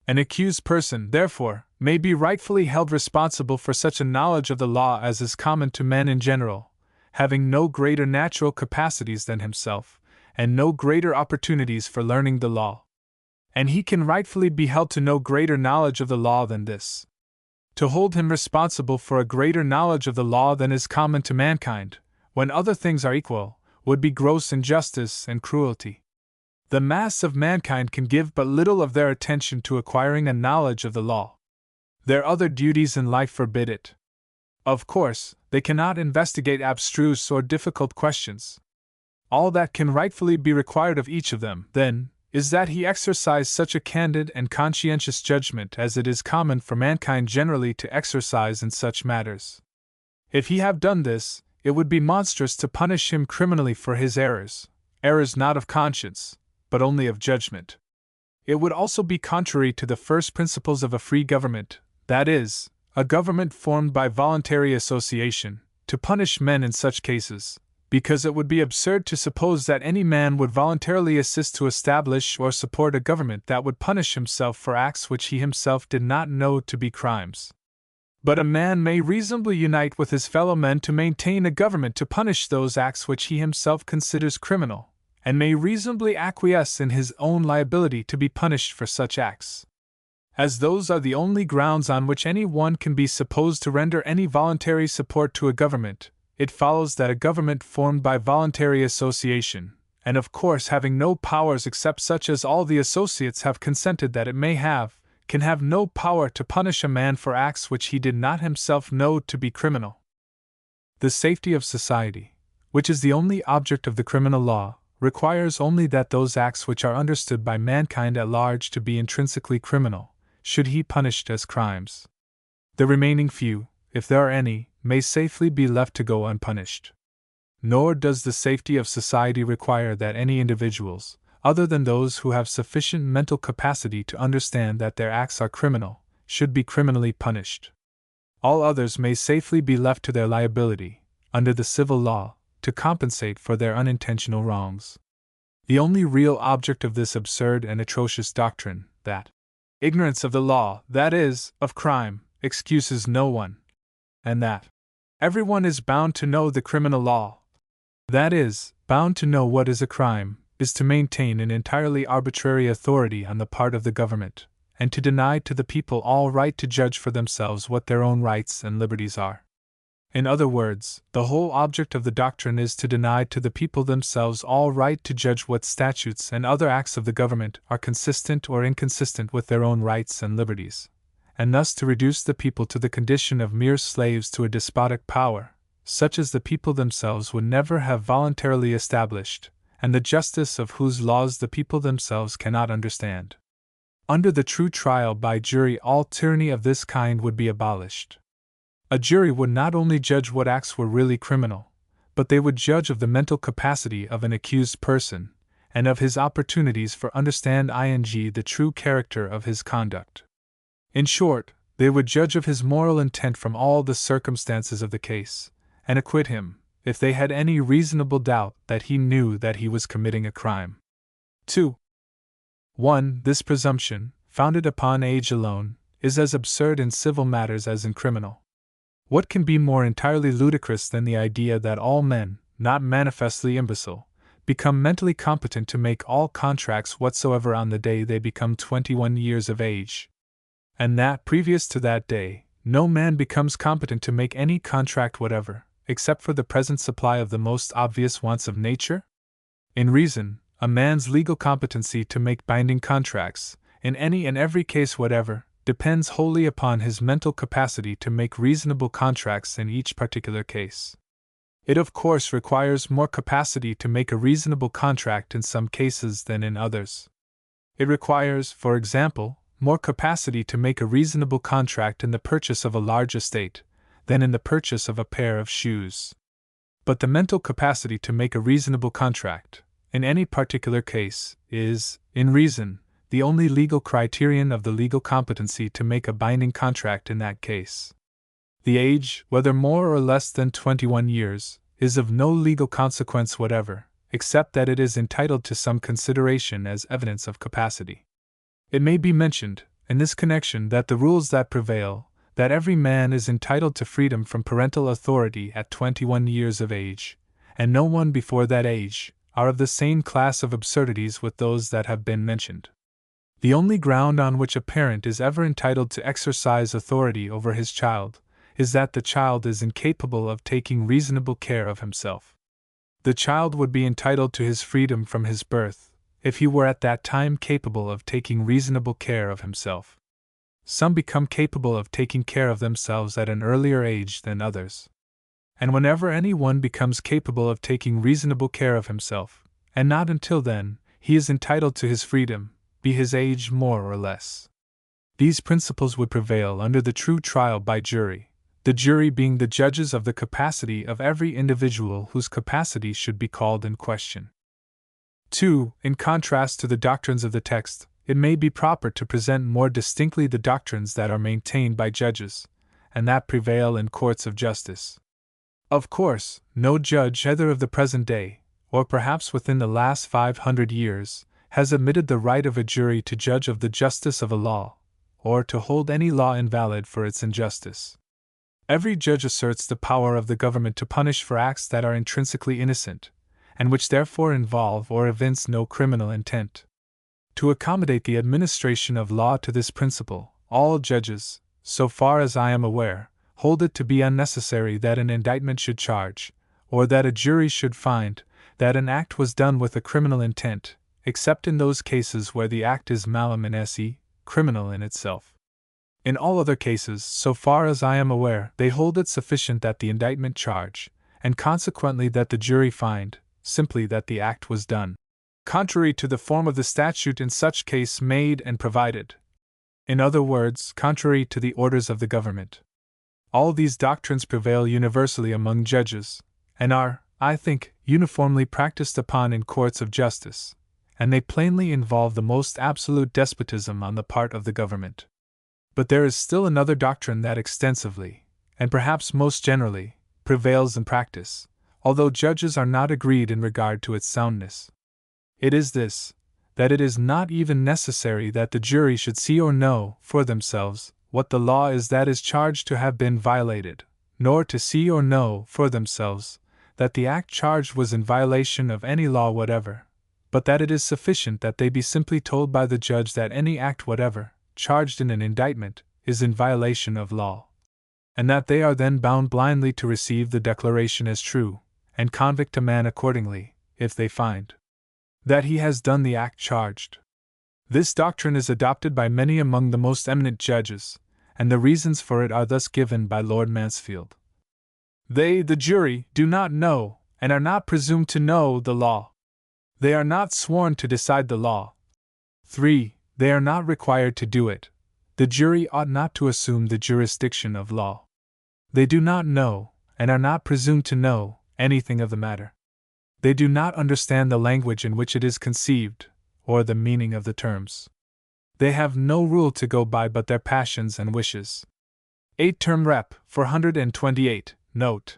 An accused person, therefore, may be rightfully held responsible for such a knowledge of the law as is common to men in general, having no greater natural capacities than himself, and no greater opportunities for learning the law. And he can rightfully be held to no greater knowledge of the law than this. To hold him responsible for a greater knowledge of the law than is common to mankind, when other things are equal, would be gross injustice and cruelty. The mass of mankind can give but little of their attention to acquiring a knowledge of the law. Their other duties in life forbid it. Of course, they cannot investigate abstruse or difficult questions. All that can rightfully be required of each of them, then, is that he exercise such a candid and conscientious judgment as it is common for mankind generally to exercise in such matters. If he have done this, it would be monstrous to punish him criminally for his errors not of conscience, but only of judgment. It would also be contrary to the first principles of a free government, that is, a government formed by voluntary association, to punish men in such cases, because it would be absurd to suppose that any man would voluntarily assist to establish or support a government that would punish himself for acts which he himself did not know to be crimes. But a man may reasonably unite with his fellow men to maintain a government to punish those acts which he himself considers criminal, and may reasonably acquiesce in his own liability to be punished for such acts. As those are the only grounds on which any one can be supposed to render any voluntary support to a government, it follows that a government formed by voluntary association, and of course having no powers except such as all the associates have consented that it may have, can have no power to punish a man for acts which he did not himself know to be criminal. The safety of society, which is the only object of the criminal law, requires only that those acts which are understood by mankind at large to be intrinsically criminal, should be punished as crimes. The remaining few, if there are any, may safely be left to go unpunished. Nor does the safety of society require that any individuals, other than those who have sufficient mental capacity to understand that their acts are criminal, should be criminally punished. All others may safely be left to their liability, under the civil law, to compensate for their unintentional wrongs. The only real object of this absurd and atrocious doctrine, that ignorance of the law, that is, of crime, excuses no one, and that everyone is bound to know the criminal law, that is, bound to know what is a crime, is to maintain an entirely arbitrary authority on the part of the government, and to deny to the people all right to judge for themselves what their own rights and liberties are. In other words, the whole object of the doctrine is to deny to the people themselves all right to judge what statutes and other acts of the government are consistent or inconsistent with their own rights and liberties, and thus to reduce the people to the condition of mere slaves to a despotic power, such as the people themselves would never have voluntarily established, and the justice of whose laws the people themselves cannot understand. Under the true trial by jury, all tyranny of this kind would be abolished. A jury would not only judge what acts were really criminal, but they would judge of the mental capacity of an accused person, and of his opportunities for understand the true character of his conduct. In short, they would judge of his moral intent from all the circumstances of the case, and acquit him, if they had any reasonable doubt that he knew that he was committing a crime. 2. 1. This presumption, founded upon age alone, is as absurd in civil matters as in criminal. What can be more entirely ludicrous than the idea that all men, not manifestly imbecile, become mentally competent to make all contracts whatsoever on the day they become 21 years of age, and that, previous to that day, no man becomes competent to make any contract whatever, except for the present supply of the most obvious wants of nature? In reason, a man's legal competency to make binding contracts, in any and every case whatever, depends wholly upon his mental capacity to make reasonable contracts in each particular case. It of course requires more capacity to make a reasonable contract in some cases than in others. It requires, for example, more capacity to make a reasonable contract in the purchase of a large estate than in the purchase of a pair of shoes. But the mental capacity to make a reasonable contract, in any particular case, is, in reason, the only legal criterion of the legal competency to make a binding contract in that case. The age, whether more or less than 21 years, is of no legal consequence whatever, except that it is entitled to some consideration as evidence of capacity. It may be mentioned, in this connection, that the rules that prevail, that every man is entitled to freedom from parental authority at 21 years of age, and no one before that age, are of the same class of absurdities with those that have been mentioned. The only ground on which a parent is ever entitled to exercise authority over his child is that the child is incapable of taking reasonable care of himself. The child would be entitled to his freedom from his birth, if he were at that time capable of taking reasonable care of himself. Some become capable of taking care of themselves at an earlier age than others. And whenever any one becomes capable of taking reasonable care of himself, and not until then, he is entitled to his freedom, be his age more or less. These principles would prevail under the true trial by jury, the jury being the judges of the capacity of every individual whose capacity should be called in question. 2. In contrast to the doctrines of the text, it may be proper to present more distinctly the doctrines that are maintained by judges, and that prevail in courts of justice. Of course, no judge either of the present day, or perhaps within the last 500 years, has admitted the right of a jury to judge of the justice of a law, or to hold any law invalid for its injustice. Every judge asserts the power of the government to punish for acts that are intrinsically innocent, and which therefore involve or evince no criminal intent. To accommodate the administration of law to this principle, all judges, so far as I am aware, hold it to be unnecessary that an indictment should charge, or that a jury should find, that an act was done with a criminal intent, except in those cases where the act is malum in se, criminal in itself. In all other cases, so far as I am aware, they hold it sufficient that the indictment charge, and consequently that the jury find, simply that the act was done contrary to the form of the statute in such case made and provided. In other words, contrary to the orders of the government. All these doctrines prevail universally among judges, and are, I think, uniformly practiced upon in courts of justice, and they plainly involve the most absolute despotism on the part of the government. But there is still another doctrine that extensively, and perhaps most generally, prevails in practice, although judges are not agreed in regard to its soundness. It is this, that it is not even necessary that the jury should see or know, for themselves, what the law is that is charged to have been violated, nor to see or know, for themselves, that the act charged was in violation of any law whatever, but that it is sufficient that they be simply told by the judge that any act whatever, charged in an indictment, is in violation of law, and that they are then bound blindly to receive the declaration as true, and convict a man accordingly, if they find that he has done the act charged. This doctrine is adopted by many among the most eminent judges, and the reasons for it are thus given by Lord Mansfield. They, the jury, do not know, and are not presumed to know, the law. They are not sworn to decide the law. 3. They are not required to do it. The jury ought not to assume the jurisdiction of law. They do not know, and are not presumed to know, anything of the matter. They do not understand the language in which it is conceived, or the meaning of the terms. They have no rule to go by but their passions and wishes. 8 Term Rep. 428, Note.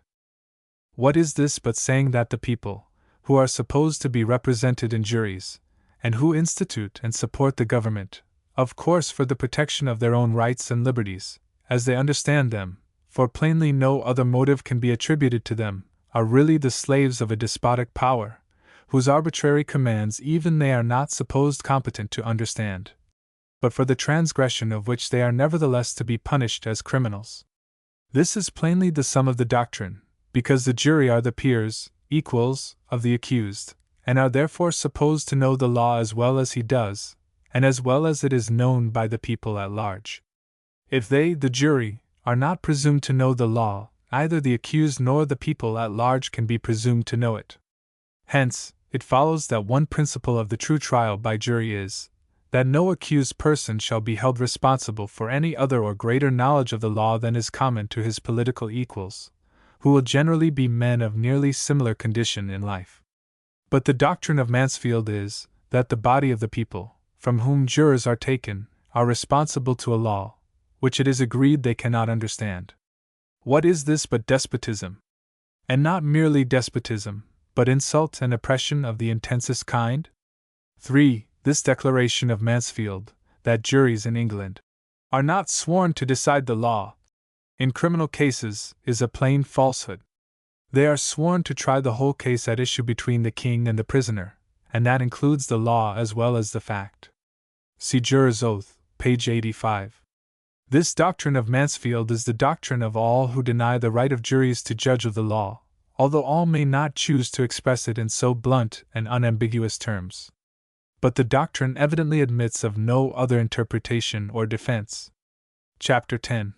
What is this but saying that the people, who are supposed to be represented in juries, and who institute and support the government, of course for the protection of their own rights and liberties, as they understand them, for plainly no other motive can be attributed to them, are really the slaves of a despotic power, whose arbitrary commands even they are not supposed competent to understand, but for the transgression of which they are nevertheless to be punished as criminals. This is plainly the sum of the doctrine, because the jury are the peers, equals, of the accused, and are therefore supposed to know the law as well as he does, and as well as it is known by the people at large. If they, the jury, are not presumed to know the law, neither the accused nor the people at large can be presumed to know it. Hence, it follows that one principle of the true trial by jury is, that no accused person shall be held responsible for any other or greater knowledge of the law than is common to his political equals, who will generally be men of nearly similar condition in life. But the doctrine of Mansfield is, that the body of the people, from whom jurors are taken, are responsible to a law, which it is agreed they cannot understand. What is this but despotism? And not merely despotism, but insult and oppression of the intensest kind? 3. This declaration of Mansfield, that juries in England are not sworn to decide the law, in criminal cases, is a plain falsehood. They are sworn to try the whole case at issue between the king and the prisoner, and that includes the law as well as the fact. See Juror's Oath, page 85. This doctrine of Mansfield is the doctrine of all who deny the right of juries to judge of the law, although all may not choose to express it in so blunt and unambiguous terms. But the doctrine evidently admits of no other interpretation or defense. Chapter 10.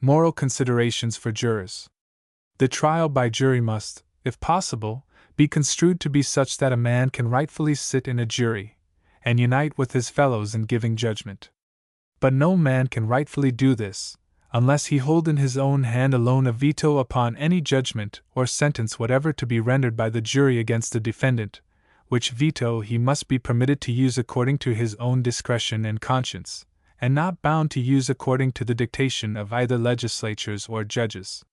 Moral Considerations for Jurors. The trial by jury must, if possible, be construed to be such that a man can rightfully sit in a jury, and unite with his fellows in giving judgment. But no man can rightfully do this, unless he hold in his own hand alone a veto upon any judgment or sentence whatever to be rendered by the jury against the defendant, which veto he must be permitted to use according to his own discretion and conscience, and not bound to use according to the dictation of either legislatures or judges.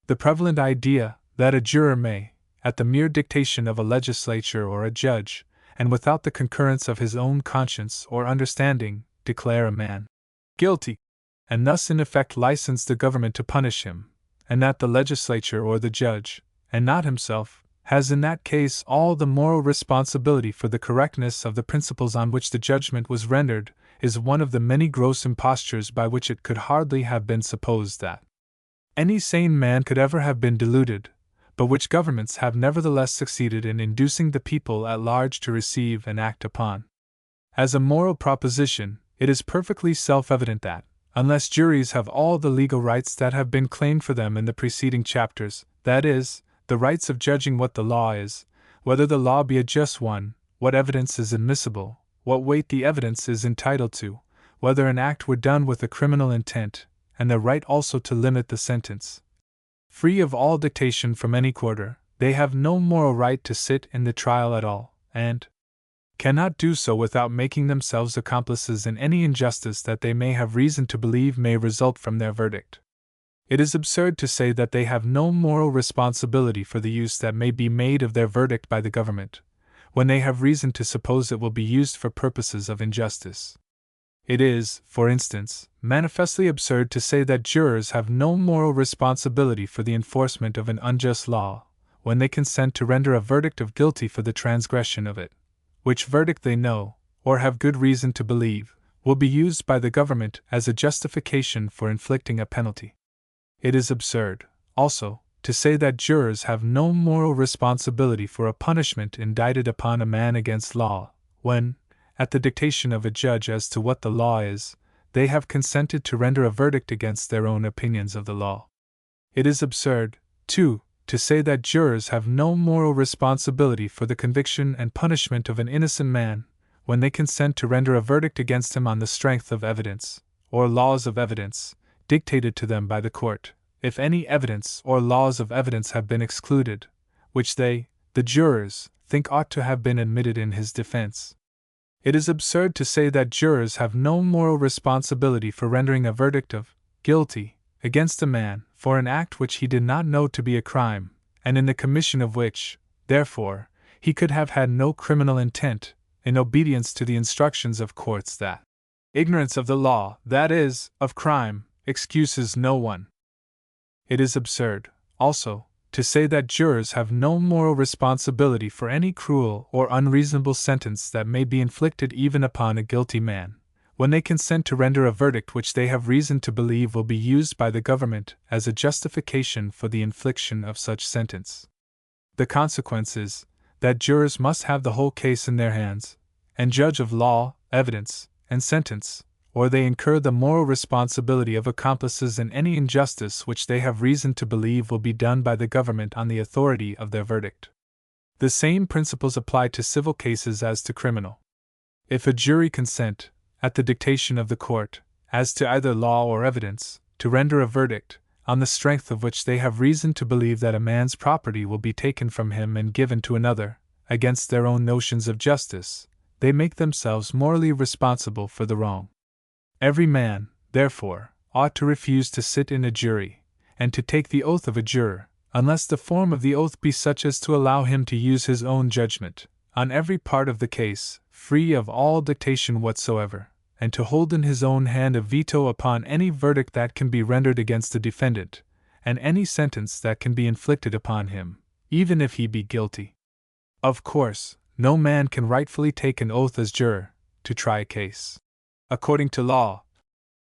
The prevalent idea that a juror may, at the mere dictation of a legislature or a judge, and without the concurrence of his own conscience or understanding, declare a man guilty, and thus in effect license the government to punish him, and that the legislature or the judge, and not himself, has in that case all the moral responsibility for the correctness of the principles on which the judgment was rendered, is one of the many gross impostures by which it could hardly have been supposed that any sane man could ever have been deluded, but which governments have nevertheless succeeded in inducing the people at large to receive and act upon. As a moral proposition, it is perfectly self-evident that, unless juries have all the legal rights that have been claimed for them in the preceding chapters, that is, the rights of judging what the law is, whether the law be a just one, what evidence is admissible, what weight the evidence is entitled to, whether an act were done with a criminal intent, and the right also to limit the sentence. Free of all dictation from any quarter, they have no moral right to sit in the trial at all, and cannot do so without making themselves accomplices in any injustice that they may have reason to believe may result from their verdict. It is absurd to say that they have no moral responsibility for the use that may be made of their verdict by the government, when they have reason to suppose it will be used for purposes of injustice. It is, for instance, manifestly absurd to say that jurors have no moral responsibility for the enforcement of an unjust law, when they consent to render a verdict of guilty for the transgression of it, which verdict they know, or have good reason to believe, will be used by the government as a justification for inflicting a penalty. It is absurd, also, to say that jurors have no moral responsibility for a punishment indicted upon a man against law, when, at the dictation of a judge as to what the law is, they have consented to render a verdict against their own opinions of the law. It is absurd, too, to say that jurors have no moral responsibility for the conviction and punishment of an innocent man, when they consent to render a verdict against him on the strength of evidence, or laws of evidence, dictated to them by the court, if any evidence or laws of evidence have been excluded, which they, the jurors, think ought to have been admitted in his defense. It is absurd to say that jurors have no moral responsibility for rendering a verdict of guilty against a man for an act which he did not know to be a crime, and in the commission of which, therefore, he could have had no criminal intent, in obedience to the instructions of courts, that ignorance of the law, that is, of crime, excuses no one. It is absurd, also, to say that jurors have no moral responsibility for any cruel or unreasonable sentence that may be inflicted even upon a guilty man, when they consent to render a verdict which they have reason to believe will be used by the government as a justification for the infliction of such sentence. The consequence is that jurors must have the whole case in their hands, and judge of law, evidence, and sentence, or they incur the moral responsibility of accomplices in any injustice which they have reason to believe will be done by the government on the authority of their verdict. The same principles apply to civil cases as to criminal. If a jury consent, at the dictation of the court, as to either law or evidence, to render a verdict, on the strength of which they have reason to believe that a man's property will be taken from him and given to another, against their own notions of justice, they make themselves morally responsible for the wrong. Every man, therefore, ought to refuse to sit in a jury, and to take the oath of a juror, unless the form of the oath be such as to allow him to use his own judgment, on every part of the case, free of all dictation whatsoever, and to hold in his own hand a veto upon any verdict that can be rendered against the defendant, and any sentence that can be inflicted upon him, even if he be guilty. Of course, no man can rightfully take an oath as juror, to try a case according to law,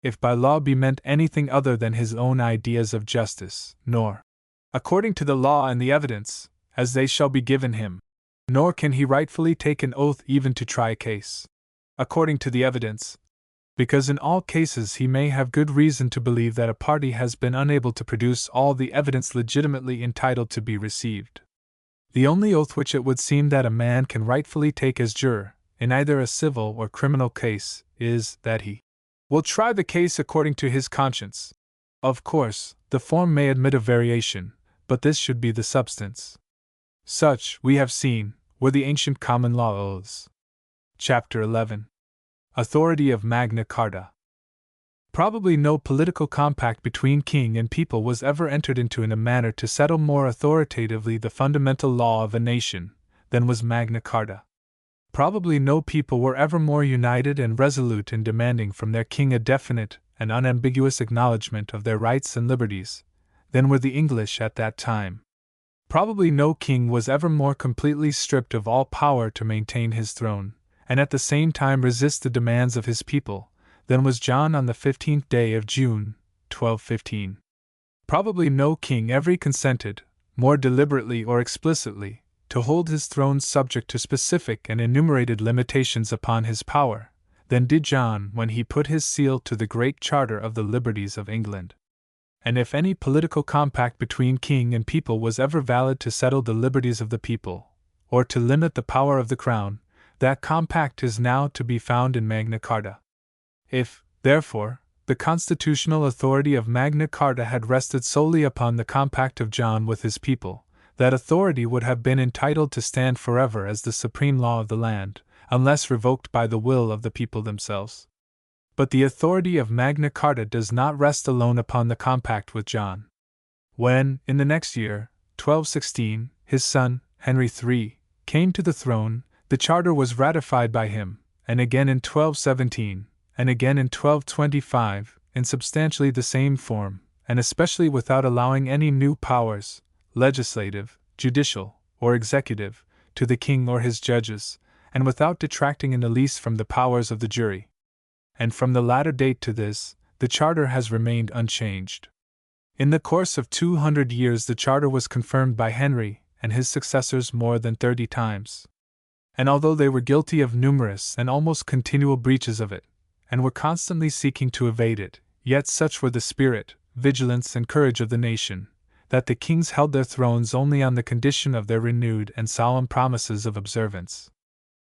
if by law be meant anything other than his own ideas of justice, nor according to the law and the evidence, as they shall be given him. Nor can he rightfully take an oath even to try a case according to the evidence, because in all cases he may have good reason to believe that a party has been unable to produce all the evidence legitimately entitled to be received. The only oath which it would seem that a man can rightfully take as juror, in either a civil or criminal case, is that he will try the case according to his conscience. Of course, the form may admit of variation, but this should be the substance. Such, we have seen, were the ancient common law oaths. Chapter 11. Authority of Magna Carta. Probably no political compact between king and people was ever entered into in a manner to settle more authoritatively the fundamental law of a nation than was Magna Carta. Probably no people were ever more united and resolute in demanding from their king a definite and unambiguous acknowledgment of their rights and liberties than were the English at that time. Probably no king was ever more completely stripped of all power to maintain his throne, and at the same time resist the demands of his people, than was John on the 15th day of June, 1215. Probably no king ever consented, more deliberately or explicitly, to hold his throne subject to specific and enumerated limitations upon his power, than did John when he put his seal to the Great Charter of the Liberties of England. And if any political compact between king and people was ever valid to settle the liberties of the people, or to limit the power of the crown, that compact is now to be found in Magna Carta. If, therefore, the constitutional authority of Magna Carta had rested solely upon the compact of John with his people, that authority would have been entitled to stand forever as the supreme law of the land, unless revoked by the will of the people themselves. But the authority of Magna Carta does not rest alone upon the compact with John. When, in the next year, 1216, his son, Henry III, came to the throne, the charter was ratified by him, and again in 1217, and again in 1225, in substantially the same form, and especially without allowing any new powers, legislative, judicial, or executive, to the king or his judges, and without detracting in the least from the powers of the jury. And from the latter date to this, the charter has remained unchanged. In the course of 200 years the charter was confirmed by Henry and his successors more than 30 times. And although they were guilty of numerous and almost continual breaches of it, and were constantly seeking to evade it, yet such were the spirit, vigilance, and courage of the nation, that the kings held their thrones only on the condition of their renewed and solemn promises of observance.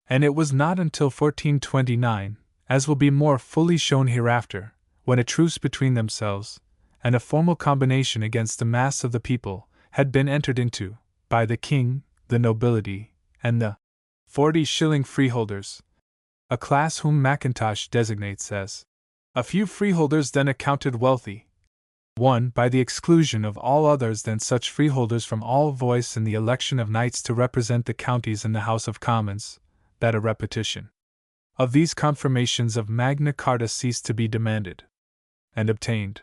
And it was not until 1429, as will be more fully shown hereafter, when a truce between themselves, and a formal combination against the mass of the people, had been entered into, by the king, the nobility, and the 40-shilling freeholders, a class whom Mackintosh designates as a few freeholders then accounted wealthy, one by the exclusion of all others than such freeholders from all voice in the election of knights to represent the counties in the House of Commons, that a repetition of these confirmations of Magna Carta cease to be demanded and obtained.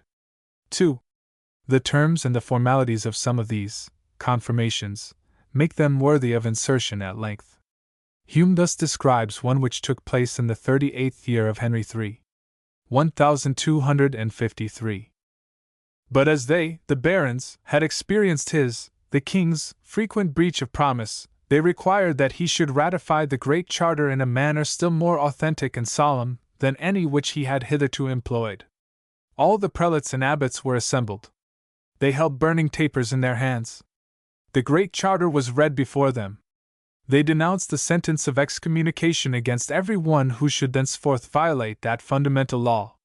2. The terms and the formalities of some of these confirmations make them worthy of insertion at length. Hume thus describes one which took place in the 38th year of Henry III, 1253. But as they, the barons, had experienced his, the king's, frequent breach of promise, they required that he should ratify the Great Charter in a manner still more authentic and solemn than any which he had hitherto employed. All the prelates and abbots were assembled. They held burning tapers in their hands. The Great Charter was read before them. They denounced the sentence of excommunication against every one who should thenceforth violate that fundamental law.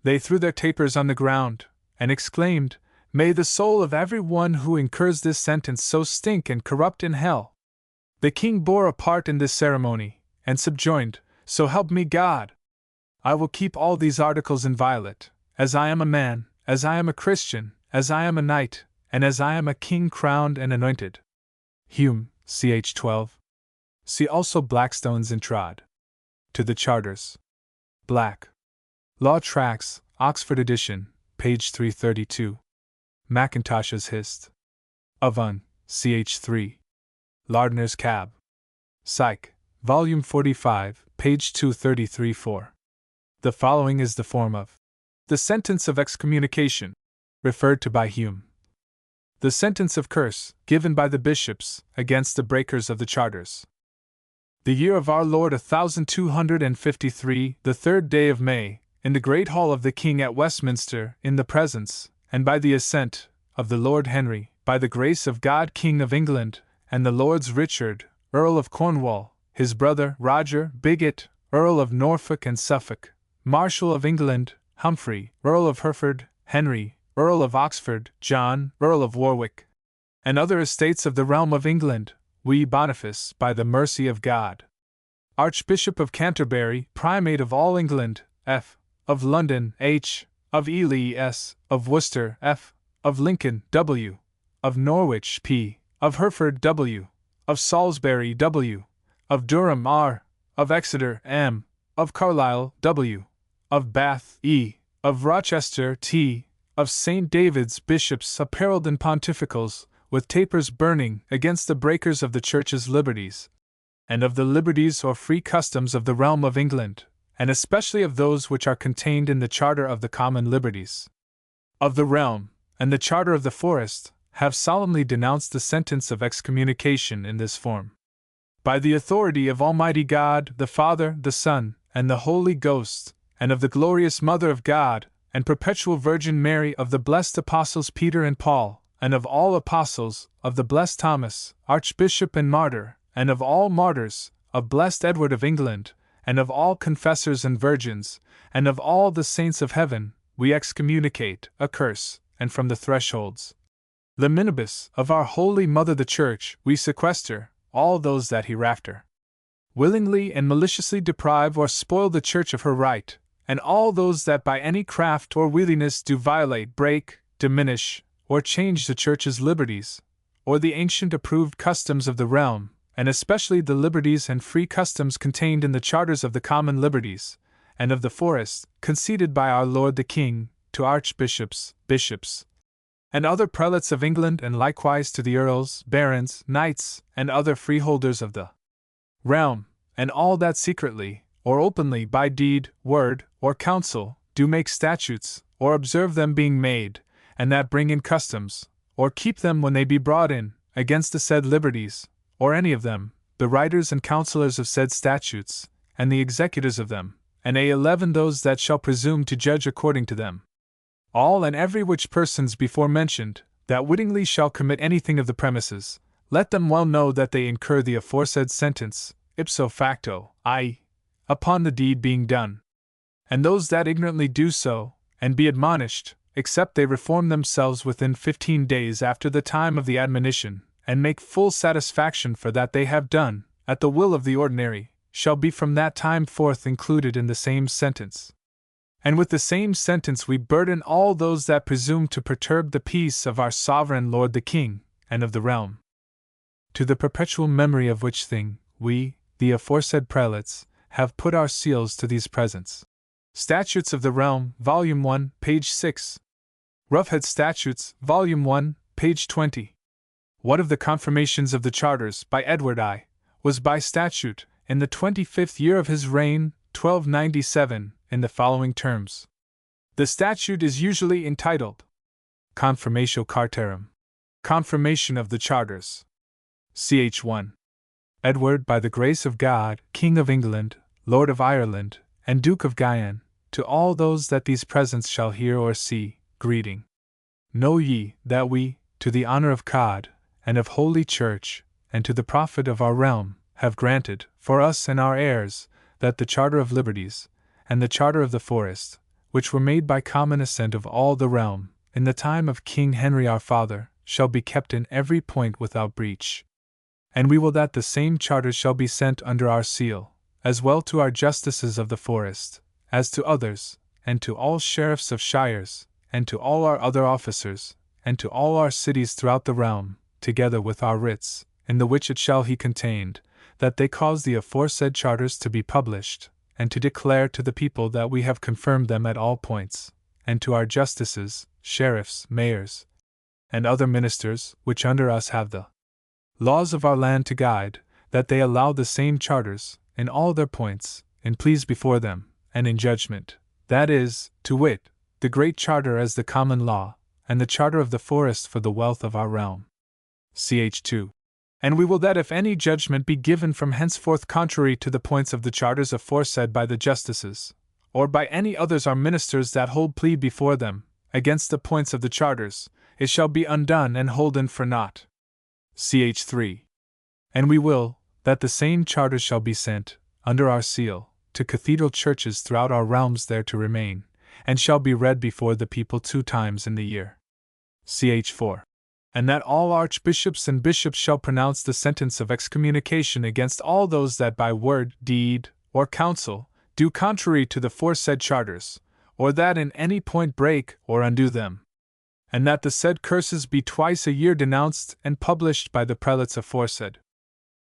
They threw their tapers on the ground, and exclaimed, "May the soul of every one who incurs this sentence so stink and corrupt in hell!" The king bore a part in this ceremony, and subjoined, "So help me God! I will keep all these articles inviolate, as I am a man, as I am a Christian, as I am a knight, and as I am a king crowned and anointed." Hume, ch. 12. See also Blackstone's Introd to the Charters. Black. Law Tracts, Oxford edition, page 332. Mackintosh's Hist. of Un, ch. 3. Lardner's Cab. Psych. Volume 45, page 233-4. The following is the form of the sentence of excommunication, referred to by Hume. The sentence of curse, given by the bishops, against the breakers of the charters. The year of our Lord 1253, the 3rd day of May, in the great hall of the King at Westminster, in the presence, and by the assent, of the Lord Henry, by the grace of God King of England, and the Lords Richard, Earl of Cornwall, his brother Roger Bigot, Earl of Norfolk and Suffolk, Marshal of England, Humphrey, Earl of Hereford, Henry, Earl of Oxford, John, Earl of Warwick, and other estates of the realm of England, we Boniface, by the mercy of God, Archbishop of Canterbury, Primate of all England, F. of London, H. of Ely, S. of Worcester, F. of Lincoln, W. of Norwich, P. of Hereford, W. of Salisbury, W. of Durham, R. of Exeter, M. of Carlisle, W. of Bath, E. of Rochester, T. of St. David's, bishops apparelled in pontificals, with tapers burning, against the breakers of the Church's liberties, and of the liberties or free customs of the realm of England, and especially of those which are contained in the Charter of the Common Liberties of the realm, and the Charter of the Forest, have solemnly denounced the sentence of excommunication in this form. By the authority of Almighty God, the Father, the Son, and the Holy Ghost, and of the glorious Mother of God, and perpetual Virgin Mary, of the blessed Apostles Peter and Paul, and of all Apostles, of the blessed Thomas, Archbishop and Martyr, and of all martyrs, of blessed Edward of England, and of all confessors and virgins, and of all the saints of heaven, we excommunicate, accurse, and from the thresholds, the minibus of our Holy Mother the Church, we sequester all those that hereafter willingly and maliciously deprive or spoil the Church of her right, and all those that by any craft or wheeliness do violate, break, diminish, or change the Church's liberties, or the ancient approved customs of the realm, and especially the liberties and free customs contained in the charters of the common liberties, and of the forest, conceded by our Lord the King, to archbishops, bishops, and other prelates of England, and likewise to the earls, barons, knights, and other freeholders of the realm, and all that secretly, or openly, by deed, word, or counsel, do make statutes, or observe them being made, and that bring in customs, or keep them when they be brought in, against the said liberties, or any of them, the writers and counselors of said statutes, and the executors of them, and 11 those that shall presume to judge according to them. All and every which persons before mentioned, that wittingly shall commit anything of the premises, let them well know that they incur the aforesaid sentence, ipso facto, i.e., upon the deed being done. And those that ignorantly do so, and be admonished, except they reform themselves within 15 days after the time of the admonition, and make full satisfaction for that they have done, at the will of the ordinary, shall be from that time forth included in the same sentence. And with the same sentence we burden all those that presume to perturb the peace of our sovereign Lord the King, and of the realm. To the perpetual memory of which thing, we, the aforesaid prelates, have put our seals to these presents. Statutes of the Realm, Volume 1, page 6. Roughhead Statutes, Volume 1, page 20. What of the confirmations of the charters by Edward I, was by statute, in the 25th year of his reign, 1297, in the following terms. The statute is usually entitled Confirmatio Cartarum. Confirmation of the Charters. Ch. 1. Edward, by the grace of God, King of England, Lord of Ireland, and Duke of Guyenne, to all those that these presents shall hear or see, greeting. Know ye, that we, to the honor of God, and of Holy Church, and to the profit of our realm, have granted, for us and our heirs, that the Charter of Liberties, and the Charter of the Forest, which were made by common assent of all the realm, in the time of King Henry our father, shall be kept in every point without breach. And we will that the same charters shall be sent under our seal, as well to our justices of the forest, as to others, and to all sheriffs of shires, and to all our other officers, and to all our cities throughout the realm, together with our writs, in the which it shall be contained, that they cause the aforesaid charters to be published, and to declare to the people that we have confirmed them at all points, and to our justices, sheriffs, mayors, and other ministers, which under us have the laws of our land to guide, that they allow the same charters, in all their points, in pleas before them, and in judgment, that is, to wit, the Great Charter as the common law, and the Charter of the Forest for the wealth of our realm. Ch. 2. And we will that if any judgment be given from henceforth contrary to the points of the charters aforesaid by the justices, or by any others our ministers that hold plea before them, against the points of the charters, it shall be undone and holden for naught. Ch. 3. And we will that the same charters shall be sent, under our seal, to cathedral churches throughout our realms there to remain, and shall be read before the people 2 times in the year. Ch. 4. And that all archbishops and bishops shall pronounce the sentence of excommunication against all those that by word, deed, or counsel, do contrary to the foresaid charters, or that in any point break or undo them. And that the said curses be twice a year denounced and published by the prelates aforesaid.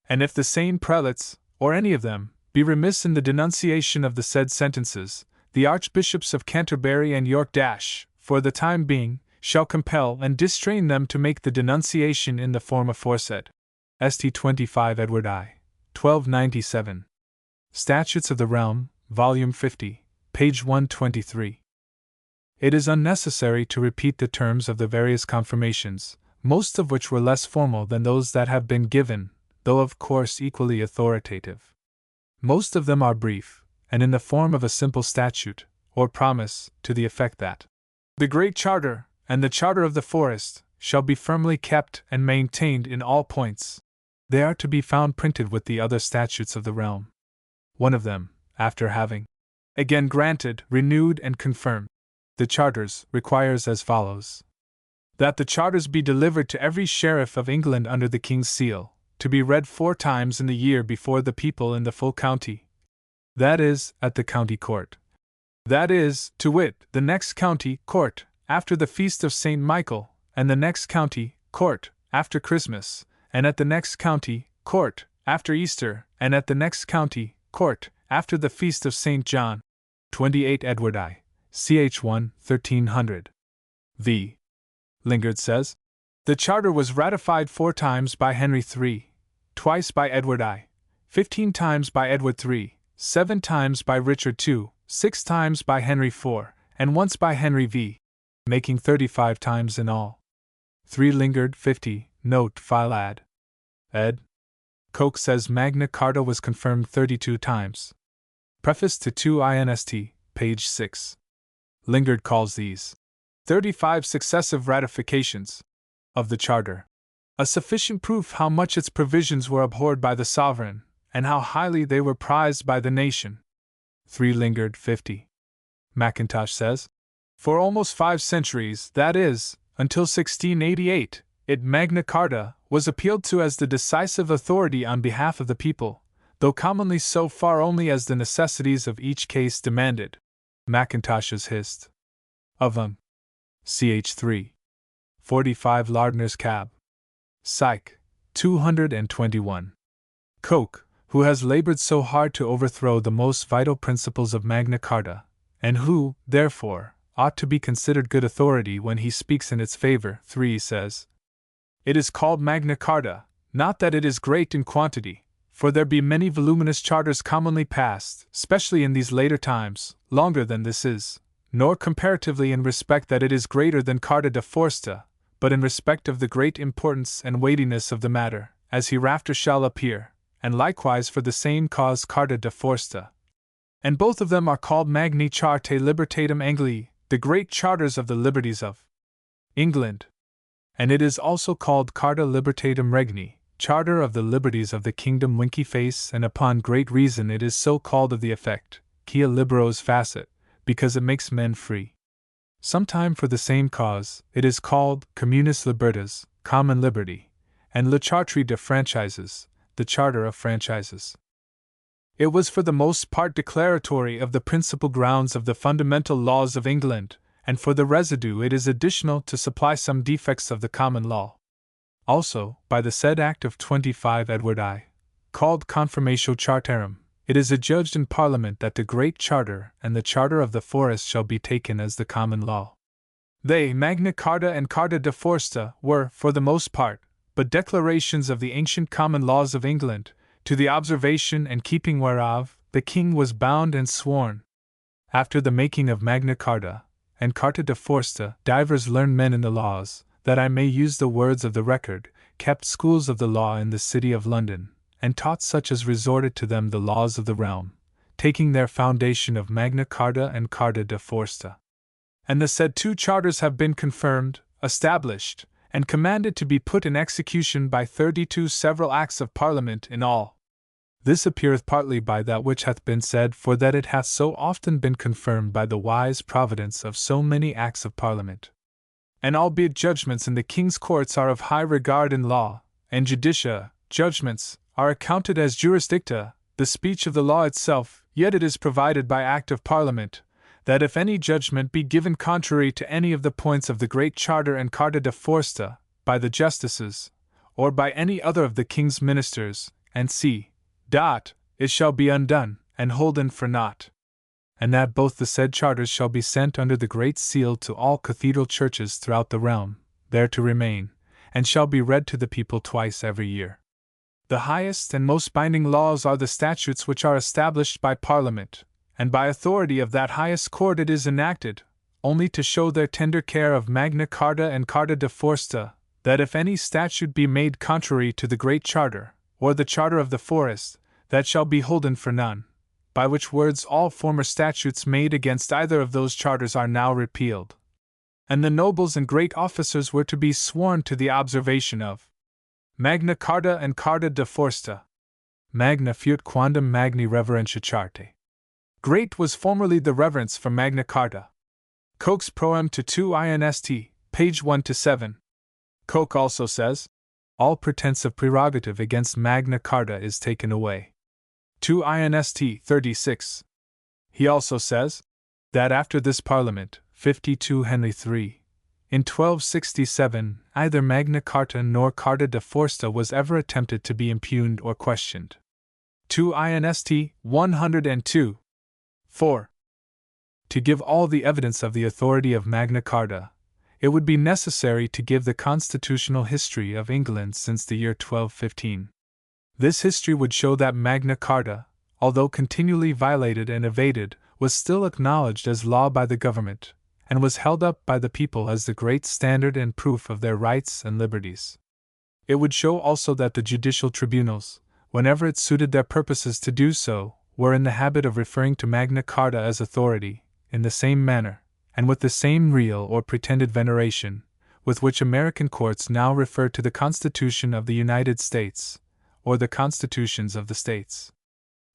And if the same prelates, or any of them, be remiss in the denunciation of the said sentences, the archbishops of Canterbury and York for the time being, shall compel and distrain them to make the denunciation in the form aforesaid. St. 25 Edward I, 1297. Statutes of the Realm, Volume 50, page 123. It is unnecessary to repeat the terms of the various confirmations, most of which were less formal than those that have been given, though of course equally authoritative. Most of them are brief, and in the form of a simple statute, or promise, to the effect that the Great Charter, and the Charter of the Forest, shall be firmly kept and maintained in all points. They are to be found printed with the other statutes of the realm. One of them, after having again granted, renewed, and confirmed the charters, requires as follows: that the charters be delivered to every sheriff of England under the King's seal, to be read 4 times in the year before the people in the full county. That is, at the county court. That is, to wit, the next county court, after the feast of St. Michael, and the next county court, after Christmas, and at the next county court, after Easter, and at the next county court, after the feast of St. John. 28 Edward I, ch. 1, 1300. V. Lingard says, the charter was ratified 4 times by Henry III, twice by Edward I, 15 times by Edward III, 7 times by Richard II, 6 times by Henry IV, and once by Henry V, making 35 times in all. 3 Lingard 50, note file ad. Ed. Coke says Magna Carta was confirmed 32 times. Preface to 2 INST, page 6. Lingard calls these 35 successive ratifications of the Charter a sufficient proof how much its provisions were abhorred by the sovereign, and how highly they were prized by the nation. 3 Lingard 50. Mackintosh says, for almost 5 centuries, that is, until 1688, Magna Carta was appealed to as the decisive authority on behalf of the people, though commonly so far only as the necessities of each case demanded. Mackintosh's Hist. of Ch. 3. 45 Lardner's Cab. Psych. 221. Coke, who has labored so hard to overthrow the most vital principles of Magna Carta, and who, therefore, ought to be considered good authority when he speaks in its favor. 3 says, "It is called Magna Carta, not that it is great in quantity, for there be many voluminous charters commonly passed, especially in these later times, longer than this is, nor comparatively in respect that it is greater than Carta de Foresta, but in respect of the great importance and weightiness of the matter, as hereafter shall appear, and likewise for the same cause Carta de Foresta. And both of them are called Magni Charte Libertatem Anglii, the great charters of the liberties of England. And it is also called Carta Libertatem Regni, charter of the liberties of the kingdom Winky Face, and upon great reason it is so called of the effect, quia liberos facit, because it makes men free. Sometime for the same cause, it is called Communis Libertas, common liberty, and Le Chartre de Franchises, the charter of franchises. It was for the most part declaratory of the principal grounds of the fundamental laws of England, and for the residue it is additional to supply some defects of the common law. Also, by the said Act of 25 Edward I, called Confirmatio Chartarum, it is adjudged in Parliament that the Great Charter and the Charter of the Forest shall be taken as the common law. They, Magna Carta and Carta de Foresta, were, for the most part, but declarations of the ancient common laws of England, to the observation and keeping whereof the king was bound and sworn. After the making of Magna Carta and Carta de Foresta, divers learned men in the laws, that I may use the words of the record, kept schools of the law in the city of London, and taught such as resorted to them the laws of the realm, taking their foundation of Magna Carta and Carta de Foresta. And the said two charters have been confirmed, established, and commanded to be put in execution by 32 several acts of Parliament in all. This appeareth partly by that which hath been said, for that it hath so often been confirmed by the wise providence of so many acts of Parliament. And albeit judgments in the king's courts are of high regard in law, and judicia, judgments, are accounted as jurisdicta, the speech of the law itself, yet it is provided by Act of Parliament, that if any judgment be given contrary to any of the points of the Great Charter and Carta de Foresta, by the justices, or by any other of the king's ministers, and it shall be undone, and holden for naught. And that both the said charters shall be sent under the Great Seal to all cathedral churches throughout the realm, there to remain, and shall be read to the people twice every year. The highest and most binding laws are the statutes which are established by Parliament, and by authority of that highest court it is enacted, only to show their tender care of Magna Carta and Carta de Foresta, that if any statute be made contrary to the Great Charter, or the Charter of the Forest, that shall be holden for none, by which words all former statutes made against either of those charters are now repealed. And the nobles and great officers were to be sworn to the observation of Magna Carta and Carta de Foresta. Magna fiat quandam magni reverentia charte. Great was formerly the reverence for Magna Carta. Coke's Proem to 2 Inst, page 1-7. Coke also says, all pretense of prerogative against Magna Carta is taken away. 2 Inst. 36. He also says, that after this Parliament, 52 Henry III, in 1267, either Magna Carta nor Carta de Foresta was ever attempted to be impugned or questioned. 2 Inst. 102. 4. To give all the evidence of the authority of Magna Carta, it would be necessary to give the constitutional history of England since the year 1215. This history would show that Magna Carta, although continually violated and evaded, was still acknowledged as law by the government, and was held up by the people as the great standard and proof of their rights and liberties. It would show also that the judicial tribunals, whenever it suited their purposes to do so, were in the habit of referring to Magna Carta as authority, in the same manner, and with the same real or pretended veneration, with which American courts now refer to the Constitution of the United States, or the Constitutions of the States.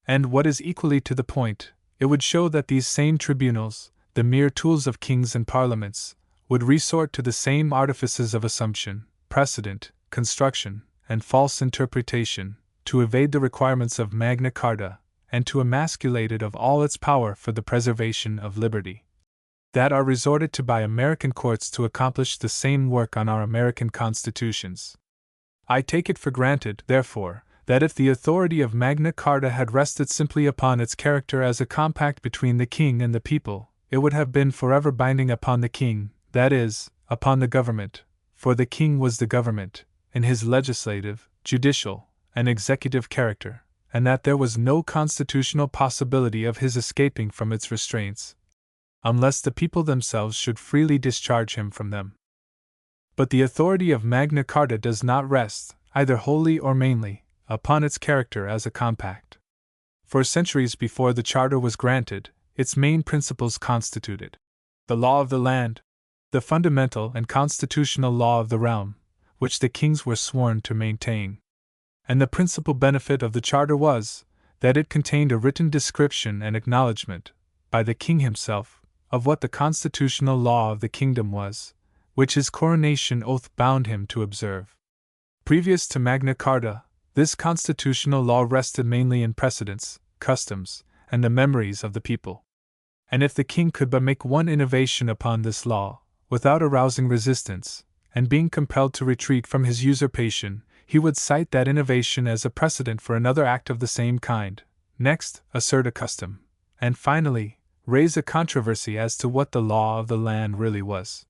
And what is equally to the point, it would show that these same tribunals, the mere tools of kings and parliaments, would resort to the same artifices of assumption, precedent, construction, and false interpretation, to evade the requirements of Magna Carta, and to emasculate it of all its power for the preservation of liberty. That are resorted to by American courts to accomplish the same work on our American constitutions. I take it for granted, therefore, that if the authority of Magna Carta had rested simply upon its character as a compact between the king and the people, it would have been forever binding upon the king, that is, upon the government, for the king was the government, in his legislative, judicial, and executive character, and that there was no constitutional possibility of his escaping from its restraints, unless the people themselves should freely discharge him from them. But the authority of Magna Carta does not rest, either wholly or mainly, upon its character as a compact. For centuries before the Charter was granted, its main principles constituted the law of the land, the fundamental and constitutional law of the realm, which the kings were sworn to maintain. And the principal benefit of the Charter was that it contained a written description and acknowledgment, by the king himself, of what the constitutional law of the kingdom was, which his coronation oath bound him to observe. Previous to Magna Carta, this constitutional law rested mainly in precedents, customs, and the memories of the people. And if the king could but make one innovation upon this law, without arousing resistance, and being compelled to retreat from his usurpation, he would cite that innovation as a precedent for another act of the same kind, next, assert a custom, and finally, raise a controversy as to what the law of the land really was.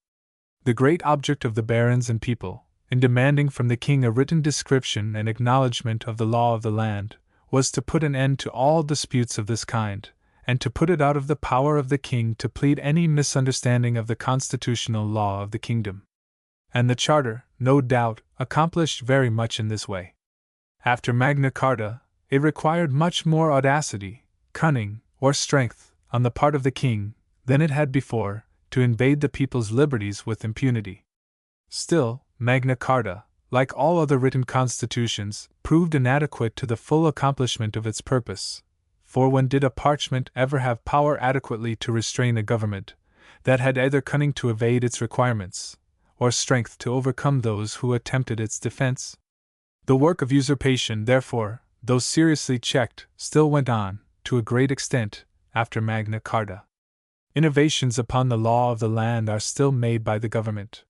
The great object of the barons and people, in demanding from the king a written description and acknowledgment of the law of the land, was to put an end to all disputes of this kind, and to put it out of the power of the king to plead any misunderstanding of the constitutional law of the kingdom. And the Charter, no doubt, accomplished very much in this way. After Magna Carta, it required much more audacity, cunning, or strength, on the part of the king, than it had before, to invade the people's liberties with impunity. Still, Magna Carta, like all other written constitutions, proved inadequate to the full accomplishment of its purpose. For when did a parchment ever have power adequately to restrain a government that had either cunning to evade its requirements, or strength to overcome those who attempted its defense? The work of usurpation, therefore, though seriously checked, still went on, to a great extent, after Magna Carta. Innovations upon the law of the land are still made by the government.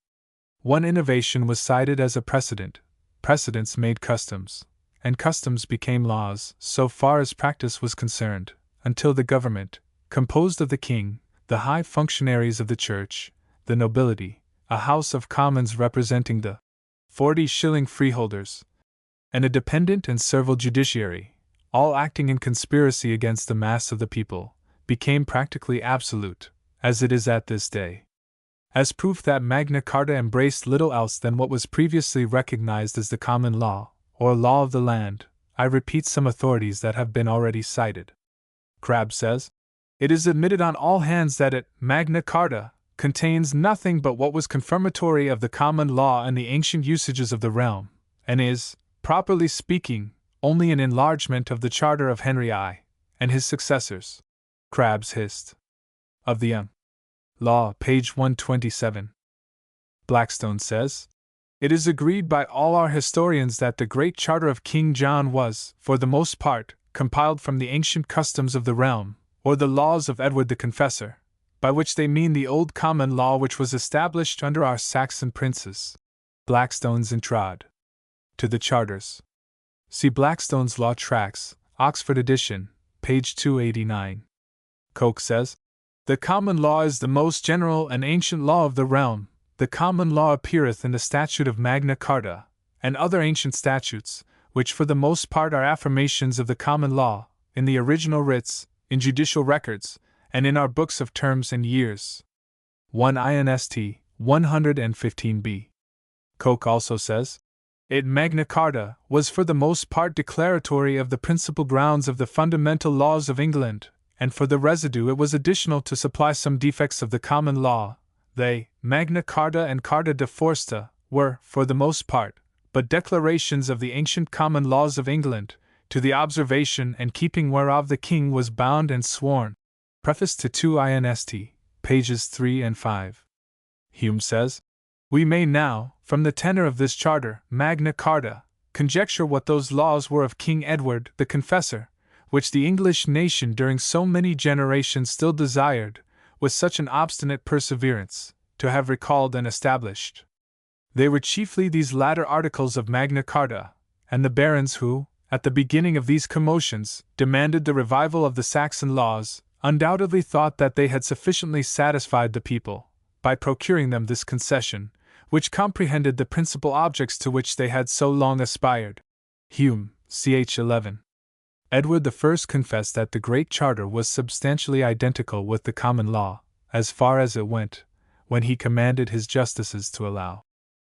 One innovation was cited as a precedent, precedents made customs, and customs became laws so far as practice was concerned, until the government, composed of the king, the high functionaries of the church, the nobility, a House of Commons representing the 40-shilling freeholders, and a dependent and servile judiciary, all acting in conspiracy against the mass of the people, became practically absolute, as it is at this day. As proof that Magna Carta embraced little else than what was previously recognized as the common law, or law of the land, I repeat some authorities that have been already cited. Crabbe says, "It is admitted on all hands that Magna Carta contains nothing but what was confirmatory of the common law and the ancient usages of the realm, and is, properly speaking, only an enlargement of the Charter of Henry I. and his successors." Crabbe's Hist. of the Law, page 127. Blackstone says, "It is agreed by all our historians that the Great Charter of King John was, for the most part, compiled from the ancient customs of the realm, or the laws of Edward the Confessor, by which they mean the old common law which was established under our Saxon princes." Blackstone's Introd to the Charters. See Blackstone's Law Tracts, Oxford edition, page 289. Coke says, "The common law is the most general and ancient law of the realm. The common law appeareth in the statute of Magna Carta, and other ancient statutes, which for the most part are affirmations of the common law, in the original writs, in judicial records, and in our books of terms and years." 1 Inst. 115b. Coke also says, Magna Carta was for the most part declaratory of the principal grounds of the fundamental laws of England, and for the residue it was additional to supply some defects of the common law. They, Magna Carta and Carta de Foresta, were, for the most part, but declarations of the ancient common laws of England, to the observation and keeping whereof the king was bound and sworn. Preface to 2 Inst., pages 3 and 5. Hume says, "We may now, from the tenor of this charter, Magna Carta, conjecture what those laws were of King Edward the Confessor, which the English nation during so many generations still desired, with such an obstinate perseverance, to have recalled and established. They were chiefly these latter articles of Magna Carta, and the barons who, at the beginning of these commotions, demanded the revival of the Saxon laws, undoubtedly thought that they had sufficiently satisfied the people, by procuring them this concession, which comprehended the principal objects to which they had so long aspired. Hume, ch. 11. Edward I confessed that the Great Charter was substantially identical with the common law, as far as it went, when he commanded his justices to allow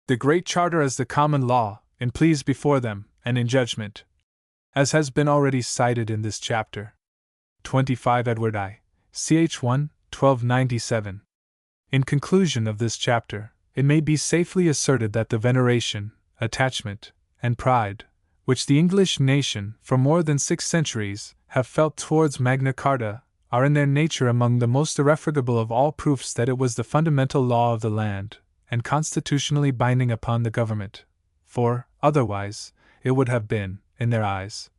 the Great Charter as the common law, in pleas before them, and in judgment, as has been already cited in this chapter. 25 Edward I, ch. 1, 1297. In conclusion of this chapter, it may be safely asserted that the veneration, attachment, and pride, which the English nation, for more than 6 centuries, have felt towards Magna Carta, are in their nature among the most irrefragable of all proofs that it was the fundamental law of the land, and constitutionally binding upon the government, for, otherwise, it would have been, in their eyes,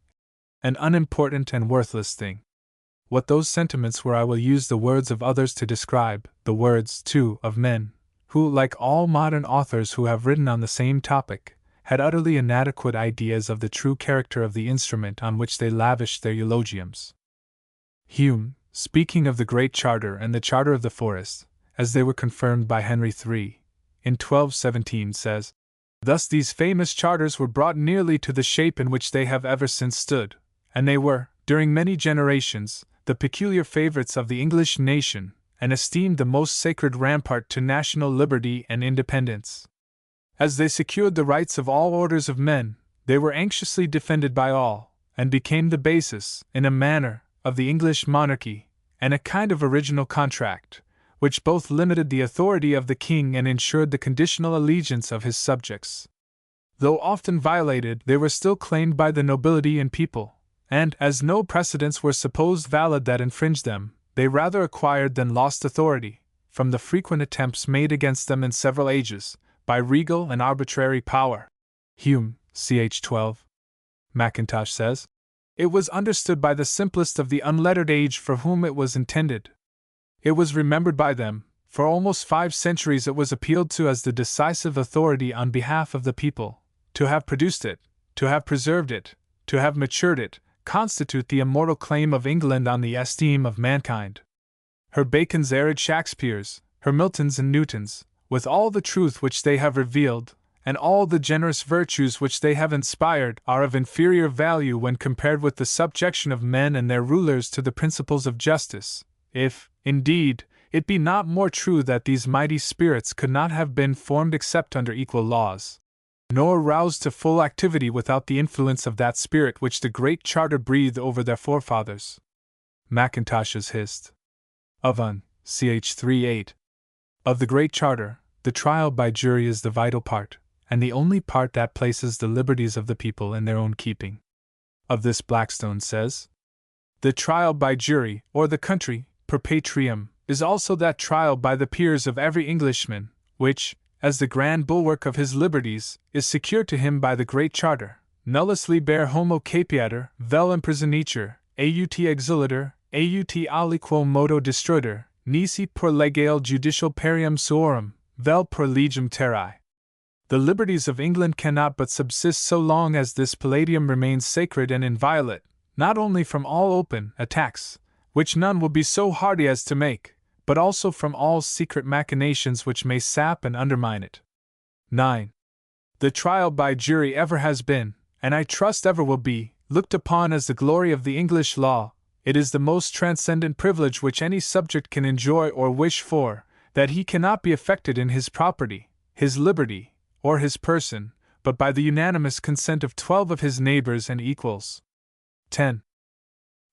an unimportant and worthless thing. What those sentiments were I will use the words of others to describe, the words, too, of men, who, like all modern authors who have written on the same topic, had utterly inadequate ideas of the true character of the instrument on which they lavished their eulogiums. Hume, speaking of the Great Charter and the Charter of the Forest, as they were confirmed by Henry III, in 1217 says, "Thus these famous charters were brought nearly to the shape in which they have ever since stood, and they were, during many generations, the peculiar favorites of the English nation, and esteemed the most sacred rampart to national liberty and independence. As they secured the rights of all orders of men, they were anxiously defended by all, and became the basis, in a manner, of the English monarchy, and a kind of original contract, which both limited the authority of the king and ensured the conditional allegiance of his subjects. Though often violated, they were still claimed by the nobility and people, and, as no precedents were supposed valid that infringed them, they rather acquired than lost authority, from the frequent attempts made against them in several ages, by regal and arbitrary power." Hume, ch. 12. Mackintosh says, "It was understood by the simplest of the unlettered age for whom it was intended. It was remembered by them, for almost 5 centuries it was appealed to as the decisive authority on behalf of the people. To have produced it, to have preserved it, to have matured it, constitute the immortal claim of England on the esteem of mankind. Her Bacon's arid Shakespeares, her Miltons and Newtons, with all the truth which they have revealed, and all the generous virtues which they have inspired, are of inferior value when compared with the subjection of men and their rulers to the principles of justice, if, indeed, it be not more true that these mighty spirits could not have been formed except under equal laws, nor roused to full activity without the influence of that spirit which the Great Charter breathed over their forefathers." Mackintosh's Hist. of Un. ch. 3:8. Of the Great Charter, the trial by jury is the vital part, and the only part that places the liberties of the people in their own keeping. Of this Blackstone says, "The trial by jury, or the country, per patrium, is also that trial by the peers of every Englishman, which, as the grand bulwark of his liberties, is secured to him by the Great Charter. Nullus liber homo capiator, vel imprisonator, aut exulator, aut aliquo modo destruitor, nisi per legale judicial perium suorum, vel per legem terrae." The liberties of England cannot but subsist so long as this palladium remains sacred and inviolate, not only from all open attacks, which none will be so hardy as to make, but also from all secret machinations which may sap and undermine it. 9. The trial by jury ever has been, and I trust ever will be, looked upon as the glory of the English law. It is the most transcendent privilege which any subject can enjoy or wish for, that he cannot be affected in his property, his liberty, or his person, but by the unanimous consent of 12 of his neighbors and equals. 10.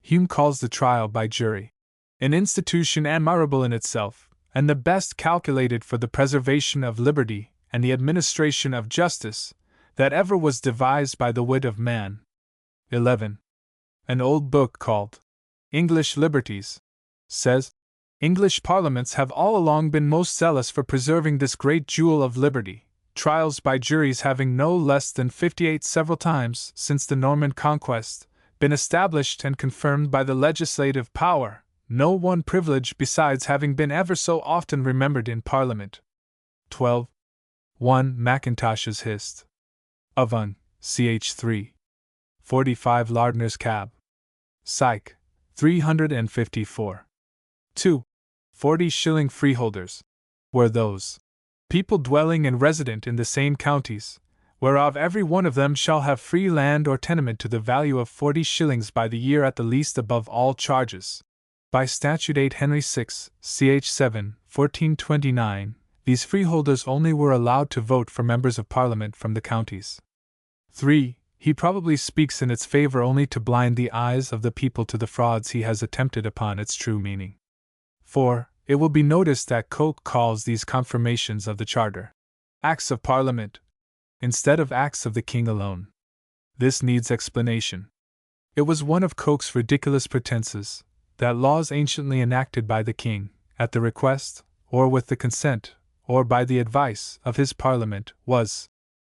Hume calls the trial by jury an institution admirable in itself, and the best calculated for the preservation of liberty and the administration of justice that ever was devised by the wit of man. 11. An old book called English Liberties says, "English parliaments have all along been most zealous for preserving this great jewel of liberty, trials by juries having no less than 58 several times since the Norman conquest been established and confirmed by the legislative power, no one privilege besides having been ever so often remembered in Parliament." 12. 1 Mackintosh's Hist. of Un. ch. 3. 45 Lardner's Cab. Psych. 354. 2. 40-shilling freeholders were those people dwelling and resident in the same counties, whereof every one of them shall have free land or tenement to the value of 40 shillings by the year at the least above all charges. By Statute 8 Henry 6, ch. 7, 1429, these freeholders only were allowed to vote for members of Parliament from the counties. 3. He probably speaks in its favor only to blind the eyes of the people to the frauds he has attempted upon its true meaning. 4. It will be noticed that Coke calls these confirmations of the Charter Acts of Parliament, instead of Acts of the King alone. This needs explanation. It was one of Coke's ridiculous pretenses that laws anciently enacted by the King, at the request, or with the consent, or by the advice of his Parliament, was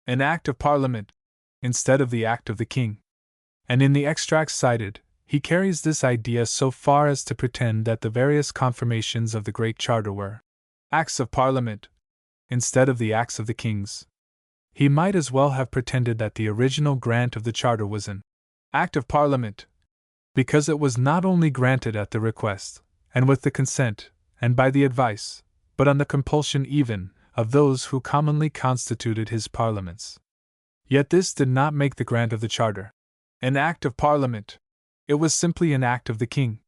an Act of Parliament, instead of the Act of the King. And in the extracts cited, he carries this idea so far as to pretend that the various confirmations of the Great Charter were Acts of Parliament, instead of the Acts of the Kings. He might as well have pretended that the original grant of the Charter was an Act of Parliament, because it was not only granted at the request, and with the consent, and by the advice, but on the compulsion even, of those who commonly constituted his parliaments. Yet this did not make the grant of the Charter an Act of Parliament. It was simply an Act of the King.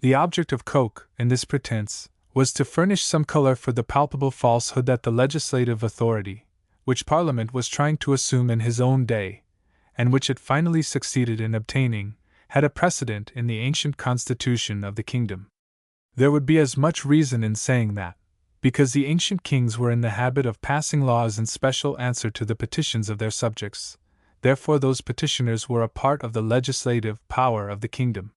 The object of Coke, in this pretense, was to furnish some color for the palpable falsehood that the legislative authority, which Parliament was trying to assume in his own day, and which it finally succeeded in obtaining, had a precedent in the ancient constitution of the kingdom. There would be as much reason in saying that, because the ancient kings were in the habit of passing laws in special answer to the petitions of their subjects, therefore those petitioners were a part of the legislative power of the kingdom.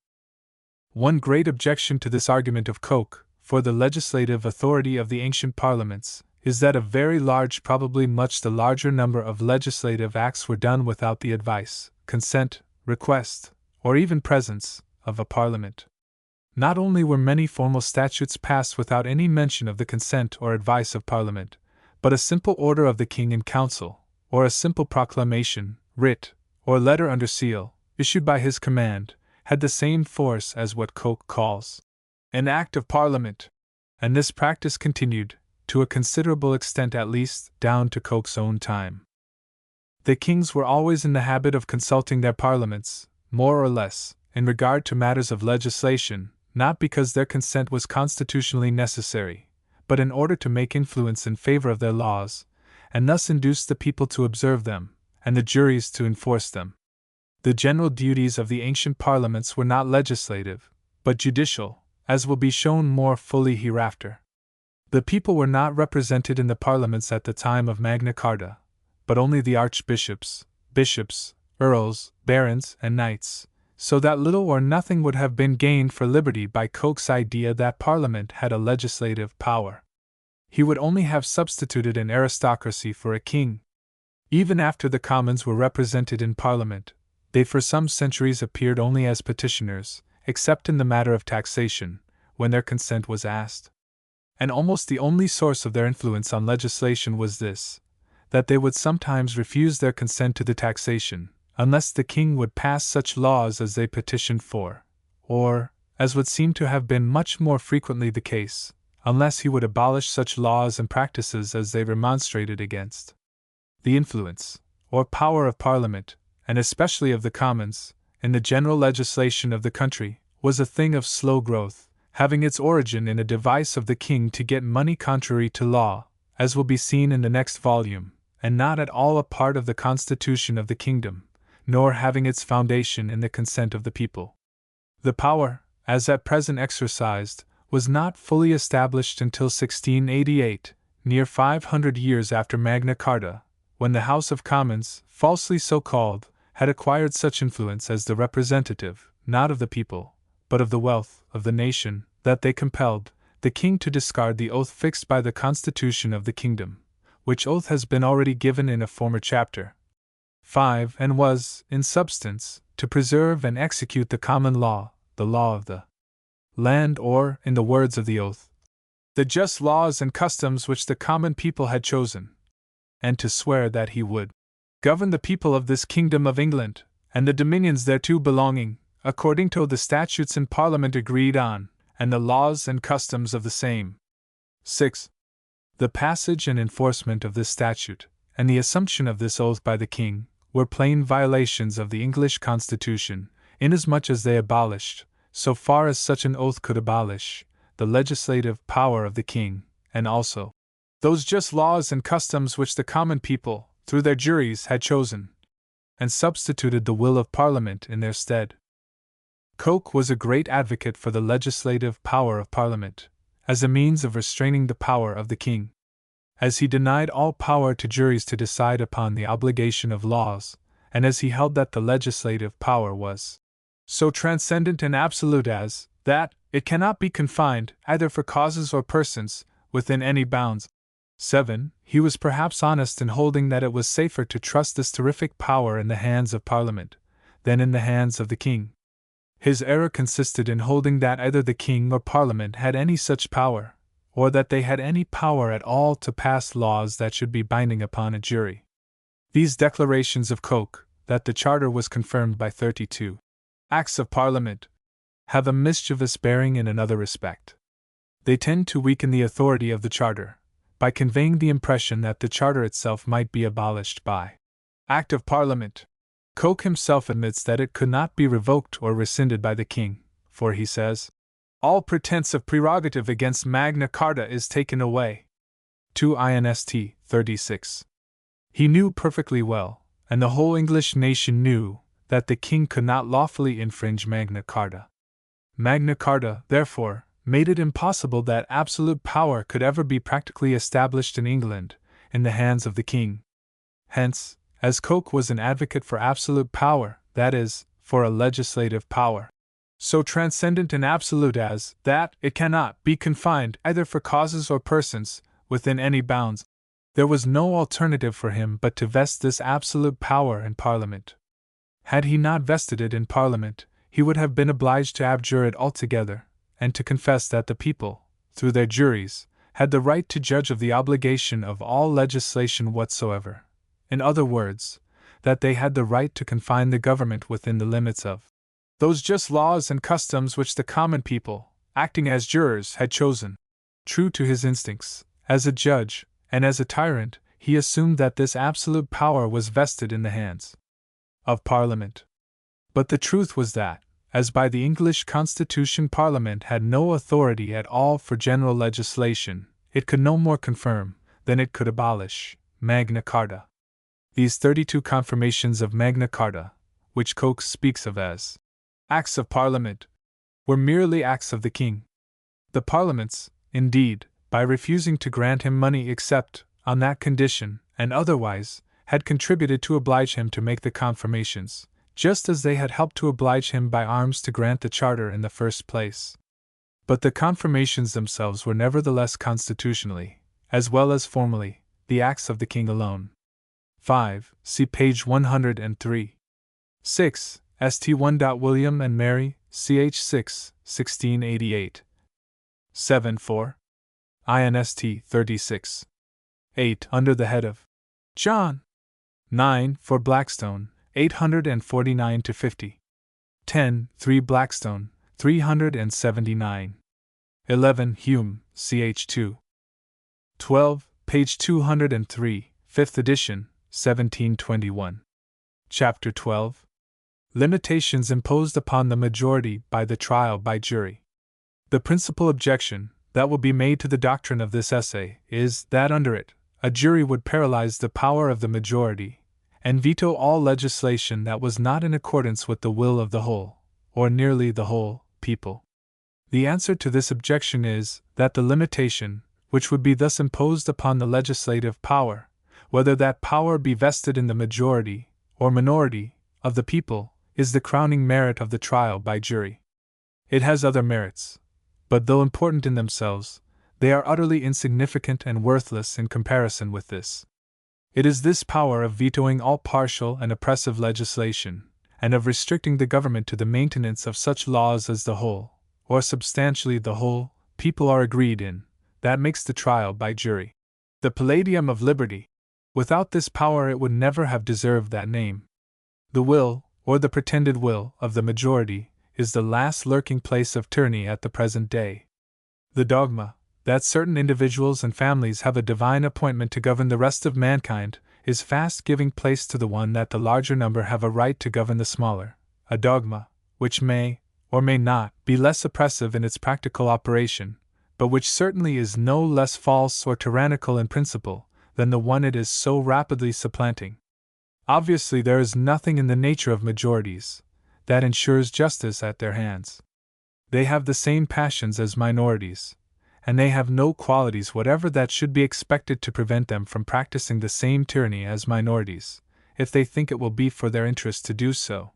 One great objection to this argument of Coke, for the legislative authority of the ancient parliaments, is that a very large, probably much the larger number of legislative acts were done without the advice, consent, request, or even presence, of a parliament. Not only were many formal statutes passed without any mention of the consent or advice of Parliament, but a simple order of the King in Council, or a simple proclamation, writ, or letter under seal, issued by his command, had the same force as what Coke calls an Act of Parliament, and this practice continued, to a considerable extent at least, down to Coke's own time. The kings were always in the habit of consulting their parliaments, more or less, in regard to matters of legislation, not because their consent was constitutionally necessary, but in order to make influence in favor of their laws, and thus induce the people to observe them, and the juries to enforce them. The general duties of the ancient parliaments were not legislative, but judicial, as will be shown more fully hereafter. The people were not represented in the parliaments at the time of Magna Carta, but only the archbishops, bishops, earls, barons, and knights, so that little or nothing would have been gained for liberty by Coke's idea that Parliament had a legislative power. He would only have substituted an aristocracy for a king. Even after the commons were represented in Parliament, they for some centuries appeared only as petitioners, except in the matter of taxation, when their consent was asked. And almost the only source of their influence on legislation was this, that they would sometimes refuse their consent to the taxation, unless the king would pass such laws as they petitioned for, or, as would seem to have been much more frequently the case, unless he would abolish such laws and practices as they remonstrated against. The influence, or power of Parliament, and especially of the Commons, in the general legislation of the country, was a thing of slow growth, having its origin in a device of the king to get money contrary to law, as will be seen in the next volume, and not at all a part of the constitution of the kingdom, nor having its foundation in the consent of the people. The power, as at present exercised, was not fully established until 1688, near 500 years after Magna Carta, when the House of Commons, falsely so called, had acquired such influence as the representative, not of the people, but of the wealth of the nation, that they compelled the king to discard the oath fixed by the constitution of the kingdom, which oath has been already given in a former chapter. 5. And was, in substance, to preserve and execute the common law, the law of the land, or, in the words of the oath, the just laws and customs which the common people had chosen, and to swear that he would govern the people of this kingdom of England, and the dominions thereto belonging, according to the statutes in Parliament agreed on, and the laws and customs of the same. 6. The passage and enforcement of this statute, and the assumption of this oath by the King, were plain violations of the English Constitution, inasmuch as they abolished, so far as such an oath could abolish, the legislative power of the King, and also those just laws and customs which the common people, through their juries, had chosen, and substituted the will of Parliament in their stead. Coke was a great advocate for the legislative power of Parliament, as a means of restraining the power of the King. As he denied all power to juries to decide upon the obligation of laws, and as he held that the legislative power was so transcendent and absolute as that it cannot be confined, either for causes or persons, within any bounds. 7. He was perhaps honest in holding that it was safer to trust this terrific power in the hands of Parliament than in the hands of the King. His error consisted in holding that either the King or Parliament had any such power, or that they had any power at all to pass laws that should be binding upon a jury. These declarations of Coke, that the Charter was confirmed by 32 Acts of Parliament, have a mischievous bearing in another respect. They tend to weaken the authority of the Charter, by conveying the impression that the Charter itself might be abolished by Act of Parliament. Coke himself admits that it could not be revoked or rescinded by the King, for he says, "All pretense of prerogative against Magna Carta is taken away." 2 Inst. 36. He knew perfectly well, and the whole English nation knew, that the King could not lawfully infringe Magna Carta. Magna Carta, therefore, made it impossible that absolute power could ever be practically established in England, in the hands of the King. Hence, as Coke was an advocate for absolute power, that is, for a legislative power so transcendent and absolute as that it cannot be confined either for causes or persons, within any bounds, there was no alternative for him but to vest this absolute power in Parliament. Had he not vested it in Parliament, he would have been obliged to abjure it altogether, and to confess that the people, through their juries, had the right to judge of the obligation of all legislation whatsoever. In other words, that they had the right to confine the government within the limits of those just laws and customs which the common people, acting as jurors, had chosen. True to his instincts, as a judge, and as a tyrant, he assumed that this absolute power was vested in the hands of Parliament. But the truth was that, as by the English Constitution Parliament had no authority at all for general legislation, it could no more confirm, than it could abolish, Magna Carta. These 32 confirmations of Magna Carta, which Coke speaks of as Acts of Parliament, were merely acts of the King. The Parliaments, indeed, by refusing to grant him money except on that condition, and otherwise, had contributed to oblige him to make the confirmations, just as they had helped to oblige him by arms to grant the Charter in the first place. But the confirmations themselves were nevertheless constitutionally, as well as formally, the acts of the King alone. 5. See page 103. 6. St. 1. William and Mary, ch. 6, 1688. 7. 4. Inst. 36. 8. Under the head of John. 9. For Blackstone, 849-50. 10. 3. Blackstone, 379. 11. Hume, ch. 2. 12. Page 203, 5th edition, 1721. Chapter 12. Limitations imposed upon the majority by the trial by jury. The principal objection that will be made to the doctrine of this essay is that under it, a jury would paralyze the power of the majority, and veto all legislation that was not in accordance with the will of the whole, or nearly the whole, people. The answer to this objection is that the limitation, which would be thus imposed upon the legislative power, whether that power be vested in the majority, or minority, of the people, is the crowning merit of the trial by jury. It has other merits, but though important in themselves, they are utterly insignificant and worthless in comparison with this. It is this power of vetoing all partial and oppressive legislation, and of restricting the government to the maintenance of such laws as the whole, or substantially the whole, people are agreed in, that makes the trial by jury the palladium of liberty. Without this power it would never have deserved that name. The will, or the pretended will, of the majority, is the last lurking place of tyranny at the present day. The dogma, that certain individuals and families have a divine appointment to govern the rest of mankind, is fast giving place to the one that the larger number have a right to govern the smaller, a dogma, which may, or may not, be less oppressive in its practical operation, but which certainly is no less false or tyrannical in principle than the one it is so rapidly supplanting. Obviously, there is nothing in the nature of majorities that ensures justice at their hands. They have the same passions as minorities, and they have no qualities whatever that should be expected to prevent them from practicing the same tyranny as minorities, if they think it will be for their interest to do so.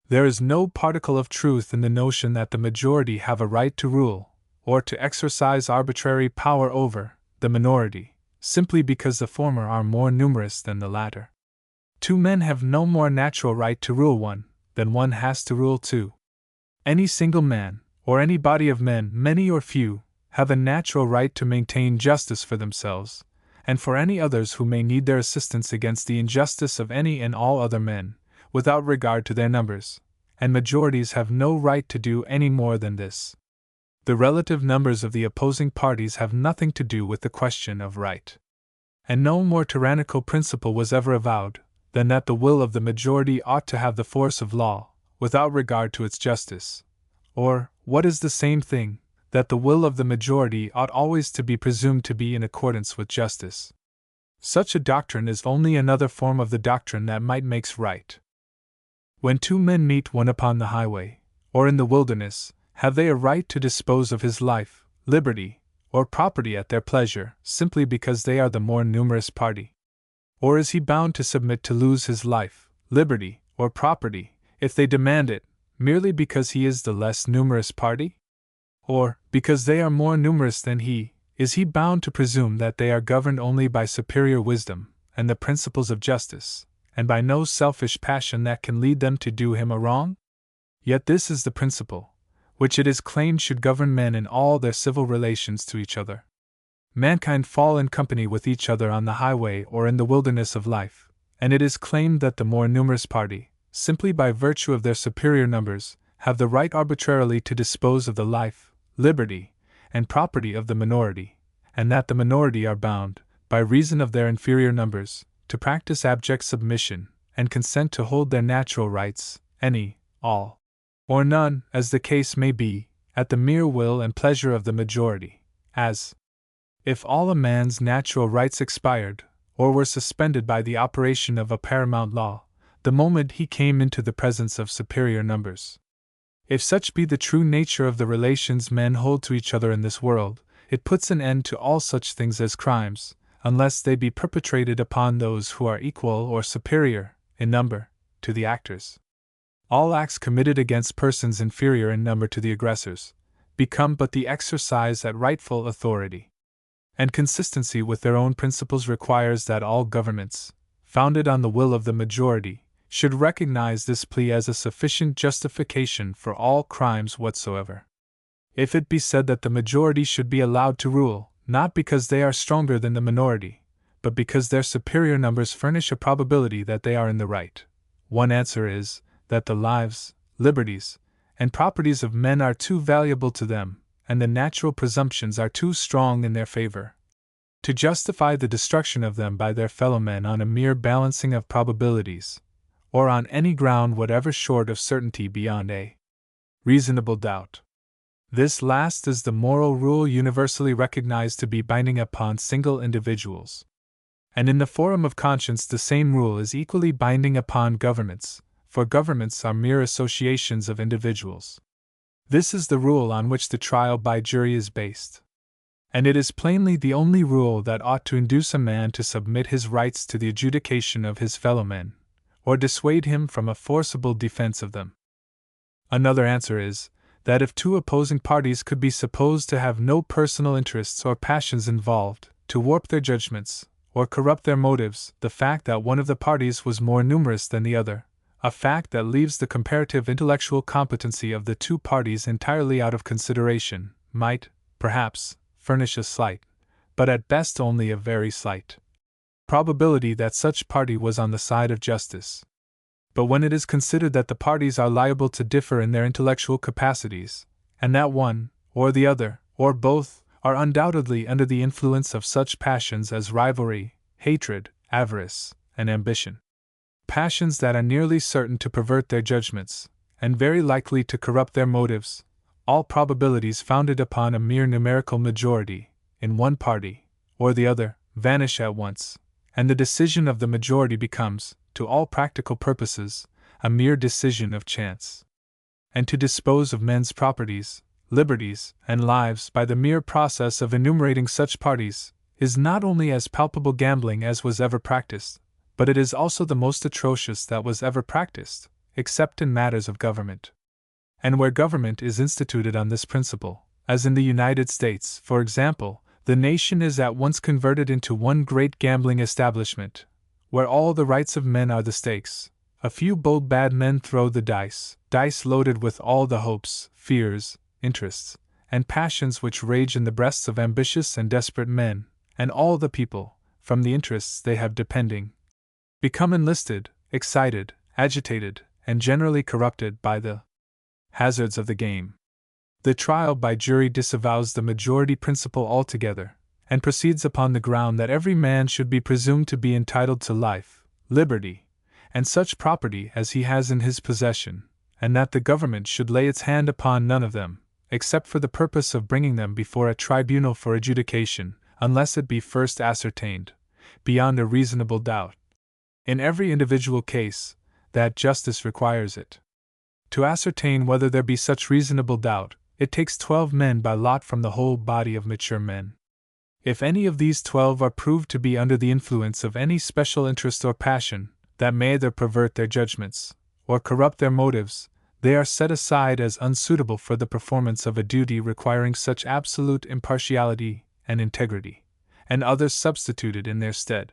There is no particle of truth in the notion that the majority have a right to rule, or to exercise arbitrary power over, the minority, simply because the former are more numerous than the latter. Two men have no more natural right to rule one than one has to rule two. Any single man, or any body of men, many or few, have a natural right to maintain justice for themselves, and for any others who may need their assistance against the injustice of any and all other men, without regard to their numbers, and majorities have no right to do any more than this. The relative numbers of the opposing parties have nothing to do with the question of right. And no more tyrannical principle was ever avowed than that the will of the majority ought to have the force of law, without regard to its justice, or, what is the same thing, that the will of the majority ought always to be presumed to be in accordance with justice. Such a doctrine is only another form of the doctrine that might makes right. When two men meet one upon the highway, or in the wilderness, have they a right to dispose of his life, liberty, or property at their pleasure, simply because they are the more numerous party? Or is he bound to submit to lose his life, liberty, or property, if they demand it, merely because he is the less numerous party? Or, because they are more numerous than he, is he bound to presume that they are governed only by superior wisdom and the principles of justice, and by no selfish passion that can lead them to do him a wrong? Yet this is the principle which it is claimed should govern men in all their civil relations to each other. Mankind fall in company with each other on the highway or in the wilderness of life, and it is claimed that the more numerous party, simply by virtue of their superior numbers, have the right arbitrarily to dispose of the life, liberty, and property of the minority, and that the minority are bound, by reason of their inferior numbers, to practice abject submission, and consent to hold their natural rights, any, all, or none, as the case may be, at the mere will and pleasure of the majority, as if all a man's natural rights expired, or were suspended by the operation of a paramount law, the moment he came into the presence of superior numbers. If such be the true nature of the relations men hold to each other in this world, it puts an end to all such things as crimes, unless they be perpetrated upon those who are equal or superior, in number, to the actors. All acts committed against persons inferior in number to the aggressors become but the exercise at rightful authority. And consistency with their own principles requires that all governments, founded on the will of the majority, should recognize this plea as a sufficient justification for all crimes whatsoever. If it be said that the majority should be allowed to rule, not because they are stronger than the minority, but because their superior numbers furnish a probability that they are in the right, one answer is, that the lives, liberties, and properties of men are too valuable to them, and the natural presumptions are too strong in their favor, to justify the destruction of them by their fellow men on a mere balancing of probabilities, or on any ground whatever short of certainty beyond a reasonable doubt. This last is the moral rule universally recognized to be binding upon single individuals. And in the forum of conscience the same rule is equally binding upon governments, for governments are mere associations of individuals. This is the rule on which the trial by jury is based. And it is plainly the only rule that ought to induce a man to submit his rights to the adjudication of his fellow men, or dissuade him from a forcible defense of them. Another answer is, that if two opposing parties could be supposed to have no personal interests or passions involved, to warp their judgments, or corrupt their motives, the fact that one of the parties was more numerous than the other, a fact that leaves the comparative intellectual competency of the two parties entirely out of consideration, might, perhaps, furnish a slight, but at best only a very slight, probability that such party was on the side of justice. But when it is considered that the parties are liable to differ in their intellectual capacities, and that one, or the other, or both, are undoubtedly under the influence of such passions as rivalry, hatred, avarice, and ambition, passions that are nearly certain to pervert their judgments, and very likely to corrupt their motives, all probabilities founded upon a mere numerical majority, in one party, or the other, vanish at once, and the decision of the majority becomes, to all practical purposes, a mere decision of chance. And to dispose of men's properties, liberties, and lives by the mere process of enumerating such parties, is not only as palpable gambling as was ever practiced, but it is also the most atrocious that was ever practiced, except in matters of government. And where government is instituted on this principle, as in the United States, for example, the nation is at once converted into one great gambling establishment, where all the rights of men are the stakes. A few bold bad men throw the dice loaded with all the hopes, fears, interests, and passions which rage in the breasts of ambitious and desperate men, and all the people, from the interests they have depending, become enlisted, excited, agitated, and generally corrupted by the hazards of the game. The trial by jury disavows the majority principle altogether, and proceeds upon the ground that every man should be presumed to be entitled to life, liberty, and such property as he has in his possession, and that the government should lay its hand upon none of them, except for the purpose of bringing them before a tribunal for adjudication, unless it be first ascertained, beyond a reasonable doubt, in every individual case, that justice requires it. To ascertain whether there be such reasonable doubt, it takes 12 men by lot from the whole body of mature men. If any of these 12 are proved to be under the influence of any special interest or passion, that may either pervert their judgments, or corrupt their motives, they are set aside as unsuitable for the performance of a duty requiring such absolute impartiality and integrity, and others substituted in their stead.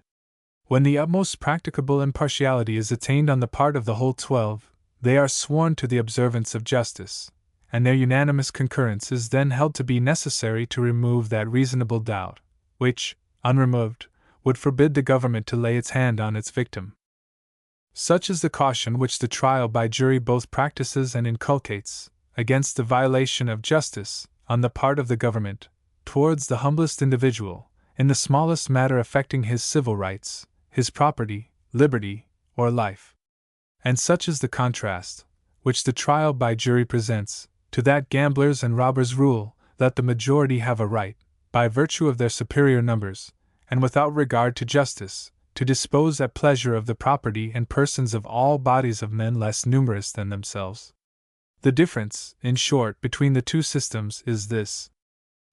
When the utmost practicable impartiality is attained on the part of the whole 12, they are sworn to the observance of justice, and their unanimous concurrence is then held to be necessary to remove that reasonable doubt, which, unremoved, would forbid the government to lay its hand on its victim. Such is the caution which the trial by jury both practices and inculcates, against the violation of justice, on the part of the government, towards the humblest individual, in the smallest matter affecting his civil rights, his property, liberty, or life. And such is the contrast, which the trial by jury presents, to that gamblers and robbers rule, that the majority have a right, by virtue of their superior numbers, and without regard to justice, to dispose at pleasure of the property and persons of all bodies of men less numerous than themselves. The difference, in short, between the two systems is this.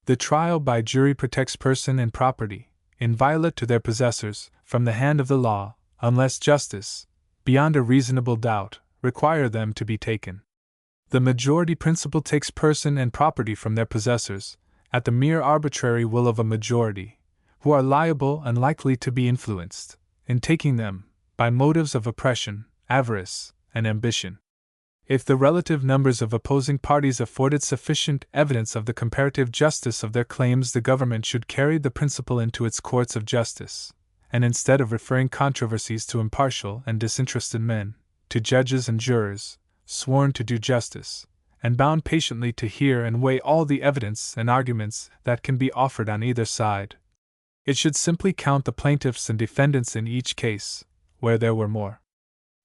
The trial by jury protects person and property, inviolate to their possessors, from the hand of the law, unless justice, beyond a reasonable doubt, require them to be taken. The majority principle takes person and property from their possessors, at the mere arbitrary will of a majority, who are liable and likely to be influenced, in taking them, by motives of oppression, avarice, and ambition. If the relative numbers of opposing parties afforded sufficient evidence of the comparative justice of their claims, the government should carry the principle into its courts of justice, and instead of referring controversies to impartial and disinterested men, to judges and jurors, sworn to do justice, and bound patiently to hear and weigh all the evidence and arguments that can be offered on either side, it should simply count the plaintiffs and defendants in each case, where there were more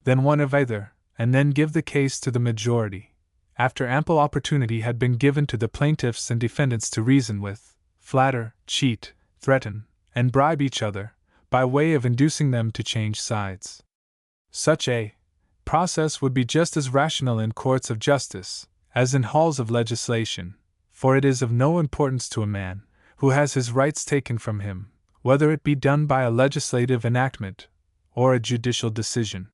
than one of either, and then give the case to the majority, after ample opportunity had been given to the plaintiffs and defendants to reason with, flatter, cheat, threaten, and bribe each other, by way of inducing them to change sides. Such a process would be just as rational in courts of justice as in halls of legislation, for it is of no importance to a man, who has his rights taken from him, whether it be done by a legislative enactment or a judicial decision.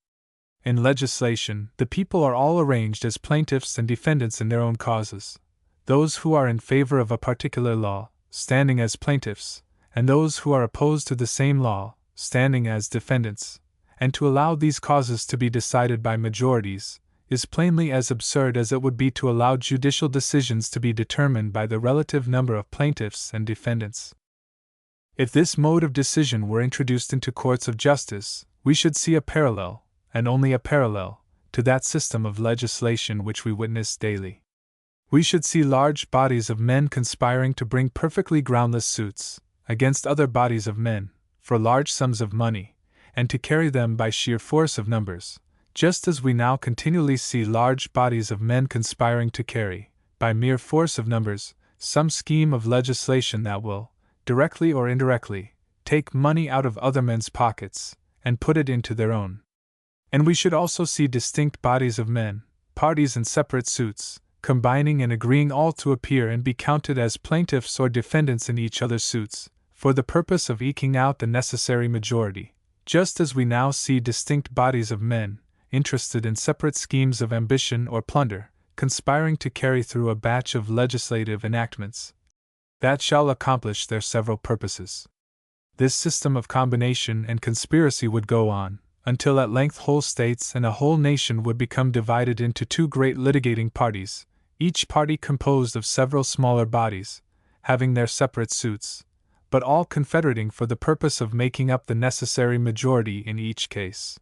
In legislation, the people are all arranged as plaintiffs and defendants in their own causes, those who are in favor of a particular law, standing as plaintiffs, and those who are opposed to the same law, standing as defendants, and to allow these causes to be decided by majorities is plainly as absurd as it would be to allow judicial decisions to be determined by the relative number of plaintiffs and defendants. If this mode of decision were introduced into courts of justice, we should see a parallel, and only a parallel, to that system of legislation which we witness daily. We should see large bodies of men conspiring to bring perfectly groundless suits against other bodies of men for large sums of money, and to carry them by sheer force of numbers, just as we now continually see large bodies of men conspiring to carry, by mere force of numbers, some scheme of legislation that will, directly or indirectly, take money out of other men's pockets and put it into their own. And we should also see distinct bodies of men, parties in separate suits, combining and agreeing all to appear and be counted as plaintiffs or defendants in each other's suits, for the purpose of eking out the necessary majority, just as we now see distinct bodies of men, interested in separate schemes of ambition or plunder, conspiring to carry through a batch of legislative enactments that shall accomplish their several purposes. This system of combination and conspiracy would go on, until at length whole states and a whole nation would become divided into two great litigating parties, each party composed of several smaller bodies, having their separate suits, but all confederating for the purpose of making up the necessary majority in each case.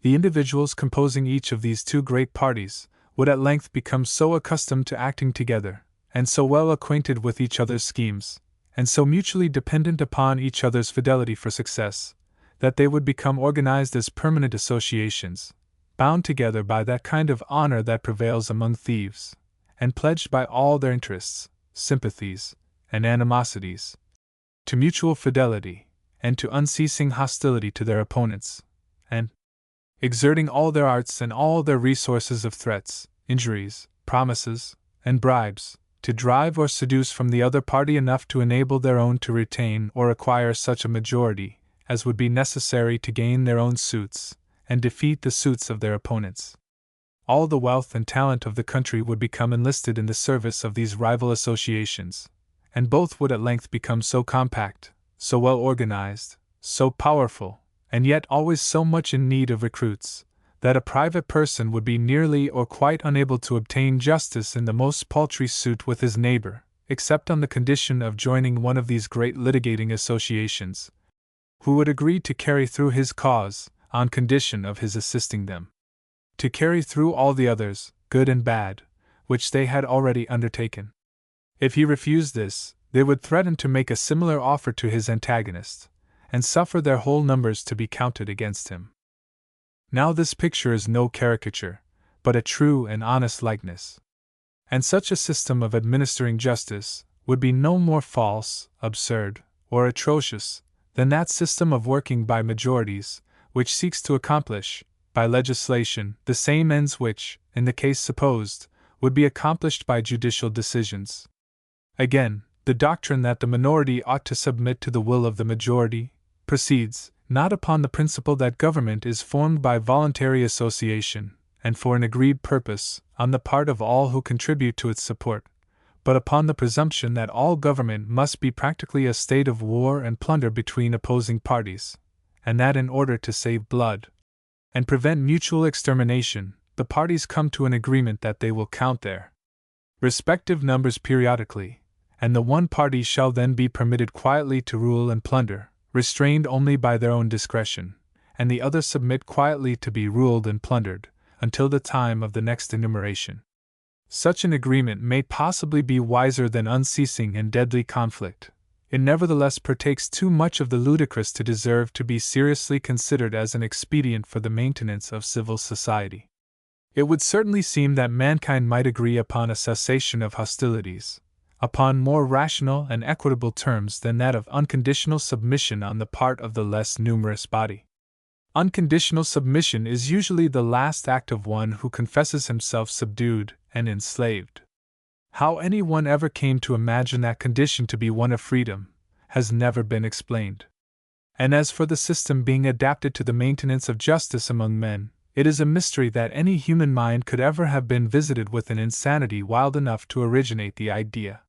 The individuals composing each of these two great parties would at length become so accustomed to acting together, and so well acquainted with each other's schemes, and so mutually dependent upon each other's fidelity for success, that they would become organized as permanent associations, bound together by that kind of honor that prevails among thieves, and pledged by all their interests, sympathies, and animosities to mutual fidelity, and to unceasing hostility to their opponents, and exerting all their arts and all their resources of threats, injuries, promises, and bribes, to drive or seduce from the other party enough to enable their own to retain or acquire such a majority as would be necessary to gain their own suits, and defeat the suits of their opponents. All the wealth and talent of the country would become enlisted in the service of these rival associations, and both would at length become so compact, so well organized, so powerful, and yet always so much in need of recruits, that a private person would be nearly or quite unable to obtain justice in the most paltry suit with his neighbor, except on the condition of joining one of these great litigating associations, who would agree to carry through his cause, on condition of his assisting them to carry through all the others, good and bad, which they had already undertaken. If he refused this, they would threaten to make a similar offer to his antagonist, and suffer their whole numbers to be counted against him. Now this picture is no caricature, but a true and honest likeness. And such a system of administering justice would be no more false, absurd, or atrocious than that system of working by majorities, which seeks to accomplish, by legislation, the same ends which, in the case supposed, would be accomplished by judicial decisions. Again, the doctrine that the minority ought to submit to the will of the majority proceeds, not upon the principle that government is formed by voluntary association, and for an agreed purpose, on the part of all who contribute to its support, but upon the presumption that all government must be practically a state of war and plunder between opposing parties, and that in order to save blood and prevent mutual extermination, the parties come to an agreement that they will count their respective numbers periodically, and the one party shall then be permitted quietly to rule and plunder, restrained only by their own discretion, and the other submit quietly to be ruled and plundered, until the time of the next enumeration. Such an agreement may possibly be wiser than unceasing and deadly conflict. It nevertheless partakes too much of the ludicrous to deserve to be seriously considered as an expedient for the maintenance of civil society. It would certainly seem that mankind might agree upon a cessation of hostilities, upon more rational and equitable terms than that of unconditional submission on the part of the less numerous body. Unconditional submission is usually the last act of one who confesses himself subdued and enslaved. How anyone ever came to imagine that condition to be one of freedom has never been explained. And as for the system being adapted to the maintenance of justice among men, it is a mystery that any human mind could ever have been visited with an insanity wild enough to originate the idea.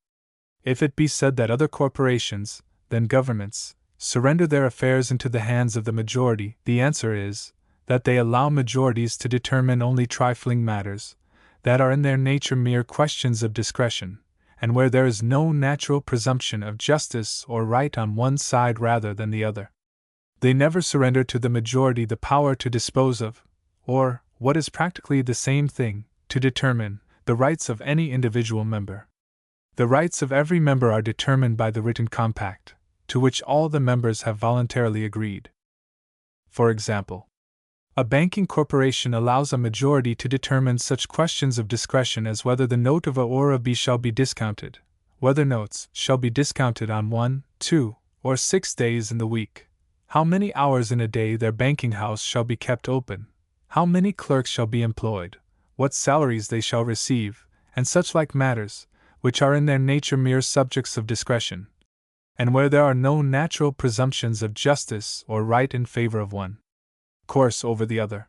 If it be said that other corporations, than governments, surrender their affairs into the hands of the majority, the answer is, that they allow majorities to determine only trifling matters, that are in their nature mere questions of discretion, and where there is no natural presumption of justice or right on one side rather than the other. They never surrender to the majority the power to dispose of, or, what is practically the same thing, to determine the rights of any individual member. The rights of every member are determined by the written compact, to which all the members have voluntarily agreed. For example, a banking corporation allows a majority to determine such questions of discretion as whether the note of A or of B shall be discounted, whether notes shall be discounted on 1, 2, or 6 days in the week, how many hours in a day their banking house shall be kept open, how many clerks shall be employed, what salaries they shall receive, and such like matters, which are in their nature mere subjects of discretion, and where there are no natural presumptions of justice or right in favor of one course over the other.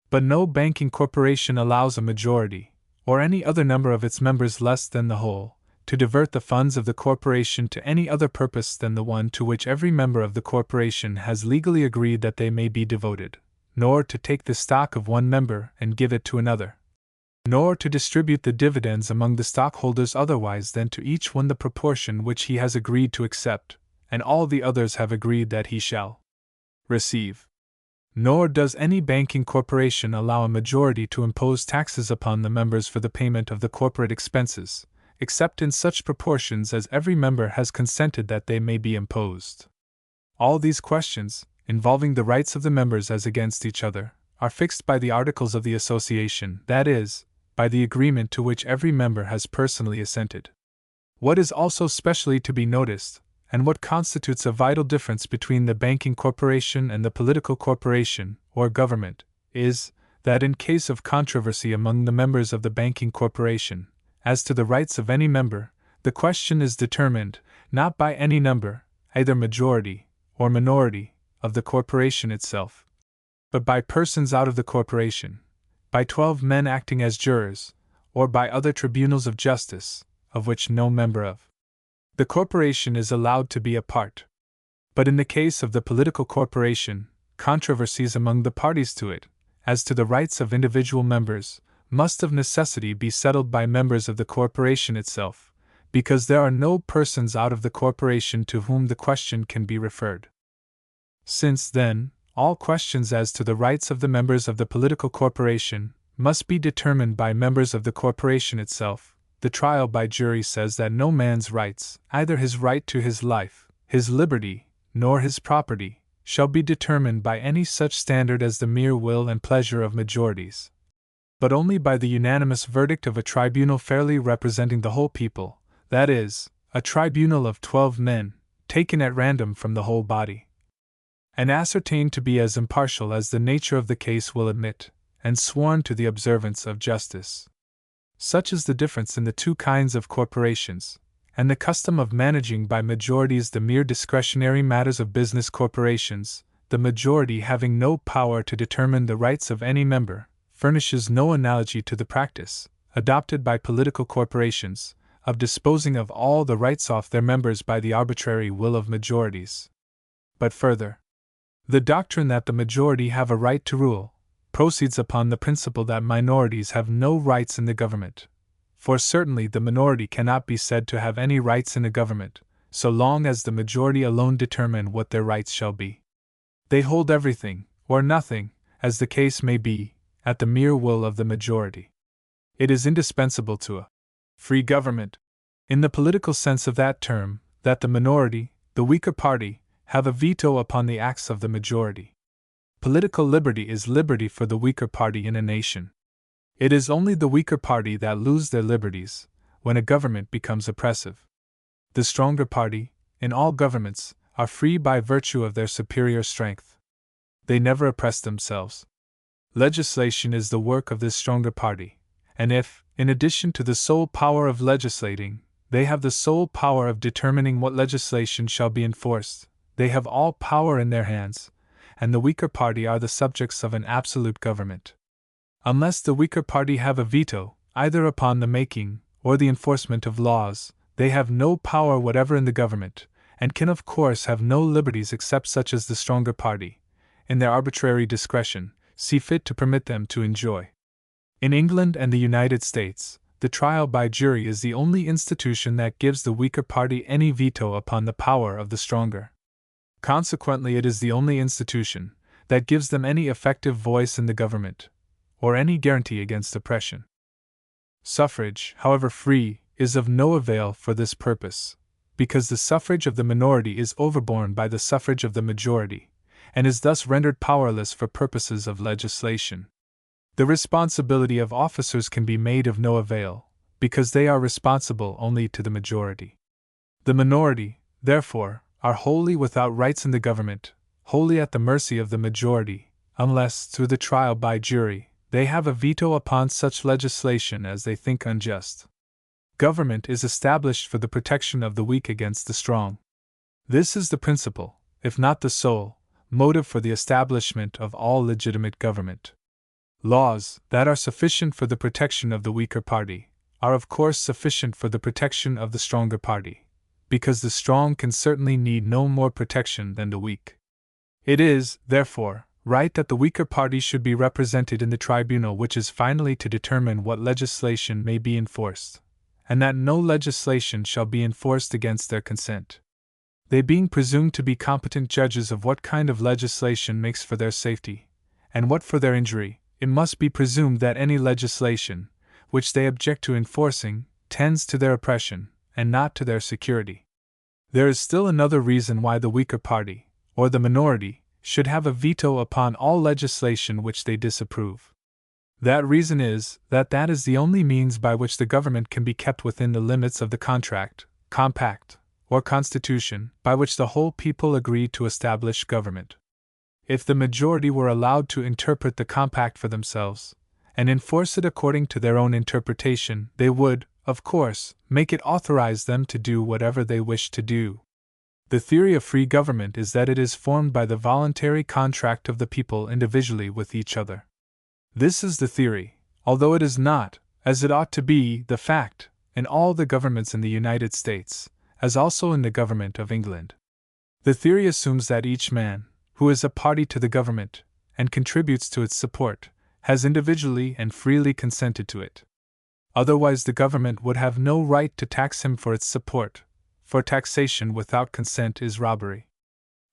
But no banking corporation allows a majority, or any other number of its members less than the whole, to divert the funds of the corporation to any other purpose than the one to which every member of the corporation has legally agreed that they may be devoted, nor to take the stock of one member and give it to another, nor to distribute the dividends among the stockholders otherwise than to each one the proportion which he has agreed to accept, and all the others have agreed that he shall receive. Nor does any banking corporation allow a majority to impose taxes upon the members for the payment of the corporate expenses, except in such proportions as every member has consented that they may be imposed. All these questions, involving the rights of the members as against each other, are fixed by the Articles of the Association, that is, by the agreement to which every member has personally assented. What is also specially to be noticed, and what constitutes a vital difference between the banking corporation and the political corporation, or government, is, that in case of controversy among the members of the banking corporation, as to the rights of any member, the question is determined, not by any number, either majority or minority, of the corporation itself, but by persons out of the corporation, by 12 men acting as jurors, or by other tribunals of justice, of which no member of the corporation is allowed to be a part. But in the case of the political corporation, controversies among the parties to it, as to the rights of individual members, must of necessity be settled by members of the corporation itself, because there are no persons out of the corporation to whom the question can be referred. Since, then, all questions as to the rights of the members of the political corporation must be determined by members of the corporation itself, the trial by jury says that no man's rights, either his right to his life, his liberty, nor his property, shall be determined by any such standard as the mere will and pleasure of majorities, but only by the unanimous verdict of a tribunal fairly representing the whole people, that is, a tribunal of 12 men, taken at random from the whole body, and ascertained to be as impartial as the nature of the case will admit, and sworn to the observance of justice. Such is the difference in the two kinds of corporations, and the custom of managing by majorities the mere discretionary matters of business corporations, the majority having no power to determine the rights of any member, furnishes no analogy to the practice, adopted by political corporations, of disposing of all the rights off their members by the arbitrary will of majorities. But further, the doctrine that the majority have a right to rule proceeds upon the principle that minorities have no rights in the government, for certainly the minority cannot be said to have any rights in a government, so long as the majority alone determine what their rights shall be. They hold everything, or nothing, as the case may be, at the mere will of the majority. It is indispensable to a free government, in the political sense of that term, that the minority, the weaker party, have a veto upon the acts of the majority. Political liberty is liberty for the weaker party in a nation. It is only the weaker party that lose their liberties when a government becomes oppressive. The stronger party, in all governments, are free by virtue of their superior strength. They never oppress themselves. Legislation is the work of this stronger party, and if, in addition to the sole power of legislating, they have the sole power of determining what legislation shall be enforced, they have all power in their hands, and the weaker party are the subjects of an absolute government. Unless the weaker party have a veto, either upon the making or the enforcement of laws, they have no power whatever in the government, and can of course have no liberties except such as the stronger party, in their arbitrary discretion, see fit to permit them to enjoy. In England and the United States, the trial by jury is the only institution that gives the weaker party any veto upon the power of the stronger. Consequently, it is the only institution that gives them any effective voice in the government, or any guarantee against oppression. Suffrage, however free, is of no avail for this purpose, because the suffrage of the minority is overborne by the suffrage of the majority, and is thus rendered powerless for purposes of legislation. The responsibility of officers can be made of no avail, because they are responsible only to the majority. The minority, therefore, are wholly without rights in the government, wholly at the mercy of the majority, unless, through the trial by jury, they have a veto upon such legislation as they think unjust. Government is established for the protection of the weak against the strong. This is the principal, if not the sole, motive for the establishment of all legitimate government. Laws that are sufficient for the protection of the weaker party are of course sufficient for the protection of the stronger party, because the strong can certainly need no more protection than the weak. It is, therefore, right that the weaker party should be represented in the tribunal which is finally to determine what legislation may be enforced, and that no legislation shall be enforced against their consent. They being presumed to be competent judges of what kind of legislation makes for their safety, and what for their injury, it must be presumed that any legislation, which they object to enforcing, tends to their oppression, and not to their security. There is still another reason why the weaker party, or the minority, should have a veto upon all legislation which they disapprove. That reason is that that is the only means by which the government can be kept within the limits of the contract, compact, or constitution by which the whole people agree to establish government. If the majority were allowed to interpret the compact for themselves, and enforce it according to their own interpretation, they would, of course, make it authorize them to do whatever they wish to do. The theory of free government is that it is formed by the voluntary contract of the people individually with each other. This is the theory, although it is not, as it ought to be, the fact, in all the governments in the United States, as also in the government of England. The theory assumes that each man, who is a party to the government, and contributes to its support, has individually and freely consented to it. Otherwise the government would have no right to tax him for its support, for taxation without consent is robbery.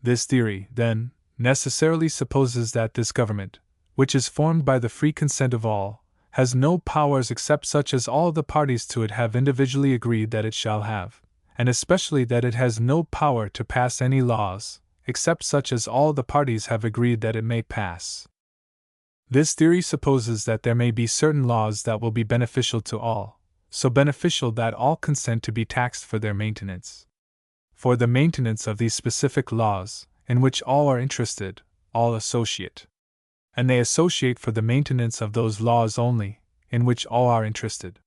This theory, then, necessarily supposes that this government, which is formed by the free consent of all, has no powers except such as all the parties to it have individually agreed that it shall have, and especially that it has no power to pass any laws, except such as all the parties have agreed that it may pass. This theory supposes that there may be certain laws that will be beneficial to all, so beneficial that all consent to be taxed for their maintenance. For the maintenance of these specific laws, in which all are interested, all associate. And they associate for the maintenance of those laws only, in which all are interested.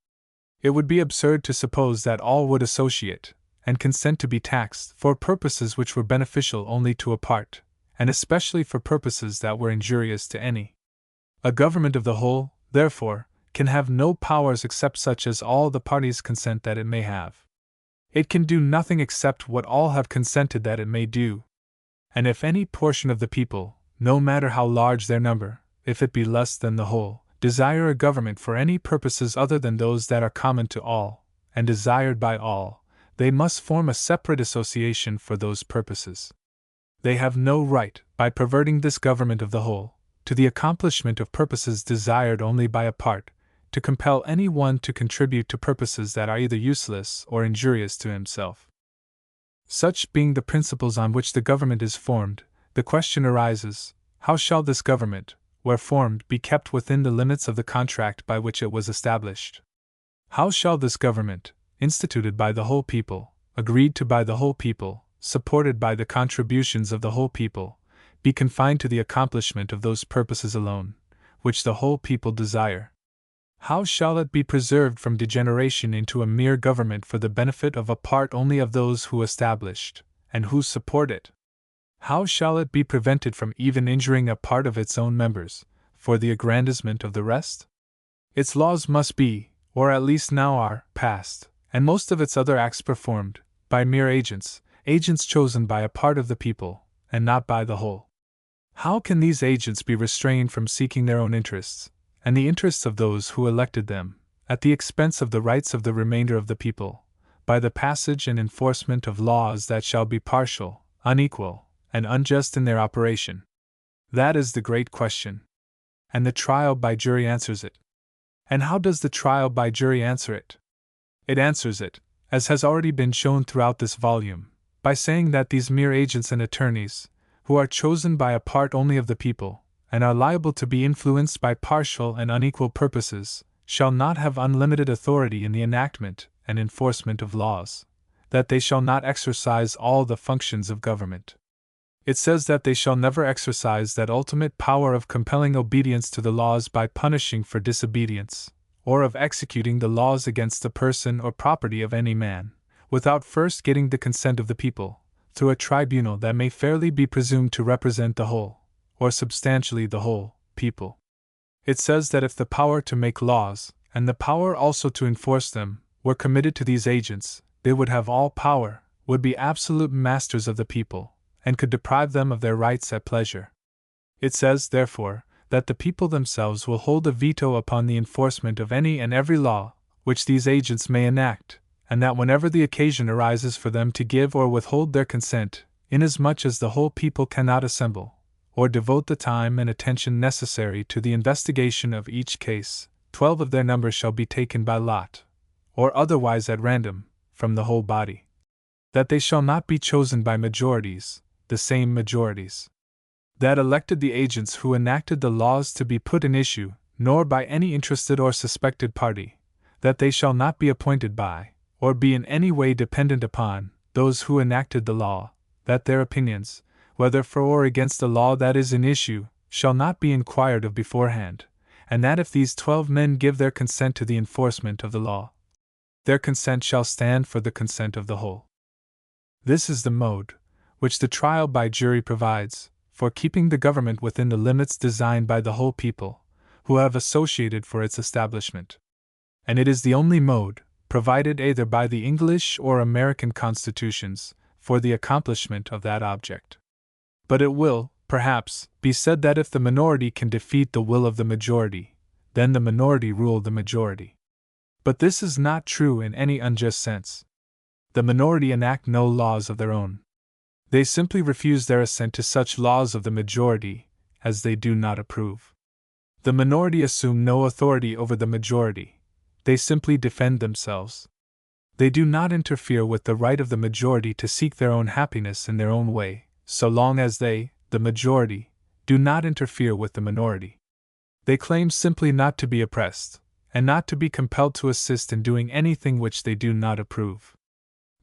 It would be absurd to suppose that all would associate, and consent to be taxed for purposes which were beneficial only to a part, and especially for purposes that were injurious to any. A government of the whole, therefore, can have no powers except such as all the parties consent that it may have. It can do nothing except what all have consented that it may do. And if any portion of the people, no matter how large their number, if it be less than the whole, desire a government for any purposes other than those that are common to all, and desired by all, they must form a separate association for those purposes. They have no right, by perverting this government of the whole, to the accomplishment of purposes desired only by a part, to compel any one to contribute to purposes that are either useless or injurious to himself. Such being the principles on which the government is formed, the question arises, how shall this government, where formed, be kept within the limits of the contract by which it was established? How shall this government, instituted by the whole people, agreed to by the whole people, supported by the contributions of the whole people, be confined to the accomplishment of those purposes alone, which the whole people desire? How shall it be preserved from degeneration into a mere government for the benefit of a part only of those who established, and who support it? How shall it be prevented from even injuring a part of its own members, for the aggrandizement of the rest? Its laws must be, or at least now are, passed, and most of its other acts performed, by mere agents chosen by a part of the people, and not by the whole. How can these agents be restrained from seeking their own interests, and the interests of those who elected them, at the expense of the rights of the remainder of the people, by the passage and enforcement of laws that shall be partial, unequal, and unjust in their operation? That is the great question. and the trial by jury answers it. And how does the trial by jury answer it? It answers it, as has already been shown throughout this volume, by saying that these mere agents and attorneys, who are chosen by a part only of the people, and are liable to be influenced by partial and unequal purposes, shall not have unlimited authority in the enactment and enforcement of laws, that they shall not exercise all the functions of government. It says that they shall never exercise that ultimate power of compelling obedience to the laws by punishing for disobedience, or of executing the laws against the person or property of any man, without first getting the consent of the people, through a tribunal that may fairly be presumed to represent the whole, or substantially the whole, people. It says that if the power to make laws, and the power also to enforce them, were committed to these agents, they would have all power, would be absolute masters of the people, and could deprive them of their rights at pleasure. It says, therefore, that the people themselves will hold a veto upon the enforcement of any and every law which these agents may enact, and that whenever the occasion arises for them to give or withhold their consent, inasmuch as the whole people cannot assemble, or devote the time and attention necessary to the investigation of each case, 12 of their number shall be taken by lot, or otherwise at random, from the whole body. That they shall not be chosen by majorities, the same majorities that elected the agents who enacted the laws to be put in issue, nor by any interested or suspected party, that they shall not be appointed by, or be in any way dependent upon, those who enacted the law, that their opinions, whether for or against the law that is in issue, shall not be inquired of beforehand, and that if these 12 men give their consent to the enforcement of the law, their consent shall stand for the consent of the whole. This is the mode which the trial by jury provides for keeping the government within the limits designed by the whole people, who have associated for its establishment. And it is the only mode, provided either by the English or American constitutions, for the accomplishment of that object. But it will, perhaps, be said that if the minority can defeat the will of the majority, then the minority rule the majority. But this is not true in any unjust sense. The minority enact no laws of their own. They simply refuse their assent to such laws of the majority as they do not approve. The minority assume no authority over the majority. They simply defend themselves. They do not interfere with the right of the majority to seek their own happiness in their own way, so long as they, the majority, do not interfere with the minority. They claim simply not to be oppressed, and not to be compelled to assist in doing anything which they do not approve.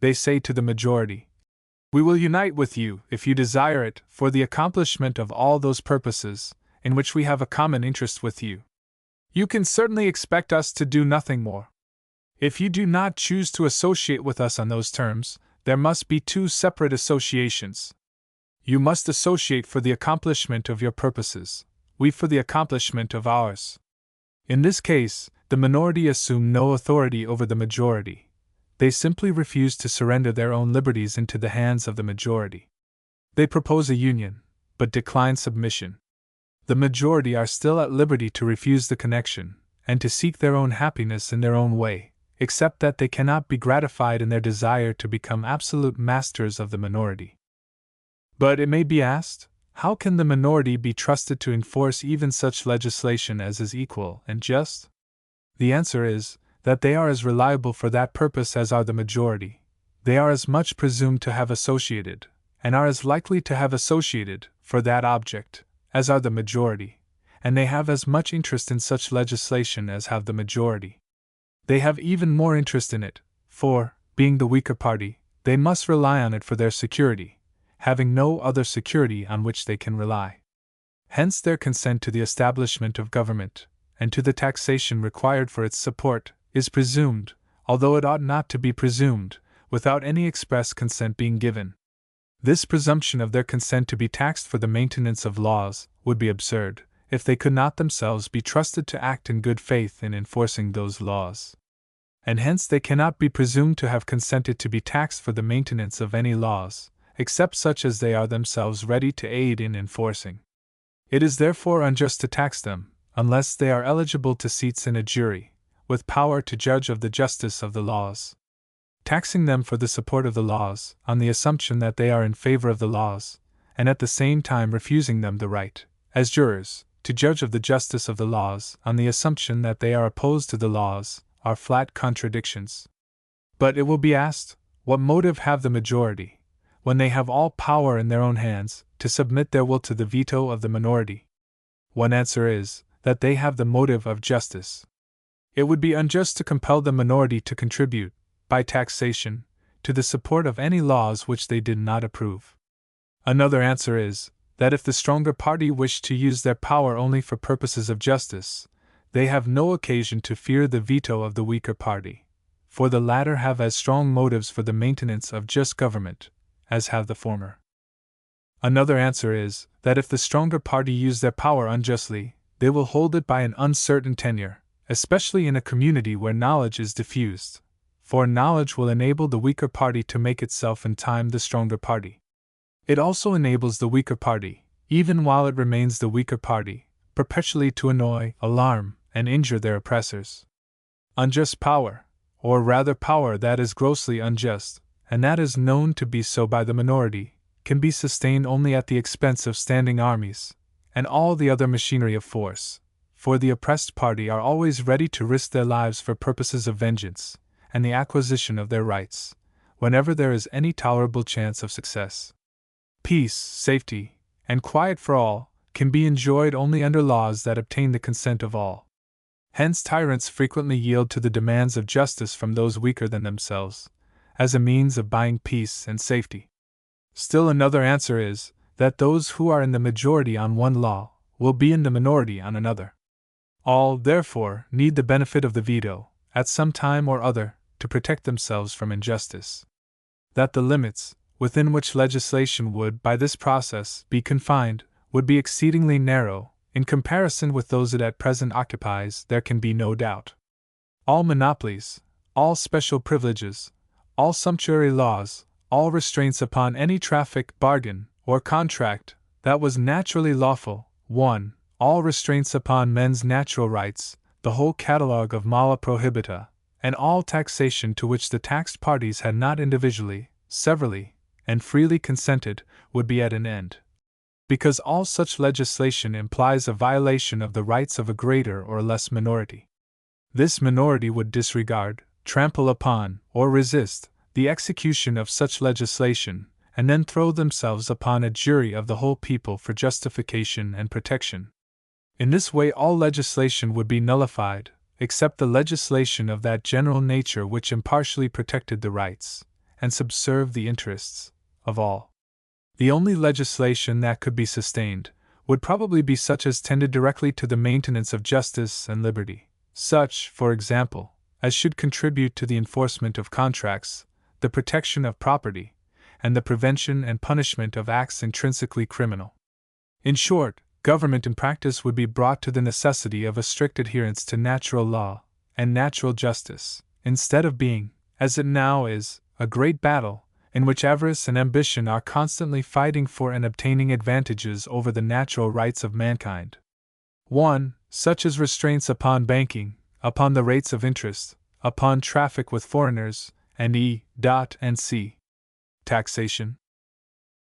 They say to the majority, "We will unite with you, if you desire it, for the accomplishment of all those purposes, in which we have a common interest with you. You can certainly expect us to do nothing more. If you do not choose to associate with us on those terms, there must be 2 separate associations. You must associate for the accomplishment of your purposes, we for the accomplishment of ours." In this case, the minority assume no authority over the majority. They simply refuse to surrender their own liberties into the hands of the majority. They propose a union, but decline submission. The majority are still at liberty to refuse the connection, and to seek their own happiness in their own way, except that they cannot be gratified in their desire to become absolute masters of the minority. But it may be asked, how can the minority be trusted to enforce even such legislation as is equal and just? The answer is, that they are as reliable for that purpose as are the majority. They are as much presumed to have associated, and are as likely to have associated, for that object, as are the majority, and they have as much interest in such legislation as have the majority. They have even more interest in it, for, being the weaker party, they must rely on it for their security, having no other security on which they can rely. Hence their consent to the establishment of government, and to the taxation required for its support, is presumed, although it ought not to be presumed, without any express consent being given. This presumption of their consent to be taxed for the maintenance of laws would be absurd, if they could not themselves be trusted to act in good faith in enforcing those laws. And hence they cannot be presumed to have consented to be taxed for the maintenance of any laws, except such as they are themselves ready to aid in enforcing. It is therefore unjust to tax them, unless they are eligible to seats in a jury, with power to judge of the justice of the laws. Taxing them for the support of the laws, on the assumption that they are in favor of the laws, and at the same time refusing them the right, as jurors, to judge of the justice of the laws on the assumption that they are opposed to the laws, are flat contradictions. But it will be asked, what motive have the majority, when they have all power in their own hands, to submit their will to the veto of the minority? One answer is, that they have the motive of justice. It would be unjust to compel the minority to contribute, by taxation, to the support of any laws which they did not approve. Another answer is, that if the stronger party wish to use their power only for purposes of justice, they have no occasion to fear the veto of the weaker party, for the latter have as strong motives for the maintenance of just government, as have the former. Another answer is, that if the stronger party use their power unjustly, they will hold it by an uncertain tenure, especially in a community where knowledge is diffused, for knowledge will enable the weaker party to make itself in time the stronger party. It also enables the weaker party, even while it remains the weaker party, perpetually to annoy, alarm, and injure their oppressors. Unjust power, or rather power that is grossly unjust, and that is known to be so by the minority, can be sustained only at the expense of standing armies, and all the other machinery of force, for the oppressed party are always ready to risk their lives for purposes of vengeance, and the acquisition of their rights, whenever there is any tolerable chance of success. Peace, safety, and quiet for all can be enjoyed only under laws that obtain the consent of all. Hence tyrants frequently yield to the demands of justice from those weaker than themselves, as a means of buying peace and safety. Still another answer is, that those who are in the majority on one law will be in the minority on another. All, therefore, need the benefit of the veto, at some time or other, to protect themselves from injustice. That the limits, within which legislation would, by this process, be confined, would be exceedingly narrow, in comparison with those it at present occupies, there can be no doubt. All monopolies, all special privileges, all sumptuary laws, all restraints upon any traffic, bargain, or contract that was naturally lawful, 1. All restraints upon men's natural rights, the whole catalogue of mala prohibita, and all taxation to which the taxed parties had not individually, severally, and freely consented, would be at an end. Because all such legislation implies a violation of the rights of a greater or less minority. This minority would disregard, trample upon, or resist the execution of such legislation, and then throw themselves upon a jury of the whole people for justification and protection. In this way all legislation would be nullified, except the legislation of that general nature which impartially protected the rights, and subserved the interests, of all. The only legislation that could be sustained would probably be such as tended directly to the maintenance of justice and liberty, such, for example, as should contribute to the enforcement of contracts, the protection of property, and the prevention and punishment of acts intrinsically criminal. In short, government in practice would be brought to the necessity of a strict adherence to natural law and natural justice, instead of being, as it now is, a great battle, in which avarice and ambition are constantly fighting for and obtaining advantages over the natural rights of mankind. 1. Such as restraints upon banking, upon the rates of interest, upon traffic with foreigners, and and c. Taxation.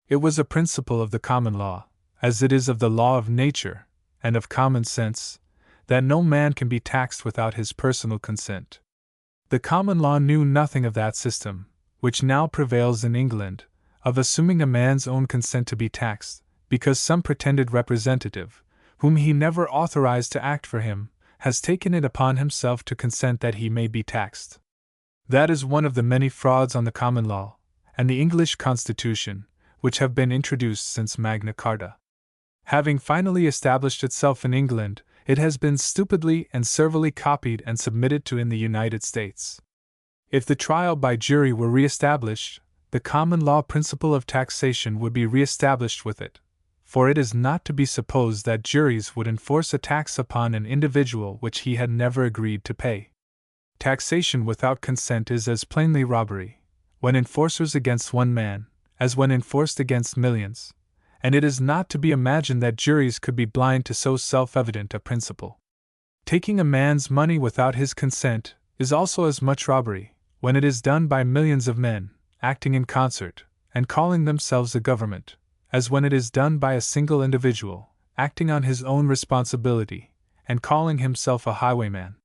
It was a principle of the common law, as it is of the law of nature, and of common sense, that no man can be taxed without his personal consent. The common law knew nothing of that system, which now prevails in England, of assuming a man's own consent to be taxed, because some pretended representative, whom he never authorized to act for him, has taken it upon himself to consent that he may be taxed. That is one of the many frauds on the common law, and the English Constitution, which have been introduced since Magna Carta. Having finally established itself in England, it has been stupidly and servilely copied and submitted to in the United States. If the trial by jury were re-established, the common law principle of taxation would be re-established with it, for it is not to be supposed that juries would enforce a tax upon an individual which he had never agreed to pay. Taxation without consent is as plainly robbery, when enforced against one man, as when enforced against millions, and it is not to be imagined that juries could be blind to so self-evident a principle. Taking a man's money without his consent is also as much robbery, when it is done by millions of men, acting in concert, and calling themselves a government, as when it is done by a single individual, acting on his own responsibility, and calling himself a highwayman.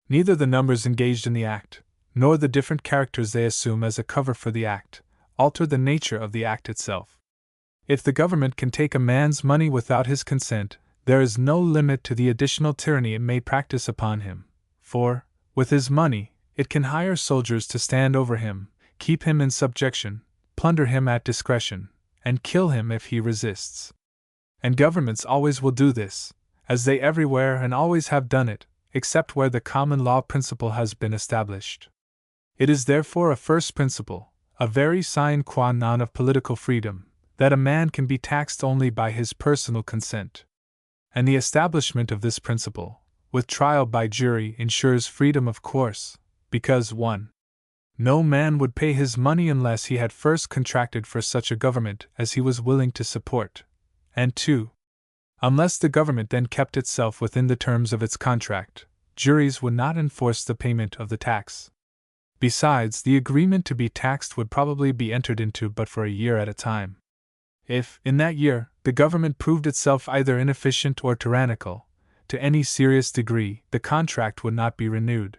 Neither the numbers engaged in the act, nor the different characters they assume as a cover for the act, alter the nature of the act itself. If the government can take a man's money without his consent, there is no limit to the additional tyranny it may practice upon him, for, with his money, it can hire soldiers to stand over him, keep him in subjection, plunder him at discretion, and kill him if he resists. And governments always will do this, as they everywhere and always have done it, except where the common law principle has been established. It is therefore a first principle, a very sine qua non of political freedom, that a man can be taxed only by his personal consent. And the establishment of this principle, with trial by jury, ensures freedom of course, because 1. No man would pay his money unless he had first contracted for such a government as he was willing to support, and 2. Unless the government then kept itself within the terms of its contract, juries would not enforce the payment of the tax. Besides, the agreement to be taxed would probably be entered into but for a year at a time. If, in that year, the government proved itself either inefficient or tyrannical, to any serious degree, the contract would not be renewed.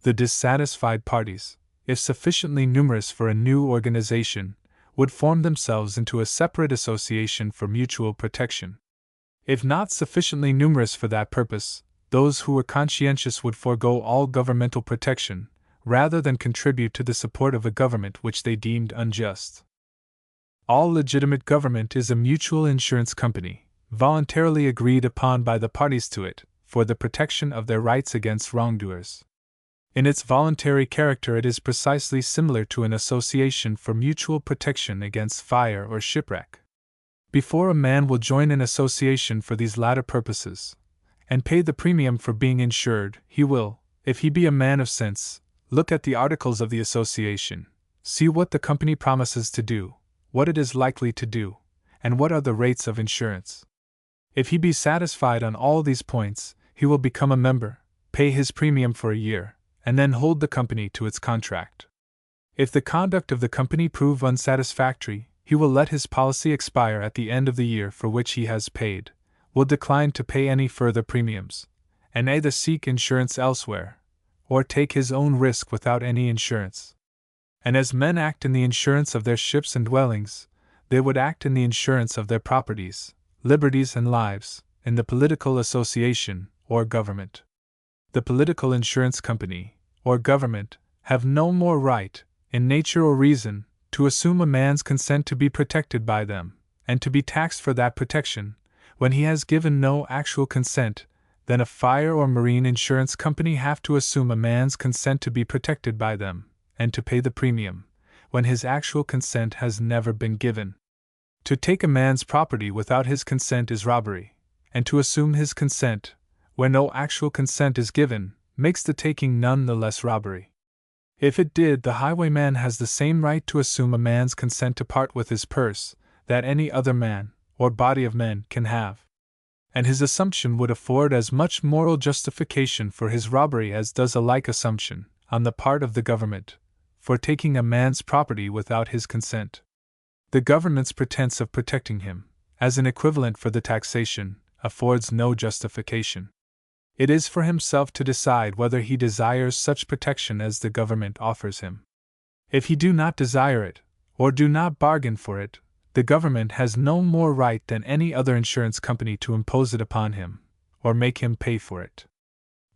The dissatisfied parties, if sufficiently numerous for a new organization, would form themselves into a separate association for mutual protection. If not sufficiently numerous for that purpose, those who were conscientious would forego all governmental protection, rather than contribute to the support of a government which they deemed unjust. All legitimate government is a mutual insurance company, voluntarily agreed upon by the parties to it, for the protection of their rights against wrongdoers. In its voluntary character, it is precisely similar to an association for mutual protection against fire or shipwreck. Before a man will join an association for these latter purposes, and pay the premium for being insured, he will, if he be a man of sense, look at the articles of the association, see what the company promises to do, what it is likely to do, and what are the rates of insurance. If he be satisfied on all these points, he will become a member, pay his premium for a year, and then hold the company to its contract. If the conduct of the company prove unsatisfactory, he will let his policy expire at the end of the year for which he has paid, will decline to pay any further premiums, and either seek insurance elsewhere, or take his own risk without any insurance. And as men act in the insurance of their ships and dwellings, they would act in the insurance of their properties, liberties and lives, in the political association, or government. The political insurance company, or government, have no more right, in nature or reason, to assume a man's consent to be protected by them, and to be taxed for that protection, when he has given no actual consent, than a fire or marine insurance company have to assume a man's consent to be protected by them, and to pay the premium, when his actual consent has never been given. To take a man's property without his consent is robbery, and to assume his consent, where no actual consent is given, makes the taking none the less robbery. If it did, the highwayman has the same right to assume a man's consent to part with his purse that any other man, or body of men, can have. And his assumption would afford as much moral justification for his robbery as does a like assumption, on the part of the government, for taking a man's property without his consent. The government's pretense of protecting him, as an equivalent for the taxation, affords no justification. It is for himself to decide whether he desires such protection as the government offers him. If he do not desire it, or do not bargain for it, the government has no more right than any other insurance company to impose it upon him, or make him pay for it.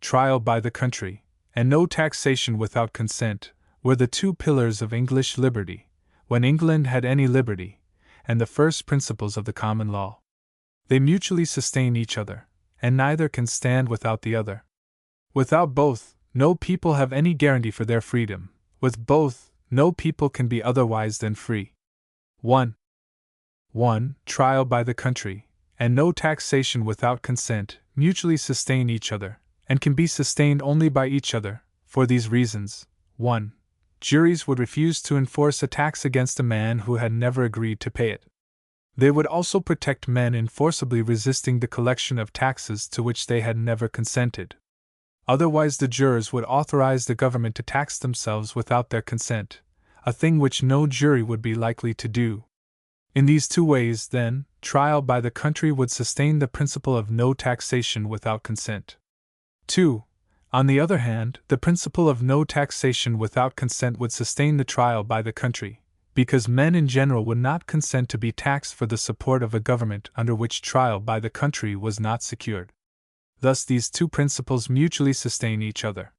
Trial by the country, and no taxation without consent, were the two pillars of English liberty, when England had any liberty, and the first principles of the common law. They mutually sustain each other, and neither can stand without the other. Without both, no people have any guarantee for their freedom. With both, no people can be otherwise than free. 1. Trial by the country, and no taxation without consent, mutually sustain each other, and can be sustained only by each other, for these reasons. 1. Juries would refuse to enforce a tax against a man who had never agreed to pay it. They would also protect men enforceably resisting the collection of taxes to which they had never consented. Otherwise, the jurors would authorize the government to tax themselves without their consent, a thing which no jury would be likely to do. In these two ways, then, trial by the country would sustain the principle of no taxation without consent. 2. On the other hand, the principle of no taxation without consent would sustain the trial by the country, because men in general would not consent to be taxed for the support of a government under which trial by the country was not secured. Thus these two principles mutually sustain each other.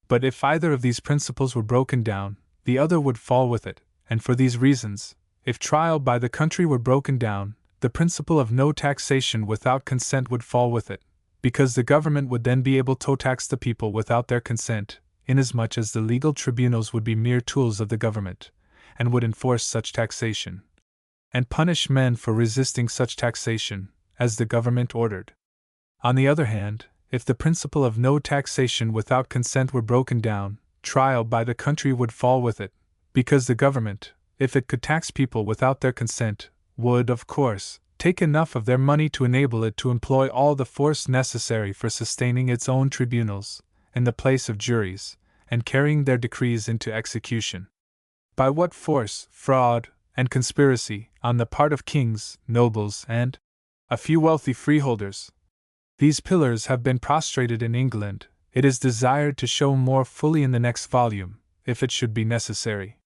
But if either of these principles were broken down, the other would fall with it, and for these reasons, if trial by the country were broken down, the principle of no taxation without consent would fall with it, because the government would then be able to tax the people without their consent, inasmuch as the legal tribunals would be mere tools of the government, and would enforce such taxation, and punish men for resisting such taxation, as the government ordered. On the other hand, if the principle of no taxation without consent were broken down, trial by the country would fall with it, because the government, if it could tax people without their consent, would, of course, take enough of their money to enable it to employ all the force necessary for sustaining its own tribunals, in the place of juries, and carrying their decrees into execution. By what force, fraud, and conspiracy, on the part of kings, nobles, and a few wealthy freeholders, these pillars have been prostrated in England, it is desired to show more fully in the next volume, if it should be necessary.